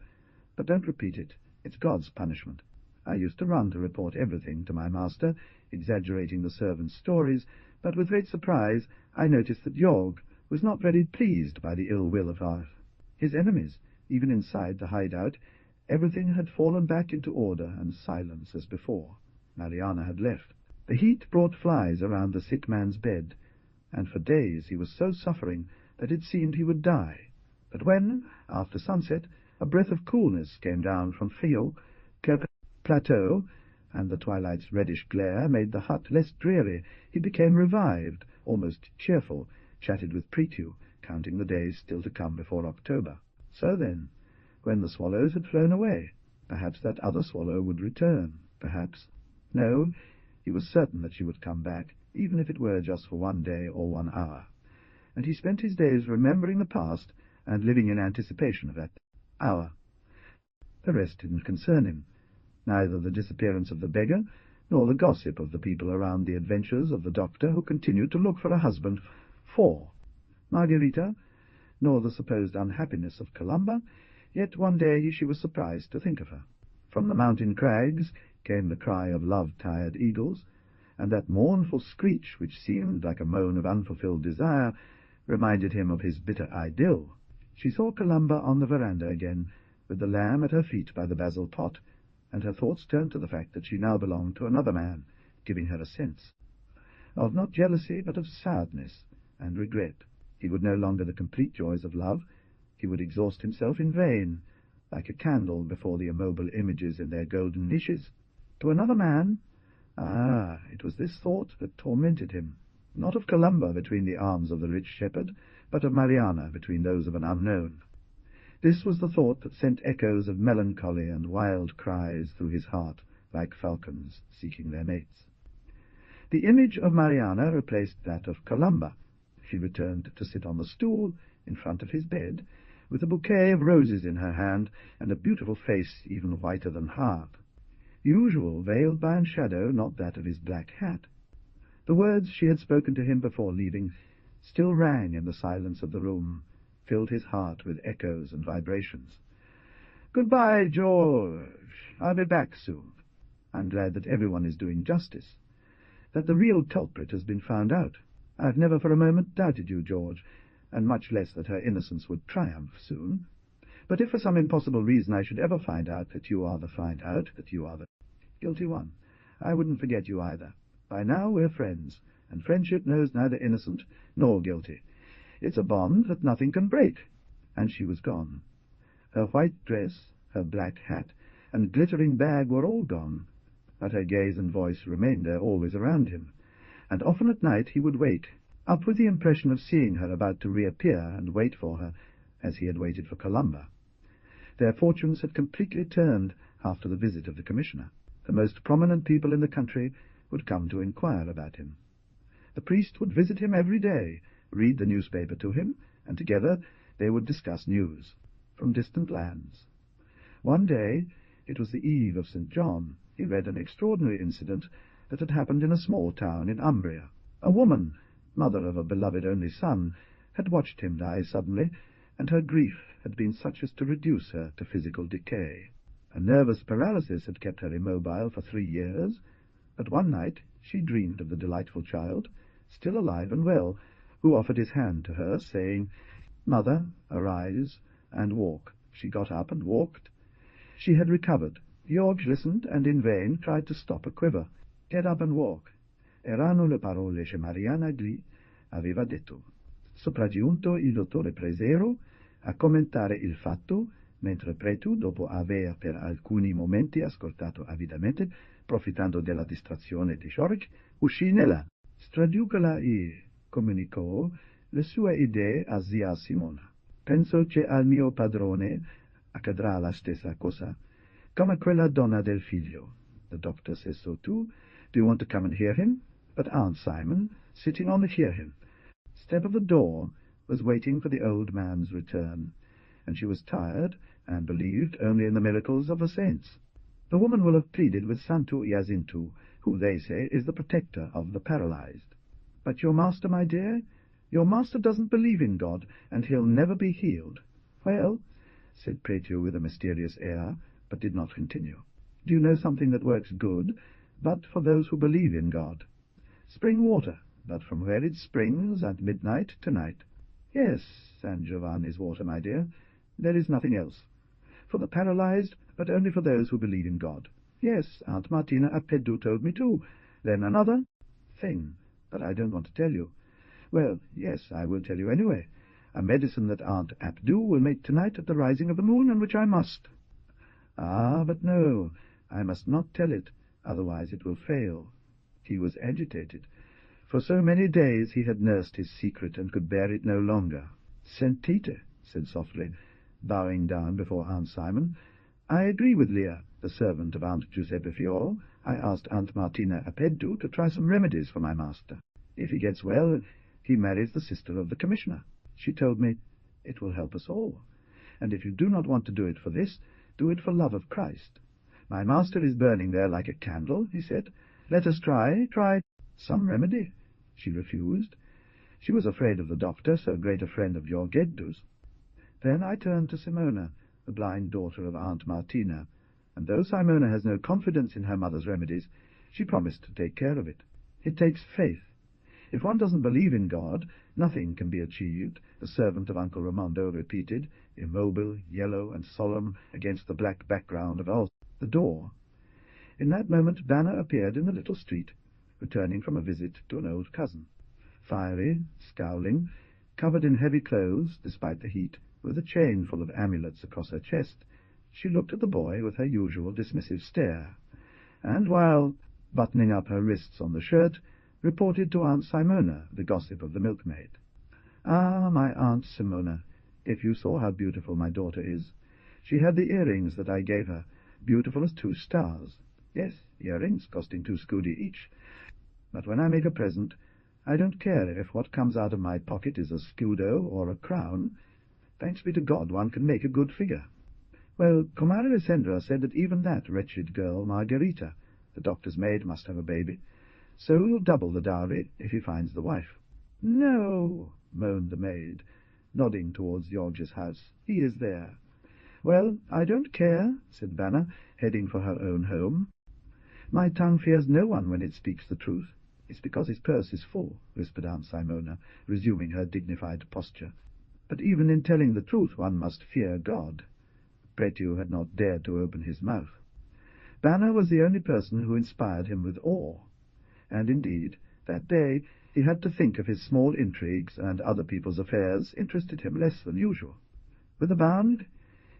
[SPEAKER 1] but don't repeat it. It's God's punishment. I used to run to report everything to my master, exaggerating the servants' stories, but with great surprise I noticed that Jorg was not very pleased by the ill will of his enemies. Even inside the hideout, everything had fallen back into order and silence as before. Mariana had left. The heat brought flies around the sick man's bed, and for days he was so suffering that it seemed he would die. But when, after sunset, a breath of coolness came down from Fio, Plateau, and the twilight's reddish glare made the hut less dreary, he became revived, almost cheerful, chatted with Pretu, counting the days still to come before October. So then, when the swallows had flown away, perhaps that other swallow would return, perhaps. No, he was certain that she would come back, even if it were just for 1 day or 1 hour. And he spent his days remembering the past and living in anticipation of that hour. The rest didn't concern him, neither the disappearance of the beggar, nor the gossip of the people around the adventures of the doctor who continued to look for a husband for Margherita, nor the supposed unhappiness of Columba, yet one day she was surprised to think of her. From the mountain crags came the cry of love-tired eagles, and that mournful screech, which seemed like a moan of unfulfilled desire, reminded him of his bitter idyll. She saw Columba on the veranda again, with the lamb at her feet by the basil pot, and her thoughts turned to the fact that she now belonged to another man, giving her a sense of not jealousy, but of sadness and regret. He would no longer the complete joys of love. He would exhaust himself in vain, like a candle before the immobile images in their golden niches. To another man? Ah, it was this thought that tormented him, not of Columba between the arms of the rich shepherd, but of Mariana between those of an unknown. This was the thought that sent echoes of melancholy and wild cries through his heart, like falcons seeking their mates. The image of Mariana replaced that of Columba. She returned to sit on the stool in front of his bed, with a bouquet of roses in her hand, and a beautiful face even whiter than heart. Usual, veiled by a shadow, not that of his black hat. The words she had spoken to him before leaving still rang in the silence of the room, filled his heart with echoes and vibrations. "Goodbye, George. I'll be back soon. I'm glad that everyone is doing justice, that the real culprit has been found out. I've never for a moment doubted you, George, and much less that her innocence would triumph soon. But if for some impossible reason I should ever find out that you are the guilty one, I wouldn't forget you either. By now we're friends, and friendship knows neither innocent nor guilty. It's a bond that nothing can break." And she was gone. Her white dress, her black hat, and glittering bag were all gone, but her gaze and voice remained there always around him, and often at night he would wake, up with the impression of seeing her about to reappear and wait for her, as he had waited for Columba. Their fortunes had completely turned after the visit of the commissioner. The most prominent people in the country would come to inquire about him. The priest would visit him every day, read the newspaper to him, and together they would discuss news from distant lands. One day, it was the eve of St. John, he read an extraordinary incident that had happened in a small town in Umbria. A woman, mother of a beloved only son, had watched him die suddenly, and her grief had been such as to reduce her to physical decay. A nervous paralysis had kept her immobile for 3 years, but one night she dreamed of the delightful child, still alive and well, who offered his hand to her, saying, "Mother, arise and walk." She got up and walked. She had recovered. George listened, and in vain tried to stop a quiver. "Get up and walk." Erano le parole che Mariana Gli aveva detto. Sopraggiunto il dottore Presero a commentare il fatto, mentre Pretu, dopo aver per alcuni momenti ascoltato avidamente, profittando della distrazione di George, uscì nella stradiucola e comunicò le sue idee a zia Simona. "Penso che al mio padrone accadrà la stessa cosa. Come quella donna del figlio. The doctor says so too. Do you want to come and hear him? But Aunt Simon, sitting on the hear-him step of the door, was waiting for the old man's return, and she was tired, and believed only in the miracles of the saints. The woman will have pleaded with Santo Jacinto, who, they say, is the protector of the paralyzed. But your master, my dear, your master doesn't believe in God, and he'll never be healed. Well, said Prétu with a mysterious air, but did not continue. Do you know something that works good, but for those who believe in God? Spring water, but from where it springs at midnight to night. Yes, San Giovanni's water, my dear. There is nothing else. For the paralyzed, but only for those who believe in God. Yes, Aunt Martina Appedu told me too. Then another thing, but I don't want to tell you. Well, yes, I will tell you anyway. A medicine that Aunt Appedu will make tonight at the rising of the moon, and which I must. Ah, but no, I must not tell it, otherwise it will fail. He was agitated. For so many days he had nursed his secret, and could bear it no longer. Sentite, said softly, bowing down before Aunt Simon. I agree with Leah, the servant of Aunt Giuseppe Fior. I asked Aunt Martina Appedu to try some remedies for my master. If he gets well, he marries the sister of the commissioner. She told me, it will help us all. And if you do not want to do it for this, do it for love of Christ. My master is burning there like a candle, he said. Let us try some remedy. She refused. She was afraid of the doctor, so great a friend of Giorgetto's. Then I turned to Simona, the blind daughter of Aunt Martina, and though Simona has no confidence in her mother's remedies, she promised to take care of it. It takes faith. If one doesn't believe in God, nothing can be achieved, the servant of Uncle Ramondo repeated, immobile, yellow, and solemn against the black background of the door. In that moment Banner appeared in the little street, returning from a visit to an old cousin. Fiery, scowling, covered in heavy clothes, despite the heat, with a chain full of amulets across her chest, she looked at the boy with her usual dismissive stare, and, while buttoning up her wrists on the shirt, reported to Aunt Simona the gossip of the milkmaid. Ah, my Aunt Simona, if you saw how beautiful my daughter is. She had the earrings that I gave her, beautiful as 2 stars. Yes, earrings costing 2 scudi each. But when I make a present, I don't care if what comes out of my pocket is a scudo or a crown. Thanks be to God, one can make a good figure. Well, Comare Alessandra said that even that wretched girl, Margherita, the doctor's maid, must have a baby. So he'll double the dowry if he finds the wife. No, moaned the maid, nodding towards George's house. He is there. Well, I don't care, said Banner, heading for her own home. My tongue fears no one when it speaks the truth. It's because his purse is full, whispered Aunt Simona, resuming her dignified posture. But even in telling the truth one must fear God. Prétu had not dared to open his mouth. Banner was the only person who inspired him with awe, and indeed, that day he had to think of his small intrigues, and other people's affairs interested him less than usual. With a bound,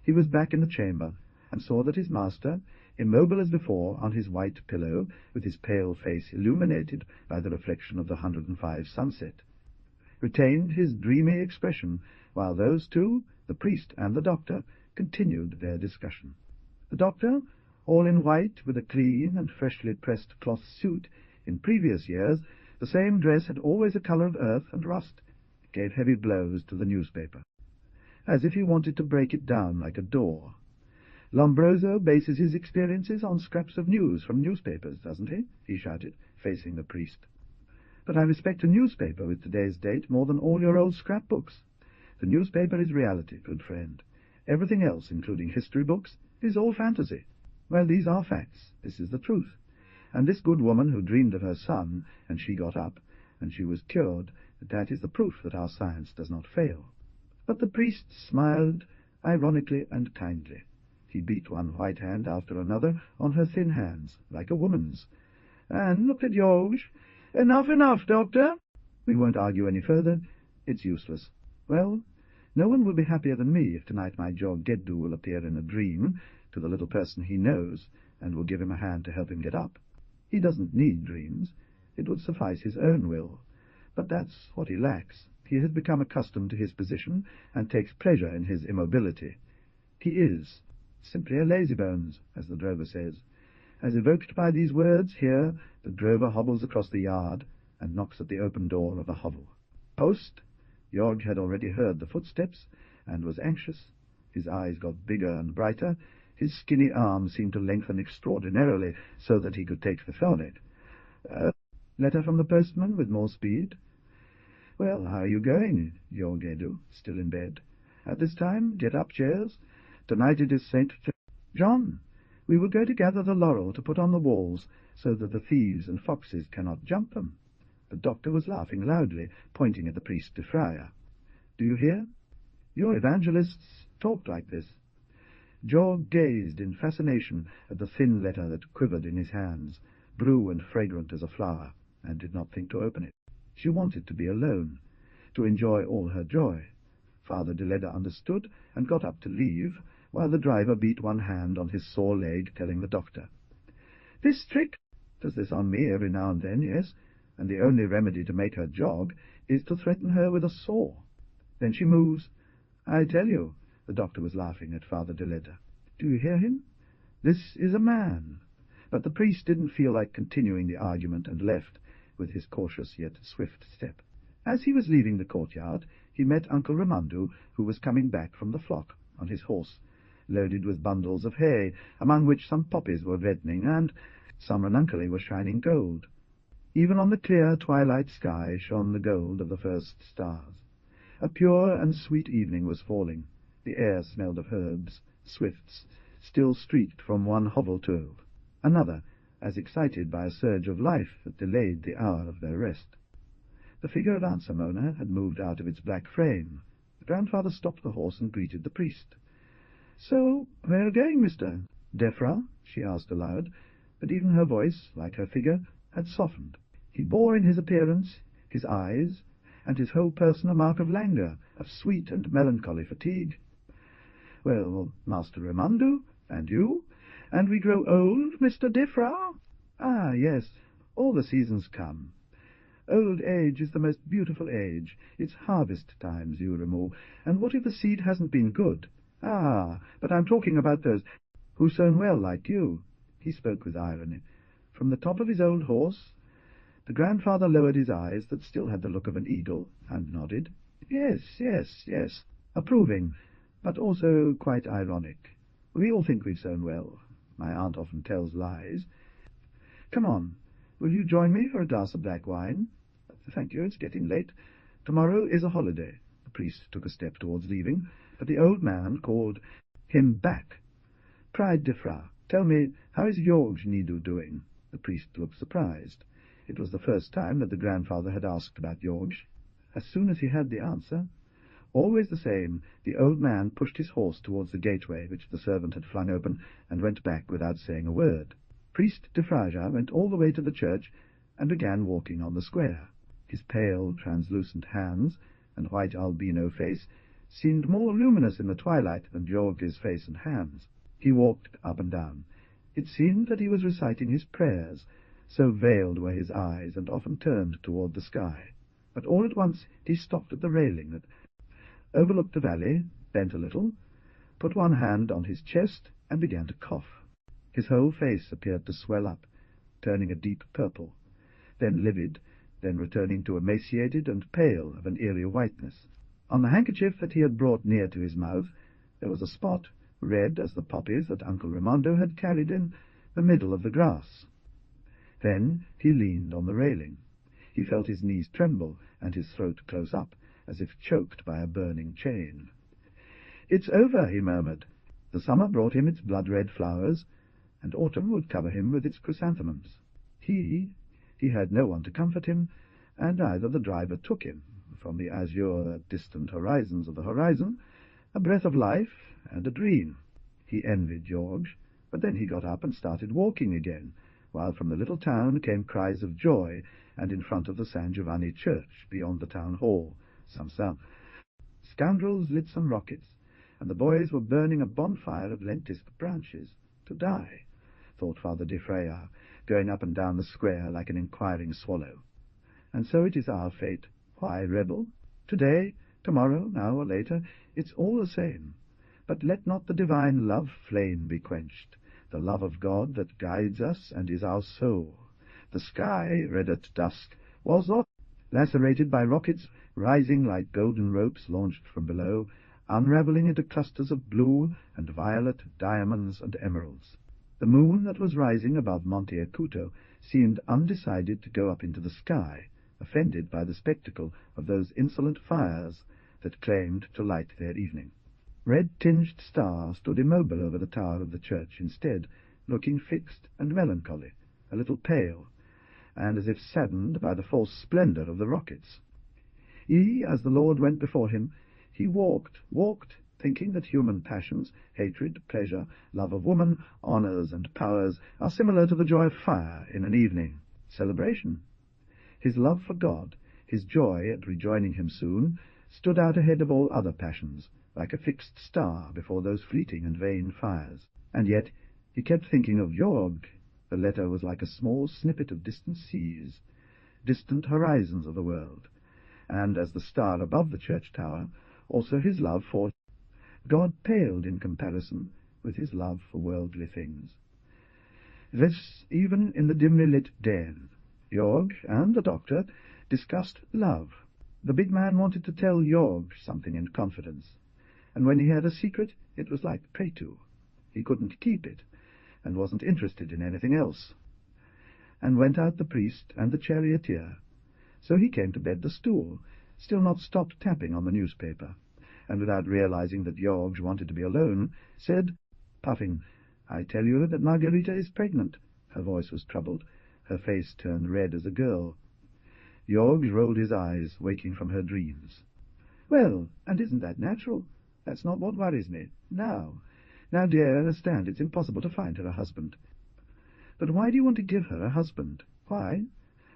[SPEAKER 1] he was back in the chamber, and saw that his master, immobile as before on his white pillow, with his pale face illuminated by the reflection of the 105 sunset, retained his dreamy expression, while those two, the priest and the doctor, continued their discussion. The doctor, all in white, with a clean and freshly pressed cloth suit, in previous years the same dress had always a colour of earth and rust, gave heavy blows to the newspaper, as if he wanted to break it down like a door. Lombroso bases his experiences on scraps of news from newspapers, doesn't he? He shouted, facing the priest. But I respect a newspaper with today's date more than all your old scrapbooks. The newspaper is reality, good friend. Everything else, including history books, is all fantasy. Well, these are facts. This is the truth. And this good woman who dreamed of her son, and she got up, and she was cured, that is the proof that our science does not fail. But the priest smiled, ironically and kindly. He beat one white hand after another on her thin hands, like a woman's, and looked at George. Enough, doctor. We won't argue any further. It's useless. Well, no one will be happier than me if tonight my Giorgetto will appear in a dream to the little person he knows, and will give him a hand to help him get up. He doesn't need dreams. It would suffice his own will. But that's what he lacks. He has become accustomed to his position, and takes pleasure in his immobility. He is, simply a lazybones, as the drover says. As evoked by these words, here the drover hobbles across the yard and knocks at the open door of the hovel. Post! Jorg had already heard the footsteps, and was anxious. His eyes got bigger and brighter. His skinny arms seemed to lengthen extraordinarily, so that he could take the thornet. Letter from the postman, with more speed. Well, how are you going, Jorg Edu, still in bed? At this time, get up, chairs. Tonight it is St. John. We will go to gather the laurel to put on the walls, so that the thieves and foxes cannot jump them. The doctor was laughing loudly, pointing at the priest de Fraya. Do you hear? Your evangelists talked like this. Jorg gazed in fascination at the thin letter that quivered in his hands, blue and fragrant as a flower, and did not think to open it. She wanted to be alone, to enjoy all her joy. Father Deledda understood, and got up to leave, while the driver beat one hand on his sore leg, telling the doctor, "This trick does this on me every now and then, yes, and the only remedy to make her jog is to threaten her with a saw. Then she moves. I tell you," the doctor was laughing at Father Deledda. "Do you hear him? This is a man." But the priest didn't feel like continuing the argument, and left, with his cautious yet swift step. As he was leaving the courtyard, he met Uncle Ramandu, who was coming back from the flock on his horse, loaded with bundles of hay, among which some poppies were reddening, and some ranunculi were shining gold. Even on the clear twilight sky shone the gold of the first stars. A pure and sweet evening was falling. The air smelled of herbs. Swifts still streaked from one hovel to another, as excited by a surge of life that delayed the hour of their rest. The figure of Aunt Simona had moved out of its black frame. The grandfather stopped the horse and greeted the priest. "So, where are you going, Mr. Defra?" she asked aloud, but even her voice, like her figure, had softened. He bore in his appearance, his eyes, and his whole person a mark of languor, of sweet and melancholy fatigue. "Well, Master Ramandu, and you? And we grow old, Mr. Defra?" "Ah, yes, all the seasons come. Old age is the most beautiful age. It's harvest times you remove. And what if the seed hasn't been good? Ah, but I'm talking about those who sown well like you." He spoke with irony. From the top of his old horse, the grandfather lowered his eyes, that still had the look of an eagle, and nodded. Yes, yes, yes, approving, but also quite ironic. We all think we've sown well. My aunt often tells lies. Come on, will you join me for a glass of black wine? Thank you, it's getting late. Tomorrow is a holiday. The priest took a step towards leaving, but the old man called him back. Pride de Fra, tell me, how is Jorg Nidu doing? The priest looked surprised. It was the first time that the grandfather had asked about Jorg. As soon as he had the answer, always the same, the old man pushed his horse towards the gateway, which the servant had flung open, and went back without saying a word. Priest de Fraja went all the way to the church, and began walking on the square. His pale, translucent hands and white albino face seemed more luminous in the twilight than Jorg's face and hands. He walked up and down. It seemed that he was reciting his prayers, so veiled were his eyes, and often turned toward the sky. But all at once he stopped at the railing that overlooked the valley, bent a little, put one hand on his chest, and began to cough. His whole face appeared to swell up, turning a deep purple, then livid, then returning to emaciated and pale of an eerie whiteness. On the handkerchief that he had brought near to his mouth there was a spot, red as the poppies that Uncle Ramondo had carried in the middle of the grass. Then he leaned on the railing. He felt his knees tremble, and his throat close up, as if choked by a burning chain. "It's over," he murmured. The summer brought him its blood-red flowers, and autumn would cover him with its chrysanthemums. He had no one to comfort him, and neither the driver took him. From the azure, distant horizons of the horizon, a breath of life and a dream. He envied George, but then he got up and started walking again, while from the little town came cries of joy, and in front of the San Giovanni church, beyond the town hall, some scoundrels lit some rockets, and the boys were burning a bonfire of lentisk branches. To die, thought Father de Freya, going up and down the square like an inquiring swallow. And so it is our fate. Why rebel? Today, tomorrow, now or later, it's all the same. But let not the divine love flame be quenched, the love of God that guides us and is our soul. The sky, red at dusk, was not lacerated by rockets rising like golden ropes launched from below, unravelling into clusters of blue and violet, diamonds and emeralds. The moon that was rising above Monte Acuto seemed undecided to go up into the sky, offended by the spectacle of those insolent fires that claimed to light their evening. Red-tinged star stood immobile over the tower of the church instead, looking fixed and melancholy, a little pale, and as if saddened by the false splendour of the rockets. As the Lord went before him, he walked, thinking that human passions, hatred, pleasure, love of woman, honours and powers, are similar to the joy of fire in an evening celebration. His love for God, his joy at rejoining him soon, stood out ahead of all other passions, like a fixed star before those fleeting and vain fires. And yet he kept thinking of Jorg. The letter was like a small snippet of distant seas, distant horizons of the world, and as the star above the church tower, also his love for God paled in comparison with his love for worldly things. This even in the dimly lit den. Jorg and the doctor discussed love. The big man wanted to tell Jorg something in confidence, and when he had a secret, it was like pray to. He couldn't keep it, and wasn't interested in anything else. And went out the priest and the charioteer. So he came to bed the stool, still not stopped tapping on the newspaper, and without realizing that Jorg wanted to be alone, said, puffing, "I tell you that Margarita is pregnant." Her voice was troubled, her face turned red as a girl. Jorg rolled his eyes, waking from her dreams. "Well, and isn't that natural? That's not what worries me. Now, dear, understand, it's impossible to find her a husband." "But why do you want to give her a husband? Why?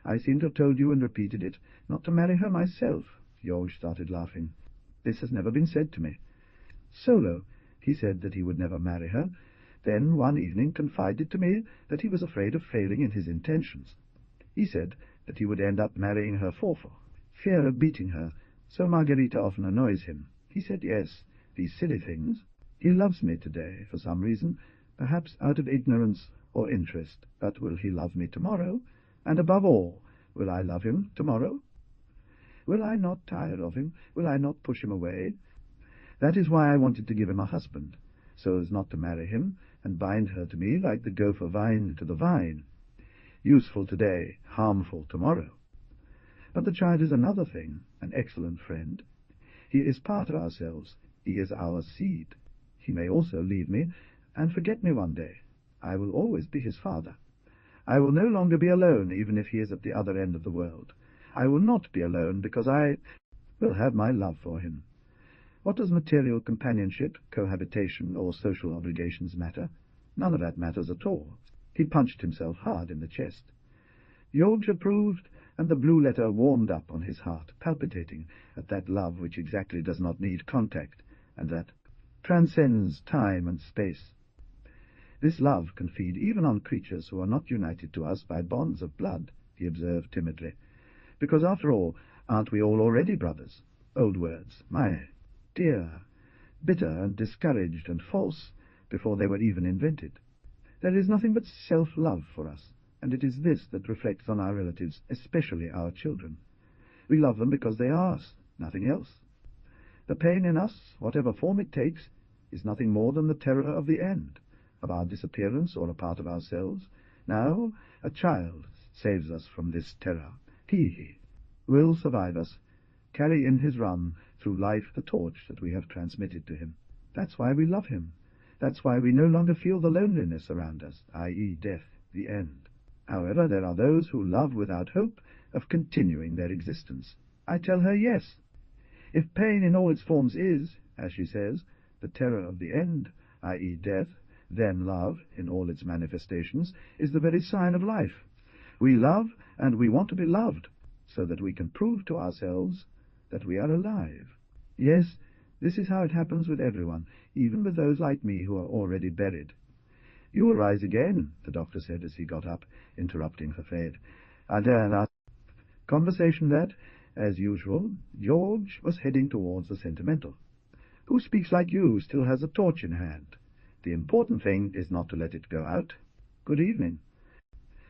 [SPEAKER 1] I seem to have told you and repeated it, not to marry her myself." Jorg started laughing. "This has never been said to me." Solo, he said that he would never marry her, then one evening confided to me that he was afraid of failing in his intentions. He said that he would end up marrying her for fear of beating her, so Margarita often annoys him. He said yes, these silly things. He loves me today, for some reason, perhaps out of ignorance or interest, but will he love me tomorrow? And above all, will I love him tomorrow? Will I not tire of him? Will I not push him away? That is why I wanted to give him a husband, so as not to marry him and bind her to me like the gopher vine to the vine. Useful today, harmful tomorrow. But the child is another thing, an excellent friend. He is part of ourselves. He is our seed. He may also leave me and forget me one day. I will always be his father. I will no longer be alone, even if he is at the other end of the world. I will not be alone, because I will have my love for him. What does material companionship, cohabitation, or social obligations matter? None of that matters at all. He punched himself hard in the chest. Jorg approved, and the blue letter warmed up on his heart, palpitating at that love which exactly does not need contact, and that transcends time and space. This love can feed even on creatures who are not united to us by bonds of blood, he observed timidly, because, after all, aren't we all already brothers? Old words, my dear, bitter and discouraged and false before they were even invented. There is nothing but self-love for us, and it is this that reflects on our relatives, especially our children. We love them because they are us, nothing else. The pain in us, whatever form it takes, is nothing more than the terror of the end, of our disappearance or a part of ourselves. Now, a child saves us from this terror. He will survive us, carry in his run through life the torch that we have transmitted to him. That's why we love him. That's why we no longer feel the loneliness around us, i.e. death, the end. However, there are those who love without hope of continuing their existence. I tell her yes. If pain in all its forms is, as she says, the terror of the end, i.e. death, then love, in all its manifestations, is the very sign of life. We love, and we want to be loved, so that we can prove to ourselves that we are alive. Yes, this is how it happens with everyone, even with those like me who are already buried. You will rise again, the doctor said as he got up, interrupting her fade. Conversation that, as usual, George was heading towards the sentimental. Who speaks like you still has a torch in hand. The important thing is not to let it go out. Good evening."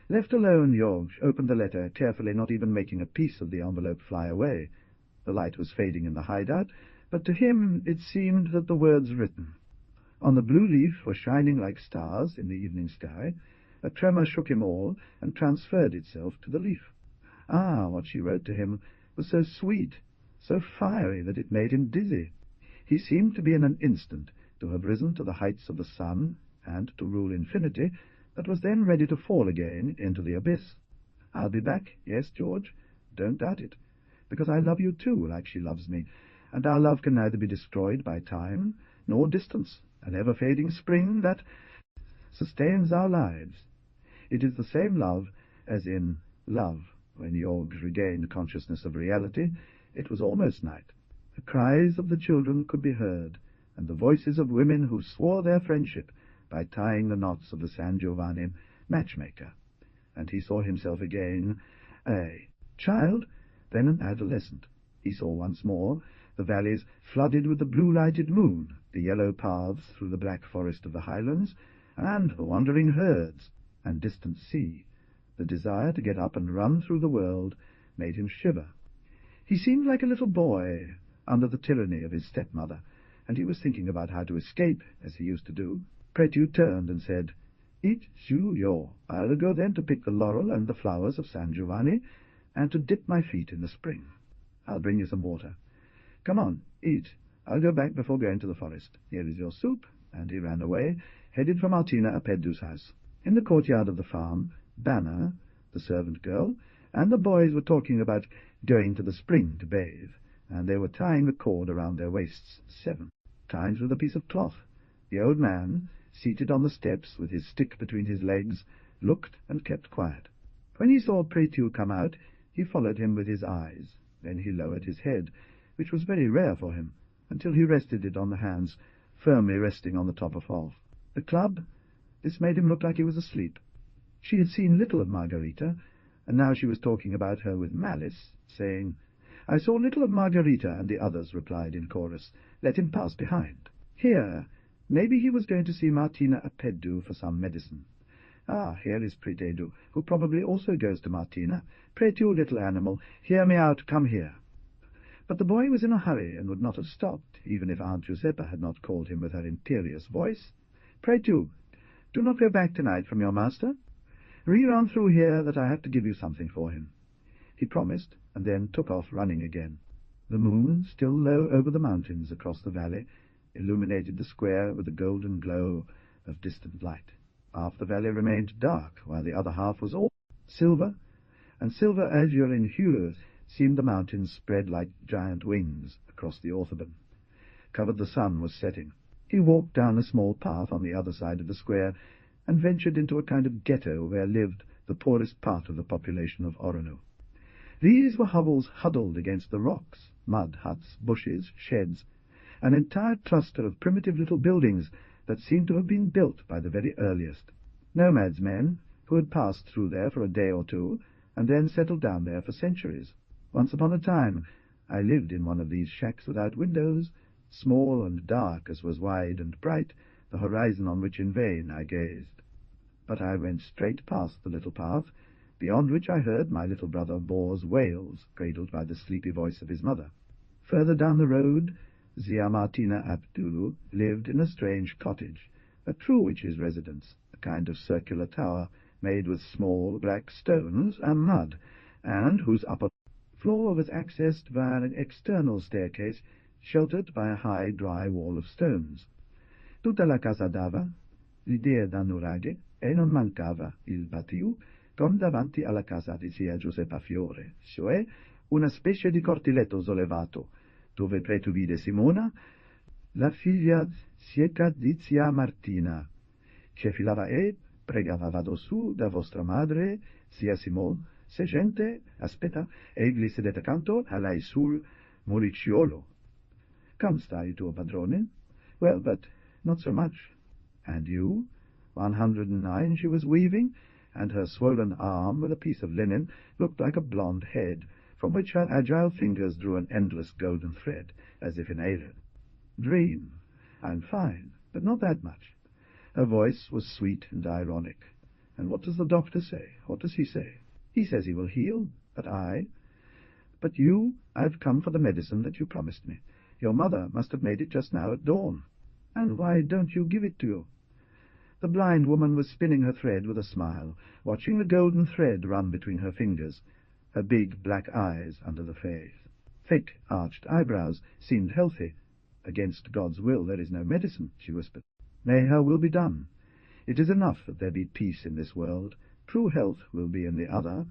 [SPEAKER 1] Left alone, George opened the letter carefully, not even making a piece of the envelope fly away. The light was fading in the hideout, but to him it seemed that the words written on the blue leaf were shining like stars in the evening sky. A tremor shook him all, and transferred itself to the leaf. Ah, what she wrote to him was so sweet, so fiery, that it made him dizzy. He seemed to be in an instant to have risen to the heights of the sun, and to rule infinity, that was then ready to fall again into the abyss. "I'll be back, yes, George, don't doubt it, because I love you too, like she loves me, and our love can neither be destroyed by time nor distance, an ever-fading spring that sustains our lives. It is the same love as in Love." When George regained consciousness of reality, it was almost night. The cries of the children could be heard, and the voices of women who swore their friendship by tying the knots of the San Giovanni matchmaker, and he saw himself again, a child, then an adolescent. He saw once more the valleys flooded with the blue-lighted moon, the yellow paths through the black forest of the highlands, and the wandering herds, and distant sea. The desire to get up and run through the world made him shiver. He seemed like a little boy under the tyranny of his stepmother, and he was thinking about how to escape, as he used to do. Prétu turned and said, "Eat, yo. I'll go then to pick the laurel and the flowers of San Giovanni, and to dip my feet in the spring. I'll bring you some water. Come on, eat. I'll go back before going to the forest. Here is your soup." And he ran away, headed for Martina Apeddu's house. In the courtyard of the farm, Banner, the servant girl, and the boys were talking about going to the spring to bathe, and they were tying the cord around their waists, 7 times with a piece of cloth. The old man, seated on the steps with his stick between his legs, looked and kept quiet. When he saw Prétu come out, he followed him with his eyes. Then he lowered his head, which was very rare for him, until he rested it on the hands firmly resting on the top of Rolf. The club, this made him look like he was asleep. She had seen little of Margarita, and now she was talking about her with malice, saying, "I saw little of Margarita," and the others replied in chorus, "Let him pass behind." Here, maybe he was going to see Martina Apeddu for some medicine. Ah, here is Prétu, who probably also goes to Martina. "Prétu, little animal, hear me out, come here." But the boy was in a hurry, and would not have stopped, even if Aunt Giuseppa had not called him with her imperious voice. "Prétu, do not go back tonight from your master. Run through here that I have to give you something for him." He promised, and then took off running again. The moon, still low over the mountains across the valley, illuminated the square with a golden glow of distant light. Half the valley remained dark, while the other half was all silver, and silver azure in hue seemed the mountains spread like giant wings across the Orthobon. Covered the sun was setting. He walked down a small path on the other side of the square, and ventured into a kind of ghetto where lived the poorest part of the population of Orono. These were hovels huddled against the rocks, mud huts, bushes, sheds, an entire cluster of primitive little buildings that seemed to have been built by the very earliest. Nomads men who had passed through there for a day or two, and then settled down there for centuries. Once upon a time I lived in one of these shacks without windows, small and dark as was wide and bright the horizon on which in vain I gazed. But I went straight past the little path, beyond which I heard my little brother Boar's wails, cradled by the sleepy voice of his mother. Further down the road, Zia Martina Apeddu lived in a strange cottage, a true witch's residence, a kind of circular tower made with small black stones and mud, and whose upper floor was accessed via an external staircase sheltered by a high dry wall of stones. Tutta la casa dava l'idea da nuraghe e non mancava il patio con davanti alla casa di zia Giuseppa Fiore, cioè una specie di cortiletto sollevato, dove Prétu vide Simona, la figlia cieca di zia Martina, che filava e pregava vado su da vostra madre, zia Simone, se gente, aspetta, egli sedette accanto a lei sul muricciolo. Come sta il tuo padrone? Well, but not so much. And you? 109 she was weaving, and her swollen arm with a piece of linen looked like a blonde head, from which her agile fingers drew an endless golden thread, as if in aid. Dream. I'm fine, but not that much. Her voice was sweet and ironic. And what does the doctor say? What does he say? He says he will heal, but I... But you, I've come for the medicine that you promised me. Your mother must have made it just now at dawn. And why don't you give it to you? The blind woman was spinning her thread with a smile, watching the golden thread run between her fingers, her big black eyes under the face. Thick, arched eyebrows seemed healthy. Against God's will there is no medicine, she whispered. May her will be done. It is enough that there be peace in this world. True health will be in the other.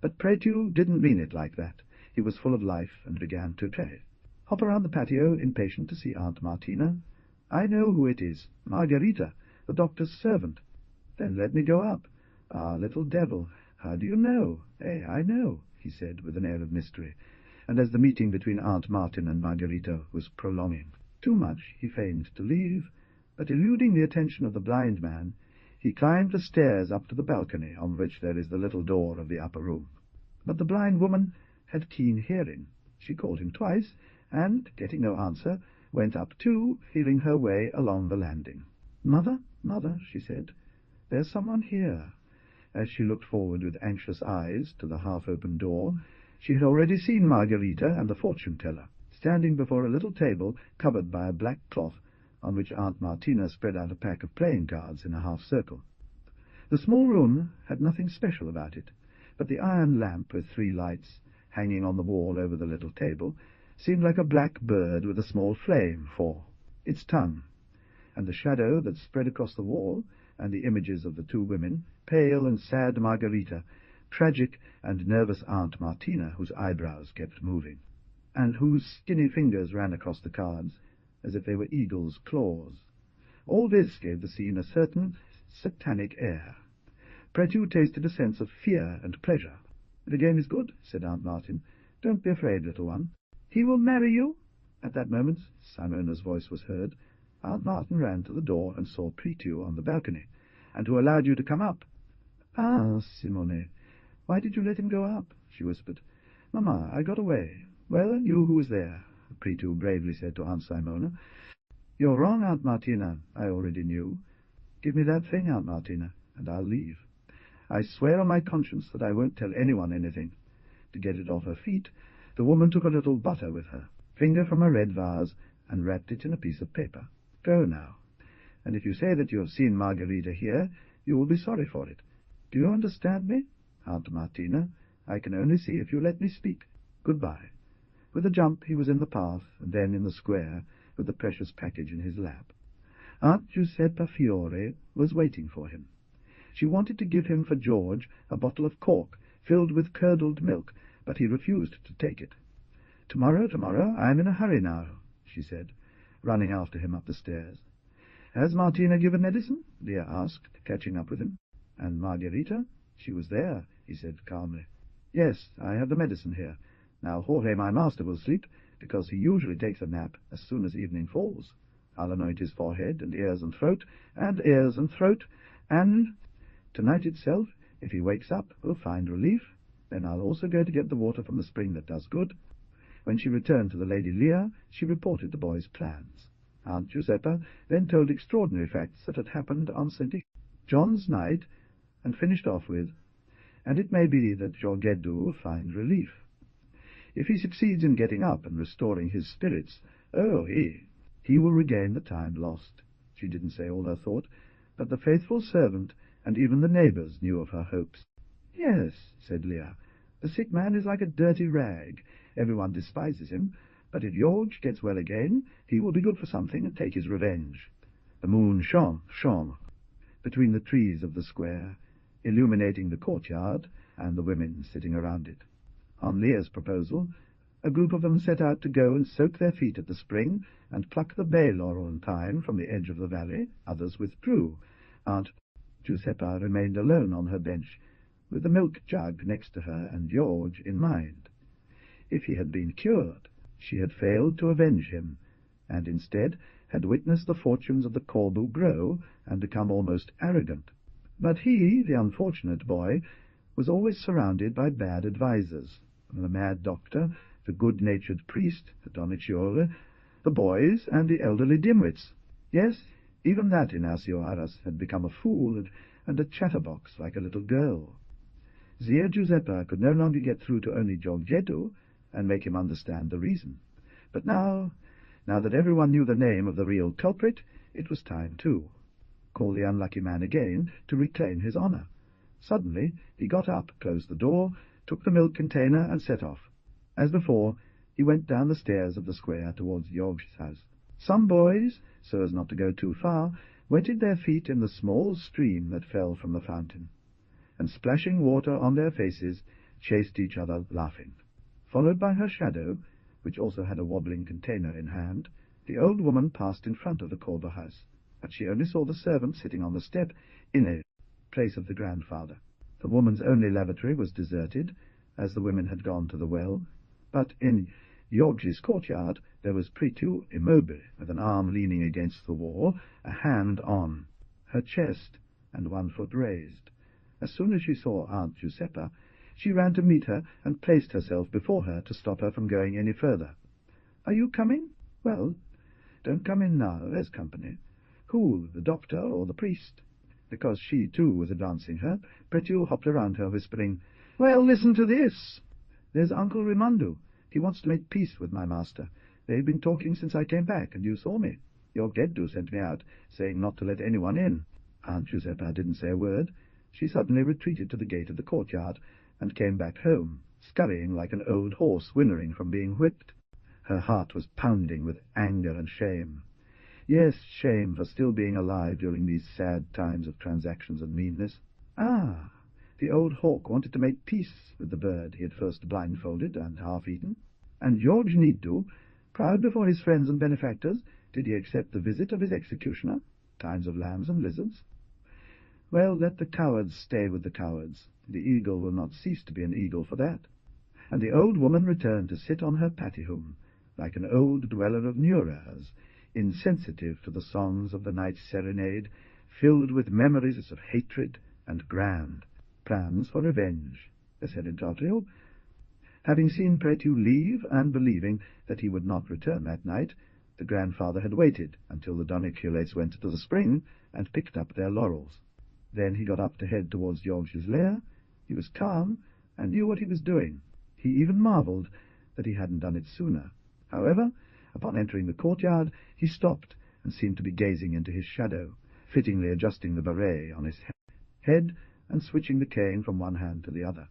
[SPEAKER 1] But Prétu didn't mean it like that. He was full of life and began to pray. Hop around the patio, impatient to see Aunt Martina. I know who it is. Margarita, the doctor's servant. Then let me go up. Ah, little devil, how do you know? I know, he said with an air of mystery, and as the meeting between Aunt Martin and Margarita was prolonging. Too much he feigned to leave, but eluding the attention of the blind man, he climbed the stairs up to the balcony on which there is the little door of the upper room. But the blind woman had keen hearing. She called him twice, and, getting no answer, went up too, feeling her way along the landing. "Mother, mother," she said, "there's someone here." As she looked forward with anxious eyes to the half-open door, she had already seen Margarita and the fortune-teller, standing before a little table covered by a black cloth, on which Aunt Martina spread out a pack of playing cards in a half-circle. The small room had nothing special about it, but the iron lamp with 3 lights, hanging on the wall over the little table, seemed like a black bird with a small flame for its tongue, and the shadow that spread across the wall, and the images of the 2 women, pale and sad Margarita, tragic and nervous Aunt Martina, whose eyebrows kept moving, and whose skinny fingers ran across the cards, as if they were eagle's claws. All this gave the scene a certain satanic air. Prétu tasted a sense of fear and pleasure. "The game is good," said Aunt Martin. "Don't be afraid, little one." "He will marry you?" At that moment Simona's voice was heard. Aunt Martin ran to the door and saw Prétu on the balcony. "And who allowed you to come up?" "Ah, Simone, why did you let him go up?" she whispered. "Mamma, I got away." "Well, and you, who was there?" Prétu bravely said to Aunt Simona. "You're wrong, Aunt Martina. I already knew. Give me that thing, Aunt Martina, and I'll leave. I swear on my conscience that I won't tell anyone anything." To get it off her feet, the woman took a little butter with her, finger from a red vase, and wrapped it in a piece of paper. "Go now. And if you say that you have seen Margarita here, you will be sorry for it. Do you understand me? Aunt Martina, I can only see if you let me speak. Goodbye." With a jump he was in the path, and then in the square, with the precious package in his lap. Aunt Giuseppa Fiore was waiting for him. She wanted to give him for George a bottle of cork filled with curdled milk, but he refused to take it. Tomorrow, I'm in a hurry now," she said, running after him up the stairs. "Has Martina given medicine?" Leah asked, catching up with him. "And Margarita?" "She was there," he said calmly. "Yes, I have the medicine here. Now Jorge, my master, will sleep, because he usually takes a nap as soon as evening falls. I'll anoint his forehead and ears and throat, and tonight itself, if he wakes up, will find relief. Then I'll also go to get the water from the spring that does good." When she returned to the Lady Leah, she reported the boy's plans. Aunt Giuseppa then told extraordinary facts that had happened on St. John's night, and finished off with, "And it may be that Giorgetto will find relief. If he succeeds in getting up and restoring his spirits, he will regain the time lost." She didn't say all her thought, but the faithful servant and even the neighbours knew of her hopes. "Yes," said Leah, "the sick man is like a dirty rag. Everyone despises him, but if George gets well again, he will be good for something and take his revenge." The moon shone between the trees of the square, illuminating the courtyard and the women sitting around it. On Leah's proposal, a group of them set out to go and soak their feet at the spring and pluck the bay laurel and thyme from the edge of the valley. Others withdrew. Aunt Giuseppa remained alone on her bench, with the milk jug next to her and George in mind. If he had been cured, she had failed to avenge him, and instead had witnessed the fortunes of the Corbeau grow and become almost arrogant. But he, the unfortunate boy, was always surrounded by bad advisers, from the mad doctor, the good-natured priest, Don Icciore, the boys and the elderly dimwits. Yes, even that Inacio Arras had become a fool and a chatterbox like a little girl. Zia Giuseppa could no longer get through to only Giorgetto and make him understand the reason. But now that everyone knew the name of the real culprit, it was time to call the unlucky man again to reclaim his honour. Suddenly he got up, closed the door, took the milk container, and set off. As before, he went down the stairs of the square towards George's house. Some boys, so as not to go too far, wetted their feet in the small stream that fell from the fountain, and splashing water on their faces, chased each other laughing. Followed by her shadow, which also had a wobbling container in hand, the old woman passed in front of the Corber house, but she only saw the servant sitting on the step in a place of the grandfather. The woman's only lavatory was deserted, as the women had gone to the well, but in George's courtyard there was Pretu immobile, with an arm leaning against the wall, a hand on her chest, and one foot raised. As soon as she saw Aunt Giuseppa, she ran to meet her and placed herself before her to stop her from going any further. "Are you coming? Well, don't come in now, there's company. Who, the doctor or the priest?" Because she, too, was advancing her, Pretu hopped around her, whispering, "Well, listen to this. There's Uncle Rimundo. He wants to make peace with my master. They've been talking since I came back, and you saw me. Giorgetto sent me out, saying not to let anyone in." Aunt Giuseppa didn't say a word. She suddenly retreated to the gate of the courtyard, and came back home, scurrying like an old horse winnowing from being whipped. Her heart was pounding with anger and shame. Yes, shame for still being alive during these sad times of transactions and meanness. Ah, the old hawk wanted to make peace with the bird he had first blindfolded and half-eaten. And George Niddu, proud before his friends and benefactors, did he accept the visit of his executioner? Times of lambs and lizards? Well, let the cowards stay with the cowards. The eagle will not cease to be an eagle for that. And the old woman returned to sit on her patihum, like an old dweller of Neuras, insensitive to the songs of the night's serenade, filled with memories of hatred and grand plans for revenge, said Intartrio. Having seen Pretu leave, and believing that he would not return that night, the grandfather had waited until the Doniculates went to the spring and picked up their laurels. Then he got up to head towards George's lair. He was calm, and knew what he was doing. He even marvelled that he hadn't done it sooner. However, upon entering the courtyard, he stopped and seemed to be gazing into his shadow, fittingly adjusting the beret on his head and switching the cane from one hand to the other.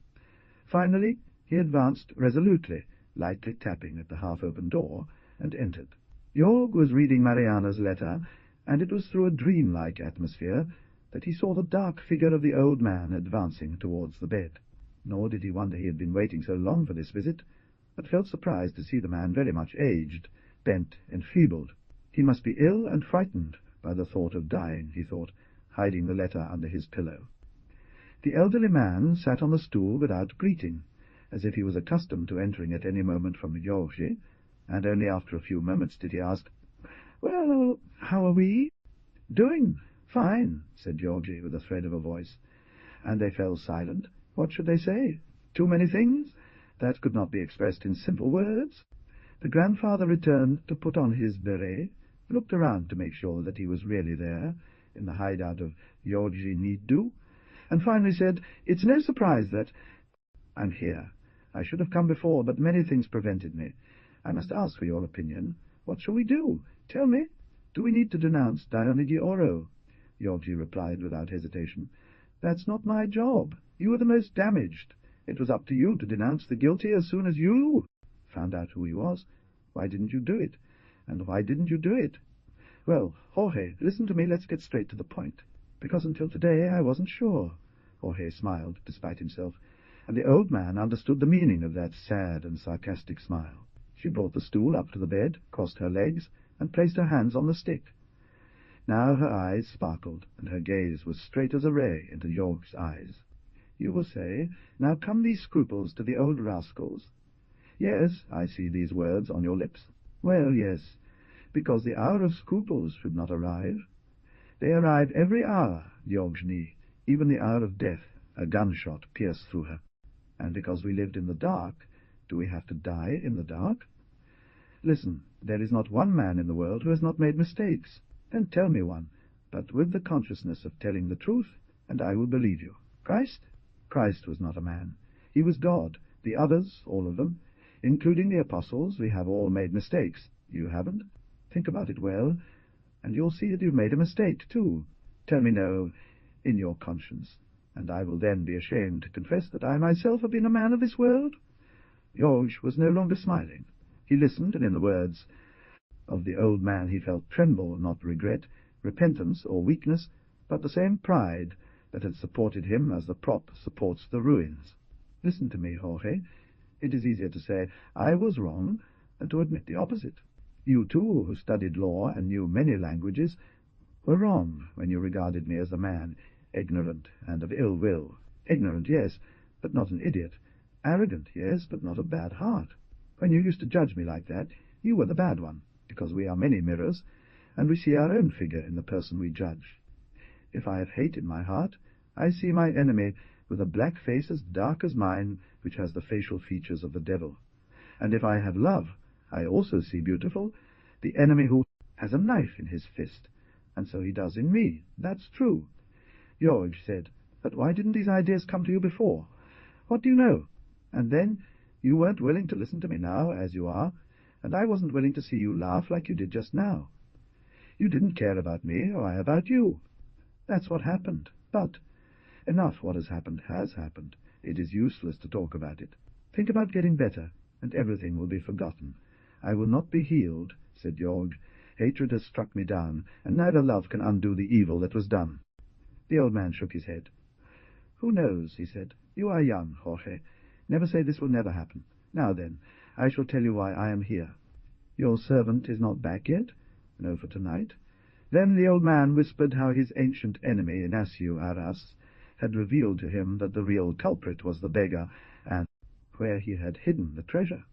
[SPEAKER 1] Finally, he advanced resolutely, lightly tapping at the half-open door, and entered. Jorg was reading Mariana's letter, and it was through a dreamlike atmosphere that he saw the dark figure of the old man advancing towards the bed. Nor did he wonder he had been waiting so long for this visit, but felt surprised to see the man very much aged, bent, enfeebled. He must be ill and frightened by the thought of dying, he thought, hiding the letter under his pillow. The elderly man sat on the stool without greeting, as if he was accustomed to entering at any moment from Georgi, and only after a few moments did he ask, "Well, how are we?" "Doing fine," said Georgi with a thread of a voice, and they fell silent. What should they say? Too many things? That could not be expressed in simple words. The grandfather returned to put on his beret, looked around to make sure that he was really there, in the hideout of Georgi Niddu, and finally said, "It's no surprise that I'm here. I should have come before, but many things prevented me. I must ask for your opinion. What shall we do? Tell me. Do we need to denounce Dione di Oro?" Georgi replied without hesitation, "That's not my job. You were the most damaged. It was up to you to denounce the guilty as soon as you found out who he was. Why didn't you do it? And why didn't you do it? Well, Jorge, listen to me. Let's get straight to the point. Because until today I wasn't sure." Jorge smiled, despite himself, and the old man understood the meaning of that sad and sarcastic smile. She brought the stool up to the bed, crossed her legs, and placed her hands on the stick. Now her eyes sparkled, and her gaze was straight as a ray into Jorg's eyes. "You will say, 'Now come these scruples to the old rascals.' Yes, I see these words on your lips. Well, yes, because the hour of scruples should not arrive. They arrive every hour, Georgny, even the hour of death, a gunshot pierced through her. And because we lived in the dark, do we have to die in the dark? Listen, there is not one man in the world who has not made mistakes. Then tell me one, but with the consciousness of telling the truth, and I will believe you. Christ? Christ was not a man. He was God. The others, all of them, including the apostles, we have all made mistakes. You haven't? Think about it well, and you'll see that you've made a mistake, too. Tell me no, in your conscience, and I will then be ashamed to confess that I myself have been a man of this world. George was no longer smiling. He listened, and in the words of the old man he felt tremble, not regret, repentance, or weakness, but the same pride that had supported him as the prop supports the ruins. Listen to me, Jorge. It is easier to say, I was wrong, than to admit the opposite. You, too, who studied law and knew many languages, were wrong when you regarded me as a man, ignorant and of ill will. Ignorant, yes, but not an idiot. Arrogant, yes, but not of bad heart. When you used to judge me like that, you were the bad one, because we are many mirrors, and we see our own figure in the person we judge. If I have hate in my heart, I see my enemy with a black face as dark as mine, which has the facial features of the devil. And if I have love, I also see beautiful the enemy who has a knife in his fist, and so he does in me. That's true. George said, but why didn't these ideas come to you before? What do you know? And then you weren't willing to listen to me now, as you are, and I wasn't willing to see you laugh like you did just now. You didn't care about me, or I about you. That's what happened. But enough. What has happened has happened. It is useless to talk about it. Think about getting better, and everything will be forgotten. I will not be healed, said George. Hatred has struck me down, and neither love can undo the evil that was done. The old man shook his head. Who knows, he said. You are young, Jorge. Never say this will never happen. Now then, I shall tell you why I am here. Your servant is not back yet? No, for tonight. Then the old man whispered how his ancient enemy, Inacio Arras, had revealed to him that the real culprit was the beggar, and where he had hidden the treasure.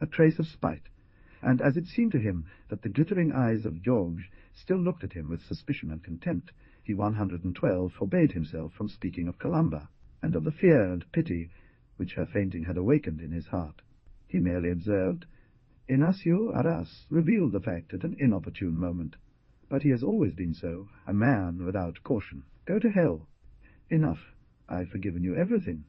[SPEAKER 1] A trace of spite. And as it seemed to him that the glittering eyes of George still looked at him with suspicion and contempt, he 112 forbade himself from speaking of Colomba, and of the fear and pity which her fainting had awakened in his heart. He merely observed, Inacio Arras revealed the fact at an inopportune moment. But he has always been so, a man without caution. Go to hell. Enough. I've forgiven you everything,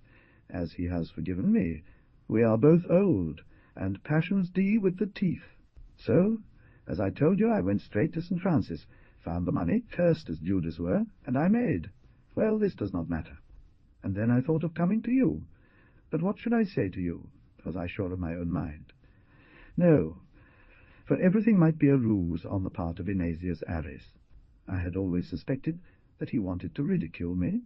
[SPEAKER 1] as he has forgiven me. We are both old, and passions D with the teeth. So, as I told you, I went straight to St. Francis, found the money, cursed as Judas were, and I made. Well, this does not matter. And then I thought of coming to you. But what should I say to you? Was I sure of my own mind? No, for everything might be a ruse on the part of Inacius Arras. I had always suspected that he wanted to ridicule me,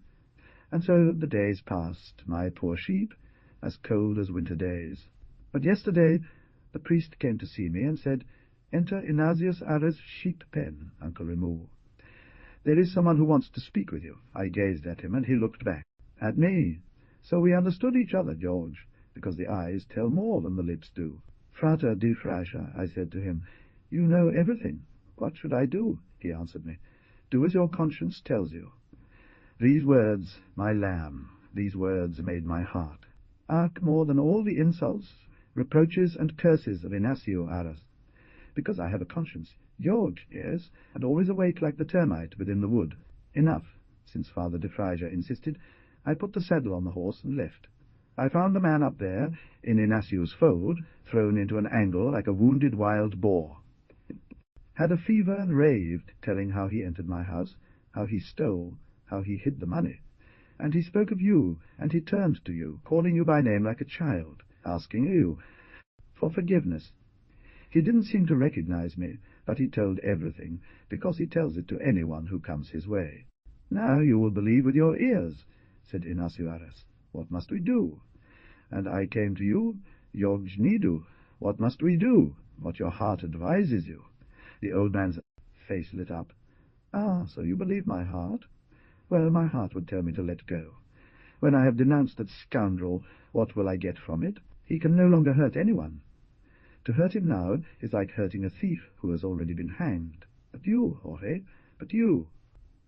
[SPEAKER 1] and so the days passed, my poor sheep, as cold as winter days. But yesterday the priest came to see me and said, Enter Inacius Arras' sheep pen, Uncle Remu. There is someone who wants to speak with you. I gazed at him, and he looked back at me. So we understood each other, George, because the eyes tell more than the lips do. Frater di Francia, I said to him, you know everything. What should I do? He answered me. Do as your conscience tells you. These words, my lamb, these words made my heart arc more than all the insults, reproaches, and curses of Inacio Arras. Because I have a conscience, George, yes, and always awake like the termite within the wood. Enough. Since Father de Francia insisted, I put the saddle on the horse and left. I found the man up there, in Inacio's fold, thrown into an angle like a wounded wild boar. Had a fever and raved, telling how he entered my house, how he stole, how he hid the money. And he spoke of you, and he turned to you, calling you by name like a child, asking you for forgiveness. He didn't seem to recognize me, but he told everything, because he tells it to anyone who comes his way. Now you will believe with your ears, said Inacio Arras. What must we do? And I came to you, George Nidu. What must we do? What your heart advises you. The old man's face lit up. Ah, so you believe my heart? Well, my heart would tell me to let go. When I have denounced that scoundrel, what will I get from it? He can no longer hurt anyone. To hurt him now is like hurting a thief who has already been hanged. But you, Jorge, but you.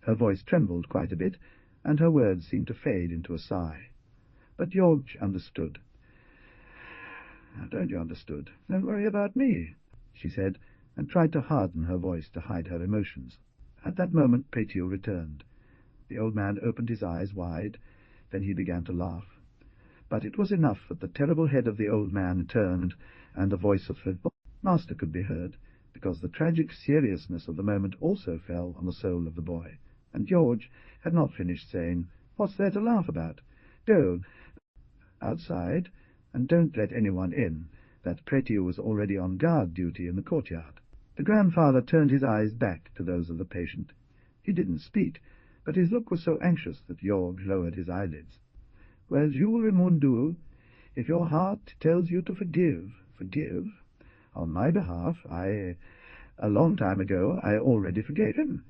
[SPEAKER 1] Her voice trembled quite a bit, and her words seemed to fade into a sigh. But George understood. Now, don't you understood? Don't worry about me. she said, and tried to harden her voice to hide her emotions. At that moment Prétieux returned. The old man opened his eyes wide, then he began to laugh. But it was enough that the terrible head of the old man turned, and the voice of the master could be heard, because the tragic seriousness of the moment also fell on the soul of the boy, and George had not finished saying, "What's there to laugh about? Go outside, and don't let anyone in," that Prétieux was already on guard duty in the courtyard. The grandfather turned his eyes back to those of the patient. He didn't speak, but his look was so anxious that George lowered his eyelids. "Well, Jules Remundu, if your heart tells you to forgive, forgive. On my behalf, a long time ago, I already forgave him.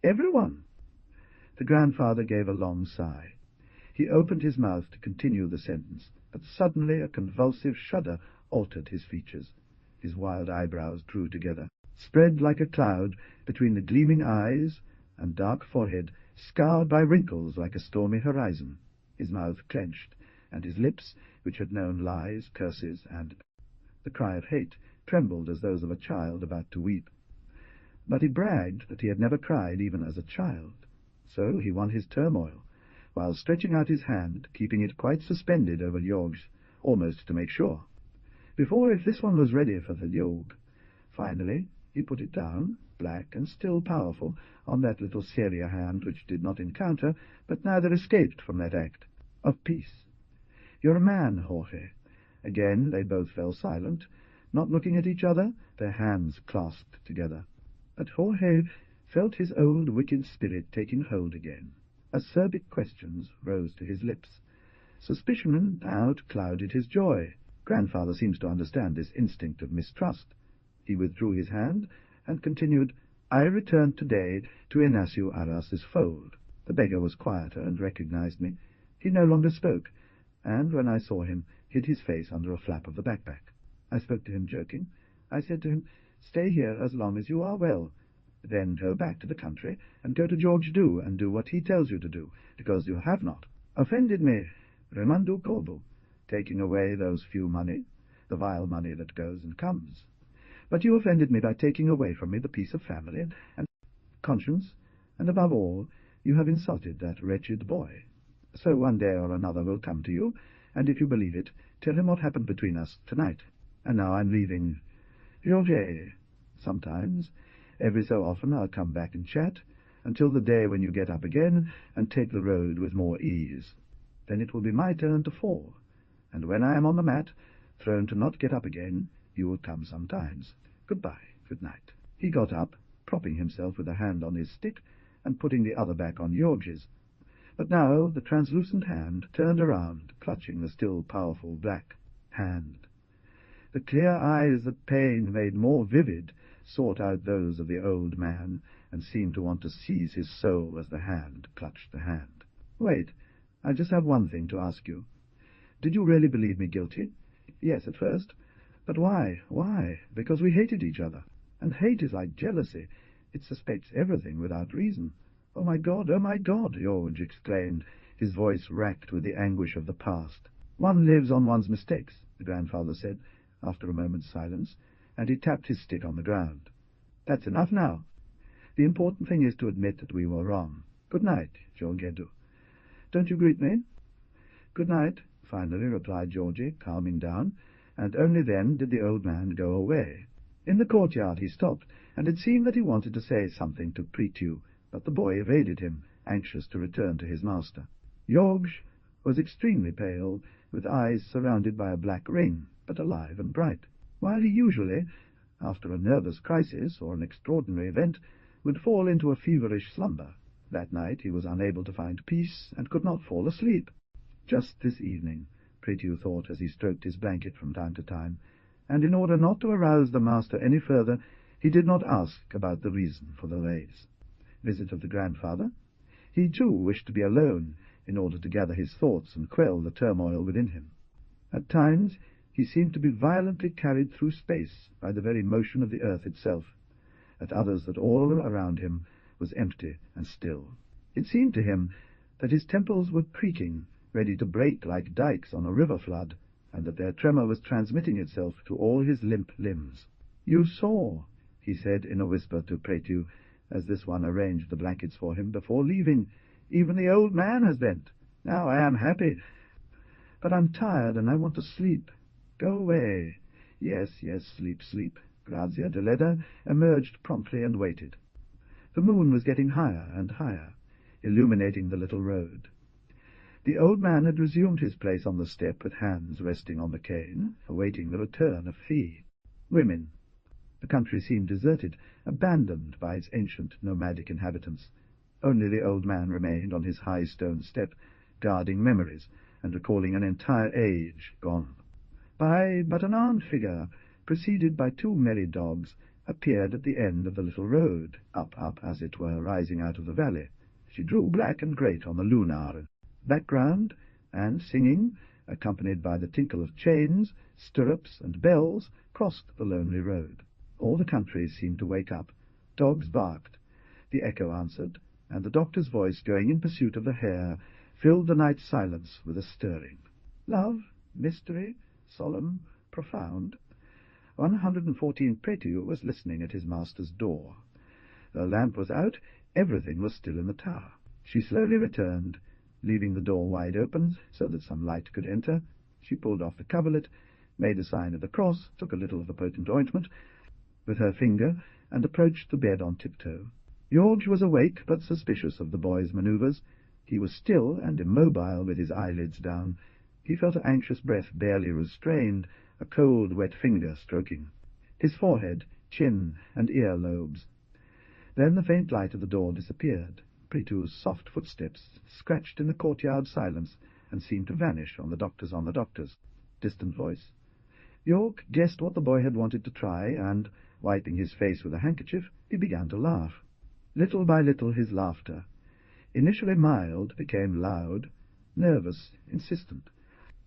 [SPEAKER 1] Everyone." The grandfather gave a long sigh. He opened his mouth to continue the sentence, but suddenly a convulsive shudder altered his features. His wild eyebrows drew together, spread like a cloud between the gleaming eyes, and dark forehead scoured by wrinkles like a stormy horizon. His mouth clenched, and his lips, which had known lies, curses, and the cry of hate, trembled as those of a child about to weep. But he bragged that he had never cried even as a child. So he won his turmoil, while stretching out his hand, keeping it quite suspended over George's, almost to make sure. Before, if this one was ready for the yoke. Finally he put it down, black and still powerful, on that little Syria hand which did not encounter, but neither escaped from that act of peace. "You're a man, Jorge." Again they both fell silent, not looking at each other, their hands clasped together. But Jorge felt his old wicked spirit taking hold again. Acerbic questions rose to his lips. Suspicion and doubt clouded his joy. Grandfather seems to understand this instinct of mistrust. He withdrew his hand and continued, "I returned today to Inacio Arras's fold." The beggar was quieter and recognized me. He no longer spoke, and when I saw him, hid his face under a flap of the backpack. I spoke to him joking. I said to him, "Stay here as long as you are well. Then go back to the country, and go to George Do, and do what he tells you to do, because you have not offended me, Remandu Kolbu, taking away those few money, the vile money that goes and comes. But you offended me by taking away from me the peace of family and conscience, and above all, you have insulted that wretched boy. So one day or another will come to you, and if you believe it, tell him what happened between us tonight. And now I'm leaving. Georges. Sometimes, every so often, I'll come back and chat, until the day when you get up again and take the road with more ease. Then it will be my turn to fall, and when I am on the mat, thrown to not get up again, you will come sometimes. Goodbye, good night." He got up, propping himself with a hand on his stick, and putting the other back on George's. But now the translucent hand turned around, clutching the still powerful black hand. The clear eyes that pain made more vivid sought out those of the old man, and seemed to want to seize his soul as the hand clutched the hand. "Wait, I just have one thing to ask you. Did you really believe me guilty?" "Yes, at first. But why? Why? Because we hated each other. And hate is like jealousy. It suspects everything without reason." Oh, my God, George exclaimed, his voice racked with the anguish of the past. "One lives on one's mistakes," the grandfather said, after a moment's silence, and he tapped his stick on the ground. "That's enough now. The important thing is to admit that we were wrong. Good night, Georgedu. Don't you greet me?" "Good night," finally replied Georgie, calming down, and only then did the old man go away. In the courtyard he stopped, and it seemed that he wanted to say something to Prétieux, but the boy evaded him, anxious to return to his master. Georges was extremely pale, with eyes surrounded by a black ring, but alive and bright, while he usually, after a nervous crisis or an extraordinary event, would fall into a feverish slumber. That night he was unable to find peace, and could not fall asleep. Just this evening, Prétieux thought as he stroked his blanket from time to time, and in order not to arouse the master any further, he did not ask about the reason for the raise. Visit of the grandfather? He, too, wished to be alone, in order to gather his thoughts and quell the turmoil within him. At times he seemed to be violently carried through space by the very motion of the earth itself. At others that all around him was empty and still. It seemed to him that his temples were creaking, ready to break like dikes on a river flood, and that their tremor was transmitting itself to all his limp limbs. "You saw," he said in a whisper to Prétu, as this one arranged the blankets for him before leaving. "Even the old man has bent. Now I am happy. But I'm tired, and I want to sleep. Go away." "Yes, yes, sleep, sleep." Grazia Deledda emerged promptly and waited. The moon was getting higher and higher, illuminating the little road. The old man had resumed his place on the step with hands resting on the cane, awaiting the return of Fee. Women. The country seemed deserted, abandoned by its ancient nomadic inhabitants. Only the old man remained on his high stone step, guarding memories and recalling an entire age gone. But an aunt figure, preceded by 2 merry dogs, appeared at the end of the little road, up, as it were, rising out of the valley. She drew black and great on the lunar background, and, singing, accompanied by the tinkle of chains, stirrups, and bells, crossed the lonely road. All the country seemed to wake up. Dogs barked. The echo answered, and the doctor's voice, going in pursuit of the hare, filled the night's silence with a stirring. Love, mystery, solemn, profound. 114 Prétu was listening at his master's door. The lamp was out. Everything was still in the tower. She slowly returned, leaving the door wide open so that some light could enter. She pulled off the coverlet, made a sign of the cross, took a little of the potent ointment with her finger, and approached the bed on tiptoe. George was awake, but suspicious of the boy's manoeuvres. He was still and immobile, with his eyelids down. He felt an anxious breath barely restrained, a cold, wet finger stroking his forehead, chin, and ear lobes. Then the faint light of the door disappeared. Prétu's soft footsteps scratched in the courtyard silence and seemed to vanish on the doctor's distant voice. York guessed what the boy had wanted to try, and, wiping his face with a handkerchief, he began to laugh. Little by little his laughter, initially mild, became loud, nervous, insistent.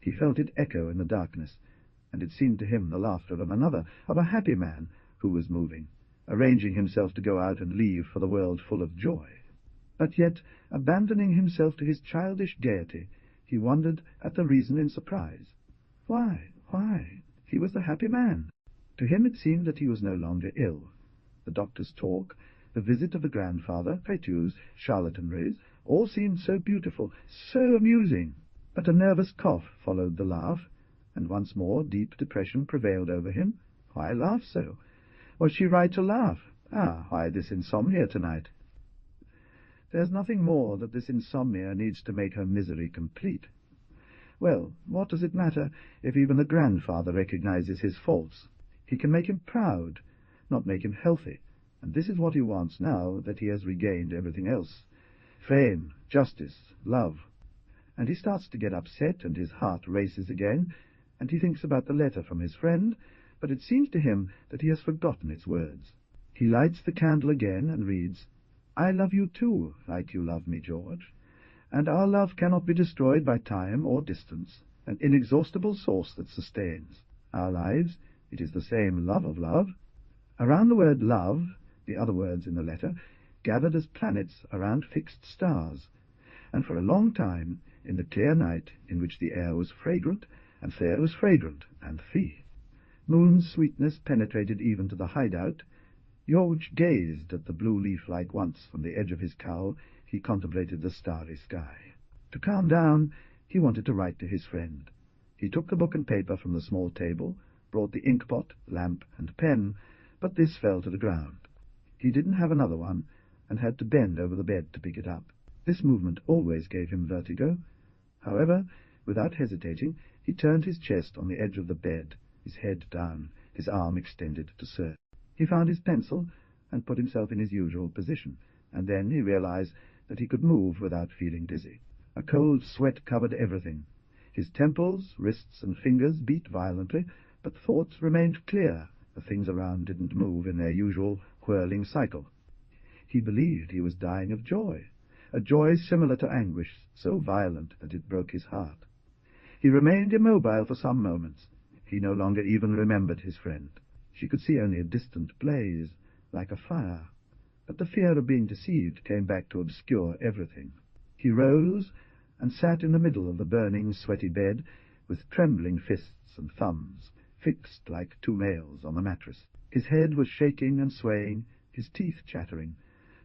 [SPEAKER 1] He felt it echo in the darkness, and it seemed to him the laughter of a happy man who was moving, arranging himself to go out and leave for the world full of joy. But yet, abandoning himself to his childish gaiety, he wondered at the reason in surprise. Why? He was the happy man. To him it seemed that he was no longer ill. The doctor's talk, the visit of the grandfather, Prétu's charlatanries, all seemed so beautiful, so amusing. But a nervous cough followed the laugh, and once more deep depression prevailed over him. Why laugh so? Was she right to laugh? Why this insomnia tonight? There's nothing more that this insomnia needs to make her misery complete. Well, what does it matter if even the grandfather recognizes his faults? He can make him proud, not make him healthy, and this is what he wants now that he has regained everything else. Fame, justice, love. And he starts to get upset, and his heart races again, and he thinks about the letter from his friend, but it seems to him that he has forgotten its words. He lights the candle again and reads, "I love you too, like you love me, George, and our love cannot be destroyed by time or distance, an inexhaustible source that sustains our lives. It is the same love of love." Around the word love, the other words in the letter, gathered as planets around fixed stars, and for a long time, in the clear night in which the air was fragrant, and Thea was fragrant, and Fee. Moon's sweetness penetrated even to the hideout. George gazed at the blue leaf like once from the edge of his cowl. He contemplated the starry sky. To calm down, he wanted to write to his friend. He took the book and paper from the small table, brought the inkpot, lamp, and pen, but this fell to the ground. He didn't have another one, and had to bend over the bed to pick it up. This movement always gave him vertigo. However, without hesitating, he turned his chest on the edge of the bed, his head down, his arm extended to search. He found his pencil and put himself in his usual position, and then he realized that he could move without feeling dizzy. A cold sweat covered everything. His temples, wrists, and fingers beat violently, but thoughts remained clear. The things around didn't move in their usual whirling cycle. He believed he was dying of joy, a joy similar to anguish, so violent that it broke his heart. He remained immobile for some moments. He no longer even remembered his friend. She could see only a distant blaze, like a fire, but the fear of being deceived came back to obscure everything. He rose and sat in the middle of the burning, sweaty bed, with trembling fists and thumbs, fixed like two nails on the mattress. His head was shaking and swaying, his teeth chattering,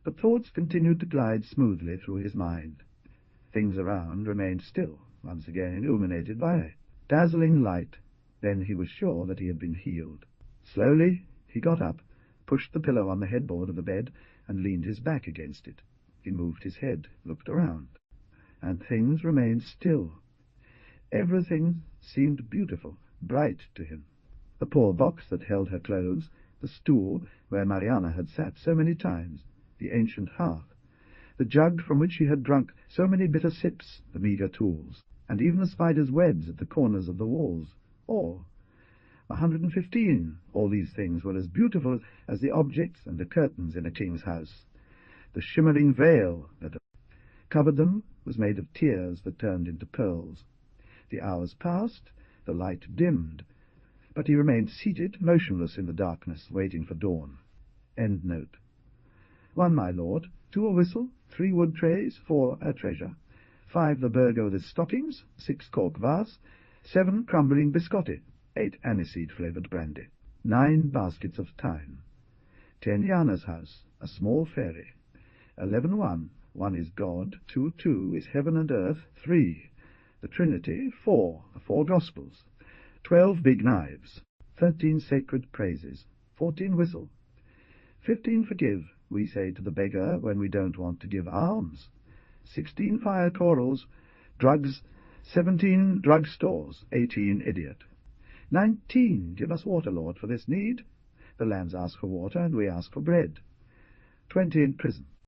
[SPEAKER 1] but thoughts continued to glide smoothly through his mind. Things around remained still, once again illuminated by a dazzling light. Then he was sure that he had been healed. Slowly he got up, pushed the pillow on the headboard of the bed, and leaned his back against it. He moved his head, looked around, and things remained still. Everything seemed beautiful, bright to him. The poor box that held her clothes, the stool where Mariana had sat so many times, the ancient hearth, the jug from which she had drunk so many bitter sips, the meagre tools, and even the spider's webs at the corners of the walls. All, 115, all these things were as beautiful as the objects and the curtains in a king's house. The shimmering veil that covered them was made of tears that turned into pearls. The hours passed, the light dimmed, but he remained seated, motionless in the darkness, waiting for dawn. End note. 1, my lord, 2 a whistle, 3 wood trays, 4 a treasure, 5 the burgo with stockings, 6 cork vase, 7 crumbling biscotti, 8 aniseed-flavoured brandy, 9 baskets of thyme, 10 Jana's house, a small fairy, 11 1, 1 is God, 2 2 is heaven and earth, 3 the Trinity, 4 the 4 Gospels, 12 big knives, 13 sacred praises, 14 whistle, 15 forgive, we say to the beggar when we don't want to give alms, 16 fire corals, drugs, 17 drug stores, 18 idiot, 19 give us water, Lord, for this need. The lambs ask for water, and we ask for bread. 20 in prison.